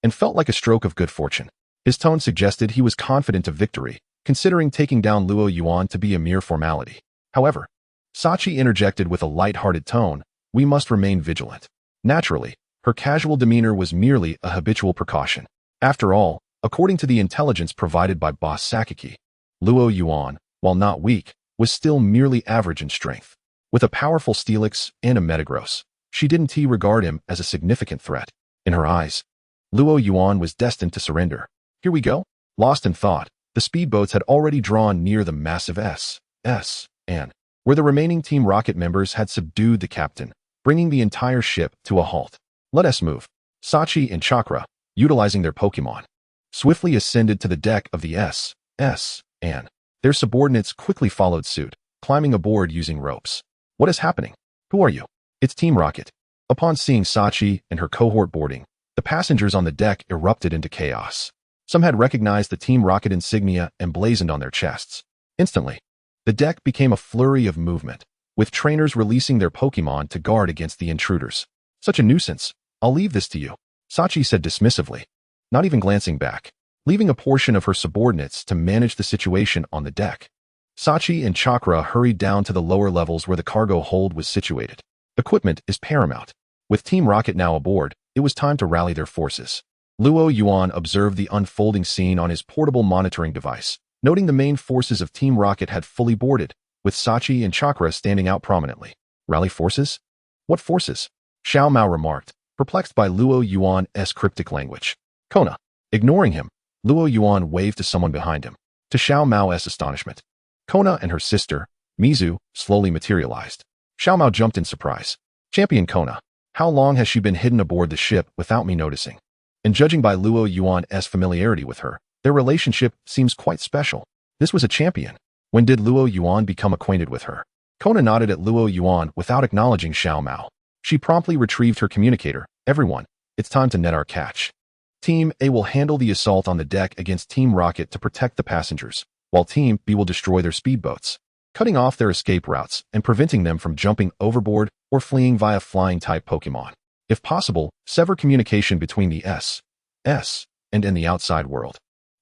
and felt like a stroke of good fortune. His tone suggested he was confident of victory, considering taking down Luo Yuan to be a mere formality. However, Sachi interjected with a light-hearted tone, we must remain vigilant. Naturally, her casual demeanor was merely a habitual precaution. After all, according to the intelligence provided by Boss Sakiki, Luo Yuan, while not weak, was still merely average in strength. With a powerful Steelix and a Metagross, she didn't regard him as a significant threat. In her eyes, Luo Yuan was destined to surrender. Here we go. Lost in thought, the speedboats had already drawn near the massive and where the remaining Team Rocket members had subdued the captain, bringing the entire ship to a halt. Let us move. Sachi and Chakra, utilizing their Pokémon, swiftly ascended to the deck of the and their subordinates quickly followed suit, climbing aboard using ropes. What is happening? Who are you? It's Team Rocket. Upon seeing Sachi and her cohort boarding, the passengers on the deck erupted into chaos. Some had recognized the Team Rocket insignia emblazoned on their chests. Instantly, the deck became a flurry of movement, with trainers releasing their Pokémon to guard against the intruders. Such a nuisance. I'll leave this to you, Sachi said dismissively, not even glancing back, leaving a portion of her subordinates to manage the situation on the deck. Sachi and Chakra hurried down to the lower levels where the cargo hold was situated. Equipment is paramount. With Team Rocket now aboard, it was time to rally their forces. Luo Yuan observed the unfolding scene on his portable monitoring device, noting the main forces of Team Rocket had fully boarded, with Sachi and Chakra standing out prominently. Rally forces? What forces? Xiao Mao remarked, perplexed by Luo Yuan's cryptic language. Kona. Ignoring him, Luo Yuan waved to someone behind him. To Xiao Mao's astonishment, Kona and her sister, Mizu, slowly materialized. Xiao Mao jumped in surprise. Champion Kona, how long has she been hidden aboard the ship without me noticing? And judging by Luo Yuan's familiarity with her, their relationship seems quite special. This was a champion. When did Luo Yuan become acquainted with her? Kona nodded at Luo Yuan without acknowledging Xiao Mao. She promptly retrieved her communicator. Everyone, it's time to net our catch. Team A will handle the assault on the deck against Team Rocket to protect the passengers, while Team B will destroy their speedboats, cutting off their escape routes and preventing them from jumping overboard or fleeing via flying-type Pokémon. If possible, sever communication between the and in the outside world.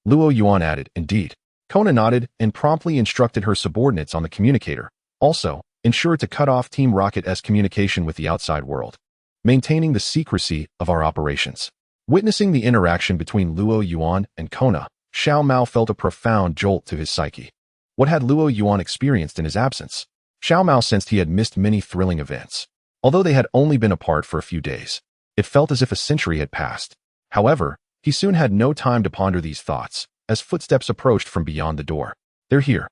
Luo Yuan added, indeed. Kona nodded and promptly instructed her subordinates on the communicator. Also, Ensure to cut off Team Rocket's communication with the outside world. Maintaining the secrecy of our operations. Witnessing the interaction between Luo Yuan and Kona, Xiao Mao felt a profound jolt to his psyche. What had Luo Yuan experienced in his absence? Xiao Mao sensed he had missed many thrilling events. Although they had only been apart for a few days, it felt as if a century had passed. However, he soon had no time to ponder these thoughts, as footsteps approached from beyond the door. They're here.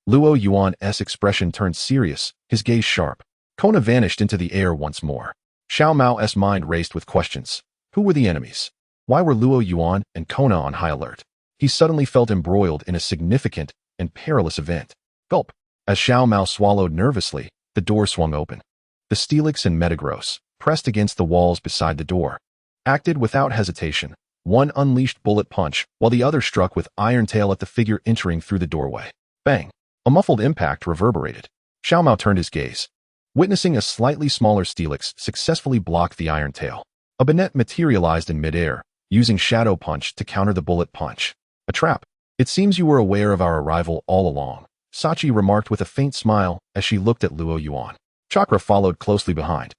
Luo Yuan's expression turned serious, his gaze sharp. Kona vanished into the air once more. Xiao Mao's mind raced with questions. Who were the enemies? Why were Luo Yuan and Kona on high alert? He suddenly felt embroiled in a significant and perilous event. Gulp. As Xiao Mao swallowed nervously, the door swung open. The Steelix and Metagross, pressed against the walls beside the door, acted without hesitation. One unleashed bullet punch, while the other struck with iron tail at the figure entering through the doorway. Bang! A muffled impact reverberated. Xiao Mao turned his gaze, witnessing a slightly smaller Steelix successfully block the iron tail. A bayonet materialized in midair, using Shadow Punch to counter the bullet punch. A trap. It seems you were aware of our arrival all along, Sachi remarked with a faint smile as she looked at Luo Yuan. Chakra followed closely behind,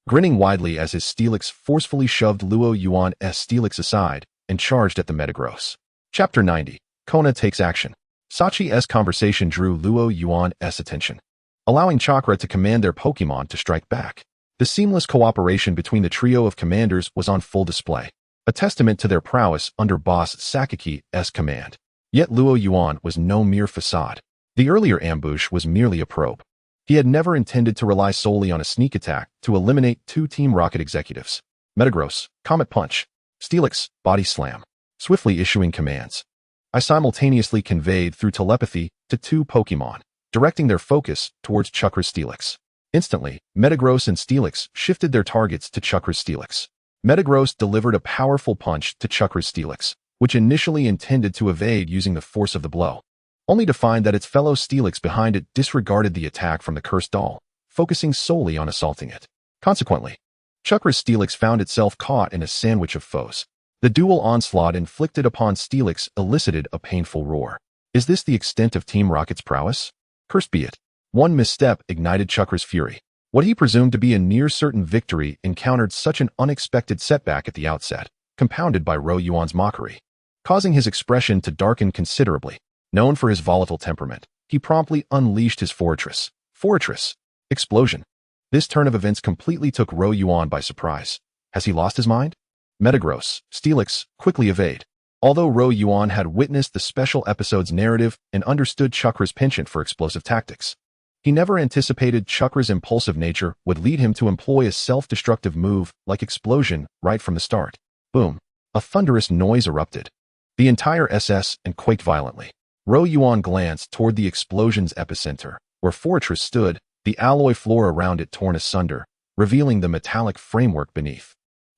grinning widely as his Steelix forcefully shoved Luo Yuan's Steelix aside and charged at the Metagross. Chapter 90. Kona takes action. Sachi's conversation drew Luo Yuan's attention, allowing Chakra to command their Pokémon to strike back. The seamless cooperation between the trio of commanders was on full display, a testament to their prowess under Boss Sakaki's command. Yet Luo Yuan was no mere facade. The earlier ambush was merely a probe. He had never intended to rely solely on a sneak attack to eliminate two Team Rocket executives. Metagross, Comet Punch. Steelix, Body Slam. Swiftly issuing commands. I simultaneously conveyed through telepathy to two Pokémon, directing their focus towards Chakra's Steelix. Instantly, Metagross and Steelix shifted their targets to Chakra's Steelix. Metagross delivered a powerful punch to Chakra's Steelix, which initially intended to evade using the force of the blow, only to find that its fellow Steelix behind it disregarded the attack from the cursed doll, focusing solely on assaulting it. Consequently, Chakra's Steelix found itself caught in a sandwich of foes. The dual onslaught inflicted upon Steelix elicited a painful roar. Is this the extent of Team Rocket's prowess? Cursed be it. One misstep ignited Chakra's fury. What he presumed to be a near-certain victory encountered such an unexpected setback at the outset, compounded by Ro Yuan's mockery, causing his expression to darken considerably. Known for his volatile temperament, he promptly unleashed his Fortress. Explosion. This turn of events completely took Ro Yuan by surprise. Has he lost his mind? Metagross, Steelix, quickly evade. Although Ro Yuan had witnessed the special episode's narrative and understood Chakra's penchant for explosive tactics, he never anticipated Chakra's impulsive nature would lead him to employ a self-destructive move like explosion right from the start. Boom. A thunderous noise erupted. The entire SS and quaked violently. Ro Yuan glanced toward the explosion's epicenter, where Fortress stood, the alloy floor around it torn asunder, revealing the metallic framework beneath.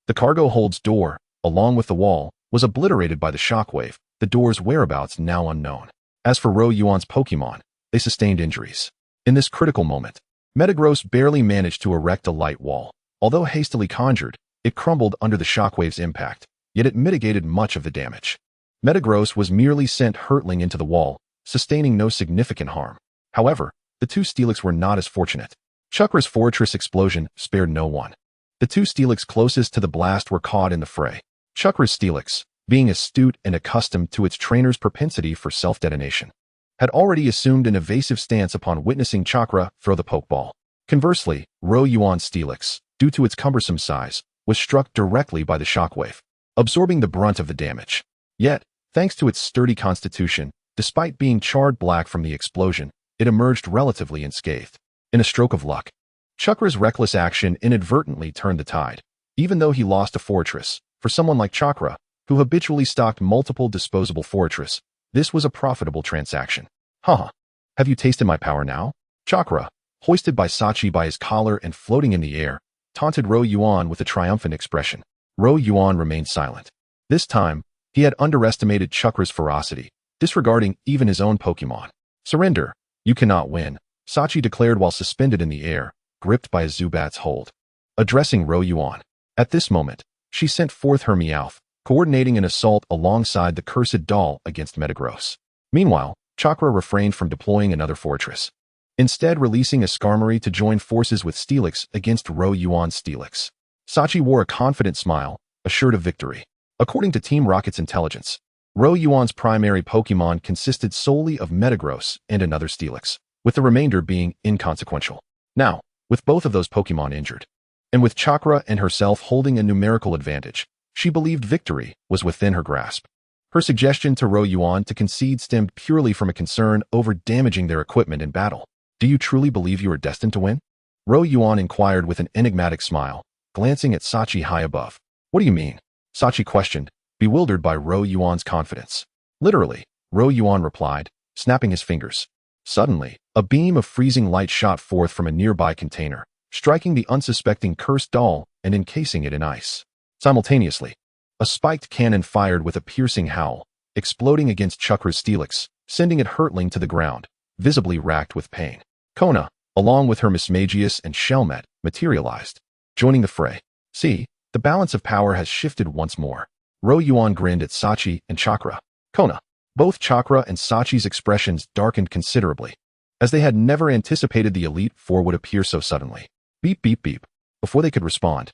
The cargo hold's door, along with the wall, was obliterated by the shockwave, the door's whereabouts now unknown. As for Ro Yuan's Pokémon, they sustained injuries. In this critical moment, Metagross barely managed to erect a light wall. Although hastily conjured, it crumbled under the shockwave's impact, yet it mitigated much of the damage. Metagross was merely sent hurtling into the wall, sustaining no significant harm. However, the two Steelix were not as fortunate. Chakra's Fortress explosion spared no one. The two Steelix closest to the blast were caught in the fray. Chakra's Steelix, being astute and accustomed to its trainer's propensity for self-detonation, had already assumed an evasive stance upon witnessing Chakra throw the Pokeball. Conversely, Ro Yuan's Steelix, due to its cumbersome size, was struck directly by the shockwave, absorbing the brunt of the damage. Yet, thanks to its sturdy constitution, despite being charred black from the explosion, it emerged relatively unscathed. In a stroke of luck, Chakra's reckless action inadvertently turned the tide. Even though he lost a Fortress, for someone like Chakra, who habitually stocked multiple disposable Fortress, this was a profitable transaction. Haha. Have you tasted my power now? Chakra, hoisted by Sachi by his collar and floating in the air, taunted Ro Yuan with a triumphant expression. Ro Yuan remained silent. This time, he had underestimated Chakra's ferocity, disregarding even his own Pokémon. Surrender. You cannot win, Sachi declared while suspended in the air, gripped by a Zubat's hold. Addressing Ro Yuan. At this moment, she sent forth her Meowth, coordinating an assault alongside the cursed doll against Metagross. Meanwhile, Chakra refrained from deploying another Fortress. instead releasing a Skarmory to join forces with Steelix against Ro Yuan's Steelix. Sachi wore a confident smile, assured of victory. According to Team Rocket's intelligence, Ro Yuan's primary Pokémon consisted solely of Metagross and another Steelix, with the remainder being inconsequential. Now, with both of those Pokémon injured, and with Chakra and herself holding a numerical advantage, she believed victory was within her grasp. Her suggestion to Ro Yuan to concede stemmed purely from a concern over damaging their equipment in battle. Do you truly believe you are destined to win? Ro Yuan inquired with an enigmatic smile, glancing at Sachi high above. What do you mean? Sachi questioned, bewildered by Ro Yuan's confidence. Literally, Ro Yuan replied, snapping his fingers. Suddenly, a beam of freezing light shot forth from a nearby container, striking the unsuspecting cursed doll and encasing it in ice. Simultaneously, a spiked cannon fired with a piercing howl, exploding against Chakra's Steelix, sending it hurtling to the ground, visibly racked with pain. Kona, along with her Mismagius and Shelmet, materialized, joining the fray. See, the balance of power has shifted once more. Ro Yuan grinned at Sachi and Chakra. Kona. Both Chakra and Sachi's expressions darkened considerably, as they had never anticipated the Elite Four would appear so suddenly. Beep beep beep. Before they could respond,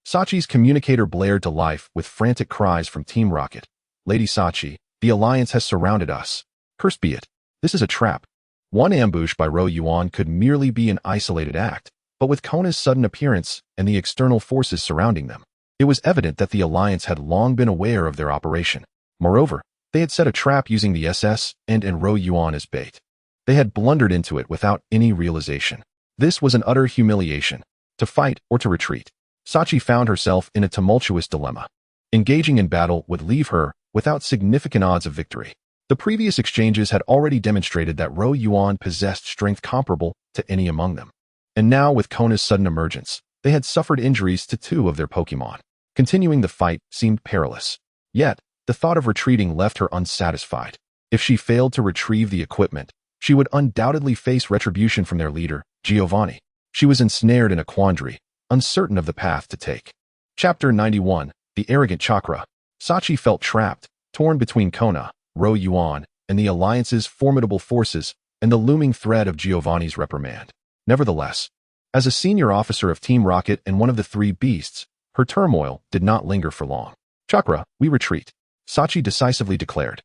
Sachi's communicator blared to life with frantic cries from Team Rocket. Lady Sachi, the Alliance has surrounded us. Cursed be it. This is a trap. One ambush by Ro Yuan could merely be an isolated act, but with Kona's sudden appearance and the external forces surrounding them, it was evident that the Alliance had long been aware of their operation. Moreover, they had set a trap using the SS and Ro Yuan as bait. They had blundered into it without any realization. This was an utter humiliation. To fight or to retreat. Sachi found herself in a tumultuous dilemma. Engaging in battle would leave her without significant odds of victory. The previous exchanges had already demonstrated that Ro Yuan possessed strength comparable to any among them. And now, with Kona's sudden emergence, they had suffered injuries to two of their Pokémon. Continuing the fight seemed perilous. Yet, the thought of retreating left her unsatisfied. If she failed to retrieve the equipment, she would undoubtedly face retribution from their leader, Giovanni. She was ensnared in a quandary, uncertain of the path to take. Chapter 91, The Arrogant Chakra. Sachi felt trapped, torn between Kona, Ro Yuan, and the Alliance's formidable forces, and the looming threat of Giovanni's reprimand. Nevertheless, as a senior officer of Team Rocket and one of the three beasts, her turmoil did not linger for long. Chakra, we retreat, Sachi decisively declared.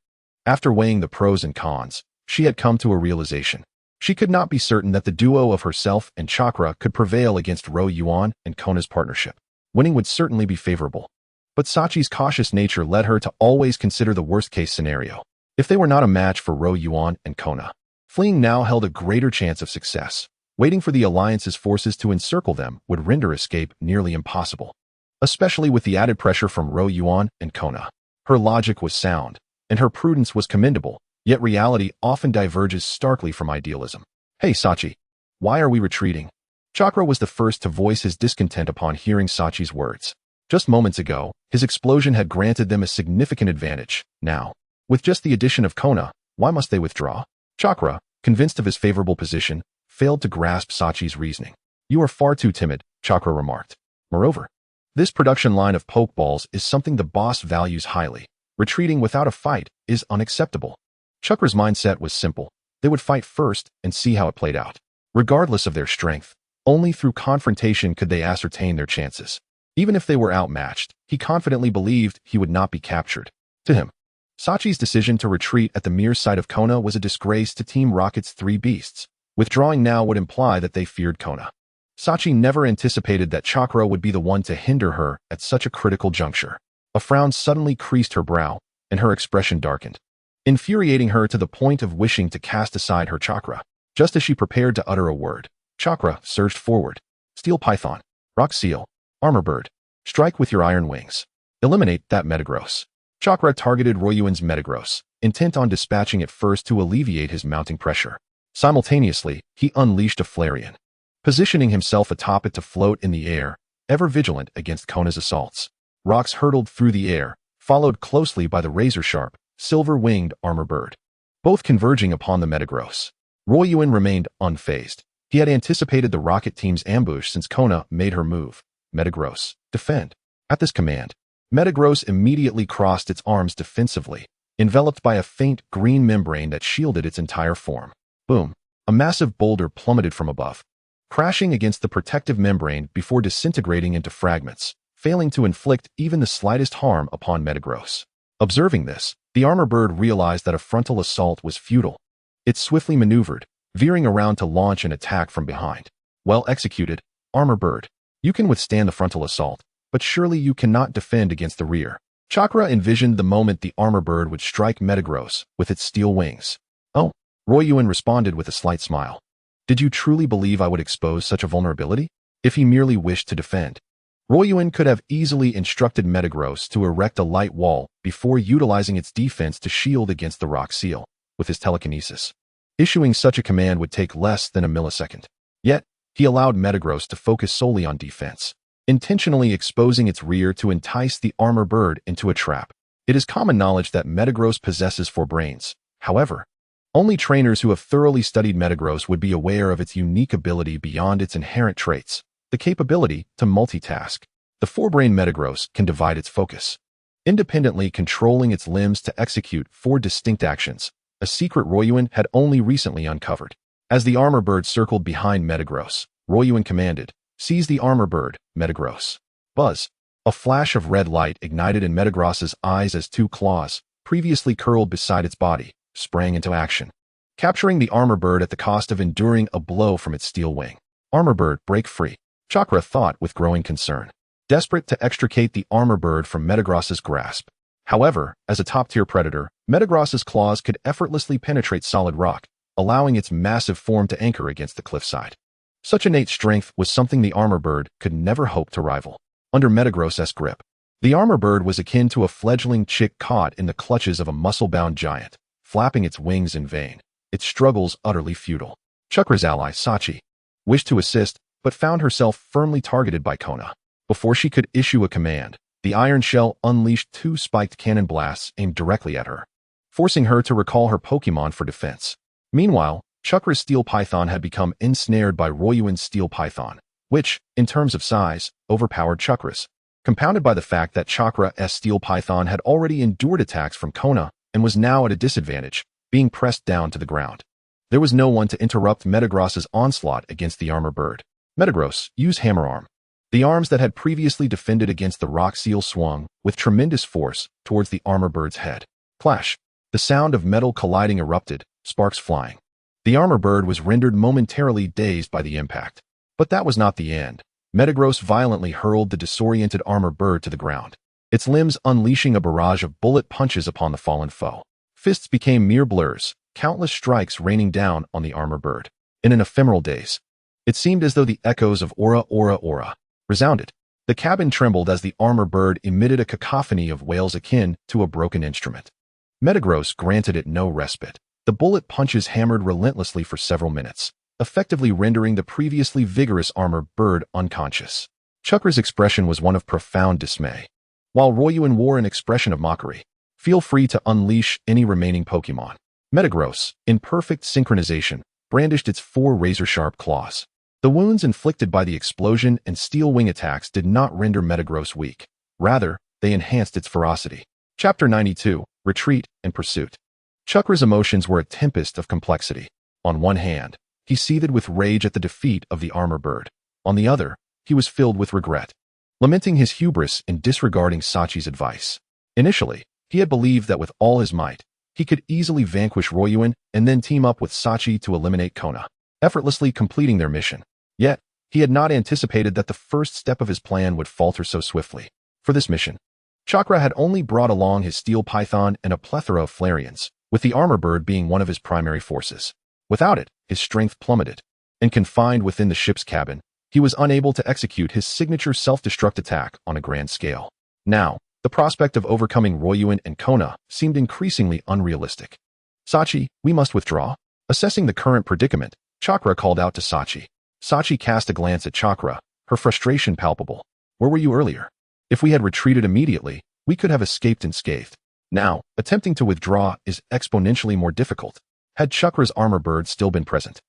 After weighing the pros and cons, she had come to a realization. She could not be certain that the duo of herself and Chakra could prevail against Ro Yuan and Kona's partnership. Winning would certainly be favorable. But Sachi's cautious nature led her to always consider the worst-case scenario. If they were not a match for Ro Yuan and Kona, fleeing now held a greater chance of success. Waiting for the Alliance's forces to encircle them would render escape nearly impossible, especially with the added pressure from Ro Yuan and Kona. Her logic was sound, and her prudence was commendable, yet reality often diverges starkly from idealism. Hey Sachi, why are we retreating? Chakra was the first to voice his discontent upon hearing Sachi's words. Just moments ago, his explosion had granted them a significant advantage. Now, with just the addition of Kona, why must they withdraw? Chakra, convinced of his favorable position, failed to grasp Sachi's reasoning. You are far too timid, Chakra remarked. Moreover, this production line of Pokeballs is something the boss values highly. Retreating without a fight is unacceptable. Chakra's mindset was simple. They would fight first and see how it played out. Regardless of their strength, only through confrontation could they ascertain their chances. Even if they were outmatched, he confidently believed he would not be captured. To him, Sachi's decision to retreat at the mere sight of Kona was a disgrace to Team Rocket's three beasts. Withdrawing now would imply that they feared Kona. Sachi never anticipated that Chakra would be the one to hinder her at such a critical juncture. A frown suddenly creased her brow, and her expression darkened, infuriating her to the point of wishing to cast aside her Chakra. Just as she prepared to utter a word, Chakra surged forward. Steel Python, Rock Seal, Armor Bird, strike with your iron wings. Eliminate that Metagross. Chakra targeted Royuan's Metagross, intent on dispatching it first to alleviate his mounting pressure. Simultaneously, he unleashed a Flareon, positioning himself atop it to float in the air, ever vigilant against Kona's assaults. Rocks hurtled through the air, followed closely by the razor-sharp, silver-winged Armor Bird, both converging upon the Metagross. Royuan remained unfazed. He had anticipated the Rocket team's ambush since Kona made her move. Metagross, defend. At this command, Metagross immediately crossed its arms defensively, enveloped by a faint green membrane that shielded its entire form. Boom. A massive boulder plummeted from above, crashing against the protective membrane before disintegrating into fragments, failing to inflict even the slightest harm upon Metagross. Observing this, the armor bird realized that a frontal assault was futile. It swiftly maneuvered, veering around to launch an attack from behind. Well executed, armor bird. You can withstand the frontal assault, but surely you cannot defend against the rear. Chakra envisioned the moment the armor bird would strike Metagross with its steel wings. Oh, Royuan responded with a slight smile. Did you truly believe I would expose such a vulnerability? If he merely wished to defend, Royuan could have easily instructed Metagross to erect a light wall before utilizing its defense to shield against the rock seal with his telekinesis. Issuing such a command would take less than a millisecond. Yet, he allowed Metagross to focus solely on defense, intentionally exposing its rear to entice the armor bird into a trap. It is common knowledge that Metagross possesses 4 brains. However, only trainers who have thoroughly studied Metagross would be aware of its unique ability beyond its inherent traits, the capability to multitask. The 4-brain Metagross can divide its focus, independently controlling its limbs to execute 4 distinct actions, a secret Royuan had only recently uncovered. As the armor bird circled behind Metagross, Royuan commanded, "Seize the armor bird, Metagross." Buzz! A flash of red light ignited in Metagross's eyes as 2 claws, previously curled beside its body, sprang into action, capturing the armor bird at the cost of enduring a blow from its steel wing. Armor bird, break free, Chakra thought with growing concern, desperate to extricate the armor bird from Metagross's grasp. However, as a top-tier predator, Metagross's claws could effortlessly penetrate solid rock, allowing its massive form to anchor against the cliffside. Such innate strength was something the armor bird could never hope to rival. Under Metagross's grip, the armor bird was akin to a fledgling chick caught in the clutches of a muscle-bound giant, flapping its wings in vain, its struggles utterly futile. Chakra's ally, Sachi, wished to assist, but found herself firmly targeted by Kona. Before she could issue a command, the iron shell unleashed 2 spiked cannon blasts aimed directly at her, forcing her to recall her Pokémon for defense. Meanwhile, Chakra's steel python had become ensnared by Royuan's steel python, which, in terms of size, overpowered Chakra's, compounded by the fact that Chakra's steel python had already endured attacks from Kona and was now at a disadvantage, being pressed down to the ground. There was no one to interrupt Metagross's onslaught against the armor bird. Metagross, use hammer arm. The arms that had previously defended against the rock seal swung, with tremendous force, towards the armor bird's head. Clash! The sound of metal colliding erupted, sparks flying. The armor bird was rendered momentarily dazed by the impact. But that was not the end. Metagross violently hurled the disoriented armor bird to the ground, its limbs unleashing a barrage of bullet punches upon the fallen foe. Fists became mere blurs, countless strikes raining down on the armor bird. In an ephemeral daze, it seemed as though the echoes of "Aura, Aura, Aura" resounded. The cabin trembled as the armor bird emitted a cacophony of wails akin to a broken instrument. Metagross granted it no respite. The bullet punches hammered relentlessly for several minutes, effectively rendering the previously vigorous armor bird unconscious. Chakra's expression was one of profound dismay, while Royuan wore an expression of mockery. Feel free to unleash any remaining Pokémon. Metagross, in perfect synchronization, brandished its 4 razor-sharp claws. The wounds inflicted by the explosion and steel wing attacks did not render Metagross weak. Rather, they enhanced its ferocity. Chapter 92, Retreat and Pursuit. Chakra's emotions were a tempest of complexity. On one hand, he seethed with rage at the defeat of the armor bird. On the other, he was filled with regret, lamenting his hubris in disregarding Sachi's advice. Initially, he had believed that with all his might, he could easily vanquish Royuan and then team up with Sachi to eliminate Kona, effortlessly completing their mission. Yet, he had not anticipated that the first step of his plan would falter so swiftly. For this mission, Chakra had only brought along his steel python and a plethora of Flareons, with the armor bird being one of his primary forces. Without it, his strength plummeted, and confined within the ship's cabin, he was unable to execute his signature self-destruct attack on a grand scale. Now, the prospect of overcoming Royuan and Kona seemed increasingly unrealistic. Sachi, we must withdraw. Assessing the current predicament, Chakra called out to Sachi. Sachi cast a glance at Chakra, her frustration palpable. Where were you earlier? If we had retreated immediately, we could have escaped unscathed. Now, attempting to withdraw is exponentially more difficult. Had Chakra's armor bird still been present,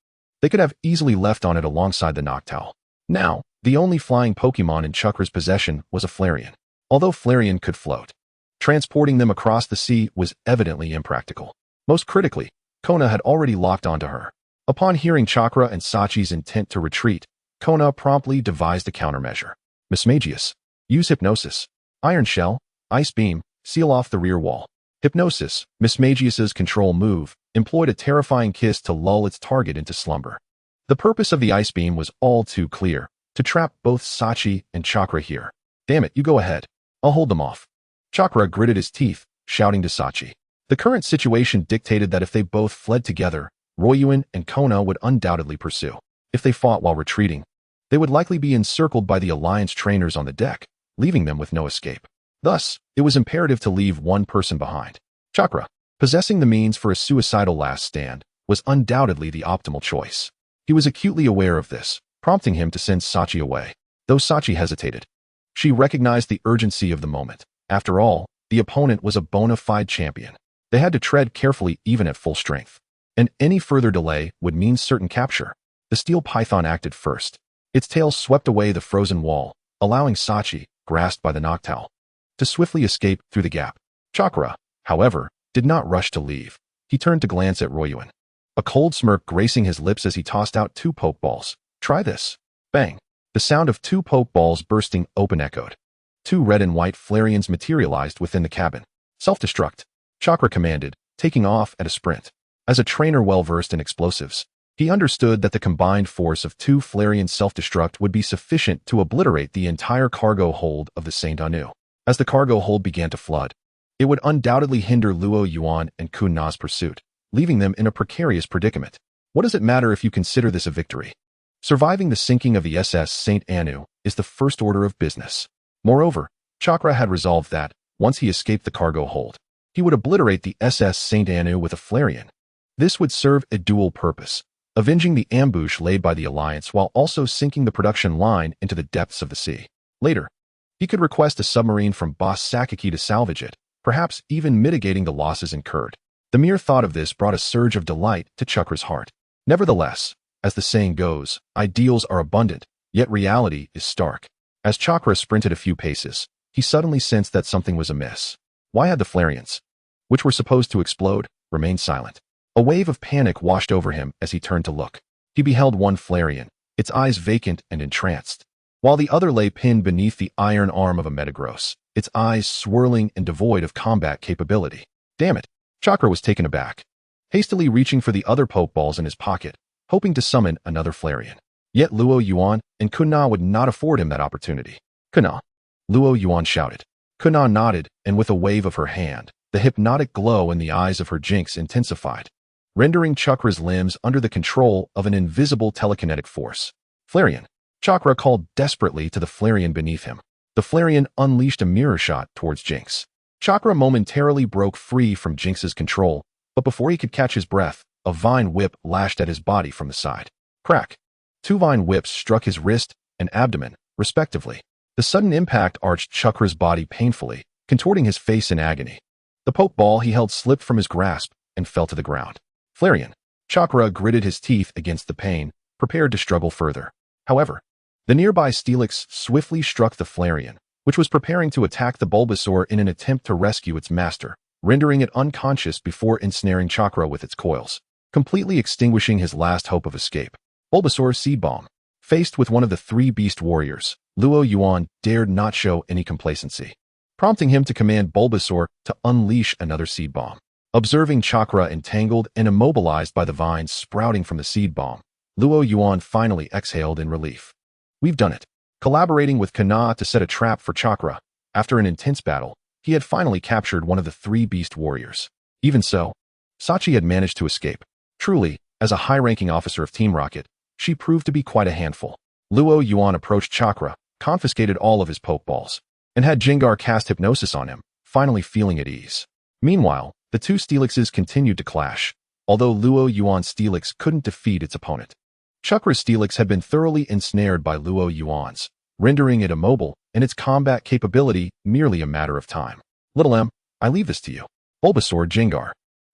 they could have easily left on it alongside the Noctowl. Now, the only flying Pokémon in Chakra's possession was a Flareon. Although Flareon could float, transporting them across the sea was evidently impractical. Most critically, Kona had already locked onto her. Upon hearing Chakra and Sachi's intent to retreat, Kona promptly devised a countermeasure. Mismagius. Use Hypnosis. Iron Shell. Ice Beam. Seal off the rear wall. Hypnosis, Mismagius's control move, employed a terrifying kiss to lull its target into slumber. The purpose of the Ice Beam was all too clear, to trap both Sachi and Chakra here. Damn it, you go ahead. I'll hold them off. Chakra gritted his teeth, shouting to Sachi. The current situation dictated that if they both fled together, Royuan and Kona would undoubtedly pursue. If they fought while retreating, they would likely be encircled by the Alliance trainers on the deck, leaving them with no escape. Thus, it was imperative to leave one person behind. Chakra, possessing the means for a suicidal last stand, was undoubtedly the optimal choice. He was acutely aware of this, prompting him to send Sachi away. Though Sachi hesitated, she recognized the urgency of the moment. After all, the opponent was a bona fide champion. They had to tread carefully even at full strength. And any further delay would mean certain capture. The steel python acted first. Its tail swept away the frozen wall, allowing Sachi, grasped by the Noctowl, to swiftly escape through the gap. Chakra, however, did not rush to leave. He turned to glance at Royuan, a cold smirk gracing his lips as he tossed out 2 Pokeballs. Try this. Bang. The sound of 2 Pokeballs bursting open echoed. 2 red and white Flareons materialized within the cabin. Self-destruct, Chakra commanded, taking off at a sprint. As a trainer well-versed in explosives, he understood that the combined force of 2 Flareon self-destruct would be sufficient to obliterate the entire cargo hold of the Saint Anu. As the cargo hold began to flood, it would undoubtedly hinder Luo Yuan and Kun Na's pursuit, leaving them in a precarious predicament. What does it matter if you consider this a victory? Surviving the sinking of the SS Saint Anu is the first order of business. Moreover, Chakra had resolved that, once he escaped the cargo hold, he would obliterate the SS Saint Anu with a Flareon. This would serve a dual purpose, avenging the ambush laid by the Alliance while also sinking the production line into the depths of the sea. Later, he could request a submarine from Boss Sakaki to salvage it, perhaps even mitigating the losses incurred. The mere thought of this brought a surge of delight to Chakra's heart. Nevertheless, as the saying goes, ideals are abundant, yet reality is stark. As Chakra sprinted a few paces, he suddenly sensed that something was amiss. Why had the Flareons, which were supposed to explode, remained silent? A wave of panic washed over him as he turned to look. He beheld one Flareon, its eyes vacant and entranced, while the other lay pinned beneath the iron arm of a Metagross, its eyes swirling and devoid of combat capability. Damn it! Chakra was taken aback, hastily reaching for the other Pokeballs in his pocket, hoping to summon another Flareon. Yet Luo Yuan and Kun Na would not afford him that opportunity. Kun Na! Luo Yuan shouted. Kun Na nodded, and with a wave of her hand, the hypnotic glow in the eyes of her Jinx intensified, rendering Chakra's limbs under the control of an invisible telekinetic force. Flareon! Chakra called desperately to the Flareon beneath him. The Flareon unleashed a mirror shot towards Jinx. Chakra momentarily broke free from Jinx's control, but before he could catch his breath, a vine whip lashed at his body from the side. Crack! 2 vine whips struck his wrist and abdomen, respectively. The sudden impact arched Chakra's body painfully, contorting his face in agony. The Pokeball he held slipped from his grasp and fell to the ground. Flareon! Chakra gritted his teeth against the pain, prepared to struggle further. However, the nearby Steelix swiftly struck the Flareon, which was preparing to attack the Bulbasaur in an attempt to rescue its master, rendering it unconscious before ensnaring Chakra with its coils, completely extinguishing his last hope of escape. Bulbasaur Seed Bomb. Faced with one of the 3 beast warriors, Luo Yuan dared not show any complacency, prompting him to command Bulbasaur to unleash another Seed Bomb. Observing Chakra entangled and immobilized by the vines sprouting from the Seed Bomb, Luo Yuan finally exhaled in relief. We've done it. Collaborating with Kana to set a trap for Chakra, after an intense battle, he had finally captured one of the 3 beast warriors. Even so, Sachi had managed to escape. Truly, as a high-ranking officer of Team Rocket, she proved to be quite a handful. Luo Yuan approached Chakra, confiscated all of his Pokeballs, and had Jengar cast Hypnosis on him, finally feeling at ease. Meanwhile, the 2 Steelixes continued to clash, although Luo Yuan's Steelix couldn't defeat its opponent. Chakra's Steelix had been thoroughly ensnared by Luo Yuan's, rendering it immobile and its combat capability merely a matter of time. Little M, I leave this to you. Bulbasaur Jengar.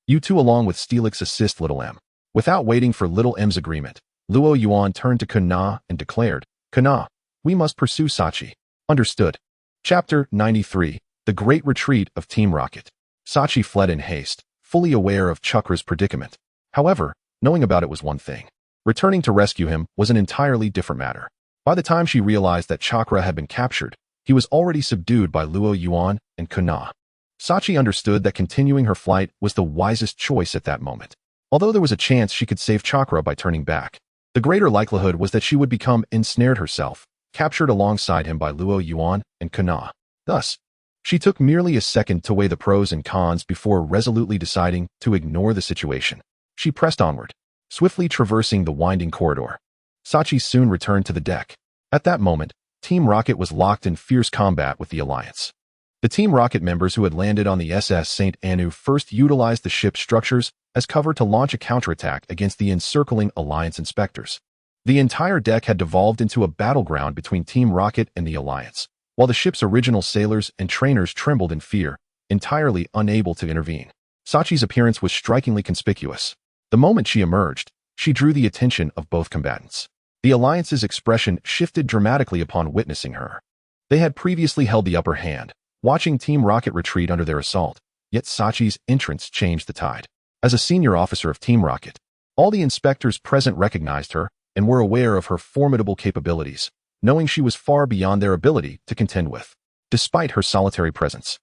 You 2 along with Steelix assist Little M. Without waiting for Little M's agreement, Luo Yuan turned to Kana and declared, Kana, we must pursue Sachi. Understood. Chapter 93, The Great Retreat of Team Rocket. Sachi fled in haste, fully aware of Chakra's predicament. However, Knowing about it was one thing. Returning to rescue him was an entirely different matter. By the time she realized that Chakra had been captured, he was already subdued by Luo Yuan and Kuna. Sachi understood that continuing her flight was the wisest choice at that moment. Although there was a chance she could save Chakra by turning back, the greater likelihood was that she would become ensnared herself, captured alongside him by Luo Yuan and Kuna. Thus, she took merely a second to weigh the pros and cons before resolutely deciding to ignore the situation. She pressed onward, swiftly traversing the winding corridor. Sachi soon returned to the deck. At that moment, Team Rocket was locked in fierce combat with the Alliance. The Team Rocket members who had landed on the SS St. Anu first utilized the ship's structures as cover to launch a counterattack against the encircling Alliance inspectors. The entire deck had devolved into a battleground between Team Rocket and the Alliance, while the ship's original sailors and trainers trembled in fear, entirely unable to intervene. Sachi's appearance was strikingly conspicuous. The moment she emerged, she drew the attention of both combatants. The Alliance's expression shifted dramatically upon witnessing her. They had previously held the upper hand, watching Team Rocket retreat under their assault, yet Sachi's entrance changed the tide. As a senior officer of Team Rocket, all the inspectors present recognized her and were aware of her formidable capabilities, knowing she was far beyond their ability to contend with. Despite her solitary presence,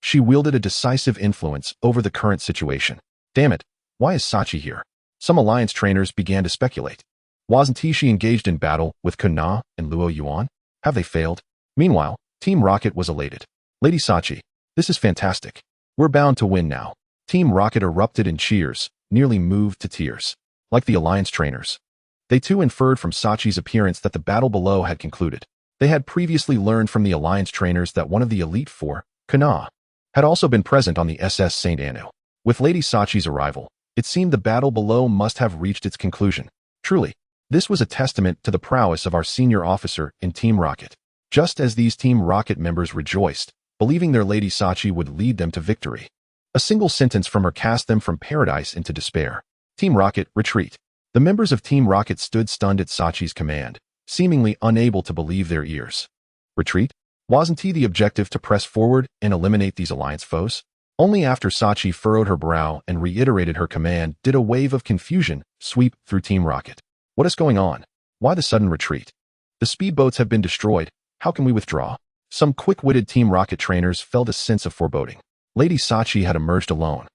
she wielded a decisive influence over the current situation. Damn it, why is Sachi here? Some Alliance trainers began to speculate. Wasn't she engaged in battle with Kuna and Luo Yuan? Have they failed? Meanwhile, Team Rocket was elated. Lady Sachi, this is fantastic. We're bound to win now. Team Rocket erupted in cheers, nearly moved to tears. Like the Alliance trainers, they too inferred from Sachi's appearance that the battle below had concluded. They had previously learned from the Alliance trainers that one of the Elite Four, Kana, had also been present on the SS St. Anu. With Lady Sachi's arrival, it seemed the battle below must have reached its conclusion. Truly, this was a testament to the prowess of our senior officer in Team Rocket. Just as these Team Rocket members rejoiced, believing their Lady Sachi would lead them to victory, a single sentence from her cast them from paradise into despair. Team Rocket, retreat. The members of Team Rocket stood stunned at Sachi's command, seemingly unable to believe their ears. Retreat? Wasn't the objective to press forward and eliminate these Alliance foes? Only after Sachi furrowed her brow and reiterated her command did a wave of confusion sweep through Team Rocket. What is going on? Why the sudden retreat? The speedboats have been destroyed. How can we withdraw? Some quick-witted Team Rocket trainers felt a sense of foreboding. Lady Sachi had emerged alone,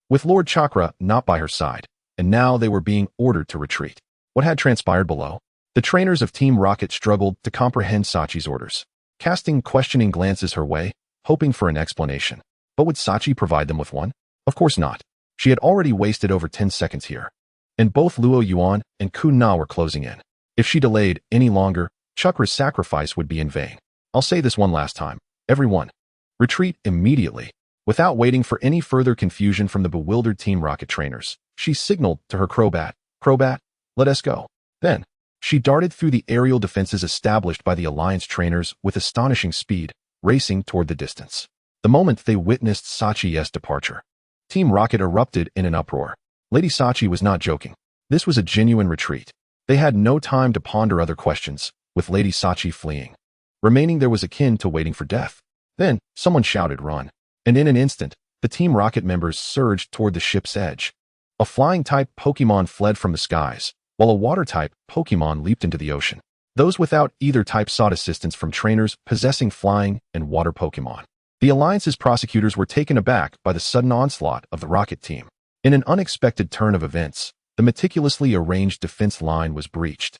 with Lord Chakra not by her side, and now they were being ordered to retreat. What had transpired below? The trainers of Team Rocket struggled to comprehend Sachi's orders, casting questioning glances her way, hoping for an explanation. But would Sachi provide them with one? Of course not. She had already wasted over 10 seconds here, and both Luo Yuan and Kuna were closing in. If she delayed any longer, Chakra's sacrifice would be in vain. I'll say this one last time. Everyone, retreat immediately. Without waiting for any further confusion from the bewildered Team Rocket trainers, she signaled to her Crobat, "Crobat, let us go." Then, she darted through the aerial defenses established by the Alliance trainers with astonishing speed, racing toward the distance. The moment they witnessed Sachi's departure, Team Rocket erupted in an uproar. Lady Sachi was not joking. This was a genuine retreat. They had no time to ponder other questions, with Lady Sachi fleeing. Remaining there was akin to waiting for death. Then, someone shouted, "Run." And in an instant, the Team Rocket members surged toward the ship's edge. A flying-type Pokémon fled from the skies, while a water-type Pokémon leaped into the ocean. Those without either type sought assistance from trainers possessing flying and water Pokémon. The Alliance's prosecutors were taken aback by the sudden onslaught of the Rocket team. In an unexpected turn of events, the meticulously arranged defense line was breached,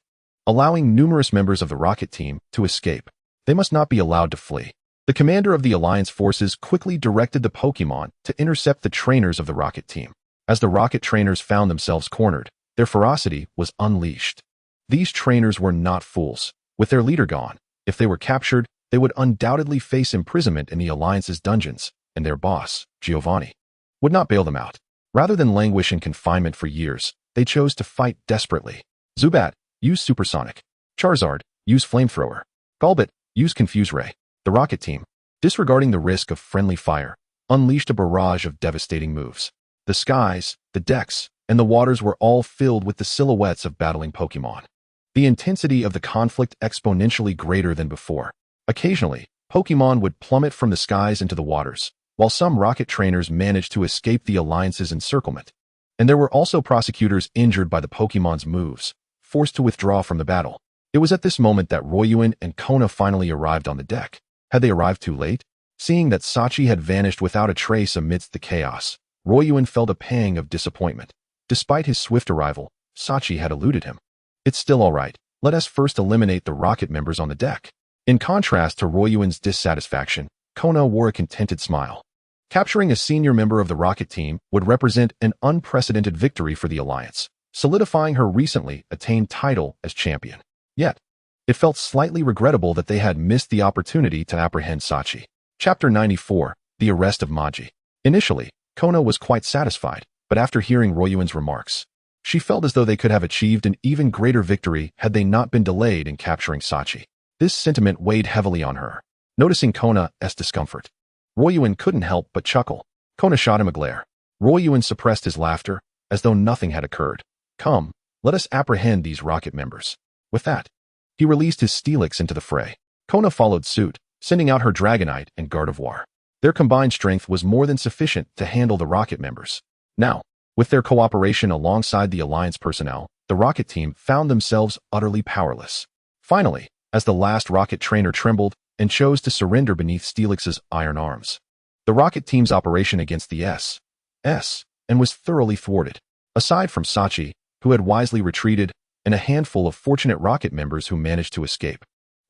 allowing numerous members of the Rocket team to escape. They must not be allowed to flee. The commander of the Alliance forces quickly directed the Pokémon to intercept the trainers of the Rocket team. As the Rocket trainers found themselves cornered, their ferocity was unleashed. These trainers were not fools. With their leader gone, if they were captured, they would undoubtedly face imprisonment in the Alliance's dungeons, and their boss, Giovanni, would not bail them out. Rather than languish in confinement for years, they chose to fight desperately. Zubat, use Supersonic. Charizard, use Flamethrower. Golbat, use Confuse Ray. The Rocket team, disregarding the risk of friendly fire, unleashed a barrage of devastating moves. The skies, the decks, and the waters were all filled with the silhouettes of battling Pokémon. The intensity of the conflict exponentially greater than before. Occasionally, Pokémon would plummet from the skies into the waters, while some Rocket trainers managed to escape the Alliance's encirclement. And there were also prosecutors injured by the Pokémon's moves, forced to withdraw from the battle. It was at this moment that Royuin and Kona finally arrived on the deck. Had they arrived too late? Seeing that Sachi had vanished without a trace amidst the chaos, Royuin felt a pang of disappointment. Despite his swift arrival, Sachi had eluded him. It's still all right. Let us first eliminate the rocket members on the deck. In contrast to Royuin's dissatisfaction, Kona wore a contented smile. Capturing a senior member of the rocket team would represent an unprecedented victory for the Alliance, solidifying her recently attained title as champion. Yet, it felt slightly regrettable that they had missed the opportunity to apprehend Sachi. Chapter 94, The Arrest of Maji. Initially, Kona was quite satisfied, but after hearing Royuin's remarks, she felt as though they could have achieved an even greater victory had they not been delayed in capturing Sachi. This sentiment weighed heavily on her. Noticing Kona's discomfort, Royuin couldn't help but chuckle. Kona shot him a glare. Royuin suppressed his laughter, as though nothing had occurred. Come, let us apprehend these rocket members. With that, he released his Steelix into the fray. Kona followed suit, sending out her Dragonite and Gardevoir. Their combined strength was more than sufficient to handle the rocket members. Now, with their cooperation alongside the Alliance personnel, the rocket team found themselves utterly powerless. Finally, as the last rocket trainer trembled and chose to surrender beneath Steelix's iron arms, the rocket team's operation against the S was thoroughly thwarted. Aside from Sachi, who had wisely retreated, and a handful of fortunate rocket members who managed to escape,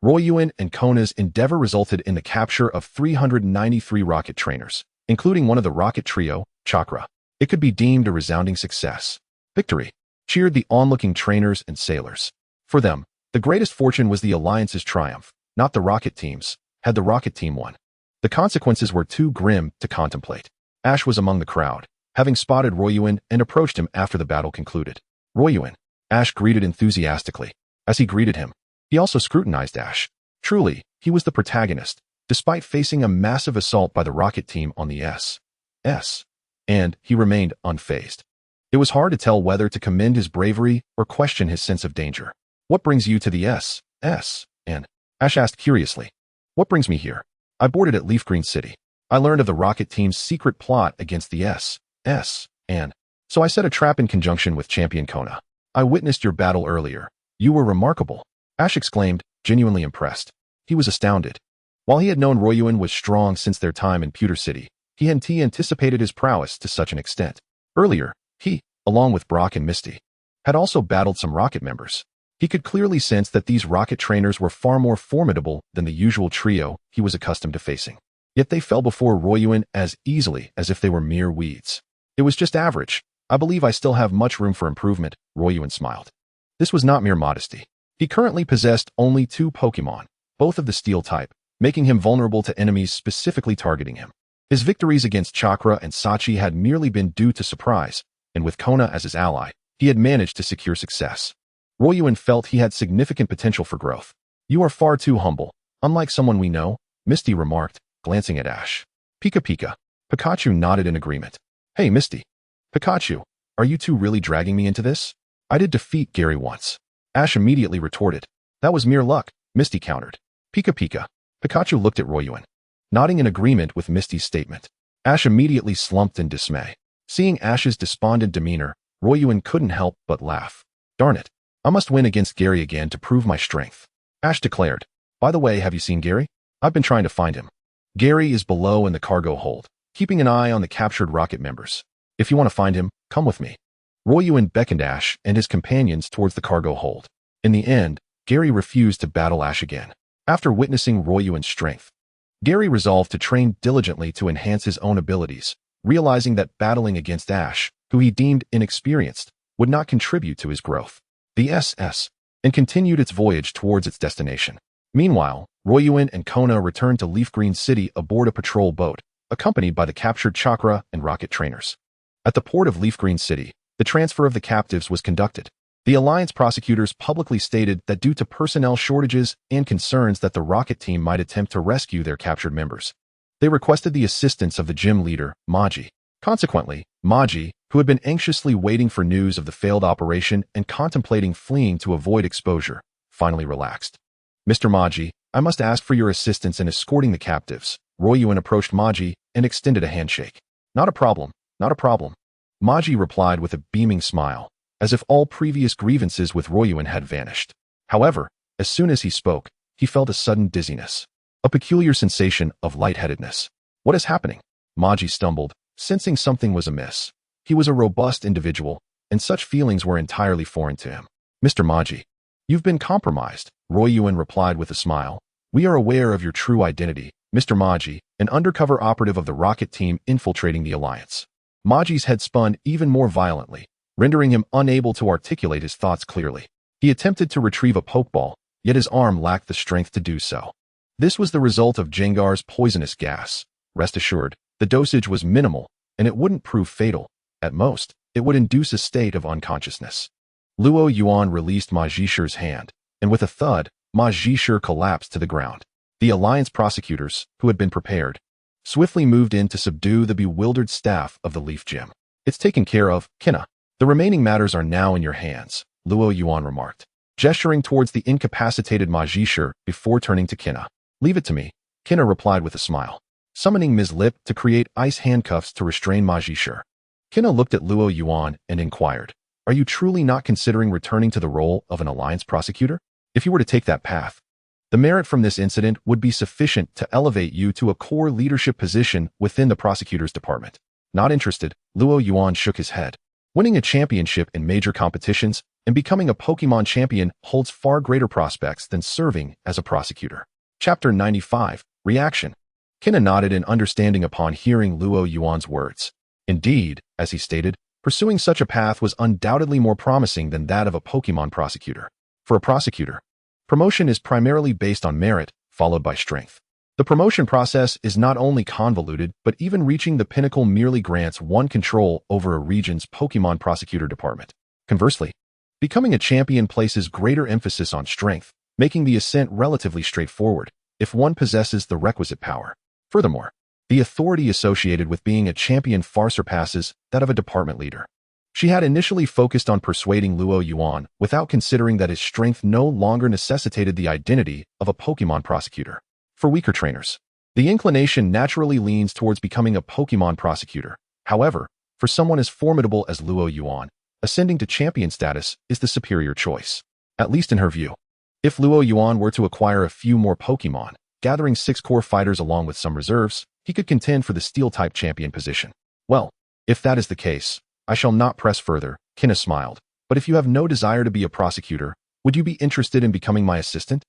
Royuin and Kona's endeavor resulted in the capture of 393 rocket trainers, including one of the rocket trio, Chakra. It could be deemed a resounding success. Victory cheered the onlooking trainers and sailors. For them, the greatest fortune was the Alliance's triumph, not the rocket team's. Had the rocket team won, the consequences were too grim to contemplate. Ash was among the crowd, having spotted Royuin and approached him after the battle concluded. Royuin, Ash greeted enthusiastically. As he greeted him, he also scrutinized Ash. Truly, he was the protagonist, despite facing a massive assault by the rocket team on the S. And he remained unfazed. It was hard to tell whether to commend his bravery or question his sense of danger. What brings you to the S? And Ash asked curiously. What brings me here? I boarded at Leaf Green City. I learned of the rocket team's secret plot against the S, and so I set a trap in conjunction with Champion Kona. I witnessed your battle earlier. You were remarkable. Ash exclaimed, genuinely impressed. He was astounded. While he had known Royuin was strong since their time in Pewter City, he hadn't anticipated his prowess to such an extent. Earlier, he, along with Brock and Misty, had also battled some rocket members. He could clearly sense that these rocket trainers were far more formidable than the usual trio he was accustomed to facing. Yet they fell before Royuin as easily as if they were mere weeds. It was just average. I believe I still have much room for improvement, Royuin smiled. This was not mere modesty. He currently possessed only 2 Pokémon, both of the steel type, making him vulnerable to enemies specifically targeting him. His victories against Chakra and Sachi had merely been due to surprise, and with Kona as his ally, he had managed to secure success. Royuin felt he had significant potential for growth. You are far too humble, unlike someone we know, Misty remarked, glancing at Ash. Pika Pika. Pikachu nodded in agreement. Hey, Misty. Pikachu, are you two really dragging me into this? I did defeat Gary once. Ash immediately retorted. That was mere luck, Misty countered. Pika Pika. Pikachu looked at Royuin, nodding in agreement with Misty's statement. Ash immediately slumped in dismay. Seeing Ash's despondent demeanor, Royuin couldn't help but laugh. Darn it. I must win against Gary again to prove my strength. Ash declared. By the way, have you seen Gary? I've been trying to find him. Gary is below in the cargo hold, keeping an eye on the captured rocket members. If you want to find him, come with me. Royuin beckoned Ash and his companions towards the cargo hold. In the end, Gary refused to battle Ash again. After witnessing Royuin's strength, Gary resolved to train diligently to enhance his own abilities, realizing that battling against Ash, who he deemed inexperienced, would not contribute to his growth. The SS and continued its voyage towards its destination. Meanwhile, Royuin and Kona returned to Leaf Green City aboard a patrol boat, accompanied by the captured Chakra and rocket trainers. At the port of Leaf Green City, the transfer of the captives was conducted. The Alliance prosecutors publicly stated that due to personnel shortages and concerns that the rocket team might attempt to rescue their captured members, they requested the assistance of the gym leader, Maji. Consequently, Maji, who had been anxiously waiting for news of the failed operation and contemplating fleeing to avoid exposure, finally relaxed. Mr. Maji, I must ask for your assistance in escorting the captives. Royuin approached Maji and extended a handshake. Not a problem, not a problem. Maji replied with a beaming smile, as if all previous grievances with Royuan had vanished. However, as soon as he spoke, he felt a sudden dizziness, a peculiar sensation of lightheadedness. What is happening? Maji stumbled, sensing something was amiss. He was a robust individual, and such feelings were entirely foreign to him. Mr. Maji, you've been compromised, Royuan replied with a smile. We are aware of your true identity, Mr. Maji, an undercover operative of the rocket team infiltrating the Alliance. Maji's head spun even more violently, rendering him unable to articulate his thoughts clearly. He attempted to retrieve a pokeball, yet his arm lacked the strength to do so. This was the result of Jengar's poisonous gas. Rest assured, the dosage was minimal, and it wouldn't prove fatal. At most, it would induce a state of unconsciousness. Luo Yuan released Ma Jishi's hand, and with a thud, Ma Jishi collapsed to the ground. The Alliance prosecutors, who had been prepared, swiftly moved in to subdue the bewildered staff of the Leaf Gym. It's taken care of, Kina. The remaining matters are now in your hands, Luo Yuan remarked, gesturing towards the incapacitated Ma Jishi before turning to Kina. Leave it to me, Kina replied with a smile, summoning Ms. Lip to create ice handcuffs to restrain Ma Jishi. Kina looked at Luo Yuan and inquired, are you truly not considering returning to the role of an Alliance prosecutor? If you were to take that path, the merit from this incident would be sufficient to elevate you to a core leadership position within the prosecutor's department. Not interested, Luo Yuan shook his head. Winning a championship in major competitions and becoming a Pokémon champion holds far greater prospects than serving as a prosecutor. Chapter 95, Reaction. Kina nodded in understanding upon hearing Luo Yuan's words. Indeed, as he stated, pursuing such a path was undoubtedly more promising than that of a Pokémon prosecutor. For a prosecutor, promotion is primarily based on merit, followed by strength. The promotion process is not only convoluted, but even reaching the pinnacle merely grants one control over a region's Pokémon prosecutor department. Conversely, becoming a champion places greater emphasis on strength, making the ascent relatively straightforward if one possesses the requisite power. Furthermore, the authority associated with being a champion far surpasses that of a department leader. She had initially focused on persuading Luo Yuan without considering that his strength no longer necessitated the identity of a Pokémon prosecutor. For weaker trainers, the inclination naturally leans towards becoming a Pokémon prosecutor. However, for someone as formidable as Luo Yuan, ascending to champion status is the superior choice, at least in her view. If Luo Yuan were to acquire a few more Pokémon, gathering 6 core fighters along with some reserves, he could contend for the Steel-type champion position. Well, if that is the case, I shall not press further, Kina smiled. But if you have no desire to be a prosecutor, would you be interested in becoming my assistant?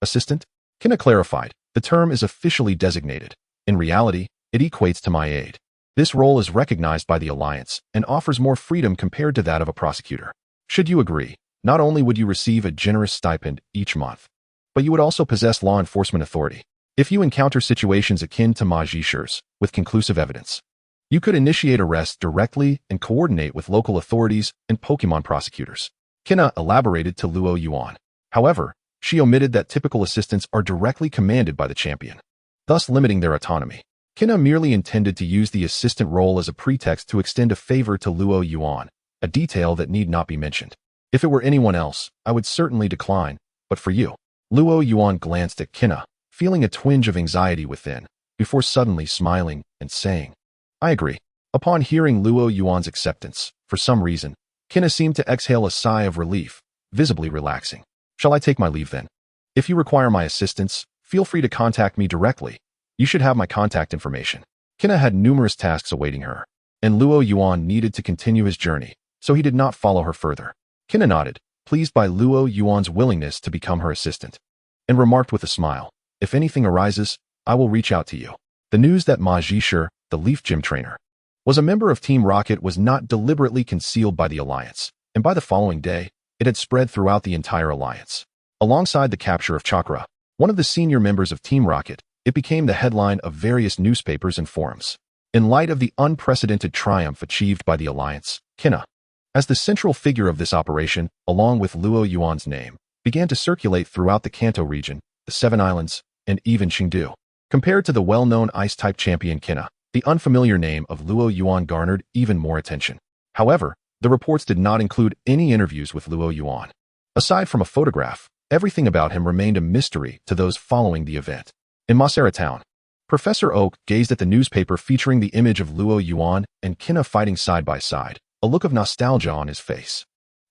Assistant? Kina clarified. The term is officially designated. In reality, it equates to my aide. This role is recognized by the Alliance and offers more freedom compared to that of a prosecutor. Should you agree, not only would you receive a generous stipend each month, but you would also possess law enforcement authority. If you encounter situations akin to Ma Jishi's, with conclusive evidence, you could initiate arrests directly and coordinate with local authorities and Pokémon prosecutors. Kina elaborated to Luo Yuan. However, she omitted that typical assistants are directly commanded by the champion, thus limiting their autonomy. Kina merely intended to use the assistant role as a pretext to extend a favor to Luo Yuan, a detail that need not be mentioned. If it were anyone else, I would certainly decline, but for you. Luo Yuan glanced at Kina, feeling a twinge of anxiety within, before suddenly smiling and saying, I agree. Upon hearing Luo Yuan's acceptance, for some reason, Kina seemed to exhale a sigh of relief, visibly relaxing. Shall I take my leave then? If you require my assistance, feel free to contact me directly. You should have my contact information. Kina had numerous tasks awaiting her, and Luo Yuan needed to continue his journey, so he did not follow her further. Kina nodded, pleased by Luo Yuan's willingness to become her assistant, and remarked with a smile, if anything arises, I will reach out to you. The news that Ma Jishi, the Leaf Gym trainer, was a member of Team Rocket was not deliberately concealed by the Alliance, and by the following day, it had spread throughout the entire Alliance. Alongside the capture of Chakra, one of the senior members of Team Rocket, it became the headline of various newspapers and forums. In light of the unprecedented triumph achieved by the Alliance, Kina, as the central figure of this operation, along with Luo Yuan's name, began to circulate throughout the Kanto region, the Seven Islands, and even Chengdu. Compared to the well-known Ice-type champion Kina, the unfamiliar name of Luo Yuan garnered even more attention. However, the reports did not include any interviews with Luo Yuan. Aside from a photograph, everything about him remained a mystery to those following the event. In Masera Town, Professor Oak gazed at the newspaper featuring the image of Luo Yuan and Kina fighting side by side, a look of nostalgia on his face.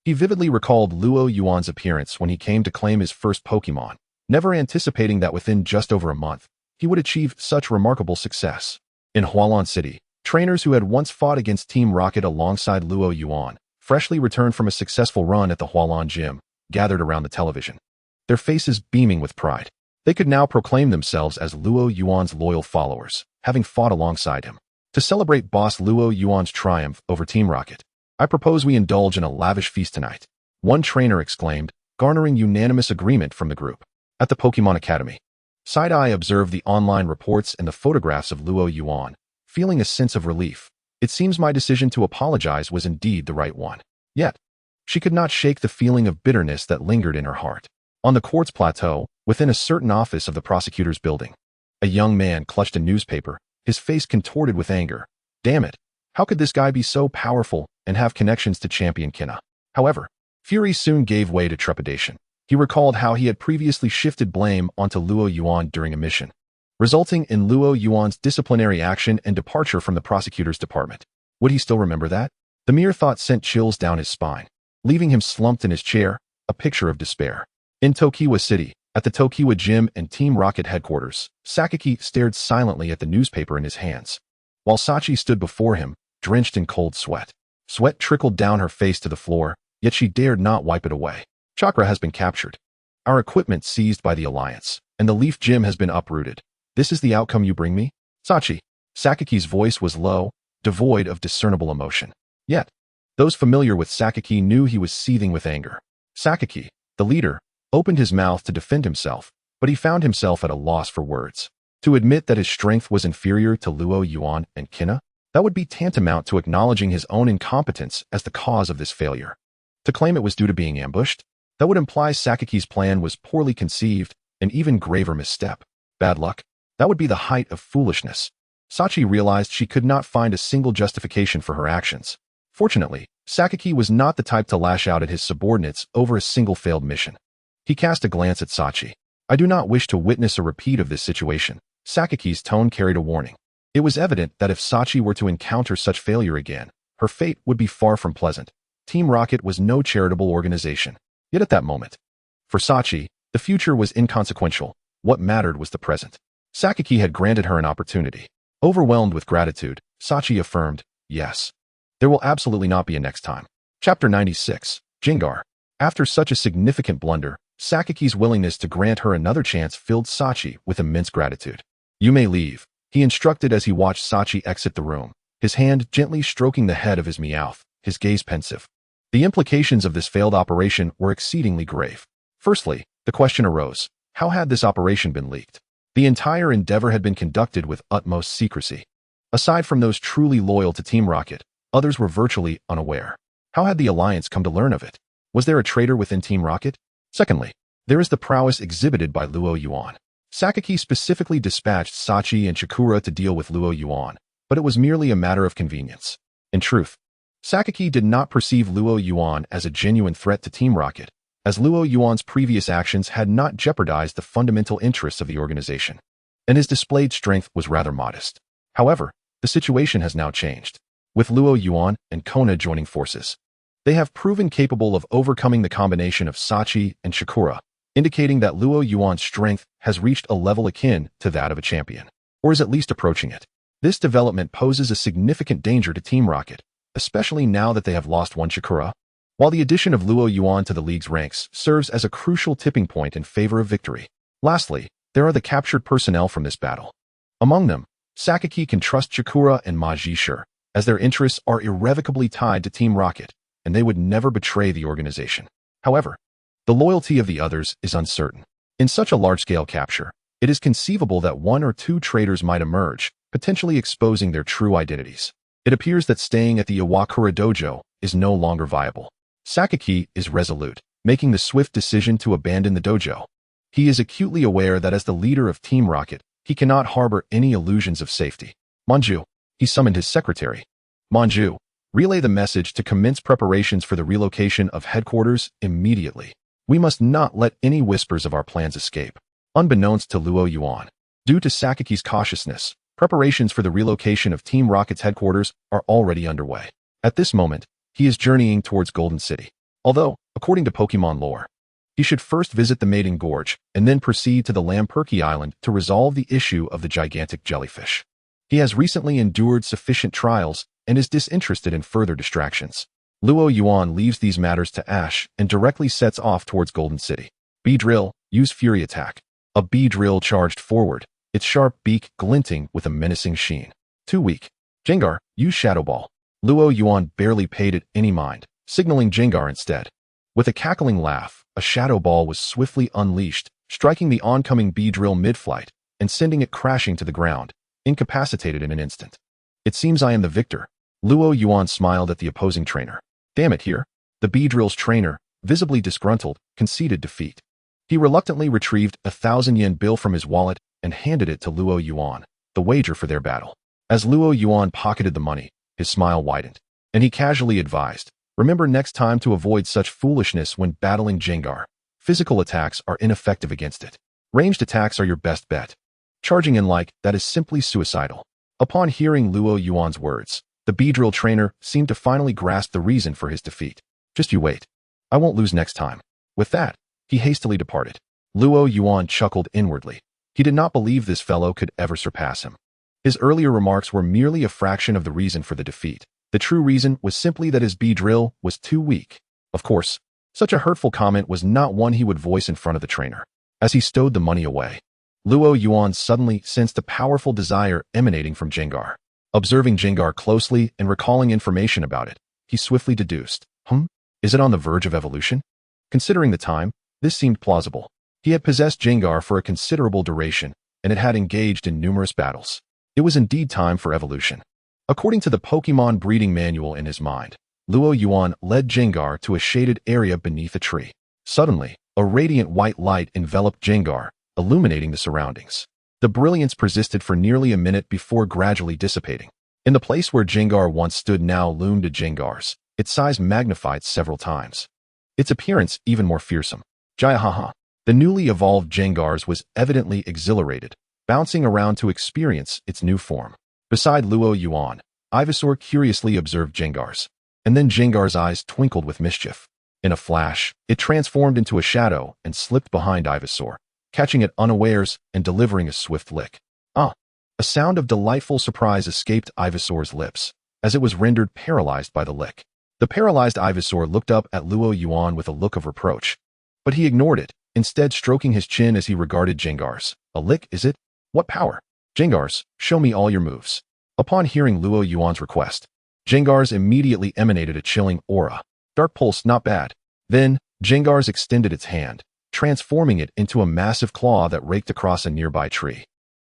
He vividly recalled Luo Yuan's appearance when he came to claim his first Pokémon, never anticipating that within just over a month, he would achieve such remarkable success. In Hualan City, trainers who had once fought against Team Rocket alongside Luo Yuan, freshly returned from a successful run at the Hualan gym, gathered around the television, their faces beaming with pride. They could now proclaim themselves as Luo Yuan's loyal followers, having fought alongside him. To celebrate Boss Luo Yuan's triumph over Team Rocket, I propose we indulge in a lavish feast tonight, one trainer exclaimed, garnering unanimous agreement from the group. At the Pokémon Academy, Side-Eye observed the online reports and the photographs of Luo Yuan, feeling a sense of relief. It seems my decision to apologize was indeed the right one. Yet, she could not shake the feeling of bitterness that lingered in her heart. On the quartz plateau, within a certain office of the prosecutor's building, a young man clutched a newspaper, his face contorted with anger. Damn it! How could this guy be so powerful and have connections to Champion Kina? However, fury soon gave way to trepidation. He recalled how he had previously shifted blame onto Luo Yuan during a mission, resulting in Luo Yuan's disciplinary action and departure from the prosecutor's department. Would he still remember that? The mere thought sent chills down his spine, leaving him slumped in his chair, a picture of despair. In Tokiwa City, at the Tokiwa Gym and Team Rocket headquarters, Sakaki stared silently at the newspaper in his hands, while Sachi stood before him, drenched in cold sweat. Sweat trickled down her face to the floor, yet she dared not wipe it away. Chakra has been captured, our equipment seized by the Alliance, and the Leaf Gym has been uprooted. This is the outcome you bring me? Sachi. Sakaki's voice was low, devoid of discernible emotion. Yet, those familiar with Sakaki knew he was seething with anger. Sakaki, the leader, opened his mouth to defend himself, but he found himself at a loss for words. To admit that his strength was inferior to Luo Yuan and Kina, that would be tantamount to acknowledging his own incompetence as the cause of this failure. To claim it was due to being ambushed, that would imply Sakaki's plan was poorly conceived, an even graver misstep. Bad luck? That would be the height of foolishness. Sachi realized she could not find a single justification for her actions. Fortunately, Sakaki was not the type to lash out at his subordinates over a single failed mission. He cast a glance at Sachi. I do not wish to witness a repeat of this situation. Sakaki's tone carried a warning. It was evident that if Sachi were to encounter such failure again, her fate would be far from pleasant. Team Rocket was no charitable organization. Yet at that moment, for Sachi, the future was inconsequential. What mattered was the present. Sakaki had granted her an opportunity. Overwhelmed with gratitude, Sachi affirmed, yes. There will absolutely not be a next time. Chapter 96, Jingar. After such a significant blunder, Sakaki's willingness to grant her another chance filled Sachi with immense gratitude. You may leave, he instructed as he watched Sachi exit the room, his hand gently stroking the head of his Meowth, his gaze pensive. The implications of this failed operation were exceedingly grave. Firstly, the question arose, how had this operation been leaked? The entire endeavor had been conducted with utmost secrecy. Aside from those truly loyal to Team Rocket, others were virtually unaware. How had the Alliance come to learn of it? Was there a traitor within Team Rocket? Secondly, there is the prowess exhibited by Luo Yuan. Sakaki specifically dispatched Sachi and Chikura to deal with Luo Yuan, but it was merely a matter of convenience. In truth, Sakaki did not perceive Luo Yuan as a genuine threat to Team Rocket, as Luo Yuan's previous actions had not jeopardized the fundamental interests of the organization, and his displayed strength was rather modest. However, the situation has now changed. With Luo Yuan and Kona joining forces, they have proven capable of overcoming the combination of Sachi and Chikura, indicating that Luo Yuan's strength has reached a level akin to that of a champion, or is at least approaching it. This development poses a significant danger to Team Rocket, especially now that they have lost one Chikura. While the addition of Luo Yuan to the league's ranks serves as a crucial tipping point in favor of victory. Lastly, there are the captured personnel from this battle. Among them, Sakaki can trust Chikura and Ma Jisher, as their interests are irrevocably tied to Team Rocket, and they would never betray the organization. However, the loyalty of the others is uncertain. In such a large-scale capture, it is conceivable that one or two traitors might emerge, potentially exposing their true identities. It appears that staying at the Iwakura dojo is no longer viable. Sakaki is resolute, making the swift decision to abandon the dojo. He is acutely aware that as the leader of Team Rocket, he cannot harbor any illusions of safety. Manju, he summoned his secretary. Manju, relay the message to commence preparations for the relocation of headquarters immediately. We must not let any whispers of our plans escape. Unbeknownst to Luo Yuan, Due to Sakaki's cautiousness, preparations for the relocation of Team Rocket's headquarters are already underway. At this moment, he is journeying towards Golden City. Although, according to Pokémon lore, he should first visit the Maiden Gorge and then proceed to the Lamperky Island to resolve the issue of the gigantic jellyfish. He has recently endured sufficient trials and is disinterested in further distractions. Luo Yuan leaves these matters to Ash and directly sets off towards Golden City. B-Drill, use Fury Attack. A B-Drill charged forward, its sharp beak glinting with a menacing sheen. Too weak. Jengar, use Shadow Ball. Luo Yuan barely paid it any mind, signaling Jengar instead. With a cackling laugh, a Shadow Ball was swiftly unleashed, striking the oncoming B-Drill mid-flight and sending it crashing to the ground, incapacitated in an instant. It seems I am the victor. Luo Yuan smiled at the opposing trainer. Damn it here. The B-Drill's trainer, visibly disgruntled, conceded defeat. He reluctantly retrieved a 1,000 yen bill from his wallet and handed it to Luo Yuan, the wager for their battle. As Luo Yuan pocketed the money, his smile widened, and he casually advised, remember next time to avoid such foolishness when battling Jengar. Physical attacks are ineffective against it. Ranged attacks are your best bet. Charging in like that is simply suicidal. Upon hearing Luo Yuan's words, the B-Drill trainer seemed to finally grasp the reason for his defeat. Just you wait. I won't lose next time. With that, he hastily departed. Luo Yuan chuckled inwardly. He did not believe this fellow could ever surpass him. His earlier remarks were merely a fraction of the reason for the defeat. The true reason was simply that his B-Drill was too weak. Of course, such a hurtful comment was not one he would voice in front of the trainer. As he stowed the money away, Luo Yuan suddenly sensed a powerful desire emanating from Jengar. Observing Jengar closely and recalling information about it, he swiftly deduced, is it on the verge of evolution? Considering the time, this seemed plausible. He had possessed Jengar for a considerable duration, and it had engaged in numerous battles. It was indeed time for evolution. According to the Pokémon breeding manual in his mind, Luo Yuan led Jengar to a shaded area beneath a tree. Suddenly, a radiant white light enveloped Jengar, illuminating the surroundings. The brilliance persisted for nearly a minute before gradually dissipating. In the place where Jengar once stood now loomed a Jengars, its size magnified several times. Its appearance even more fearsome. Jayahaha. The newly evolved Jengars was evidently exhilarated, bouncing around to experience its new form. Beside Luo Yuan, Ivysaur curiously observed Jengars, and then Jengar's eyes twinkled with mischief. In a flash, it transformed into a shadow and slipped behind Ivysaur, catching it unawares and delivering a swift lick. Ah! A sound of delightful surprise escaped Ivysaur's lips, as it was rendered paralyzed by the lick. The paralyzed Ivysaur looked up at Luo Yuan with a look of reproach, but he ignored it, instead stroking his chin as he regarded Jengars. A lick, is it? What power? Jengars, show me all your moves. Upon hearing Luo Yuan's request, Jengars immediately emanated a chilling aura. Dark Pulse, not bad. Then, Jengars extended its hand, transforming it into a massive claw that raked across a nearby tree,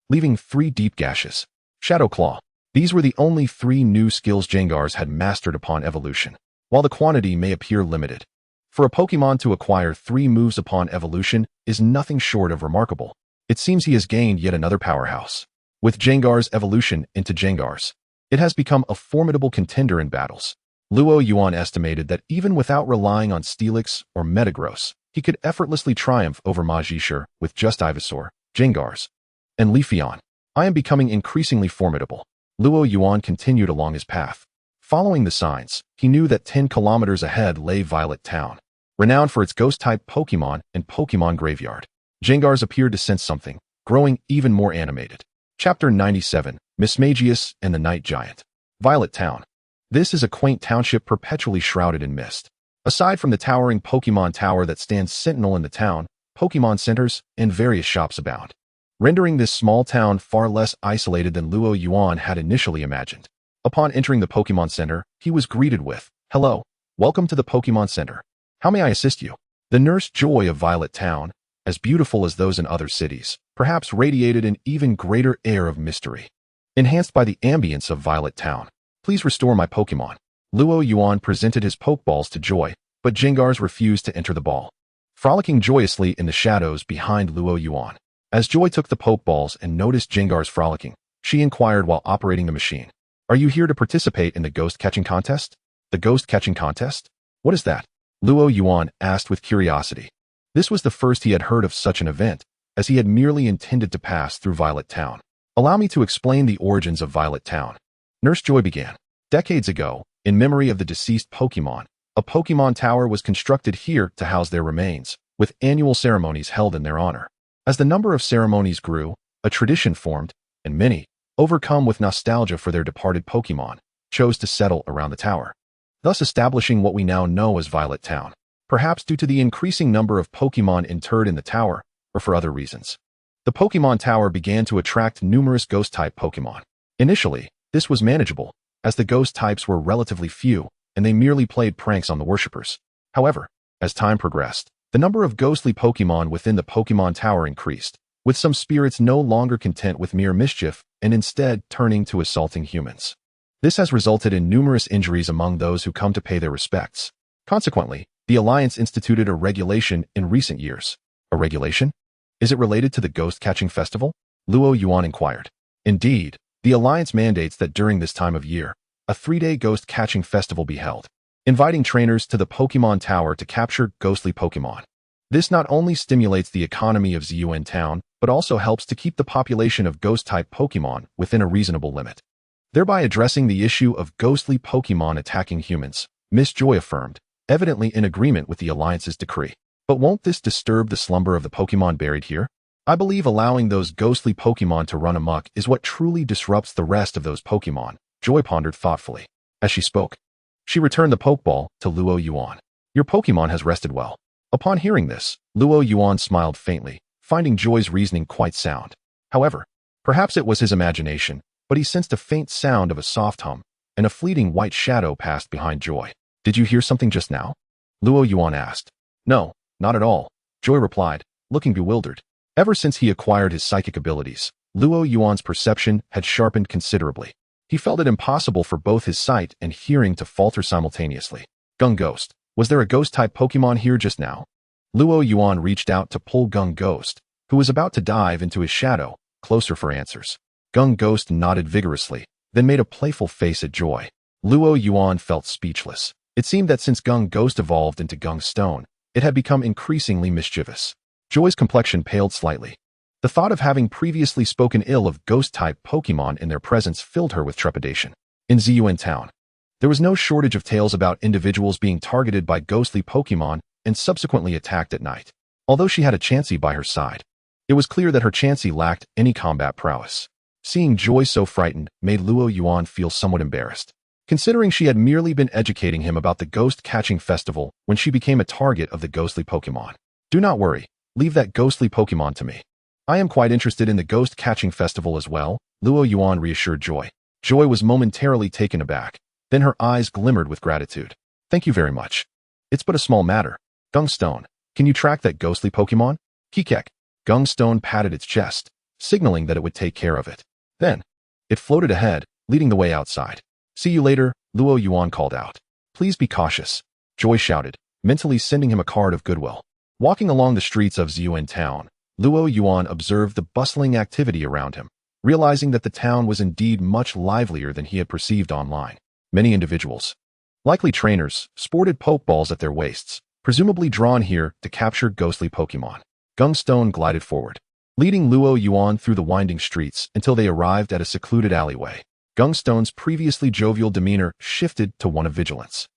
leaving 3 deep gashes. Shadow Claw. These were the only 3 new skills Jengars had mastered upon evolution. While the quantity may appear limited, for a Pokémon to acquire 3 moves upon evolution is nothing short of remarkable. It seems he has gained yet another powerhouse. With Jengar's evolution into Jengars, it has become a formidable contender in battles. Luo Yuan estimated that even without relying on Steelix or Metagross, he could effortlessly triumph over Magishar with just Ivysaur, Jengars, and Leafeon. I am becoming increasingly formidable. Luo Yuan continued along his path. Following the signs, he knew that 10 kilometers ahead lay Violet Town, renowned for its ghost-type Pokémon and Pokémon graveyard. Jengars appeared to sense something, growing even more animated. Chapter 97, Mismagius and the Night Giant. Violet Town. This is a quaint township perpetually shrouded in mist. Aside from the towering Pokémon Tower that stands sentinel in the town, Pokémon centers and various shops abound, rendering this small town far less isolated than Luo Yuan had initially imagined. Upon entering the Pokémon Center, he was greeted with, "Hello, welcome to the Pokémon Center. How may I assist you?" The Nurse Joy of Violet Town, as beautiful as those in other cities, perhaps radiated an even greater air of mystery, enhanced by the ambience of Violet Town. "Please restore my Pokémon." Luo Yuan presented his Pokeballs to Joy, but Jengars refused to enter the ball, frolicking joyously in the shadows behind Luo Yuan. As Joy took the Pokeballs and noticed Jengars frolicking, she inquired while operating the machine, "Are you here to participate in the ghost catching contest?" "The ghost catching contest? What is that?" Luo Yuan asked with curiosity. This was the first he had heard of such an event, as he had merely intended to pass through Violet Town. Allow me to explain the origins of Violet Town. Nurse Joy began. Decades ago, in memory of the deceased Pokémon, a Pokémon tower was constructed here to house their remains, with annual ceremonies held in their honor. As the number of ceremonies grew, a tradition formed, and many, overcome with nostalgia for their departed Pokémon, chose to settle around the tower, thus establishing what we now know as Violet Town. Perhaps due to the increasing number of Pokémon interred in the tower, or for other reasons. The Pokémon Tower began to attract numerous Ghost-type Pokémon. Initially, this was manageable, as the Ghost types were relatively few, and they merely played pranks on the worshippers. However, as time progressed, the number of ghostly Pokémon within the Pokémon Tower increased, with some spirits no longer content with mere mischief and instead turning to assaulting humans. This has resulted in numerous injuries among those who come to pay their respects. Consequently, the Alliance instituted a regulation in recent years. A regulation? Is it related to the Ghost-Catching Festival? Luo Yuan inquired. Indeed, the Alliance mandates that during this time of year, a 3-day Ghost-Catching Festival be held, inviting trainers to the Pokémon Tower to capture ghostly Pokémon. This not only stimulates the economy of Ziyuan Town, but also helps to keep the population of Ghost-type Pokémon within a reasonable limit, thereby addressing the issue of ghostly Pokémon attacking humans, Miss Joy affirmed, evidently in agreement with the Alliance's decree. But won't this disturb the slumber of the Pokémon buried here? I believe allowing those ghostly Pokémon to run amok is what truly disrupts the rest of those Pokémon, Joy pondered thoughtfully. As she spoke, she returned the Pokeball to Luo Yuan. Your Pokémon has rested well. Upon hearing this, Luo Yuan smiled faintly, finding Joy's reasoning quite sound. However, perhaps it was his imagination, but he sensed a faint sound of a soft hum, and a fleeting white shadow passed behind Joy. Did you hear something just now? Luo Yuan asked. No. Not at all, Joy replied, looking bewildered. Ever since he acquired his psychic abilities, Luo Yuan's perception had sharpened considerably. He felt it impossible for both his sight and hearing to falter simultaneously. Gung Ghost, was there a Ghost-type Pokémon here just now? Luo Yuan reached out to pull Gung Ghost, who was about to dive into his shadow, closer for answers. Gung Ghost nodded vigorously, then made a playful face at Joy. Luo Yuan felt speechless. It seemed that since Gung Ghost evolved into Gung Stone, it had become increasingly mischievous. Joy's complexion paled slightly. The thought of having previously spoken ill of Ghost-type Pokémon in their presence filled her with trepidation. In Ziyuan Town, there was no shortage of tales about individuals being targeted by ghostly Pokémon and subsequently attacked at night. Although she had a Chansey by her side, it was clear that her Chansey lacked any combat prowess. Seeing Joy so frightened made Luo Yuan feel somewhat embarrassed, considering she had merely been educating him about the Ghost-Catching Festival when she became a target of the ghostly Pokémon. Do not worry, leave that ghostly Pokémon to me. I am quite interested in the Ghost-Catching Festival as well, Luo Yuan reassured Joy. Joy was momentarily taken aback, then her eyes glimmered with gratitude. Thank you very much. It's but a small matter. Gung Stone, can you track that ghostly Pokémon? Kikek. Gung Stone patted its chest, signaling that it would take care of it. Then, it floated ahead, leading the way outside. See you later, Luo Yuan called out. Please be cautious, Joy shouted, mentally sending him a card of goodwill. Walking along the streets of Ziyuan Town, Luo Yuan observed the bustling activity around him, realizing that the town was indeed much livelier than he had perceived online. Many individuals, likely trainers, sported Pokeballs at their waists, presumably drawn here to capture ghostly Pokémon. Gung Stone glided forward, leading Luo Yuan through the winding streets until they arrived at a secluded alleyway. Gung Stone's previously jovial demeanor shifted to one of vigilance,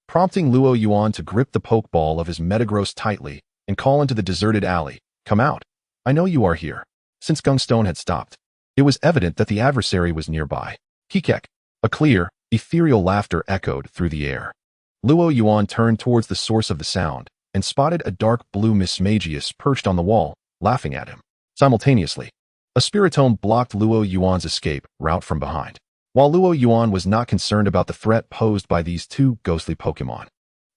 prompting Luo Yuan to grip the Pokeball of his Metagross tightly and call into the deserted alley. Come out. I know you are here. Since Gung Stone had stopped, it was evident that the adversary was nearby. Kikek. A clear, ethereal laughter echoed through the air. Luo Yuan turned towards the source of the sound and spotted a dark blue Mismagius perched on the wall, laughing at him. Simultaneously, a Spiritome blocked Luo Yuan's escape route from behind. While Luo Yuan was not concerned about the threat posed by these two ghostly Pokémon,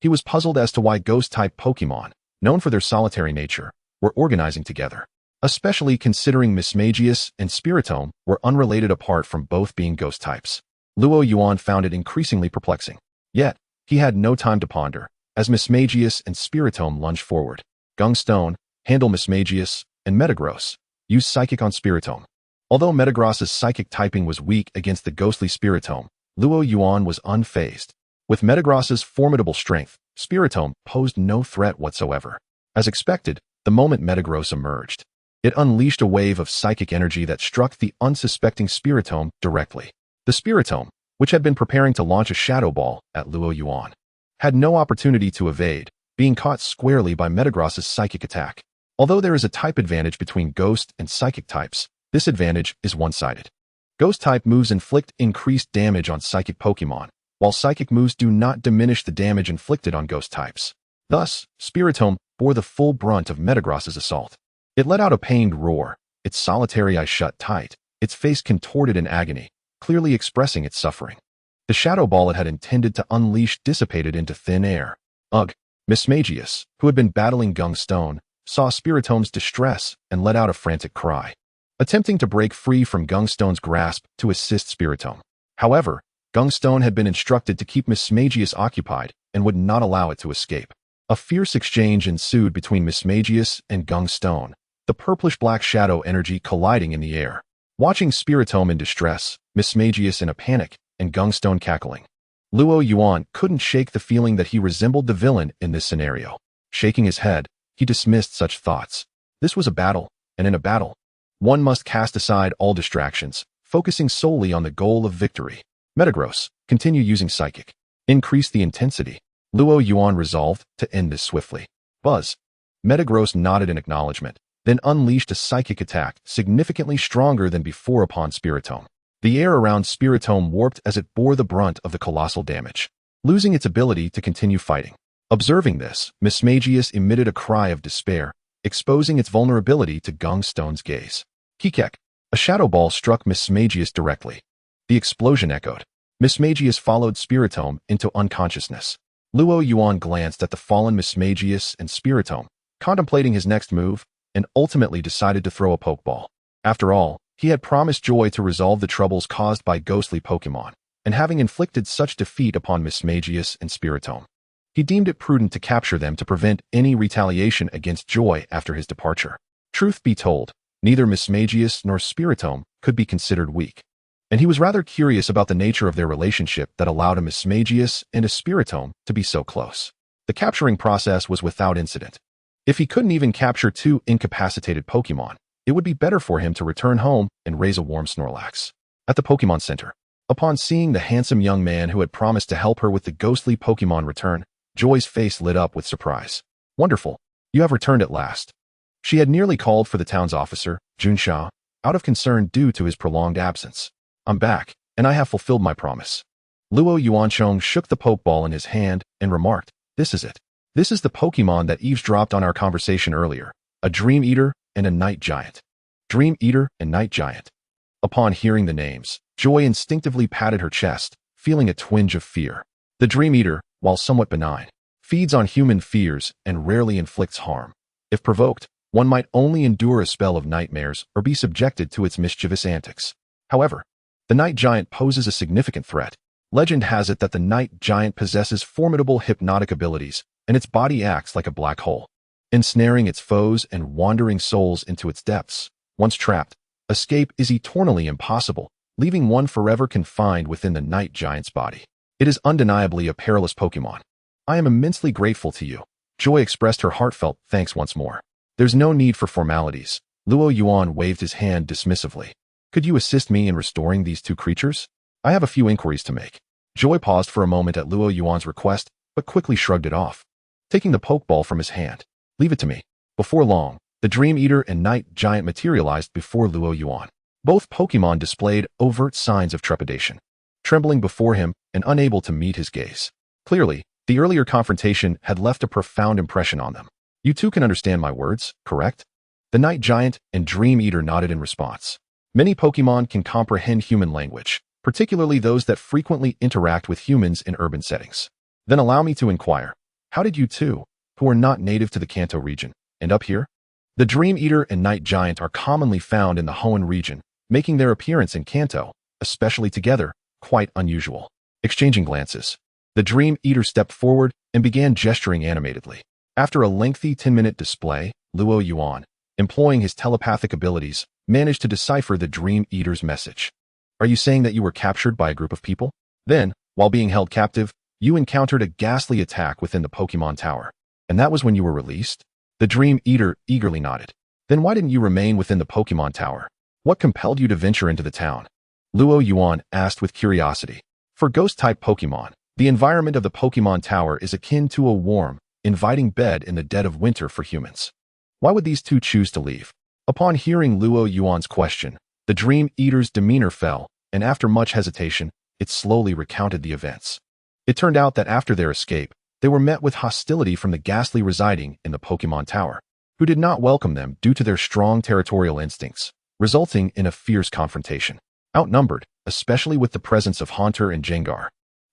he was puzzled as to why Ghost-type Pokémon, known for their solitary nature, were organizing together, especially considering Mismagius and Spiritome were unrelated apart from both being ghost types. Luo Yuan found it increasingly perplexing. Yet, he had no time to ponder, as Mismagius and Spiritome lunged forward. Gung Stone, handle Mismagius, and Metagross, use Psychic on Spiritome. Although Metagross's psychic typing was weak against the ghostly Spiritome, Luo Yuan was unfazed. With Metagross's formidable strength, Spiritome posed no threat whatsoever. As expected, the moment Metagross emerged, It unleashed a wave of psychic energy that struck the unsuspecting Spiritome directly. The Spiritome, which had been preparing to launch a shadow ball at Luo Yuan, had no opportunity to evade, being caught squarely by Metagross's psychic attack. Although there is a type advantage between ghost and psychic types, this advantage is one-sided. Ghost-type moves inflict increased damage on psychic Pokémon, while psychic moves do not diminish the damage inflicted on ghost types. Thus, Spiritome bore the full brunt of Metagross's assault. It let out a pained roar, its solitary eyes shut tight, its face contorted in agony, clearly expressing its suffering. The shadow ball it had intended to unleash dissipated into thin air. Ugh! Mismagius, who had been battling Gungstone, saw Spiritome's distress and let out a frantic cry, attempting to break free from Gungstone's grasp to assist Spiritome. However, Gungstone had been instructed to keep Mismagius occupied and would not allow it to escape. A fierce exchange ensued between Mismagius and Gungstone, the purplish-black shadow energy colliding in the air. Watching Spiritome in distress, Mismagius in a panic, and Gungstone cackling, Luo Yuan couldn't shake the feeling that he resembled the villain in this scenario. Shaking his head, he dismissed such thoughts. This was a battle, and in a battle, one must cast aside all distractions, focusing solely on the goal of victory. Metagross, continue using Psychic. Increase the intensity. Luo Yuan resolved to end this swiftly. Buzz. Metagross nodded in acknowledgement, then unleashed a psychic attack significantly stronger than before upon Spiritome. The air around Spiritome warped as it bore the brunt of the colossal damage, losing its ability to continue fighting. Observing this, Mismagius emitted a cry of despair, exposing its vulnerability to Gungstone's gaze. Kikek. A shadow ball struck Mismagius directly. The explosion echoed. Mismagius followed Spiritome into unconsciousness. Luo Yuan glanced at the fallen Mismagius and Spiritome, contemplating his next move, and ultimately decided to throw a Pokeball. After all, he had promised Joy to resolve the troubles caused by ghostly Pokémon, and having inflicted such defeat upon Mismagius and Spiritome, he deemed it prudent to capture them to prevent any retaliation against Joy after his departure. Truth be told, neither Mismagius nor Spiritome could be considered weak, and he was rather curious about the nature of their relationship that allowed a Mismagius and a Spiritome to be so close. The capturing process was without incident. If he couldn't even capture two incapacitated Pokémon, it would be better for him to return home and raise a warm Snorlax. At the Pokémon Center, upon seeing the handsome young man who had promised to help her with the ghostly Pokémon return, Joy's face lit up with surprise. Wonderful, you have returned at last. She had nearly called for the town's officer, Junsha, out of concern due to his prolonged absence. I'm back, and I have fulfilled my promise. Luo Yuanchong shook the Pokeball in his hand and remarked, this is it. This is the Pokémon that eavesdropped on our conversation earlier, a Dream Eater and a Night Giant. Dream Eater and Night Giant. Upon hearing the names, Joy instinctively patted her chest, feeling a twinge of fear. The Dream Eater, while somewhat benign, feeds on human fears and rarely inflicts harm. If provoked, one might only endure a spell of nightmares or be subjected to its mischievous antics. However, the Night Giant poses a significant threat. Legend has it that the Night Giant possesses formidable hypnotic abilities, and its body acts like a black hole, ensnaring its foes and wandering souls into its depths. Once trapped, escape is eternally impossible, leaving one forever confined within the Night Giant's body. It is undeniably a perilous Pokémon. I am immensely grateful to you. Joy expressed her heartfelt thanks once more. There's no need for formalities. Luo Yuan waved his hand dismissively. Could you assist me in restoring these two creatures? I have a few inquiries to make. Joy paused for a moment at Luo Yuan's request, but quickly shrugged it off. Taking the Pokeball from his hand, leave it to me. Before long, the Dream Eater and Night Giant materialized before Luo Yuan. Both Pokémon displayed overt signs of trepidation, trembling before him and unable to meet his gaze. Clearly, the earlier confrontation had left a profound impression on them. You two can understand my words, correct? The Night Giant and Dream Eater nodded in response. Many Pokémon can comprehend human language, particularly those that frequently interact with humans in urban settings. Then allow me to inquire, how did you two, who are not native to the Kanto region, end up here? The Dream Eater and Night Giant are commonly found in the Hoenn region, making their appearance in Kanto, especially together, quite unusual. Exchanging glances, the Dream Eater stepped forward and began gesturing animatedly. After a lengthy 10-minute display, Luo Yuan, employing his telepathic abilities, managed to decipher the Dream Eater's message. Are you saying that you were captured by a group of people? Then, while being held captive, you encountered a ghastly attack within the Pokémon Tower. And that was when you were released? The Dream Eater eagerly nodded. Then why didn't you remain within the Pokémon Tower? What compelled you to venture into the town? Luo Yuan asked with curiosity. For ghost-type Pokémon, the environment of the Pokémon Tower is akin to a warm, inviting bed in the dead of winter for humans. Why would these two choose to leave? Upon hearing Luo Yuan's question, the Dream Eater's demeanor fell, and after much hesitation, it slowly recounted the events. It turned out that after their escape, they were met with hostility from the ghastly residing in the Pokémon Tower, who did not welcome them due to their strong territorial instincts, resulting in a fierce confrontation. Outnumbered, especially with the presence of Haunter and Jengar,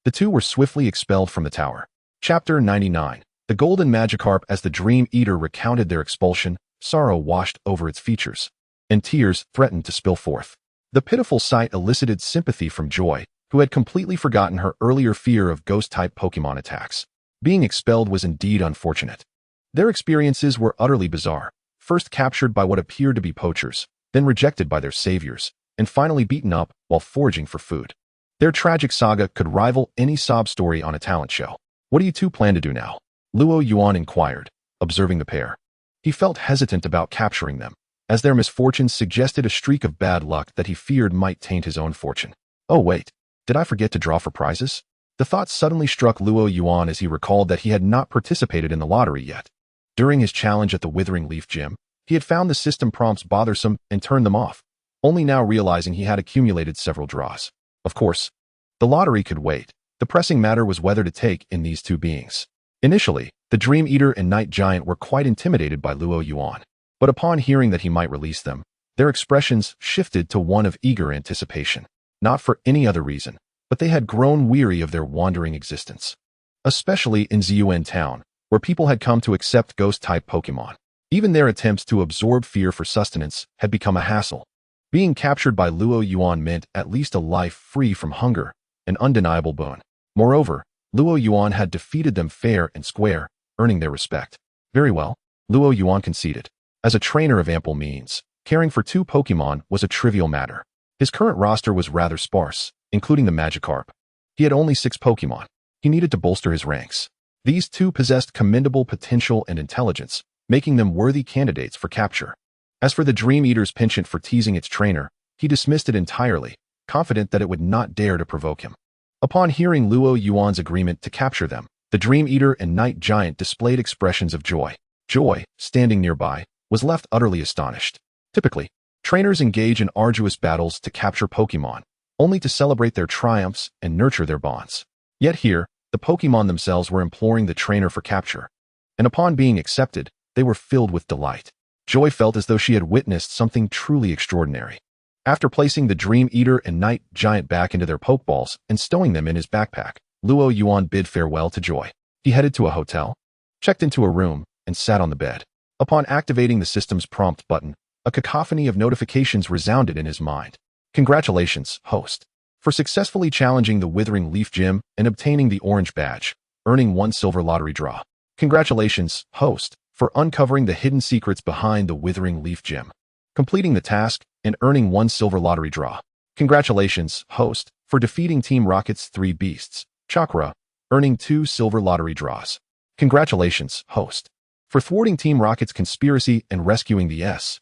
the two were swiftly expelled from the tower. Chapter 99. The Golden Magikarp. As the Dream Eater recounted their expulsion, sorrow washed over its features, and tears threatened to spill forth. The pitiful sight elicited sympathy from Joy, who had completely forgotten her earlier fear of ghost-type Pokémon attacks. Being expelled was indeed unfortunate. Their experiences were utterly bizarre, first captured by what appeared to be poachers, then rejected by their saviors, and finally beaten up while foraging for food. Their tragic saga could rival any sob story on a talent show. What do you two plan to do now? Luo Yuan inquired, observing the pair. He felt hesitant about capturing them, as their misfortunes suggested a streak of bad luck that he feared might taint his own fortune. Oh wait, did I forget to draw for prizes? The thought suddenly struck Luo Yuan as he recalled that he had not participated in the lottery yet. During his challenge at the Withering Leaf Gym, he had found the system prompts bothersome and turned them off, only now realizing he had accumulated several draws. Of course, the lottery could wait. The pressing matter was whether to take in these two beings. Initially, the Dream Eater and Night Giant were quite intimidated by Luo Yuan, but upon hearing that he might release them, their expressions shifted to one of eager anticipation. Not for any other reason, but they had grown weary of their wandering existence. Especially in Ziyuan Town, where people had come to accept ghost-type Pokémon. Even their attempts to absorb fear for sustenance had become a hassle. Being captured by Luo Yuan meant at least a life free from hunger, an undeniable boon. Moreover, Luo Yuan had defeated them fair and square, earning their respect. Very well, Luo Yuan conceded. As a trainer of ample means, caring for two Pokémon was a trivial matter. His current roster was rather sparse, including the Magikarp. He had only 6 Pokémon. He needed to bolster his ranks. These two possessed commendable potential and intelligence, making them worthy candidates for capture. As for the Dream Eater's penchant for teasing its trainer, he dismissed it entirely, confident that it would not dare to provoke him. Upon hearing Luo Yuan's agreement to capture them, the Dream Eater and Night Giant displayed expressions of joy. Joy, standing nearby, was left utterly astonished. Typically, trainers engage in arduous battles to capture Pokémon, only to celebrate their triumphs and nurture their bonds. Yet here, the Pokémon themselves were imploring the trainer for capture, and upon being accepted, they were filled with delight. Joy felt as though she had witnessed something truly extraordinary. After placing the Dream Eater and Night Giant back into their Pokeballs and stowing them in his backpack, Luo Yuan bid farewell to Joy. He headed to a hotel, checked into a room, and sat on the bed. Upon activating the system's prompt button, a cacophony of notifications resounded in his mind. Congratulations, host, for successfully challenging the Withering Leaf Gym and obtaining the orange badge, earning 1 silver lottery draw. Congratulations, host, for uncovering the hidden secrets behind the Withering Leaf Gym, completing the task, and earning 1 silver lottery draw. Congratulations, host, for defeating Team Rocket's 3 beasts, Chakra, earning 2 silver lottery draws. Congratulations, host, for thwarting Team Rocket's conspiracy and rescuing the S,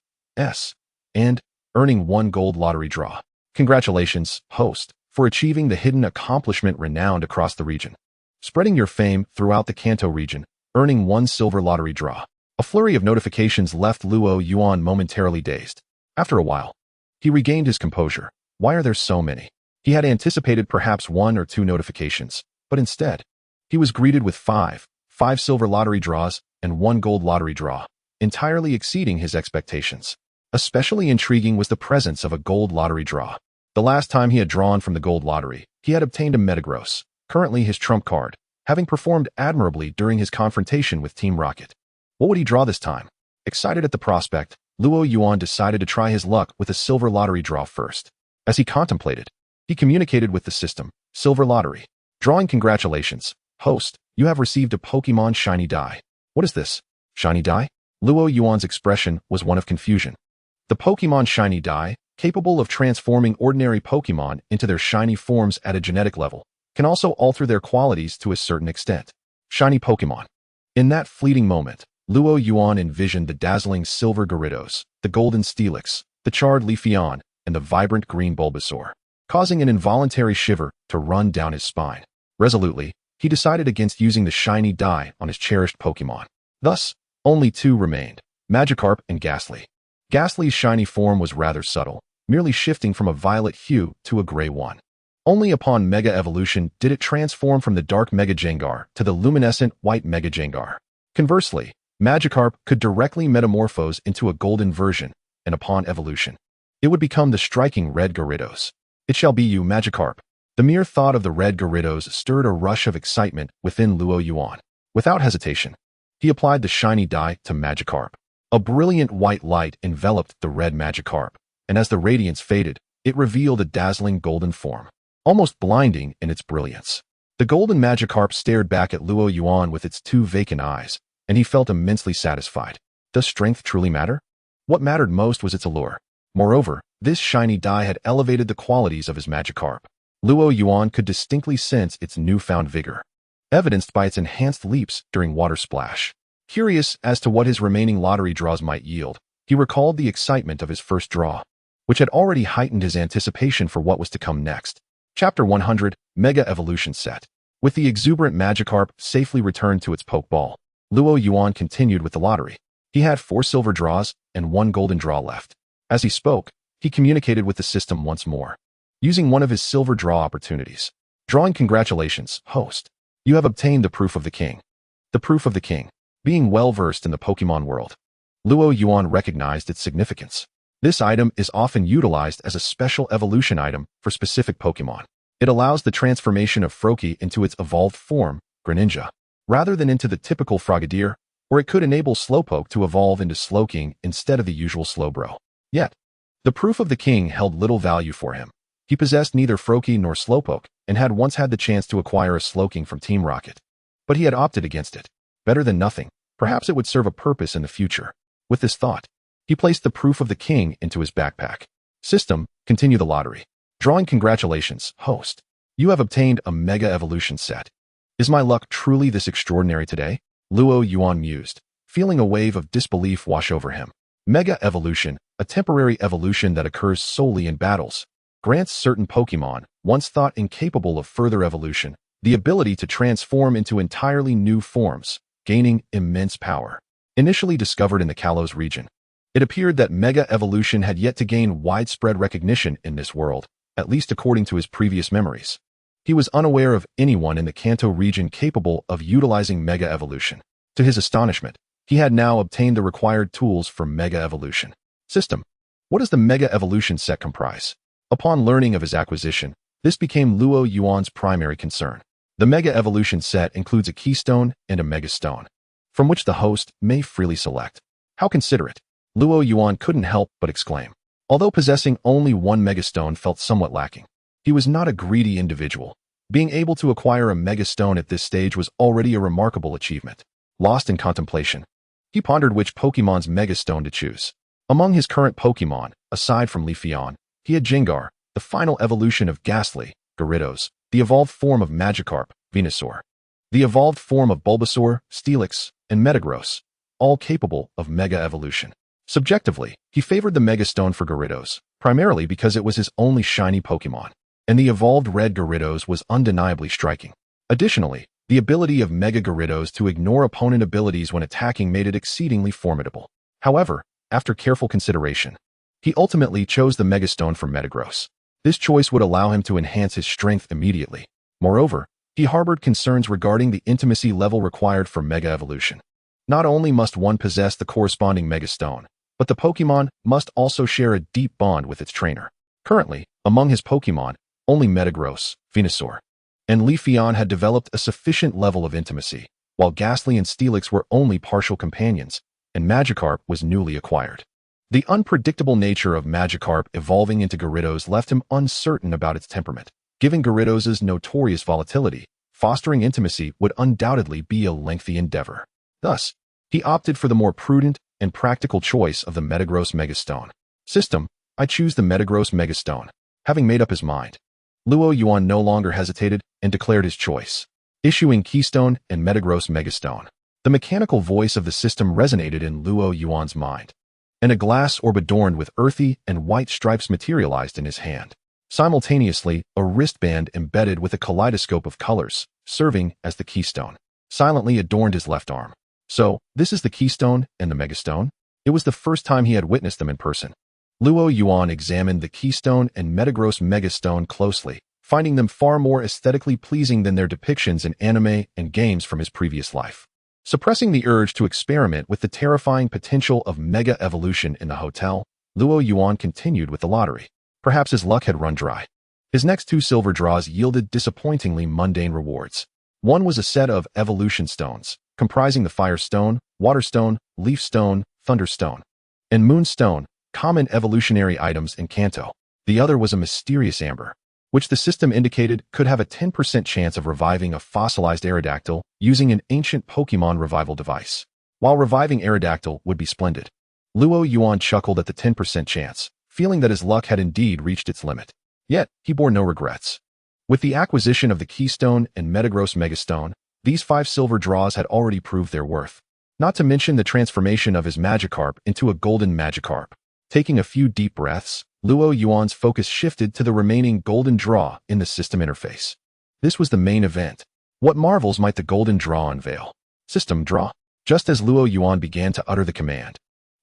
and earning 1 gold lottery draw. Congratulations, host, for achieving the hidden accomplishment renowned across the region, spreading your fame throughout the Kanto region, earning 1 silver lottery draw. A flurry of notifications left Luo Yuan momentarily dazed. After a while, he regained his composure. Why are there so many? He had anticipated perhaps 1 or 2 notifications, but instead, he was greeted with 5 silver lottery draws and 1 gold lottery draw, entirely exceeding his expectations. Especially intriguing was the presence of a gold lottery draw. The last time he had drawn from the gold lottery, he had obtained a Metagross, currently his trump card, having performed admirably during his confrontation with Team Rocket. What would he draw this time? Excited at the prospect, Luo Yuan decided to try his luck with a silver lottery draw first. As he contemplated, he communicated with the system. Silver lottery. Drawing. Congratulations, host, you have received a Pokémon shiny die. What is this? Shiny die? Luo Yuan's expression was one of confusion. The Pokémon shiny die, capable of transforming ordinary Pokémon into their shiny forms at a genetic level, can also alter their qualities to a certain extent. Shiny Pokémon. In that fleeting moment, Luo Yuan envisioned the dazzling silver Gyarados, the golden Steelix, the charred Leafeon, and the vibrant green Bulbasaur, causing an involuntary shiver to run down his spine. Resolutely, he decided against using the shiny dye on his cherished Pokémon. Thus, only two remained, Magikarp and Ghastly. Ghastly's shiny form was rather subtle, merely shifting from a violet hue to a gray one. Only upon Mega Evolution did it transform from the dark Mega Gengar to the luminescent white Mega Gengar. Conversely, Magikarp could directly metamorphose into a golden version, and upon evolution, it would become the striking red Gyarados. It shall be you, Magikarp. The mere thought of the red Gyarados stirred a rush of excitement within Luo Yuan. Without hesitation, he applied the shiny dye to Magikarp. A brilliant white light enveloped the red Magikarp, and as the radiance faded, it revealed a dazzling golden form, almost blinding in its brilliance. The golden Magikarp stared back at Luo Yuan with its two vacant eyes, and he felt immensely satisfied. Does strength truly matter? What mattered most was its allure. Moreover, this shiny dye had elevated the qualities of his Magikarp. Luo Yuan could distinctly sense its newfound vigor, evidenced by its enhanced leaps during water splash. Curious as to what his remaining lottery draws might yield, he recalled the excitement of his first draw, which had already heightened his anticipation for what was to come next. Chapter 100, Mega Evolution Set. With the exuberant Magikarp safely returned to its Pokeball, Luo Yuan continued with the lottery. He had 4 silver draws and 1 golden draw left. As he spoke, he communicated with the system once more, using one of his silver draw opportunities. Drawing congratulations, host. You have obtained the Proof of the King. The Proof of the King. Being well-versed in the Pokemon world, Luo Yuan recognized its significance. This item is often utilized as a special evolution item for specific Pokemon. It allows the transformation of Froakie into its evolved form, Greninja, rather than into the typical Frogadier, or it could enable Slowpoke to evolve into Slowking instead of the usual Slowbro. Yet, the Proof of the King held little value for him. He possessed neither Froakie nor Slowpoke, and had once had the chance to acquire a Slowking from Team Rocket. But he had opted against it. Better than nothing. Perhaps it would serve a purpose in the future. With this thought, he placed the Proof of the King into his backpack. System, continue the lottery. Drawing congratulations, host. You have obtained a Mega Evolution set. Is my luck truly this extraordinary today? Luo Yuan mused, feeling a wave of disbelief wash over him. Mega Evolution, a temporary evolution that occurs solely in battles, grants certain Pokemon, once thought incapable of further evolution, the ability to transform into entirely new forms, gaining immense power. Initially discovered in the Kalos region, it appeared that Mega Evolution had yet to gain widespread recognition in this world, at least according to his previous memories. He was unaware of anyone in the Kanto region capable of utilizing Mega Evolution. To his astonishment, he had now obtained the required tools for Mega Evolution. System. What does the Mega Evolution set comprise? Upon learning of his acquisition, this became Luo Yuan's primary concern. The Mega Evolution set includes a Keystone and a Mega Stone, from which the host may freely select. How considerate. Luo Yuan couldn't help but exclaim. Although possessing only 1 Mega Stone felt somewhat lacking, he was not a greedy individual. Being able to acquire a Mega Stone at this stage was already a remarkable achievement. Lost in contemplation, he pondered which Pokemon's Mega Stone to choose. Among his current Pokemon, aside from Leafeon, he had Gengar, the final evolution of Ghastly, Gyarados, the evolved form of Magikarp, Venusaur, the evolved form of Bulbasaur, Steelix, and Metagross, all capable of Mega Evolution. Subjectively, he favored the Mega Stone for Gyarados, primarily because it was his only shiny Pokemon, and the evolved red Gyarados was undeniably striking. Additionally, the ability of Mega Gyarados to ignore opponent abilities when attacking made it exceedingly formidable. However, after careful consideration, he ultimately chose the Mega Stone for Metagross. This choice would allow him to enhance his strength immediately. Moreover, he harbored concerns regarding the intimacy level required for Mega Evolution. Not only must one possess the corresponding Mega Stone, but the Pokemon must also share a deep bond with its trainer. Currently, among his Pokemon, only Metagross, Venusaur, and Leafeon had developed a sufficient level of intimacy, while Ghastly and Steelix were only partial companions, and Magikarp was newly acquired. The unpredictable nature of Magikarp evolving into Gyarados left him uncertain about its temperament. Given Gyarados' notorious volatility, fostering intimacy would undoubtedly be a lengthy endeavor. Thus, he opted for the more prudent and practical choice of the Metagross Mega Stone. System, I choose the Metagross Mega Stone. Having made up his mind, Luo Yuan no longer hesitated and declared his choice, issuing Keystone and Metagross Mega Stone. The mechanical voice of the system resonated in Luo Yuan's mind, and a glass orb adorned with earthy and white stripes materialized in his hand. Simultaneously, a wristband embedded with a kaleidoscope of colors, serving as the keystone, silently adorned his left arm. So, this is the keystone and the megastone? It was the first time he had witnessed them in person. Luo Yuan examined the keystone and Metagross megastone closely, finding them far more aesthetically pleasing than their depictions in anime and games from his previous life. Suppressing the urge to experiment with the terrifying potential of mega evolution in the hotel, Luo Yuan continued with the lottery. Perhaps his luck had run dry. His next 2 silver draws yielded disappointingly mundane rewards. One was a set of evolution stones, comprising the Fire Stone, Water Stone, Leaf Stone, Thunder Stone, and Moon Stone, common evolutionary items in Kanto. The other was a mysterious amber, which the system indicated could have a 10% chance of reviving a fossilized Aerodactyl using an ancient Pokémon revival device. While reviving Aerodactyl would be splendid, Luo Yuan chuckled at the 10% chance, feeling that his luck had indeed reached its limit. Yet, he bore no regrets. With the acquisition of the Keystone and Metagross Megastone, these 5 silver draws had already proved their worth. Not to mention the transformation of his Magikarp into a golden Magikarp. Taking a few deep breaths, Luo Yuan's focus shifted to the remaining golden draw in the system interface. This was the main event. What marvels might the golden draw unveil? System draw. Just as Luo Yuan began to utter the command,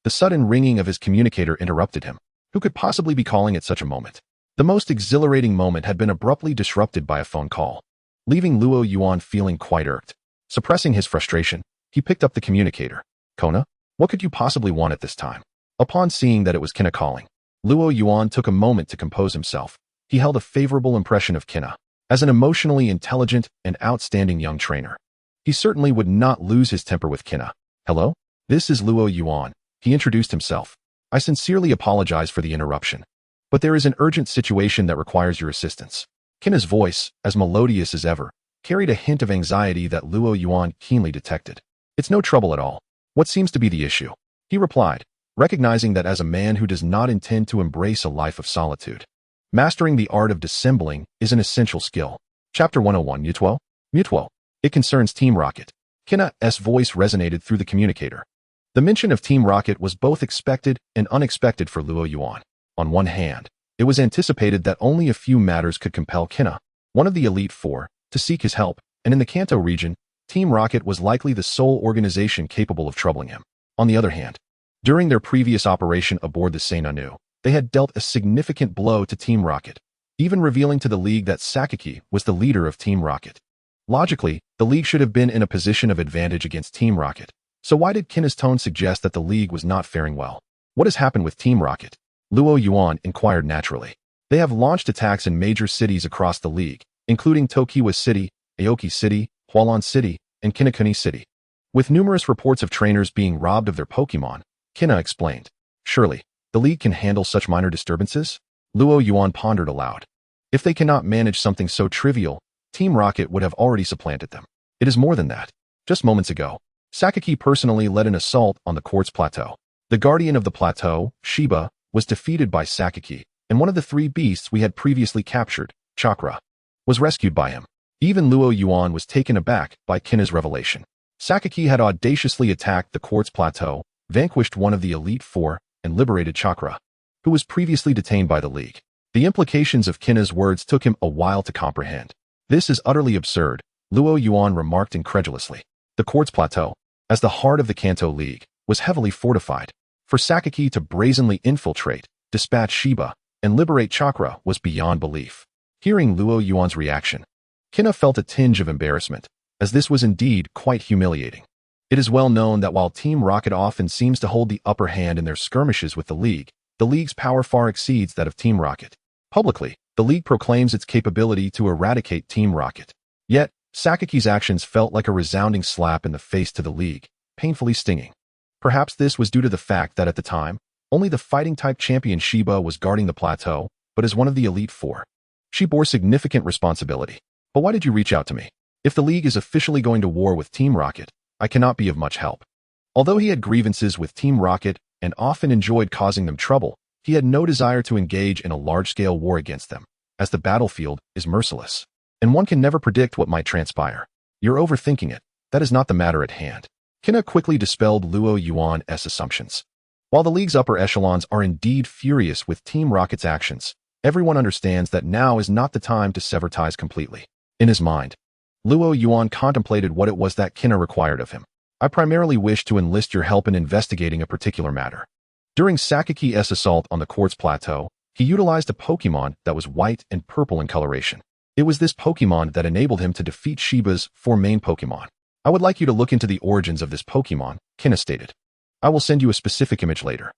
the sudden ringing of his communicator interrupted him. Who could possibly be calling at such a moment? The most exhilarating moment had been abruptly disrupted by a phone call, leaving Luo Yuan feeling quite irked. Suppressing his frustration, he picked up the communicator. Kona? What could you possibly want at this time? Upon seeing that it was Kina calling, Luo Yuan took a moment to compose himself. He held a favorable impression of Kina as an emotionally intelligent and outstanding young trainer. He certainly would not lose his temper with Kina. Hello? This is Luo Yuan. He introduced himself. I sincerely apologize for the interruption, but there is an urgent situation that requires your assistance. Kina's voice, as melodious as ever, carried a hint of anxiety that Luo Yuan keenly detected. It's no trouble at all. What seems to be the issue? He replied, recognizing that as a man who does not intend to embrace a life of solitude, mastering the art of dissembling is an essential skill. Chapter 101 Mutuo. It concerns Team Rocket. Kina's voice resonated through the communicator. The mention of Team Rocket was both expected and unexpected for Luo Yuan. On one hand, it was anticipated that only a few matters could compel Kina, one of the Elite Four, to seek his help, and in the Kanto region, Team Rocket was likely the sole organization capable of troubling him. On the other hand, during their previous operation aboard the Seinanu, they had dealt a significant blow to Team Rocket, even revealing to the League that Sakaki was the leader of Team Rocket. Logically, the League should have been in a position of advantage against Team Rocket. So why did Kina's tone suggest that the League was not faring well? What has happened with Team Rocket? Luo Yuan inquired naturally. They have launched attacks in major cities across the League, including Tokiwa City, Aoki City, Hualan City, and Kinokuni City. With numerous reports of trainers being robbed of their Pokémon, Kina explained. Surely, the League can handle such minor disturbances? Luo Yuan pondered aloud. If they cannot manage something so trivial, Team Rocket would have already supplanted them. It is more than that. Just moments ago, Sakaki personally led an assault on the Quartz Plateau. The guardian of the plateau, Shiba, was defeated by Sakaki, and one of the 3 beasts we had previously captured, Chakra, was rescued by him. Even Luo Yuan was taken aback by Kina's revelation. Sakaki had audaciously attacked the Quartz Plateau, vanquished one of the Elite Four, and liberated Chakra, who was previously detained by the League. The implications of Kina's words took him a while to comprehend. This is utterly absurd, Luo Yuan remarked incredulously. The Quartz Plateau, as the heart of the Kanto League, was heavily fortified. For Sakaki to brazenly infiltrate, dispatch Shiba, and liberate Chakra was beyond belief. Hearing Luo Yuan's reaction, Kina felt a tinge of embarrassment, as this was indeed quite humiliating. It is well known that while Team Rocket often seems to hold the upper hand in their skirmishes with the League's power far exceeds that of Team Rocket. Publicly, the League proclaims its capability to eradicate Team Rocket. Yet, Sakaki's actions felt like a resounding slap in the face to the League, painfully stinging. Perhaps this was due to the fact that at the time, only the fighting-type champion Shiba was guarding the plateau, but as one of the Elite Four, she bore significant responsibility. But why did you reach out to me? If the League is officially going to war with Team Rocket, I cannot be of much help. Although he had grievances with Team Rocket and often enjoyed causing them trouble, he had no desire to engage in a large-scale war against them, as the battlefield is merciless, and one can never predict what might transpire. You're overthinking it. That is not the matter at hand. Kina quickly dispelled Luo Yuan's assumptions. While the League's upper echelons are indeed furious with Team Rocket's actions, everyone understands that now is not the time to sever ties completely. In his mind, Luo Yuan contemplated what it was that Kina required of him. I primarily wish to enlist your help in investigating a particular matter. During Sakiki's assault on the Quartz Plateau, he utilized a Pokémon that was white and purple in coloration. It was this Pokémon that enabled him to defeat Shiba's 4 main Pokémon. I would like you to look into the origins of this Pokémon, Kina stated. I will send you a specific image later.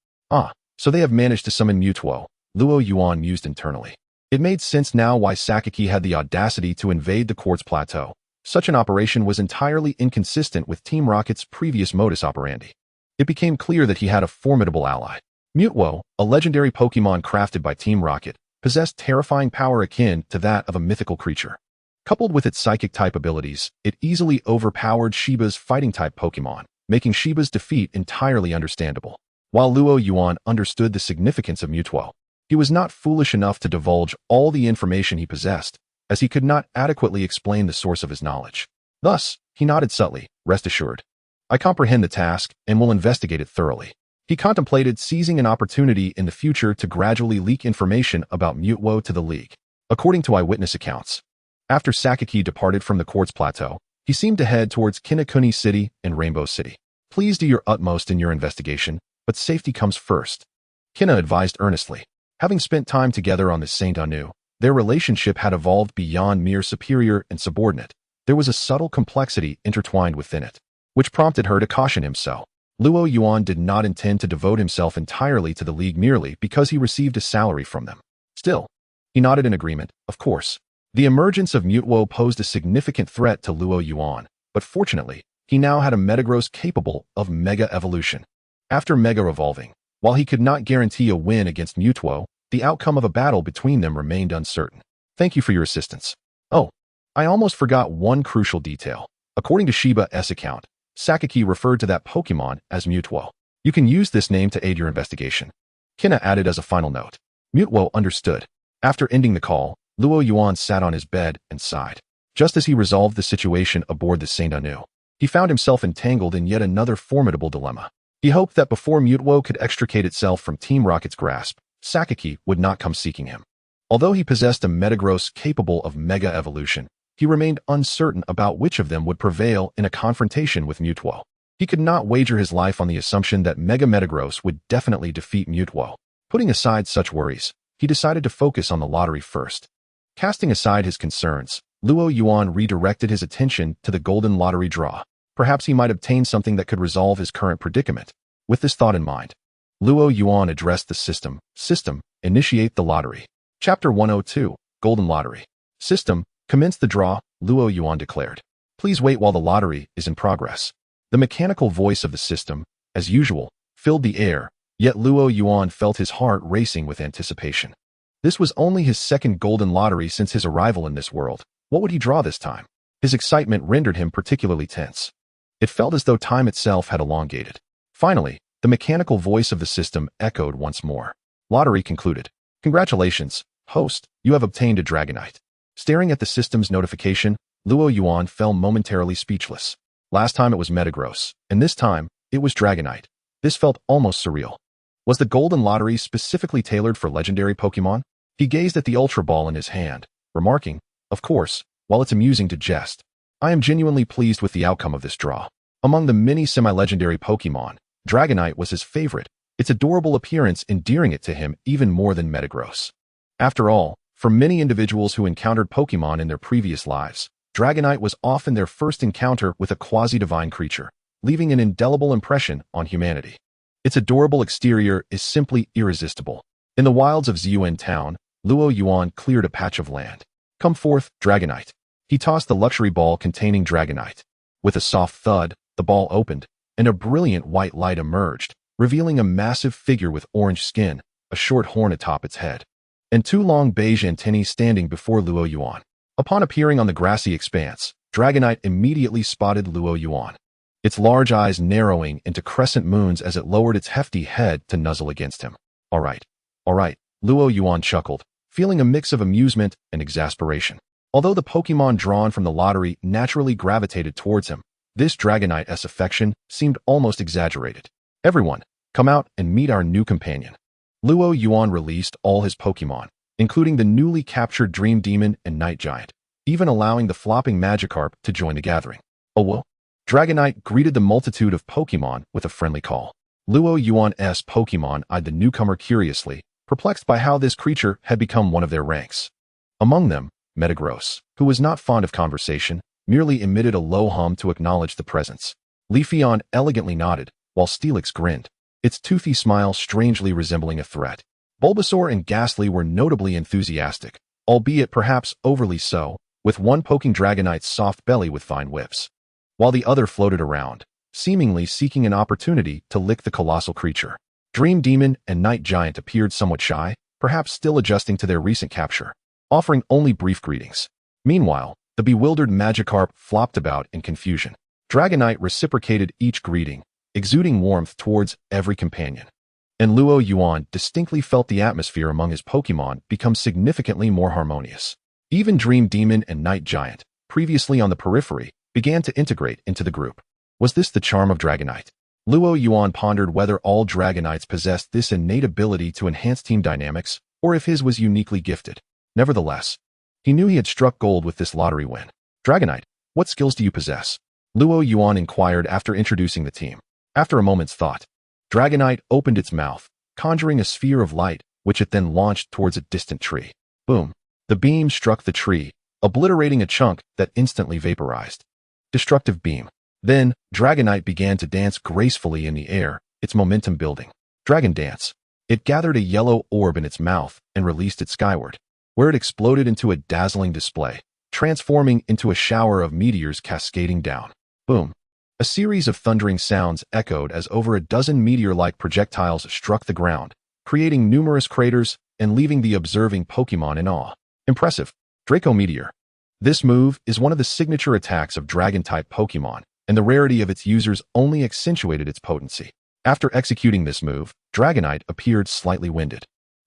So they have managed to summon Mewtwo, Luo Yuan mused internally. It made sense now why Sakaki had the audacity to invade the Quartz Plateau. Such an operation was entirely inconsistent with Team Rocket's previous modus operandi. It became clear that he had a formidable ally. Mewtwo, a legendary Pokémon crafted by Team Rocket, possessed terrifying power akin to that of a mythical creature. Coupled with its psychic-type abilities, it easily overpowered Shiba's fighting-type Pokémon, making Shiba's defeat entirely understandable. While Luo Yuan understood the significance of Mewtwo, he was not foolish enough to divulge all the information he possessed, as he could not adequately explain the source of his knowledge. Thus, he nodded subtly, rest assured. I comprehend the task and will investigate it thoroughly. He contemplated seizing an opportunity in the future to gradually leak information about Mewtwo to the League. According to eyewitness accounts, after Sakaki departed from the Quartz Plateau, he seemed to head towards Kinokuni City and Rainbow City. Please do your utmost in your investigation, but safety comes first, Kina advised earnestly. Having spent time together on the Saint Anu, their relationship had evolved beyond mere superior and subordinate. There was a subtle complexity intertwined within it, which prompted her to caution him so. Luo Yuan did not intend to devote himself entirely to the League merely because he received a salary from them. Still, he nodded in agreement, of course. The emergence of Mewtwo posed a significant threat to Luo Yuan, but fortunately, he now had a Metagross capable of Mega Evolution. After Mega Evolving, while he could not guarantee a win against Mewtwo, the outcome of a battle between them remained uncertain. Thank you for your assistance. Oh, I almost forgot one crucial detail. According to Shiba's account, Sakaki referred to that Pokémon as Mewtwo. You can use this name to aid your investigation, Kina added as a final note. Mewtwo understood. After ending the call, Luo Yuan sat on his bed and sighed. Just as he resolved the situation aboard the Saint Anu, he found himself entangled in yet another formidable dilemma. He hoped that before Mewtwo could extricate itself from Team Rocket's grasp, Sakaki would not come seeking him. Although he possessed a Metagross capable of Mega Evolution, he remained uncertain about which of them would prevail in a confrontation with Mewtwo. He could not wager his life on the assumption that Mega Metagross would definitely defeat Mewtwo. Putting aside such worries, he decided to focus on the lottery first. Casting aside his concerns, Luo Yuan redirected his attention to the golden lottery draw. Perhaps he might obtain something that could resolve his current predicament. With this thought in mind, Luo Yuan addressed the system. System, initiate the lottery. Chapter 102, Golden Lottery. System, commence the draw, Luo Yuan declared. Please wait while the lottery is in progress. The mechanical voice of the system, as usual, filled the air, yet Luo Yuan felt his heart racing with anticipation. This was only his second golden lottery since his arrival in this world. What would he draw this time? His excitement rendered him particularly tense. It felt as though time itself had elongated. Finally, the mechanical voice of the system echoed once more. Lottery concluded. Congratulations, host, you have obtained a Dragonite. Staring at the system's notification, Luo Yuan fell momentarily speechless. Last time it was Metagross, and this time, it was Dragonite. This felt almost surreal. Was the golden lottery specifically tailored for legendary Pokémon? He gazed at the Ultra Ball in his hand, remarking, of course, while it's amusing to jest. I am genuinely pleased with the outcome of this draw. Among the many semi-legendary Pokémon, Dragonite was his favorite, its adorable appearance endearing it to him even more than Metagross. After all, for many individuals who encountered Pokémon in their previous lives, Dragonite was often their first encounter with a quasi-divine creature, leaving an indelible impression on humanity. Its adorable exterior is simply irresistible. In the wilds of Ziyuan Town, Luo Yuan cleared a patch of land. Come forth, Dragonite. He tossed the luxury ball containing Dragonite. With a soft thud, the ball opened, and a brilliant white light emerged, revealing a massive figure with orange skin, a short horn atop its head, and 2 long beige antennae standing before Luo Yuan. Upon appearing on the grassy expanse, Dragonite immediately spotted Luo Yuan, its large eyes narrowing into crescent moons as it lowered its hefty head to nuzzle against him. All right, Luo Yuan chuckled, feeling a mix of amusement and exasperation. Although the Pokémon drawn from the lottery naturally gravitated towards him, This Dragonite's affection seemed almost exaggerated. "Everyone, come out and meet our new companion." Luo Yuan released all his Pokémon, including the newly captured Dream Demon and Night Giant, even allowing the flopping Magikarp to join the gathering. "Oh well." Dragonite greeted the multitude of Pokémon with a friendly call. Luo Yuan's Pokémon eyed the newcomer curiously, perplexed by how this creature had become one of their ranks. Among them, Metagross, who was not fond of conversation, merely emitted a low hum to acknowledge the presence. Leafeon elegantly nodded, while Steelix grinned, its toothy smile strangely resembling a threat. Bulbasaur and Ghastly were notably enthusiastic, albeit perhaps overly so, with one poking Dragonite's soft belly with fine whips, while the other floated around, seemingly seeking an opportunity to lick the colossal creature. Dream Demon and Night Giant appeared somewhat shy, perhaps still adjusting to their recent capture, offering only brief greetings. Meanwhile, the bewildered Magikarp flopped about in confusion. Dragonite reciprocated each greeting, exuding warmth towards every companion. And Luo Yuan distinctly felt the atmosphere among his Pokémon become significantly more harmonious. Even Dream Demon and Night Giant, previously on the periphery, began to integrate into the group. Was this the charm of Dragonite? Luo Yuan pondered whether all Dragonites possessed this innate ability to enhance team dynamics, or if his was uniquely gifted. Nevertheless, he knew he had struck gold with this lottery win. "Dragonite, what skills do you possess?" Luo Yuan inquired after introducing the team. After a moment's thought, Dragonite opened its mouth, conjuring a sphere of light, which it then launched towards a distant tree. Boom! The beam struck the tree, obliterating a chunk that instantly vaporized. Destructive beam. Then, Dragonite began to dance gracefully in the air, its momentum building. Dragon dance. It gathered a yellow orb in its mouth and released it skyward, where it exploded into a dazzling display, transforming into a shower of meteors cascading down. Boom! A series of thundering sounds echoed as over a dozen meteor-like projectiles struck the ground, creating numerous craters and leaving the observing Pokémon in awe. Impressive. Draco Meteor. This move is one of the signature attacks of Dragon-type Pokémon, and the rarity of its users only accentuated its potency. After executing this move, Dragonite appeared slightly winded.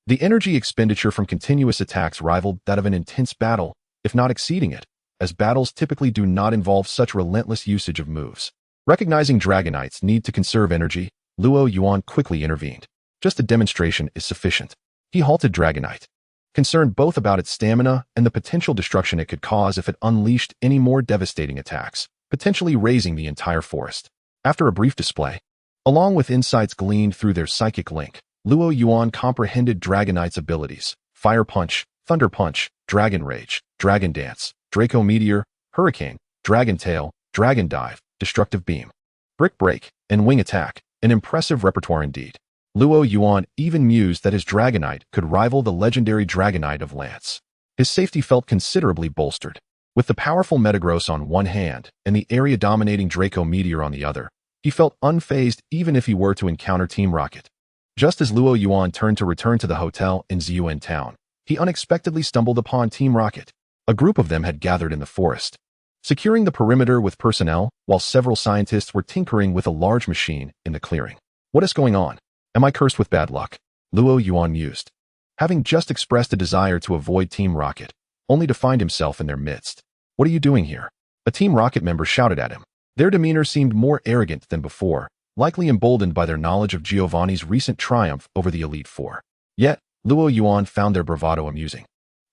The energy expenditure from continuous attacks rivaled that of an intense battle, if not exceeding it, as battles typically do not involve such relentless usage of moves. Recognizing Dragonite's need to conserve energy, Luo Yuan quickly intervened. Just a demonstration is sufficient. He halted Dragonite, concerned both about its stamina and the potential destruction it could cause if it unleashed any more devastating attacks, potentially razing the entire forest. After a brief display, along with insights gleaned through their psychic link, Luo Yuan comprehended Dragonite's abilities: Fire Punch, Thunder Punch, Dragon Rage, Dragon Dance, Draco Meteor, Hurricane, Dragon Tail, Dragon Dive, Destructive Beam, Brick Break, and Wing Attack. An impressive repertoire indeed. Luo Yuan even mused that his Dragonite could rival the legendary Dragonite of Lance. His safety felt considerably bolstered. With the powerful Metagross on one hand and the area-dominating Draco Meteor on the other, he felt unfazed even if he were to encounter Team Rocket. Just as Luo Yuan turned to return to the hotel in Ziyuan Town, he unexpectedly stumbled upon Team Rocket. A group of them had gathered in the forest, securing the perimeter with personnel, while several scientists were tinkering with a large machine in the clearing. "What is going on? Am I cursed with bad luck?" Luo Yuan mused, having just expressed a desire to avoid Team Rocket, only to find himself in their midst. "What are you doing here?" A Team Rocket member shouted at him. Their demeanor seemed more arrogant than before, likely emboldened by their knowledge of Giovanni's recent triumph over the Elite Four. Yet, Luo Yuan found their bravado amusing.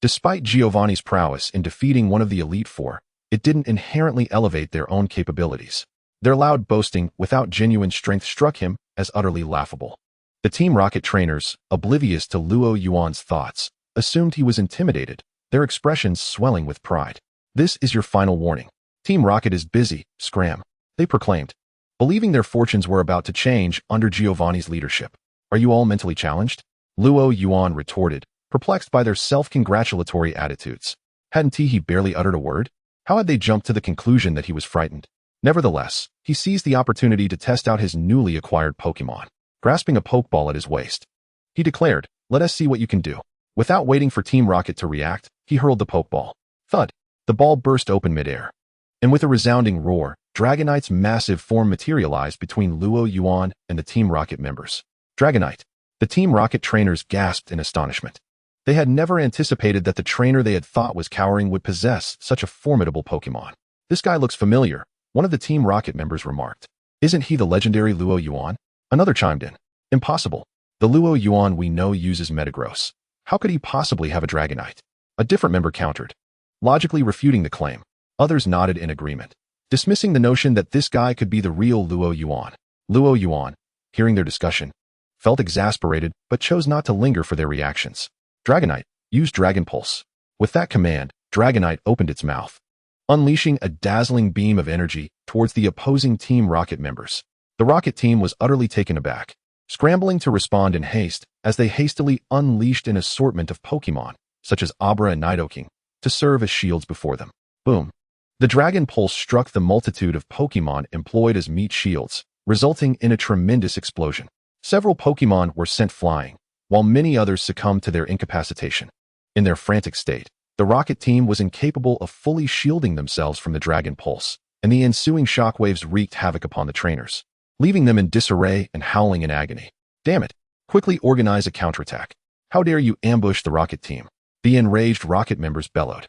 Despite Giovanni's prowess in defeating one of the Elite Four, it didn't inherently elevate their own capabilities. Their loud boasting without genuine strength struck him as utterly laughable. The Team Rocket trainers, oblivious to Luo Yuan's thoughts, assumed he was intimidated, their expressions swelling with pride. "This is your final warning. Team Rocket is busy, scram," they proclaimed, believing their fortunes were about to change under Giovanni's leadership. "Are you all mentally challenged?" Luo Yuan retorted, perplexed by their self-congratulatory attitudes. Hadn't he barely uttered a word? How had they jumped to the conclusion that he was frightened? Nevertheless, he seized the opportunity to test out his newly acquired Pokémon. Grasping a Pokeball at his waist, he declared, "Let us see what you can do." Without waiting for Team Rocket to react, he hurled the Pokeball. Thud! The ball burst open midair. And with a resounding roar, Dragonite's massive form materialized between Luo Yuan and the Team Rocket members. Dragonite! The Team Rocket trainers gasped in astonishment. They had never anticipated that the trainer they had thought was cowering would possess such a formidable Pokémon. "This guy looks familiar," One of the Team Rocket members remarked. Isn't he the legendary Luo Yuan? Another chimed in. Impossible. The Luo Yuan we know uses Metagross. How could he possibly have a Dragonite? A different member countered, logically refuting the claim. Others nodded in agreement, dismissing the notion that this guy could be the real Luo Yuan. Luo Yuan, hearing their discussion, felt exasperated but chose not to linger for their reactions. Dragonite, use Dragon Pulse. With that command, Dragonite opened its mouth, unleashing a dazzling beam of energy towards the opposing Team Rocket members. The Rocket team was utterly taken aback, scrambling to respond in haste as they hastily unleashed an assortment of Pokémon, such as Abra and Nidoking, to serve as shields before them. Boom. The Dragon Pulse struck the multitude of Pokémon employed as meat shields, resulting in a tremendous explosion. Several Pokémon were sent flying, while many others succumbed to their incapacitation. In their frantic state, the Rocket team was incapable of fully shielding themselves from the Dragon Pulse, and the ensuing shockwaves wreaked havoc upon the trainers, leaving them in disarray and howling in agony. Damn it! Quickly organize a counterattack. How dare you ambush the Rocket team? The enraged Rocket members bellowed,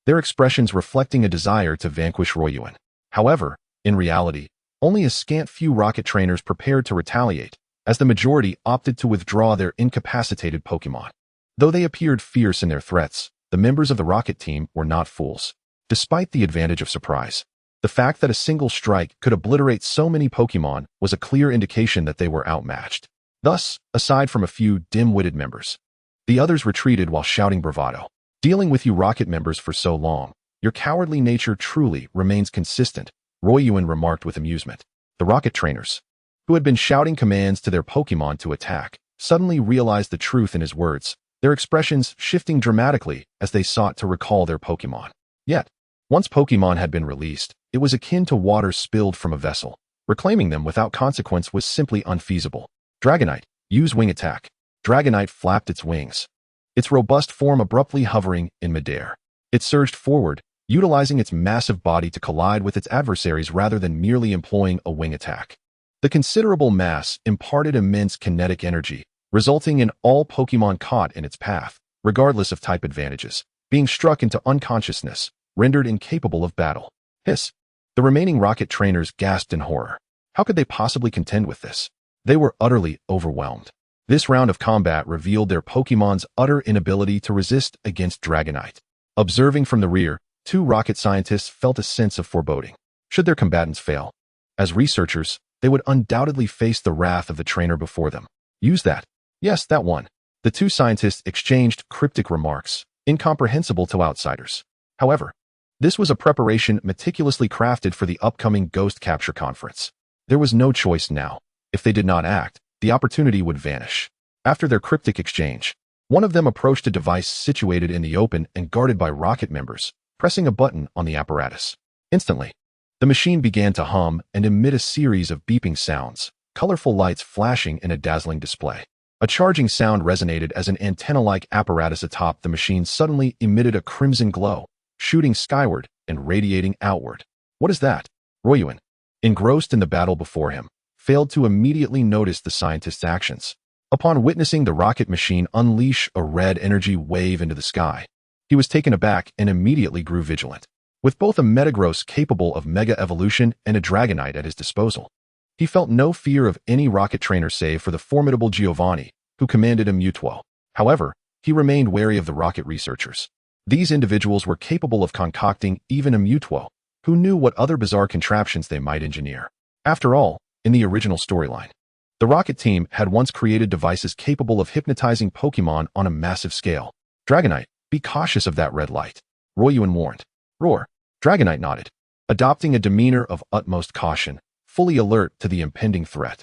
their expressions reflecting a desire to vanquish Royuan. However, in reality, only a scant few Rocket trainers prepared to retaliate, as the majority opted to withdraw their incapacitated Pokémon. Though they appeared fierce in their threats, the members of the Rocket team were not fools. Despite the advantage of surprise, the fact that a single strike could obliterate so many Pokémon was a clear indication that they were outmatched. Thus, aside from a few dim-witted members, the others retreated while shouting bravado. Dealing with you Rocket members for so long, your cowardly nature truly remains consistent, Royuan remarked with amusement. The Rocket trainers, who had been shouting commands to their Pokémon to attack, suddenly realized the truth in his words, their expressions shifting dramatically as they sought to recall their Pokémon. Yet, once Pokémon had been released, it was akin to water spilled from a vessel. Reclaiming them without consequence was simply unfeasible. Dragonite, use Wing Attack. Dragonite flapped its wings, its robust form abruptly hovering in midair. It surged forward, utilizing its massive body to collide with its adversaries rather than merely employing a wing attack. The considerable mass imparted immense kinetic energy, resulting in all Pokémon caught in its path, regardless of type advantages, being struck into unconsciousness, rendered incapable of battle. Hiss! The remaining Rocket trainers gasped in horror. How could they possibly contend with this? They were utterly overwhelmed. This round of combat revealed their Pokémon's utter inability to resist against Dragonite. Observing from the rear, two Rocket scientists felt a sense of foreboding. Should their combatants fail? As researchers, they would undoubtedly face the wrath of the trainer before them. Use that. Yes, that one. The two scientists exchanged cryptic remarks, incomprehensible to outsiders. However, this was a preparation meticulously crafted for the upcoming Ghost Capture Conference. There was no choice now. If they did not act, the opportunity would vanish. After their cryptic exchange, one of them approached a device situated in the open and guarded by Rocket members, pressing a button on the apparatus. Instantly, the machine began to hum and emit a series of beeping sounds, colorful lights flashing in a dazzling display. A charging sound resonated as an antenna-like apparatus atop the machine suddenly emitted a crimson glow, shooting skyward and radiating outward. What is that? Royuan, engrossed in the battle before him, failed to immediately notice the scientist's actions. Upon witnessing the Rocket machine unleash a red energy wave into the sky, he was taken aback and immediately grew vigilant. With both a Metagross capable of Mega Evolution and a Dragonite at his disposal, he felt no fear of any Rocket trainer save for the formidable Giovanni, who commanded a Mewtwo. However, he remained wary of the Rocket researchers. These individuals were capable of concocting even a Mewtwo, who knew what other bizarre contraptions they might engineer. After all, in the original storyline, the Rocket team had once created devices capable of hypnotizing Pokémon on a massive scale. Dragonite, be cautious of that red light, Royuan warned. Roar! Dragonite nodded, adopting a demeanor of utmost caution, fully alert to the impending threat.